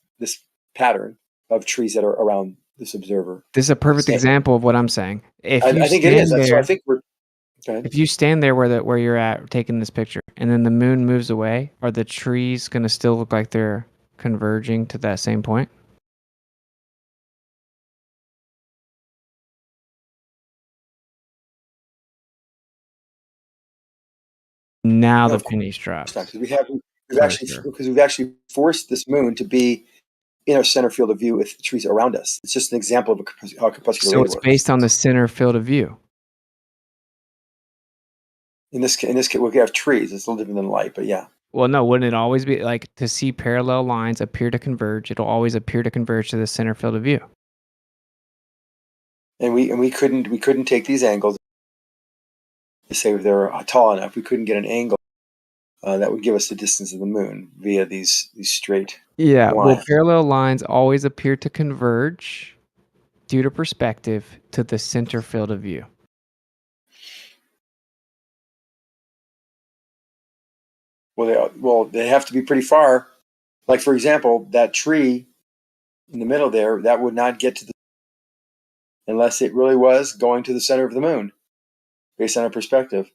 pattern of trees that are around this observer. This is a perfect And example of what I'm saying. If you I think it is. stand So I there, think we're. Okay. if you stand there where you're at taking this picture, and then the moon moves away, are the trees going to still look like they're converging to that same point? Now No, the of course pennies not, dropped. because For we've actually forced this moon to be in our center field of view with trees around us. It's just an example of how crepuscular So ray it's works. based on the center field of view. In this case, we have trees. It's a little different than light, but yeah. Well, no, wouldn't it always be like to see parallel lines appear to converge? It'll always appear to converge to the center field of view. And we couldn't take these angles to say if they're tall enough. We couldn't get an angle that would give us the distance of the moon via these straight Yeah, well, lines. parallel lines always appear to converge due to perspective to the center field of view. Well, they have to be pretty far. Like, for example, that tree in the middle there, that would not get to the unless it really was going to the center of the moon based on our perspective.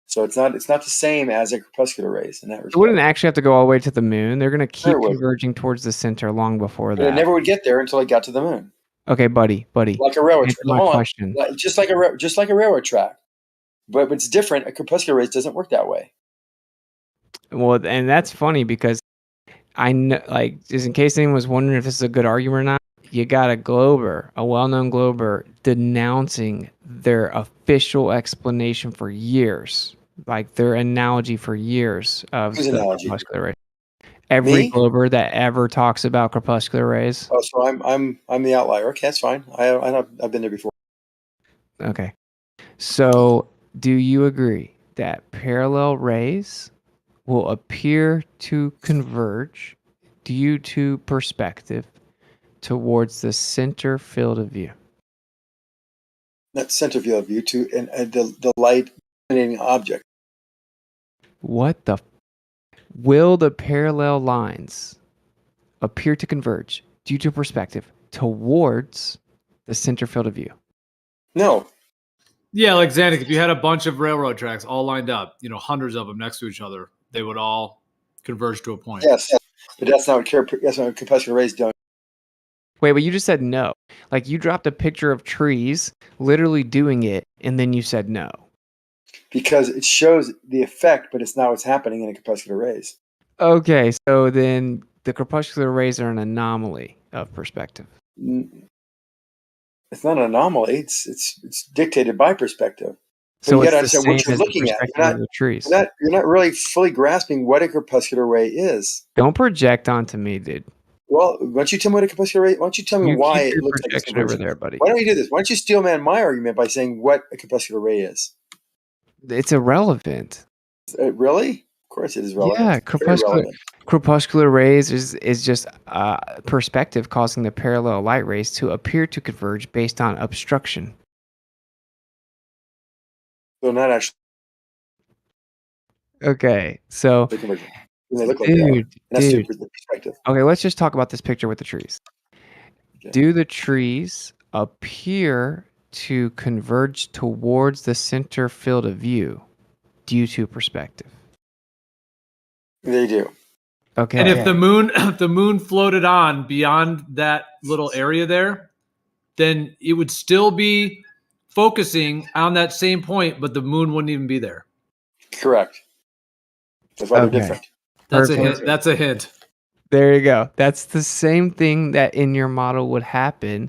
So it's not the same as a crepuscular rays in that It respect. wouldn't actually have to go all the way to the moon. They're going to Sure keep it would. converging towards the center long before But it that. never would get there until it got to the moon. Okay, buddy, Like a railroad answer track. my Hold on. question. Just like a railroad track. But it's different. A crepuscular rays doesn't work that way. Well, and that's funny because I know, like, just in case anyone was wondering if this is a good argument or not, you got a Glober, a well-known Glober, denouncing their official explanation for years, like their analogy for years of Whose the analogy? crepuscular rays. Every Me? Glober that ever talks about crepuscular rays. Oh, so I'm the outlier. Okay, that's fine. I've been there before. Okay. So, do you agree that parallel rays will appear to converge due to perspective towards the center field of view? That center field of view to and the light illuminating object. What the? Will the parallel lines appear to converge due to perspective towards the center field of view? No. Yeah, like Xanax, if you had a bunch of railroad tracks all lined up, hundreds of them next to each other, they would all converge to a point. Yes, but that's not what crepuscular rays don't. Wait, but you just said no. Like you dropped a picture of trees literally doing it, and then you said no. Because it shows the effect, but it's not what's happening in a crepuscular rays. Okay, so then the crepuscular rays are an anomaly of perspective. It's not an anomaly. It's dictated by perspective. But So you got to it's the understand same what you're as the looking at. perspective of the trees. You're not really fully grasping what a crepuscular ray is. Don't project onto me, dude. Well, why don't you tell me what a crepuscular ray? Why don't you tell me You why keep it your looks like it's projection over converging? there, buddy. Why don't you do this? Why don't you steal man my argument by saying what a crepuscular ray is? It's irrelevant. Really? Of course, it is relevant. Yeah, It's very relevant. crepuscular rays is just perspective causing the parallel light rays to appear to converge based on obstruction. So not actually Okay, so converging. They look like they are. And that's dude. the perspective. Okay, let's just talk about this picture with the trees. Okay. Do the trees appear to converge towards the center field of view due to perspective? They do. Okay. And if the moon floated on beyond that little area there, then it would still be focusing on that same point, but the moon wouldn't even be there. Correct. That's why they're different. That's a hint. That's a hint. There you go. That's the same thing that in your model would happen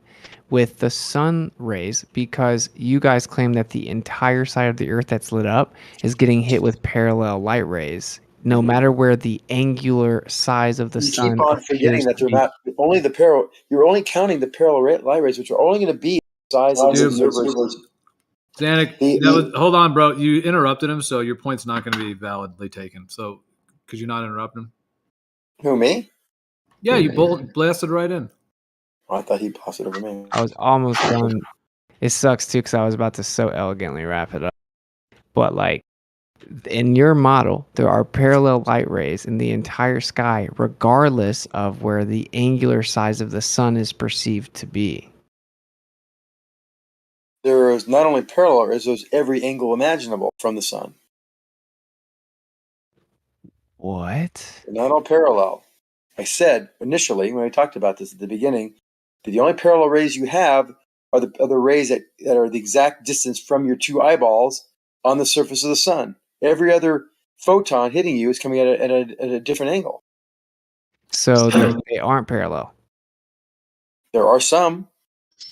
with the sun rays, because you guys claim that the entire side of the earth that's lit up is getting hit with parallel light rays, no matter where the angular size of the You sun keep on forgetting appears that to they're be. not only the parallel. You're only counting the parallel light rays, which are only going to be the size of the observer's. Zanuck, hold on, bro. You interrupted him, so your point's not going to be validly taken. So, could you not interrupt him? Who, me? Yeah, you blasted right in. Oh, I thought he passed it over me. I was almost done. It sucks too, because I was about to so elegantly wrap it up. But like, in your model, there are parallel light rays in the entire sky, regardless of where the angular size of the sun is perceived to be. There is not only parallel rays, there's every angle imaginable from the sun. What? They're not all parallel. I said initially when we talked about this at the beginning that the only parallel rays you have are the rays that are the exact distance from your two eyeballs on the surface of the sun. Every other photon hitting you is coming at a different angle. So they aren't parallel. There are some,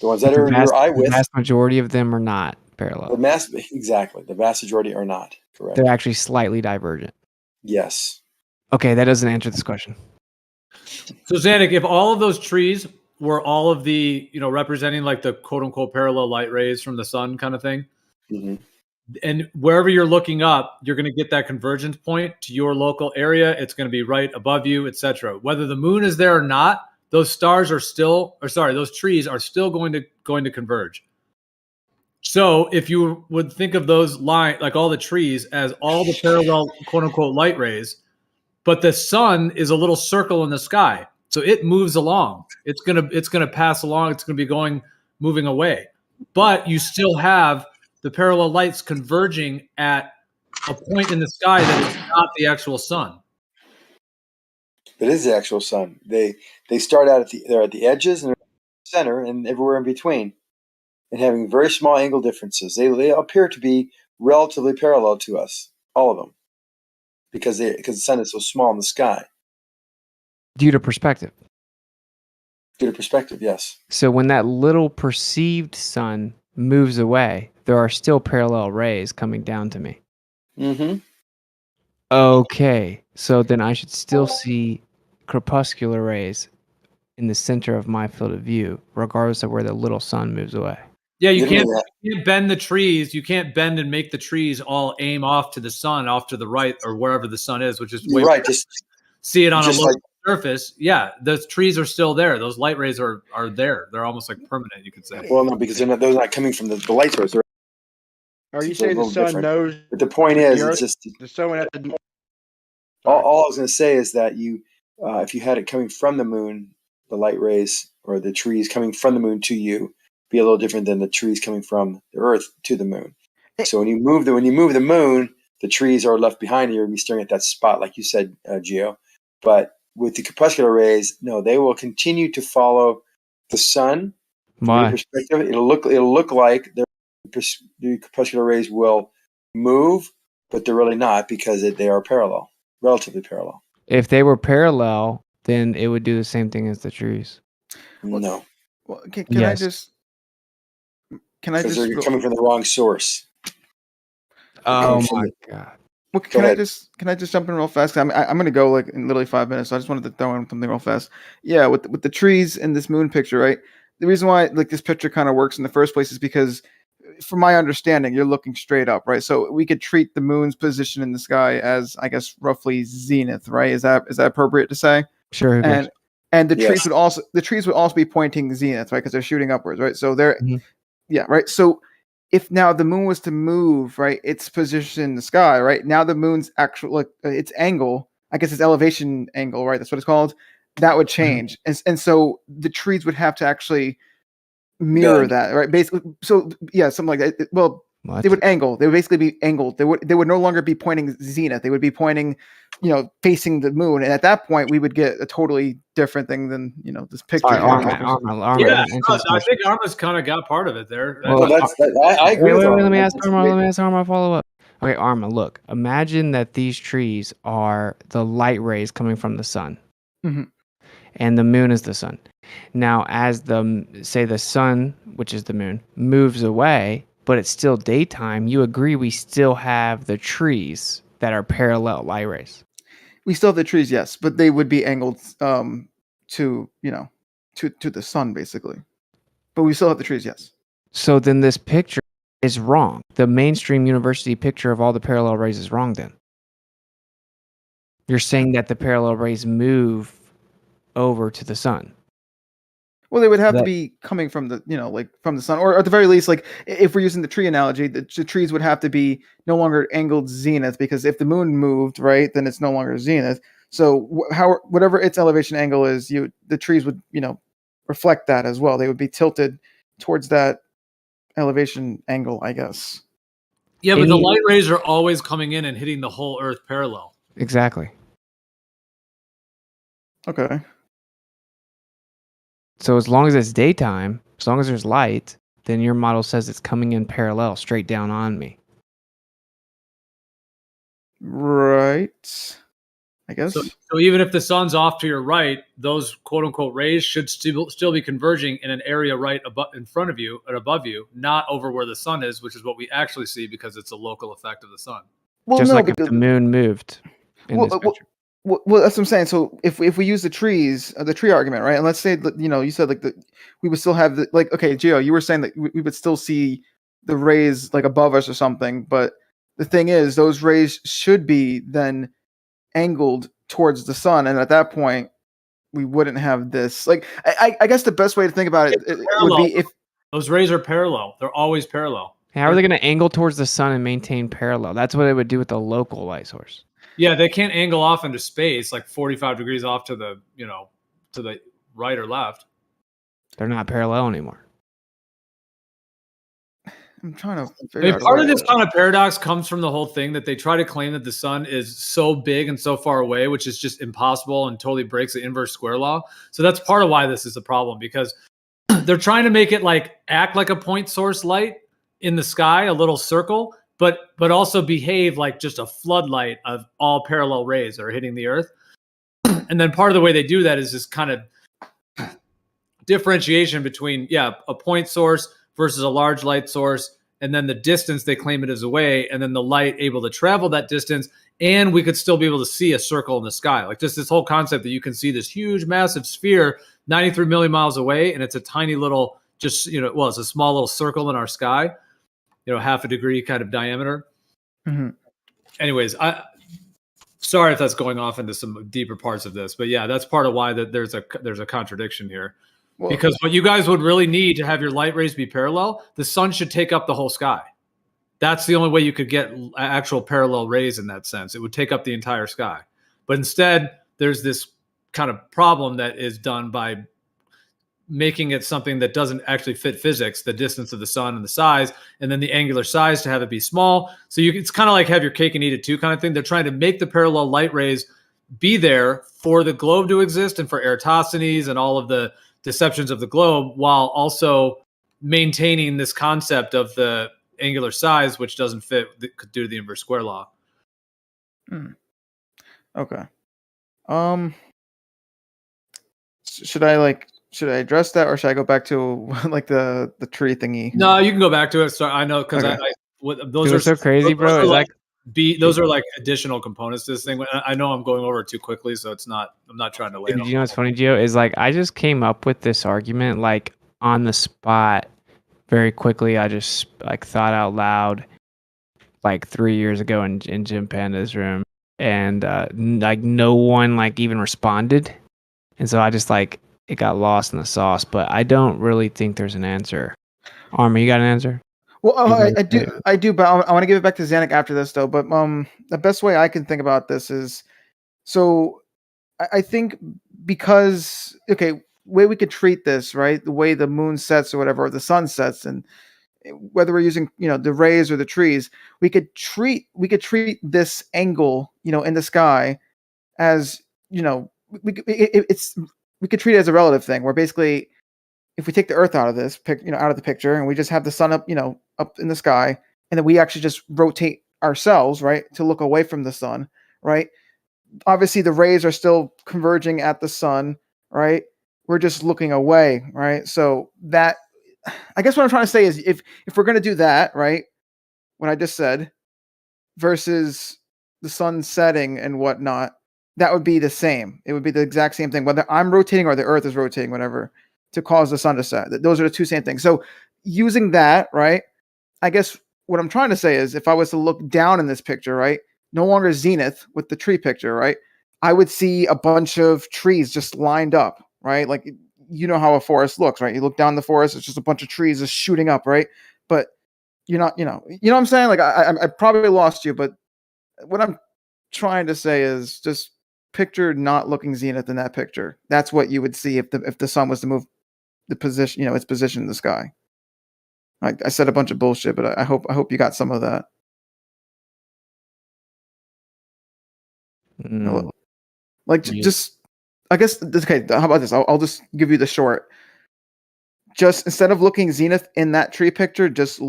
the ones that are in your eye The width. vast majority of them are not parallel. The vast majority are not. Correct. They're actually slightly divergent. Yes. Okay, that doesn't answer this question. So, Zanuck, if all of those trees were all of the, representing like the quote unquote parallel light rays from the sun kind of thing, Mm-hmm. and wherever you're looking up, you're going to get that convergence point to your local area. It's going to be right above you, etc. Whether the moon is there or not, those trees are still going to converge. So if you would think of those like all the trees as all the parallel quote unquote light rays, but the sun is a little circle in the sky. So it moves along. It's gonna pass along. It's gonna be moving away. But you still have the parallel lights converging at a point in the sky that is not the actual sun. It is the actual sun. They start out they're at the edges and center and everywhere in between, and having very small angle differences. They appear to be relatively parallel to us, all of them, because the sun is so small in the sky. Due to perspective. Due to perspective, yes. So when that little perceived sun moves away, there are still parallel rays coming down to me. Mm-hmm. Okay, so then I should still see crepuscular rays in the center of my field of view, regardless of where the little sun moves away. Yeah, you can't bend the trees. You can't bend and make the trees all aim off to the sun, off to the right, or wherever the sun is, which is way right. Just see it on a just low like- surface. Yeah, those trees are still there. Those light rays are there. They're almost like permanent, you could say. Well, no, because they're not coming from the light source. Are you It's a saying the little sun different. knows? But the point is, it's just the sun would have to. all I was going to say is that if you had it coming from the moon, the light rays or the trees coming from the moon to you, be a little different than the trees coming from the Earth to the moon. So when you move the moon, the trees are left behind, and you're going to be staring at that spot, like you said, Gio. But with the crepuscular rays, no, they will continue to follow the sun. From your perspective, it'll look like the crepuscular rays will move, but they're really not, because they are parallel, relatively parallel. If they were parallel, then it would do the same thing as the trees. No, Well, can Yes. Can I because just they're coming from the wrong source. Oh from my the- god. Well, Go can I ahead. just jump in real fast? I'm going to go like in literally 5 minutes. So I just wanted to throw in something real fast. Yeah, with the trees in this moon picture, right? The reason why like this picture kind of works in the first place is because, from my understanding, you're looking straight up, right? So we could treat the moon's position in the sky as, I guess, roughly zenith, right? Is that appropriate to say? Sure. Who cares? And the Yes. trees would also be pointing zenith, right? Because they're shooting upwards, right? So they're Mhm. yeah, right. So if now the moon was to move, right, its position in the sky, right, now the moon's actual like its angle, I guess its elevation angle, right, that's what it's called, that would change, and so the trees would have to actually mirror Bend. that, right? Basically, so yeah, something like that. Well, What? they would angle. They would basically be angled. They would no longer be pointing zenith. They would be pointing, facing the moon. And at that point, we would get a totally different thing than this picture. All right, here. Arma, Yeah, answer this I question. think Arma's kind of got part of it there. Well, I agree with wait, Arma. let me ask That's Arma. great. Let me ask Arma a follow up. Okay, Arma, look. Imagine that these trees are the light rays coming from the sun, Mhm. and the moon is the sun. Now, as the sun, which is the moon, moves away, but it's still daytime, you agree we still have the trees that are parallel light rays. We still have the trees, yes, but they would be angled to to the sun basically. But we still have the trees, yes. So then this picture is wrong. The mainstream university picture of all the parallel rays is wrong then. You're saying that the parallel rays move over to the sun. Well, they would have to That- be coming from the like from the sun, or at the very least, like if we're using the tree analogy, the trees would have to be no longer angled zenith, because if the moon moved, right, then it's no longer zenith. So whatever its elevation angle is, the trees would reflect that as well. They would be tilted towards that elevation angle, I guess. Yeah, but the light rays are always coming in and hitting the whole Earth parallel. Exactly. Okay. So as long as it's daytime, as long as there's light, then your model says it's coming in parallel straight down on me. Right. I guess. So even if the sun's off to your right, those quote unquote rays should still be converging in an area right in front of you and above you, not over where the sun is, which is what we actually see because it's a local effect of the sun. Well, Just no, like if because the moon moved in this picture. Well, that's what I'm saying. So if we use the trees, the tree argument, right? And let's say that you said like we would still have okay, Gio, you were saying that we would still see the rays like above us or something, but the thing is, those rays should be then angled towards the sun, and at that point, we wouldn't have this. Like, I guess the best way to think about it would be if those rays are parallel. They're always parallel. How are they going to angle towards the sun and maintain parallel? That's what it would do with the local light source. Yeah, they can't angle off into space like 45 degrees off to the, to the right or left. They're not parallel anymore. I'm trying to I figure mean, out. part of this kind of paradox comes from the whole thing that they try to claim that the sun is so big and so far away, which is just impossible and totally breaks the inverse square law. So that's part of why this is a problem, because they're trying to make it act like a point source light in the sky, a little circle, but also behave like just a floodlight of all parallel rays that are hitting the Earth. And then part of the way they do that is this kind of differentiation between, a point source versus a large light source, and then the distance they claim it is away, and then the light able to travel that distance, and we could still be able to see a circle in the sky. Like just this whole concept that you can see this huge, massive sphere 93 million miles away, and it's a tiny little, it's a small little circle in our sky, half a degree kind of diameter. Mm-hmm. Anyways, sorry if that's going off into some deeper parts of this, but yeah, that's part of why that there's a contradiction here. Well, because what you guys would really need to have your light rays be parallel, the sun should take up the whole sky. That's the only way you could get actual parallel rays in that sense. It would take up the entire sky. But instead, there's this kind of problem that is done by making it something that doesn't actually fit physics, the distance of the sun and the size, and then the angular size to have it be small. So it's kind of like have your cake and eat it too kind of thing. They're trying to make the parallel light rays be there for the globe to exist and for Eratosthenes and all of the deceptions of the globe, while also maintaining this concept of the angular size, which doesn't fit due to the inverse square law. Okay. Should I address that, or should I go back to like the tree thingy? No, you can go back to it. So I know because Okay. those Dude, are what's so crazy, those bro, are is like like those are like additional components to this thing. I know I'm going over it too quickly, so it's not. I'm not trying to lay it Dude, on. you know what's funny, Gio? Is like I just came up with this argument like on the spot very quickly. I just like thought out loud like 3 years ago in Jim Panda's room, and like no one like even responded, and so I just like it got lost in the sauce. But I don't really think there's an answer. Armor, you got an answer? Well, You I guys- do, but I want to give it back to Zanuck after this, though. But the best way I can think about this is, so I think because okay, way we could treat this, right? The way the moon sets or whatever, or the sun sets, and whether we're using the rays or the trees, we could treat this angle in the sky as we could treat it as a relative thing, where basically if we take the Earth out of this out of the picture, and we just have the sun up up in the sky, and then we actually just rotate ourselves, right, to look away from the sun, right? Obviously the rays are still converging at the sun, right? We're just looking away, right? So that, I guess what I'm trying to say is if we're going to do that, right, what I just said, versus the sun setting and whatnot, that would be the same. It would be the exact same thing, whether I'm rotating or the Earth is rotating, whatever, to cause the sun to set. Those are the two same things. So using that, right, I guess what I'm trying to say is if I was to look down in this picture, right, no longer zenith with the tree picture, right, I would see a bunch of trees just lined up, right? Like, you know how a forest looks, right? You look down the forest, it's just a bunch of trees just shooting up, right? But you're not, you know what I'm saying? Like, I probably lost you, but what I'm trying to say is just picture not looking zenith in that picture. That's what you would see if the sun was to move the position, its position in the sky. I said a bunch of bullshit, but I hope you got some of that. Like just, I guess, okay. How about this? I'll just give you the short. Just instead of looking zenith in that tree picture, just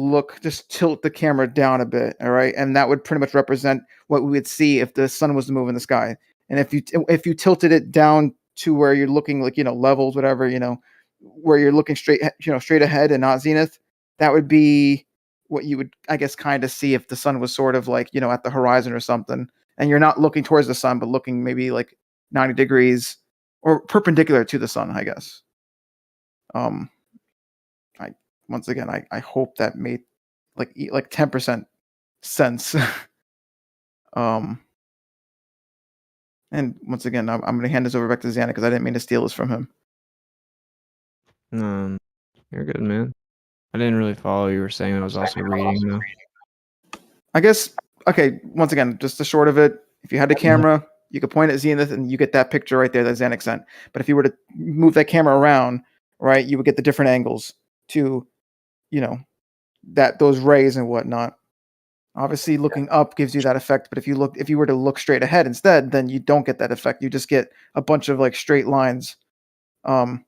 tilt the camera down a bit, all right, and that would pretty much represent what we would see if the sun was to move in the sky. And if you tilted it down to where you're looking like levels, whatever, where you're looking straight ahead and not zenith, that would be what you would, I guess, kind of see if the sun was sort of like at the horizon or something, and you're not looking towards the sun, but looking maybe like 90 degrees or perpendicular to the sun, I guess. Once again, I hope that made like 10% sense. And once again, I'm going to hand this over back to Xana because I didn't mean to steal this from him. You're good, man. I didn't really follow what you were saying. I was also reading though. I guess, okay, once again, just the short of it, if you had the camera, you could point at Zenith and you get that picture right there that Xanax sent. But if you were to move that camera around, right, you would get the different angles to, those rays and whatnot. Obviously, looking up gives you that effect, but if you were to look straight ahead instead, then you don't get that effect. You just get a bunch of like straight lines. And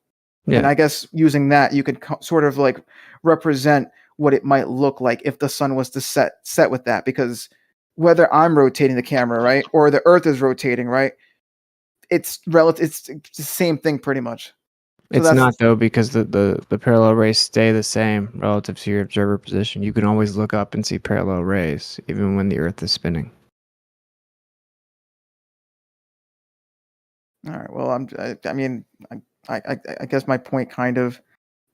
I guess using that, you could sort of like represent what it might look like if the sun was to set with that, because whether I'm rotating the camera, right, or the Earth is rotating, right, it's relative. It's the same thing pretty much. So It's not though, because the parallel rays stay the same relative to your observer position. You can always look up and see parallel rays even when the Earth is spinning. All right. Well, I guess my point kind of,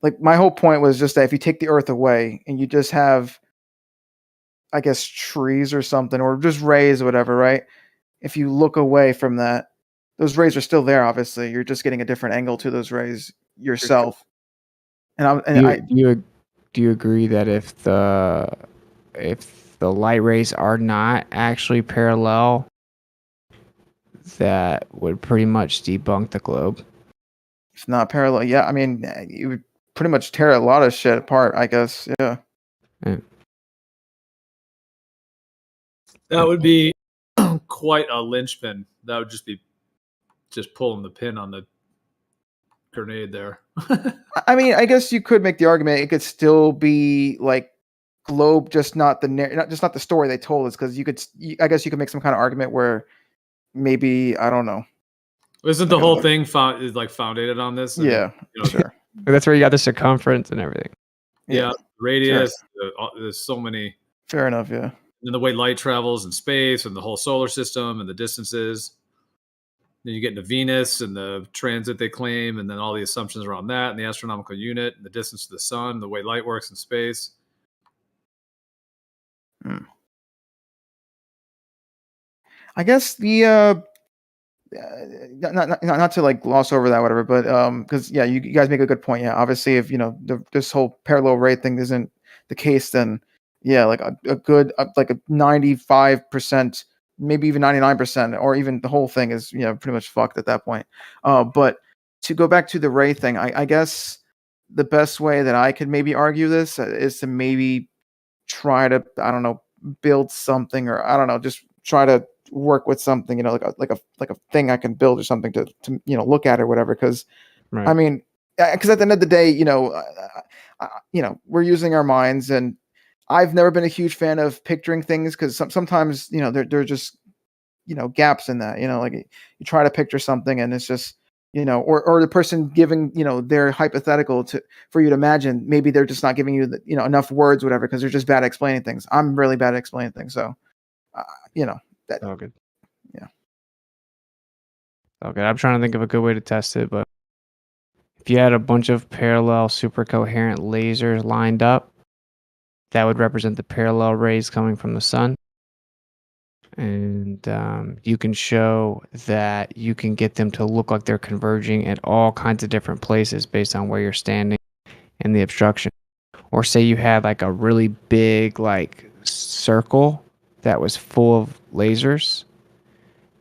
like, my whole point was just that if you take the Earth away and you just have, I guess, trees or something, or just rays or whatever, right? If you look away from that, those rays are still there. Obviously, you're just getting a different angle to those rays yourself. Do you agree that if the light rays are not actually parallel, that would pretty much debunk the globe? It's not parallel. Yeah, I mean, you would pretty much tear a lot of shit apart, I guess. Yeah. That would be quite a linchpin. That would just be pulling the pin on the grenade there. I mean, I guess you could make the argument it could still be like globe, just not the story they told us. Because I guess you could make some kind of argument where maybe, I don't know. Isn't the whole thing is like founded on this? And, Yeah, you know, sure. That's where you got the circumference and everything. Yeah, Yeah, radius. There's so many. Fair enough. Yeah. And the way light travels in space, and the whole solar system, and the distances. Then you get into Venus and the transit they claim, and then all the assumptions around that, and the astronomical unit, and the distance to the sun, the way light works in space. I guess the not to like gloss over that, whatever, but because yeah, you guys make a good point. Yeah, obviously, if this whole parallel rate thing isn't the case, then yeah, like a good like a 95%, maybe even 99%, or even the whole thing is pretty much fucked at that point. But to go back to the ray thing, I guess the best way that I could maybe argue this is to maybe try to, I don't know, build something, or I don't know, just try to work with something, like a thing I can build or something to look at or whatever. Because Right. I mean, because at the end of the day, we're using our minds, and I've never been a huge fan of picturing things because sometimes they're just gaps in that. Like you try to picture something and it's just or the person giving their hypothetical for you to imagine, maybe they're just not giving you enough words, whatever, because they're just bad at explaining things. I'm really bad at explaining things, so that all good. Yeah. Okay, I'm trying to think of a good way to test it, but if you had a bunch of parallel super coherent lasers lined up, that would represent the parallel rays coming from the sun. And you can show that you can get them to look like they're converging at all kinds of different places based on where you're standing and the obstruction. Or say you had like a really big like circle that was full of lasers,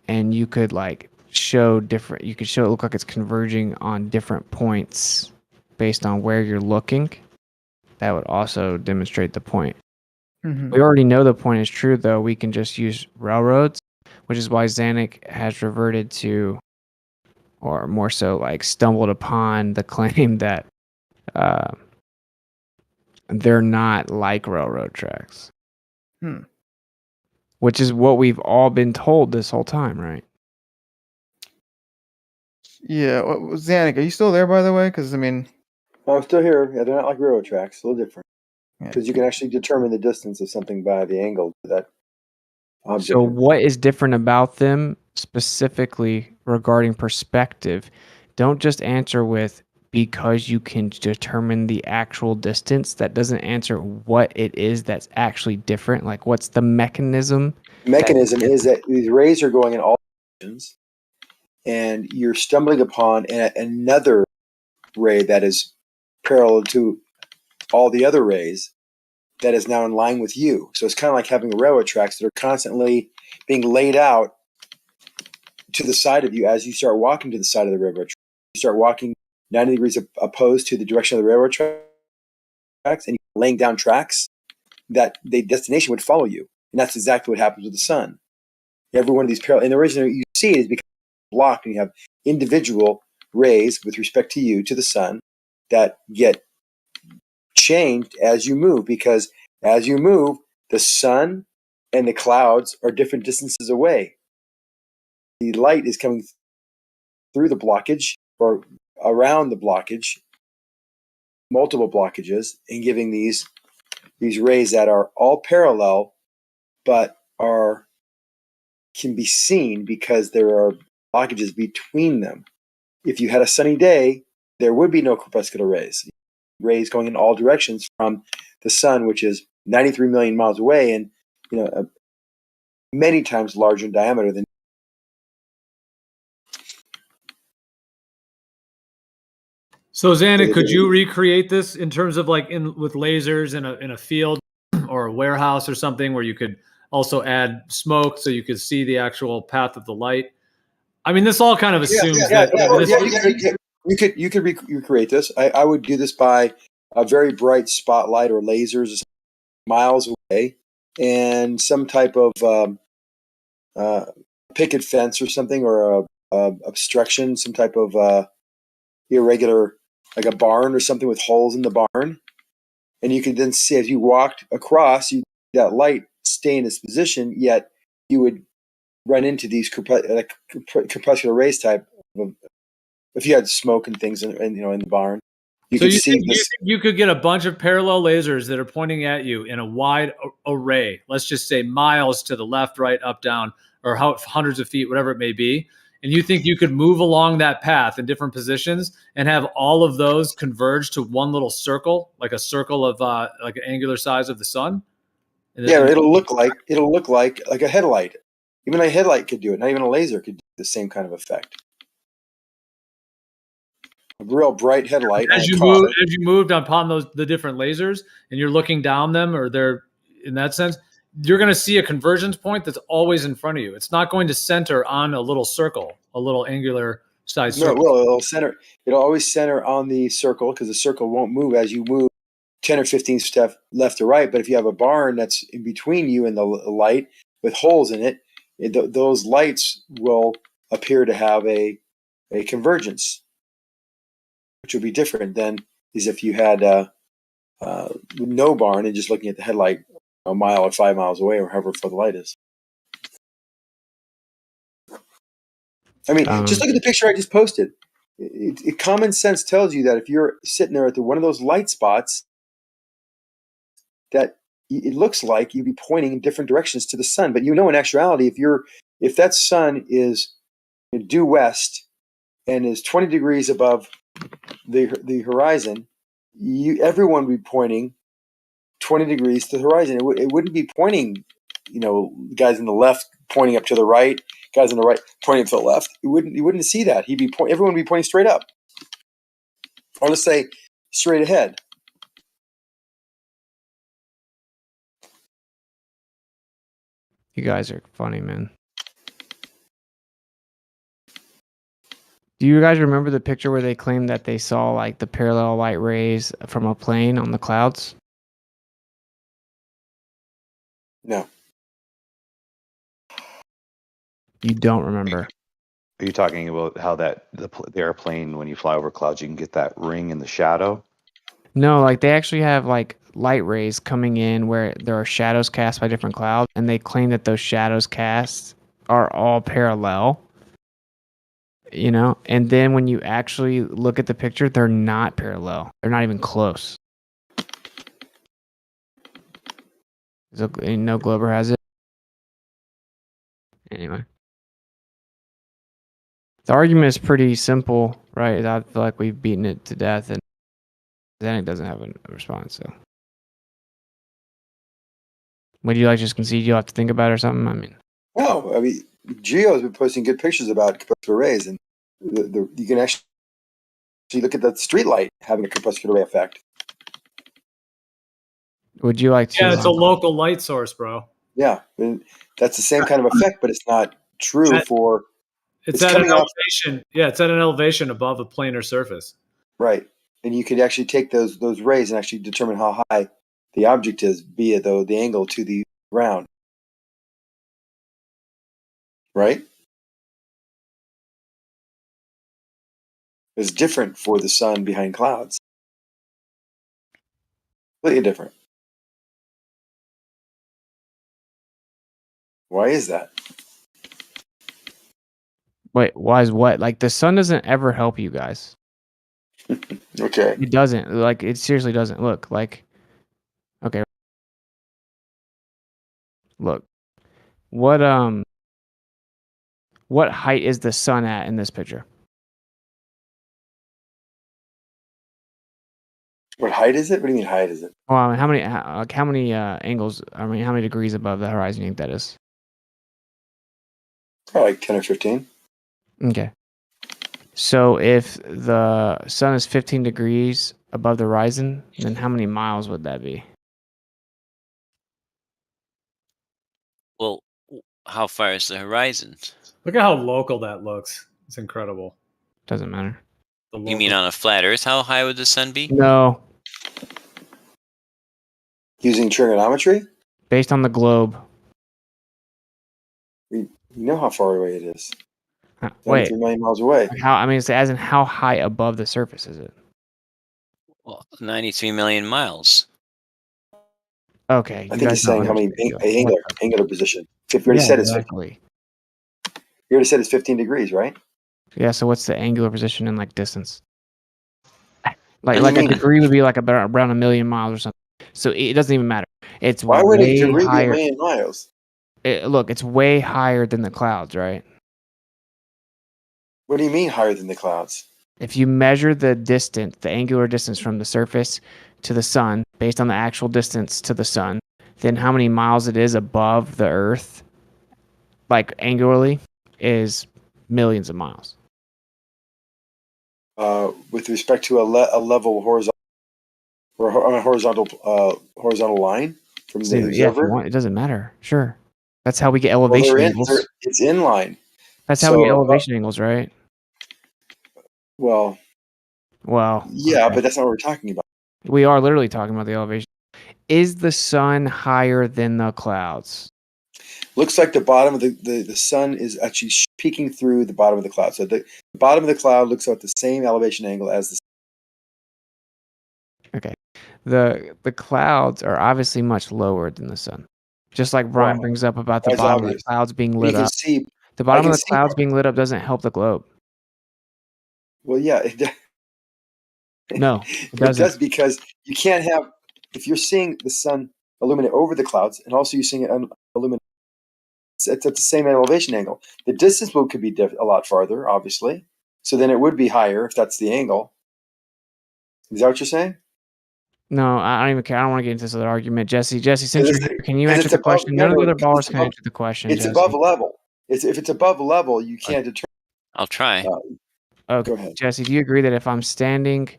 and you could like show different, you could show it look like it's converging on different points based on where you're looking. That would also demonstrate the point. We already know the point is true, though. We can just use railroads, which is why Zanuck has reverted to, or more so like stumbled upon the claim that they're not like railroad tracks. Which is what we've all been told this whole time, right? Yeah. Zanuck, are you still there, by the way? Because I mean, I'm still here. Yeah, they're not like railroad tracks. A little different. Because you can actually determine the distance of something by the angle to that object. So what is different about them specifically regarding perspective? Don't just answer with because you can determine the actual distance. That doesn't answer what it is that's actually different. Like what's the mechanism? Mechanism is that these rays are going in all directions, and you're stumbling upon another ray that is parallel to all the other rays that is now in line with you. So it's kind of like having railroad tracks that are constantly being laid out to the side of you as you start walking to the side of the railroad track. You start walking 90 degrees opposed to the direction of the railroad tracks, and you're laying down tracks that the destination would follow you. And that's exactly what happens with the sun. Every one of these parallel, and the reason you see it is because it's blocked, and you have individual rays with respect to you, to the sun, that get changed as you move, because as you move, the sun and the clouds are different distances away. The light is coming through the blockage or around the blockage, multiple blockages, and giving these rays that are all parallel but can be seen because there are blockages between them. If you had a sunny day, there would be no corpuscular rays. Rays going in all directions from the sun, which is 93 million miles away, and many times larger in diameter than. So Zanuck, could you recreate this in terms of like with lasers in a field or a warehouse or something, where you could also add smoke so you could see the actual path of the light? I mean, this all kind of assumes You could recreate this. I would do this by a very bright spotlight or lasers miles away, and some type of picket fence or something, or a obstruction, some type of irregular, like a barn or something with holes in the barn. And you could then see, as you walked across, that light stay in its position, yet you would run into these corpuscular rays type if you had smoke and things in the barn, you So could you see think, this. you could get a bunch of parallel lasers that are pointing at you in a wide array, let's just say miles to the left, right, up, down, or hundreds of feet, whatever it may be. And you think you could move along that path in different positions and have all of those converge to one little circle, like a circle of like an angular size of the sun? Yeah, it'll look like a headlight. Even a headlight could do it. Not even a laser could do the same kind of effect. A real bright headlight on As a you car. moved upon the different lasers, and you're looking down them, or they're in that sense, you're going to see a convergence point that's always in front of you. It's not going to center on a little circle, a little angular size No, circle. well, it'll always center on the circle because the circle won't move as you move 10 or 15 steps left or right. But if you have a barn that's in between you and the light with holes in it, those lights will appear to have a convergence, which would be different than as if you had no barn and just looking at the headlight a mile or 5 miles away or however far the light is. I mean, just look at the picture I just posted. Common sense tells you that if you're sitting there at one of those light spots, that it looks like you'd be pointing in different directions to the sun. But in actuality, if that sun is due west and is 20 degrees above the horizon, everyone would be pointing 20 degrees to the horizon. It wouldn't be pointing, guys in the left pointing up to the right, guys on the right pointing to the left. You wouldn't see that. Everyone would be pointing straight up. Or let's say straight ahead. You guys are funny, man. Do you guys remember the picture where they claimed that they saw like the parallel light rays from a plane on the clouds? No. You don't remember? Are you talking about how the airplane, when you fly over clouds, you can get that ring in the shadow? No, like they actually have like light rays coming in where there are shadows cast by different clouds, and they claim that those shadows cast are all parallel. And then when you actually look at the picture, they're not parallel. They're not even close. No Glober has it. Anyway. The argument is pretty simple, right? I feel like we've beaten it to death, and then it doesn't have a response. So, would you just concede you'll have to think about it or something? I mean, No, Geo has been posting good pictures about corpuscular rays, and you can actually look at the street light having a corpuscular ray effect. Would you like to? Yeah, it's a local light source, bro. Yeah, and that's the same kind of effect, but it's not true for. It's at an elevation. Yeah, it's at an elevation above a planar surface. Right, and you could actually take those rays and actually determine how high the object is via the angle to the ground. Right? It's different for the sun behind clouds. Completely different. Why is that? Wait, why is what? Like the sun doesn't ever help you guys. Okay. It doesn't. Like it seriously doesn't. Look, like okay. Look. What height is the sun at in this picture? What height is it? What do you mean height is it? Well, I mean, how many angles? I mean, how many degrees above the horizon do you think that is? Probably like 10 or 15. Okay. So if the sun is 15 degrees above the horizon, then how many miles would that be? Well, how far is the horizon? Look at how local that looks. It's incredible. Doesn't matter. You mean on a flat Earth? How high would the sun be? No. Using trigonometry? Based on the globe. You know how far away it is. Wait. 3 million miles away. As in how high above the surface is it? Well, 93 million miles. Okay. I think he's saying how many angular position. You already said it's 15 degrees, right? Yeah. So what's the angular position and like distance? What do you Like a mean? degree would be like about around 1,000,000 miles or something. So it doesn't even matter. It's Why would a way degree be a higher. million miles? Look, it's way higher than the clouds, right? What do you mean higher than the clouds? If you measure the distance, the angular distance from the surface to the sun, based on the actual distance to the sun, then how many miles it is above the Earth, like angularly, is millions of miles. With respect to a level horizontal or on a horizontal line from the Yeah, if you observer. want, it doesn't matter. Sure, that's how we get Well, elevation angles. it's in line. That's how we get So, elevation angles, right? well, Well, yeah, okay. but that's not what we're talking about. We are literally talking about the elevation. Is the sun higher than the clouds? Looks like the bottom of the sun is actually peeking through the bottom of the cloud. So the bottom of the cloud looks at the same elevation angle as the sun. Okay. The clouds are obviously much lower than the sun. Just like Brian Well, brings up about the that's bottom of the obvious. clouds being You lit can up. see. The I bottom can of the see. clouds being lit up doesn't help the globe. Well, yeah, No, it it doesn't. does, because you can't have, if you're seeing the sun illuminate over the clouds and also you're seeing it illuminate, it's at the same elevation angle. The distance could be a lot farther, obviously. So then it would be higher if that's the angle. Is that what you're saying? No, I don't even care. I don't want to get into this other argument. Jesse, since you're here, can you Because answer it's the above. question? None of the Remember, other ballers it's can above. answer the question, It's Jesse. above level. If it's above level, you can't determine. I'll try. Okay, Go ahead. Jesse, do you agree that if I'm standing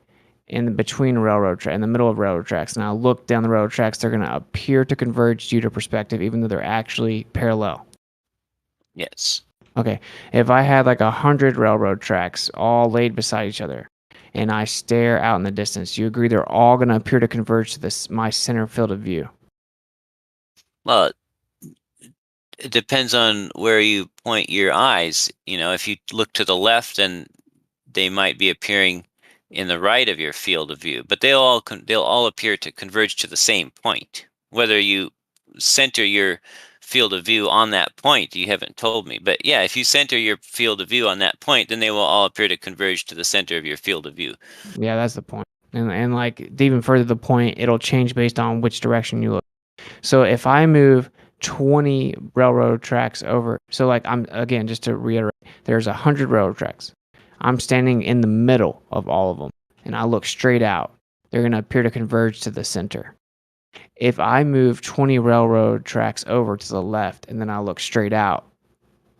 in between in the middle of railroad tracks, and I look down the railroad tracks, they're going to appear to converge due to perspective, even though they're actually parallel? Yes. Okay, if I had like 100 railroad tracks all laid beside each other, and I stare out in the distance, you agree they're all going to appear to converge to my center field of view? Well, it depends on where you point your eyes. You know, if you look to the left, then they might be appearing in the right of your field of view, but they'll all appear to converge to the same point. Whether you center your field of view on that point, you haven't told me. But yeah, if you center your field of view on that point, then they will all appear to converge to the center of your field of view. Yeah, that's the point. And like even further the point, it'll change based on which direction you look. So if I move 20 railroad tracks over, so like I'm, again, just to reiterate, there's 100 railroad tracks. I'm standing in the middle of all of them, and I look straight out. They're going to appear to converge to the center. If I move 20 railroad tracks over to the left, and then I look straight out,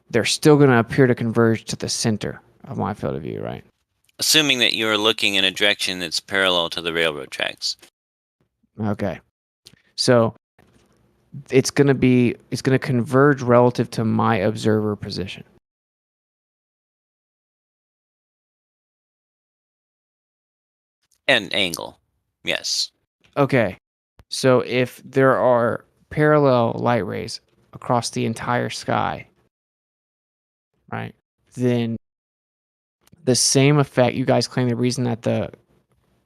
they're still going to appear to converge to the center of my field of view, right? Assuming that you're looking in a direction that's parallel to the railroad tracks. Okay. So it's going to converge relative to my observer position. And angle. Yes. Okay. So if there are parallel light rays across the entire sky, right, then the same effect, you guys claim the reason that the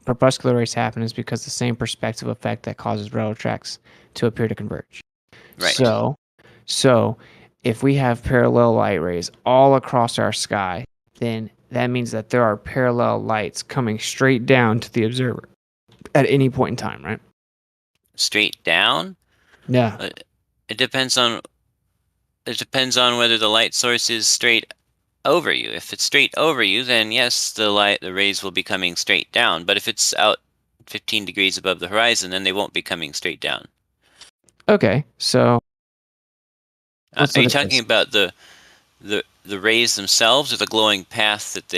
crepuscular rays happen is because the same perspective effect that causes railroad tracks to appear to converge. Right. So if we have parallel light rays all across our sky, then that means that there are parallel lights coming straight down to the observer at any point in time, right? Straight down? Yeah. It depends on whether the light source is straight over you. If it's straight over you, then yes, the rays will be coming straight down. But if it's out 15 degrees above the horizon, then they won't be coming straight down. Okay, so Are you talking about the rays themselves, or the glowing path that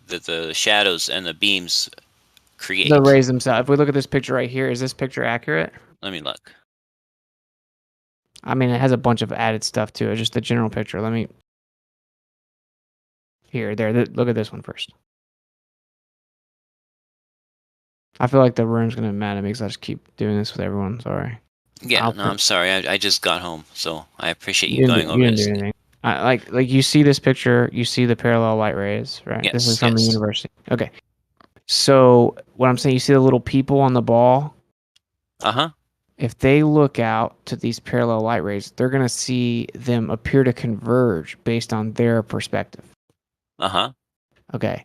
the shadows and the beams create? the rays themselves. If we look at this picture right here, is this picture accurate? Let me look. I mean, it has a bunch of added stuff to it. Just the general picture. Look at this one first. I feel like the room's gonna be mad at me because I just keep doing this with everyone. Sorry. Yeah, I'm sorry. I just got home, so I appreciate you You going over didn't this. do anything. Like you see this picture, you see the parallel light rays, right? This is Yes, from the yes. university. Okay. So what I'm saying, you see the little people on the ball? Uh-huh. If they look out to these parallel light rays, they're going to see them appear to converge based on their perspective. Uh-huh. Okay.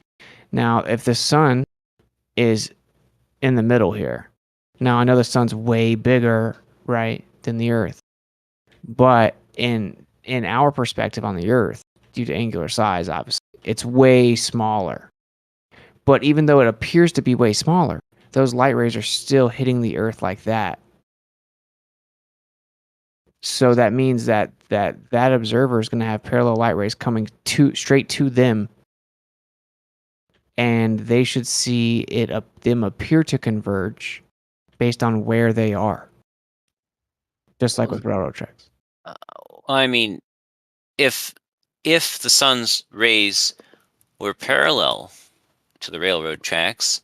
Now, if the sun is in the middle here, now I know the sun's way bigger, right, than the Earth, but in our perspective on the Earth, due to angular size, obviously, it's way smaller. But even though it appears to be way smaller, those light rays are still hitting the Earth like that. So that means that observer is going to have parallel light rays coming straight to them, and they should see them appear to converge based on where they are, just like with railroad tracks. I mean, if the sun's rays were parallel to the railroad tracks,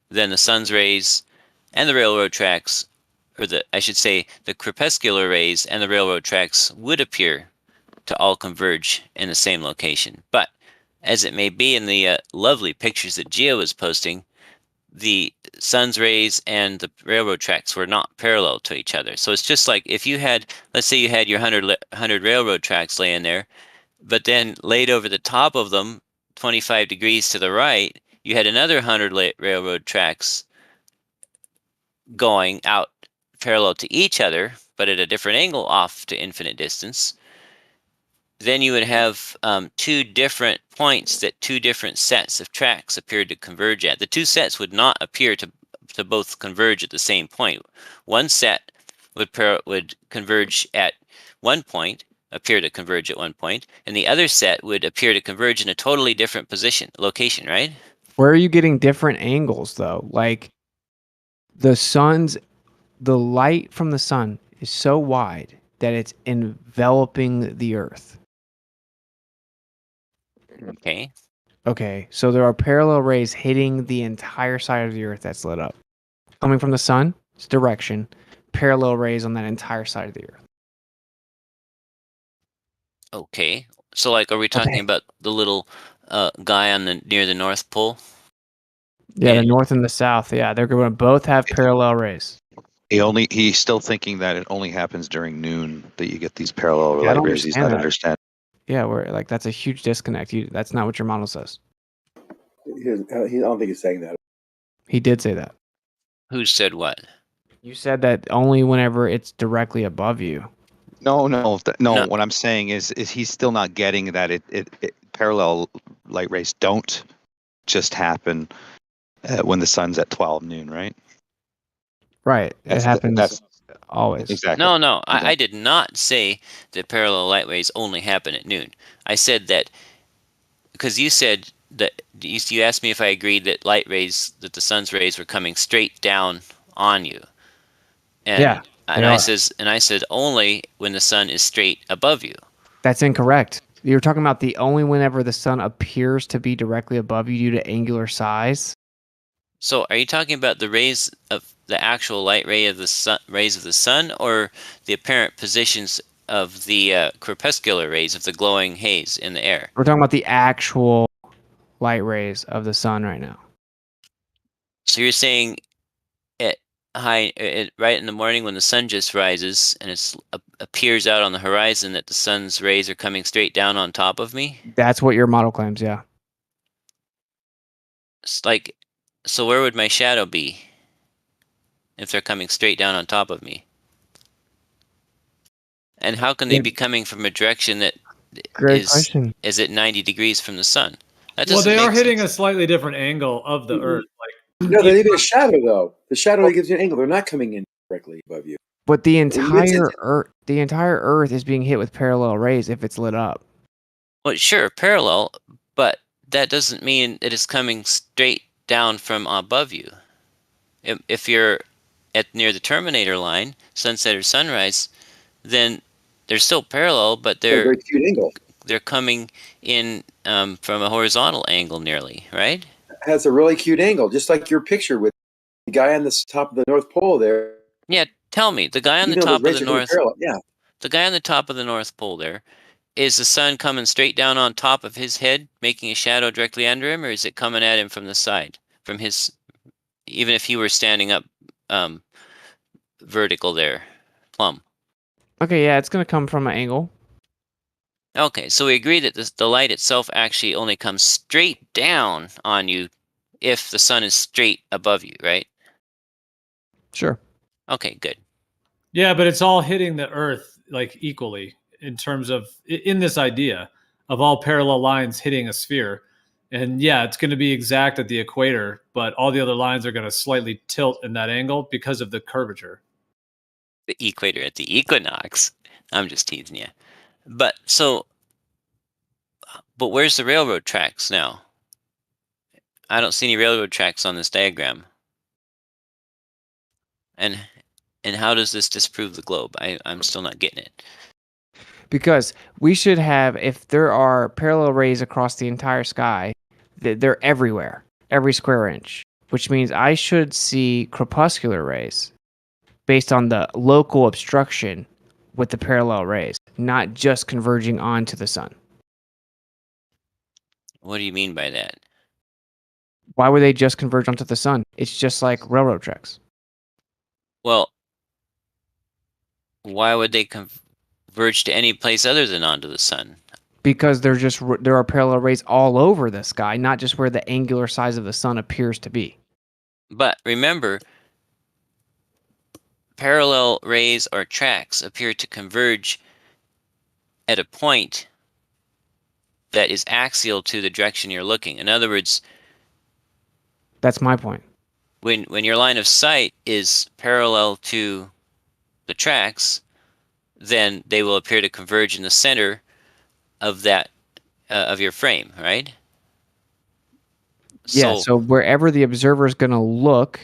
then the sun's rays and the railroad tracks, or I should say, the crepuscular rays and the railroad tracks would appear to all converge in the same location. But as it may be in the lovely pictures that Gio was posting, the sun's rays and the railroad tracks were not parallel to each other. So it's just like if you had, let's say you had your 100 railroad tracks laying there, but then laid over the top of them, 25 degrees to the right, you had another 100 railroad tracks going out parallel to each other, but at a different angle off to infinite distance. Then you would have two different points that two different sets of tracks appeared to converge at. The two sets would not appear to both converge at the same point. One set would converge at one point, appear to converge at one point, and the other set would appear to converge in a totally different location, right? Where are you getting different angles, though? Like, the light from the sun is so wide that it's enveloping the Earth. Okay. Okay, so there are parallel rays hitting the entire side of the Earth that's lit up. Coming from the sun's direction, parallel rays on that entire side of the Earth. Okay. So, like, are we talking about the little guy on near the North Pole? Yeah, the north and the south. Yeah, they're going to both have parallel rays. He's still thinking that it only happens during noon that you get these parallel Yeah, I light don't rays. He's not understand that. understanding. Yeah, we're like that's a huge disconnect. That's not what your model says. I don't think he's saying that. He did say that. Who said what? You said that only whenever it's directly above you. No. What I'm saying is he's still not getting that it parallel light rays don't just happen when the sun's at 12 noon, right? Right. It happens always. Exactly. No. I did not say that parallel light rays only happen at noon. I said that because you said that you asked me if I agreed that the sun's rays were coming straight down on you. And, yeah. And I said only when the sun is straight above you. That's incorrect. You're talking about the only whenever the sun appears to be directly above you due to angular size. So, are you talking about the rays of the actual light rays of the sun, or the apparent positions of the crepuscular rays of the glowing haze in the air? We're talking about the actual light rays of the sun right now. So you're saying right in the morning when the sun just rises and it appears out on the horizon that the sun's rays are coming straight down on top of me? That's what your model claims, yeah. It's like, so where would my shadow be if they're coming straight down on top of me? And how can they be coming from a direction that is at 90 degrees from the sun? Well, they are hitting a slightly different angle of the Earth. No, they're leaving a shadow though. The shadow gives you an angle. They're not coming in directly above you. But the entire Earth is being hit with parallel rays if it's lit up. Well, sure, parallel, but that doesn't mean it is coming straight down from above you. If you're near the terminator line, sunset or sunrise, then they're still parallel, but they're very acute angle. They're coming in from a horizontal angle nearly, right? It has a really cute angle, just like your picture with the guy on the top of the North Pole there. Yeah, tell me, the guy on the top of the North, the guy on the top of the North Pole there, is the sun coming straight down on top of his head, making a shadow directly under him, or is it coming at him from the side, from his, even if he were standing up vertical there, plumb? Okay, yeah, it's going to come from an angle. Okay, so we agree that the light itself actually only comes straight down on you if the sun is straight above you, right? Sure. Okay, good. Yeah, but it's all hitting the Earth like equally in terms of in this idea of all parallel lines hitting a sphere. And yeah, it's going to be exact at the equator, but all the other lines are going to slightly tilt in that angle because of the curvature. The equator at the equinox. I'm just teasing you. But where's the railroad tracks now? I don't see any railroad tracks on this diagram. And how does this disprove the globe? I'm still not getting it. Because we should have, if there are parallel rays across the entire sky, they're everywhere, every square inch, which means I should see crepuscular rays based on the local obstruction with the parallel rays, not just converging onto the sun. What do you mean by that? Why would they just converge onto the sun? It's just like railroad tracks. Well, why would they converge to any place other than onto the sun? Because there are parallel rays all over the sky, not just where the angular size of the sun appears to be. But remember, parallel rays or tracks appear to converge at a point that is axial to the direction you're looking. In other words, that's my point. When your line of sight is parallel to the tracks, then they will appear to converge in the center of that of your frame, right? Yeah, so wherever the observer is going to look,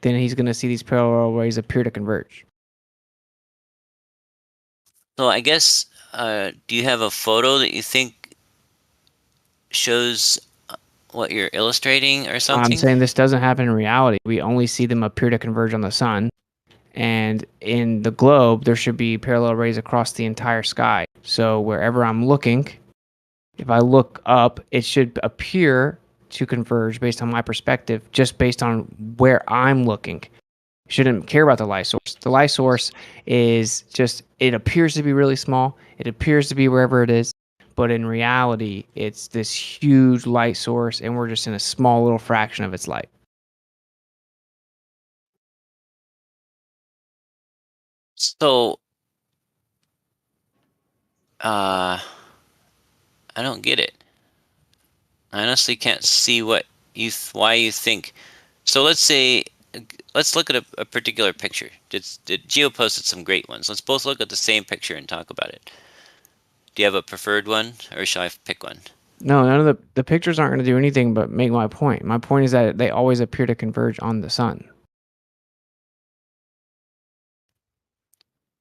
then he's going to see these parallel rays appear to converge. So I guess, do you have a photo that you think shows what you're illustrating or something? I'm saying this doesn't happen in reality. We only see them appear to converge on the sun. And in the globe, there should be parallel rays across the entire sky. So wherever I'm looking, if I look up, it should appear to converge based on my perspective, just based on where I'm looking. Shouldn't care about the light source. The light source is just, it appears to be really small. It appears to be wherever it is. But in reality, it's this huge light source, and we're just in a small little fraction of its light. So, I don't get it. I honestly can't see what why you think. So let's say, let's look at a particular picture. Geo posted some great ones. Let's both look at the same picture and talk about it. Do you have a preferred one, or shall I pick one? No, none of the pictures aren't going to do anything but make my point. My point is that they always appear to converge on the sun.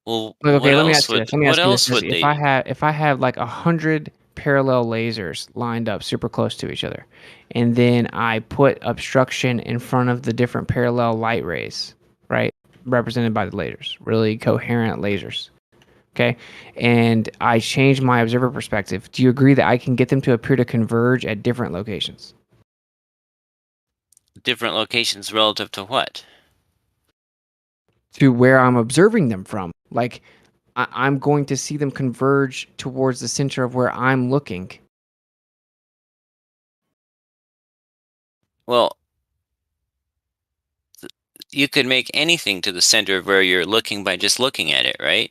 Well, okay, let me ask you else this. would they? If I have like 100 parallel lasers lined up super close to each other, and then I put obstruction in front of the different parallel light rays, right, represented by the lasers, really coherent lasers, okay, and I change my observer perspective, do you agree that I can get them to appear to converge at different locations? Different locations relative to what? To where I'm observing them from. Like, I'm going to see them converge towards the center of where I'm looking. Well, you could make anything to the center of where you're looking by just looking at it, right?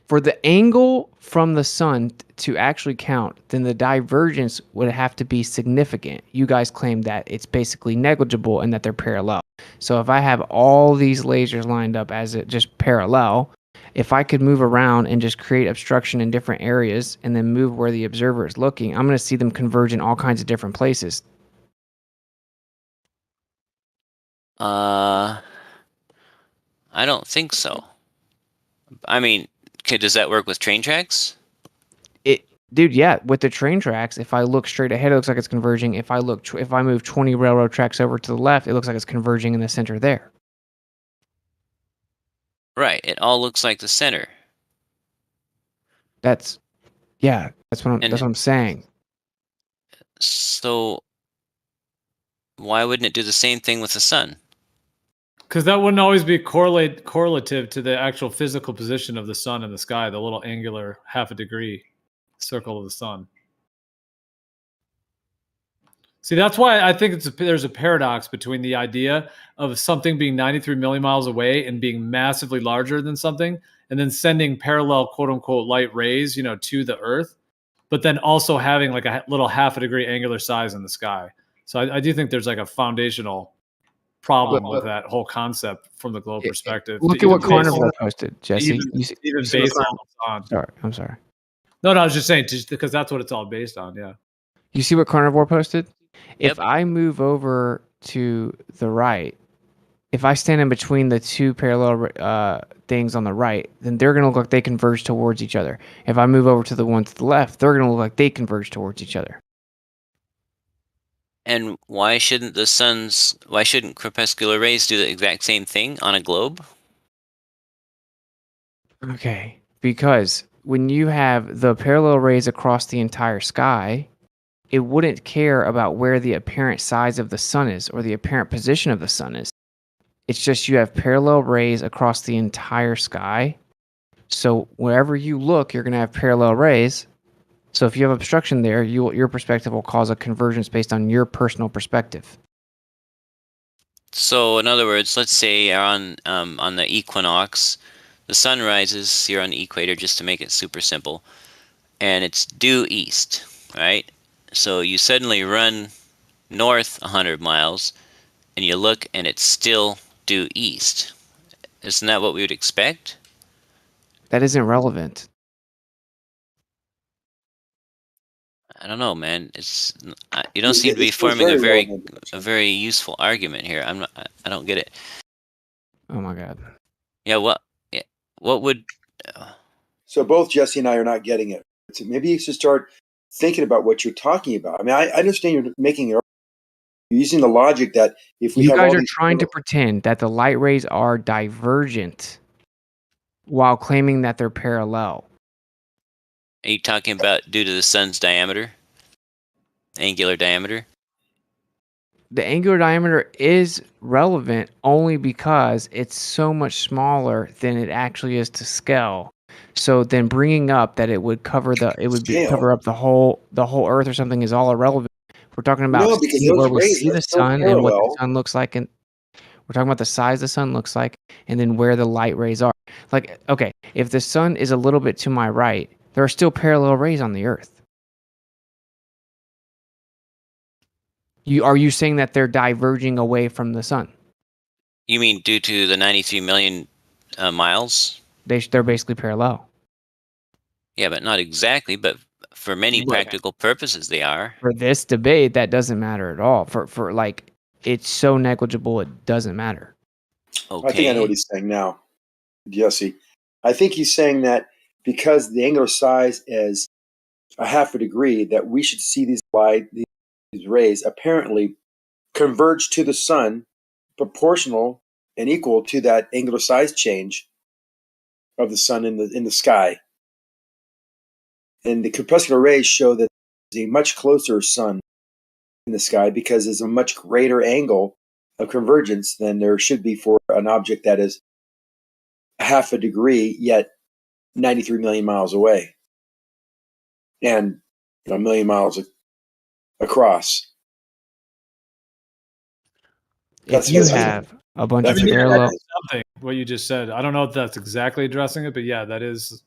For the angle from the sun to actually count, then the divergence would have to be significant. You guys claim that it's basically negligible and that they're parallel. So if I have all these lasers lined up as it just parallel, if I could move around and just create obstruction in different areas and then move where the observer is looking, I'm going to see them converge in all kinds of different places. I don't think so. I mean, does that work with train tracks? Dude, yeah, with the train tracks, if I look straight ahead, it looks like it's converging. If I move 20 railroad tracks over to the left, it looks like it's converging in the center there. Right. It all looks like the center. That's what I'm saying. So why wouldn't it do the same thing with the sun? Because that wouldn't always be correlative to the actual physical position of the sun in the sky, the little angular half a degree circle of the sun. See, that's why I think there's a paradox between the idea of something being 93 million miles away and being massively larger than something, and then sending parallel quote unquote light rays, to the Earth, but then also having like a little half a degree angular size in the sky. So I do think there's like a foundational problem with that whole concept from the globe perspective. Look at what Carnivore posted, Jesse. Even based on what's on. Sorry, I'm sorry. No, I was just saying, just because that's what it's all based on. Yeah. You see what Carnivore posted? Yep. If I move over to the right, if I stand in between the two parallel things on the right, then they're going to look like they converge towards each other. If I move over to the one to the left, they're going to look like they converge towards each other. And why shouldn't crepuscular rays do the exact same thing on a globe? Okay, because when you have the parallel rays across the entire sky, it wouldn't care about where the apparent size of the sun is or the apparent position of the sun is. It's just you have parallel rays across the entire sky. So wherever you look, you're going to have parallel rays. So if you have obstruction there, your perspective will cause a convergence based on your personal perspective. So in other words, let's say you're on the equinox, the sun rises, you're on the equator, just to make it super simple, and it's due east, right? So you suddenly run north 100 miles, and you look, and it's still due east. Isn't that what we would expect? That isn't relevant. I don't know, man. You don't seem to be forming a very useful argument here. I don't get it. Oh my God. Yeah. What would? So both Jesse and I are not getting it. So maybe you should start thinking about what you're talking about. I mean, I understand you're making your. You're using the logic that if we You have guys all are these trying to pretend that the light rays are divergent while claiming that they're parallel. Are you talking about due to the sun's diameter? Angular diameter? The angular diameter is relevant only because it's so much smaller than it actually is to scale. So then bringing up that it would cover up the whole Earth or something is all irrelevant. We're talking about No, because where those we rays see are the so sun and what the parallel. sun looks like, and we're talking about the size the sun looks like, and then where the light rays are. Like, okay, if the sun is a little bit to my right, there are still parallel rays on the Earth. Are you saying that they're diverging away from the sun? You mean due to the 93 million miles? They're basically parallel. Yeah, but not exactly. But for many practical purposes, they are. For this debate, that doesn't matter at all. For like, it's so negligible, it doesn't matter. Okay. I think I know what he's saying now, Jesse. I think he's saying that because the angular size is a half a degree, that we should see these rays apparently converge to the sun, proportional and equal to that angular size change of the sun in the sky. And the crepuscular rays show that there's a much closer sun in the sky because there's a much greater angle of convergence than there should be for an object that is half a degree yet 93 million miles away and a million miles across. If you have a bunch of parallel, something what you just said. I don't know if that's exactly addressing it, but yeah, that is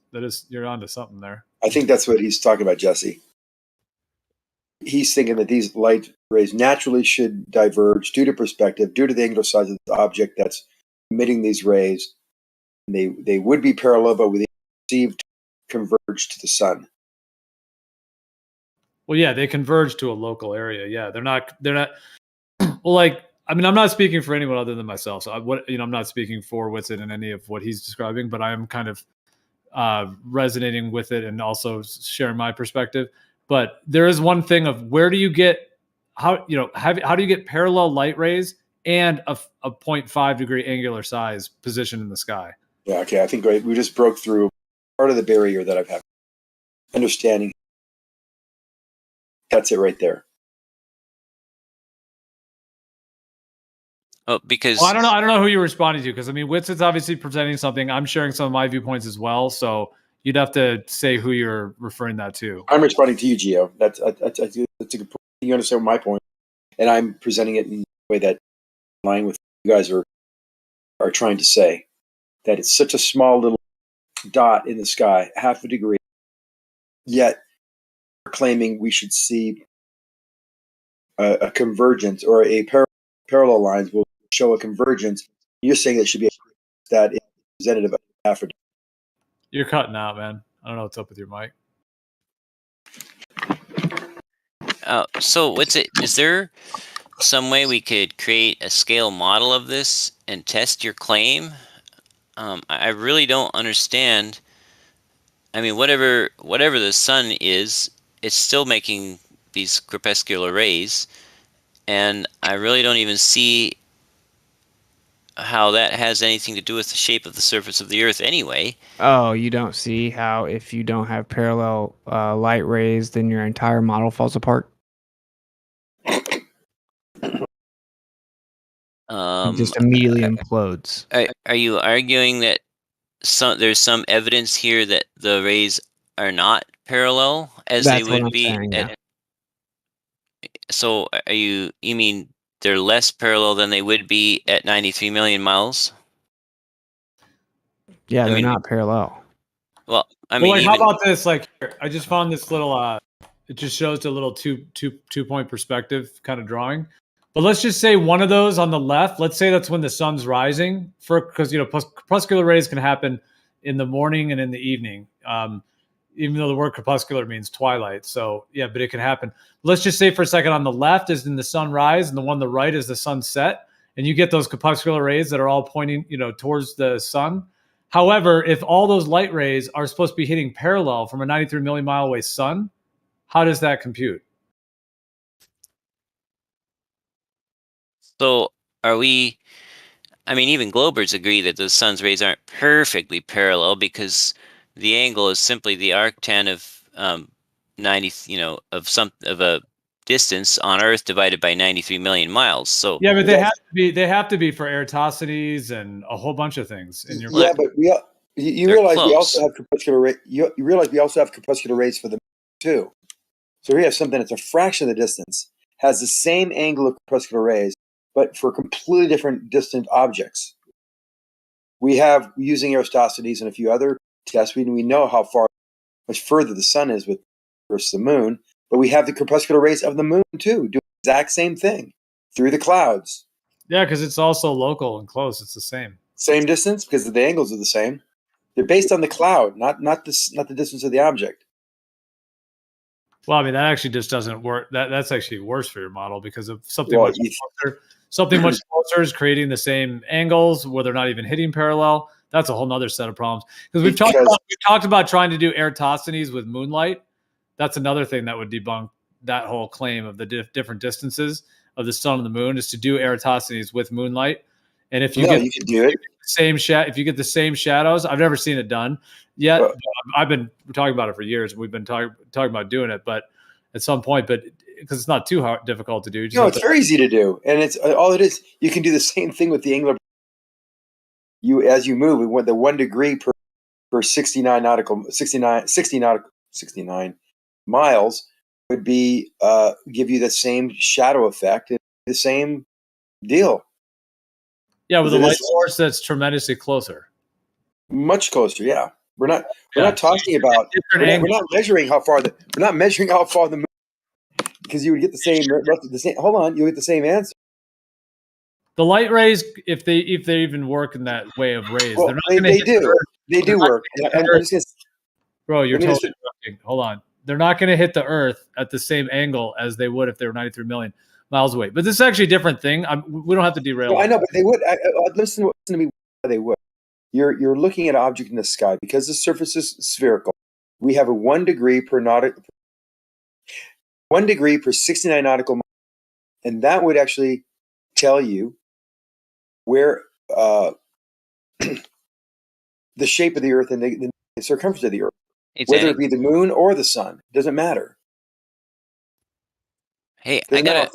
you're onto something there. I think that's what he's talking about, Jesse. He's thinking that these light rays naturally should diverge due to perspective, due to the angular size of the object that's emitting these rays. They would be parallel, but with perceived converge to the sun. Well, yeah, they converge to a local area. Yeah, they're not. Well, like, I mean, I'm not speaking for anyone other than myself. So I'm not speaking for Whitsitt in any of what he's describing, but I am kind of resonating with it and also sharing my perspective. But there is one thing of where do you get how do you get parallel light rays and a 0.5 degree angular size position in the sky? Yeah, okay. I think we just broke through part of the barrier that I've had. Understanding. That's it right there. Oh, because I don't know who you're responding to, because I mean, Whitsitt's obviously presenting something. I'm sharing some of my viewpoints as well. So, You'd have to say who you're referring that to. I'm responding to you, Gio. That's a good point. You understand my point, and I'm presenting it in a way that in line with what you guys are trying to say. That it's such a small little dot in the sky, half a degree, yet we're claiming we should see a convergence or a parallel lines will show a convergence. You're saying that should be that is representative of half a degree. You're cutting out, man. I don't know what's up with your mic. So what's it? Is there some way we could create a scale model of this and test your claim? I really don't understand. I mean, whatever the sun is, it's still making these crepuscular rays, and I really don't even see how that has anything to do with the shape of the surface of the Earth anyway. Oh, you don't see how if you don't have parallel light rays, then your entire model falls apart? It just immediately implodes. Are you arguing that there's some evidence here that the rays are not parallel as That's they what would I'm be? saying, yeah. So you mean they're less parallel than they would be at 93 million miles? Yeah, I they're mean, not parallel. Well, I Well, mean, like, even, how about this? Like, here, I just found this little. It just shows a little two-point perspective kind of drawing. But let's just say one of those on the left. Let's say that's when the sun's rising, because crepuscular rays can happen in the morning and in the evening. Even though the word crepuscular means twilight, so yeah, but it can happen. Let's just say for a second on the left is in the sunrise, and the one on the right is the sunset, and you get those crepuscular rays that are all pointing, towards the sun. However, if all those light rays are supposed to be hitting parallel from a 93 million mile away sun, how does that compute? so are we? I mean, even globers agree that the sun's rays aren't perfectly parallel because the angle is simply the arctan of 90, of a distance on Earth divided by 93 million miles. So Yeah, but they have to be for Eratosthenes and a whole bunch of things in your. Yeah, but you They're realize we close. also have crepuscular rays. You realize we also have crepuscular rays for the moon too. So here you have something that's a fraction of the distance, has the same angle of crepuscular rays, but for completely different distant objects. We have, using Eratosthenes and a few other tests, we know how much further the sun is versus the moon, but we have the crepuscular rays of the moon too, doing the exact same thing through the clouds. Yeah, because it's also local and close. It's the same. Same distance because the angles are the same. They're based on the cloud, not the distance of the object. Well, I mean, that actually just doesn't work. That's actually worse for your model because of something Well, much closer. Something much closer is creating the same angles where they're not even hitting parallel. That's a whole nother set of problems. Because we've talked about trying to do Eratosthenes with moonlight. That's another thing that would debunk that whole claim of the different distances of the sun and the moon is to do Eratosthenes with moonlight. And if you No, get you can do it. if you get the same shadows, I've never seen it done yet. Well, I've been talking about it for years. We've been talking about doing it, but at some point, because it's not too difficult to do. You just no, have it's to- very easy to do, and it's all it is. You can do the same thing with the angular. As you move, we went the 1 degree per 69 miles would be give you the same shadow effect and the same deal. Yeah, with a It light is source that's tremendously closer. much closer. Yeah, we're not talking about we're not measuring how far the moon, because you would get the same. Hold on, you get the same answer. The light rays, if they even work in that way of rays, Well, they're not going to they hit do. the Earth. They do work. Bro, you're let me totally joking. Hold on. They're not going to hit the Earth at the same angle as they would if they were 93 million miles away. But this is actually a different thing. We don't have to derail. No, I know, but they would. Listen to me. They would. You're looking at an object in the sky because the surface is spherical. We have a 1 degree per 69 nautical miles, and that would actually tell you where the shape of the Earth and the circumference of the Earth, whether it be the moon or the sun, doesn't matter. Hey, I gotta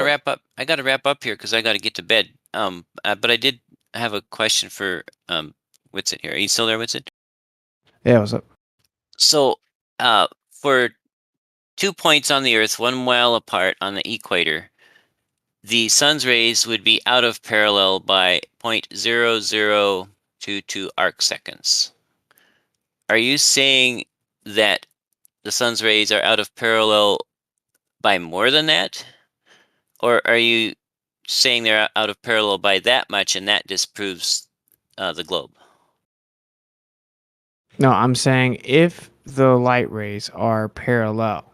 wrap up. I gotta wrap up here because I gotta get to bed. But I did have a question for Whitsitt here. Are you still there, Whitsitt? Yeah, what's up? So, for 2 points on the Earth, 1 mile apart on the equator, the sun's rays would be out of parallel by 0.0022 arc seconds. Are you saying that the sun's rays are out of parallel by more than that? Or are you saying they're out of parallel by that much and that disproves the globe? No, I'm saying if the light rays are parallel,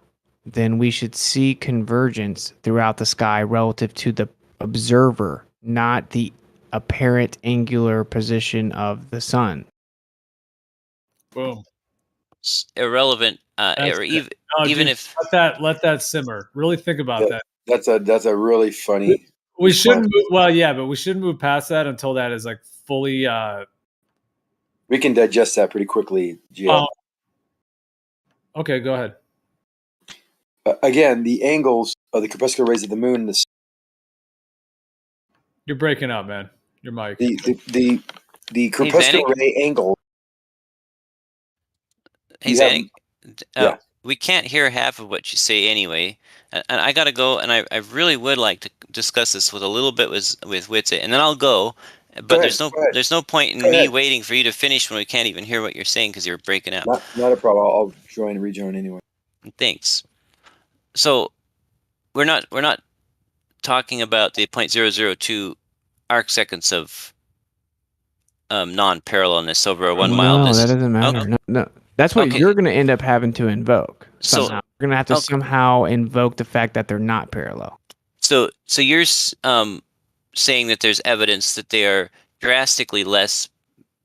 then we should see convergence throughout the sky relative to the observer, not the apparent angular position of the sun. Boom. It's irrelevant, That's or it. No, even dude, if let that simmer. Really think about that. That's a really funny. We shouldn't response. move, well, yeah, but we shouldn't move past that until that is like fully. We can digest that pretty quickly, Gio. Okay, go ahead. Again, the angles of the crepuscular rays of the moon, You're breaking up, man. Your mic. the crepuscular ray angle. Hey, Zanik, we can't hear half of what you say anyway. And I got to go, and I really would like to discuss this with a little bit with Witsit, and then I'll go. But there's no point in me waiting for you to finish when we can't even hear what you're saying because you're breaking up. Not a problem. I'll join and rejoin anyway. Thanks. So we're not talking about the 0.002 arc seconds of non-parallelness over a 1 mile No, distance. that doesn't matter. Okay. No. That's what you're going to end up having to invoke somehow. You're going to have to Okay. somehow invoke the fact that they're not parallel. So you're saying that there's evidence that they are drastically less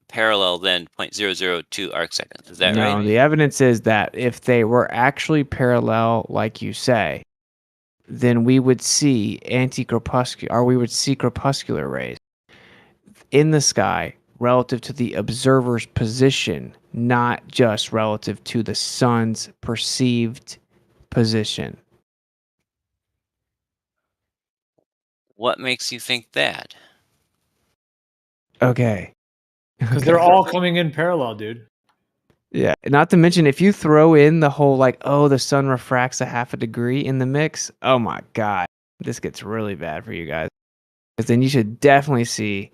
parallel than 0.002 arc seconds. Is that right? No, the evidence is that if they were actually parallel, like you say, then we would see crepuscular rays in the sky relative to the observer's position, not just relative to the sun's perceived position. What makes you think that? Okay. Because they're all coming in parallel, dude. Yeah, not to mention if you throw in the whole the sun refracts a half a degree in the mix, oh my god, this gets really bad for you guys. Because then you should definitely see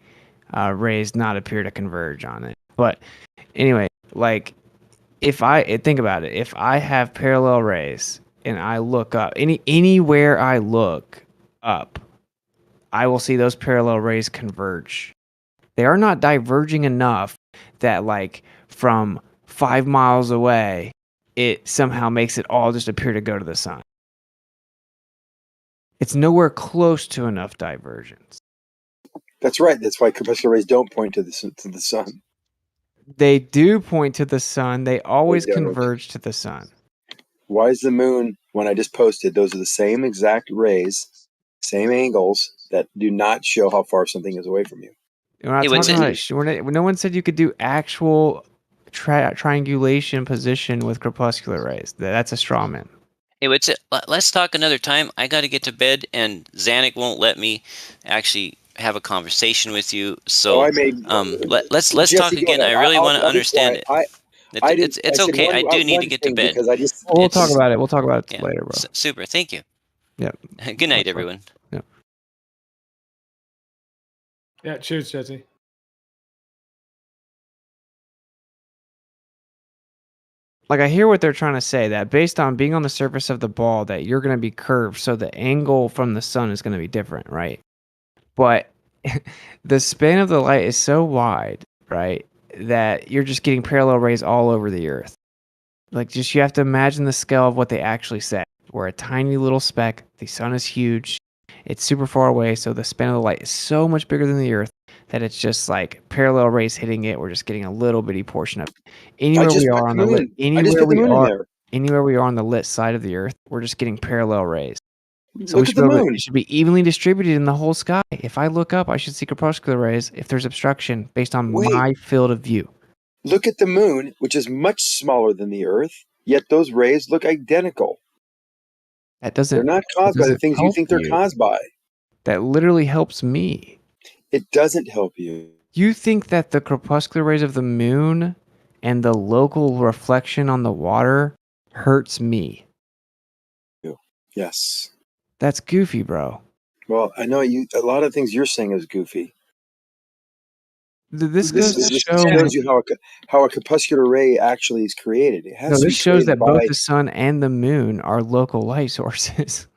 rays not appear to converge on it. But anyway, if I think about it, if I have parallel rays and I look up anywhere I look up, I will see those parallel rays converge. They are not diverging enough that from 5 miles away, it somehow makes it all just appear to go to the sun. It's nowhere close to enough divergence. That's right. That's why crepuscular rays don't point to the sun. They do point to the sun. They always They don't. converge to the sun. Why is the moon, when I just posted, those are the same exact rays, same angles that do not show how far something is away from you. We're not talking about no one said you could do actual triangulation position with crepuscular rays. That's a straw man. Hey, let's talk another time. I got to get to bed, and Zanik won't let me actually have a conversation with you. So let's Jesse, talk again. I really want to understand it. It's okay. I do need to get to bed. We'll talk about it. We'll talk about it later, bro. Super. Thank you. Yep. Good night, everyone. Yep. Yeah, cheers, Jesse. I hear what they're trying to say, that based on being on the surface of the ball, that you're going to be curved, so the angle from the sun is going to be different, right? But the span of the light is so wide, right, that you're just getting parallel rays all over the Earth. You have to imagine the scale of what they actually say. We're a tiny little speck. The sun is huge. It's super far away, so the span of the light is so much bigger than the Earth that it's just parallel rays hitting it. We're just getting a little bitty portion of it. Anywhere we are on the lit side of the Earth, we're just getting parallel rays. So Look at the moon. It should be evenly distributed in the whole sky. If I look up, I should see crepuscular rays if there's obstruction based on my field of view. Look at the moon, which is much smaller than the Earth, yet those rays look identical. They're not caused by the things you think they're caused by. That literally helps me. It doesn't help you. You think that the crepuscular rays of the moon and the local reflection on the water hurts me. Yes. That's goofy, bro. Well, I know you. A lot of things you're saying is goofy. This goes to This show. shows you how a corpuscular ray actually is created. It has No, to be this shows created that both by. the sun and the moon are local light sources.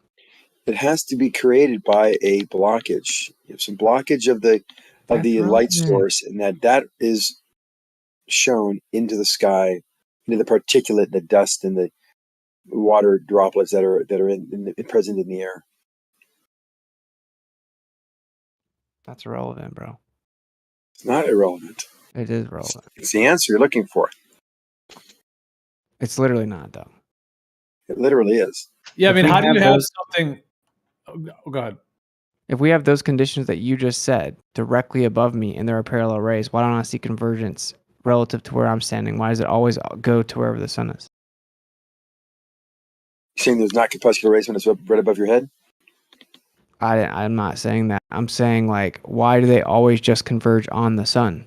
It has to be created by a blockage. You have some blockage of the That's light relevant. source, and that is shown into the sky, into the particulate, the dust, and the water droplets that are present in the air. That's irrelevant, bro. It's not irrelevant. It is relevant. It's the answer you're looking for. It's literally not, though. It literally is. Yeah, I If mean, we how do you have have those- something? Oh, go ahead. If we have those conditions that you just said directly above me and there are parallel rays, why don't I see convergence relative to where I'm standing? Why does it always go to wherever the sun is? You're saying there's not corpuscular rays when it's right above your head? I'm not saying that. I'm saying, like, why do they always just converge on the sun?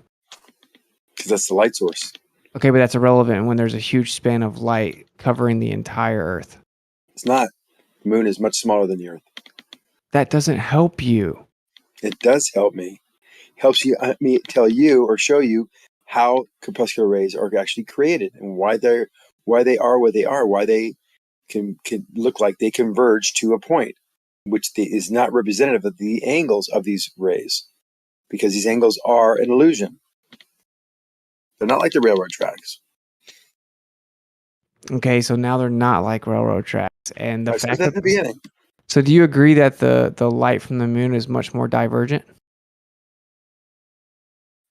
Because that's the light source. Okay, but that's irrelevant when there's a huge span of light covering the entire Earth. It's not. The moon is much smaller than the Earth. That doesn't help you. It does help me. Helps you me tell you or show you how corpuscular rays are actually created and why they are where they are, why they can look like they converge to a point, which is not representative of the angles of these rays, because these angles are an illusion. They're not like the railroad tracks. Okay, so now they're not like railroad tracks, and the I said fact that that at the beginning. So do you agree that the light from the moon is much more divergent?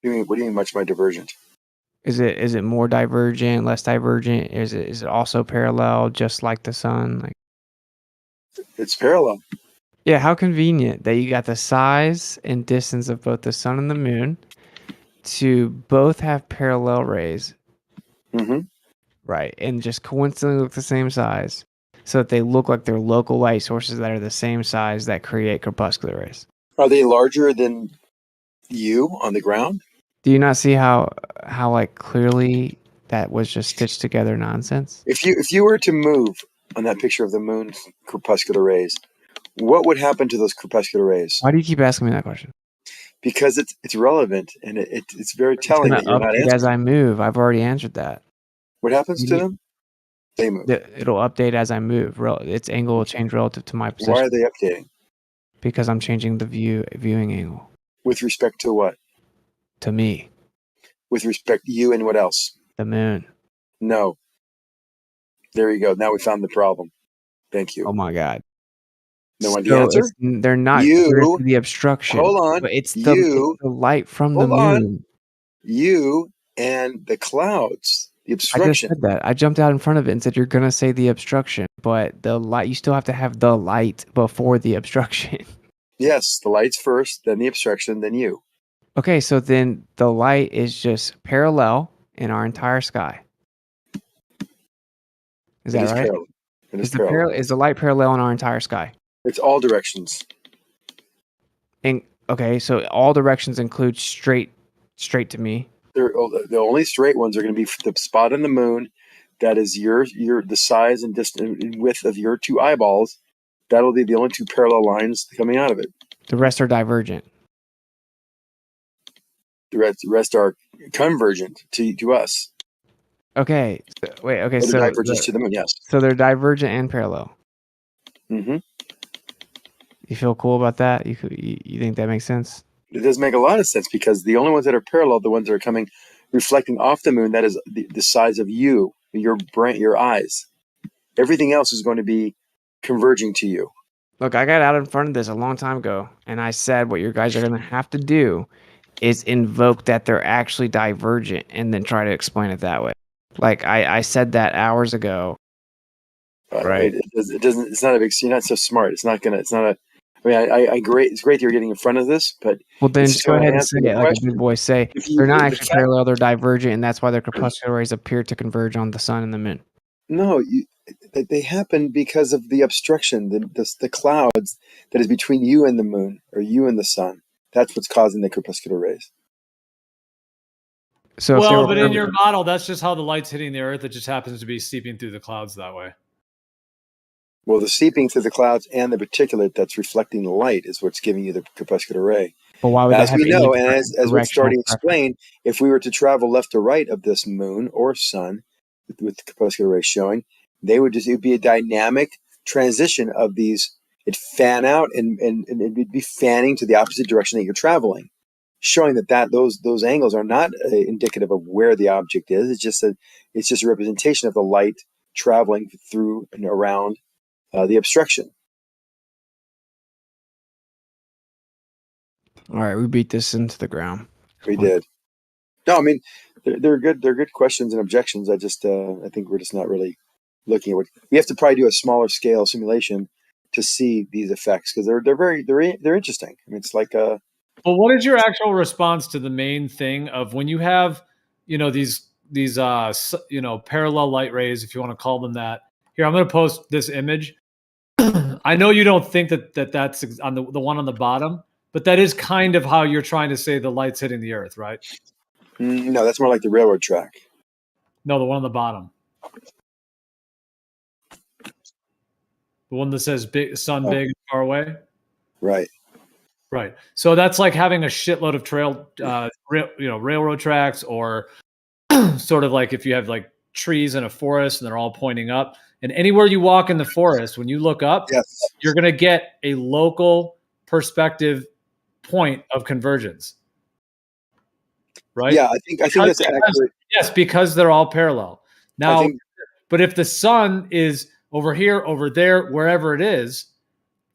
What do you mean much more divergent? Is it more divergent, less divergent? Is it also parallel, just like the sun? Like, it's parallel. Yeah, how convenient that you got the size and distance of both the sun and the moon to both have parallel rays. Mm-hmm. Right, and just coincidentally look the same size, so that they look like they're local light sources that are the same size that create corpuscular rays. Are they larger than you on the ground? Do you not see how like clearly that was just stitched together nonsense? If you were to move on that picture of the moon's corpuscular rays, what would happen to those corpuscular rays? Why do you keep asking me that question? Because it's relevant and it's very telling It's that you're gonna not update as answering. I move. I've already answered that. What happens to them? They move. It'll update as I move. Its angle will change relative to my position. Why are they updating? Because I'm changing the viewing angle. With respect to what? To me. With respect to you and what else? The moon. No. There you go. Now we found the problem. Thank you. Oh my God. No one to So answer? they're not You, the obstruction. hold on. But it's You, the light from the hold on. moon. You and the clouds, the I just obstruction. said that. I jumped out in front of it and said you're gonna say the obstruction, but the light, you still have to have the light before the obstruction. Yes, the light's first, then the obstruction, then you. Okay, so then the light is just parallel in our entire sky. Is that right? Parallel. It is parallel. Is the light parallel in our entire sky? It's all directions. And okay, so all directions include straight to me. The only straight ones are going to be the spot on the moon that is the size and distance and width of your two eyeballs. That'll be the only two parallel lines coming out of it. The rest are divergent. The rest are convergent to us. Okay. Wait. Okay. Or So divergent to the moon. Yes. So they're divergent and parallel. Mm-hmm. You feel cool about that? You think that makes sense? It does make a lot of sense because the only ones that are parallel are the ones that are coming, reflecting off the moon. That is the size of you, your brain, your eyes. Everything else is going to be converging to you. Look, I got out in front of this a long time ago, and I said what you guys are going to have to do is invoke that they're actually divergent and then try to explain it that way. Like I said that hours ago. Right. It doesn't. It's not a big. You're not so smart. It's not gonna. It's not a. I mean, I great. It's great that you're getting in front of this, but well, then it's just go ahead and say it like a big boy. Say they're not actually parallel; they're divergent, and that's why their corpuscular rays appear to converge on the sun and the moon. No, they happen because of the obstruction, the clouds that is between you and the moon or you and the sun. That's what's causing the corpuscular rays. So if they well, were but in your model, that's just how the light's hitting the Earth. It just happens to be seeping through the clouds that way. Well, the seeping through the clouds and the particulate that's reflecting the light is what's giving you the crepuscular ray. But why would that As have we any know, and as what's directional starting to preference? explain, if we were to travel left to right of this moon or sun, with the crepuscular ray showing, it would be a dynamic transition of these. It'd fan out and it'd be fanning to the opposite direction that you're traveling, showing that those angles are not indicative of where the object is. It's just a representation of the light traveling through and around the obstruction. All right, we beat this into the ground. We did. No, I mean they're good. They're good questions and objections. I think we're just not really looking at what we have to probably do a smaller scale simulation to see these effects because they're interesting. I mean, it's like a. Well, what is your actual response to the main thing of when you have, these parallel light rays, if you want to call them that? Here, I'm going to post this image. I know you don't think that's on the one on the bottom, but that is kind of how you're trying to say the light's hitting the Earth, right? No, that's more like the railroad track. No, the one on the bottom. The one that says big sun big and far away. Right. Right. So that's like having a shitload of railroad tracks, or sort of like if you have like trees in a forest and they're all pointing up. And anywhere you walk in the forest, when you look up, you're going to get a local perspective point of convergence. Right? Yeah, I think that's accurate. Yes, because they're all parallel. Now, but if the sun is over here, over there, wherever it is,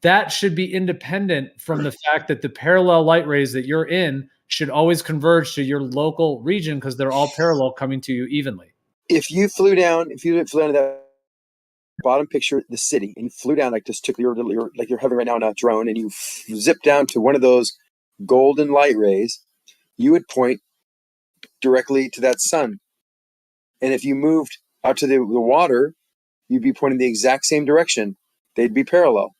that should be independent from the fact that the parallel light rays that you're in should always converge to your local region because they're all parallel coming to you evenly. If you flew down to that bottom picture, the city, and you flew down like you're hovering right now on a drone, and you zip down to one of those golden light rays, you would point directly to that sun. And if you moved out to the water, you'd be pointing the exact same direction. They'd be parallel.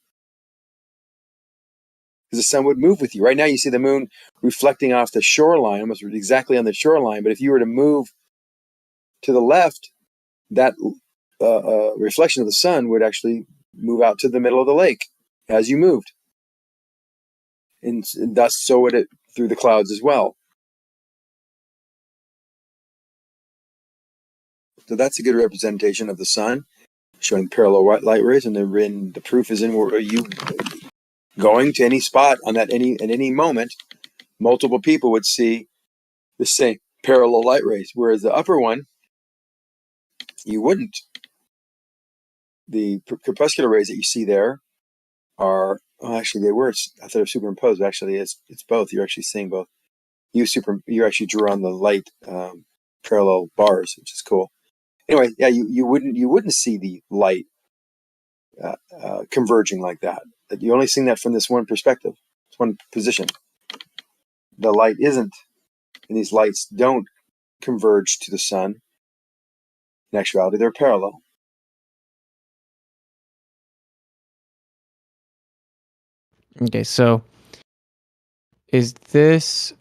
Because the sun would move with you. Right now, you see the moon reflecting off the shoreline, almost exactly on the shoreline. But if you were to move to the left, that reflection of the sun would actually move out to the middle of the lake as you moved. And thus, so would it through the clouds as well. So that's a good representation of the sun, showing parallel light rays. And the proof is in where you going to any spot on that at any moment, multiple people would see the same parallel light rays. Whereas the upper one, you wouldn't. The crepuscular rays that you see there are actually they were. I thought they were superimposed. But actually, it's both. You're actually seeing both. You actually drew on the light parallel bars, which is cool. Anyway, yeah, you wouldn't see the light converging like that. That you only seeing that from this one perspective, this one position. The light isn't, and these lights don't converge to the sun. In actuality, they're parallel. Okay, so is this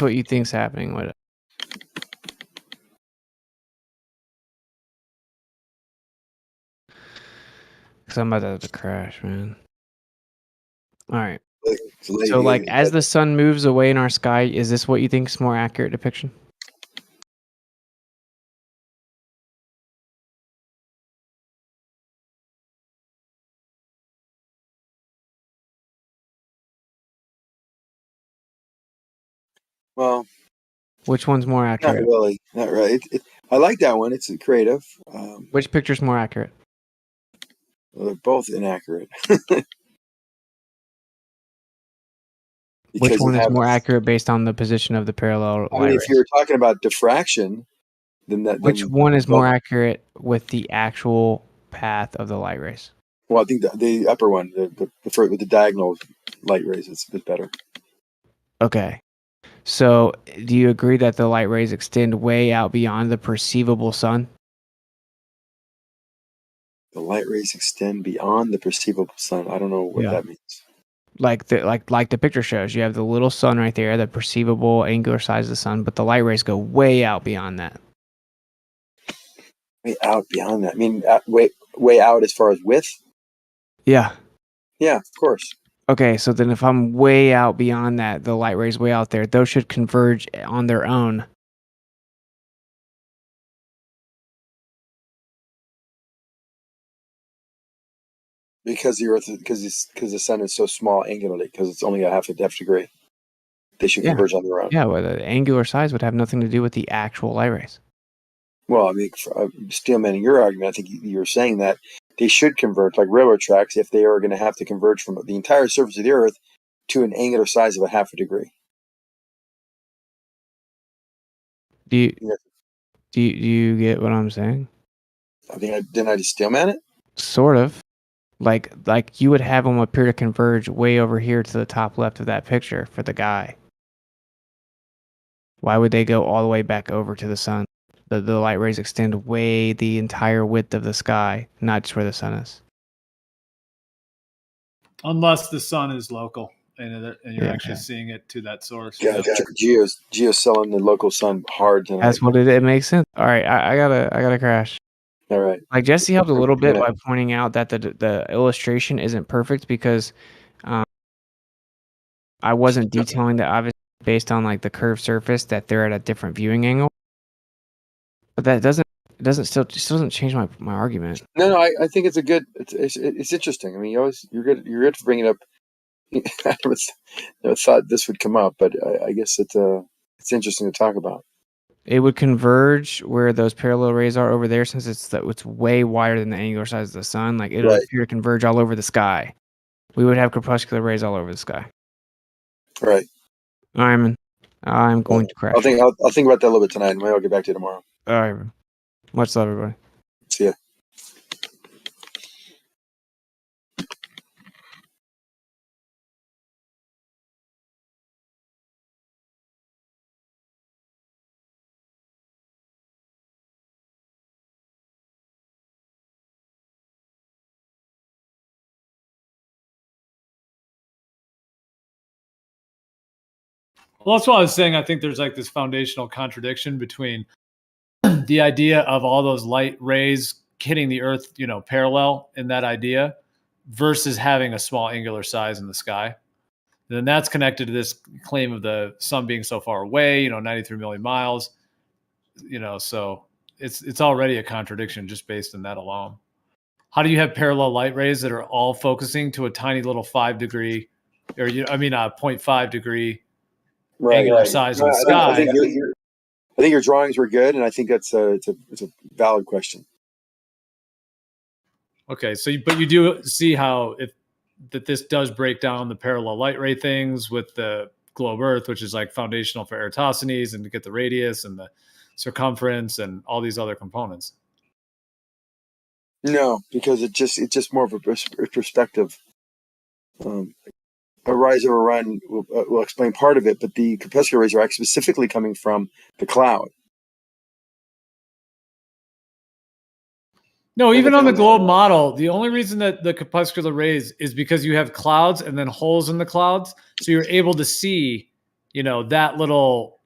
what you think's happening with it? Because I'm about to have to crash, man. All right. So, like, as the sun moves away in our sky, is this what you think is more accurate depiction? Well, which one's more accurate? Not really. Not really. I like that one. It's creative. Which picture's more accurate? Well, they're both inaccurate. Which one is more accurate based on the position of the parallel light rays? If you're talking about diffraction, then Which one is more accurate with the actual path of the light rays? Well, I think the upper one, the with the diagonal light rays, is better. Okay. So, do you agree that the light rays extend way out beyond the perceivable sun? The light rays extend beyond the perceivable sun. I don't know what that means. like the picture shows. You have the little sun right there, the perceivable angular size of the sun, but the light rays go way out beyond that. Way out beyond that. I mean, way out as far as width. Yeah. Yeah, of course. Okay, so then if I'm way out beyond that, the light rays way out there, those should converge on their own. Because the Earth, because the sun is so small angularly, because it's only a half degree. They should Yeah. converge on their own. Yeah, well, the angular size would have nothing to do with the actual light rays. Well, I mean, steelmanning your argument, I think you're saying that they should converge like railroad tracks if they are going to have to converge from the entire surface of the Earth to an angular size of a half a degree. Do you get what I'm saying? I think didn't I just steelman it? Sort of. Like you would have them appear to converge way over here to the top left of that picture for the guy. Why would they go all the way back over to the sun? The light rays extend way the entire width of the sky, not just where the sun is. Unless the sun is local and you're Yeah. actually seeing it to that source. Yeah, Geo's selling the local sun hard tonight. That's what it makes sense. All right, I gotta crash. All right. Like Jesse helped a little bit Yeah. by pointing out that the illustration isn't perfect because I wasn't detailing that obviously based on like the curved surface that they're at a different viewing angle. But that still change my argument. No, I think it's a good. It's interesting. I mean, you're good for bringing it up. I never thought this would come up, but I guess it's interesting to talk about. It would converge where those parallel rays are over there, since it's way wider than the angular size of the sun. Like it'll Right. appear to converge all over the sky. We would have crepuscular rays all over the sky. Right. All right, man. I'm going to crash. I'll think about that a little bit tonight, and maybe I'll get back to you tomorrow. All right, bro. Much love, everybody. See ya. Well, that's what I was saying. I think there's like this foundational contradiction between the idea of all those light rays hitting the Earth, parallel in that idea, versus having a small angular size in the sky. And then that's connected to this claim of the sun being so far away, 93 million miles. So it's already a contradiction just based on that alone. How do you have parallel light rays that are all focusing to a tiny little 5 degree, or 0.5 degree angular size in the sky? I think your drawings were good, and I think it's a valid question. Okay, but you do see how that this does break down the parallel light ray things with the globe Earth, which is like foundational for Eratosthenes, and to get the radius and the circumference and all these other components. No, because it's just more of a perspective. A rise over run will explain part of it, but the crepuscular rays are actually specifically coming from the cloud. No, even on the globe model, the only reason that the crepuscular rays is because you have clouds and then holes in the clouds. So you're able to see, that little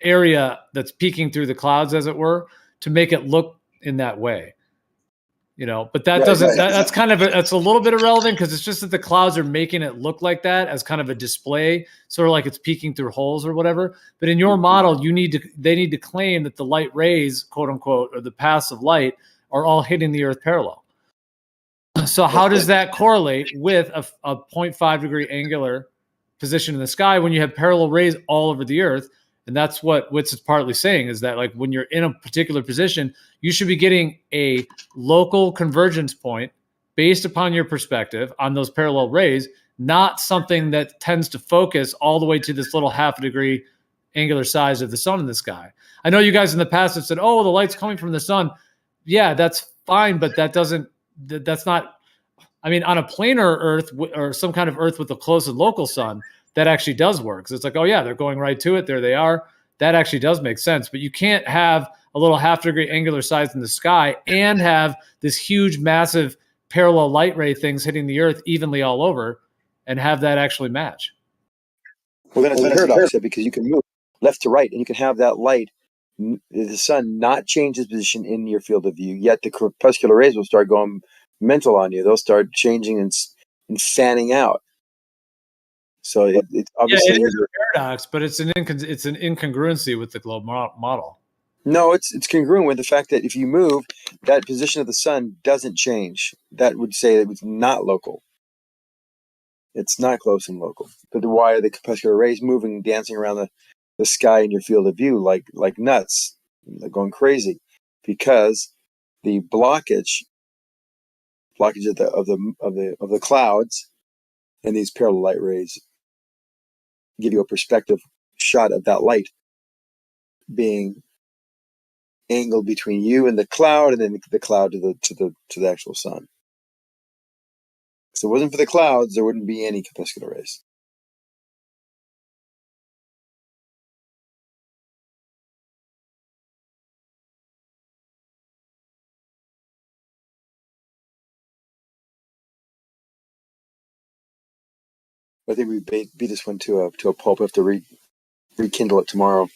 area that's peeking through the clouds, as it were, to make it look in that way. But that doesn't, that's kind of, that's a little bit irrelevant because it's just that the clouds are making it look like that as kind of a display, sort of like it's peeking through holes or whatever. But in your model, they need to claim that the light rays, quote unquote, or the paths of light are all hitting the Earth parallel. So how does that correlate with a 0.5 degree angular position in the sky when you have parallel rays all over the Earth? And that's what Witz is partly saying, is that like when you're in a particular position, you should be getting a local convergence point based upon your perspective on those parallel rays, not something that tends to focus all the way to this little half a degree angular size of the sun in the sky. I know you guys in the past have said, oh, the light's coming from the sun. Yeah, that's fine, but that's not, on a planar Earth or some kind of Earth with a close and local sun, that actually does work. So it's like, oh yeah, they're going right to it. There they are. That actually does make sense. But you can't have a little half degree angular size in the sky and have this huge, massive parallel light ray things hitting the Earth evenly all over. and have that actually match. Well, then it's a paradox because you can move left to right, and you can have that light, the sun, not change its position in your field of view. Yet the crepuscular rays will start going mental on you. They'll start changing and fanning out. So it obviously it is a paradox, but it's an incongruency with the globe model. No, it's congruent with the fact that if you move, that position of the sun doesn't change. That would say that it's not local. It's not close and local. But why are the crepuscular rays moving, dancing around the sky in your field of view like nuts, like going crazy? Because the blockage of the clouds and these parallel light rays give you a perspective shot of that light being angled between you and the cloud, and then the cloud to the actual sun. So if it wasn't for the clouds, there wouldn't be any crepuscular rays. I think we beat this one to a pulp. We have to rekindle it tomorrow.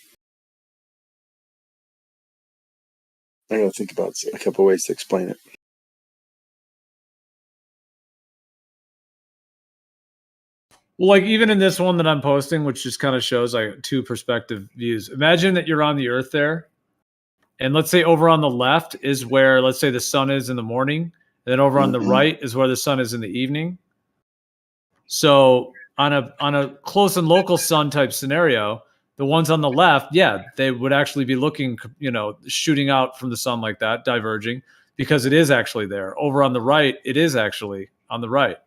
I gotta think about a couple ways to explain it. Well, like even in this one that I'm posting, which just kind of shows like two perspective views. Imagine that you're on the Earth there, and let's say over on the left is where, let's say, the sun is in the morning, and then over on the right is where the sun is in the evening. So on a close and local sun type scenario, the ones on the left, yeah, they would actually be looking, shooting out from the sun like that, diverging, because it is actually there. Over on the right, it is actually on the right.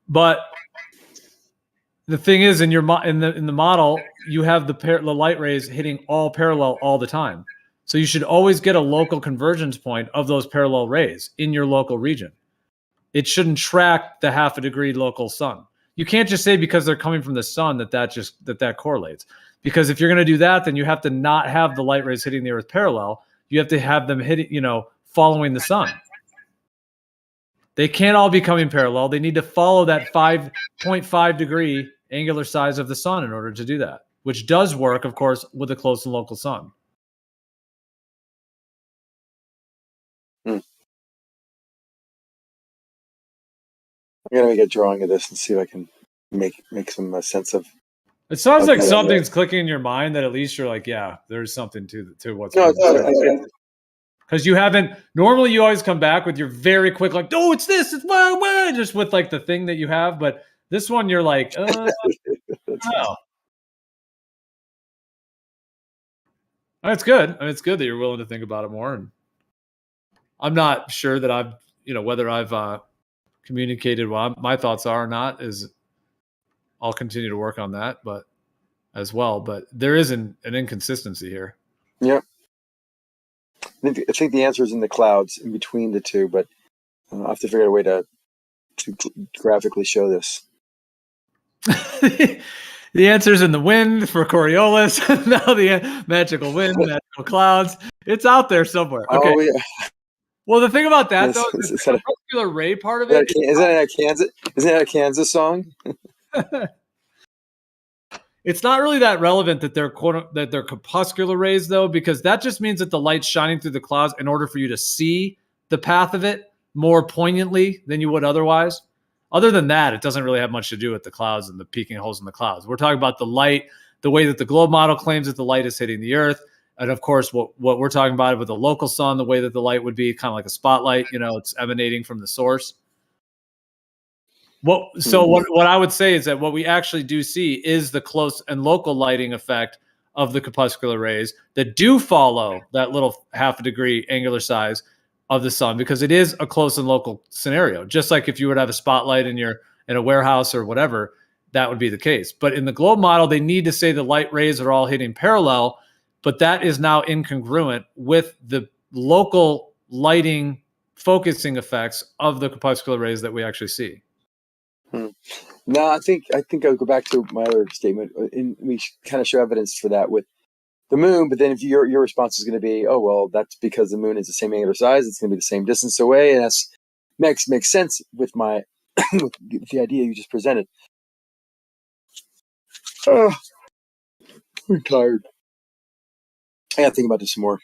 But the thing is, in the model, you have the light rays hitting all parallel all the time. So you should always get a local convergence point of those parallel rays in your local region. It shouldn't track the half a degree local sun. You can't just say because they're coming from the sun that correlates. Because if you're going to do that, then you have to not have the light rays hitting the Earth parallel. You have to have them hitting, following the sun. They can't all be coming parallel. They need to follow that 5.5 degree angular size of the sun in order to do that, which does work, of course, with a close and local sun. I'm gonna make a drawing of this and see if I can make some sense of. It sounds like something's clicking in your mind that at least you're like, yeah, there's something to what's going on. Because you haven't, normally you always come back with your very quick, like, oh, it's this, it's blah, just with like the thing that you have. But this one, you're like, oh. It's good. I mean, it's good that you're willing to think about it more. And I'm not sure that I've, whether I've communicated what my thoughts are or not, is I'll continue to work on that, but as well. But there is an inconsistency here. Yeah. I think the answer is in the clouds in between the two, but I'll have to figure out a way to graphically show this. The answer's in the wind for Coriolis. Now the magical wind, magical clouds. It's out there somewhere. Okay. Oh, yeah. Well, the thing about that, though, is the crepuscular ray part of it. Isn't that a Kansas song? It's not really that relevant that they're crepuscular rays, though, because that just means that the light's shining through the clouds in order for you to see the path of it more poignantly than you would otherwise. Other than that, it doesn't really have much to do with the clouds and the peeking holes in the clouds. We're talking about the light, the way that the globe model claims that the light is hitting the Earth. And of course, what we're talking about with the local sun, the way that the light would be kind of like a spotlight, it's emanating from the source. What I would say is that what we actually do see is the close and local lighting effect of the crepuscular rays that do follow that little half a degree angular size of the sun, because it is a close and local scenario. Just like if you would have a spotlight in a warehouse or whatever, that would be the case. But in the globe model, they need to say the light rays are all hitting parallel, but that is now incongruent with the local lighting focusing effects of the crepuscular rays that we actually see. No, I think I'll go back to my other statement. We kind of show evidence for that with the moon, but then if your response is going to be, oh well, that's because the moon is the same angular size, it's going to be the same distance away, and that's makes sense with my with the idea you just presented. Oh, I'm tired. I gotta think about this some more.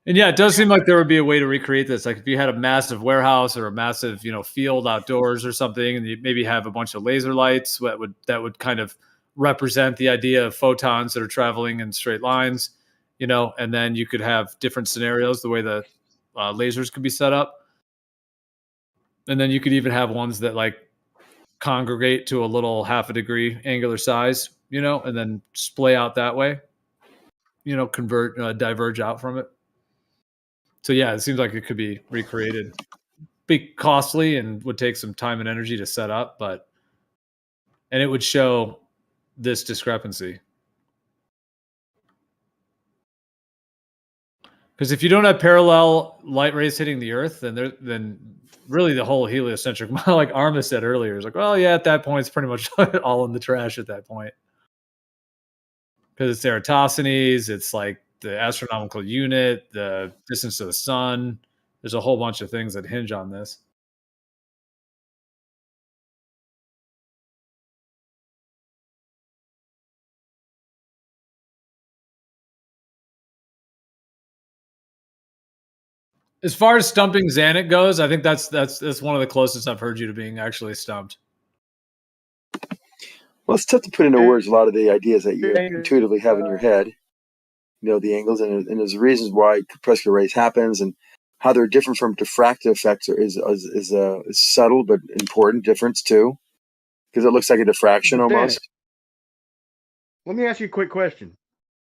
And yeah, it does seem like there would be a way to recreate this. Like if you had a massive warehouse or a massive, field outdoors or something, and you maybe have a bunch of laser lights that would kind of represent the idea of photons that are traveling in straight lines, and then you could have different scenarios, the way the lasers could be set up. And then you could even have ones that like congregate to a little half a degree angular size, and then splay out that way, diverge out from it. So yeah, it seems like it could be recreated. Be costly and would take some time and energy to set up, and it would show this discrepancy. Because if you don't have parallel light rays hitting the Earth, then really the whole heliocentric model, like Arma said earlier, is like, well, yeah, at that point it's pretty much all in the trash at that point. Because it's Eratosthenes, it's like the astronomical unit, the distance to the sun. There's a whole bunch of things that hinge on this. As far as stumping Xanac goes, I think that's one of the closest I've heard you to being actually stumped. Well, it's tough to put into words a lot of the ideas that you intuitively have in your head. The angles and there's reasons why corpuscular rays happens and how they're different from diffractive effects is subtle but important difference too, because it looks like a diffraction almost. Let me ask you a quick question.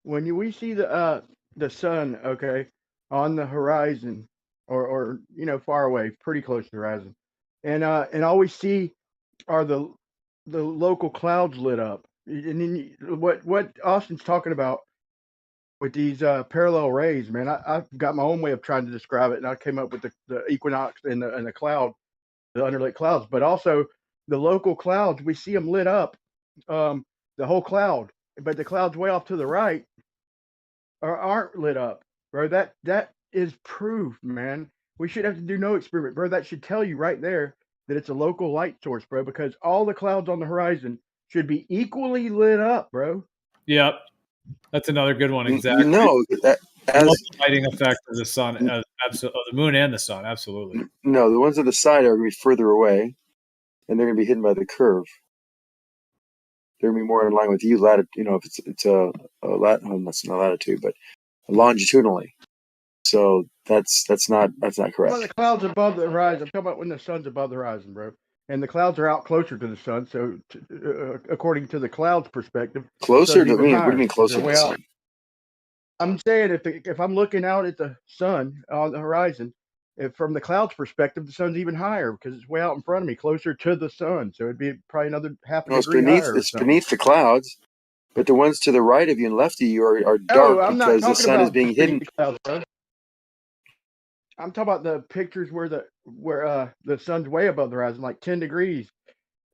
When we see the sun, okay, on the horizon, or far away, pretty close to the horizon, and all we see are the local clouds lit up, and then what Austin's talking about with these parallel rays, man, I've got my own way of trying to describe it, and I came up with the equinox and the cloud, the underlit clouds, but also the local clouds, we see them lit up, the whole cloud, but the clouds way off to the right aren't lit up, bro. That is proof, man. We should have to do no experiment, bro. That should tell you right there that it's a local light source, bro, because all the clouds on the horizon should be equally lit up, bro. Yep. That's another good one. Exactly. That lighting effect of the sun, absolutely, the moon and the sun, absolutely. No, the ones on the side are going to be further away, and they're going to be hidden by the curve. They're going to be more in line with you, if it's that's not latitude, but longitudinally. So that's not correct. Well, the clouds above the horizon. I'm talking about when the sun's above the horizon, bro. And the clouds are out closer to the sun. So, according to the clouds' perspective, closer to me. What do you mean closer to the sun? I'm saying if I'm looking out at the sun on the horizon, from the clouds' perspective, the sun's even higher because it's way out in front of me, closer to the sun. So it'd be probably another half a degree higher. It's beneath the clouds, but the ones to the right of you and left of you are dark because the sun is being hidden. Clouds, bro. I'm talking about the pictures where the sun's way above the horizon, like 10 degrees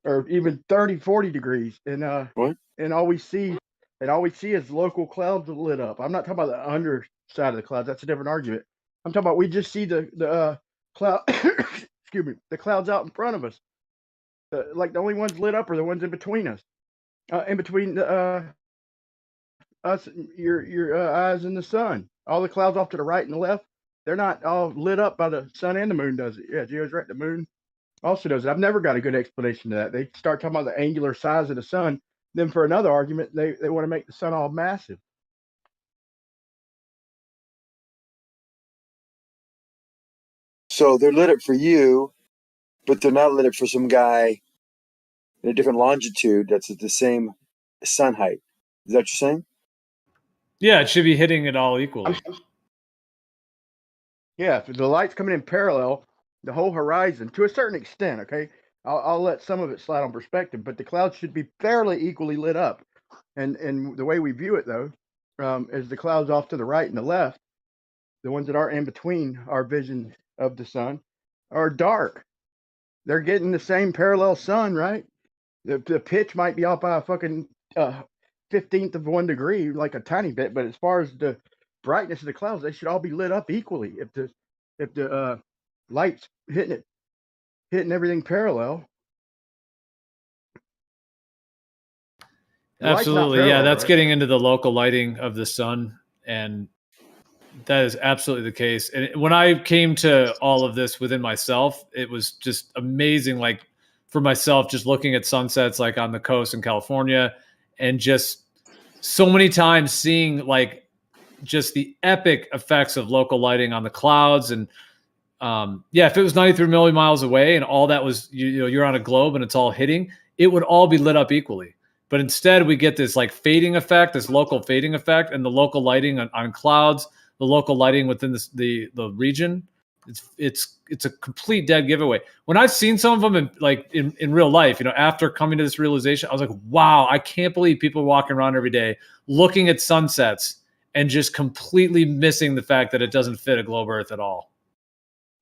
or even 30, 40 degrees. And what? And all we see is local clouds lit up. I'm not talking about the underside of the clouds. That's a different argument. I'm talking about we just see the cloud excuse me, the clouds out in front of us. Like the only ones lit up are the ones in between us. In between us, your eyes and the sun. All the clouds off to the right and the left, they're not all lit up by the sun, and the moon does it. Yeah, Geo's right. The moon also does it. I've never got a good explanation to that. They start talking about the angular size of the sun. Then for another argument, they want to make the sun all massive. So they're lit up for you, but they're not lit up for some guy in a different longitude that's at the same sun height. Is that what you're saying? Yeah, it should be hitting it all equally. Yeah, if the light's coming in parallel, the whole horizon to a certain extent. Okay, I'll let some of it slide on perspective, but the clouds should be fairly equally lit up. And the way we view it though, is the clouds off to the right and the left, the ones that are in between our vision of the sun, are dark. They're getting the same parallel sun, right? The pitch might be off by a fucking 15th of 1 degree, like a tiny bit, but as far as the brightness of the clouds, they should all be lit up equally. If the light's hitting everything parallel. The light's not Absolutely. Yeah, parallel, that's right? getting into the local lighting of the sun. And that is absolutely the case. And when I came to all of this within myself, it was just amazing. Like for myself, just looking at sunsets like on the coast in California, and just so many times seeing like just the epic effects of local lighting on the clouds. And yeah, if it was 93 million miles away and all that was, you know, you're on a globe and it's all hitting, it would all be lit up equally. But instead we get this like fading effect, this local fading effect, and the local lighting on clouds, the local lighting within the region. It's a complete dead giveaway. When I've seen some of them in real life, you know, after coming to this realization, I was like, wow, I can't believe people are walking around every day looking at sunsets and just completely missing the fact that it doesn't fit a globe Earth at all.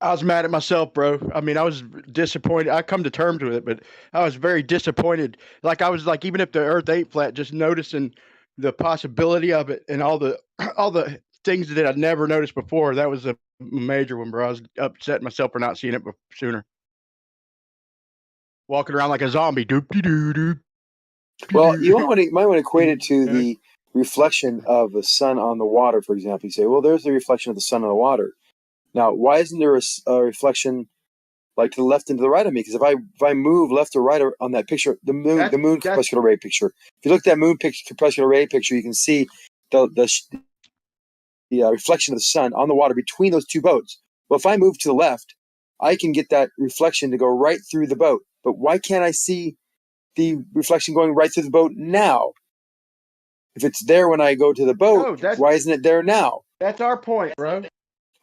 I was mad at myself, bro. I mean, I was disappointed. I come to terms with it, but I was very disappointed. Like I was like, even if the Earth ain't flat, just noticing the possibility of it and all the things that I'd never noticed before. That was a major one, bro. I was upset myself for not seeing it sooner. Walking around like a zombie. Doop-de-doo-doo. Well, you might want to equate it to the reflection of the sun on the water, for example. You say, well, there's the reflection of the sun on the water. Now, why isn't there a reflection like to the left and to the right of me? Because if I move left or right on that picture, the moon crepuscular ray picture. If you look at that moon crepuscular ray picture, you can see the reflection of the sun on the water between those two boats. Well, if I move to the left, I can get that reflection to go right through the boat. But why can't I see the reflection going right through the boat now? If it's there when I go to the boat, why isn't it there now? That's our point, bro.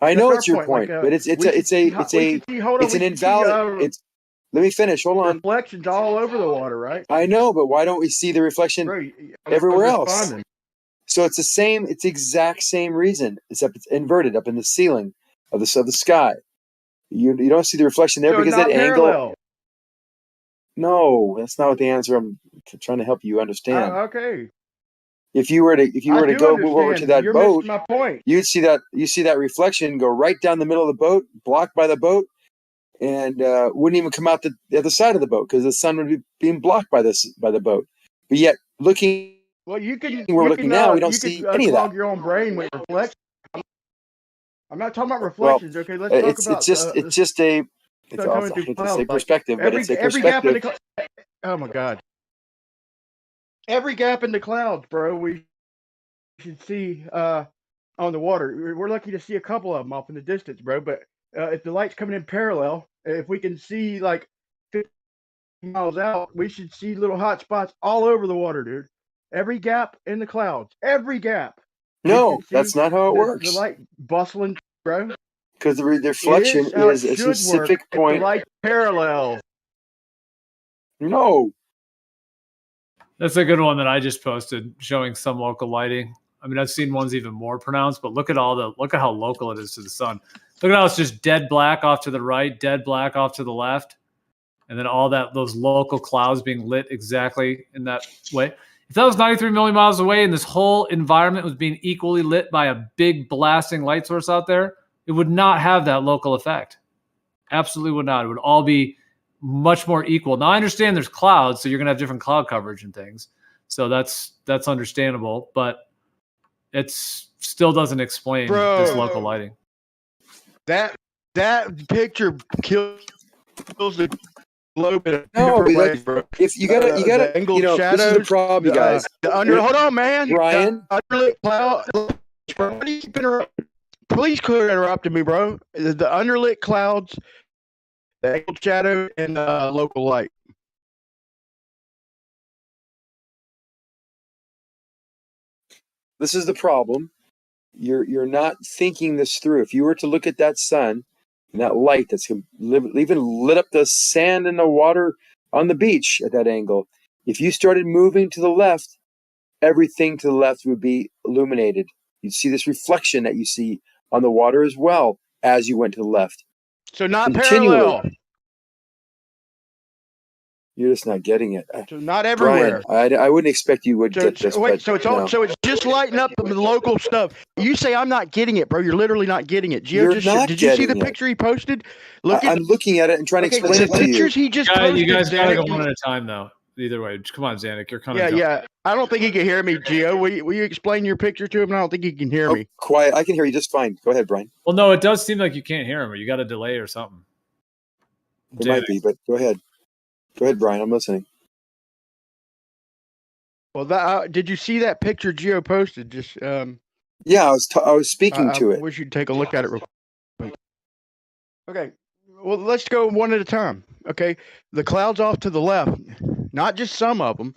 I know That's it's our your point, Like, but it's an invalid. Let me finish. Hold on. Reflections all over the water, right? I know, but why don't we see the reflection everywhere else? So it's the exact same reason, except it's inverted up in the ceiling of the sky. You don't see the reflection there because that angle. No, that's not what the answer. I'm trying to help you understand. Okay. If you were to go move over to that boat, my point. you see that reflection go right down the middle of the boat, blocked by the boat, and wouldn't even come out the other side of the boat because the sun would be being blocked by the boat. But yet, looking where we're looking now, we don't see any of that. Your own brain with reflections. I'm not talking about reflections. Okay, let's talk about. I hate to say perspective, but it's a perspective. Oh my God. Every gap in the clouds, bro, we should see on the water. We're lucky to see a couple of them off in the distance, bro. But if the light's coming in parallel, if we can see like 50 miles out, we should see little hot spots all over the water, dude. Every gap in the clouds. Every gap. No, that's not how it works. The light bustling, bro. Because the reflection is a specific point. The light parallel. No. That's a good one that I just posted showing some local lighting. I mean, I've seen ones even more pronounced, but look at how local it is to the sun. Look at how it's just dead black off to the right, dead black off to the left. And then those local clouds being lit exactly in that way. If that was 93 million miles away and this whole environment was being equally lit by a big blasting light source out there, it would not have that local effect. Absolutely would not. It would all be much more equal. Now I understand there's clouds, so you're gonna have different cloud coverage and things. So that's understandable, but it still doesn't explain this local lighting. That picture kills the globe in a No, different way, bro. If you gotta, angled shadows, this is the problem, you guys. Hold on, man. Ryan. The underlit cloud. Bro, why do you keep interrupting? Please quit interrupting me, bro. The underlit clouds, the angled shadow, and the local light. This is the problem. You're not thinking this through. If you were to look at that sun And that light that's even lit up the sand and the water on the beach at that angle. If you started moving to the left, everything to the left would be illuminated. You'd see this reflection that you see on the water as well as you went to the left. So not Continually. parallel. You're just not getting it. So not everywhere. Brian, I wouldn't expect you would get this. Wait, but so it's all, no. so it's just lighting up the local stuff. You say I'm not getting it, bro. You're literally not getting it. Gio, You're not did you see the getting it. picture he posted? Look at I'm looking at it and trying to explain the it to you. pictures he just posted. You guys gotta go Zanuck. one at a time, though. Either way, come on, Zanuck. You're kind of Yeah. I don't think he can hear me, Gio. Will you explain your picture to him? I don't think he can hear me. Quiet. I can hear you just fine. Go ahead, Brian. Well, no, it does seem like you can't hear him, or you got a delay or something. It might be, but go ahead. Go ahead, Brian. I'm listening. Well, did you see that picture Gio posted? Just yeah, I was speaking to it. I wish you'd take a look at it real quick. Okay, well, let's go one at a time. Okay, the clouds off to the left, not just some of them.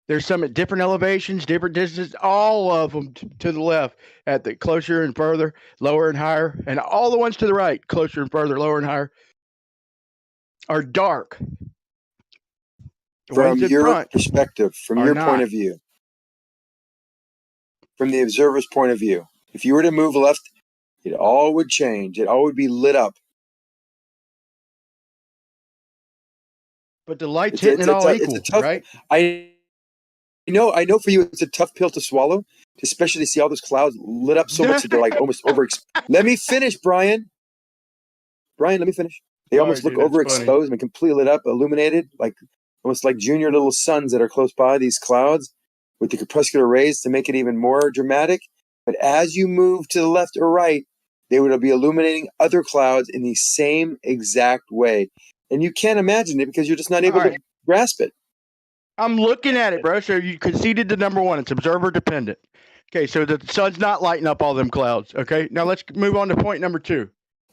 There's some at different elevations, different distances, all of them to the left at the closer and further, lower and higher, and all the ones to the right, closer and further, lower and higher, are dark. The From ones in your front perspective, from are your not. point of view, from the observer's point of view, if you were to move left, it all would change. It all would be lit up. But the light's hitting it all equal, right? I know for you it's a tough pill to swallow, especially to see all those clouds lit up so much that they're like almost over. Let me finish, Brian. Brian, let me finish. They almost look overexposed and completely lit up, illuminated, like almost like junior little suns that are close by, these clouds with the crepuscular rays to make it even more dramatic. But as you move to the left or right, they would be illuminating other clouds in the same exact way. And you can't imagine it because you're just not able to grasp it. I'm looking at it, bro. So you conceded to number one. It's observer dependent. Okay, so the sun's not lighting up all them clouds. Okay, now let's move on to point number two.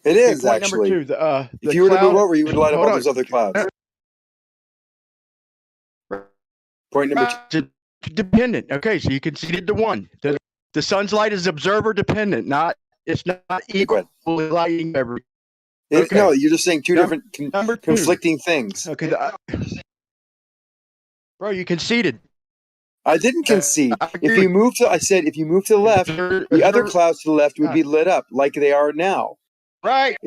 It is point actually. Number two, if you were to move over, you would light up all those other clouds. Point number two. Dependent. Okay, so you conceded to one. The sun's light is observer dependent, it's not equally lighting every. No, you're just saying two different conflicting things. Okay, bro, you conceded. I didn't concede. If you move to the left, the other clouds to the left would be lit up like they are now. Right.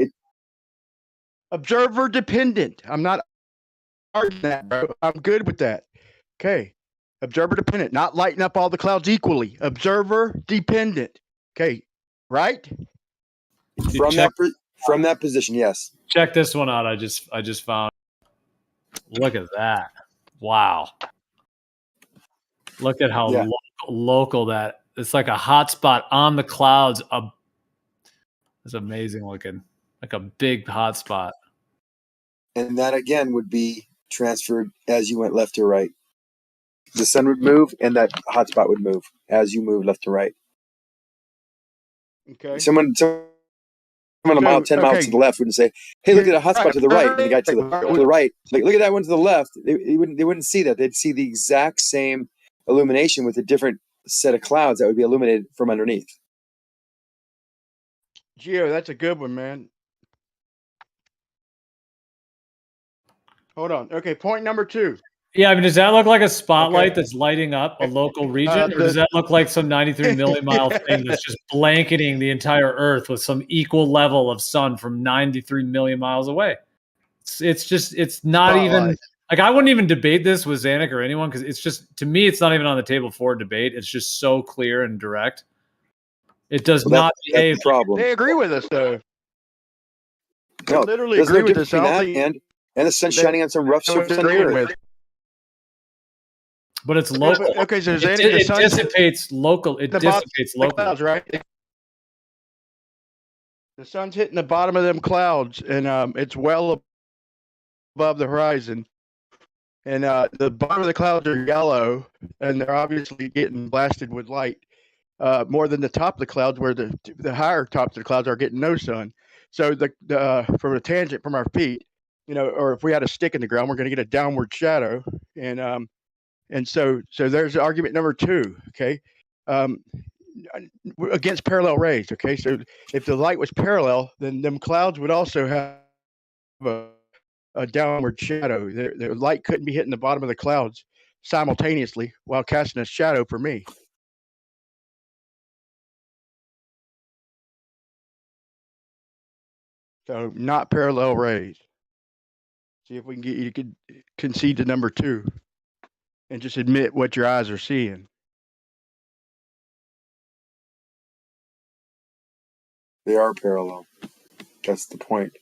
Observer dependent. I'm not arguing that, bro. I'm good with that. Okay. Observer dependent, not lighting up all the clouds equally. Observer dependent. Okay. Right? From that position, yes. Check this one out. I just found. Look at that! Wow. Look at how local that. It's like a hot spot on the clouds. It's amazing looking, like a big hot spot. And that again would be transferred as you went left to right. The sun would move, and that hot spot would move as you move left to right. Okay. Someone a mile, 10 miles to the left wouldn't say, "Hey, look at a hot spot to the right." And the guy to the right, like, look at that one to the left. They wouldn't see that. They'd see the exact same illumination with a different set of clouds that would be illuminated from underneath. Gio, that's a good one, man. Hold on. Okay, point number two. Yeah, I mean, does that look like a spotlight that's lighting up a local region, or does that look like some 93 millimile thing that's just blanketing the entire Earth with some equal level of sun from 93 million miles away? It's not even like I wouldn't even debate this with Zanuck or anyone because it's just, to me, it's not even on the table for debate. It's just so clear and direct. It does not behave. That's the problem. They agree with us, though. They No, literally there's agree no with difference us. between that and the sun shining on some rough surface on the Earth. But it's local. Okay, so it dissipates local. It dissipates local. Clouds, right? The sun's hitting the bottom of them clouds, and it's well above the horizon. And the bottom of the clouds are yellow, and they're obviously getting blasted with light more than the top of the clouds, where the higher tops of the clouds are getting no sun. So from a tangent from our feet, or if we had a stick in the ground, we're going to get a downward shadow, and so there's argument number two. Okay, against parallel rays. Okay, so if the light was parallel, then them clouds would also have a downward shadow. The light couldn't be hitting the bottom of the clouds simultaneously while casting a shadow for me. So not parallel rays. See if we can get you to concede to number 2 and just admit what your eyes are seeing. They are parallel. That's the point.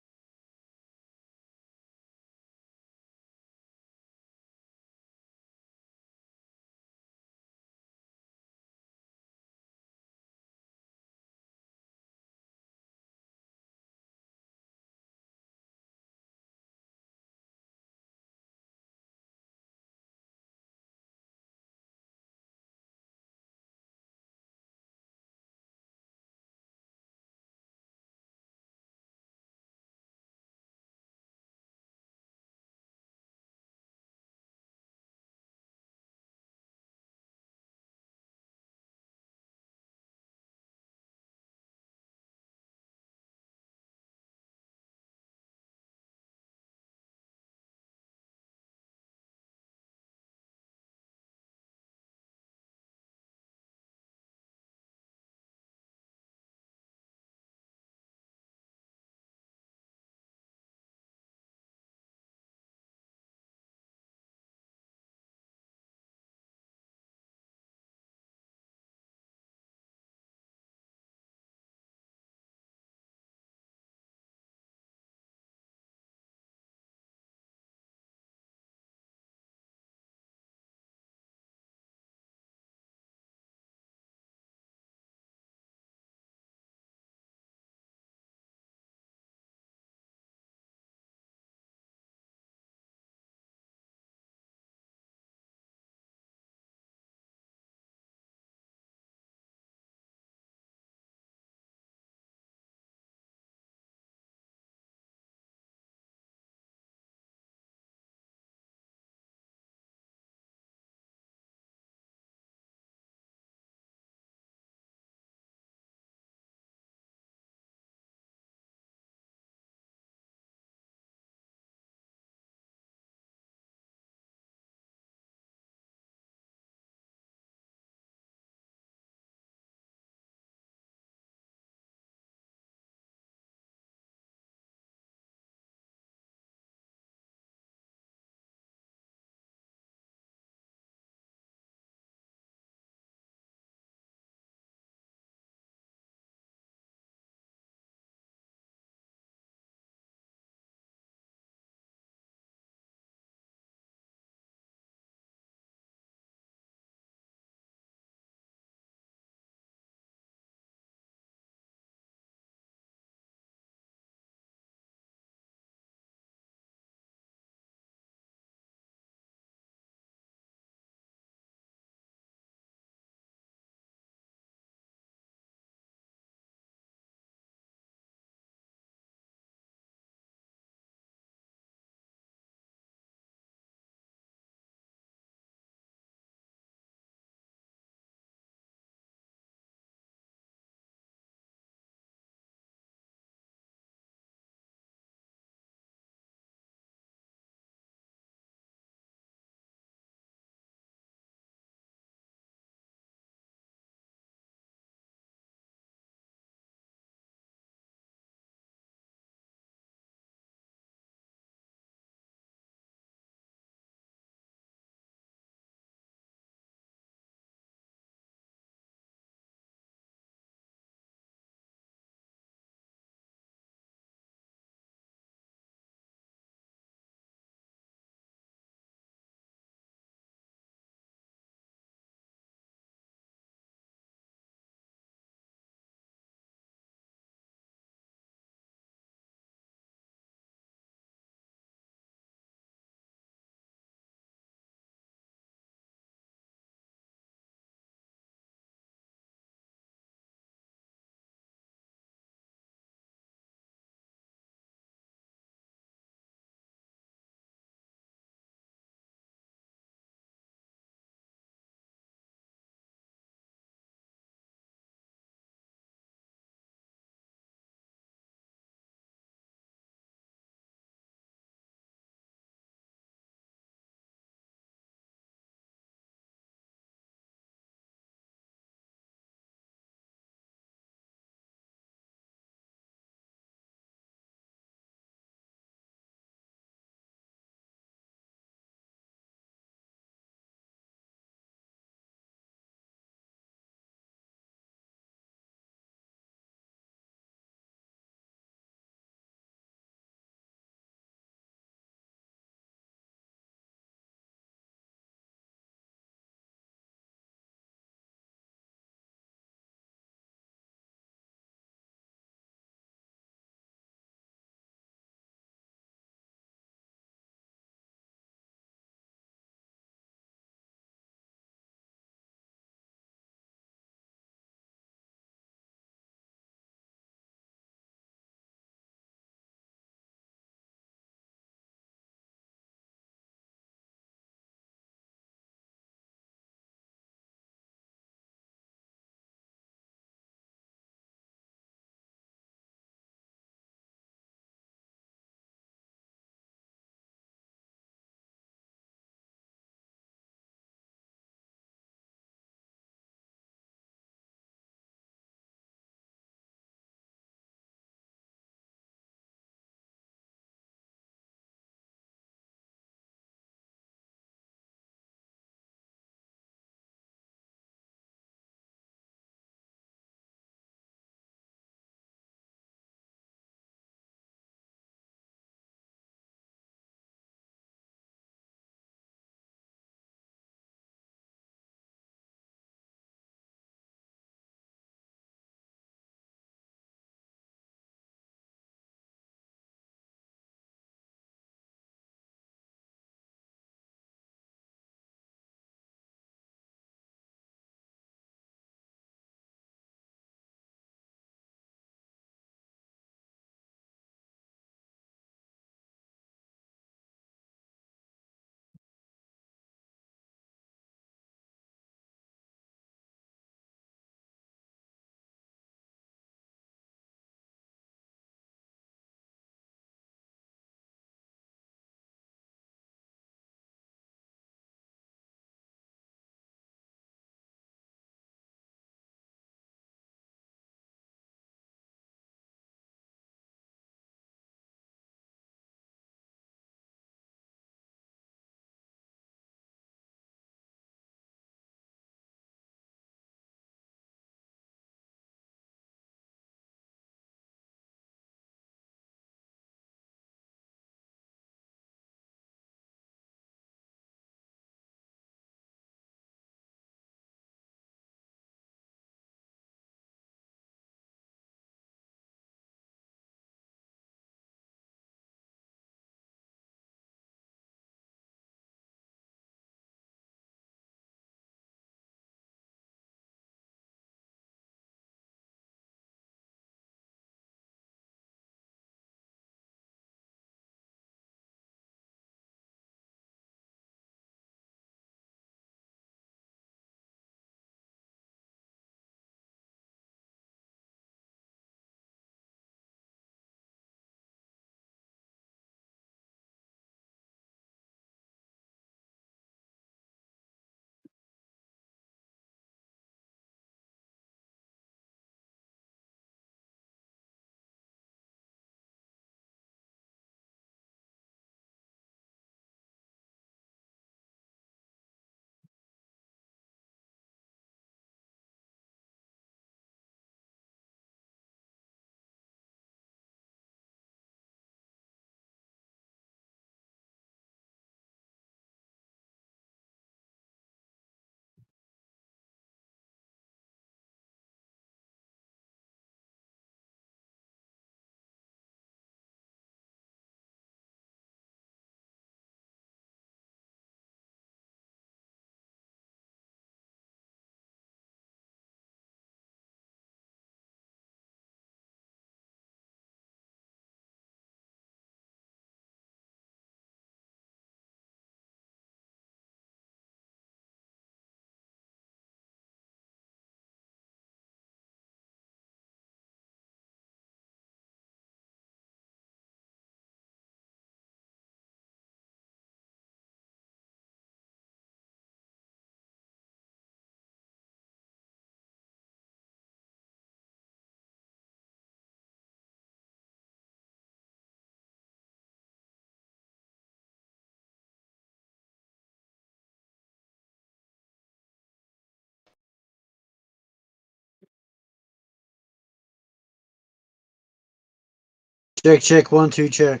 Check, check, 1, 2, check.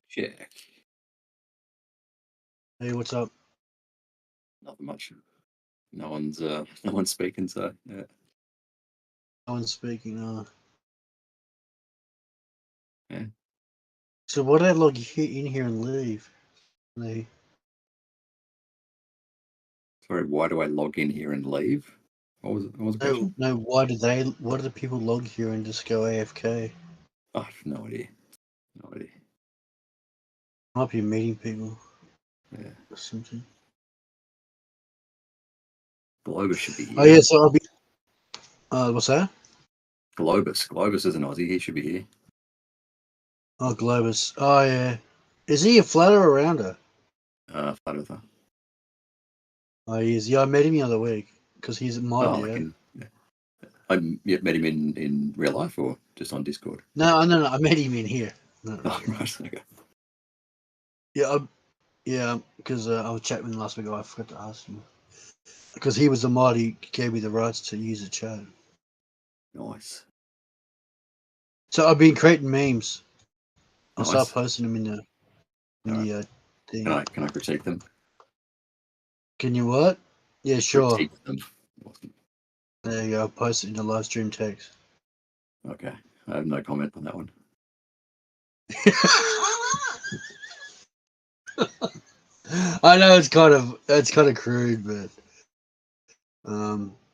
Check. Hey, what's up? Not much. No one's speaking, so yeah. No one's speaking. Yeah. So why did I log in here and leave? Lee? Sorry, why do I log in here and leave? What was the No, question? no. Why do the people log here and just go AFK? I have no idea. No idea. Might be meeting people. Yeah. Or something. Globus should be here. Oh yeah, so I'll be. What's that? Globus is an Aussie. He should be here. Oh, Globus. Oh yeah. Is he a flatter or rounder? Flat Earther. Oh, he is. Yeah, I met him the other week because he's a mod. Oh, Yeah. I met him in real life or just on Discord. No. I met him in here. No. Oh, right. Okay. Yeah, because I was chatting with him last week. I forgot to ask him because he was the mod. He gave me the rights to use the chat. Nice. So I've been creating memes. I'll Nice. start posting them in the thing. Can I critique them? Can you what? Yeah, sure. Critique them. There you go. I'll post it in the live stream text. Okay. I have no comment on that one. I know it's kind of crude, but